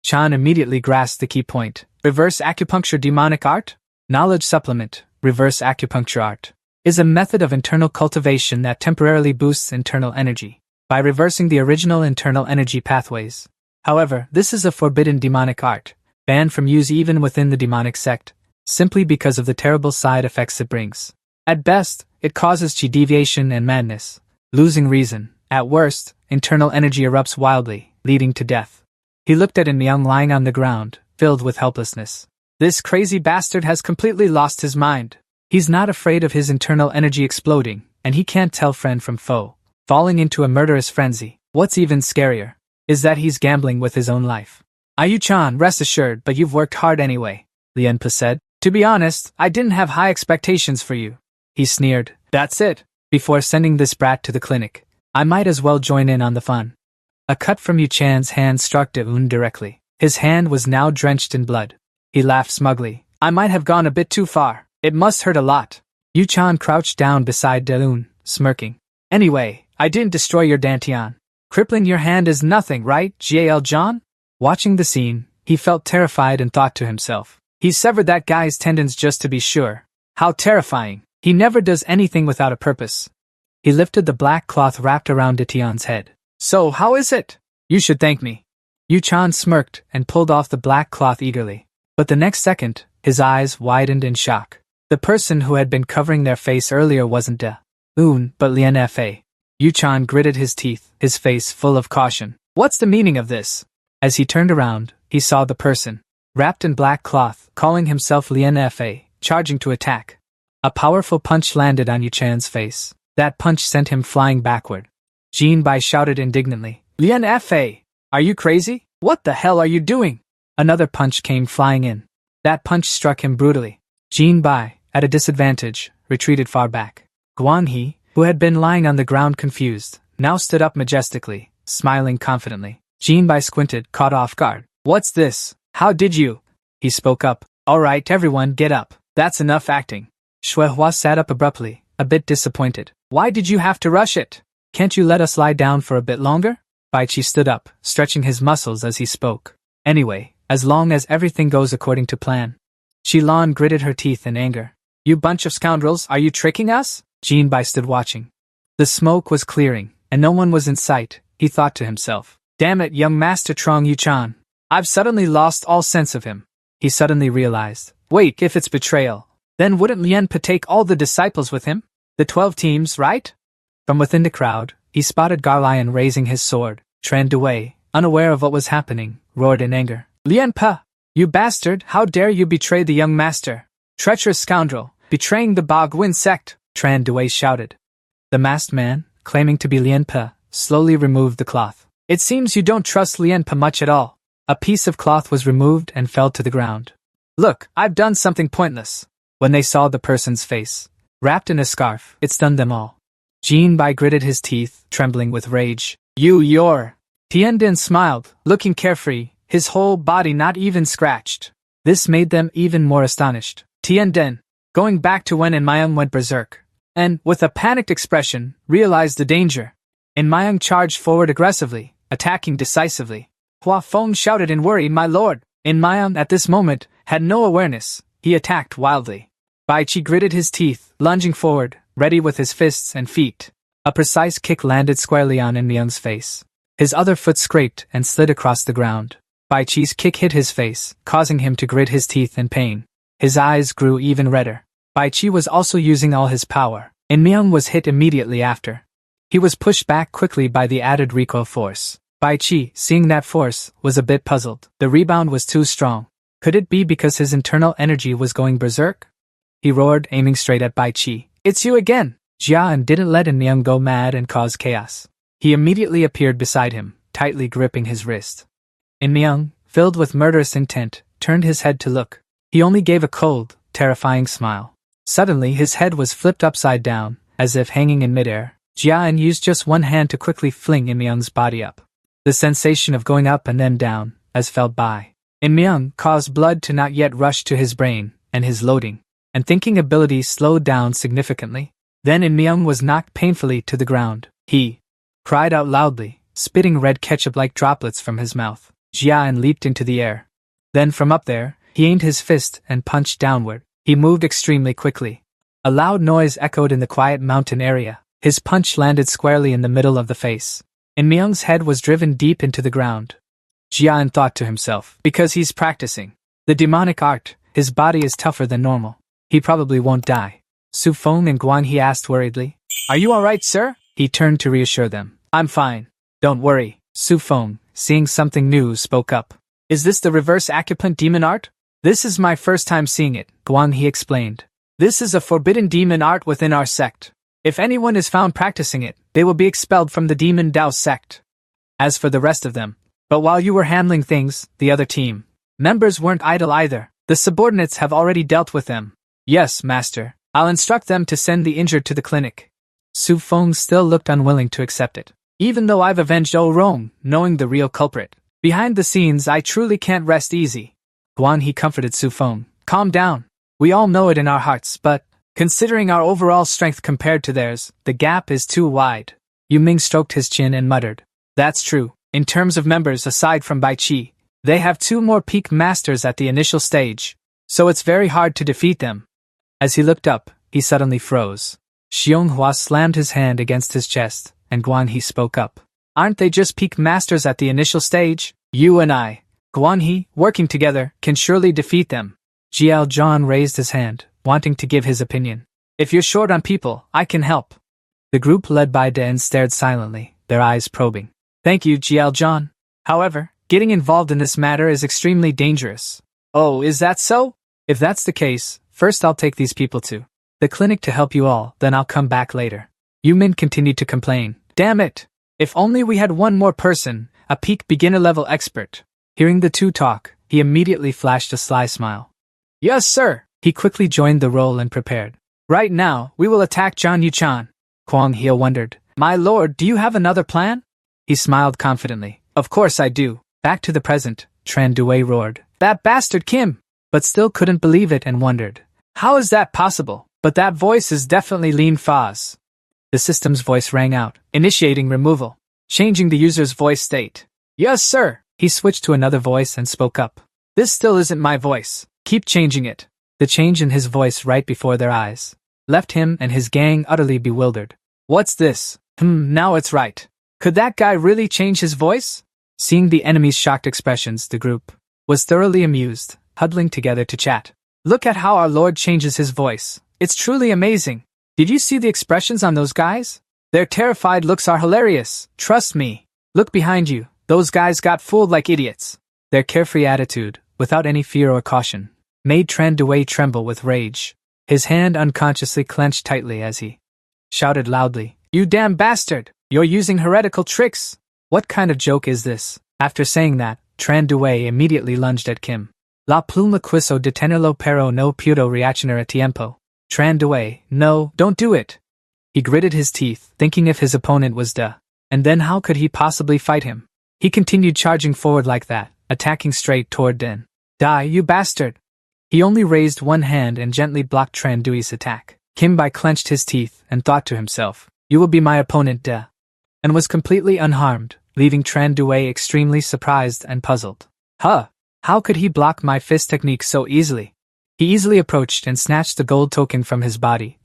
Chan immediately grasped the key point. Reverse acupuncture demonic art? Knowledge supplement, reverse acupuncture art, is a method of internal cultivation that temporarily boosts internal energy by reversing the original internal energy pathways. However, this is a forbidden demonic art, banned from use even within the demonic sect, simply because of the terrible side effects it brings. At best, it causes chi deviation and madness, losing reason. At worst, internal energy erupts wildly, leading to death. He looked at Myung lying on the ground, filled with helplessness. This crazy bastard has completely lost his mind. He's not afraid of his internal energy exploding, and he can't tell friend from foe, falling into a murderous frenzy. What's even scarier is that he's gambling with his own life. "Ayu-chan, rest assured, but you've worked hard anyway," Lianpa said. "To be honest, I didn't have high expectations for you." He sneered. "That's it. Before sending this brat to the clinic, I might as well join in on the fun." A cut from Yu-chan's hand struck De-un directly. His hand was now drenched in blood. He laughed smugly. "I might have gone a bit too far. It must hurt a lot." Yu-chan crouched down beside De-un, smirking. "Anyway, I didn't destroy your dantian. Crippling your hand is nothing, right, Gal John?" Watching the scene, he felt terrified and thought to himself, "He severed that guy's tendons just to be sure. How terrifying. He never does anything without a purpose." He lifted the black cloth wrapped around Detian's head. "So how is it? You should thank me." Yu-chan smirked and pulled off the black cloth eagerly. But the next second, his eyes widened in shock. The person who had been covering their face earlier wasn't De-un, but Lian Fa. Yu-chan gritted his teeth, his face full of caution. "What's the meaning of this?" As he turned around, he saw the person, wrapped in black cloth, calling himself Lian Fa, charging to attack. A powerful punch landed on Yu-chan's face. That punch sent him flying backward. Jin Bai shouted indignantly, "Lian Fa, are you crazy? What the hell are you doing?" Another punch came flying in. That punch struck him brutally. Jin Bai, at a disadvantage, retreated far back. Guanghe, who had been lying on the ground confused, now stood up majestically, smiling confidently. Jin Bai squinted, caught off guard. "What's this? How did you?" He spoke up. "All right, everyone, get up. That's enough acting." Shuehua sat up abruptly, a bit disappointed. "Why did you have to rush it? Can't you let us lie down for a bit longer?" Baichi stood up, stretching his muscles as he spoke. "Anyway, as long as everything goes according to plan." Shilan gritted her teeth in anger. "You bunch of scoundrels, are you tricking us?" Jin Bai stood watching. The smoke was clearing, and no one was in sight. He thought to himself, "Damn it, young Master Trong Yu-chan. I've suddenly lost all sense of him." He suddenly realized, wait, if it's betrayal, then wouldn't Lianpa take all the disciples with him? The 12 teams, right? From within the crowd, he spotted Garlion raising his sword. Tran Dui, unaware of what was happening, roared in anger. Lian Pa! You bastard, how dare you betray the young master? Treacherous scoundrel, betraying the Bagwin sect, Tran Dui shouted. The masked man, claiming to be Lian Pa, slowly removed the cloth. It seems you don't trust Lian Pa much at all. A piece of cloth was removed and fell to the ground. Look, I've done something pointless. When they saw the person's face, wrapped in a scarf, it stunned them all. Jean Bai gritted his teeth, trembling with rage. You're... Tian Din smiled, looking carefree, his whole body not even scratched. This made them even more astonished. Tian Din, going back to when Enmayang went berserk, and, with a panicked expression, realized the danger. Enmayang charged forward aggressively, attacking decisively. Hua Feng shouted in worry, my lord. Enmayang, at this moment, had no awareness. He attacked wildly. Bai Qi gritted his teeth, lunging forward, ready with his fists and feet. A precise kick landed squarely on Enmayang's face. His other foot scraped and slid across the ground. Bai Qi's kick hit his face, causing him to grit his teeth in pain. His eyes grew even redder. Bai Qi was also using all his power. Enmayang was hit immediately after. He was pushed back quickly by the added recoil force. Bai Qi, seeing that force, was a bit puzzled. The rebound was too strong. Could it be because his internal energy was going berserk? He roared, aiming straight at Bai Qi. It's you again! Jian didn't let Enmayang go mad and cause chaos. He immediately appeared beside him, tightly gripping his wrist. Enmayang, filled with murderous intent, turned his head to look. He only gave a cold, terrifying smile. Suddenly his head was flipped upside down, as if hanging in midair. Jian used just one hand to quickly fling Enmayang's body up. The sensation of going up and then down, as felt by Enmayang, caused blood to not yet rush to his brain, and his loading and thinking ability slowed down significantly. Then Enmayang was knocked painfully to the ground. He cried out loudly, spitting red ketchup-like droplets from his mouth. Jian leaped into the air. Then from up there, he aimed his fist and punched downward. He moved extremely quickly. A loud noise echoed in the quiet mountain area. His punch landed squarely in the middle of the face. Enmayang's head was driven deep into the ground. Jian thought to himself, because he's practicing the demonic art, his body is tougher than normal. He probably won't die. Su Feng and Guan He asked worriedly. Are you alright, sir? He turned to reassure them. I'm fine. Don't worry. Su Feng, seeing something new, spoke up. Is this the reverse acupuncture demon art? This is my first time seeing it, Guan He explained. This is a forbidden demon art within our sect. If anyone is found practicing it, they will be expelled from the Demon Dao sect. As for the rest of them. But while you were handling things, the other team members weren't idle either. The subordinates have already dealt with them. Yes, master. I'll instruct them to send the injured to the clinic. Su Feng still looked unwilling to accept it. Even though I've avenged Rong, knowing the real culprit, behind the scenes I truly can't rest easy. Guan He comforted Su Feng. Calm down. We all know it in our hearts, but considering our overall strength compared to theirs, the gap is too wide. Yu Ming stroked his chin and muttered. That's true. In terms of members aside from Bai Qi, they have 2 more peak masters at the initial stage, so it's very hard to defeat them. As he looked up, he suddenly froze. Xiong slammed his hand against his chest, and Guan He spoke up. Aren't they just peak masters at the initial stage? You and I, Guan He, working together, can surely defeat them. Jiao John raised his hand, wanting to give his opinion. If you're short on people, I can help. The group led by Den stared silently, their eyes probing. Thank you, Jiao John. However, getting involved in this matter is extremely dangerous. Oh, is that so? If that's the case, first I'll take these people to the clinic to help you all, then I'll come back later. Yu Min continued to complain. Damn it! If only we had one more person, a peak beginner-level expert. Hearing the two talk, he immediately flashed a sly smile. Yes, sir! He quickly joined the role and prepared. Right now, we will attack Zhang Yuchan. Kuang He wondered. My lord, do you have another plan? He smiled confidently. Of course I do. Back to the present, Tran Dui roared. That bastard Kim! But still couldn't believe it and wondered. How is that possible? But that voice is definitely Lin Fa's. The system's voice rang out, initiating removal, changing the user's voice state. Yes, sir! He switched to another voice and spoke up. This still isn't my voice. Keep changing it. The change in his voice right before their eyes left him and his gang utterly bewildered. What's this? Now it's right. Could that guy really change his voice? Seeing the enemy's shocked expressions, the group was thoroughly amused, huddling together to chat. Look at how our lord changes his voice. It's truly amazing. Did you see the expressions on those guys? Their terrified looks are hilarious. Trust me. Look behind you. Those guys got fooled like idiots. Their carefree attitude, without any fear or caution, made Tran Dui tremble with rage. His hand unconsciously clenched tightly as he shouted loudly, "You damn bastard! You're using heretical tricks! What kind of joke is this?" After saying that, Tran Dui immediately lunged at Kim. La pluma quiso detenerlo pero no pudo reaccionar a tiempo. Tran Dui, no, don't do it! He gritted his teeth, thinking if his opponent was and then how could he possibly fight him? He continued charging forward like that, attacking straight toward Den. Die, you bastard! He only raised one hand and gently blocked Tran Dui's attack. Kim Bai clenched his teeth and thought to himself, "You will be my opponent, and was completely unharmed, leaving Tran Dui extremely surprised and puzzled. How could he block my fist technique so easily? He easily approached and snatched the gold token from his body,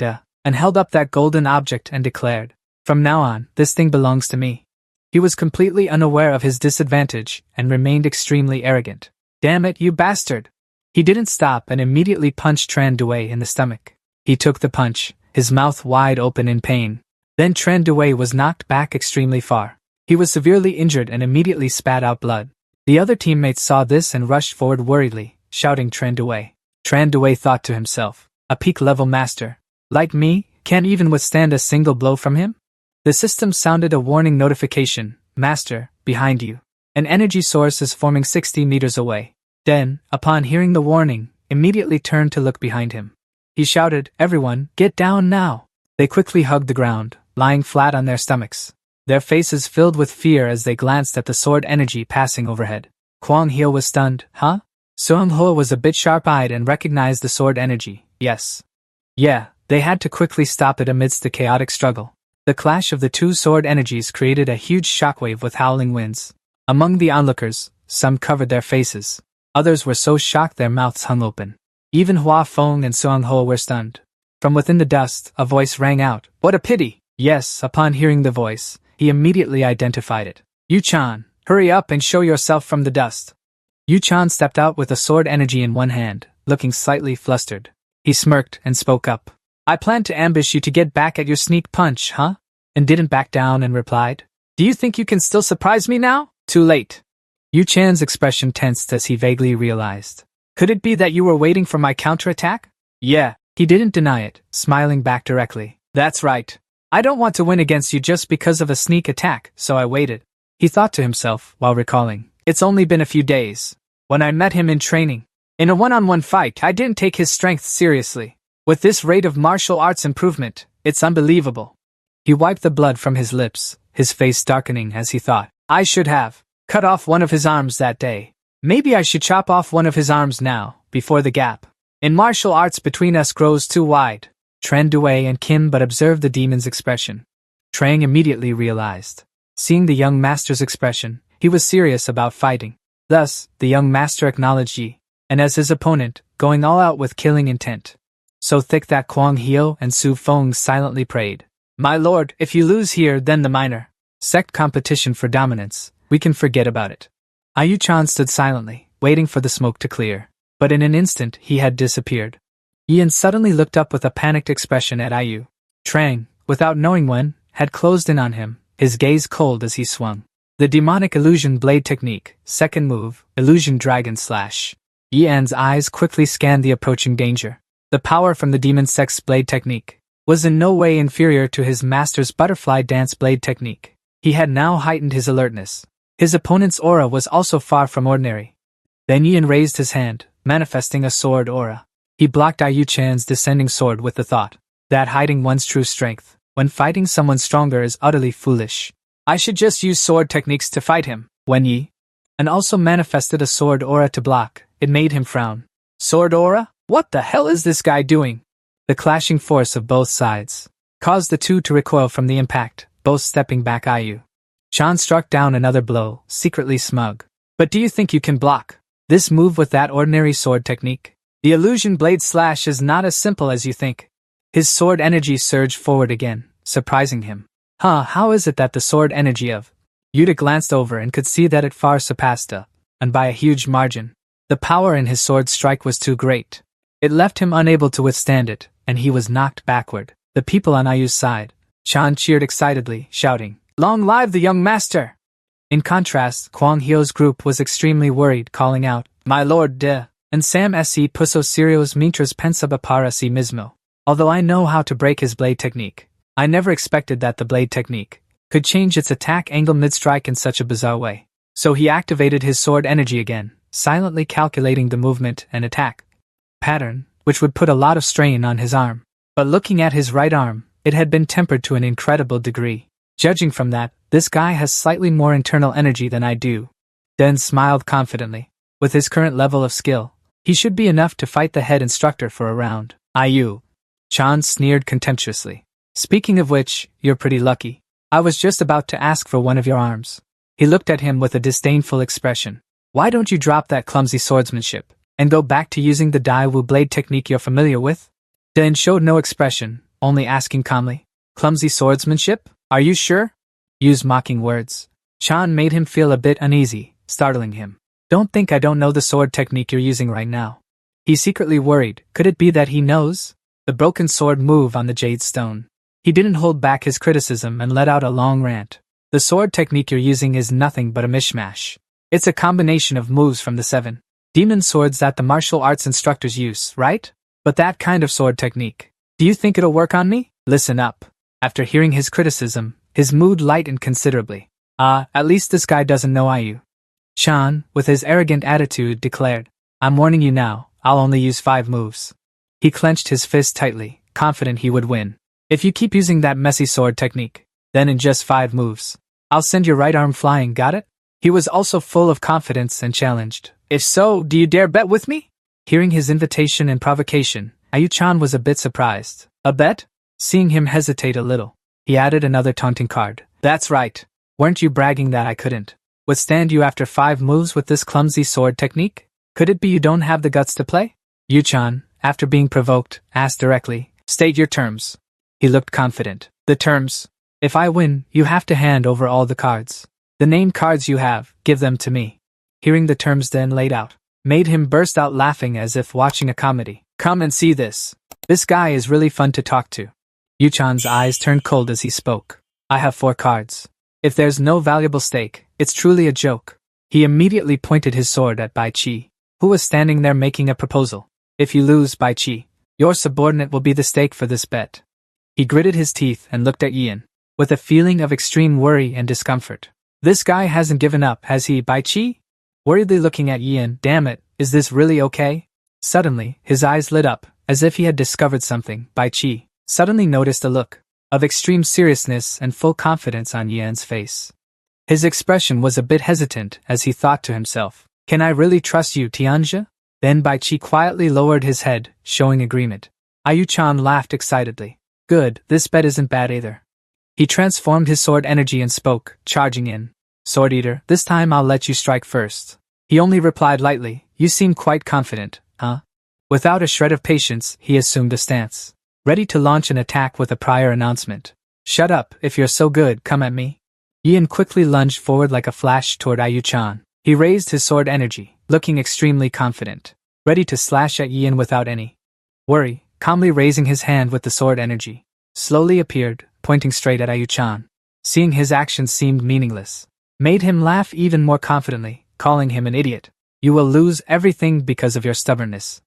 and held up that golden object and declared, "From now on, this thing belongs to me." He was completely unaware of his disadvantage and remained extremely arrogant. "Damn it, you bastard!" He didn't stop and immediately punched Tran Dui in the stomach. He took the punch, his mouth wide open in pain. Then Tran Dui was knocked back extremely far. He was severely injured and immediately spat out blood. The other teammates saw this and rushed forward worriedly, shouting Tran Dui. Tran Dui thought to himself, "A peak-level master, like me, can't even withstand a single blow from him?" The system sounded a warning notification, "Master, behind you. An energy source is forming 60 meters away." Den, upon hearing the warning, immediately turned to look behind him. He shouted, "Everyone, get down now!" They quickly hugged the ground, lying flat on their stomachs. Their faces filled with fear as they glanced at the sword energy passing overhead. Kwang Hyo was stunned. Seung Ho was a bit sharp-eyed and recognized the sword energy. Yes. Yeah, they had to quickly stop it amidst the chaotic struggle. The clash of the two sword energies created a huge shockwave with howling winds. Among the onlookers, some covered their faces. Others were so shocked their mouths hung open. Even Hua Feng and Seung Ho were stunned. From within the dust, a voice rang out, "What a pity!" Yes, upon hearing the voice, he immediately identified it. "Yu-chan, hurry up and show yourself from the dust." Yu-chan stepped out with a sword energy in one hand, looking slightly flustered. He smirked and spoke up. "I planned to ambush you to get back at your sneak punch, and didn't back down and replied. Do you think you can still surprise me now? Too late." Yu-chan's expression tensed as he vaguely realized. "Could it be that you were waiting for my counterattack?" "Yeah." He didn't deny it, smiling back directly. "That's right. I don't want to win against you just because of a sneak attack, so I waited." He thought to himself while recalling, "It's only been a few days. When I met him in training, in a one-on-one fight, I didn't take his strength seriously. With this rate of martial arts improvement, it's unbelievable." He wiped the blood from his lips, his face darkening as he thought, "I should have cut off one of his arms that day. Maybe I should chop off one of his arms now, before the gap in martial arts between us grows too wide." Tran Dui and Kim but observed the demon's expression. Trang immediately realized. Seeing the young master's expression, he was serious about fighting. Thus, the young master acknowledged Yi, and as his opponent, going all out with killing intent. So thick that Kwang Hyo and Su Feng silently prayed, "My lord, if you lose here, then the minor sect competition for dominance, we can forget about it." Ayu-chan stood silently, waiting for the smoke to clear. But in an instant, he had disappeared. Ian suddenly looked up with a panicked expression at Ayu. Trang, without knowing when, had closed in on him, his gaze cold as he swung. The demonic illusion blade technique, second move, illusion dragon slash. Ian's eyes quickly scanned the approaching danger. The power from the demon sect's blade technique was in no way inferior to his master's butterfly dance blade technique. He had now heightened his alertness. His opponent's aura was also far from ordinary. Then Ian raised his hand, manifesting a sword aura. He blocked Ayu-chan's descending sword with the thought that hiding one's true strength when fighting someone stronger is utterly foolish. I should just use sword techniques to fight him. When Yi and also manifested a sword aura to block, it made him frown. Sword aura? What the hell is this guy doing? The clashing force of both sides caused the two to recoil from the impact, both stepping back. Chan struck down another blow, secretly smug. But do you think you can block this move with that ordinary sword technique? The illusion blade slash is not as simple as you think. His sword energy surged forward again, surprising him. How is it that the sword energy of Yuta glanced over and could see that it far surpassed and by a huge margin. The power in his sword strike was too great. It left him unable to withstand it, and he was knocked backward. The people on Ayu's side. Chan cheered excitedly, shouting, "Long live the young master!" In contrast, Kwang Hyo's group was extremely worried, calling out, "My lord de," and Sam se puso serios mientras pensaba para sí mismo. Although I know how to break his blade technique, I never expected that the blade technique could change its attack angle mid-strike in such a bizarre way. So he activated his sword energy again, silently calculating the movement and attack pattern, which would put a lot of strain on his arm. But looking at his right arm, it had been tempered to an incredible degree. Judging from that, this guy has slightly more internal energy than I do. Den smiled confidently. With his current level of skill, he should be enough to fight the head instructor for a round. Ayu. Chan sneered contemptuously. Speaking of which, you're pretty lucky. I was just about to ask for one of your arms. He looked at him with a disdainful expression. Why don't you drop that clumsy swordsmanship and go back to using the Daiwu blade technique you're familiar with? Den showed no expression, only asking calmly, "Clumsy swordsmanship? Are you sure?" Used mocking words. Chan made him feel a bit uneasy, startling him. "Don't think I don't know the sword technique you're using right now." He secretly worried, could it be that he knows the broken sword move on the jade stone? He didn't hold back his criticism and let out a long rant. "The sword technique you're using is nothing but a mishmash. It's a combination of moves from the 7 demon swords that the martial arts instructors use, right? But that kind of sword technique. Do you think it'll work on me? Listen up." After hearing his criticism, his mood lightened considerably. At least this guy doesn't know Ayu. Chan, with his arrogant attitude, declared, "I'm warning you now, I'll only use 5 moves." He clenched his fist tightly, confident he would win. "If you keep using that messy sword technique, then in just 5 moves, I'll send your right arm flying, got it?" He was also full of confidence and challenged. "If so, do you dare bet with me?" Hearing his invitation and provocation, Ayu-chan was a bit surprised. "A bet?" Seeing him hesitate a little, he added another taunting card. "That's right. Weren't you bragging that I couldn't withstand you after 5 moves with this clumsy sword technique? Could it be you don't have the guts to play?" Yu-chan, after being provoked, asked directly, "State your terms." He looked confident. "The terms? If I win, you have to hand over all the cards. The named cards you have, give them to me." Hearing the terms then laid out, made him burst out laughing as if watching a comedy. "Come and see this. This guy is really fun to talk to." Yu-chan's eyes turned cold as he spoke. "I have 4 cards. If there's no valuable stake, it's truly a joke." He immediately pointed his sword at Bai Chi, who was standing there making a proposal. "If you lose, Bai Chi, your subordinate will be the stake for this bet." He gritted his teeth and looked at Ian, with a feeling of extreme worry and discomfort. "This guy hasn't given up, has he, Bai Chi?" Worriedly looking at Ian, "Damn it, is this really okay?" Suddenly, his eyes lit up, as if he had discovered something. Bai Chi suddenly noticed a look of extreme seriousness and full confidence on Ian's face. His expression was a bit hesitant as he thought to himself, "Can I really trust you, Tianjia?" Then Bai Chi quietly lowered his head, showing agreement. Ayu-chan laughed excitedly. "Good, this bet isn't bad either." He transformed his sword energy and spoke, charging in. "Sword Eater, this time I'll let you strike first." He only replied lightly, "You seem quite confident, huh?" Without a shred of patience, he assumed a stance, ready to launch an attack with a prior announcement. "Shut up, if you're so good, come at me." Ian quickly lunged forward like a flash toward Ayu-chan. He raised his sword energy, looking extremely confident, ready to slash at Ian without any worry, calmly raising his hand with the sword energy. Slowly appeared, pointing straight at Ayu-chan. Seeing his actions seemed meaningless, made him laugh even more confidently, calling him an idiot. "You will lose everything because of your stubbornness.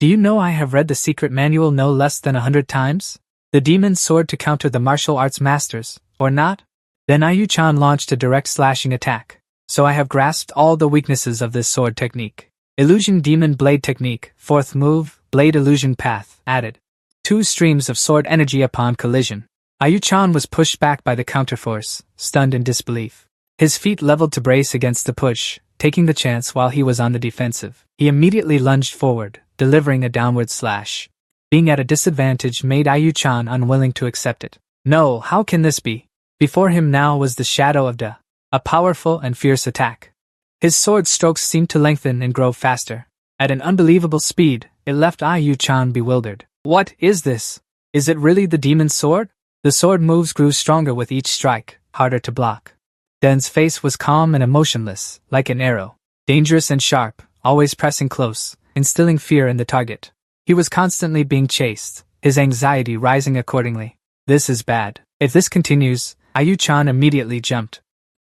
Do you know I have read the secret manual no less than 100 times? The demon's sword to counter the martial arts masters, or not?" Then Ayu-chan launched a direct slashing attack. "So I have grasped all the weaknesses of this sword technique. Illusion Demon Blade Technique, 4th move, Blade Illusion Path, added. 2 streams of sword energy upon collision." Ayu-chan was pushed back by the counterforce, stunned in disbelief. His feet leveled to brace against the push, taking the chance while he was on the defensive. He immediately lunged forward, delivering a downward slash. Being at a disadvantage made Ayu-chan unwilling to accept it. No, how can this be? Before him now was the shadow of Da, a powerful and fierce attack. His sword strokes seemed to lengthen and grow faster. At an unbelievable speed, it left Ayu-chan bewildered. What is this? Is it really the demon's sword? The sword moves grew stronger with each strike, harder to block. Den's face was calm and emotionless, like an arrow. Dangerous and sharp, always pressing close, instilling fear in the target. He was constantly being chased, his anxiety rising accordingly. This is bad. If this continues, Ayu-chan immediately jumped,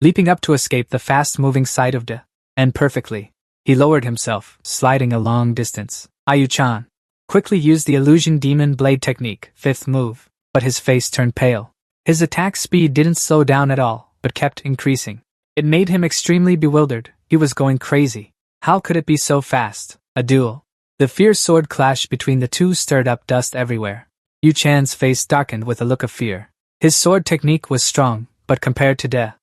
leaping up to escape the fast-moving sight of De. And perfectly. He lowered himself, sliding a long distance. Ayu-chan quickly used the illusion demon blade technique, fifth move, but his face turned pale. His attack speed didn't slow down at all, but kept increasing. It made him extremely bewildered. He was going crazy. How could it be so fast? A duel. The fierce sword clash between the two stirred up dust everywhere. Yu-chan's face darkened with a look of fear. His sword technique was strong, but compared to De,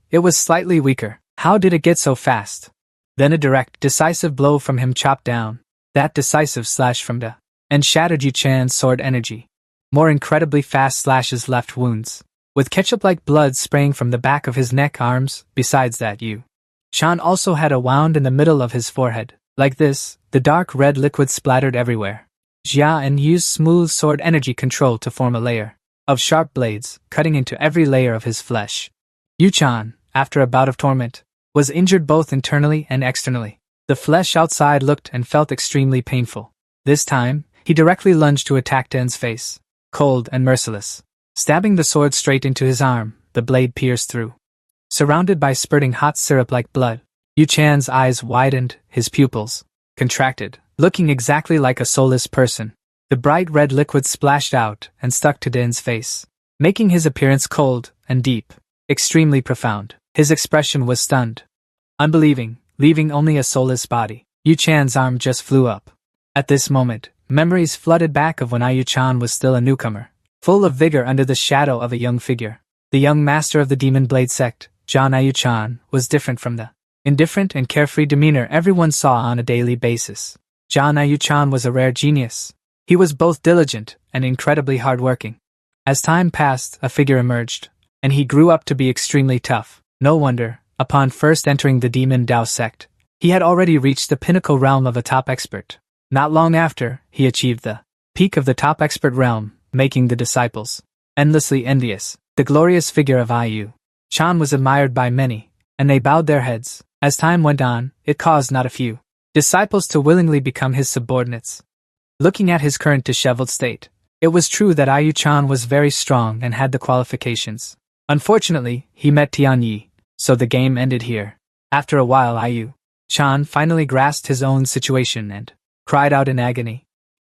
it was slightly weaker. How did it get so fast? Then a direct, decisive blow from him chopped down that decisive slash from De, and shattered Yu-chan's sword energy. More incredibly fast slashes left wounds, with ketchup-like blood spraying from the back of his neck arms. Besides that, Yu-chan also had a wound in the middle of his forehead. Like this, the dark red liquid splattered everywhere. Jia used smooth sword energy control to form a layer of sharp blades, cutting into every layer of his flesh. Yu-chan, after a bout of torment, was injured both internally and externally. The flesh outside looked and felt extremely painful. This time, he directly lunged to attack Den's face, cold and merciless. Stabbing the sword straight into his arm, the blade pierced through. Surrounded by spurting hot syrup-like blood, Yu-chan's eyes widened, his pupils contracted, looking exactly like a soulless person. The bright red liquid splashed out and stuck to Den's face, making his appearance cold and deep, extremely profound. His expression was stunned, unbelieving, leaving only a soulless body. Yu-chan's arm just flew up. At this moment, memories flooded back of when Ayu-chan was still a newcomer, full of vigor under the shadow of a young figure. The young master of the Demon Blade sect, John Ayu-chan, was different from the indifferent and carefree demeanor everyone saw on a daily basis. John Ayu-chan was a rare genius. He was both diligent and incredibly hardworking. As time passed, a figure emerged, and he grew up to be extremely tough. No wonder, upon first entering the Demon Dao sect, he had already reached the pinnacle realm of a top expert. Not long after, he achieved the peak of the top expert realm, making the disciples endlessly envious. The glorious figure of Ayu-chan was admired by many, and they bowed their heads. As time went on, it caused not a few disciples to willingly become his subordinates. Looking at his current disheveled state, it was true that Ayu-chan was very strong and had the qualifications. Unfortunately, he met Tianyi, so the game ended here. After a while, Ayu-chan finally grasped his own situation and cried out in agony.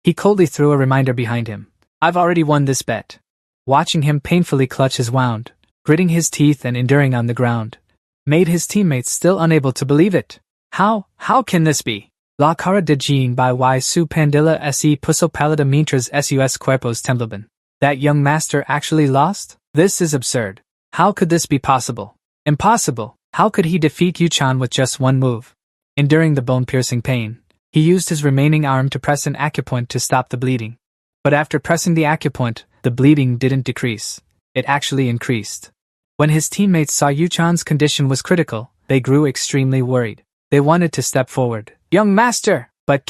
He coldly threw a reminder behind him. I've already won this bet. Watching him painfully clutch his wound, gritting his teeth and enduring on the ground, made his teammates still unable to believe it. How can this be? La cara de Jean by y su pandilla se puso pálida mientras sus cuerpos temblaban. That young master actually lost? This is absurd. How could this be possible? Impossible. How could he defeat Yu-chan with just one move? Enduring the bone-piercing pain, he used his remaining arm to press an acupoint to stop the bleeding. But after pressing the acupoint, the bleeding didn't decrease. It actually increased. When his teammates saw Yu-chan's condition was critical, they grew extremely worried. They wanted to step forward. Young master! But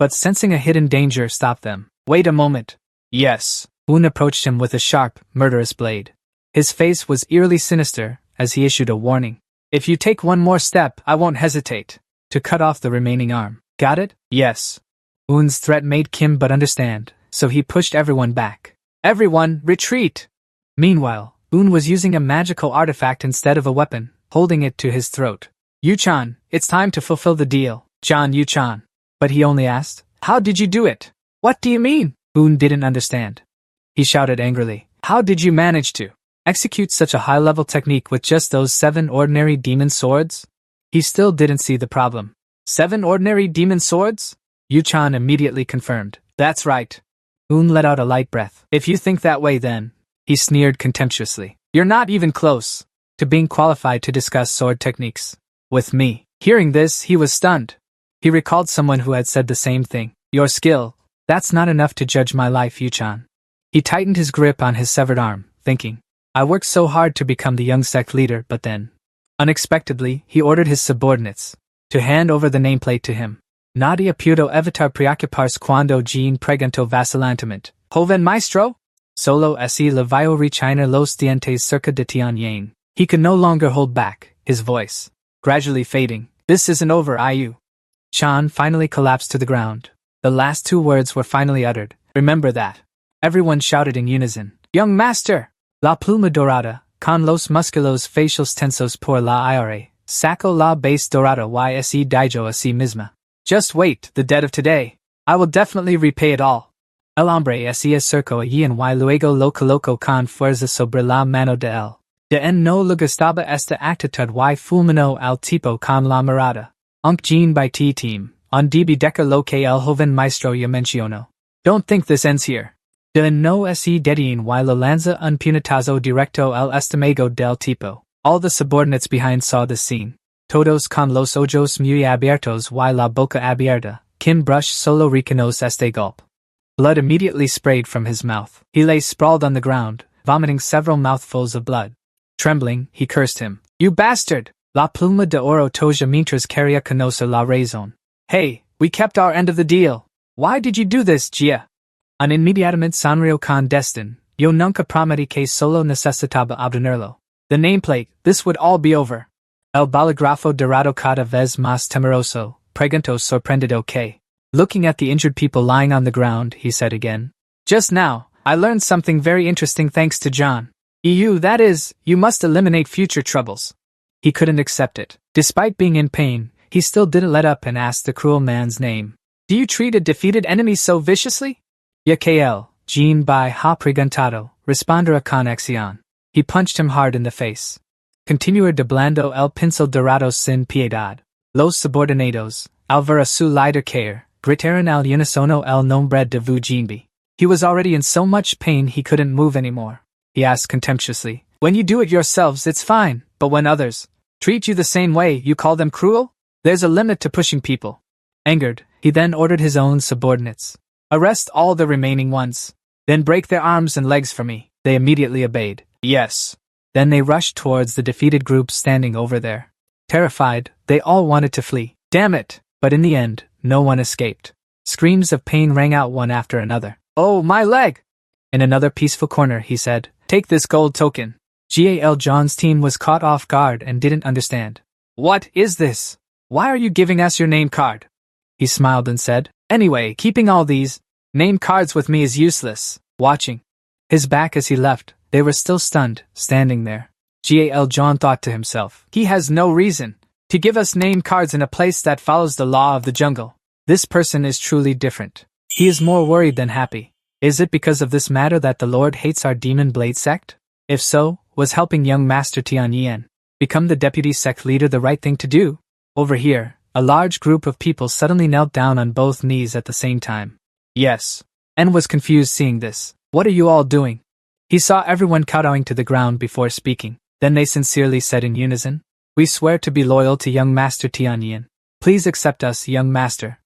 sensing a hidden danger stopped them. Wait a moment. Yes. Un approached him with a sharp, murderous blade. His face was eerily sinister as he issued a warning. If you take one more step, I won't hesitate to cut off the remaining arm. Got it? Yes. Un's threat made Kim but understand, so he pushed everyone back. Everyone, retreat! Meanwhile, Un was using a magical artifact instead of a weapon, holding it to his throat. Yu-chan, it's time to fulfill the deal. John Yu-chan. But he only asked, how did you do it? What do you mean? Un didn't understand. He shouted angrily, how did you manage to execute such a high-level technique with just those 7 ordinary demon swords? He still didn't see the problem. 7 ordinary demon swords? Yu-chan immediately confirmed. That's right. Un let out a light breath. If you think that way then, he sneered contemptuously. You're not even close to being qualified to discuss sword techniques with me. Hearing this, he was stunned. He recalled someone who had said the same thing. Your skill, that's not enough to judge my life, Yu-chan. He tightened his grip on his severed arm, thinking, I worked so hard to become the young sect leader, but then, unexpectedly, he ordered his subordinates to hand over the nameplate to him. Nadie pudo evitar preocuparse cuando Jean preguntó vacillantemente. Joven maestro? Solo así le vio rechinar los dientes cerca de Tianyang. He could no longer hold back, his voice gradually fading. This isn't over, Ayu. Chan finally collapsed to the ground. The last 2 words were finally uttered, Remember that. Everyone shouted in unison. Young master! La pluma dorada, con los musculos facials tensos por la ira, saco la base dorada y ese daijo así misma. Just wait, the dead of today. I will definitely repay it all. El hombre se acercó allí y luego lo colocó con fuerza sobre la mano de él. De en no le gustaba esta actitud y fulminó al tipo con la mirada. Unk Jean by T-Team, on db deca lo que el joven maestro ya mencionó. Don't think this ends here. De no se dedian y lo lanza un puñetazo directo al estómago del tipo. All the subordinates behind saw this scene. Todos con los ojos muy abiertos y la boca abierta. Kim Brush solo reconoce este golpe. Blood immediately sprayed from his mouth. He lay sprawled on the ground, vomiting several mouthfuls of blood. Trembling, he cursed him. You bastard! La pluma de oro toja mientras quería conocer la razón. Hey, we kept our end of the deal. Why did you do this, Gia? Un inmediatamente sonrió con destin. Yo nunca prometí que solo necesitaba obtenerlo. The nameplate, this would all be over. El bolígrafo dorado cada vez más temeroso, preguntó sorprendido que. Looking at the injured people lying on the ground, he said again. Just now, I learned something very interesting thanks to John. That is, you must eliminate future troubles. He couldn't accept it. Despite being in pain, he still didn't let up and asked the cruel man's name. Do you treat a defeated enemy so viciously? Ya que él, Jean by ha preguntado, responderá con acción. He punched him hard in the face. Continuó doblando el pincel dorado sin piedad. Los subordinados, al ver a su líder caer, gritaron al unisono el nombre de Wu Jinbi. He was already in so much pain he couldn't move anymore. He asked contemptuously, When you do it yourselves it's fine, but when others treat you the same way you call them cruel? There's a limit to pushing people. Angered, he then ordered his own subordinates. Arrest all the remaining ones. Then break their arms and legs for me. They immediately obeyed. Yes. Then they rushed towards the defeated group standing over there. Terrified, they all wanted to flee. Damn it! But in the end, no one escaped. Screams of pain rang out one after another. Oh, my leg! In another peaceful corner, he said, Take this gold token. Gal John's team was caught off guard and didn't understand. What is this? Why are you giving us your name card? He smiled and said, Anyway, keeping all these name cards with me is useless. Watching his back as he left, they were still stunned, standing there. Gal John thought to himself, He has no reason to give us name cards in a place that follows the law of the jungle. This person is truly different. He is more worried than happy. Is it because of this matter that the Lord hates our Demon Blade sect? If so, was helping young Master Tianyan become the deputy sect leader the right thing to do? Over here, a large group of people suddenly knelt down on both knees at the same time. Yes. En was confused seeing this. What are you all doing? He saw everyone kowtowing to the ground before speaking. Then they sincerely said in unison, We swear to be loyal to young Master Tianyan. Please accept us, young master.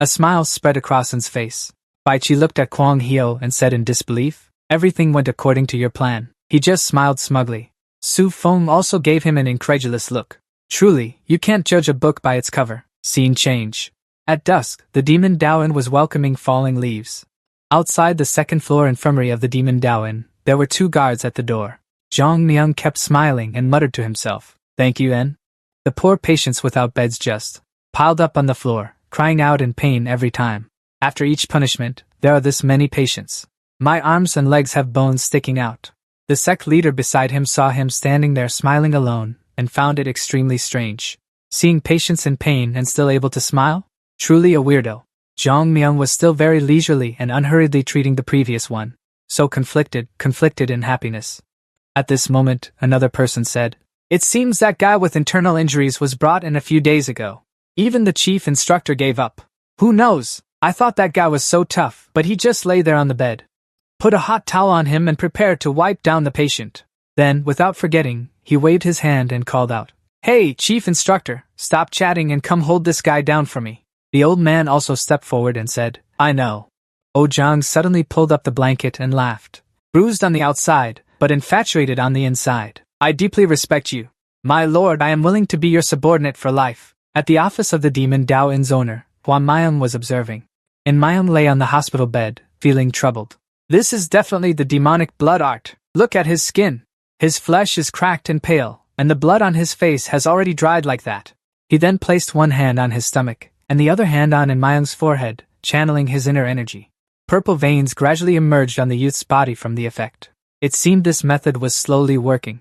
A smile spread across En's face. Bai Chi looked at Kwang Hio and said in disbelief, Everything went according to your plan. He just smiled smugly. Su Feng also gave him an incredulous look. Truly, you can't judge a book by its cover. Scene change. At dusk, the Demon Daoin was welcoming falling leaves. Outside the second-floor infirmary of the Demon Daoin, there were 2 guards at the door. Zhang Myung kept smiling and muttered to himself, Thank you, En. The poor patients without beds just piled up on the floor, crying out in pain every time. After each punishment, there are this many patients. My arms and legs have bones sticking out. The sect leader beside him saw him standing there smiling alone, and found it extremely strange. Seeing patients in pain and still able to smile? Truly a weirdo. Zhang Myung was still very leisurely and unhurriedly treating the previous one. So conflicted in happiness. At this moment, another person said, It seems that guy with internal injuries was brought in a few days ago. Even the chief instructor gave up. Who knows? I thought that guy was so tough, but he just lay there on the bed. Put a hot towel on him and prepared to wipe down the patient. Then, without forgetting, he waved his hand and called out, Hey, chief instructor, stop chatting and come hold this guy down for me. The old man also stepped forward and said, I know. Oh Zhang suddenly pulled up the blanket and laughed. Bruised on the outside, but infatuated on the inside. I deeply respect you. My lord, I am willing to be your subordinate for life. At the office of the Demon Daoin's owner, Huan Mayang was observing. And Mayang lay on the hospital bed, feeling troubled. This is definitely the demonic blood art. Look at his skin. His flesh is cracked and pale, and the blood on his face has already dried like that. He then placed one hand on his stomach, and the other hand on In Mayang's forehead, channeling his inner energy. Purple veins gradually emerged on the youth's body from the effect. It seemed this method was slowly working.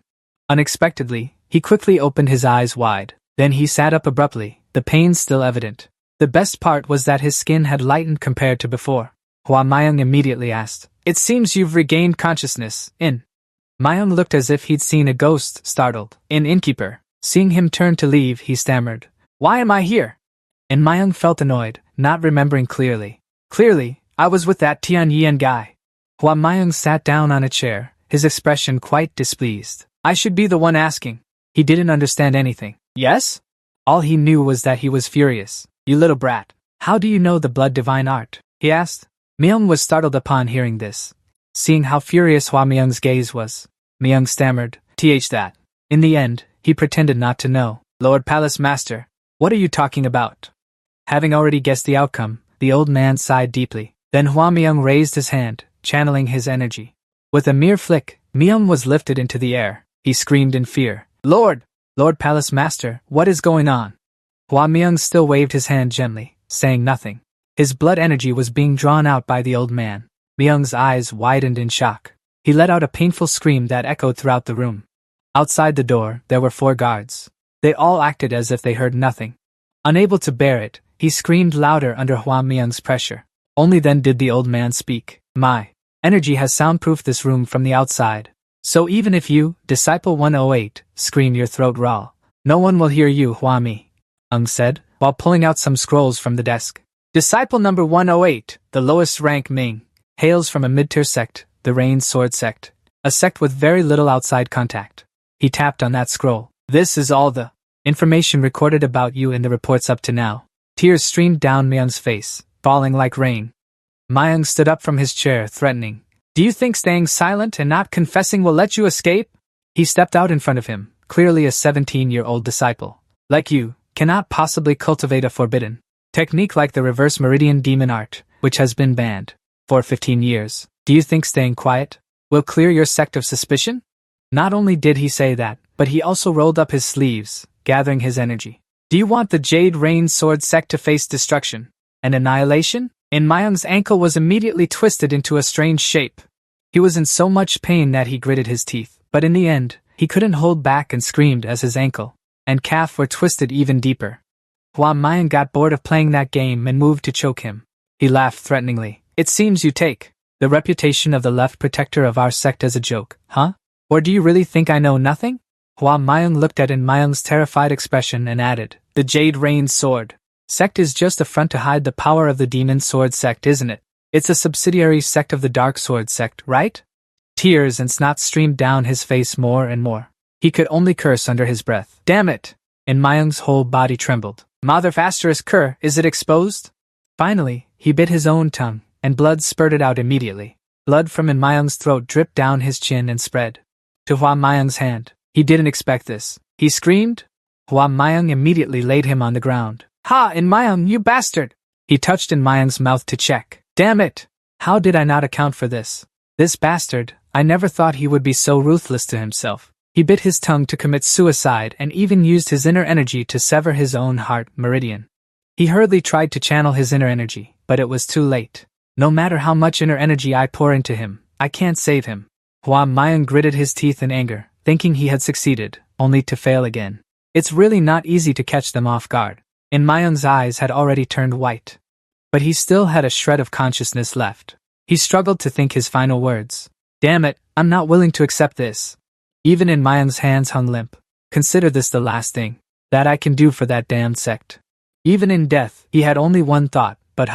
Unexpectedly, he quickly opened his eyes wide. Then he sat up abruptly, the pain still evident. The best part was that his skin had lightened compared to before. Hua Mayang immediately asked, "It seems you've regained consciousness, In." Mayang looked as if he'd seen a ghost, startled. Innkeeper. Seeing him turn to leave, he stammered, "Why am I here?" And Mayang felt annoyed, not remembering clearly. "Clearly, I was with that Tianyan guy." Hua Mayang sat down on a chair, his expression quite displeased. "I should be the one asking." He didn't understand anything. "Yes?" All he knew was that he was furious. "You little brat. How do you know the blood divine art?" he asked. Myung was startled upon hearing this. Seeing how furious Hua Myung's gaze was, Myung stammered, that. In the end, he pretended not to know. "Lord Palace Master, what are you talking about?" Having already guessed the outcome, the old man sighed deeply. Then Hua Myung raised his hand, channeling his energy. With a mere flick, Myung was lifted into the air. He screamed in fear, Lord Palace Master, what is going on?" Hua Myung still waved his hand gently, saying nothing. His blood energy was being drawn out by the old man. Myung's eyes widened in shock. He let out a painful scream that echoed throughout the room. Outside the door, there were 4 guards. They all acted as if they heard nothing. Unable to bear it, he screamed louder under Hua Myung's pressure. Only then did the old man speak. "My energy has soundproofed this room from the outside. So even if you, Disciple 108, scream your throat raw, no one will hear you, Hua Myung said, while pulling out some scrolls from the desk. Disciple number 108, the lowest rank Ming, hails from a mid-tier sect, the Rain Sword sect, a sect with very little outside contact. He tapped on that scroll. This is all the information recorded about you in the reports up to now. Tears streamed down Myung's face, falling like rain. Myung stood up from his chair, threatening. Do you think staying silent and not confessing will let you escape? He stepped out in front of him, clearly a 17-year-old disciple. Like you, cannot possibly cultivate a forbidden technique like the reverse meridian demon art, which has been banned for 15 years. Do you think staying quiet will clear your sect of suspicion? Not only did he say that, but he also rolled up his sleeves, gathering his energy. Do you want the Jade Rain Sword sect to face destruction and annihilation? And Myung's ankle was immediately twisted into a strange shape. He was in so much pain that he gritted his teeth, but in the end, he couldn't hold back and screamed as his ankle and calf were twisted even deeper. Hua Myung got bored of playing that game and moved to choke him. He laughed threateningly. It seems you take the reputation of the left protector of our sect as a joke, huh? Or do you really think I know nothing? Hua Myung looked at In Myung's terrified expression and added, the Jade Rain Sword sect is just a front to hide the power of the Demon Sword sect, isn't it? It's a subsidiary sect of the Dark Sword sect, right? Tears and snot streamed down his face more and more. He could only curse under his breath. Damn it! In Myung's whole body trembled. Mother Asterisk Cur, is it exposed? Finally, he bit his own tongue, and blood spurted out immediately. Blood from In Myung's throat dripped down his chin and spread to Hua Myung's hand. He didn't expect this. He screamed. Hua Myung immediately laid him on the ground. Ha, In Myung, you bastard! He touched In Myung's mouth to check. Damn it! How did I not account for this? This bastard, I never thought he would be so ruthless to himself. He bit his tongue to commit suicide and even used his inner energy to sever his own heart meridian. He hurriedly tried to channel his inner energy, but it was too late. No matter how much inner energy I pour into him, I can't save him. Hua Myung gritted his teeth in anger, thinking he had succeeded, only to fail again. It's really not easy to catch them off guard. In Myung's eyes had already turned white. But he still had a shred of consciousness left. He struggled to think his final words. Damn it, I'm not willing to accept this. Even In Myung's hands hung limp. Consider this the last thing that I can do for that damned sect. Even in death, he had only one thought, but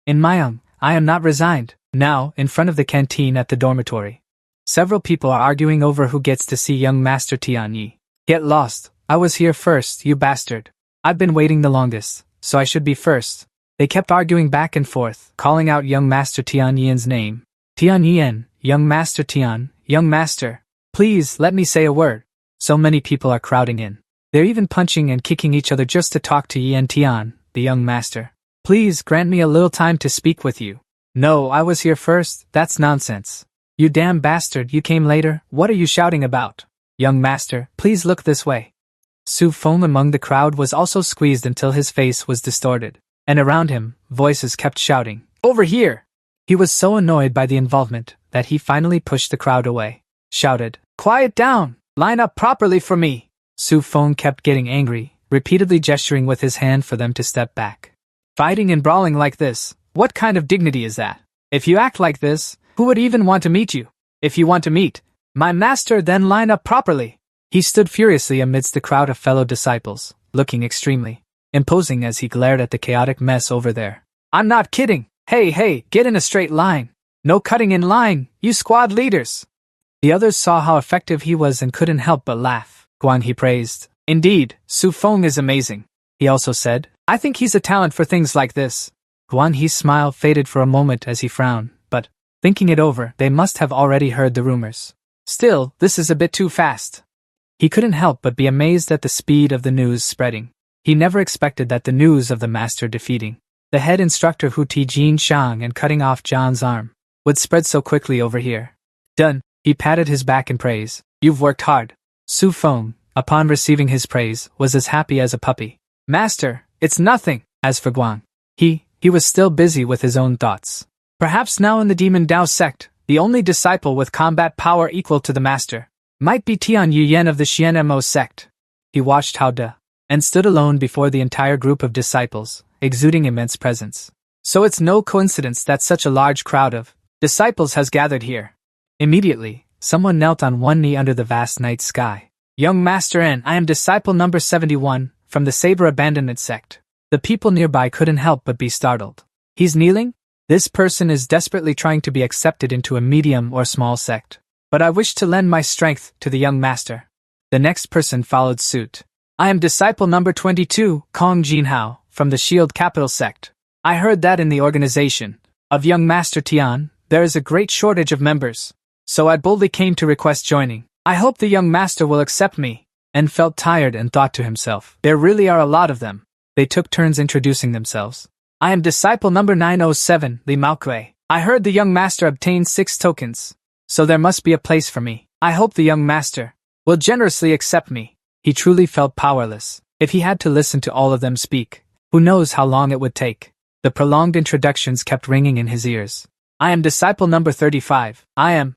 In Myung, I am not resigned. Now, in front of the canteen at the dormitory, several people are arguing over who gets to see young Master Tianyi. Get lost. I was here first, you bastard. I've been waiting the longest, so I should be first. They kept arguing back and forth, calling out young Master Tianyi's name. Tianyin, young Master Tian, young Master. Please, let me say a word. So many people are crowding in. They're even punching and kicking each other just to talk to Yen Tian, the young master. Please grant me a little time to speak with you. No, I was here first, that's nonsense. You damn bastard, you came later, what are you shouting about? Young master, please look this way. Su Feng among the crowd was also squeezed until his face was distorted. And around him, voices kept shouting, over here! He was so annoyed by the involvement that he finally pushed the crowd away, shouted, "Quiet down! Line up properly for me!" Su Feng kept getting angry, repeatedly gesturing with his hand for them to step back. Fighting and brawling like this, what kind of dignity is that? If you act like this, who would even want to meet you? If you want to meet my master, then line up properly. He stood furiously amidst the crowd of fellow disciples, looking extremely imposing as he glared at the chaotic mess over there. "I'm not kidding. Hey, get in a straight line. No cutting in line, you squad leaders." The others saw how effective he was and couldn't help but laugh. Guan He praised, "Indeed, Su Feng is amazing." He also said, "I think he's a talent for things like this." Guan He's smile faded for a moment as he frowned, but, thinking it over, they must have already heard the rumors. Still, this is a bit too fast. He couldn't help but be amazed at the speed of the news spreading. He never expected that the news of the master defeating the head instructor Hu Tijin Shang and cutting off John's arm would spread so quickly over here. Done. He patted his back in praise. "You've worked hard." Su Feng, upon receiving his praise, was as happy as a puppy. "Master, it's nothing." As for Guang, he was still busy with his own thoughts. Perhaps now in the Demon Dao sect, the only disciple with combat power equal to the master might be Tian Yuyen of the Xianmo sect. He watched Hao De and stood alone before the entire group of disciples, exuding immense presence. So it's no coincidence that such a large crowd of disciples has gathered here. Immediately, someone knelt on one knee under the vast night sky. "Young Master N, I am disciple number 71, from the Saber Abandonment sect." The people nearby couldn't help but be startled. "He's kneeling? This person is desperately trying to be accepted into a medium or small sect. But I wish to lend my strength to the young master." The next person followed suit. "I am disciple number 22, Kong Jinhao, from the Shield Capital sect. I heard that in the organization of young Master Tian, there is a great shortage of members. So I boldly came to request joining. I hope the young master will accept me." And felt tired and thought to himself, there really are a lot of them. They took turns introducing themselves. "I am disciple number 907, Li Maokui. I heard the young master obtained 6 tokens. So there must be a place for me. I hope the young master will generously accept me." He truly felt powerless. If he had to listen to all of them speak, who knows how long it would take. The prolonged introductions kept ringing in his ears. "I am disciple number 35. I am..."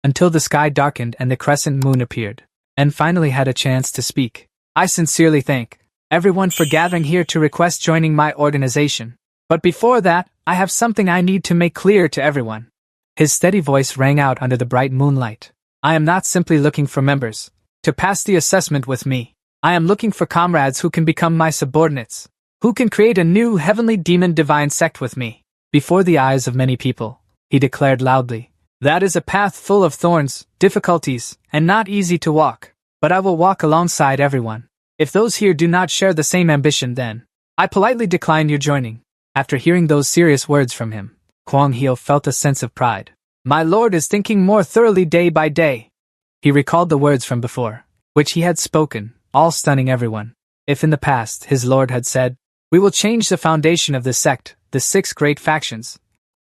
Until the sky darkened and the crescent moon appeared, and finally had a chance to speak. "I sincerely thank everyone for gathering here to request joining my organization. But before that, I have something I need to make clear to everyone." His steady voice rang out under the bright moonlight. "I am not simply looking for members to pass the assessment with me. I am looking for comrades who can become my subordinates, who can create a new heavenly demon divine sect with me." Before the eyes of many people, he declared loudly, "That is a path full of thorns, difficulties, and not easy to walk. But I will walk alongside everyone. If those here do not share the same ambition, then I politely decline your joining." After hearing those serious words from him, Kwang Hyo felt a sense of pride. "My lord is thinking more thoroughly day by day." He recalled the words from before, which he had spoken, all stunning everyone. If in the past his lord had said, "We will change the foundation of the sect, the 6 great factions,"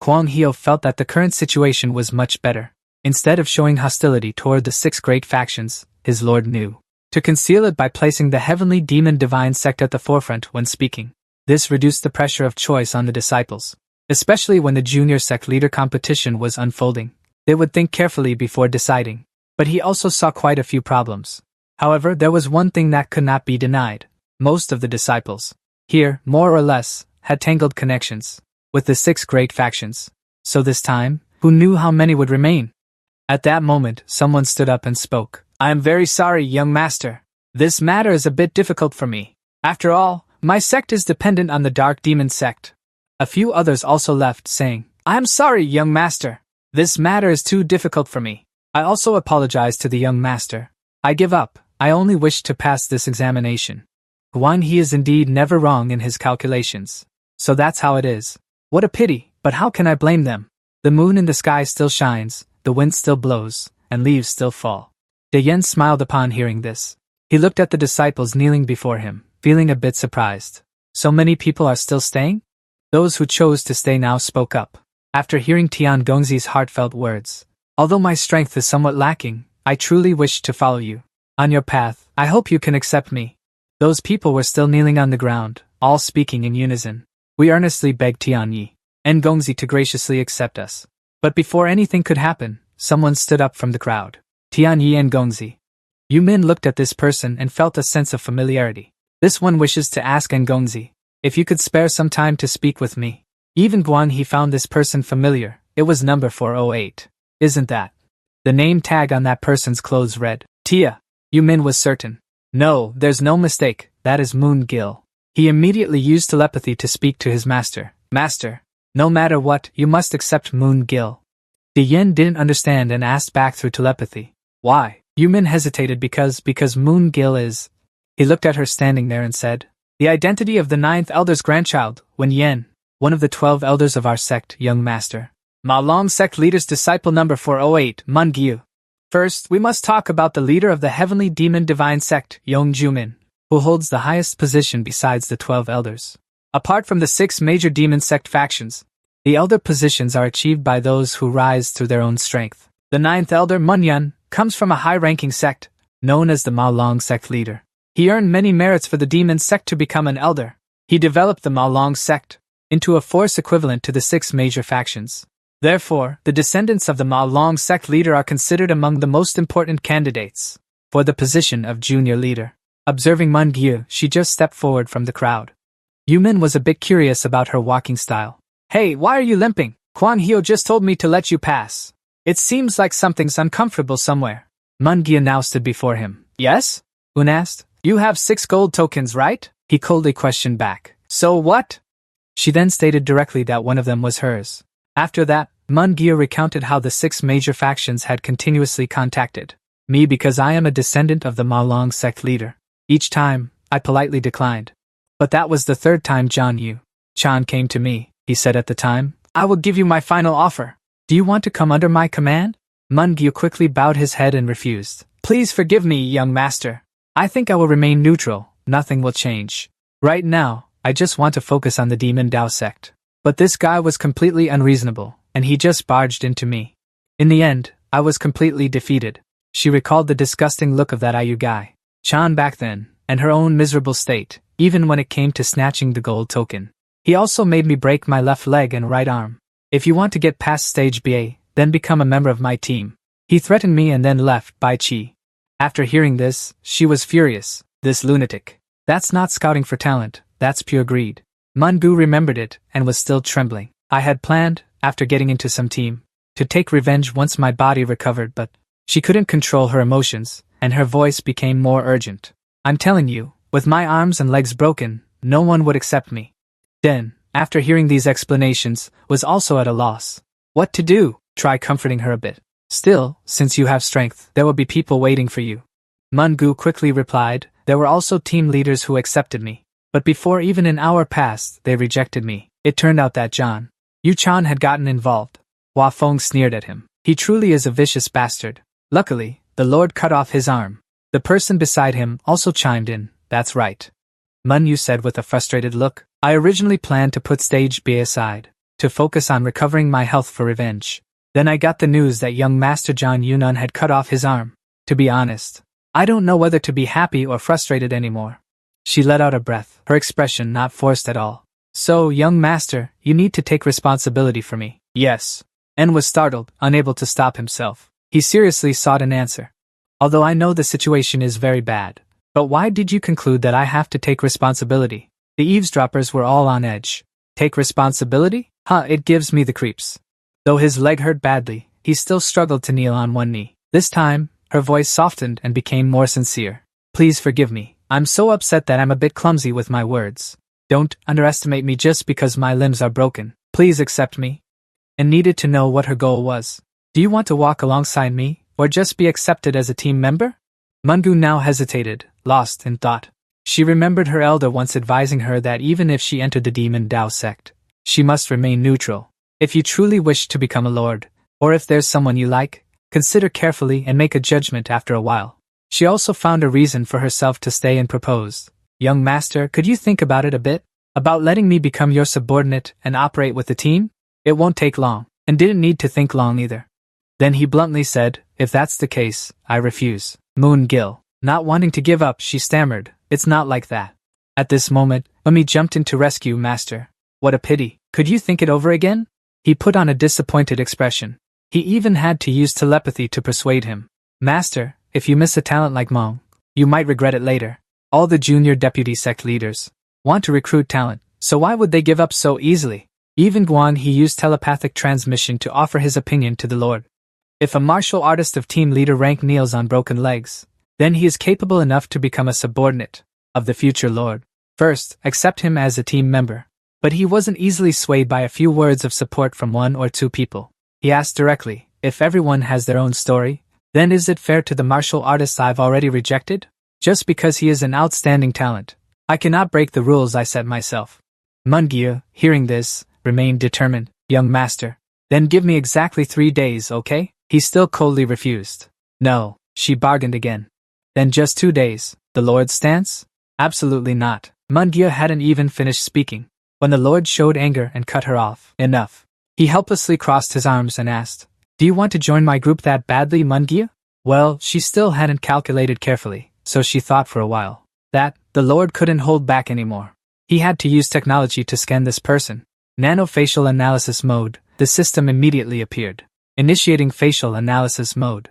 Kwang Hyo felt that the current situation was much better. Instead of showing hostility toward the 6 great factions, his lord knew to conceal it by placing the heavenly demon divine sect at the forefront when speaking. This reduced the pressure of choice on the disciples, especially when the junior sect leader competition was unfolding. They would think carefully before deciding. But he also saw quite a few problems. However, there was one thing that could not be denied. Most of the disciples here, more or less, had tangled connections with the 6 great factions. So this time, who knew how many would remain? At that moment, someone stood up and spoke. "I am very sorry, young master. This matter is a bit difficult for me. After all, my sect is dependent on the Dark Demon sect." A few others also left, saying, "I am sorry, young master. This matter is too difficult for me. I also apologize to the young master. I give up. I only wish to pass this examination." Guan He is indeed never wrong in his calculations. So that's how it is. What a pity, but how can I blame them? The moon in the sky still shines, the wind still blows, and leaves still fall. De Yen smiled upon hearing this. He looked at the disciples kneeling before him, feeling a bit surprised. So many people are still staying? Those who chose to stay now spoke up. After hearing Tian Gongzi's heartfelt words, "Although my strength is somewhat lacking, I truly wish to follow you on your path. I hope you can accept me." Those people were still kneeling on the ground, all speaking in unison. "We earnestly beg Tian Yi and Gongzi to graciously accept us. But before anything could happen, someone stood up from the crowd. Tianyi and Gongzi. Yumin looked at this person and felt a sense of familiarity. This one wishes to ask Ngongzi if you could spare some time to speak with me. Even Guan he found this person familiar. It was number 408. Isn't that? The name tag on that person's clothes read, Tia. Yumin was certain. No, there's no mistake, that is Moon Gil. He immediately used telepathy to speak to his master. Master, no matter what, you must accept Moon Gil. Di Yin didn't understand and asked back through telepathy. Why? Yumin hesitated because Moon Gil is... He looked at her standing there and said, the identity of the 9th elder's grandchild, Wen Yen, one of the 12 elders of our sect, young master. Ma Long sect leader's disciple number 408, Mun Gyu. First, we must talk about the leader of the heavenly demon divine sect, Yong Jumin, who holds the highest position besides the 12 elders. Apart from the 6 major demon sect factions, the elder positions are achieved by those who rise through their own strength. The 9th elder, Munyan, comes from a high-ranking sect, known as the Ma Long sect leader. He earned many merits for the demon sect to become an elder. He developed the Ma Long sect into a force equivalent to the 6 major factions. Therefore, the descendants of the Ma Long sect leader are considered among the most important candidates for the position of junior leader. Observing Mun Gyu, she just stepped forward from the crowd. Yumin was a bit curious about her walking style. Hey, why are you limping? Quan Hyo just told me to let you pass. It seems like something's uncomfortable somewhere. Mun Gyu now stood before him. Yes? Un asked. You have 6 gold tokens, right? He coldly questioned back. So what? She then stated directly that one of them was hers. After that, Mun Gyu recounted how the 6 major factions had continuously contacted me because I am a descendant of the Ma Long sect leader. Each time, I politely declined. But that was the 3rd time John Yu Chan came to me. He said at the time, I will give you my final offer. Do you want to come under my command? Mun Gyu quickly bowed his head and refused. Please forgive me, young master. I think I will remain neutral. Nothing will change. Right now, I just want to focus on the Demon Dao sect. But this guy was completely unreasonable, and he just barged into me. In the end, I was completely defeated. She recalled the disgusting look of that Ayu guy Chan back then, and her own miserable state, even when it came to snatching the gold token. He also made me break my left leg and right arm. If you want to get past stage BA, then become a member of my team. He threatened me and then left Bai Chi. After hearing this, she was furious. This lunatic. That's not scouting for talent, that's pure greed. Mun Gyu remembered it and was still trembling. I had planned, after getting into some team, to take revenge once my body recovered, but she couldn't control her emotions, and her voice became more urgent. I'm telling you, with my arms and legs broken, no one would accept me. Den, after hearing these explanations, was also at a loss. What to do? Try comforting her a bit. Still, since you have strength, there will be people waiting for you. Mun Gyu quickly replied, there were also team leaders who accepted me. But before even an hour passed, they rejected me. It turned out that John Yu Chan had gotten involved. Hua Feng sneered at him. He truly is a vicious bastard. Luckily, the Lord cut off his arm. The person beside him also chimed in, that's right. Mun Yu said with a frustrated look, I originally planned to put stage B aside, to focus on recovering my health for revenge. Then I got the news that young Master John Yunnan had cut off his arm. To be honest, I don't know whether to be happy or frustrated anymore. She let out a breath, her expression not forced at all. So, young master, you need to take responsibility for me. Yes. En was startled, unable to stop himself. He seriously sought an answer. Although I know the situation is very bad. But why did you conclude that I have to take responsibility? The eavesdroppers were all on edge. Take responsibility? It gives me the creeps. Though his leg hurt badly, he still struggled to kneel on one knee. This time, her voice softened and became more sincere. Please forgive me. I'm so upset that I'm a bit clumsy with my words. Don't underestimate me just because my limbs are broken. Please accept me. And needed to know what her goal was. Do you want to walk alongside me, or just be accepted as a team member? Mun Gyu now hesitated, lost in thought. She remembered her elder once advising her that even if she entered the Demon Dao sect, she must remain neutral. If you truly wish to become a lord, or if there's someone you like, consider carefully and make a judgment after a while. She also found a reason for herself to stay and proposed. Young master, could you think about it a bit? About letting me become your subordinate and operate with the team? It won't take long, and didn't need to think long either. Then he bluntly said, if that's the case, I refuse. Moon Gil. Not wanting to give up, she stammered, it's not like that. At this moment, Umi jumped in to rescue Master. What a pity. Could you think it over again? He put on a disappointed expression. He even had to use telepathy to persuade him. Master, if you miss a talent like Mong, you might regret it later. All the junior deputy sect leaders want to recruit talent, so why would they give up so easily? Even Guan he used telepathic transmission to offer his opinion to the Lord. If a martial artist of team leader rank kneels on broken legs, then he is capable enough to become a subordinate of the future Lord. First, accept him as a team member. But he wasn't easily swayed by a few words of support from one or two people. He asked directly, if everyone has their own story, then is it fair to the martial artist I've already rejected? Just because he is an outstanding talent, I cannot break the rules I set myself. Mungyu, hearing this, remained determined. Young master, then give me exactly 3 days, okay? He still coldly refused. No, she bargained again. Then just 2 days. The Lord's stance? Absolutely not. Mungyu hadn't even finished speaking when the Lord showed anger and cut her off. Enough. He helplessly crossed his arms and asked, do you want to join my group that badly, Mungyu? Well, she still hadn't calculated carefully, so she thought for a while that the Lord couldn't hold back anymore. He had to use technology to scan this person. Nanofacial analysis mode. The system immediately appeared. Initiating facial analysis mode.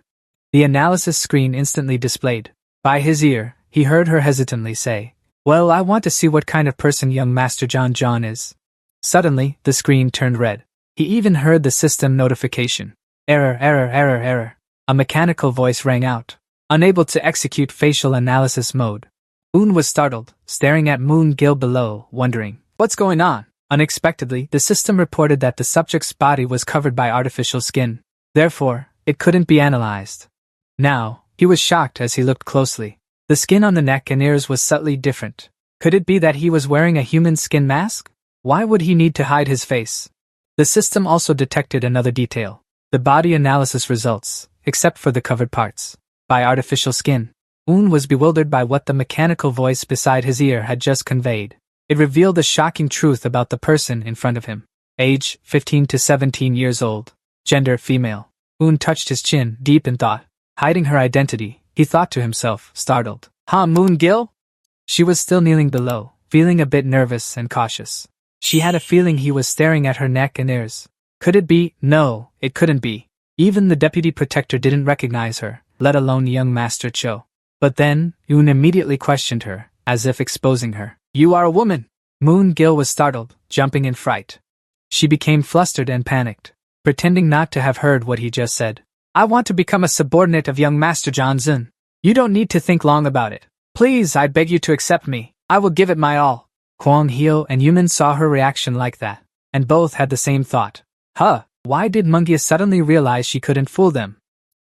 The analysis screen instantly displayed. By his ear, he heard her hesitantly say, well, I want to see what kind of person young Master John is. Suddenly, the screen turned red. He even heard the system notification. Error, error, error, error. A mechanical voice rang out. Unable to execute facial analysis mode. Un was startled, staring at Moon Gil below, wondering, what's going on? Unexpectedly, the system reported that the subject's body was covered by artificial skin. Therefore, it couldn't be analyzed. Now, he was shocked as he looked closely. The skin on the neck and ears was subtly different. Could it be that he was wearing a human skin mask? Why would he need to hide his face? The system also detected another detail. The body analysis results, except for the covered parts, by artificial skin. Un was bewildered by what the mechanical voice beside his ear had just conveyed. It revealed a shocking truth about the person in front of him. Age, 15 to 17 years old. Gender, female. Un touched his chin, deep in thought. Hiding her identity, he thought to himself, startled. Moon Gil? She was still kneeling below, feeling a bit nervous and cautious. She had a feeling he was staring at her neck and ears. Could it be? No, it couldn't be. Even the deputy protector didn't recognize her, let alone young Master Cho. But then, Un immediately questioned her, as if exposing her. You are a woman! Moon Gil was startled, jumping in fright. She became flustered and panicked, pretending not to have heard what he just said. I want to become a subordinate of young Master John Zun. You don't need to think long about it. Please, I beg you to accept me. I will give it my all. Kwang Hyo and Yumin saw her reaction like that, and both had the same thought. Why did Mungya suddenly realize she couldn't fool them?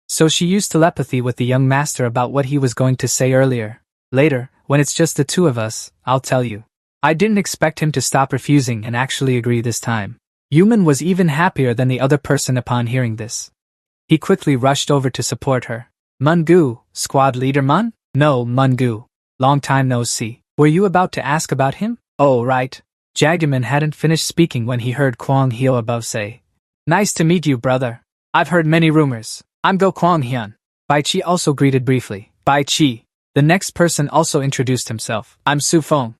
So she used telepathy with the young master about what he was going to say earlier. Later, when it's just the two of us, I'll tell you. I didn't expect him to stop refusing and actually agree this time. Yumin was even happier than the other person upon hearing this. He quickly rushed over to support her. Mungu, squad leader Mun? No, Mungu. Long time no see. Were you about to ask about him? Oh, right. Jagaman hadn't finished speaking when he heard Kwang Hyo above say, Nice to meet you, brother. I've heard many rumors. I'm Go Kwang Hyun. Bai Chi also greeted briefly. Bai Chi. The next person also introduced himself. I'm Su Feng.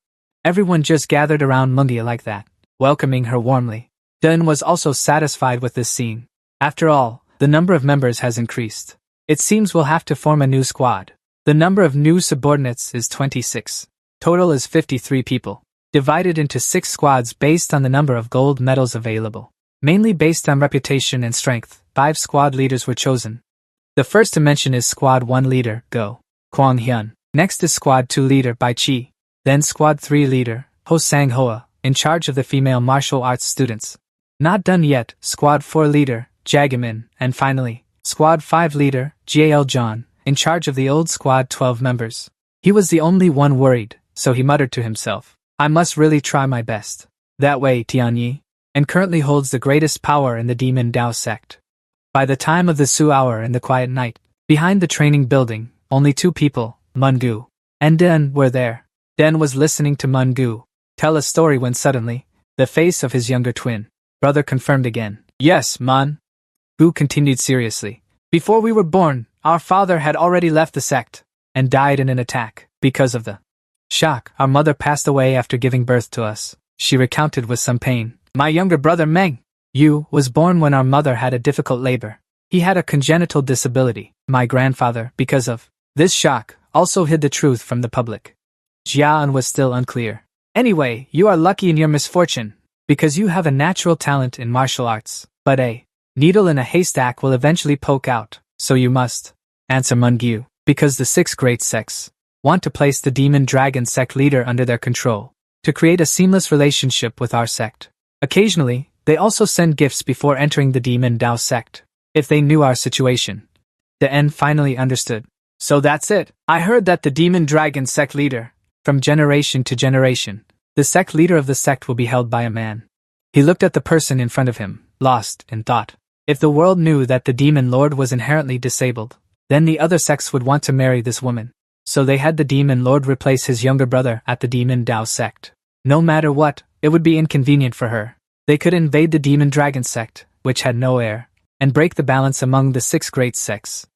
Everyone just gathered around Mungia like that, welcoming her warmly. Dun was also satisfied with this scene. After all, the number of members has increased. It seems we'll have to form a new squad. The number of new subordinates is 26. Total is 53 people, divided into 6 squads based on the number of gold medals available. Mainly based on reputation and strength, 5 squad leaders were chosen. The first to mention is Squad 1 leader, Go Kwang Hyun. Next is Squad 2 leader, Bai Chi. Then Squad 3 leader, Ho Sang Hoa, in charge of the female martial arts students. Not done yet, Squad 4 leader, Jagamin, and finally, Squad 5 leader, J.L. John, in charge of the old Squad 12 members. He was the only one worried, so he muttered to himself, I must really try my best. That way, Tianyi, and currently holds the greatest power in the Demon Dao sect. By the time of the Su hour in the quiet night, behind the training building, only 2 people, Mungu and Den, were there. Den was listening to Mungu tell a story when suddenly, the face of his younger twin brother confirmed again. Yes, Mun. Gu continued seriously. Before we were born, our father had already left the sect and died in an attack. Because of the shock, our mother passed away after giving birth to us. She recounted with some pain. My younger brother Meng Yu was born when our mother had a difficult labor. He had a congenital disability. My grandfather, because of this shock, also hid the truth from the public. Jian was still unclear. Anyway, you are lucky in your misfortune, because you have a natural talent in martial arts. But a needle in a haystack will eventually poke out, so you must answer Mungyu, because the 6 great sects want to place the demon dragon sect leader under their control, to create a seamless relationship with our sect. Occasionally, they also send gifts before entering the demon Dao sect. If they knew our situation. The N finally understood. So that's it. I heard that the demon dragon sect leader, from generation to generation, the sect leader of the sect will be held by a man. He looked at the person in front of him, lost in thought. If the world knew that the demon lord was inherently disabled, then the other sects would want to marry this woman. So they had the demon lord replace his younger brother at the demon Dao sect. No matter what, it would be inconvenient for her. They could invade the demon dragon sect, which had no heir, and break the balance among the 6 great sects.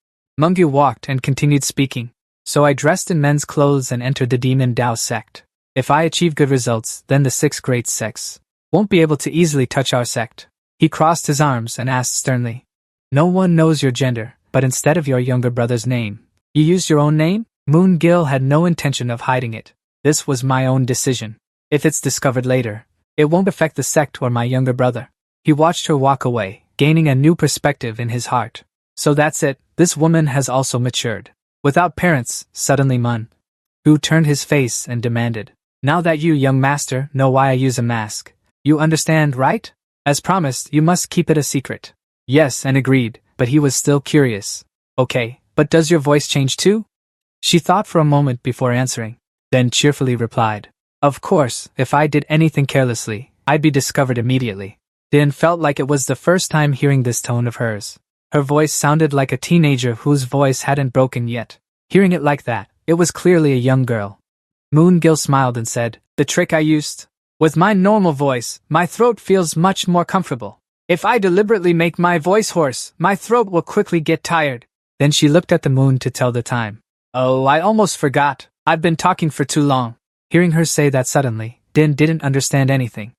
Mungyu walked and continued speaking. So I dressed in men's clothes and entered the demon Dao sect. If I achieve good results, then the 6 great sects won't be able to easily touch our sect. He crossed his arms and asked sternly. No one knows your gender, but instead of your younger brother's name, you used your own name? Moon Gil had no intention of hiding it. This was my own decision. If it's discovered later, it won't affect the sect or my younger brother. He watched her walk away, gaining a new perspective in his heart. So that's it, this woman has also matured. Without parents, suddenly Mun Gu turned his face and demanded. Now that you, young master, know why I use a mask, you understand, right? As promised, you must keep it a secret. Yes, and agreed, but he was still curious. Okay, but does your voice change too? She thought for a moment before answering, then cheerfully replied. Of course, if I did anything carelessly, I'd be discovered immediately. Din felt like it was the first time hearing this tone of hers. Her voice sounded like a teenager whose voice hadn't broken yet. Hearing it like that, it was clearly a young girl. Moon Gil smiled and said, the trick I used? With my normal voice, my throat feels much more comfortable. If I deliberately make my voice hoarse, my throat will quickly get tired. Then she looked at the moon to tell the time. Oh, I almost forgot. I've been talking for too long. Hearing her say that suddenly, Din didn't understand anything.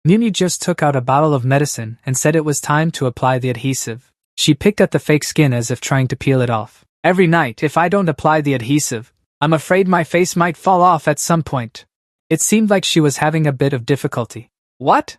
Mimi just took out a bottle of medicine and said it was time to apply the adhesive. She picked at the fake skin as if trying to peel it off. Every night, if I don't apply the adhesive, I'm afraid my face might fall off at some point. It seemed like she was having a bit of difficulty. What?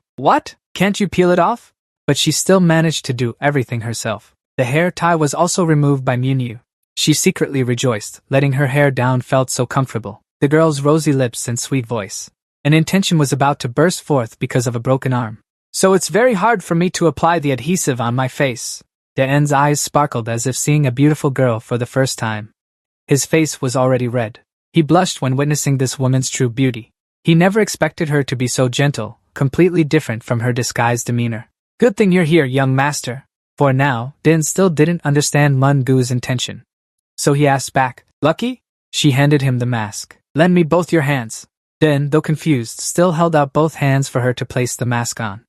Can't you peel it off? But she still managed to do everything herself. The hair tie was also removed by Munyu. She secretly rejoiced, letting her hair down felt so comfortable. The girl's rosy lips and sweet voice. An intention was about to burst forth because of a broken arm. So it's very hard for me to apply the adhesive on my face. Daen's eyes sparkled as if seeing a beautiful girl for the first time. His face was already red. He blushed when witnessing this woman's true beauty. He never expected her to be so gentle, completely different from her disguised demeanor. Good thing you're here, young master. For now, Din still didn't understand Mun Gu's intention. So he asked back, lucky? She handed him the mask. Lend me both your hands. Din, though confused, still held out both hands for her to place the mask on.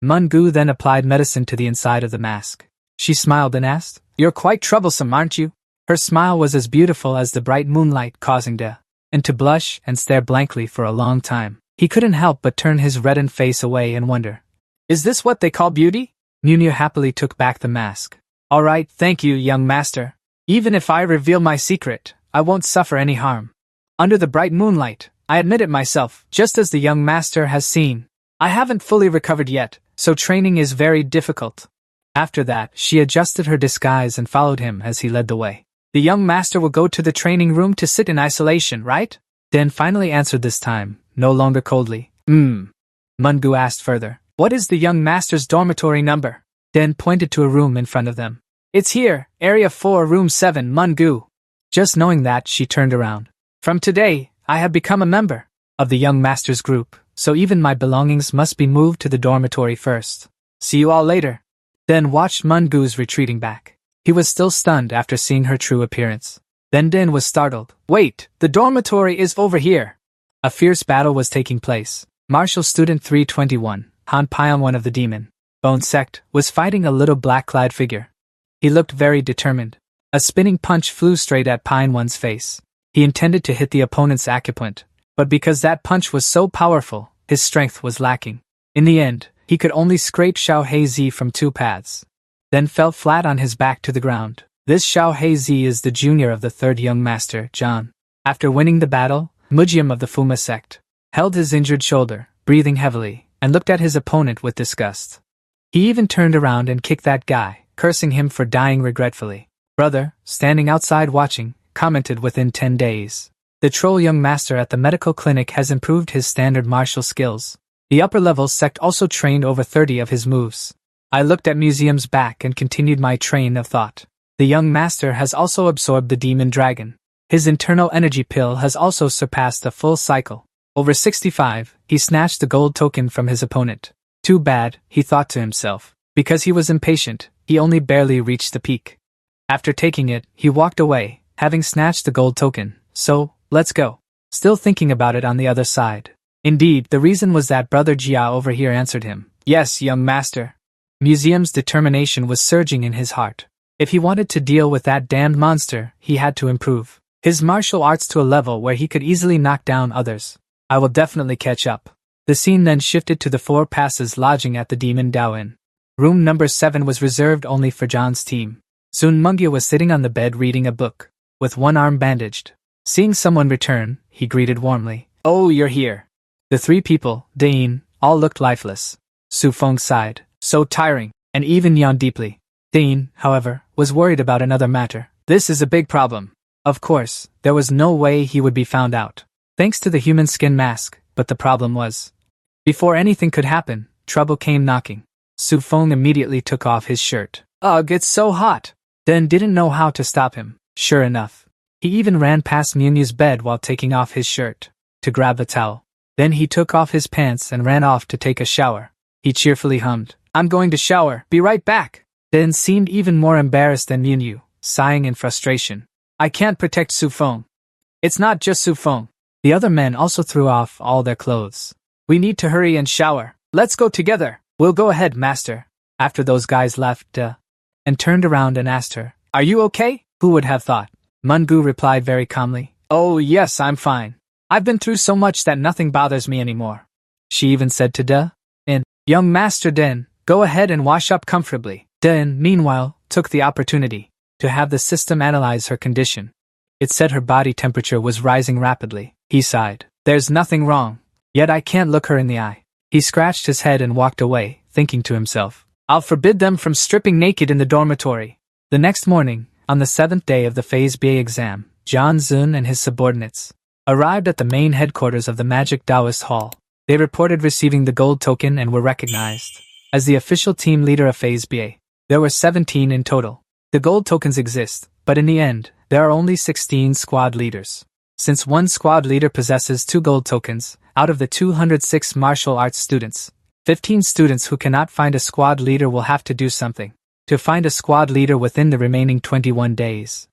Mun Gu then applied medicine to the inside of the mask. She smiled and asked, you're quite troublesome, aren't you? Her smile was as beautiful as the bright moonlight, causing Da and to blush and stare blankly for a long time. He couldn't help but turn his reddened face away and wonder. Is this what they call beauty? Munyu happily took back the mask. All right, thank you, young master. Even if I reveal my secret, I won't suffer any harm. Under the bright moonlight, I admit it myself, just as the young master has seen. I haven't fully recovered yet, so training is very difficult. After that, she adjusted her disguise and followed him as he led the way. The young master will go to the training room to sit in isolation, right? Dan finally answered this time, no longer coldly. Mun-gu asked further. What is the young master's dormitory number? Dan pointed to a room in front of them. It's here, area 4, room 7, Mun-gu. Just knowing that, she turned around. From today, I have become a member of the young master's group, so even my belongings must be moved to the dormitory first. See you all later. Then watched Mun-gu's retreating back. He was still stunned after seeing her true appearance. Then Din was startled. Wait, the dormitory is over here. A fierce battle was taking place. Martial Student 321, Han Pion, one of the Demon Bone sect, was fighting a little black-clad figure. He looked very determined. A spinning punch flew straight at Pine One's face. He intended to hit the opponent's acupoint, but because that punch was so powerful, his strength was lacking. In the end, he could only scrape Xiao Heizi from 2 paths. Then fell flat on his back to the ground. This Xiao Heizi is the junior of the 3rd young master, John. After winning the battle, Mujiam of the Fuma sect held his injured shoulder, breathing heavily, and looked at his opponent with disgust. He even turned around and kicked that guy, cursing him for dying regretfully. Brother, standing outside watching, commented within 10 days. The troll young master at the medical clinic has improved his standard martial skills. The upper-level sect also trained over 30 of his moves. I looked at Museum's back and continued my train of thought. The young master has also absorbed the demon dragon. His internal energy pill has also surpassed a full cycle. Over 65, he snatched the gold token from his opponent. Too bad, he thought to himself. Because he was impatient, he only barely reached the peak. After taking it, he walked away, having snatched the gold token. So, let's go. Still thinking about it on the other side. Indeed, the reason was that Brother Jia over here answered him. Yes, young master. Museum's determination was surging in his heart. If he wanted to deal with that damned monster, he had to improve his martial arts to a level where he could easily knock down others. I will definitely catch up. The scene then shifted to the 4 passes lodging at the Demon Dao Inn. Room number 7 was reserved only for John's team. Sun Mungya was sitting on the bed reading a book, with one arm bandaged. Seeing someone return, he greeted warmly. Oh, you're here. The 3 people, Dain, all looked lifeless. Su Feng sighed. So tiring, and even yawned deeply. Dain, however, was worried about another matter. This is a big problem. Of course, there was no way he would be found out, thanks to the human skin mask, but the problem was, before anything could happen, trouble came knocking. Su Feng immediately took off his shirt. Ugh, it's so hot! Dain didn't know how to stop him. Sure enough, he even ran past Munyu's bed while taking off his shirt, to grab a towel. Then he took off his pants and ran off to take a shower. He cheerfully hummed, I'm going to shower, be right back. Dain seemed even more embarrassed than Munyu, sighing in frustration. I can't protect Su Feng. It's not just Su Feng. The other men also threw off all their clothes. We need to hurry and shower. Let's go together. We'll go ahead, master. After those guys left, and turned around and asked her, Are you okay? Who would have thought? Mungu replied very calmly. Oh yes, I'm fine. I've been through so much that nothing bothers me anymore. She even said to Dain, Young Master Dain, go ahead and wash up comfortably. Dain, meanwhile, took the opportunity to have the system analyze her condition. It said her body temperature was rising rapidly. He sighed. There's nothing wrong. Yet I can't look her in the eye. He scratched his head and walked away, thinking to himself, I'll forbid them from stripping naked in the dormitory. The next morning, on the 7th day of the Phase BA exam, John Zun and his subordinates arrived at the main headquarters of the Magic Taoist Hall. They reported receiving the gold token and were recognized as the official team leader of Phase BA. There were 17 in total. The gold tokens exist, but in the end, there are only 16 squad leaders. Since one squad leader possesses 2 gold tokens, out of the 206 martial arts students, 15 students who cannot find a squad leader will have to do something to find a squad leader within the remaining 21 days.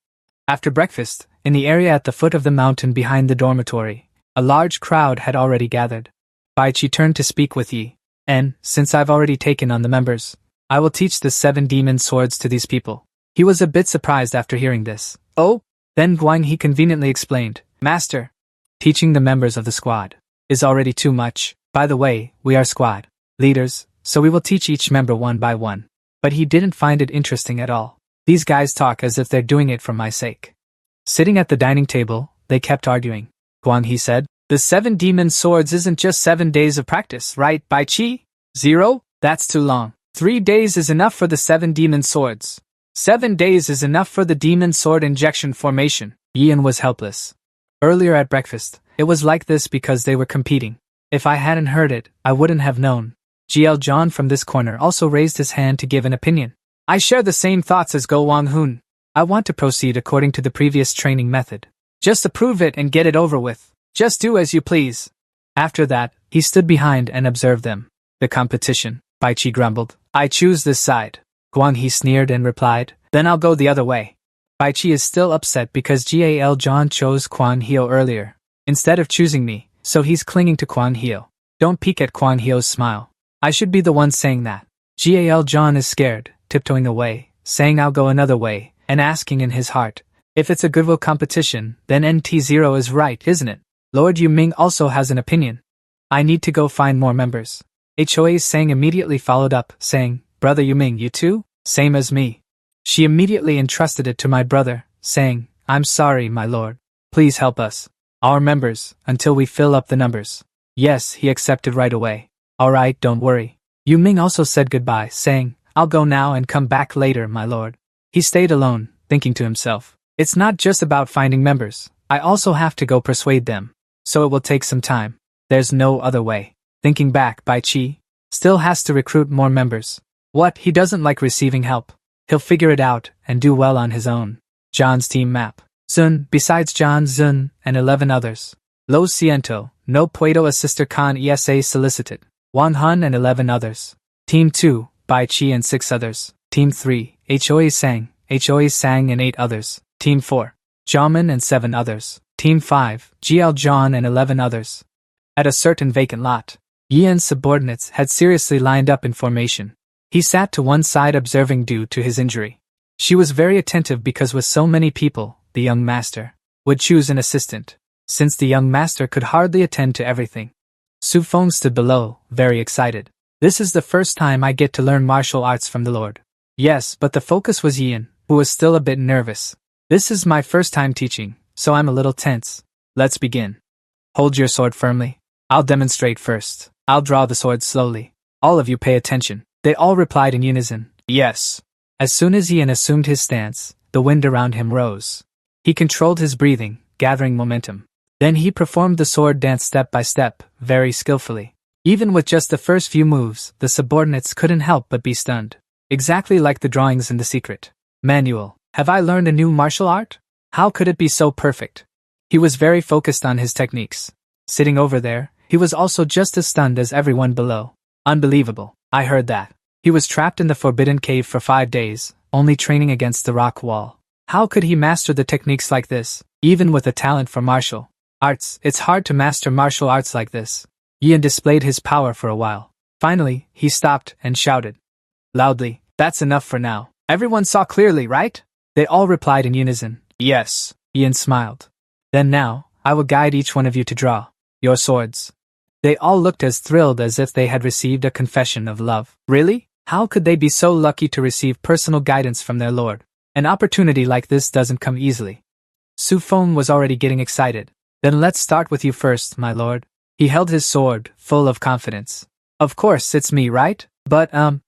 After breakfast, in the area at the foot of the mountain behind the dormitory, a large crowd had already gathered. Bai Qi turned to speak with Yi. And, since I've already taken on the members, I will teach the 7 demon swords to these people. He was a bit surprised after hearing this. Oh? Then Guang He conveniently explained, Master, teaching the members of the squad is already too much. By the way, we are squad leaders, so we will teach each member one by one. But he didn't find it interesting at all. These guys talk as if they're doing it for my sake. Sitting at the dining table, they kept arguing. Guang He said, The 7 demon swords isn't just 7 days of practice, right, Bai Qi? 0? That's too long. 3 days is enough for the 7 demon swords. 7 days is enough for the demon sword injection formation. Ian was helpless. Earlier at breakfast, it was like this because they were competing. If I hadn't heard it, I wouldn't have known. GL John from this corner also raised his hand to give an opinion. I share the same thoughts as Go Wang Hun. I want to proceed according to the previous training method. Just approve it and get it over with. Just do as you please. After that, he stood behind and observed them. The competition, Bai Qi grumbled. I choose this side. Guang He sneered and replied, Then I'll go the other way. Bai Qi is still upset because Gal John chose Quan Hio earlier, instead of choosing me, so he's clinging to Quan Hio. Don't peek at Quan Hio's smile. I should be the one saying that. Gal John is scared, tiptoeing away, saying I'll go another way, and asking in his heart, if it's a goodwill competition, then NT0 is right, isn't it? Lord Yu Ming also has an opinion. I need to go find more members. Hoa Sang immediately followed up, saying, Brother Yuming, you too? Same as me. She immediately entrusted it to my brother, saying, I'm sorry, my lord. Please help us. Our members, until we fill up the numbers. Yes, he accepted right away. Alright, don't worry. Yuming also said goodbye, saying, I'll go now and come back later, my lord. He stayed alone, thinking to himself, it's not just about finding members. I also have to go persuade them. So it will take some time. There's no other way. Thinking back, Bai Chi still has to recruit more members. What, he doesn't like receiving help. He'll figure it out and do well on his own. John's team map. Zun, besides John, Zun, and 11 others. Lo Siento, no puedo asistir con esa solicited. Wang Hun and 11 others. Team 2, Bai Chi and 6 others. Team 3, Hoa Sang and 8 others. Team 4, Jamin and 7 others. Team 5, GL John and 11 others. At a certain vacant lot, Yian's subordinates had seriously lined up in formation. He sat to one side observing due to his injury. She was very attentive because with so many people, the young master would choose an assistant, since the young master could hardly attend to everything. Su Feng stood below, very excited. This is the first time I get to learn martial arts from the Lord. Yes, but the focus was Yian, who was still a bit nervous. This is my first time teaching, so I'm a little tense. Let's begin. Hold your sword firmly. I'll demonstrate first. I'll draw the sword slowly. All of you pay attention. They all replied in unison, yes. As soon as Yian assumed his stance, the wind around him rose. He controlled his breathing, gathering momentum. Then he performed the sword dance step by step, very skillfully. Even with just the first few moves, the subordinates couldn't help but be stunned. Exactly like the drawings in The Secret Manual. Have I learned a new martial art? How could it be so perfect? He was very focused on his techniques. Sitting over there, he was also just as stunned as everyone below. Unbelievable. I heard that. He was trapped in the forbidden cave for 5 days, only training against the rock wall. How could he master the techniques like this, even with a talent for martial arts? It's hard to master martial arts like this. Yian displayed his power for a while. Finally, he stopped and shouted loudly, that's enough for now. Everyone saw clearly, right? They all replied in unison, yes. Yian smiled. Then now, I will guide each one of you to draw your swords. They all looked as thrilled as if they had received a confession of love. Really? How could they be so lucky to receive personal guidance from their lord? An opportunity like this doesn't come easily. Su Feng was already getting excited. Then let's start with you first, my lord. He held his sword, full of confidence. Of course, it's me, right? But, and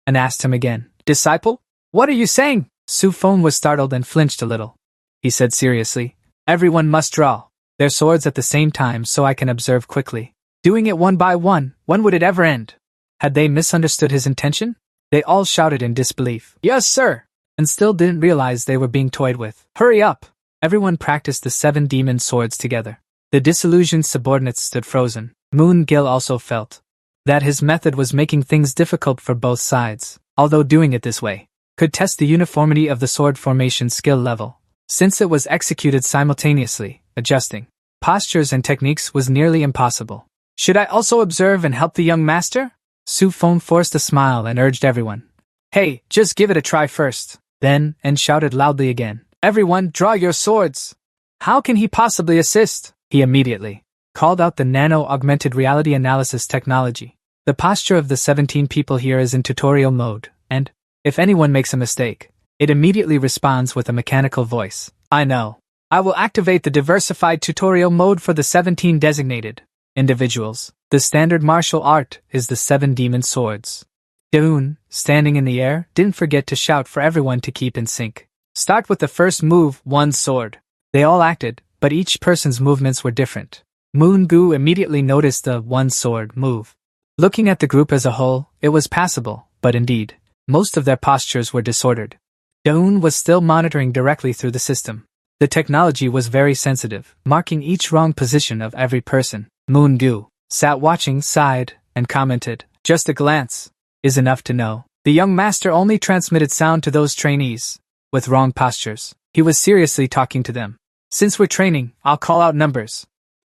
asked him again. Disciple? What are you saying? Su Feng was startled and flinched a little. He said seriously, everyone must draw their swords at the same time so I can observe quickly. Doing it one by one, when would it ever end? Had they misunderstood his intention? They all shouted in disbelief. Yes, sir! And still didn't realize they were being toyed with. Hurry up! Everyone practiced the 7 demon swords together. The disillusioned subordinates stood frozen. Moon Gil also felt that his method was making things difficult for both sides, although doing it this way could test the uniformity of the sword formation skill level. Since it was executed simultaneously, adjusting postures and techniques was nearly impossible. Should I also observe and help the young master? Su Feng forced a smile and urged everyone. Hey, just give it a try first. Then, and shouted loudly again. Everyone, draw your swords! How can he possibly assist? He immediately called out the nano-augmented reality analysis technology. The posture of the 17 people here is in tutorial mode, and if anyone makes a mistake, it immediately responds with a mechanical voice. I know. I will activate the diversified tutorial mode for the 17 designated individuals. The standard martial art is the 7 demon swords. Deun, standing in the air, didn't forget to shout for everyone to keep in sync. Start with the first move, 1 sword. They all acted, but each person's movements were different. Moon Gu immediately noticed the 1 sword move. Looking at the group as a whole, it was passable, but indeed, most of their postures were disordered. Deun was still monitoring directly through the system. The technology was very sensitive, marking each wrong position of every person. Moon Gu sat watching, sighed, and commented, just a glance is enough to know. The young master only transmitted sound to those trainees with wrong postures. He was seriously talking to them. Since we're training, I'll call out numbers.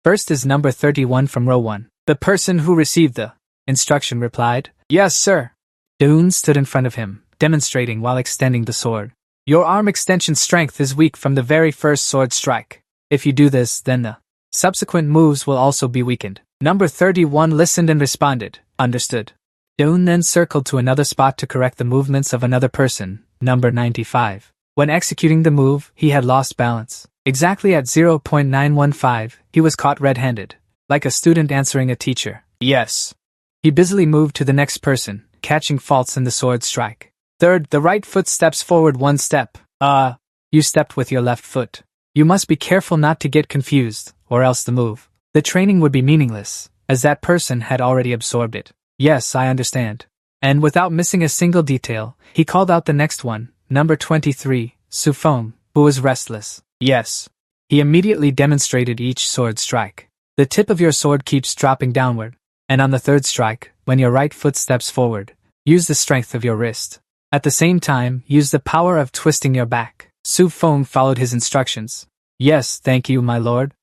First is number 31 from row 1. The person who received the instruction replied, yes, sir. Deun stood in front of him, demonstrating while extending the sword. Your arm extension strength is weak from the very first sword strike. If you do this, then the subsequent moves will also be weakened. Number 31 listened and responded, understood. Doon then circled to another spot to correct the movements of another person, number 95. When executing the move, he had lost balance. Exactly at 0.915, he was caught red-handed, like a student answering a teacher. Yes. He busily moved to the next person, catching faults in the sword strike. Third, the right foot steps forward one step. You stepped with your left foot. You must be careful not to get confused, or else the training would be meaningless, as that person had already absorbed it. Yes, I understand. And without missing a single detail, he called out the next one, number 23, Sufong, who was restless. Yes. He immediately demonstrated each sword strike. The tip of your sword keeps dropping downward, and on the third strike, when your right foot steps forward, use the strength of your wrist. At the same time, use the power of twisting your back. Sufong followed his instructions. Yes, thank you, my lord.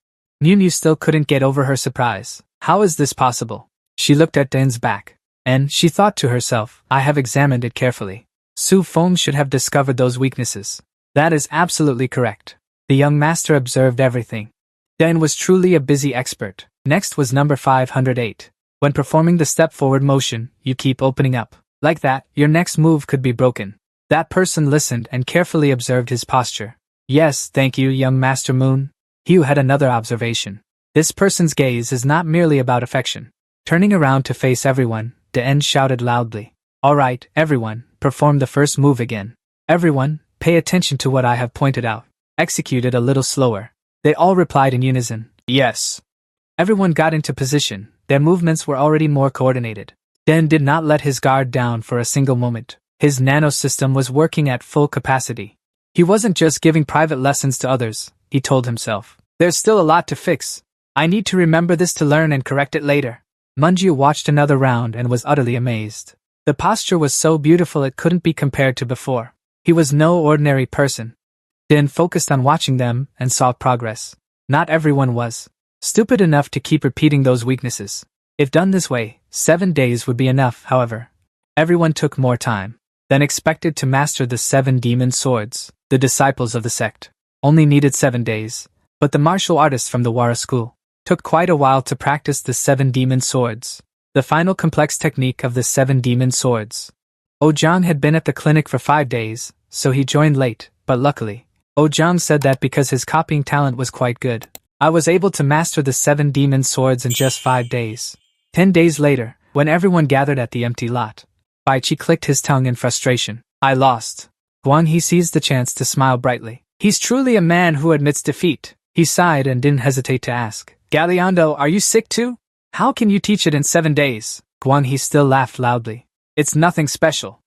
Nunu still couldn't get over her surprise. How is this possible? She looked at Den's back, and she thought to herself, I have examined it carefully. Sufong should have discovered those weaknesses. That is absolutely correct. The young master observed everything. Den was truly a busy expert. Next was number 508. When performing the step forward motion, you keep opening up. Like that, your next move could be broken. That person listened and carefully observed his posture. Yes, thank you, young Master Moon. Hugh had another observation. This person's gaze is not merely about affection. Turning around to face everyone, Den shouted loudly. All right, everyone, perform the first move again. Everyone, pay attention to what I have pointed out. Execute it a little slower. They all replied in unison. Yes. Everyone got into position. Their movements were already more coordinated. Den did not let his guard down for a single moment. His nanosystem was working at full capacity. He wasn't just giving private lessons to others, he told himself. There's still a lot to fix. I need to remember this to learn and correct it later. Munju watched another round and was utterly amazed. The posture was so beautiful it couldn't be compared to before. He was no ordinary person. Den focused on watching them and saw progress. Not everyone was stupid enough to keep repeating those weaknesses. If done this way, 7 days would be enough, however. Everyone took more time than expected to master the 7 demon swords. The disciples of the sect only needed 7 days, but the martial artists from the Wara school took quite a while to practice the 7 demon swords. The final complex technique of the 7 demon swords. Ojang had been at the clinic for 5 days, so he joined late, but luckily, Ojang said that because his copying talent was quite good, I was able to master the 7 demon swords in just 5 days. 10 days later, when everyone gathered at the empty lot, Baichi clicked his tongue in frustration. I lost. Guang He seized the chance to smile brightly. He's truly a man who admits defeat. He sighed and didn't hesitate to ask. Galeondo, are you sick too? How can you teach it in 7 days? Guang He still laughed loudly. It's nothing special.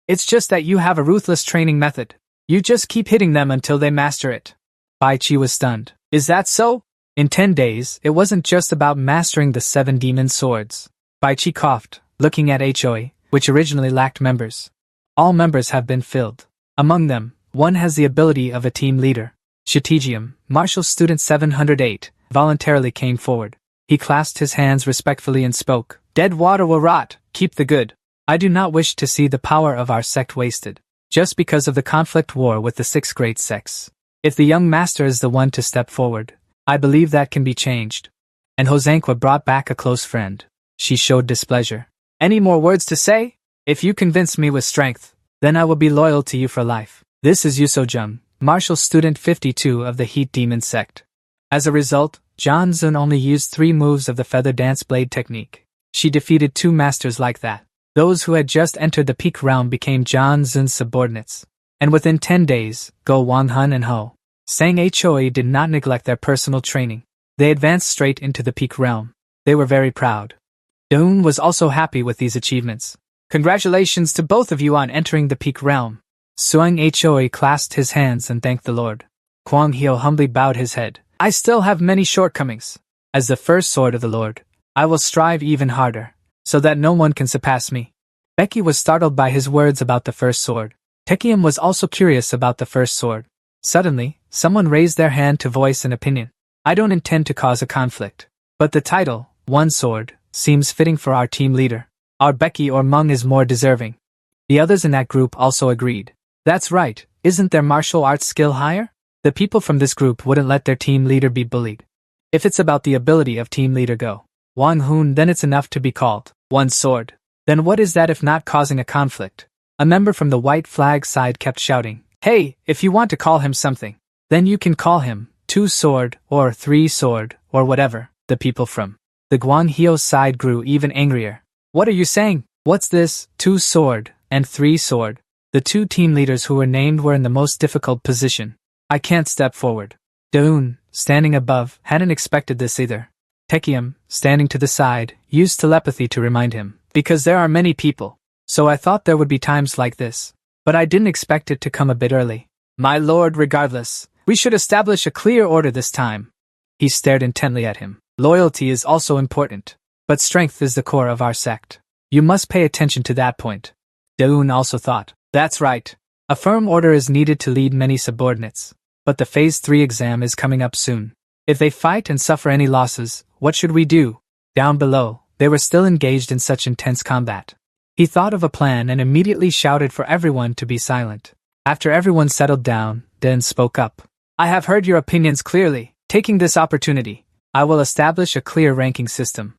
It's just that you have a ruthless training method. You just keep hitting them until they master it. Baichi was stunned. Is that so? In 10 days, it wasn't just about mastering the 7 demon swords. Baichi coughed, looking at HOA, which originally lacked members. All members have been filled. Among them, one has the ability of a team leader. Shitigium, Martial Student 708, voluntarily came forward. He clasped his hands respectfully and spoke. Dead water will rot, keep the good. I do not wish to see the power of our sect wasted, just because of the conflict war with the 6 great sects. If the young master is the one to step forward, I believe that can be changed. And Hosanqua brought back a close friend. She showed displeasure. Any more words to say? If you convince me with strength, then I will be loyal to you for life. This is Yusojung, Martial Student 52 of the Heat Demon sect. As a result, John Zun only used 3 moves of the Feather Dance Blade technique. She defeated 2 masters like that. Those who had just entered the peak realm became John Zun's subordinates. And within 10 days, Go Wanghun and Ho Sang Hoi did not neglect their personal training. They advanced straight into the peak realm. They were very proud. Doon was also happy with these achievements. Congratulations to both of you on entering the peak realm. Suang Hoi clasped his hands and thanked the Lord. Kwang Hyo humbly bowed his head. I still have many shortcomings. As the first sword of the Lord, I will strive even harder, so that no one can surpass me. Becky was startled by his words about the first sword. Tekium was also curious about the first sword. Suddenly, someone raised their hand to voice an opinion. I don't intend to cause a conflict, but the title, One Sword, seems fitting for our team leader. Our Becky or Meng is more deserving. The others in that group also agreed. That's right, isn't their martial arts skill higher? The people from this group wouldn't let their team leader be bullied. If it's about the ability of team leader Go, Wang Hun, then it's enough to be called one sword. Then what is that if not causing a conflict? A member from the white flag side kept shouting, "Hey, if you want to call him something, then you can call him two sword or three sword or whatever." The people from the Guanghio side grew even angrier. "What are you saying? What's this, two sword and three sword?" The two team leaders who were named were in the most difficult position. "I can't step forward." Daun, standing above, hadn't expected this either. Taekyum, standing to the side, used telepathy to remind him, "Because there are many people. So I thought there would be times like this. But I didn't expect it to come a bit early. My lord, regardless, we should establish a clear order this time." He stared intently at him. "Loyalty is also important. But strength is the core of our sect. You must pay attention to that point." Daun also thought, "That's right. A firm order is needed to lead many subordinates. But the Phase 3 exam is coming up soon. If they fight and suffer any losses, what should we do?" Down below, they were still engaged in such intense combat. He thought of a plan and immediately shouted for everyone to be silent. After everyone settled down, Dan spoke up. "I have heard your opinions clearly. Taking this opportunity, I will establish a clear ranking system.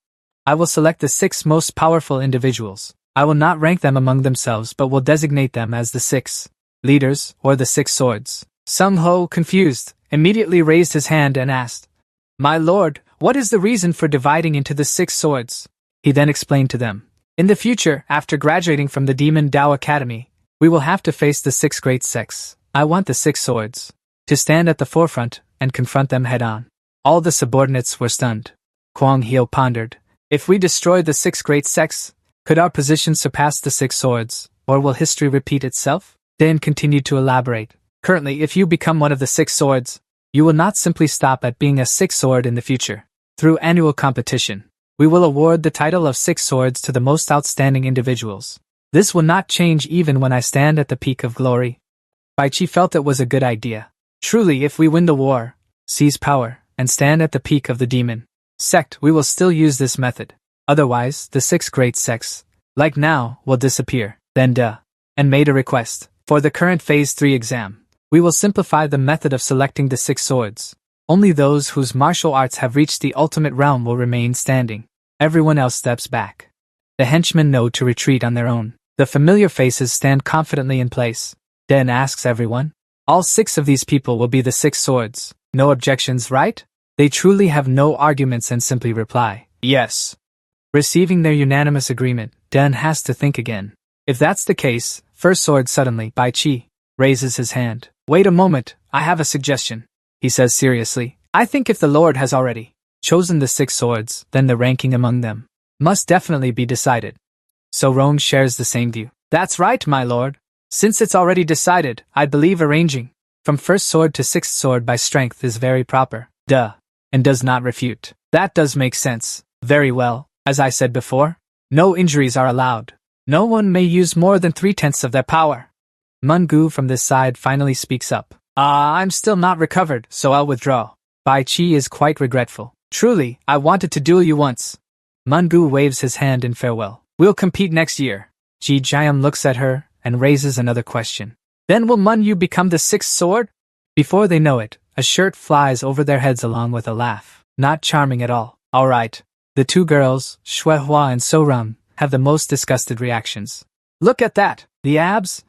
I will select the 6 most powerful individuals. I will not rank them among themselves but will designate them as the 6 leaders or the 6 swords." Sung Ho, confused, immediately raised his hand and asked, "My lord, what is the reason for dividing into the 6 swords?" He then explained to them, "In the future, after graduating from the Demon Dao Academy, we will have to face the 6 great sects. I want the 6 swords to stand at the forefront and confront them head-on." All the subordinates were stunned. Kwang Hyo pondered, "If we destroy the 6 great sects, could our position surpass the 6 swords, or will history repeat itself?" Dan continued to elaborate. "Currently, if you become one of the 6 swords, you will not simply stop at being a 6 sword in the future. Through annual competition, we will award the title of 6 swords to the most outstanding individuals. This will not change even when I stand at the peak of glory." Bai Chi felt it was a good idea. Truly, if we win the war, seize power, and stand at the peak of the demon sect, we will still use this method. Otherwise, the 6 great sects, like now, will disappear. Then and made a request. For the current Phase 3 exam, we will simplify the method of selecting the 6 swords. Only those whose martial arts have reached the ultimate realm will remain standing. Everyone else steps back. The henchmen know to retreat on their own. The familiar faces stand confidently in place. Den asks everyone. All 6 of these people will be the 6 swords. No objections, right? They truly have no arguments and simply reply, "Yes." Receiving their unanimous agreement, Den has to think again. If that's the case, first sword suddenly, Bai Chi raises his hand. "Wait a moment, I have a suggestion," he says seriously. "I think if the Lord has already chosen the 6 swords, then the ranking among them must definitely be decided." So Roan shares the same view. "That's right, my lord. Since it's already decided, I believe arranging from first sword to 6th sword by strength is very proper." And does not refute. "That does make sense. Very well. As I said before, no injuries are allowed. No one may use more than 3/10 of their power." Mungu from this side finally speaks up. I'm still not recovered, so I'll withdraw." Bai Chi is quite regretful. "Truly, I wanted to duel you once." Mungu waves his hand in farewell. "We'll compete next year." Ji Jiam looks at her and raises another question. "Then will Mun Yu become the 6th sword?" Before they know it, a shirt flies over their heads along with a laugh. Not charming at all. All right. The 2 girls, Shui Hua and So Rung, have the most disgusted reactions. "Look at that! The abs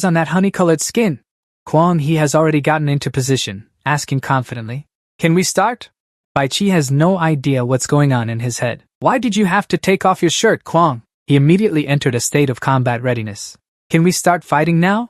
on that honey-colored skin!" Kwang He has already gotten into position, asking confidently, "Can we start?" Bai Chi has no idea what's going on in his head. "Why did you have to take off your shirt, Kwang?" He immediately entered a state of combat readiness. "Can we start fighting now?"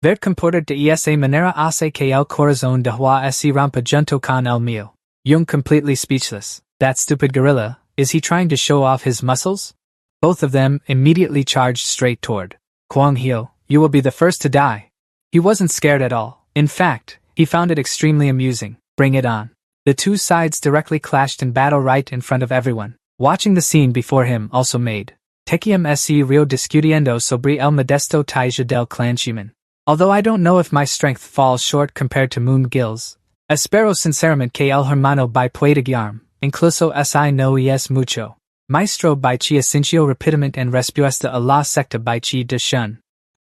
Vert comported de esa manera hace que el corazón de Hua se rampa junto con el mío. Jung completely speechless. That stupid gorilla, is he trying to show off his muscles? Both of them immediately charged straight toward Kwang Hyo. "You will be the first to die." He wasn't scared at all. In fact, he found it extremely amusing. Bring it on. The 2 sides directly clashed in battle right in front of everyone. Watching the scene before him also made Tequiam se rio discutiendo sobre el modesto taija del clan Shiman. Although I don't know if my strength falls short compared to Moon Gill's, espero sinceramente que el hermano Bai pueda guiarme, incluso si no es mucho. Maestro Bai Chi asincio rapidamente en respuesta a la secta Bai Chi de Shun.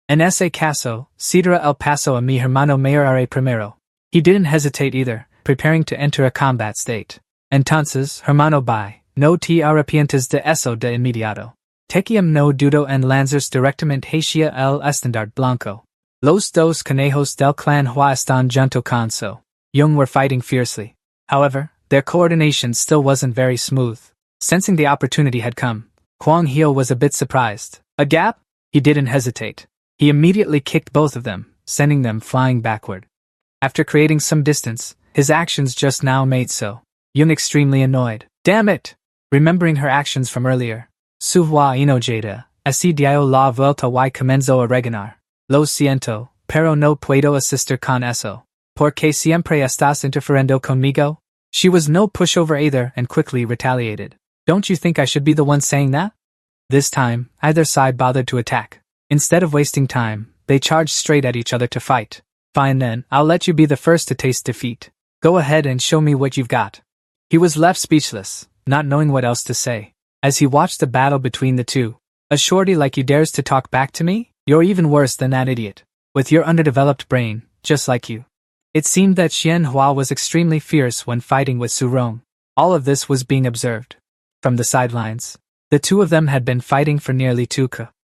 En ese caso, cedera el paso a mi hermano mayor primero. He didn't hesitate either, preparing to enter a combat state. Entonces, hermano Bai, no te arrepientes de eso de inmediato. Tequiam no dudo en lanzarse directamente hacia el estandarte blanco. Los dos conejos del clan Hua están junto con So Young were fighting fiercely. However, their coordination still wasn't very smooth. Sensing the opportunity had come, Kwang Hyo was a bit surprised. A gap? He didn't hesitate. He immediately kicked both of them, sending them flying backward. After creating some distance, his actions just now made So Young extremely annoyed. Damn it! Remembering her actions from earlier, Su Hua inojada, así dio la vuelta y comenzó a regañar. Lo siento, pero no puedo asistir con eso. Porque siempre estás interfiriendo conmigo? She was no pushover either and quickly retaliated. Don't you think I should be the one saying that? This time, either side bothered to attack. Instead of wasting time, they charged straight at each other to fight. Fine then, I'll let you be the first to taste defeat. Go ahead and show me what you've got. He was left speechless, not knowing what else to say, as he watched the battle between the two. A shorty like you dares to talk back to me? You're even worse than that idiot. With your underdeveloped brain, just like you. It seemed that Xian Hua was extremely fierce when fighting with Su Rong. All of this was being observed from the sidelines. The two of them had been fighting for nearly 2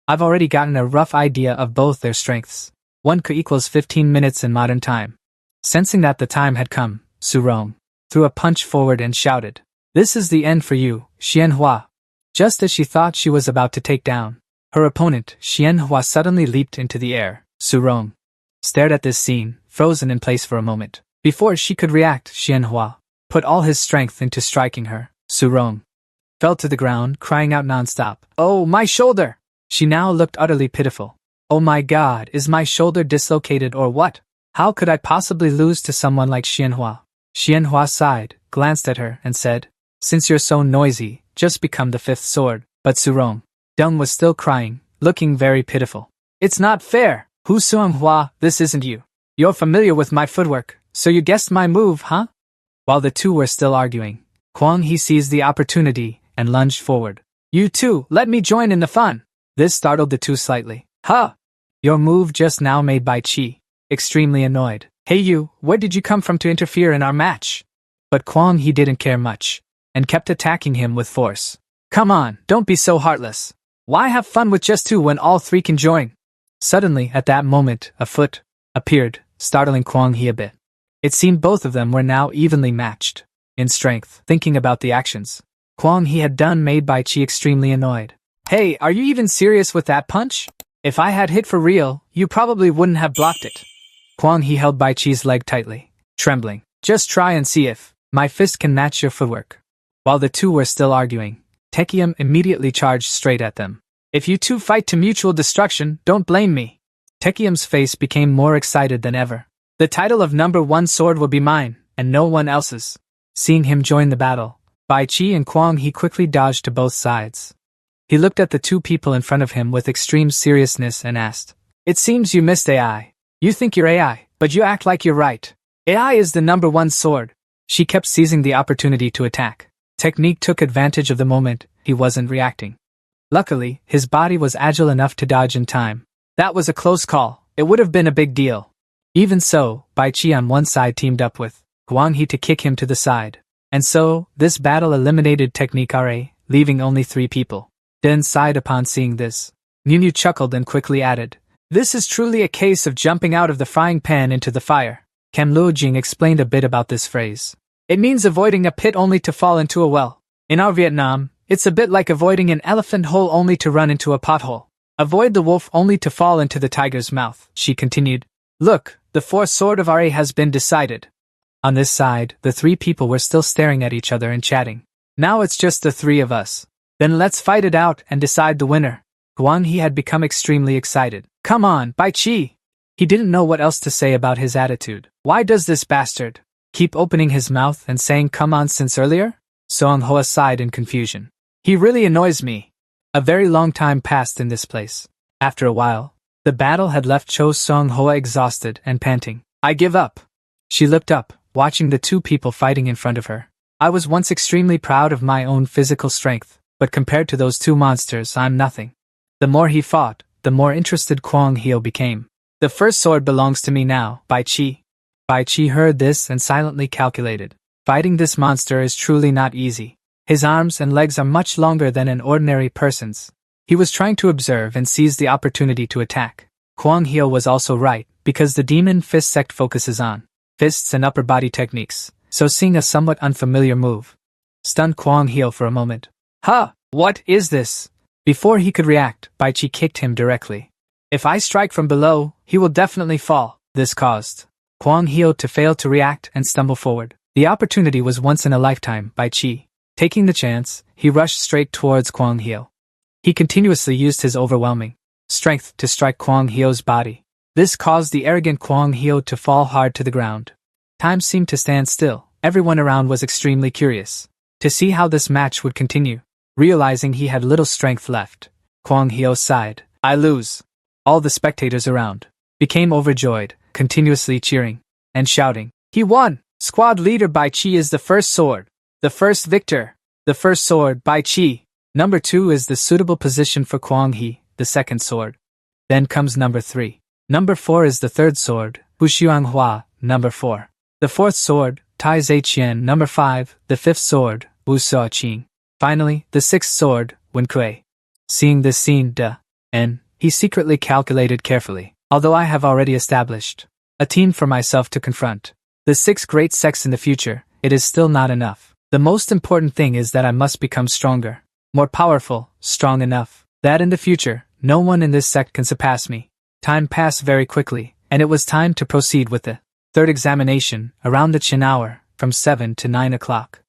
I've already gotten a rough idea of both their strengths. 1 equals 15 minutes in modern time. Sensing that the time had come, Su Rong threw a punch forward and shouted, "This is the end for you, Xian Hua." Just as she thought she was about to take down her opponent, Xian Hua suddenly leaped into the air. Su Rong stared at this scene, frozen in place for a moment. Before she could react, Xian Hua put all his strength into striking her. Su Rong fell to the ground, crying out non-stop. "Oh, my shoulder!" She now looked utterly pitiful. "Oh my god, is my shoulder dislocated or what? How could I possibly lose to someone like Xian Hua?" Xian Hua sighed, glanced at her, and said, "Since you're so noisy, just become the 5th sword." But Su Rong Dung was still crying, looking very pitiful. "It's not fair! Hu Suang Hua, this isn't you. You're familiar with my footwork, so you guessed my move, huh?" While the two were still arguing, Kwang He seized the opportunity and lunged forward. "You two, let me join in the fun!" This startled the two slightly. "Huh! Your move just now made by Chi." Extremely annoyed. "Hey you, where did you come from to interfere in our match?" But Kwang He didn't care much, and kept attacking him with force. "Come on, don't be so heartless. Why have fun with just 2 when all 3 can join?" Suddenly, at that moment, a foot appeared, startling Kwang He a bit. It seemed both of them were now evenly matched in strength. Thinking about the actions Kwang He had done made Bai Chi extremely annoyed. "Hey, are you even serious with that punch? If I had hit for real, you probably wouldn't have blocked it." Kwang He held Bai Chi's leg tightly, trembling. "Just try and see if my fist can match your footwork." While the two were still arguing, Tekium immediately charged straight at them. "If you two fight to mutual destruction, don't blame me." Tekium's face became more excited than ever. "The title of number 1 sword will be mine, and no one else's." Seeing him join the battle, Bai Chi and Kwang He quickly dodged to both sides. He looked at the two people in front of him with extreme seriousness and asked, "It seems you missed AI. You think you're AI, but you act like you're right. AI is the number 1 sword." She kept seizing the opportunity to attack. Technique took advantage of the moment he wasn't reacting. Luckily, his body was agile enough to dodge in time. That was a close call. It would have been a big deal. Even so, Bai Chi on one side teamed up with Kwang He to kick him to the side. And so, this battle eliminated Technique RA, leaving only 3 people. Then sighed upon seeing this. Nunu chuckled and quickly added, "This is truly a case of jumping out of the frying pan into the fire." Kam Luo Jing explained a bit about this phrase. "It means avoiding a pit only to fall into a well. In our Vietnam, it's a bit like avoiding an elephant hole only to run into a pothole. Avoid the wolf only to fall into the tiger's mouth," she continued. "Look, the 4th sword of RA has been decided." On this side, the 3 people were still staring at each other and chatting. "Now it's just the 3 of us. Then let's fight it out and decide the winner." Kwang He had become extremely excited. "Come on, Bai Chi!" He didn't know what else to say about his attitude. Why does this bastard keep opening his mouth and saying "come on" since earlier? Song Hoa sighed in confusion. "He really annoys me." A very long time passed in this place. After a while, the battle had left Cho Song Hoa exhausted and panting. "I give up." She looked up, watching the 2 people fighting in front of her. "I was once extremely proud of my own physical strength, but compared to those 2 monsters, I'm nothing." The more he fought, the more interested Kwang Hyo became. "The 1st sword belongs to me now, Bai Chi." Bai Chi heard this and silently calculated. Fighting this monster is truly not easy. His arms and legs are much longer than an ordinary person's. He was trying to observe and seize the opportunity to attack. Kwang Hyo was also right, because the Demon Fist sect focuses on fists and upper body techniques, so seeing a somewhat unfamiliar move stunned Kwang Hyo for a moment. "Huh, what is this?" Before he could react, Bai Chi kicked him directly. "If I strike from below, he will definitely fall." This caused Kwang Hyo to fail to react and stumble forward. The opportunity was once in a lifetime. Bai Chi, taking the chance, he rushed straight towards Kwang Hyo. He continuously used his overwhelming strength to strike Kwang Hyo's body. This caused the arrogant Kwang Hyo to fall hard to the ground. Time seemed to stand still. Everyone around was extremely curious to see how this match would continue. Realizing he had little strength left, Kwang Hyo sighed. "I lose." All the spectators around became overjoyed, continuously cheering and shouting, "He won! Squad leader Bai Chi is the first sword. The first victor. The first sword, Bai Chi. Number 2 is the suitable position for Kwang Hee, the second sword. Then comes number 3. Number 4 is the third sword, Hu Xianghua, number 4. The fourth sword, Tai Zaiqian, number 5, the fifth sword, Wu Xiaoqing. Finally, the sixth sword, Wen Kui." Seeing this scene, he secretly calculated carefully. Although I have already established a team for myself to confront the 6 great sects in the future, it is still not enough. The most important thing is that I must become stronger, more powerful, strong enough, that in the future, no one in this sect can surpass me. Time passed very quickly, and it was time to proceed with the third examination, around the Chin hour, from 7 to 9 o'clock.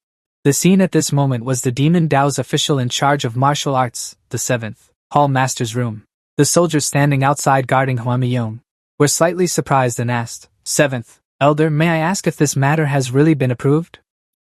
The scene at this moment was the Demon Dao's official in charge of martial arts, the 7th Hall Master's room. The soldiers standing outside guarding Hua Miyong were slightly surprised and asked, "7th Elder, may I ask if this matter has really been approved?"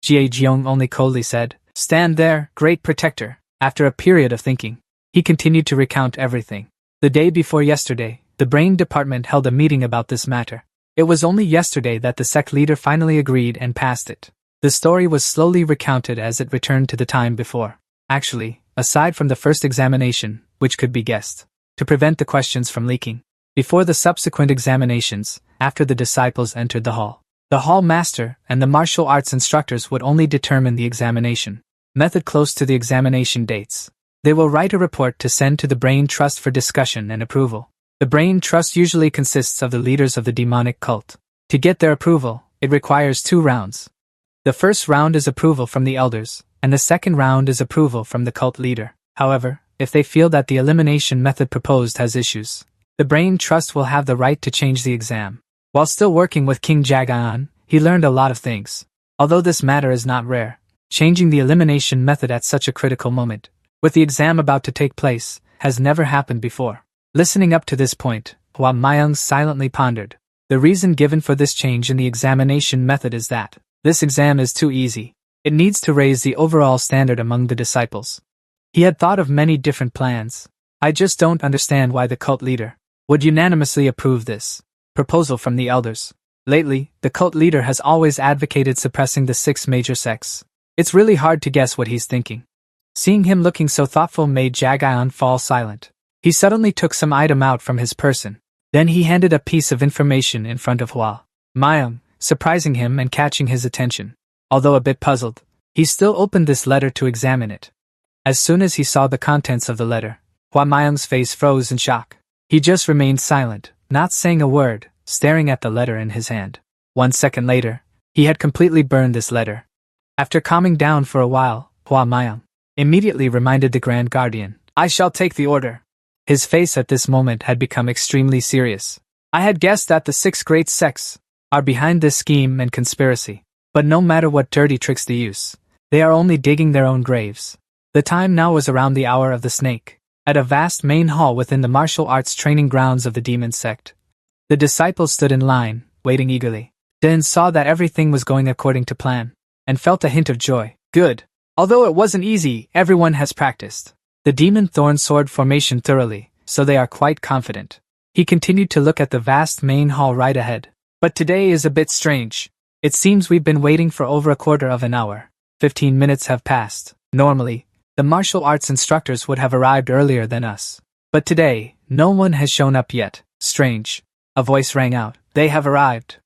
Jie Jiong only coldly said, "Stand there, great protector." After a period of thinking, he continued to recount everything. The day before yesterday, the brain department held a meeting about this matter. It was only yesterday that the sect leader finally agreed and passed it. The story was slowly recounted as it returned to the time before. Actually, aside from the first examination, which could be guessed, to prevent the questions from leaking, before the subsequent examinations, after the disciples entered the hall master and the martial arts instructors would only determine the examination method close to the examination dates. They will write a report to send to the Brain Trust for discussion and approval. The Brain Trust usually consists of the leaders of the demonic cult. To get their approval, it requires 2 rounds. The first round is approval from the elders, and the second round is approval from the cult leader. However, if they feel that the elimination method proposed has issues, the Brain Trust will have the right to change the exam. While still working with King Jagaon, he learned a lot of things. Although this matter is not rare, changing the elimination method at such a critical moment, with the exam about to take place, has never happened before. Listening up to this point, Hua Mayang silently pondered. The reason given for this change in the examination method is that this exam is too easy. It needs to raise the overall standard among the disciples. He had thought of many different plans. I just don't understand why the cult leader would unanimously approve this proposal from the elders. Lately, the cult leader has always advocated suppressing the 6 major sects. It's really hard to guess what he's thinking. Seeing him looking so thoughtful made Jagaon fall silent. He suddenly took some item out from his person. Then he handed a piece of information in front of Hua Mayang, surprising him and catching his attention. Although a bit puzzled, he still opened this letter to examine it. As soon as he saw the contents of the letter, Hua Mayang's face froze in shock. He just remained silent, not saying a word, staring at the letter in his hand. 1 second later, he had completely burned this letter. After calming down for a while, Hua Mayang immediately reminded the Grand Guardian, "I shall take the order." His face at this moment had become extremely serious. "I had guessed that the 6 great sects are behind this scheme and conspiracy. But no matter what dirty tricks they use, they are only digging their own graves." The time now was around the hour of the snake. At a vast main hall within the martial arts training grounds of the demon sect, the disciples stood in line, waiting eagerly. Den saw that everything was going according to plan, and felt a hint of joy. Good. Although it wasn't easy, everyone has practiced the demon thorn sword formation thoroughly, so they are quite confident. He continued to look at the vast main hall right ahead. But today is a bit strange. It seems we've been waiting for over a quarter of an hour. 15 minutes have passed. Normally, the martial arts instructors would have arrived earlier than us. But today, no one has shown up yet. Strange. A voice rang out. They have arrived.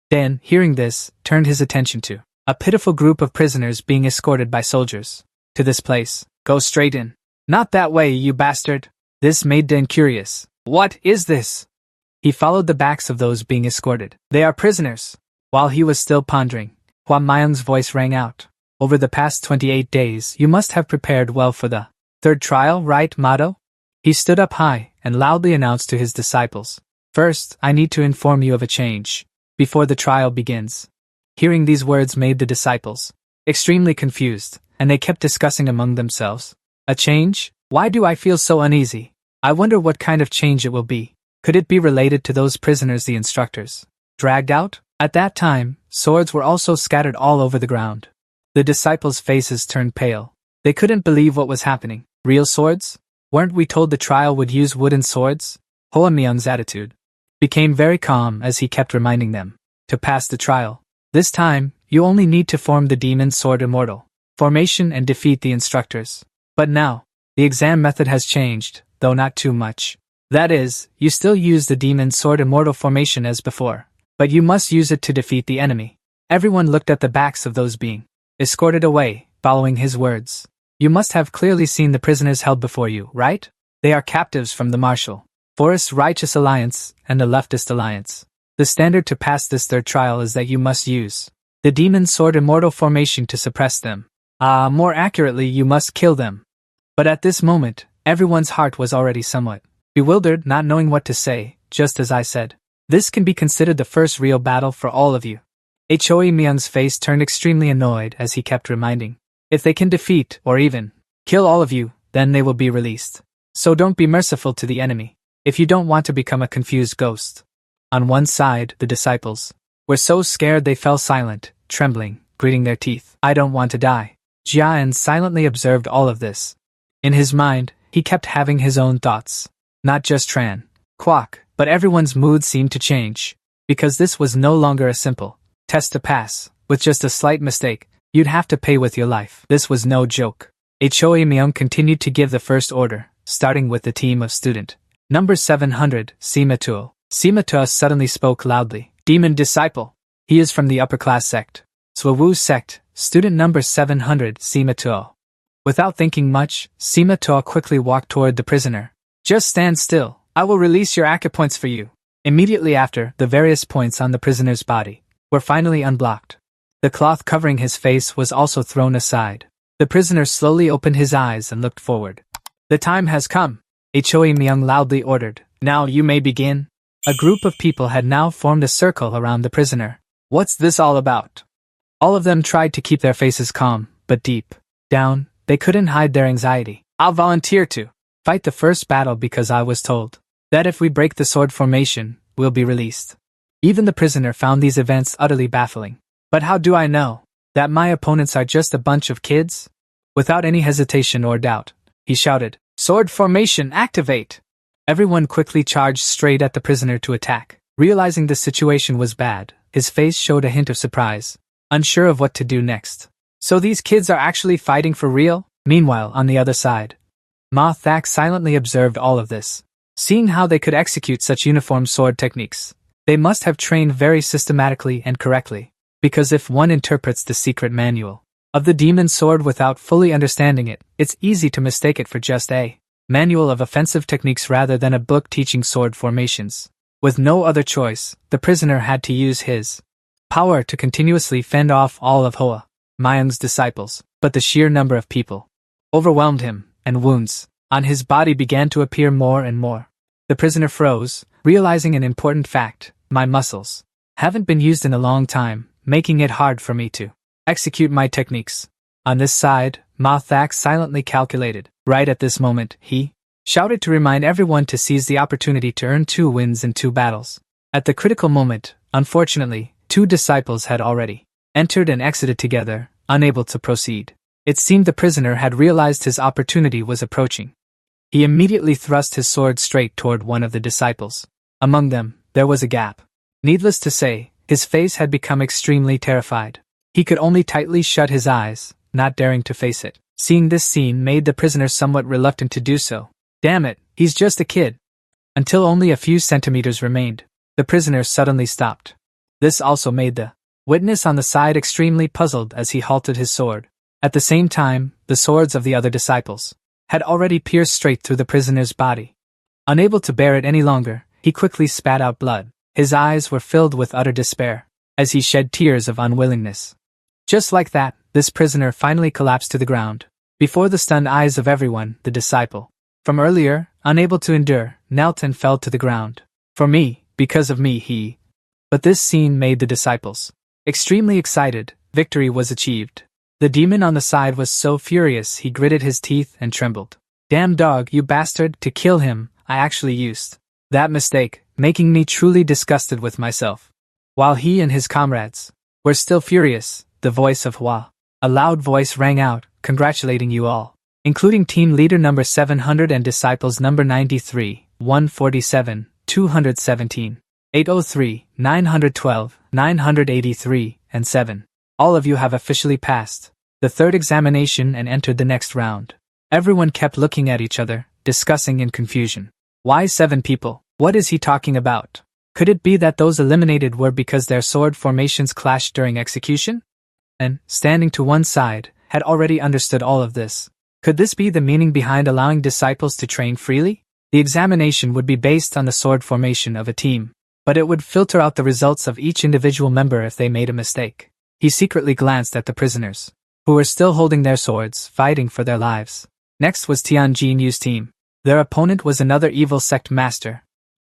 Dan, hearing this, turned his attention to a pitiful group of prisoners being escorted by soldiers. To this place. Go straight in. Not that way, you bastard. This made Dan curious. What is this? He followed the backs of those being escorted. They are prisoners. While he was still pondering, Hua Myung's voice rang out. Over the past 28 days, you must have prepared well for the third trial, right, Mado? He stood up high and loudly announced to his disciples. First, I need to inform you of a change before the trial begins. Hearing these words made the disciples extremely confused, and they kept discussing among themselves. A change? Why do I feel so uneasy? I wonder what kind of change it will be. Could it be related to those prisoners the instructors dragged out? At that time, swords were also scattered all over the ground. The disciples' faces turned pale. They couldn't believe what was happening. Real swords? Weren't we told the trial would use wooden swords? Hoa Myung's attitude became very calm as he kept reminding them. To pass the trial, this time, you only need to form the demon sword immortal formation and defeat the instructors. But now, the exam method has changed, though not too much. That is, you still use the demon sword immortal formation as before, but you must use it to defeat the enemy. Everyone looked at the backs of those being escorted away, following his words. You must have clearly seen the prisoners held before you, right? They are captives from the Martial Forest Righteous Alliance and the Leftist Alliance. The standard to pass this third trial is that you must use the demon sword immortal formation to suppress them. More accurately, you must kill them. But at this moment, everyone's heart was already somewhat bewildered, not knowing what to say, just as I said. This can be considered the first real battle for all of you. Hoa Myung's face turned extremely annoyed as he kept reminding. If they can defeat, or even kill all of you, then they will be released. So don't be merciful to the enemy, if you don't want to become a confused ghost. On one side, the disciples were so scared they fell silent, trembling, gritting their teeth. I don't want to die. Jian silently observed all of this. In his mind, he kept having his own thoughts. Not just Tran, Kwok, but everyone's mood seemed to change. Because this was no longer a simple test to pass. With just a slight mistake, you'd have to pay with your life. This was no joke. Hoa Myung continued to give the first order, starting with the team of student number 700, Sima Tuo. Sima Tuo suddenly spoke loudly. Demon disciple. He is from the upper class sect. Swawu sect, student number 700, Sima Tuo. Without thinking much, Sima Tuo quickly walked toward the prisoner. Just stand still. I will release your acupoints for you. Immediately after, the various points on the prisoner's body were finally unblocked. The cloth covering his face was also thrown aside. The prisoner slowly opened his eyes and looked forward. The time has come, Hoa Myung loudly ordered. Now you may begin. A group of people had now formed a circle around the prisoner. What's this all about? All of them tried to keep their faces calm, but deep down, they couldn't hide their anxiety. I'll volunteer to fight the first battle because I was told that if we break the sword formation, we'll be released. Even the prisoner found these events utterly baffling. But how do I know that my opponents are just a bunch of kids? Without any hesitation or doubt, he shouted, "Sword formation, activate!" Everyone quickly charged straight at the prisoner to attack. Realizing the situation was bad, his face showed a hint of surprise, unsure of what to do next. So these kids are actually fighting for real? Meanwhile, on the other side, Ma Thak silently observed all of this. Seeing how they could execute such uniform sword techniques, they must have trained very systematically and correctly. Because if one interprets the secret manual of the demon sword without fully understanding it, it's easy to mistake it for just a manual of offensive techniques rather than a book teaching sword formations. With no other choice, the prisoner had to use his power to continuously fend off all of Hoa Myung's disciples, but the sheer number of people overwhelmed him, and wounds on his body began to appear more and more. The prisoner froze, realizing an important fact: my muscles haven't been used in a long time, making it hard for me to execute my techniques. On this side, Ma Thak silently calculated. Right at this moment, he shouted to remind everyone to seize the opportunity to earn 2 wins in 2 battles. At the critical moment, unfortunately, 2 disciples had already entered and exited together, unable to proceed. It seemed the prisoner had realized his opportunity was approaching. He immediately thrust his sword straight toward one of the disciples. Among them, there was a gap. Needless to say, his face had become extremely terrified. He could only tightly shut his eyes, not daring to face it. Seeing this scene made the prisoner somewhat reluctant to do so. Damn it, he's just a kid. Until only a few centimeters remained, the prisoner suddenly stopped. This also made the witness on the side extremely puzzled as he halted his sword. At the same time, the swords of the other disciples had already pierced straight through the prisoner's body. Unable to bear it any longer, he quickly spat out blood. His eyes were filled with utter despair, as he shed tears of unwillingness. Just like that, this prisoner finally collapsed to the ground. Before the stunned eyes of everyone, the disciple, from earlier, unable to endure, knelt and fell to the ground. For me, because of me, he. But this scene made the disciples extremely excited. Victory was achieved. The demon on the side was so furious he gritted his teeth and trembled. Damn dog, you bastard, to kill him, I actually used that mistake, making me truly disgusted with myself. While he and his comrades were still furious, the voice of Hua, a loud voice, rang out, congratulating you all, including team leader number 700 and disciples number 93, 147, 217, 803, 912, 983, and 7. All of you have officially passed the third examination and entered the next round. Everyone kept looking at each other, discussing in confusion. Why 7 people? What is he talking about? Could it be that those eliminated were because their sword formations clashed during execution? And, standing to one side, had already understood all of this. Could this be the meaning behind allowing disciples to train freely? The examination would be based on the sword formation of a team, but it would filter out the results of each individual member if they made a mistake. He secretly glanced at the prisoners, who were still holding their swords, fighting for their lives. Next was Tianjin-Yu's team. Their opponent was another evil sect master.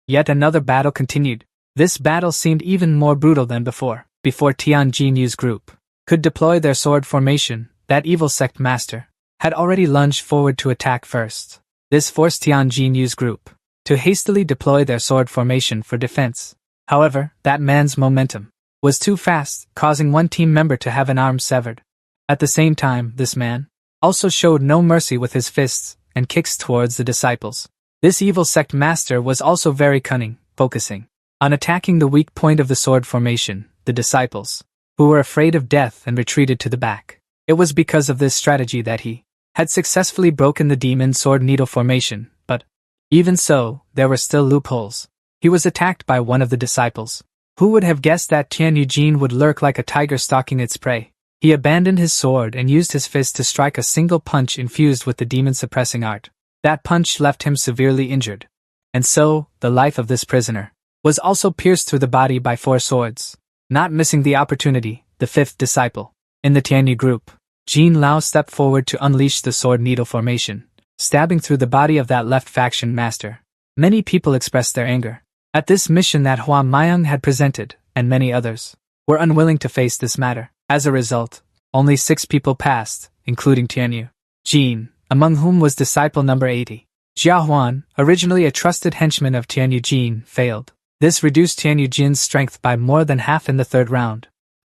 Yet another battle continued. This battle seemed even more brutal than before. Before Tianjin-Yu's group could deploy their sword formation, that evil sect master had already lunged forward to attack first. This forced Tianjin-Yu's group to hastily deploy their sword formation for defense. However, that man's momentum was too fast, causing one team member to have an arm severed. At the same time, this man also showed no mercy with his fists and kicks towards the disciples. This evil sect master was also very cunning, focusing on attacking the weak point of the sword formation, the disciples, who were afraid of death and retreated to the back. It was because of this strategy that he had successfully broken the demon sword needle formation, but even so, there were still loopholes. He was attacked by one of the disciples. Who would have guessed that Tianjin would lurk like a tiger stalking its prey? He abandoned his sword and used his fist to strike a single punch infused with the demon-suppressing art. That punch left him severely injured. And so, the life of this prisoner was also pierced through the body by 4 swords. Not missing the opportunity, the 5th disciple in the Tianyu group, Jin Lao, stepped forward to unleash the sword needle formation, stabbing through the body of that left faction master. Many people expressed their anger at this mission that Hua Maiyang had presented, and many others were unwilling to face this matter. As a result, only 6 people passed, including Tianyu Jin, among whom was disciple number 80. Jia Huan, originally a trusted henchman of Tianyu Jin, failed. This reduced Tianyu Jin's strength by more than half in the 3rd round.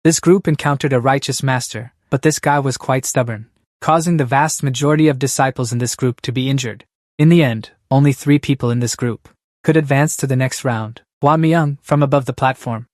This group encountered a righteous master, but this guy was quite stubborn, causing the vast majority of disciples in this group to be injured. In the end, only 3 people in this group could advance to the next round. Hua Miyang, from above the platform,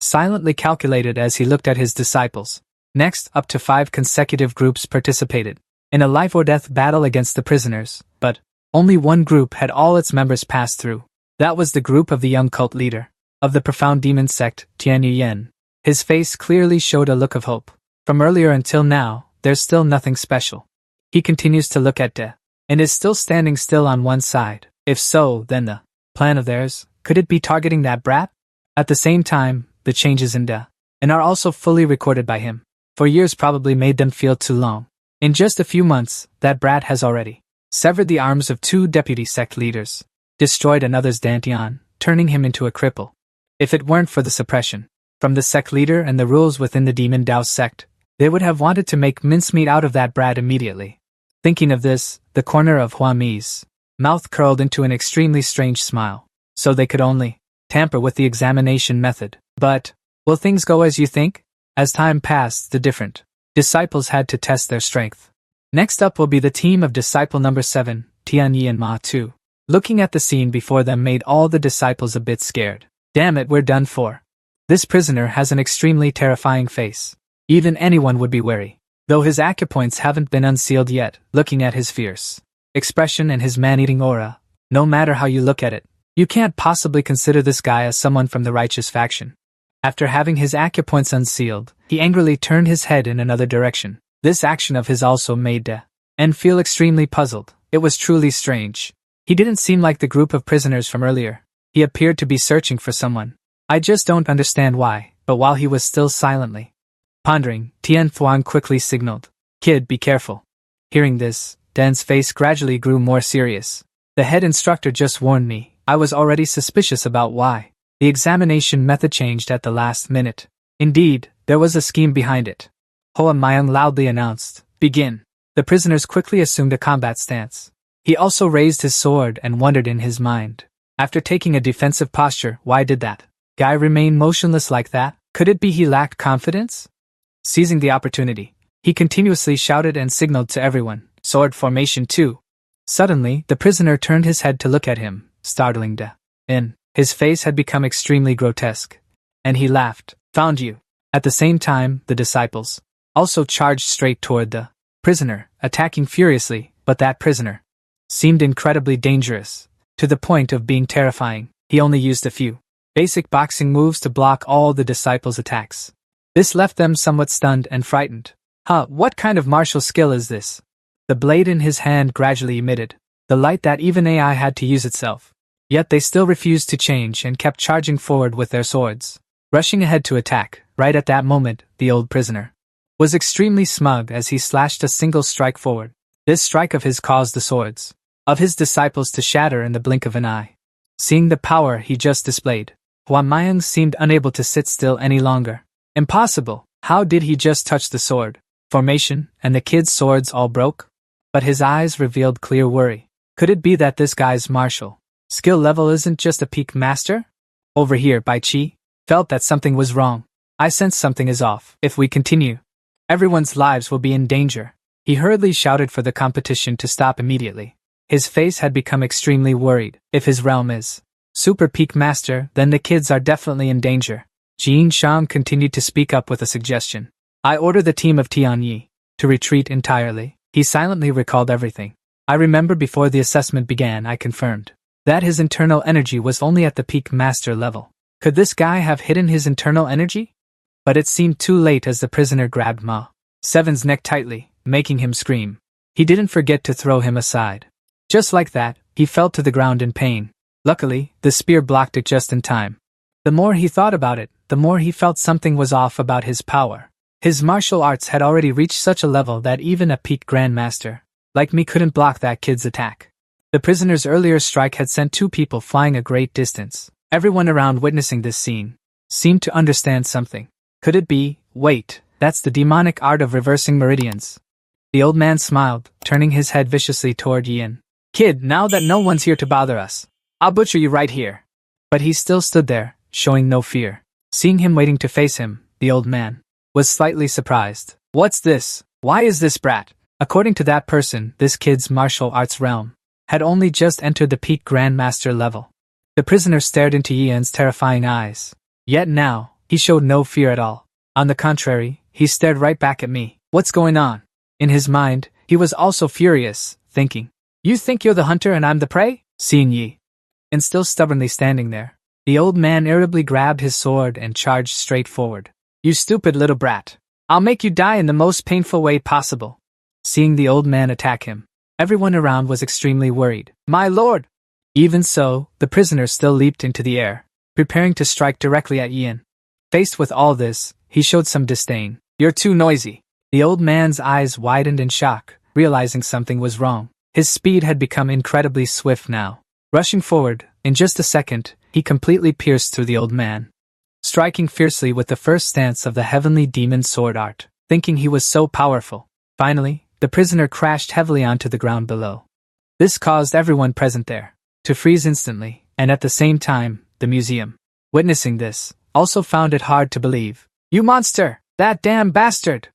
silently calculated as he looked at his disciples. Next, up to 5 consecutive groups participated in a life-or-death battle against the prisoners, but only one group had all its members pass through. That was the group of the young cult leader of the profound demon sect, Tianyu Yen. His face clearly showed a look of hope. From earlier until now, there's still nothing special. He continues to look at De, and is still standing still on one side. If so, then the plan of theirs, could it be targeting that brat? At the same time, the changes in De, and are also fully recorded by him. For years probably made them feel too long. In just a few months, that brat has already severed the arms of 2 deputy sect leaders, destroyed another's dantian, turning him into a cripple. If it weren't for the suppression from the sect leader and the rules within the demon Dao sect, they would have wanted to make mincemeat out of that brat immediately. Thinking of this, the corner of Hua Mi's mouth curled into an extremely strange smile. So they could only tamper with the examination method. But, will things go as you think? As time passed, the different disciples had to test their strength. Next up will be the team of disciple number 7, Tianyi and Ma Tu. Looking at the scene before them made all the disciples a bit scared. Damn it, we're done for. This prisoner has an extremely terrifying face. Even anyone would be wary. Though his acupoints haven't been unsealed yet, looking at his fierce expression and his man-eating aura, no matter how you look at it, you can't possibly consider this guy as someone from the righteous faction. After having his acupoints unsealed, he angrily turned his head in another direction. This action of his also made De feel extremely puzzled. It was truly strange. He didn't seem like the group of prisoners from earlier. He appeared to be searching for someone. I just don't understand why, but while he was still silently pondering, Tian Thuan quickly signaled, "Kid, be careful." Hearing this, Den's face gradually grew more serious. The head instructor just warned me. I was already suspicious about why the examination method changed at the last minute. Indeed, there was a scheme behind it. Hoa Mayang loudly announced, "Begin." The prisoners quickly assumed a combat stance. He also raised his sword and wondered in his mind. After taking a defensive posture, why did that guy remain motionless like that? Could it be he lacked confidence? Seizing the opportunity, he continuously shouted and signaled to everyone, "Sword formation 2. Suddenly, the prisoner turned his head to look at him, startling De. His face had become extremely grotesque. And he laughed. "Found you." At the same time, the disciples also charged straight toward the prisoner, attacking furiously, but that prisoner seemed incredibly dangerous, to the point of being terrifying. He only used a few basic boxing moves to block all the disciples' attacks. This left them somewhat stunned and frightened. What kind of martial skill is this? The blade in his hand gradually emitted the light that even AI had to use itself. Yet they still refused to change and kept charging forward with their swords, rushing ahead to attack. Right at that moment, the old prisoner was extremely smug as he slashed a single strike forward. This strike of his caused the swords of his disciples to shatter in the blink of an eye. Seeing the power he just displayed, Hoa Mayang seemed unable to sit still any longer. Impossible! How did he just touch the sword formation, and the kids' swords all broke? But his eyes revealed clear worry. Could it be that this guy's martial skill level isn't just a peak master? Over here, Bai Chi felt that something was wrong. I sense something is off. If we continue, everyone's lives will be in danger. He hurriedly shouted for the competition to stop immediately. His face had become extremely worried. If his realm is super peak master, then the kids are definitely in danger. Jin Shang continued to speak up with a suggestion. I order the team of Tianyi to retreat entirely. He silently recalled everything. I remember before the assessment began I confirmed that his internal energy was only at the peak master level. Could this guy have hidden his internal energy? But it seemed too late as the prisoner grabbed Ma Seven's neck tightly, making him scream. He didn't forget to throw him aside. Just like that, he fell to the ground in pain. Luckily, the spear blocked it just in time. The more he thought about it, the more he felt something was off about his power. His martial arts had already reached such a level that even a peak grandmaster like me couldn't block that kid's attack. The prisoner's earlier strike had sent 2 people flying a great distance. Everyone around witnessing this scene seemed to understand something. Could it be? Wait, that's the demonic art of reversing meridians. The old man smiled, turning his head viciously toward Yin. Kid, now that no one's here to bother us, I'll butcher you right here. But he still stood there, showing no fear. Seeing him waiting to face him, the old man was slightly surprised. What's this? Why is this brat? According to that person, this kid's martial arts realm had only just entered the peak grandmaster level. The prisoner stared into Yin's terrifying eyes. Yet now, he showed no fear at all. On the contrary, he stared right back at me. What's going on? In his mind, he was also furious, thinking, You think you're the hunter and I'm the prey? Seeing Yi, and still stubbornly standing there, the old man irritably grabbed his sword and charged straight forward. You stupid little brat. I'll make you die in the most painful way possible. Seeing the old man attack him, everyone around was extremely worried. My lord! Even so, the prisoner still leaped into the air, preparing to strike directly at Yin. Faced with all this, he showed some disdain. You're too noisy. The old man's eyes widened in shock, realizing something was wrong. His speed had become incredibly swift now. Rushing forward, in just a second, he completely pierced through the old man, striking fiercely with the first stance of the heavenly demon sword art, thinking he was so powerful. Finally, the prisoner crashed heavily onto the ground below. This caused everyone present there to freeze instantly, and at the same time, the museum, witnessing this, also found it hard to believe. You monster! That damn bastard!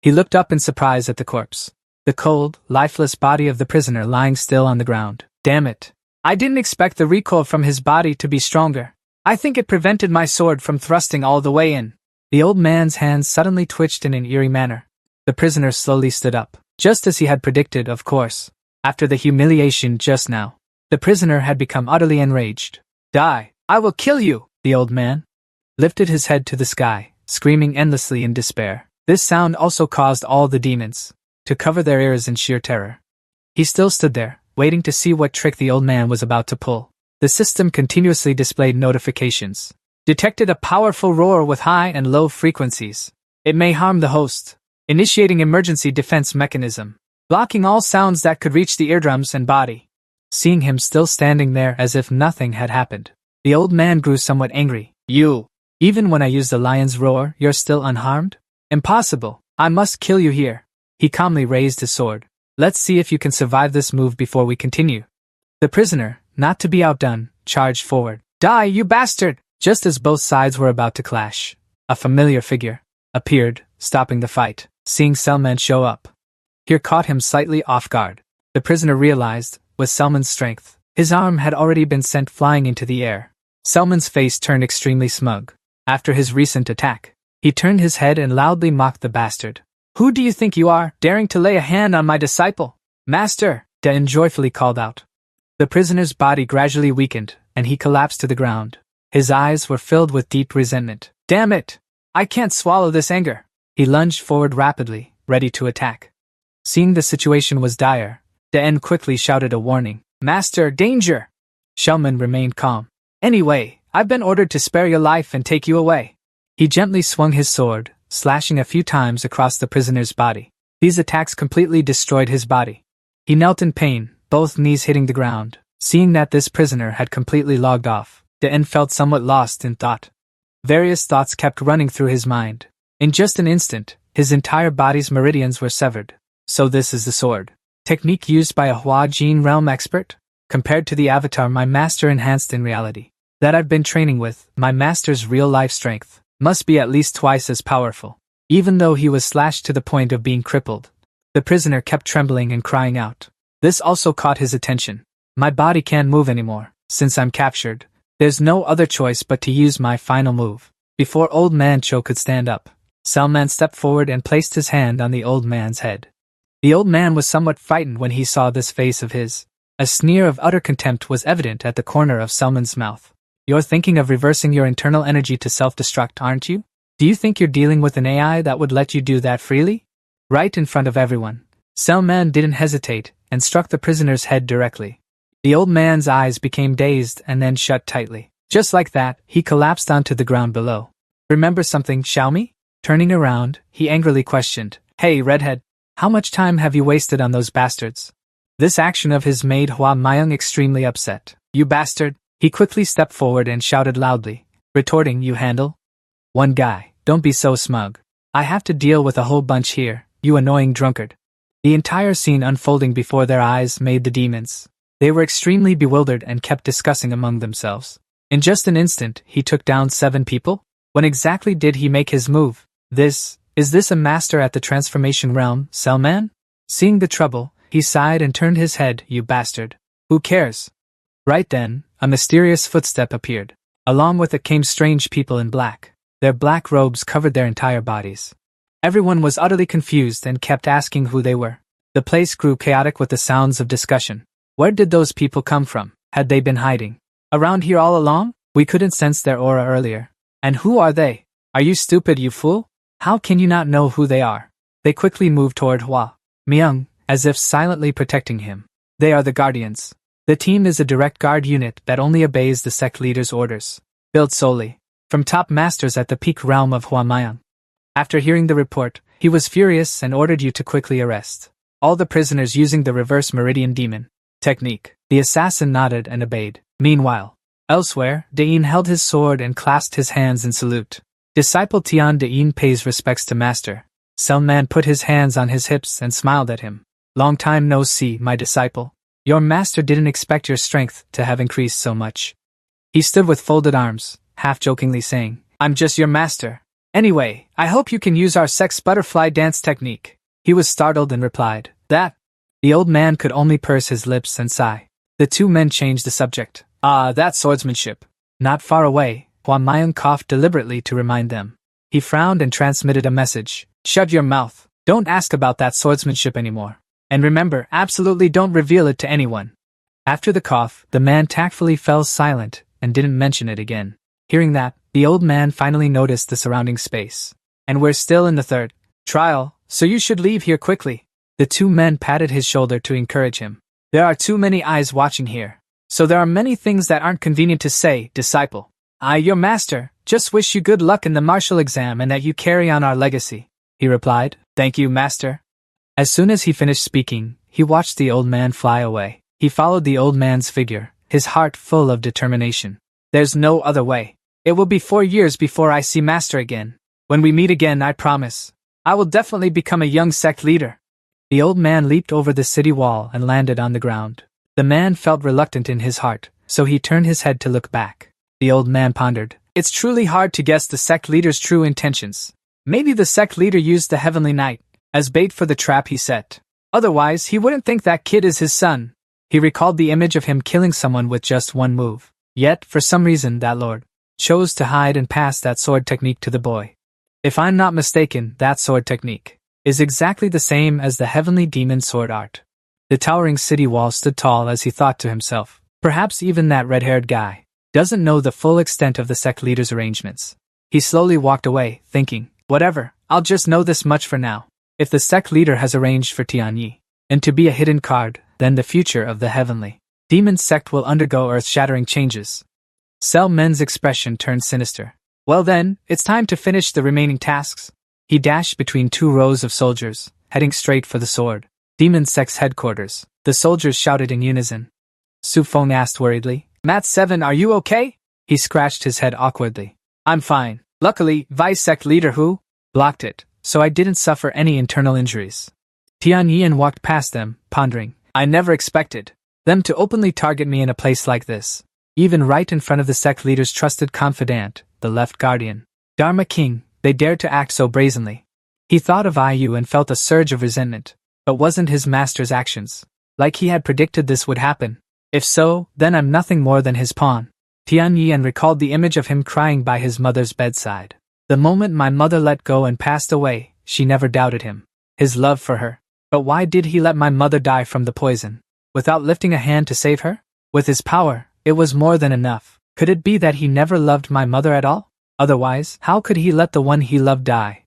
He looked up in surprise at the corpse, the cold, lifeless body of the prisoner lying still on the ground. Damn it! I didn't expect the recoil from his body to be stronger. I think it prevented my sword from thrusting all the way in. The old man's hands suddenly twitched in an eerie manner. The prisoner slowly stood up, just as he had predicted, of course. After the humiliation just now, the prisoner had become utterly enraged. Die! I will kill you! The old man lifted his head to the sky, screaming endlessly in despair. This sound also caused all the demons to cover their ears in sheer terror. He still stood there, waiting to see what trick the old man was about to pull. The system continuously displayed notifications. Detected a powerful roar with high and low frequencies. It may harm the host. Initiating emergency defense mechanism. Blocking all sounds that could reach the eardrums and body. Seeing him still standing there as if nothing had happened, the old man grew somewhat angry. You! Even when I use the lion's roar, you're still unharmed? Impossible! I must kill you here. He calmly raised his sword. Let's see if you can survive this move before we continue. The prisoner, not to be outdone, charged forward. Die, you bastard! Just as both sides were about to clash, a familiar figure appeared, stopping the fight. Seeing Selman show up here caught him slightly off guard. The prisoner realized, with Selman's strength, his arm had already been sent flying into the air. Selman's face turned extremely smug. After his recent attack, he turned his head and loudly mocked the bastard. Who do you think you are, daring to lay a hand on my disciple? Master, Dain joyfully called out. The prisoner's body gradually weakened, and he collapsed to the ground. His eyes were filled with deep resentment. Damn it! I can't swallow this anger. He lunged forward rapidly, ready to attack. Seeing the situation was dire, Dain quickly shouted a warning. Master, danger! Selman remained calm. Anyway, I've been ordered to spare your life and take you away. He gently swung his sword, slashing a few times across the prisoner's body. These attacks completely destroyed his body. He knelt in pain, both knees hitting the ground. Seeing that this prisoner had completely logged off, Dain felt somewhat lost in thought. Various thoughts kept running through his mind. In just an instant, his entire body's meridians were severed. So this is the sword technique used by a Hua Jin realm expert? Compared to the avatar my master enhanced in reality that I've been training with, my master's real-life strength must be at least twice as powerful. Even though he was slashed to the point of being crippled, the prisoner kept trembling and crying out. This also caught his attention. My body can't move anymore. Since I'm captured, there's no other choice but to use my final move. Before old man Cho could stand up, Selman stepped forward and placed his hand on the old man's head. The old man was somewhat frightened when he saw this face of his. A sneer of utter contempt was evident at the corner of Selman's mouth. You're thinking of reversing your internal energy to self-destruct, aren't you? Do you think you're dealing with an AI that would let you do that freely? Right in front of everyone, Selman didn't hesitate and struck the prisoner's head directly. The old man's eyes became dazed and then shut tightly. Just like that, he collapsed onto the ground below. Remember something, Xiaomi? Turning around, he angrily questioned. Hey, redhead, how much time have you wasted on those bastards? This action of his made Hua Mayang extremely upset. You bastard! He quickly stepped forward and shouted loudly, retorting, you handle? One guy, don't be so smug. I have to deal with a whole bunch here, you annoying drunkard. The entire scene unfolding before their eyes made the demons. They were extremely bewildered and kept discussing among themselves. In just an instant, he took down 7 people? When exactly did he make his move? Is this a master at the transformation realm, Selman? Seeing the trouble, he sighed and turned his head. You bastard. Who cares? Right then, a mysterious footstep appeared. Along with it came strange people in black. Their black robes covered their entire bodies. Everyone was utterly confused and kept asking who they were. The place grew chaotic with the sounds of discussion. Where did those people come from? Had they been hiding around here all along? We couldn't sense their aura earlier. And who are they? Are you stupid, you fool? How can you not know who they are? They quickly moved toward Hua Myung, as if silently protecting him. They are the Guardians. The team is a direct guard unit that only obeys the sect leader's orders. Built solely from top masters at the peak realm of Hua Mayang. After hearing the report, he was furious and ordered you to quickly arrest all the prisoners using the reverse meridian demon technique. The assassin nodded and obeyed. Meanwhile, elsewhere, Dain held his sword and clasped his hands in salute. Disciple Tian Dain pays respects to master. Selman put his hands on his hips and smiled at him. Long time no see, my disciple. Your master didn't expect your strength to have increased so much. He stood with folded arms, half-jokingly saying, I'm just your master. Anyway, I hope you can use our sex butterfly dance technique. He was startled and replied, that? The old man could only purse his lips and sigh. The two men changed the subject. That's swordsmanship. Not far away, Hua Mayang coughed deliberately to remind them. He frowned and transmitted a message. Shut your mouth. Don't ask about that swordsmanship anymore. And remember, absolutely don't reveal it to anyone. After the cough, the man tactfully fell silent and didn't mention it again. Hearing that, the old man finally noticed the surrounding space. And we're still in the third trial, so you should leave here quickly. The two men patted his shoulder to encourage him. There are too many eyes watching here. So there are many things that aren't convenient to say, disciple. I, your master, just wish you good luck in the martial exam and that you carry on our legacy, he replied. Thank you, master. As soon as he finished speaking, he watched the old man fly away. He followed the old man's figure, his heart full of determination. There's no other way. It will be 4 years before I see master again. When we meet again, I promise, I will definitely become a young sect leader. The old man leaped over the city wall and landed on the ground. The man felt reluctant in his heart, so he turned his head to look back. The old man pondered. It's truly hard to guess the sect leader's true intentions. Maybe the sect leader used the Heavenly Knight as bait for the trap he set. Otherwise, he wouldn't think that kid is his son. He recalled the image of him killing someone with just one move. Yet, for some reason, that lord chose to hide and pass that sword technique to the boy. If I'm not mistaken, that sword technique is exactly the same as the heavenly demon sword art. The towering city wall stood tall as he thought to himself. Perhaps even that red-haired guy doesn't know the full extent of the sect leader's arrangements. He slowly walked away, thinking, whatever, I'll just know this much for now. If the sect leader has arranged for Tianyi and to be a hidden card, then the future of the heavenly demon sect will undergo earth-shattering changes. Cell Men's expression turned sinister. Well then, it's time to finish the remaining tasks. He dashed between 2 rows of soldiers, heading straight for the sword demon sect's headquarters. The soldiers shouted in unison. Su Feng asked worriedly, Mat 7, are you okay? He scratched his head awkwardly. I'm fine. Luckily, Vice Sect Leader Hu blocked it, so I didn't suffer any internal injuries. Tianyin walked past them, pondering. I never expected them to openly target me in a place like this. Even right in front of the sect leader's trusted confidant, the left guardian, Dharma King, they dared to act so brazenly. He thought of IU and felt a surge of resentment. But wasn't his master's actions like he had predicted this would happen? If so, then I'm nothing more than his pawn. Tianyin recalled the image of him crying by his mother's bedside. The moment my mother let go and passed away, she never doubted him, his love for her. But why did he let my mother die from the poison, without lifting a hand to save her? With his power, it was more than enough. Could it be that he never loved my mother at all? Otherwise, how could he let the one he loved die?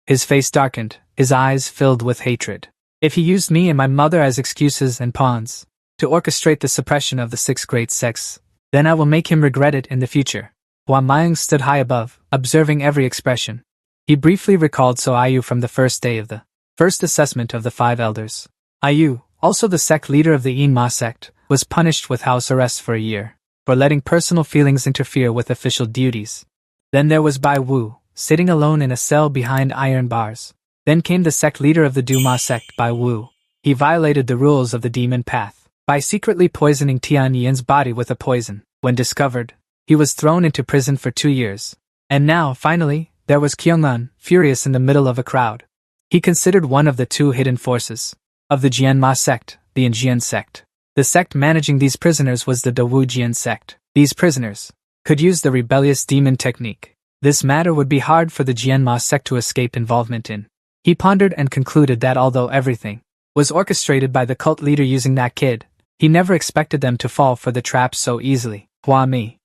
His face darkened, his eyes filled with hatred. If he used me and my mother as excuses and pawns to orchestrate the suppression of the 6 great sects, then I will make him regret it in the future. Hua Mayang stood high above, observing every expression. He briefly recalled So Ayu from the first day of the first assessment of the 5 elders. Ayu, also the sect leader of the Yinma sect, was punished with house arrest for a year, for letting personal feelings interfere with official duties. Then there was Bai Wu, sitting alone in a cell behind iron bars. Then came the sect leader of the Duma sect, Bai Wu. He violated the rules of the demon path by secretly poisoning Tianyin's body with a poison. When discovered, he was thrown into prison for 2 years. And now, finally, there was Kyung'un, furious in the middle of a crowd. He considered one of the 2 hidden forces of the Jianma sect, the Injian sect. The sect managing these prisoners was the Dawujian sect. These prisoners could use the rebellious demon technique. This matter would be hard for the Jianma sect to escape involvement in. He pondered and concluded that although everything was orchestrated by the cult leader using that kid, he never expected them to fall for the trap so easily. Hua Mi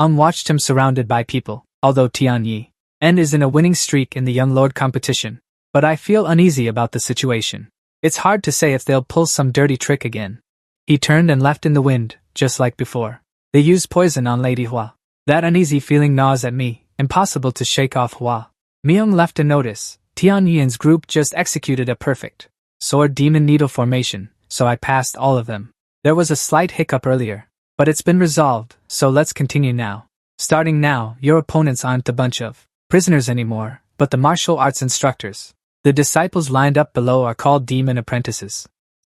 watched him surrounded by people, although Tianyi is in a winning streak in the young lord competition. But I feel uneasy about the situation. It's hard to say if they'll pull some dirty trick again. He turned and left in the wind, just like before. They used poison on Lady Hua. That uneasy feeling gnaws at me, impossible to shake off. Hua Myung left a notice. Tianyin's group just executed a perfect sword demon needle formation, so I passed all of them. There was a slight hiccup earlier, but it's been resolved, so let's continue now. Starting now, your opponents aren't a bunch of prisoners anymore, but the martial arts instructors. The disciples lined up below are called demon apprentices.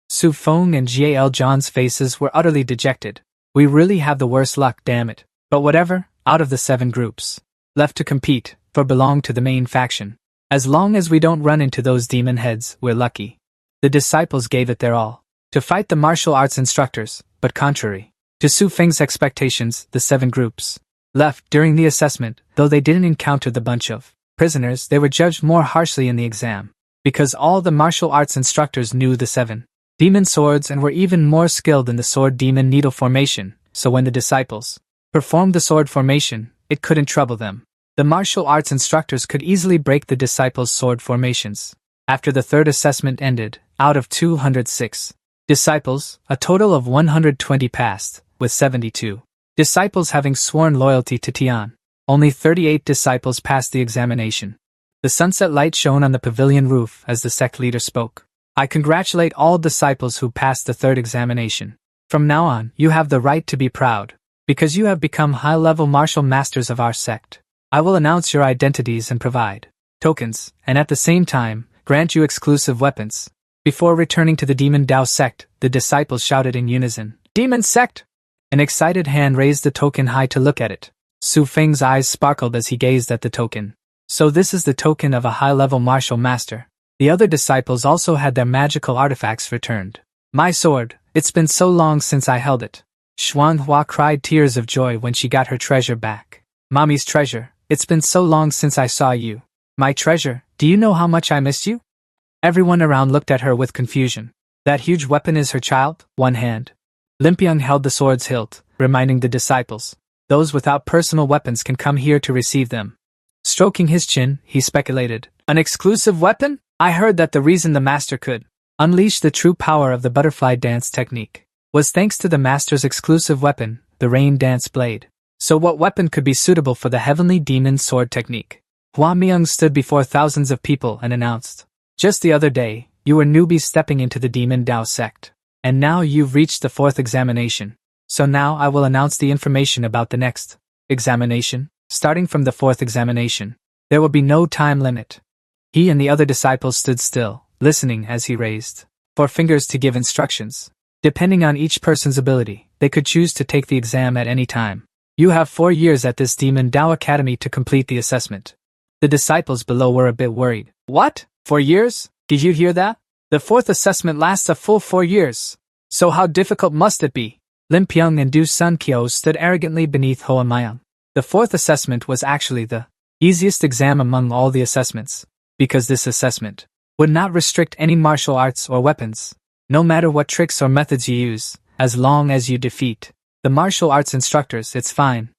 Su Feng and Gal John's faces were utterly dejected. We really have the worst luck, damn it. But whatever, out of the 7 groups left to compete, for belong to the main faction. As long as we don't run into those demon heads, we're lucky. The disciples gave it their all to fight the martial arts instructors, but contrary to Su Feng's expectations, the 7 groups left during the assessment, though they didn't encounter the bunch of prisoners, they were judged more harshly in the exam, because all the martial arts instructors knew the 7 demon swords and were even more skilled in the sword demon needle formation, so when the disciples performed the sword formation, it couldn't trouble them. The martial arts instructors could easily break the disciples' sword formations. After the third assessment ended, out of 206 disciples, a total of 120 passed, with 72 disciples having sworn loyalty to Tian. Only 38 disciples passed the examination. The sunset light shone on the pavilion roof as the sect leader spoke. I congratulate all disciples who passed the third examination. From now on, you have the right to be proud, because you have become high-level martial masters of our sect. I will announce your identities and provide tokens, and at the same time, grant you exclusive weapons. Before returning to the Demon Dao sect, the disciples shouted in unison, Demon sect! An excited hand raised the token high to look at it. Su Feng's eyes sparkled as he gazed at the token. So this is the token of a high-level martial master. The other disciples also had their magical artifacts returned. My sword, it's been so long since I held it. Xuanhua cried tears of joy when she got her treasure back. Mommy's treasure, it's been so long since I saw you. My treasure, do you know how much I missed you? Everyone around looked at her with confusion. That huge weapon is her child, one hand. Limpiang held the sword's hilt, reminding the disciples. Those without personal weapons can come here to receive them. Stroking his chin, he speculated, an exclusive weapon? I heard that the reason the master could unleash the true power of the butterfly dance technique was thanks to the master's exclusive weapon, the rain dance blade. So what weapon could be suitable for the heavenly demon sword technique? Hua Miang stood before thousands of people and announced, just the other day, you were newbies stepping into the Demon Dao sect. And now you've reached the fourth examination. So now I will announce the information about the next examination. Starting from the fourth examination, there will be no time limit. He and the other disciples stood still, listening as he raised four fingers to give instructions. Depending on each person's ability, they could choose to take the exam at any time. You have 4 years at this Demon Dao Academy to complete the assessment. The disciples below were a bit worried. What? 4 years? Did you hear that? The fourth assessment lasts a full 4 years. So how difficult must it be? Lim Piang and Du Sun Qiu stood arrogantly beneath Hoa Mayang. The fourth assessment was actually the easiest exam among all the assessments, because this assessment would not restrict any martial arts or weapons, no matter what tricks or methods you use, as long as you defeat the martial arts instructors, it's fine.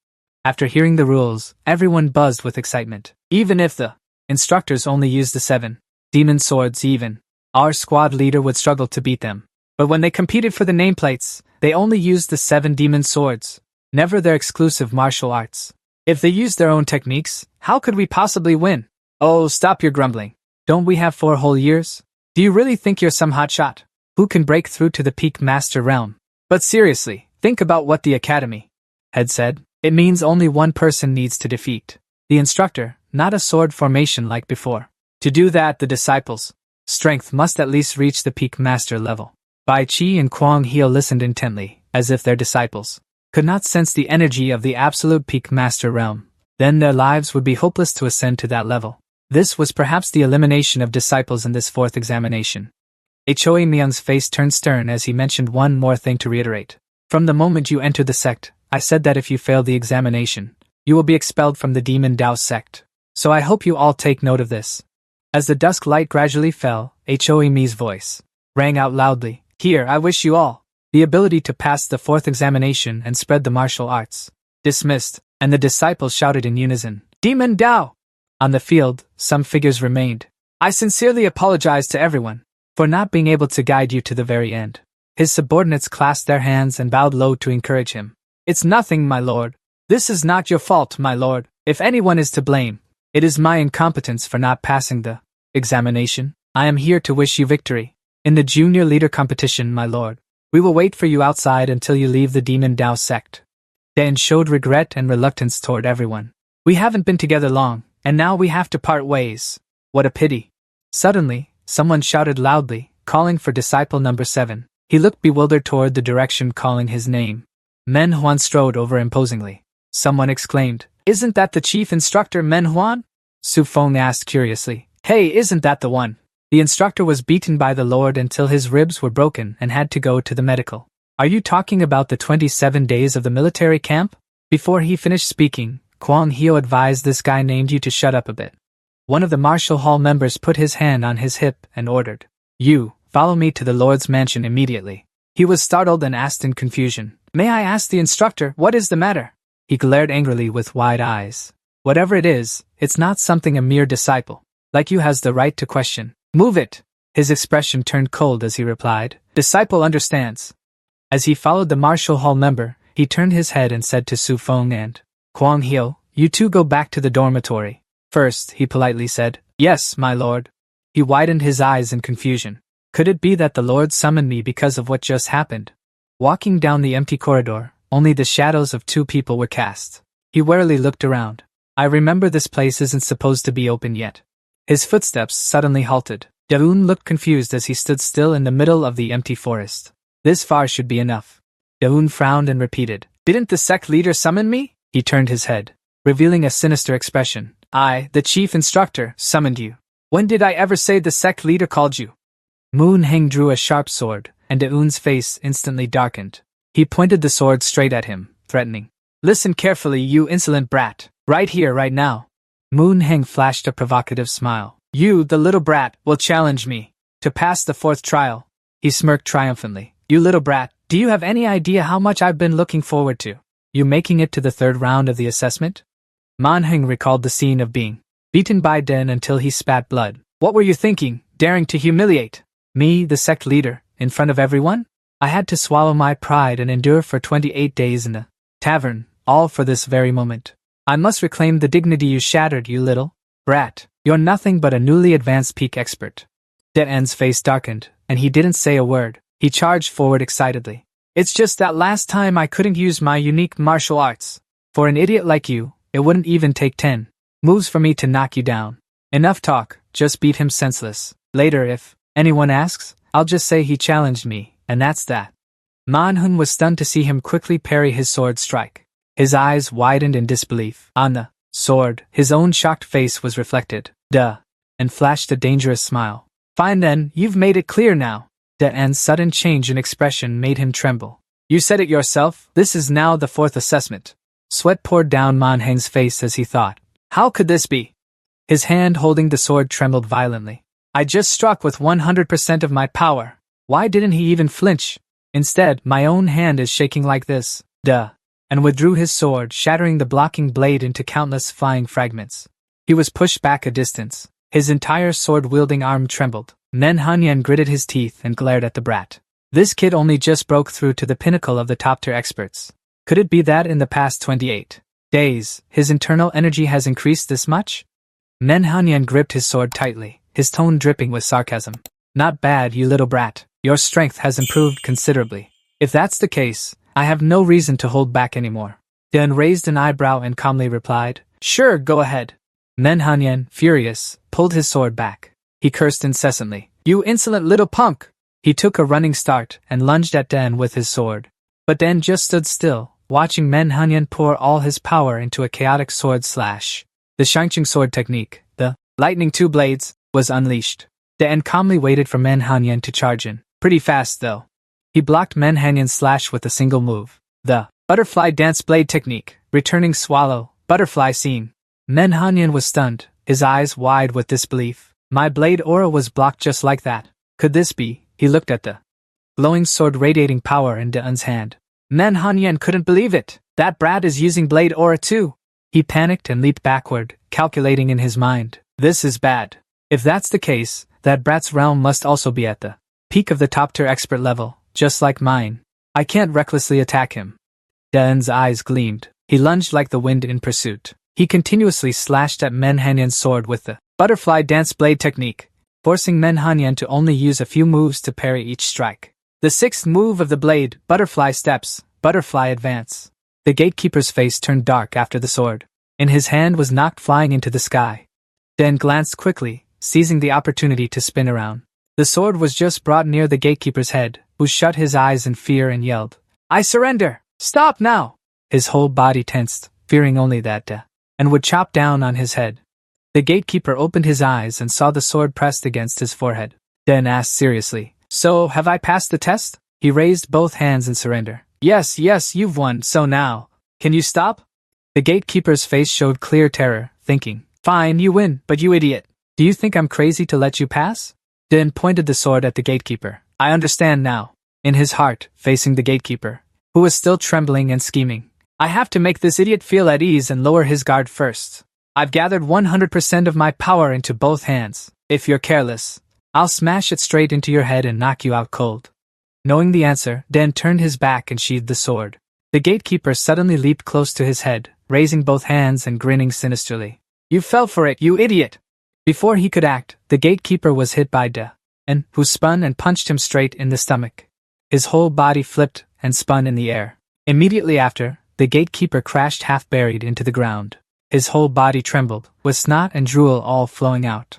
After hearing the rules, everyone buzzed with excitement. Even if the instructors only used the 7 demon swords, even our squad leader would struggle to beat them. But when they competed for the nameplates, they only used the 7 demon swords, never their exclusive martial arts. If they used their own techniques, how could we possibly win? Oh, stop your grumbling. Don't we have 4 whole years? Do you really think you're some hotshot who can break through to the peak master realm? But seriously, think about what the academy had said. It means only one person needs to defeat the instructor, not a sword formation like before. To do that, the disciples' strength must at least reach the peak master level. Bai Qi and Kuang Heo listened intently, as if their disciples could not sense the energy of the absolute peak master realm. Then their lives would be hopeless to ascend to that level. This was perhaps the elimination of disciples in this fourth examination. Choi Myung's face turned stern as he mentioned one more thing to reiterate. From the moment you entered the sect, I said that if you fail the examination, you will be expelled from the Demon Dao sect. So I hope you all take note of this. As the dusk light gradually fell, Choi Mi's voice rang out loudly. Here, I wish you all the ability to pass the fourth examination and spread the martial arts. Dismissed, and the disciples shouted in unison, Demon Dao! On the field, some figures remained. I sincerely apologize to everyone for not being able to guide you to the very end. His subordinates clasped their hands and bowed low to encourage him. It's nothing, my lord. This is not your fault, my lord. If anyone is to blame, it is my incompetence for not passing the examination. I am here to wish you victory in the junior leader competition, my lord. We will wait for you outside until you leave the Demon Dao sect. Dan showed regret and reluctance toward everyone. We haven't been together long, and now we have to part ways. What a pity. Suddenly, someone shouted loudly, calling for disciple number 7. He looked bewildered toward the direction calling his name. Men Huan strode over imposingly. Someone exclaimed, Isn't that the chief instructor Men Huan? Su Feng asked curiously. Hey, isn't that the one? The instructor was beaten by the Lord until his ribs were broken and had to go to the medical. Are you talking about the 27 days of the military camp? Before he finished speaking, Kuang Heo advised this guy named you to shut up a bit. One of the martial hall members put his hand on his hip and ordered, You, follow me to the Lord's mansion immediately. He was startled and asked in confusion, May I ask the instructor, what is the matter? He glared angrily with wide eyes. Whatever it is, it's not something a mere disciple like you has the right to question. Move it! His expression turned cold as he replied, Disciple understands. As he followed the Marshall Hall member, he turned his head and said to Su Feng and Kwang Hyo, You two go back to the dormitory. First, he politely said, Yes, my lord. He widened his eyes in confusion. Could it be that the lord summoned me because of what just happened? Walking down the empty corridor, only the shadows of two people were cast. He warily looked around. I remember this place isn't supposed to be open yet. His footsteps suddenly halted. Daun looked confused as he stood still in the middle of the empty forest. This far should be enough. Daun frowned and repeated, Didn't the sect leader summon me? He turned his head, revealing a sinister expression. I, the chief instructor, summoned you. When did I ever say the sect leader called you? Moon Heng drew a sharp sword, and Daun's face instantly darkened. He pointed the sword straight at him, threatening. Listen carefully, you insolent brat. Right here, right now. Moon Heng flashed a provocative smile. You, the little brat, will challenge me to pass the fourth trial. He smirked triumphantly. You little brat, do you have any idea how much I've been looking forward to? You making it to the third round of the assessment? Man Heng recalled the scene of being beaten by Den until he spat blood. What were you thinking, daring to humiliate me, the sect leader, in front of everyone? I had to swallow my pride and endure for 28 days in the tavern, all for this very moment. I must reclaim the dignity you shattered, you little brat. You're nothing but a newly advanced peak expert. Den's face darkened, and he didn't say a word. He charged forward excitedly. It's just that last time I couldn't use my unique martial arts. For an idiot like you, it wouldn't even take 10 moves for me to knock you down. Enough talk, just beat him senseless. Later if anyone asks, I'll just say he challenged me, and that's that. Man-hun was stunned to see him quickly parry his sword strike. His eyes widened in disbelief. On the sword, his own shocked face was reflected. Duh. And flashed a dangerous smile. Fine then, you've made it clear now. Den's sudden change in expression made him tremble. You said it yourself, this is now the fourth assessment. Sweat poured down Man Heng's face as he thought. How could this be? His hand holding the sword trembled violently. I just struck with 100% of my power. Why didn't he even flinch? Instead, my own hand is shaking like this. Duh. And withdrew his sword, shattering the blocking blade into countless flying fragments. He was pushed back a distance. His entire sword-wielding arm trembled. Men Hanyan gritted his teeth and glared at the brat. This kid only just broke through to the pinnacle of the top-tier experts. Could it be that in the past 28 days, his internal energy has increased this much? Men Hanyan gripped his sword tightly, his tone dripping with sarcasm. Not bad, you little brat. Your strength has improved considerably. If that's the case, I have no reason to hold back anymore. Den raised an eyebrow and calmly replied, Sure, go ahead. Men Hanyan, furious, pulled his sword back. He cursed incessantly. You insolent little punk! He took a running start and lunged at Den with his sword. But Den just stood still, watching Men Hanyan pour all his power into a chaotic sword slash. The Shangqing sword technique, the lightning two blades, was unleashed. Den calmly waited for Men Hanyan to charge in. Pretty fast though. He blocked Men Hanyan's slash with a single move. The butterfly dance blade technique, returning swallow, butterfly scene. Men Hanyan was stunned, his eyes wide with disbelief. My blade aura was blocked just like that. Could this be? He looked at the glowing sword radiating power in Den's hand. Men Hanyan couldn't believe it. That brat is using blade aura too. He panicked and leaped backward, calculating in his mind. This is bad. If that's the case, that brat's realm must also be at the peak of the top-tier expert level, just like mine. I can't recklessly attack him. Den's eyes gleamed. He lunged like the wind in pursuit. He continuously slashed at Men Hanyan's sword with the butterfly dance blade technique, forcing Men Hanyan to only use a few moves to parry each strike. The sixth move of the blade, butterfly steps, butterfly advance. The gatekeeper's face turned dark after the sword. In his hand was knocked flying into the sky. Den glanced quickly, seizing the opportunity to spin around. The sword was just brought near the gatekeeper's head, who shut his eyes in fear and yelled, I surrender! Stop now! His whole body tensed, fearing only that and would chop down on his head. The gatekeeper opened his eyes and saw the sword pressed against his forehead. Den asked seriously, So, have I passed the test? He raised both hands in surrender. Yes, you've won, so now, can you stop? The gatekeeper's face showed clear terror, thinking, Fine, you win, but you idiot. Do you think I'm crazy to let you pass? Den pointed the sword at the gatekeeper. I understand now. In his heart, facing the gatekeeper, who was still trembling and scheming. I have to make this idiot feel at ease and lower his guard first. I've gathered 100% of my power into both hands. If you're careless, I'll smash it straight into your head and knock you out cold. Knowing the answer, Den turned his back and sheathed the sword. The gatekeeper suddenly leaped close to his head, raising both hands and grinning sinisterly. You fell for it, you idiot! Before he could act, the gatekeeper was hit by Den, who spun and punched him straight in the stomach. His whole body flipped and spun in the air. Immediately after, the gatekeeper crashed half-buried into the ground. His whole body trembled, with snot and drool all flowing out.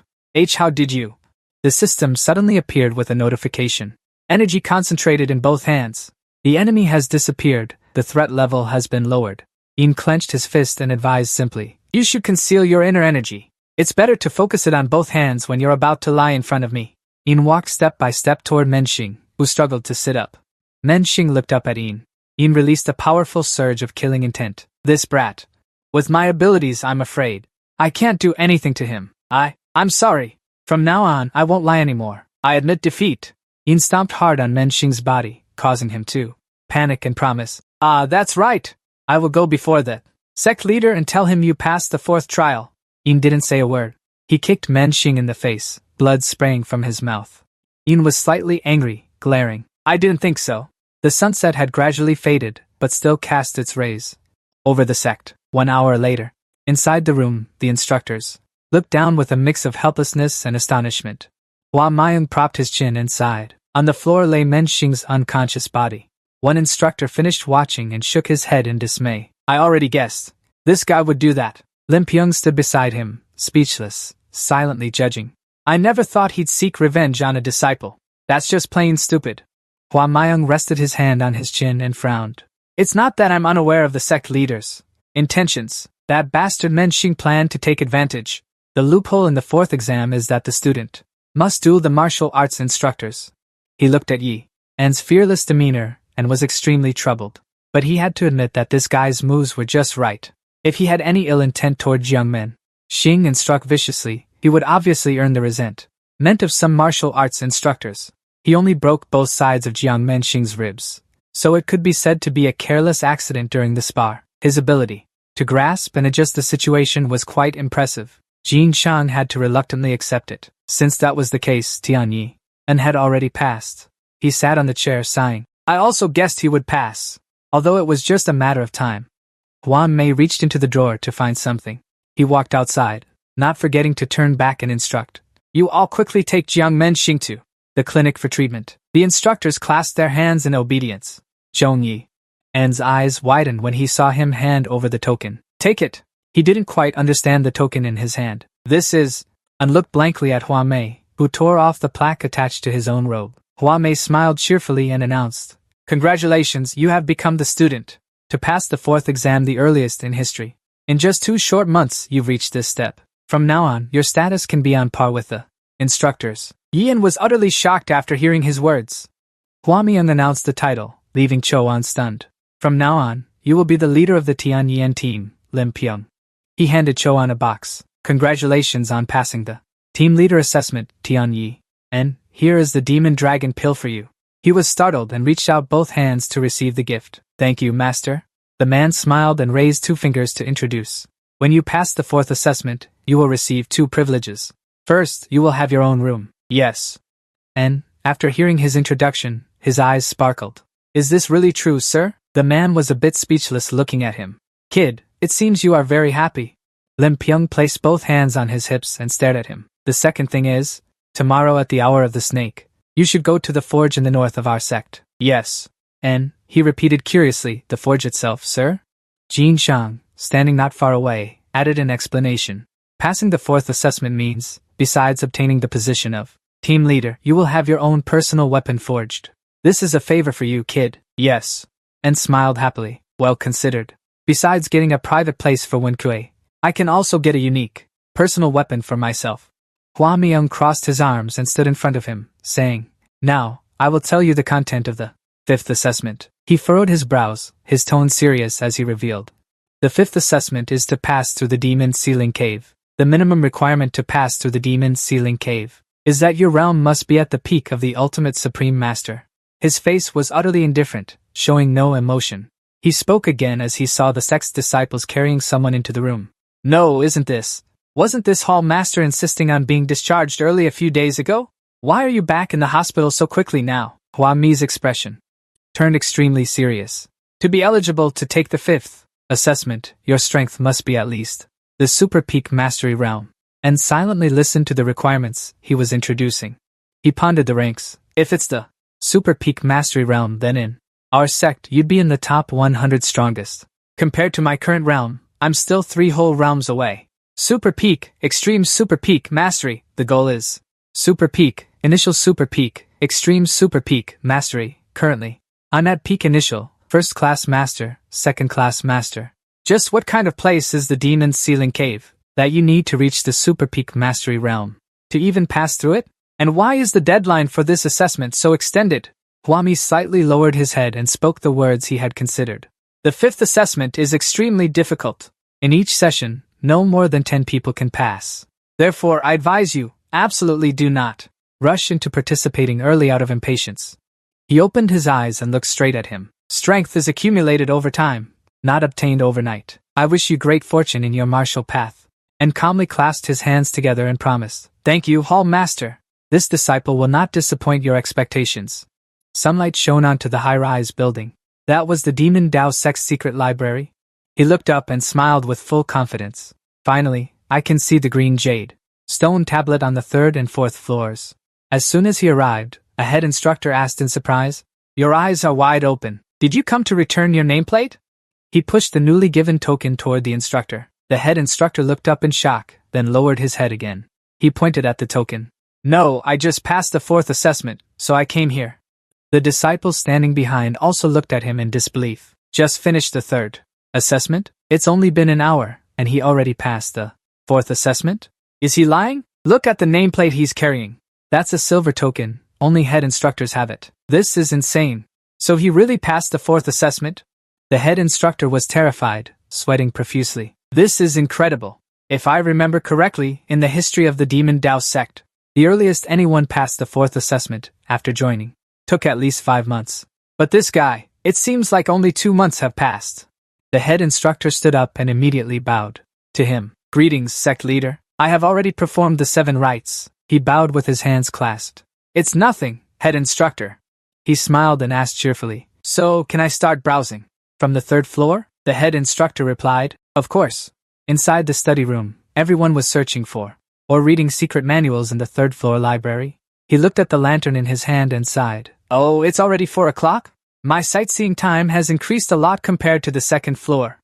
How did you? The system suddenly appeared with a notification. Energy concentrated in both hands. The enemy has disappeared, the threat level has been lowered. Ian clenched his fist and advised simply, You should conceal your inner energy. It's better to focus it on both hands when you're about to lie in front of me. Ian walked step by step toward Menxing, who struggled to sit up. Menxing looked up at Ian. Ian released a powerful surge of killing intent. This brat. With my abilities, I'm afraid. I can't do anything to him. I'm sorry. From now on, I won't lie anymore. I admit defeat. Ian stomped hard on Menxing's body, causing him to panic and promise. That's right. I will go before the sect leader and tell him you passed the 4th trial. Ian didn't say a word. He kicked Menxing in the face, blood spraying from his mouth. Ian was slightly angry, glaring. I didn't think so. The sunset had gradually faded, but still cast its rays over the sect. 1 hour later, inside the room, the instructors looked down with a mix of helplessness and astonishment. Hua Mayung propped his chin and sighed. On the floor lay Menxing's unconscious body. One instructor finished watching and shook his head in dismay. I already guessed. This guy would do that. Lim Pyung stood beside him, speechless, silently judging. I never thought he'd seek revenge on a disciple. That's just plain stupid. Hua Mayung rested his hand on his chin and frowned. It's not that I'm unaware of the sect leader's intentions. That bastard Menxing planned to take advantage. The loophole in the 4th exam is that the student must duel the martial arts instructors. He looked at Yi An's fearless demeanor and was extremely troubled. But he had to admit that this guy's moves were just right. If he had any ill intent toward young men, Xing and struck viciously, he would obviously earn the resentment of some martial arts instructors. He only broke both sides of Jiang Menxing's ribs, so it could be said to be a careless accident during the spar. His ability to grasp and adjust the situation was quite impressive. Jin Shang had to reluctantly accept it. Since that was the case, Tianyi and had already passed. He sat on the chair sighing. I also guessed he would pass, although it was just a matter of time. Huan Mei reached into the drawer to find something. He walked outside, not forgetting to turn back and instruct. You all quickly take Jiang Menxing to the clinic for treatment. The instructors clasped their hands in obedience. Zhongyi An's eyes widened when he saw him hand over the token. Take it. He didn't quite understand the token in his hand. This is... and looked blankly at Hua Mei, who tore off the plaque attached to his own robe. Hua Mei smiled cheerfully and announced, Congratulations, you have become the student to pass the 4th exam, the earliest in history. In just 2 short months, you've reached this step. From now on, your status can be on par with the instructors. Yian was utterly shocked after hearing his words. Hua Miyang announced the title, leaving Cho An stunned. From now on, you will be the leader of the Tianyan team, Lim Pyung. He handed Cho An a box. Congratulations on passing the team leader assessment, Tianyi. And here is the demon dragon pill for you. He was startled and reached out both hands to receive the gift. Thank you, master. The man smiled and raised 2 fingers to introduce. When you pass the 4th assessment, you will receive 2 privileges. First, you will have your own room. Yes. And, after hearing his introduction, his eyes sparkled. Is this really true, sir? The man was a bit speechless looking at him. Kid, it seems you are very happy. Lim Pyung placed both hands on his hips and stared at him. The second thing is, tomorrow at the hour of the snake, you should go to the forge in the north of our sect. Yes. And, he repeated curiously, the forge itself, sir? Jin Shang, standing not far away, added an explanation. Passing the 4th assessment means, besides obtaining the position of team leader, you will have your own personal weapon forged. This is a favor for you, kid. Yes. And smiled happily. Well considered. Besides getting a private place for Wen Kuei, I can also get a unique personal weapon for myself. Hua Miyang crossed his arms and stood in front of him, saying, Now, I will tell you the content of the 5th assessment. He furrowed his brows, his tone serious as he revealed. The 5th assessment is to pass through the demon ceiling cave. The minimum requirement to pass through the demon ceiling cave is that your realm must be at the peak of the ultimate supreme master. His face was utterly indifferent, showing no emotion. He spoke again as he saw the sect's disciples carrying someone into the room. No, isn't this? Wasn't this hall master insisting on being discharged early a few days ago? Why are you back in the hospital so quickly now? Hua Mi's expression turned extremely serious. To be eligible to take the 5th assessment, your strength must be at least the Super Peak Mastery realm, and silently listened to the requirements he was introducing. He pondered the ranks. If it's the Super Peak Mastery realm, then in our sect you'd be in the top 100 strongest. Compared to my current realm, I'm still 3 whole realms away. Super Peak, Extreme Super Peak Mastery, the goal is Super Peak, Initial Super Peak, Extreme Super Peak Mastery, currently. I'm at Peak Initial, First Class Master, Second Class Master. Just what kind of place is the Demon's Ceiling Cave that you need to reach the Super Peak Mastery realm? To even pass through it? And why is the deadline for this assessment so extended? Hua Mi slightly lowered his head and spoke the words he had considered. The 5th assessment is extremely difficult. In each session, no more than 10 people can pass. Therefore, I advise you, absolutely do not rush into participating early out of impatience. He opened his eyes and looked straight at him. Strength is accumulated over time, not obtained overnight. I wish you great fortune in your martial path. And calmly clasped his hands together and promised, Thank you, Hall Master. This disciple will not disappoint your expectations. Sunlight shone onto the high-rise building. That was the Demon Dao Sect's secret library. He looked up and smiled with full confidence. Finally, I can see the green jade stone tablet on the 3rd and 4th floors. As soon as he arrived, a head instructor asked in surprise, Your eyes are wide open. Did you come to return your nameplate? He pushed the newly given token toward the instructor. The head instructor looked up in shock, then lowered his head again. He pointed at the token. No, I just passed the 4th assessment, so I came here. The disciples standing behind also looked at him in disbelief. Just finished the 3rd assessment? It's only been an hour, and he already passed the 4th assessment? Is he lying? Look at the nameplate he's carrying. That's a silver token, only head instructors have it. This is insane. So he really passed the 4th assessment? The head instructor was terrified, sweating profusely. This is incredible. If I remember correctly, in the history of the Demon Dao sect, the earliest anyone passed the 4th assessment, after joining, took at least 5 months. But this guy, it seems like only 2 months have passed. The head instructor stood up and immediately bowed to him. Greetings, sect leader. I have already performed the 7 rites. He bowed with his hands clasped. It's nothing, head instructor. He smiled and asked cheerfully, So, can I start browsing? From the 3rd floor? The head instructor replied, Of course. Inside the study room, everyone was searching for, or reading secret manuals in the 3rd floor library. He looked at the lantern in his hand and sighed. Oh, it's already 4 o'clock? My sightseeing time has increased a lot compared to the 2nd floor.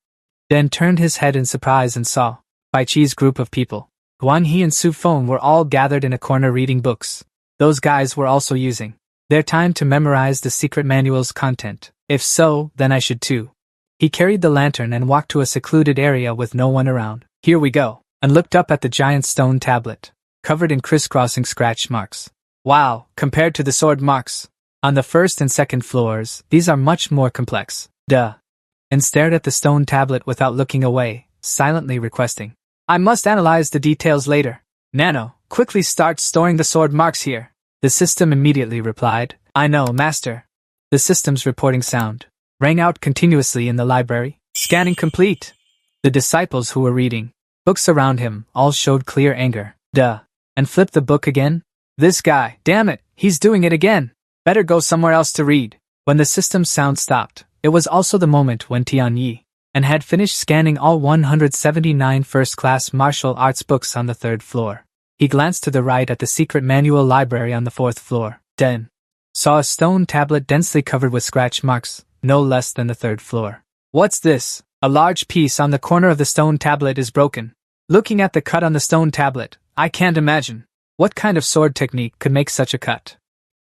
Then turned his head in surprise and saw Bai Chi's group of people. Guan He and Su Feng were all gathered in a corner reading books. Those guys were also using their time to memorize the secret manual's content. If so, then I should too. He carried the lantern and walked to a secluded area with no one around. Here we go, and looked up at the giant stone tablet, covered in crisscrossing scratch marks. Wow, compared to the sword marks on the 1st and 2nd floors, these are much more complex. Duh. And stared at the stone tablet without looking away, silently requesting, I must analyze the details later. Nano, quickly start storing the sword marks here. The system immediately replied, I know, master. The system's reporting sound rang out continuously in the library. Scanning complete. The disciples who were reading books around him all showed clear anger. Duh. And flipped the book again? This guy, damn it, he's doing it again. Better go somewhere else to read. When the system's sound stopped, it was also the moment when Tianyi and had finished scanning all 179 first-class martial arts books on the 3rd floor. He glanced to the right at the secret manual library on the 4th floor, then saw a stone tablet densely covered with scratch marks, no less than the 3rd floor. What's this? A large piece on the corner of the stone tablet is broken. Looking at the cut on the stone tablet, I can't imagine what kind of sword technique could make such a cut.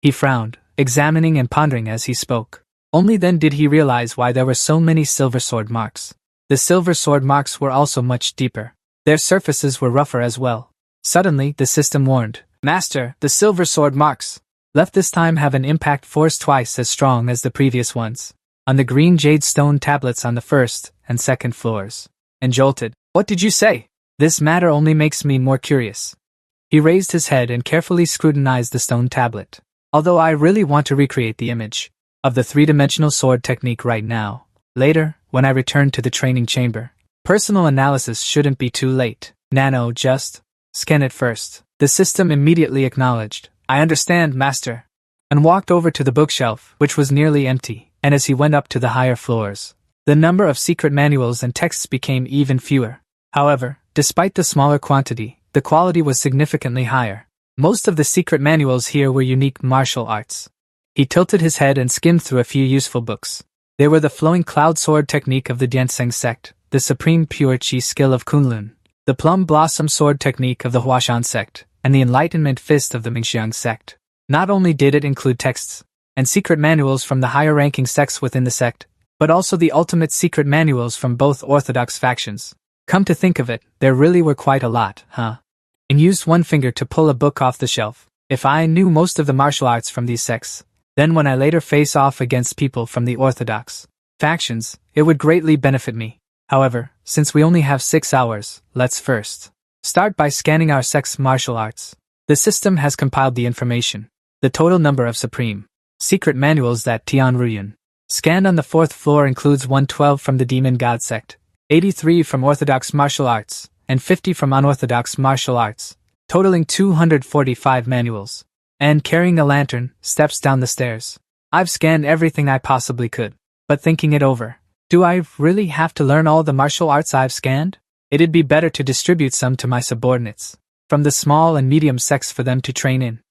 He frowned, examining and pondering as he spoke. Only then did he realize why there were so many silver sword marks. The silver sword marks were also much deeper. Their surfaces were rougher as well. Suddenly, the system warned, Master, the silver sword marks left this time have an impact force twice as strong as the previous ones on the green jade stone tablets on the 1st and 2nd floors. And jolted, What did you say? This matter only makes me more curious. He raised his head and carefully scrutinized the stone tablet. Although I really want to recreate the image of the 3-dimensional sword technique right now, later, when I return to the training chamber, personal analysis shouldn't be too late. Nano, just scan it first. The system immediately acknowledged, I understand, master. And walked over to the bookshelf, which was nearly empty, and as he went up to the higher floors, the number of secret manuals and texts became even fewer. However, despite the smaller quantity, the quality was significantly higher. Most of the secret manuals here were unique martial arts. He tilted his head and skimmed through a few useful books. They were the flowing cloud sword technique of the Dianseng sect, the supreme pure chi skill of Kunlun, the plum blossom sword technique of the Huashan sect, and the enlightenment fist of the Mingxiang sect. Not only did it include texts and secret manuals from the higher-ranking sects within the sect, but also the ultimate secret manuals from both orthodox factions. Come to think of it, there really were quite a lot, huh? And used one finger to pull a book off the shelf. If I knew most of the martial arts from these sects, then when I later face off against people from the orthodox factions, it would greatly benefit me. However, since we only have 6 hours, let's first start by scanning our sect's martial arts. The system has compiled the information. The total number of supreme secret manuals that Tian Ruyun scanned on the 4th floor includes 112 from the Demon God sect, 83 from orthodox martial arts, and 50 from unorthodox martial arts, totaling 245 manuals. And carrying a lantern, steps down the stairs. I've scanned everything I possibly could, but thinking it over, do I really have to learn all the martial arts I've scanned? It'd be better to distribute some to my subordinates, from the small and medium sects for them to train in.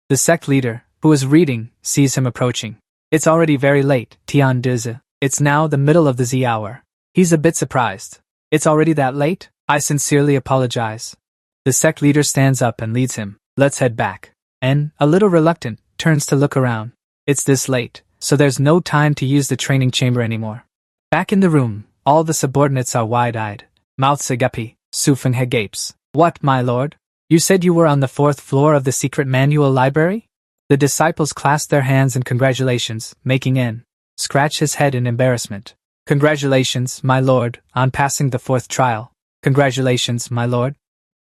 The sect leader, who is reading, sees him approaching. It's already very late, Tian Deze. It's now the middle of the Z hour. He's a bit surprised. It's already that late? I sincerely apologize. The sect leader stands up and leads him. Let's head back. And, a little reluctant, turns to look around. It's this late, so there's no time to use the training chamber anymore. Back in the room, all the subordinates are wide-eyed. Mouths agape, Sufeng gapes. What, my lord? You said you were on the 4th floor of the secret manual library? The disciples clasped their hands in congratulations, making N scratch his head in embarrassment. Congratulations, my lord, on passing the 4th trial. Congratulations, my lord.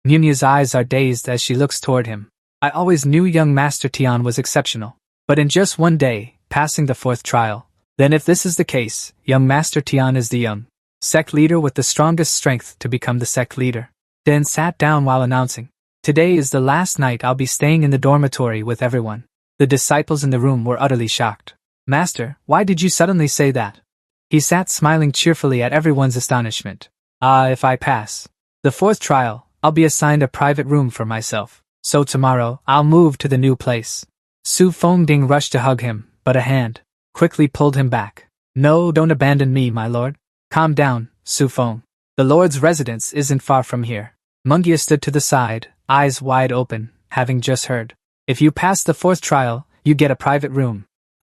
Nunya's eyes are dazed as she looks toward him. I always knew young Master Tian was exceptional. But in just one day, passing the 4th trial. Then if this is the case, young Master Tian is the young sect leader with the strongest strength to become the sect leader. Dan sat down while announcing, today is the last night I'll be staying in the dormitory with everyone. The disciples in the room were utterly shocked. Master, why did you suddenly say that? He sat smiling cheerfully at everyone's astonishment. If I pass the 4th trial, I'll be assigned a private room for myself. So tomorrow, I'll move to the new place. Su Fengding rushed to hug him, but a hand quickly pulled him back. No, don't abandon me, my lord. Calm down, Su Feng. The lord's residence isn't far from here. Mungia stood to the side, eyes wide open, having just heard. If you pass the 4th trial, you get a private room.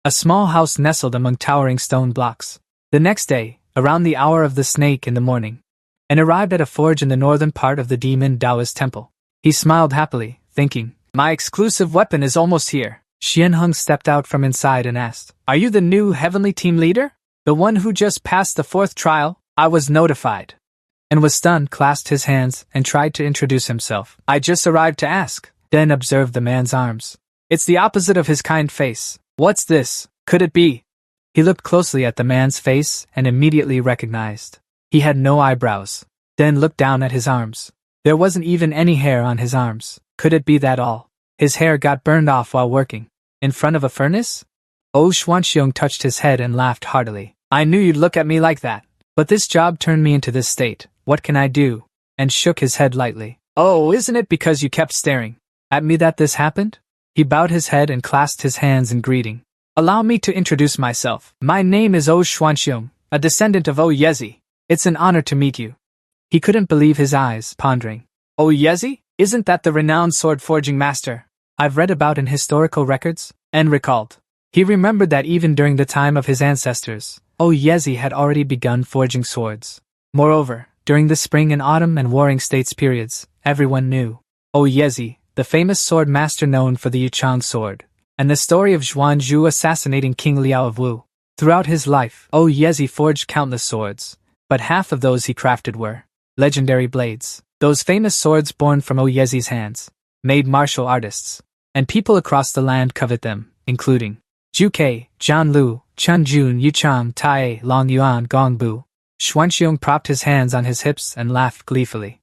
A small house nestled among towering stone blocks. The next day, around the hour of the snake in the morning, and arrived at a forge in the northern part of the demon Taoist temple. He smiled happily, thinking, my exclusive weapon is almost here. Xianheng stepped out from inside and asked, are you the new heavenly team leader? The one who just passed the 4th trial? I was notified. And was stunned, clasped his hands, and tried to introduce himself. I just arrived to ask. Then observed the man's arms. It's the opposite of his kind face. What's this? Could it be? He looked closely at the man's face and immediately recognized. He had no eyebrows. Then looked down at his arms. There wasn't even any hair on his arms. Could it be that all his hair got burned off while working in front of a furnace? Oh, Xuanxiong touched his head and laughed heartily. I knew you'd look at me like that. But this job turned me into this state. What can I do? And shook his head lightly. Oh, isn't it because you kept staring at me that this happened? He bowed his head and clasped his hands in greeting. Allow me to introduce myself. My name is O Xuanxiong, a descendant of O Yezi. It's an honor to meet you. He couldn't believe his eyes, pondering. O Yezi? Isn't that the renowned sword-forging master I've read about in historical records? And recalled. He remembered that even during the time of his ancestors, O Yezi had already begun forging swords. Moreover, during the spring and autumn and warring states periods, everyone knew O Yezi, the famous sword master known for the Yuchang sword, and the story of Zhuanzhu assassinating King Liao of Wu. Throughout his life, O Yezi forged countless swords, but half of those he crafted were legendary blades. Those famous swords born from O Yezi's hands, made martial artists, and people across the land covet them, including Zhu Kei, Zhan Lu, Chen Jun, Yuchang, Tai, Long Yuan, Gong Bu. Xuanxiong propped his hands on his hips and laughed gleefully.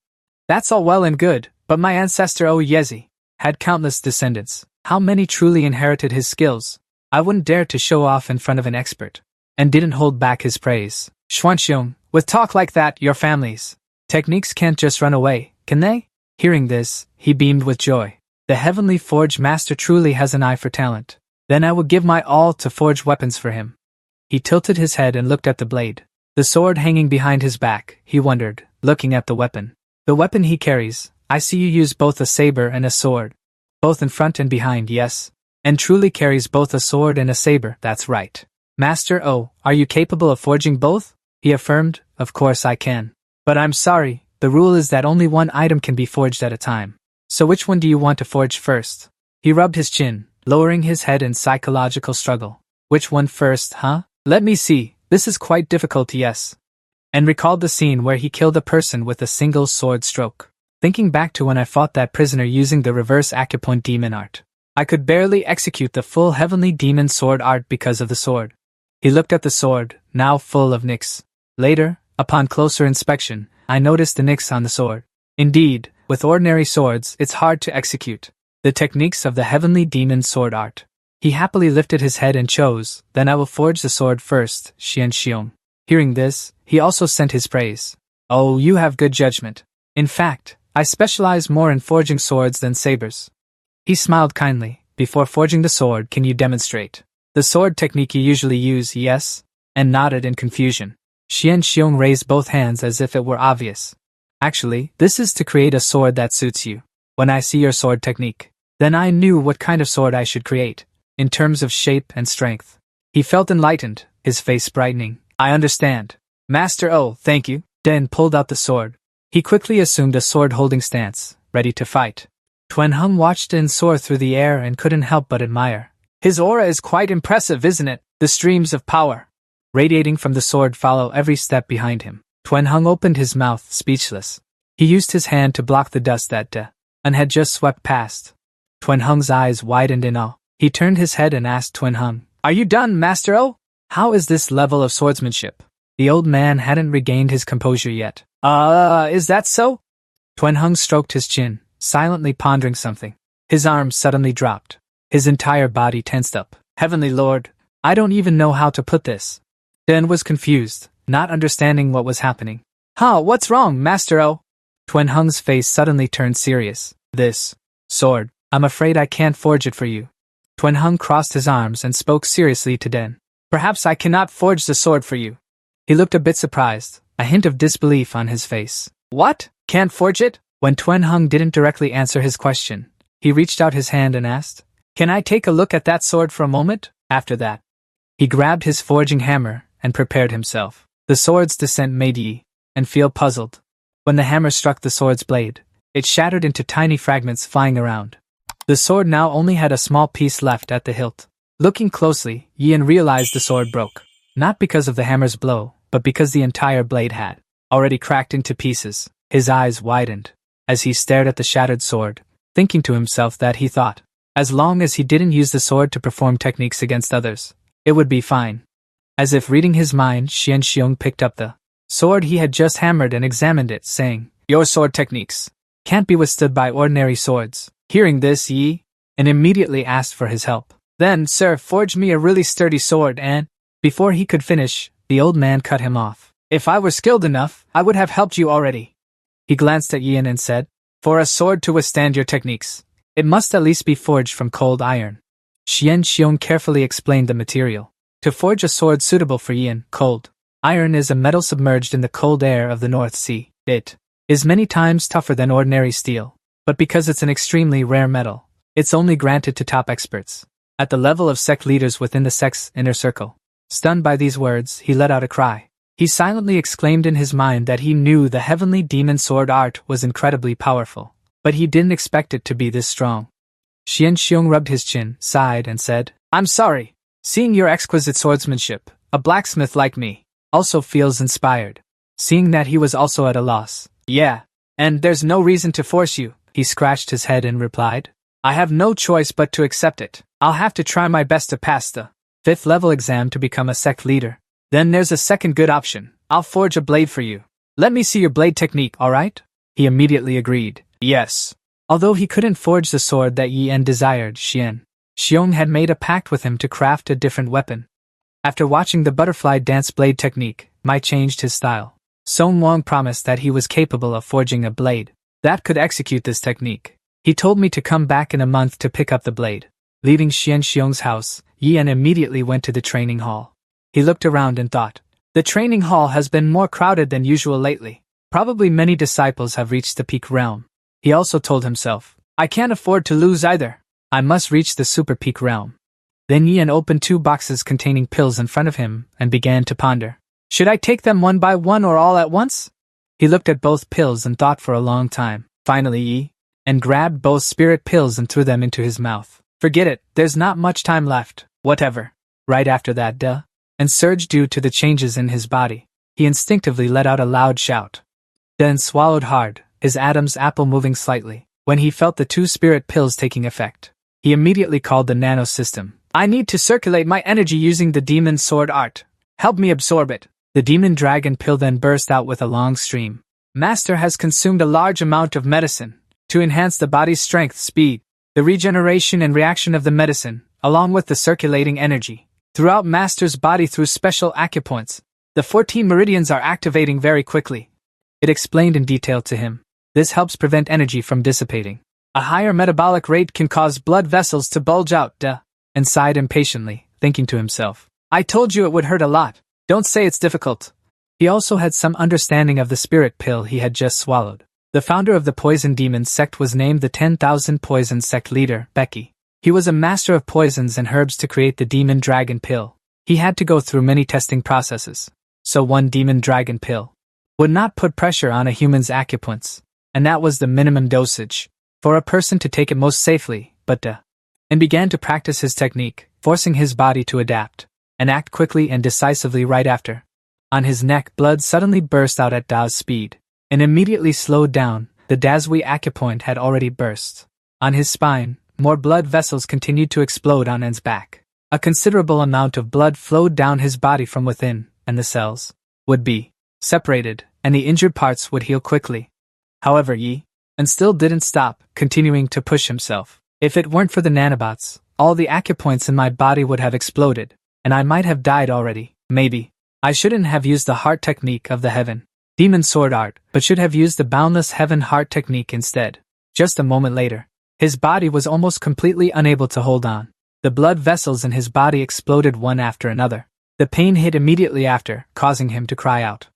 That's all well and good, but my ancestor O Yezi had countless descendants. How many truly inherited his skills? I wouldn't dare to show off in front of an expert. And didn't hold back his praise. Xuanxiong, with talk like that, your families. Techniques can't just run away, can they? Hearing this, he beamed with joy. The Heavenly Forge Master truly has an eye for talent. Then I will give my all to forge weapons for him. He tilted his head and looked at the blade. The sword hanging behind his back, he wondered, looking at the weapon. The weapon he carries, I see you use both a saber and a sword. Both in front and behind, yes. And truly carries both a sword and a saber, that's right. Master O, are you capable of forging both? He affirmed, of course I can. But I'm sorry, the rule is that only one item can be forged at a time. So which one do you want to forge first? He rubbed his chin, lowering his head in psychological struggle. Which one first, huh? Let me see, this is quite difficult, yes. And recalled the scene where he killed a person with a single sword stroke. Thinking back to when I fought that prisoner using the reverse acupoint demon art. I could barely execute the full heavenly demon sword art because of the sword. He looked at the sword, now full of nicks. Later, upon closer inspection, I noticed the nicks on the sword. Indeed, with ordinary swords, it's hard to execute the techniques of the heavenly demon sword art. He happily lifted his head and chose, then I will forge the sword first, Xuanxiong. Hearing this, he also sent his praise. Oh, you have good judgment. In fact, I specialize more in forging swords than sabers. He smiled kindly. Before forging the sword, can you demonstrate the sword technique you usually use, yes? And nodded in confusion. Xuanxiong raised both hands as if it were obvious. Actually, this is to create a sword that suits you. When I see your sword technique, then I knew what kind of sword I should create, in terms of shape and strength. He felt enlightened, his face brightening. I understand. Master O, thank you. Den pulled out the sword. He quickly assumed a sword-holding stance, ready to fight. Tuanheng watched Den soar through the air and couldn't help but admire. His aura is quite impressive, isn't it? The streams of power radiating from the sword follow every step behind him. Tuanheng opened his mouth, speechless. He used his hand to block the dust that and had just swept past. Tuanheng's eyes widened in awe. He turned his head and asked Tuanheng, "Are you done, Master O? How is this level of swordsmanship?" The old man hadn't regained his composure yet. Is that so?" Tuanheng stroked his chin, silently pondering something. His arms suddenly dropped. His entire body tensed up. Heavenly Lord, I don't even know how to put this. Den was confused, not understanding what was happening. What's wrong, Master O? Tuanheng's face suddenly turned serious. This sword, I'm afraid I can't forge it for you. Tuanheng crossed his arms and spoke seriously to Den. Perhaps I cannot forge the sword for you. He looked a bit surprised, a hint of disbelief on his face. What? Can't forge it? When Tuanheng didn't directly answer his question, he reached out his hand and asked, "Can I take a look at that sword for a moment?" After that, he grabbed his forging hammer and prepared himself. The sword's descent made Yi and feel puzzled. When the hammer struck the sword's blade, it shattered into tiny fragments flying around. The sword now only had a small piece left at the hilt. Looking closely, Yin realized the sword broke. Not because of the hammer's blow, but because the entire blade had already cracked into pieces. His eyes widened as he stared at the shattered sword, thinking to himself that he thought, as long as he didn't use the sword to perform techniques against others, it would be fine. As if reading his mind, Xuanxiong picked up the sword he had just hammered and examined it, saying, "Your sword techniques can't be withstood by ordinary swords." Hearing this, Yi and immediately asked for his help. "Then, sir, forge me a really sturdy sword and—" Before he could finish, the old man cut him off. "If I were skilled enough, I would have helped you already." He glanced at Yin and said, "For a sword to withstand your techniques, it must at least be forged from cold iron." Xuanxiong carefully explained the material. To forge a sword suitable for Yin, cold iron is a metal submerged in the cold air of the North Sea. It is many times tougher than ordinary steel, but because it's an extremely rare metal, it's only granted to top experts, at the level of sect leaders within the sect's inner circle. Stunned by these words, he let out a cry. He silently exclaimed in his mind that he knew the heavenly demon sword art was incredibly powerful, but he didn't expect it to be this strong. Xuanxiong rubbed his chin, sighed, and said, "I'm sorry. Seeing your exquisite swordsmanship, a blacksmith like me also feels inspired." Seeing that he was also at a loss. "Yeah, and there's no reason to force you," he scratched his head and replied. "I have no choice but to accept it. I'll have to try my best to pass the 5th level exam to become a sect leader. Then there's a second good option. I'll forge a blade for you. Let me see your blade technique, alright?" He immediately agreed. "Yes." Although he couldn't forge the sword that Yan desired, Xiong had made a pact with him to craft a different weapon. After watching the butterfly dance blade technique, Mai changed his style. Song Wang promised that he was capable of forging a blade that could execute this technique. He told me to come back in a month to pick up the blade. Leaving Xiong's house, Yan immediately went to the training hall. He looked around and thought, the training hall has been more crowded than usual lately. Probably many disciples have reached the peak realm. He also told himself, I can't afford to lose either. I must reach the super peak realm. Then Yan opened 2 boxes containing pills in front of him and began to ponder. Should I take them one by one or all at once? He looked at both pills and thought for a long time. Finally, Yan grabbed both spirit pills and threw them into his mouth. Forget it, there's not much time left. Whatever. Right after that, and surged due to the changes in his body. He instinctively let out a loud shout. Then swallowed hard, his Adam's apple moving slightly. When he felt the 2 spirit pills taking effect, he immediately called the nano system. I need to circulate my energy using the demon sword art. Help me absorb it. The demon dragon pill then burst out with a long stream. Master has consumed a large amount of medicine to enhance the body's strength, speed, the regeneration and reaction of the medicine, along with the circulating energy throughout Master's body through special acupoints. The 14 meridians are activating very quickly. It explained in detail to him. This helps prevent energy from dissipating. A higher metabolic rate can cause blood vessels to bulge out, and sighed impatiently, thinking to himself, I told you it would hurt a lot. Don't say it's difficult. He also had some understanding of the spirit pill he had just swallowed. The founder of the Poison Demon sect was named the 10,000 Poison Sect leader, Becky. He was a master of poisons and herbs to create the demon dragon pill. He had to go through many testing processes. So one demon dragon pill would not put pressure on a human's acupoints, and that was the minimum dosage for a person to take it most safely, and began to practice his technique, forcing his body to adapt and act quickly and decisively right after. On his neck, blood suddenly burst out at Da's speed, and immediately slowed down. The Dazui acupoint had already burst. On his spine, more blood vessels continued to explode on En's back. A considerable amount of blood flowed down his body from within, and the cells would be separated, and the injured parts would heal quickly. However, and still didn't stop, continuing to push himself. If it weren't for the nanobots, all the acupoints in my body would have exploded, and I might have died already. Maybe I shouldn't have used the heart technique of the heaven demon sword art, but should have used the boundless heaven heart technique instead. Just a moment later, his body was almost completely unable to hold on. The blood vessels in his body exploded one after another. The pain hit immediately after, causing him to cry out.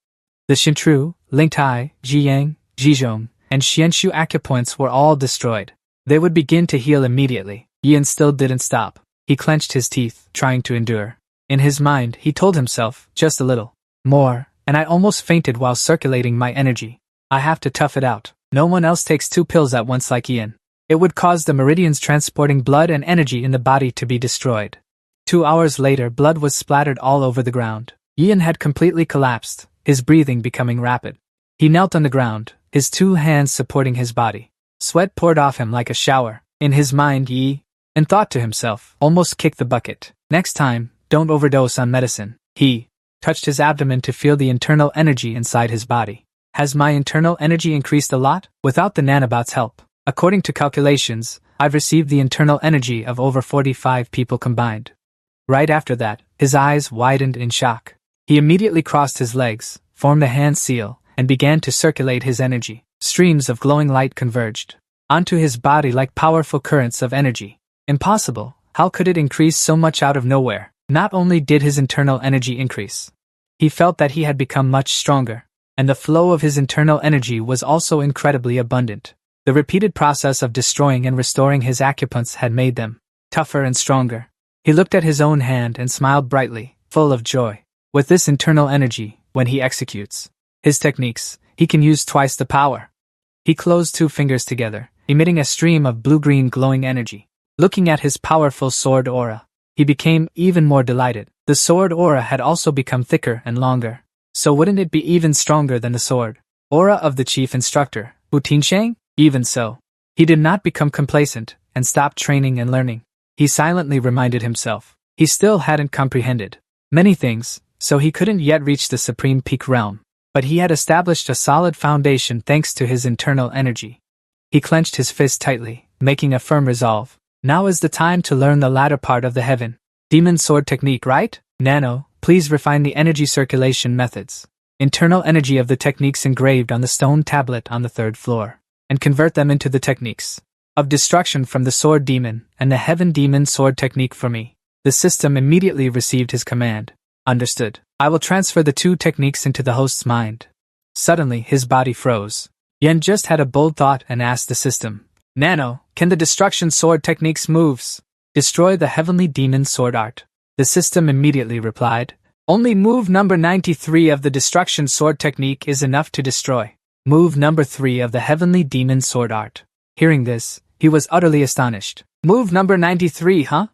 The Xintru, Lingtai, Jiyang, Jizhong, and Xianshu acupoints were all destroyed. They would begin to heal immediately. Yan still didn't stop. He clenched his teeth, trying to endure. In his mind, he told himself, just a little more, and I almost fainted while circulating my energy. I have to tough it out. No one else takes 2 pills at once like Yan. It would cause the meridians transporting blood and energy in the body to be destroyed. 2 hours later, blood was splattered all over the ground. Yan had completely collapsed, his breathing becoming rapid. He knelt on the ground, his 2 hands supporting his body. Sweat poured off him like a shower. In his mind, and thought to himself, almost kick the bucket. Next time, don't overdose on medicine. He touched his abdomen to feel the internal energy inside his body. Has my internal energy increased a lot? Without the nanobot's help. According to calculations, I've received the internal energy of over 45 people combined. Right after that, his eyes widened in shock. He immediately crossed his legs, formed a hand seal, and began to circulate his energy. Streams of glowing light converged onto his body like powerful currents of energy. Impossible, how could it increase so much out of nowhere? Not only did his internal energy increase, he felt that he had become much stronger, and the flow of his internal energy was also incredibly abundant. The repeated process of destroying and restoring his acupoints had made them tougher and stronger. He looked at his own hand and smiled brightly, full of joy. With this internal energy, when he executes his techniques, he can use twice the power. He closed 2 fingers together, emitting a stream of blue-green glowing energy. Looking at his powerful sword aura, he became even more delighted. The sword aura had also become thicker and longer. So wouldn't it be even stronger than the sword aura of the chief instructor, Wu Tinsheng? Even so, he did not become complacent and stopped training and learning. He silently reminded himself, he still hadn't comprehended many things, so he couldn't yet reach the supreme peak realm. But he had established a solid foundation thanks to his internal energy. He clenched his fist tightly, making a firm resolve. Now is the time to learn the latter part of the heaven demon sword technique, right? Nano, please refine the energy circulation methods. Internal energy of the techniques engraved on the stone tablet on the 3rd floor, and convert them into the techniques of destruction from the sword demon and the heaven demon sword technique for me. The system immediately received his command. Understood. I will transfer the 2 techniques into the host's mind. Suddenly, his body froze. Yen just had a bold thought and asked the system, Nano, can the destruction sword techniques moves destroy the heavenly demon sword art? The system immediately replied, only move number 93 of the destruction sword technique is enough to destroy move number 3 of the heavenly demon sword art. Hearing this, he was utterly astonished. Move number 93, huh?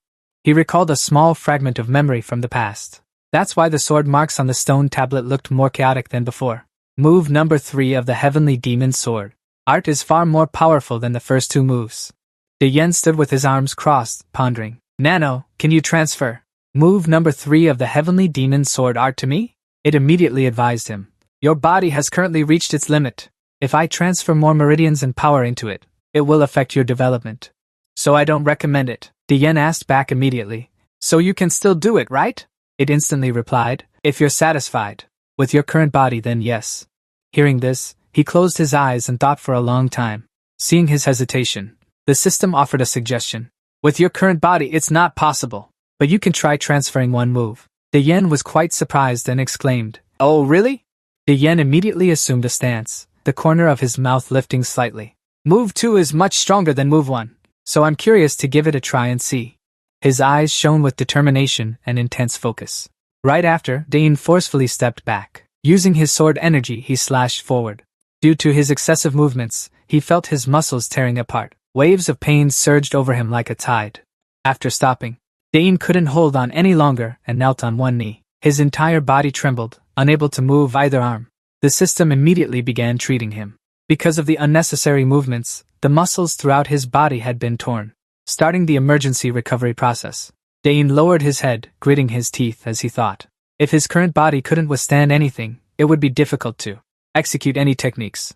He recalled a small fragment of memory from the past. That's why the sword marks on the stone tablet looked more chaotic than before. Move number 3 of the heavenly demon sword art is far more powerful than the first 2 moves. De Yen stood with his arms crossed, pondering. Nano, can you transfer move number 3 of the heavenly demon sword art to me? It immediately advised him. Your body has currently reached its limit. If I transfer more meridians and power into it, it will affect your development. So I don't recommend it. De Yen asked back immediately. So you can still do it, right? It instantly replied, if you're satisfied with your current body, then yes. Hearing this, he closed his eyes and thought for a long time. Seeing his hesitation, the system offered a suggestion. With your current body, it's not possible, but you can try transferring 1 move. De Yen was quite surprised and exclaimed, oh really? De Yen immediately assumed a stance, the corner of his mouth lifting slightly. Move 2 is much stronger than move 1, so I'm curious to give it a try and see. His eyes shone with determination and intense focus. Right after, Dane forcefully stepped back. Using his sword energy, he slashed forward. Due to his excessive movements, he felt his muscles tearing apart. Waves of pain surged over him like a tide. After stopping, Dane couldn't hold on any longer and knelt on 1 knee. His entire body trembled, unable to move either arm. The system immediately began treating him. Because of the unnecessary movements, the muscles throughout his body had been torn, starting the emergency recovery process. Dane lowered his head, gritting his teeth as he thought. If his current body couldn't withstand anything, it would be difficult to execute any techniques.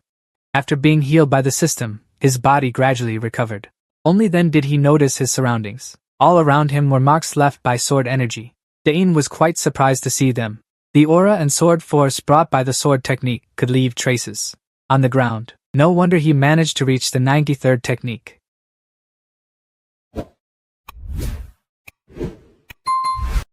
After being healed by the system, his body gradually recovered. Only then did he notice his surroundings. All around him were marks left by sword energy. Dane was quite surprised to see them. The aura and sword force brought by the sword technique could leave traces on the ground. No wonder he managed to reach the 93rd technique.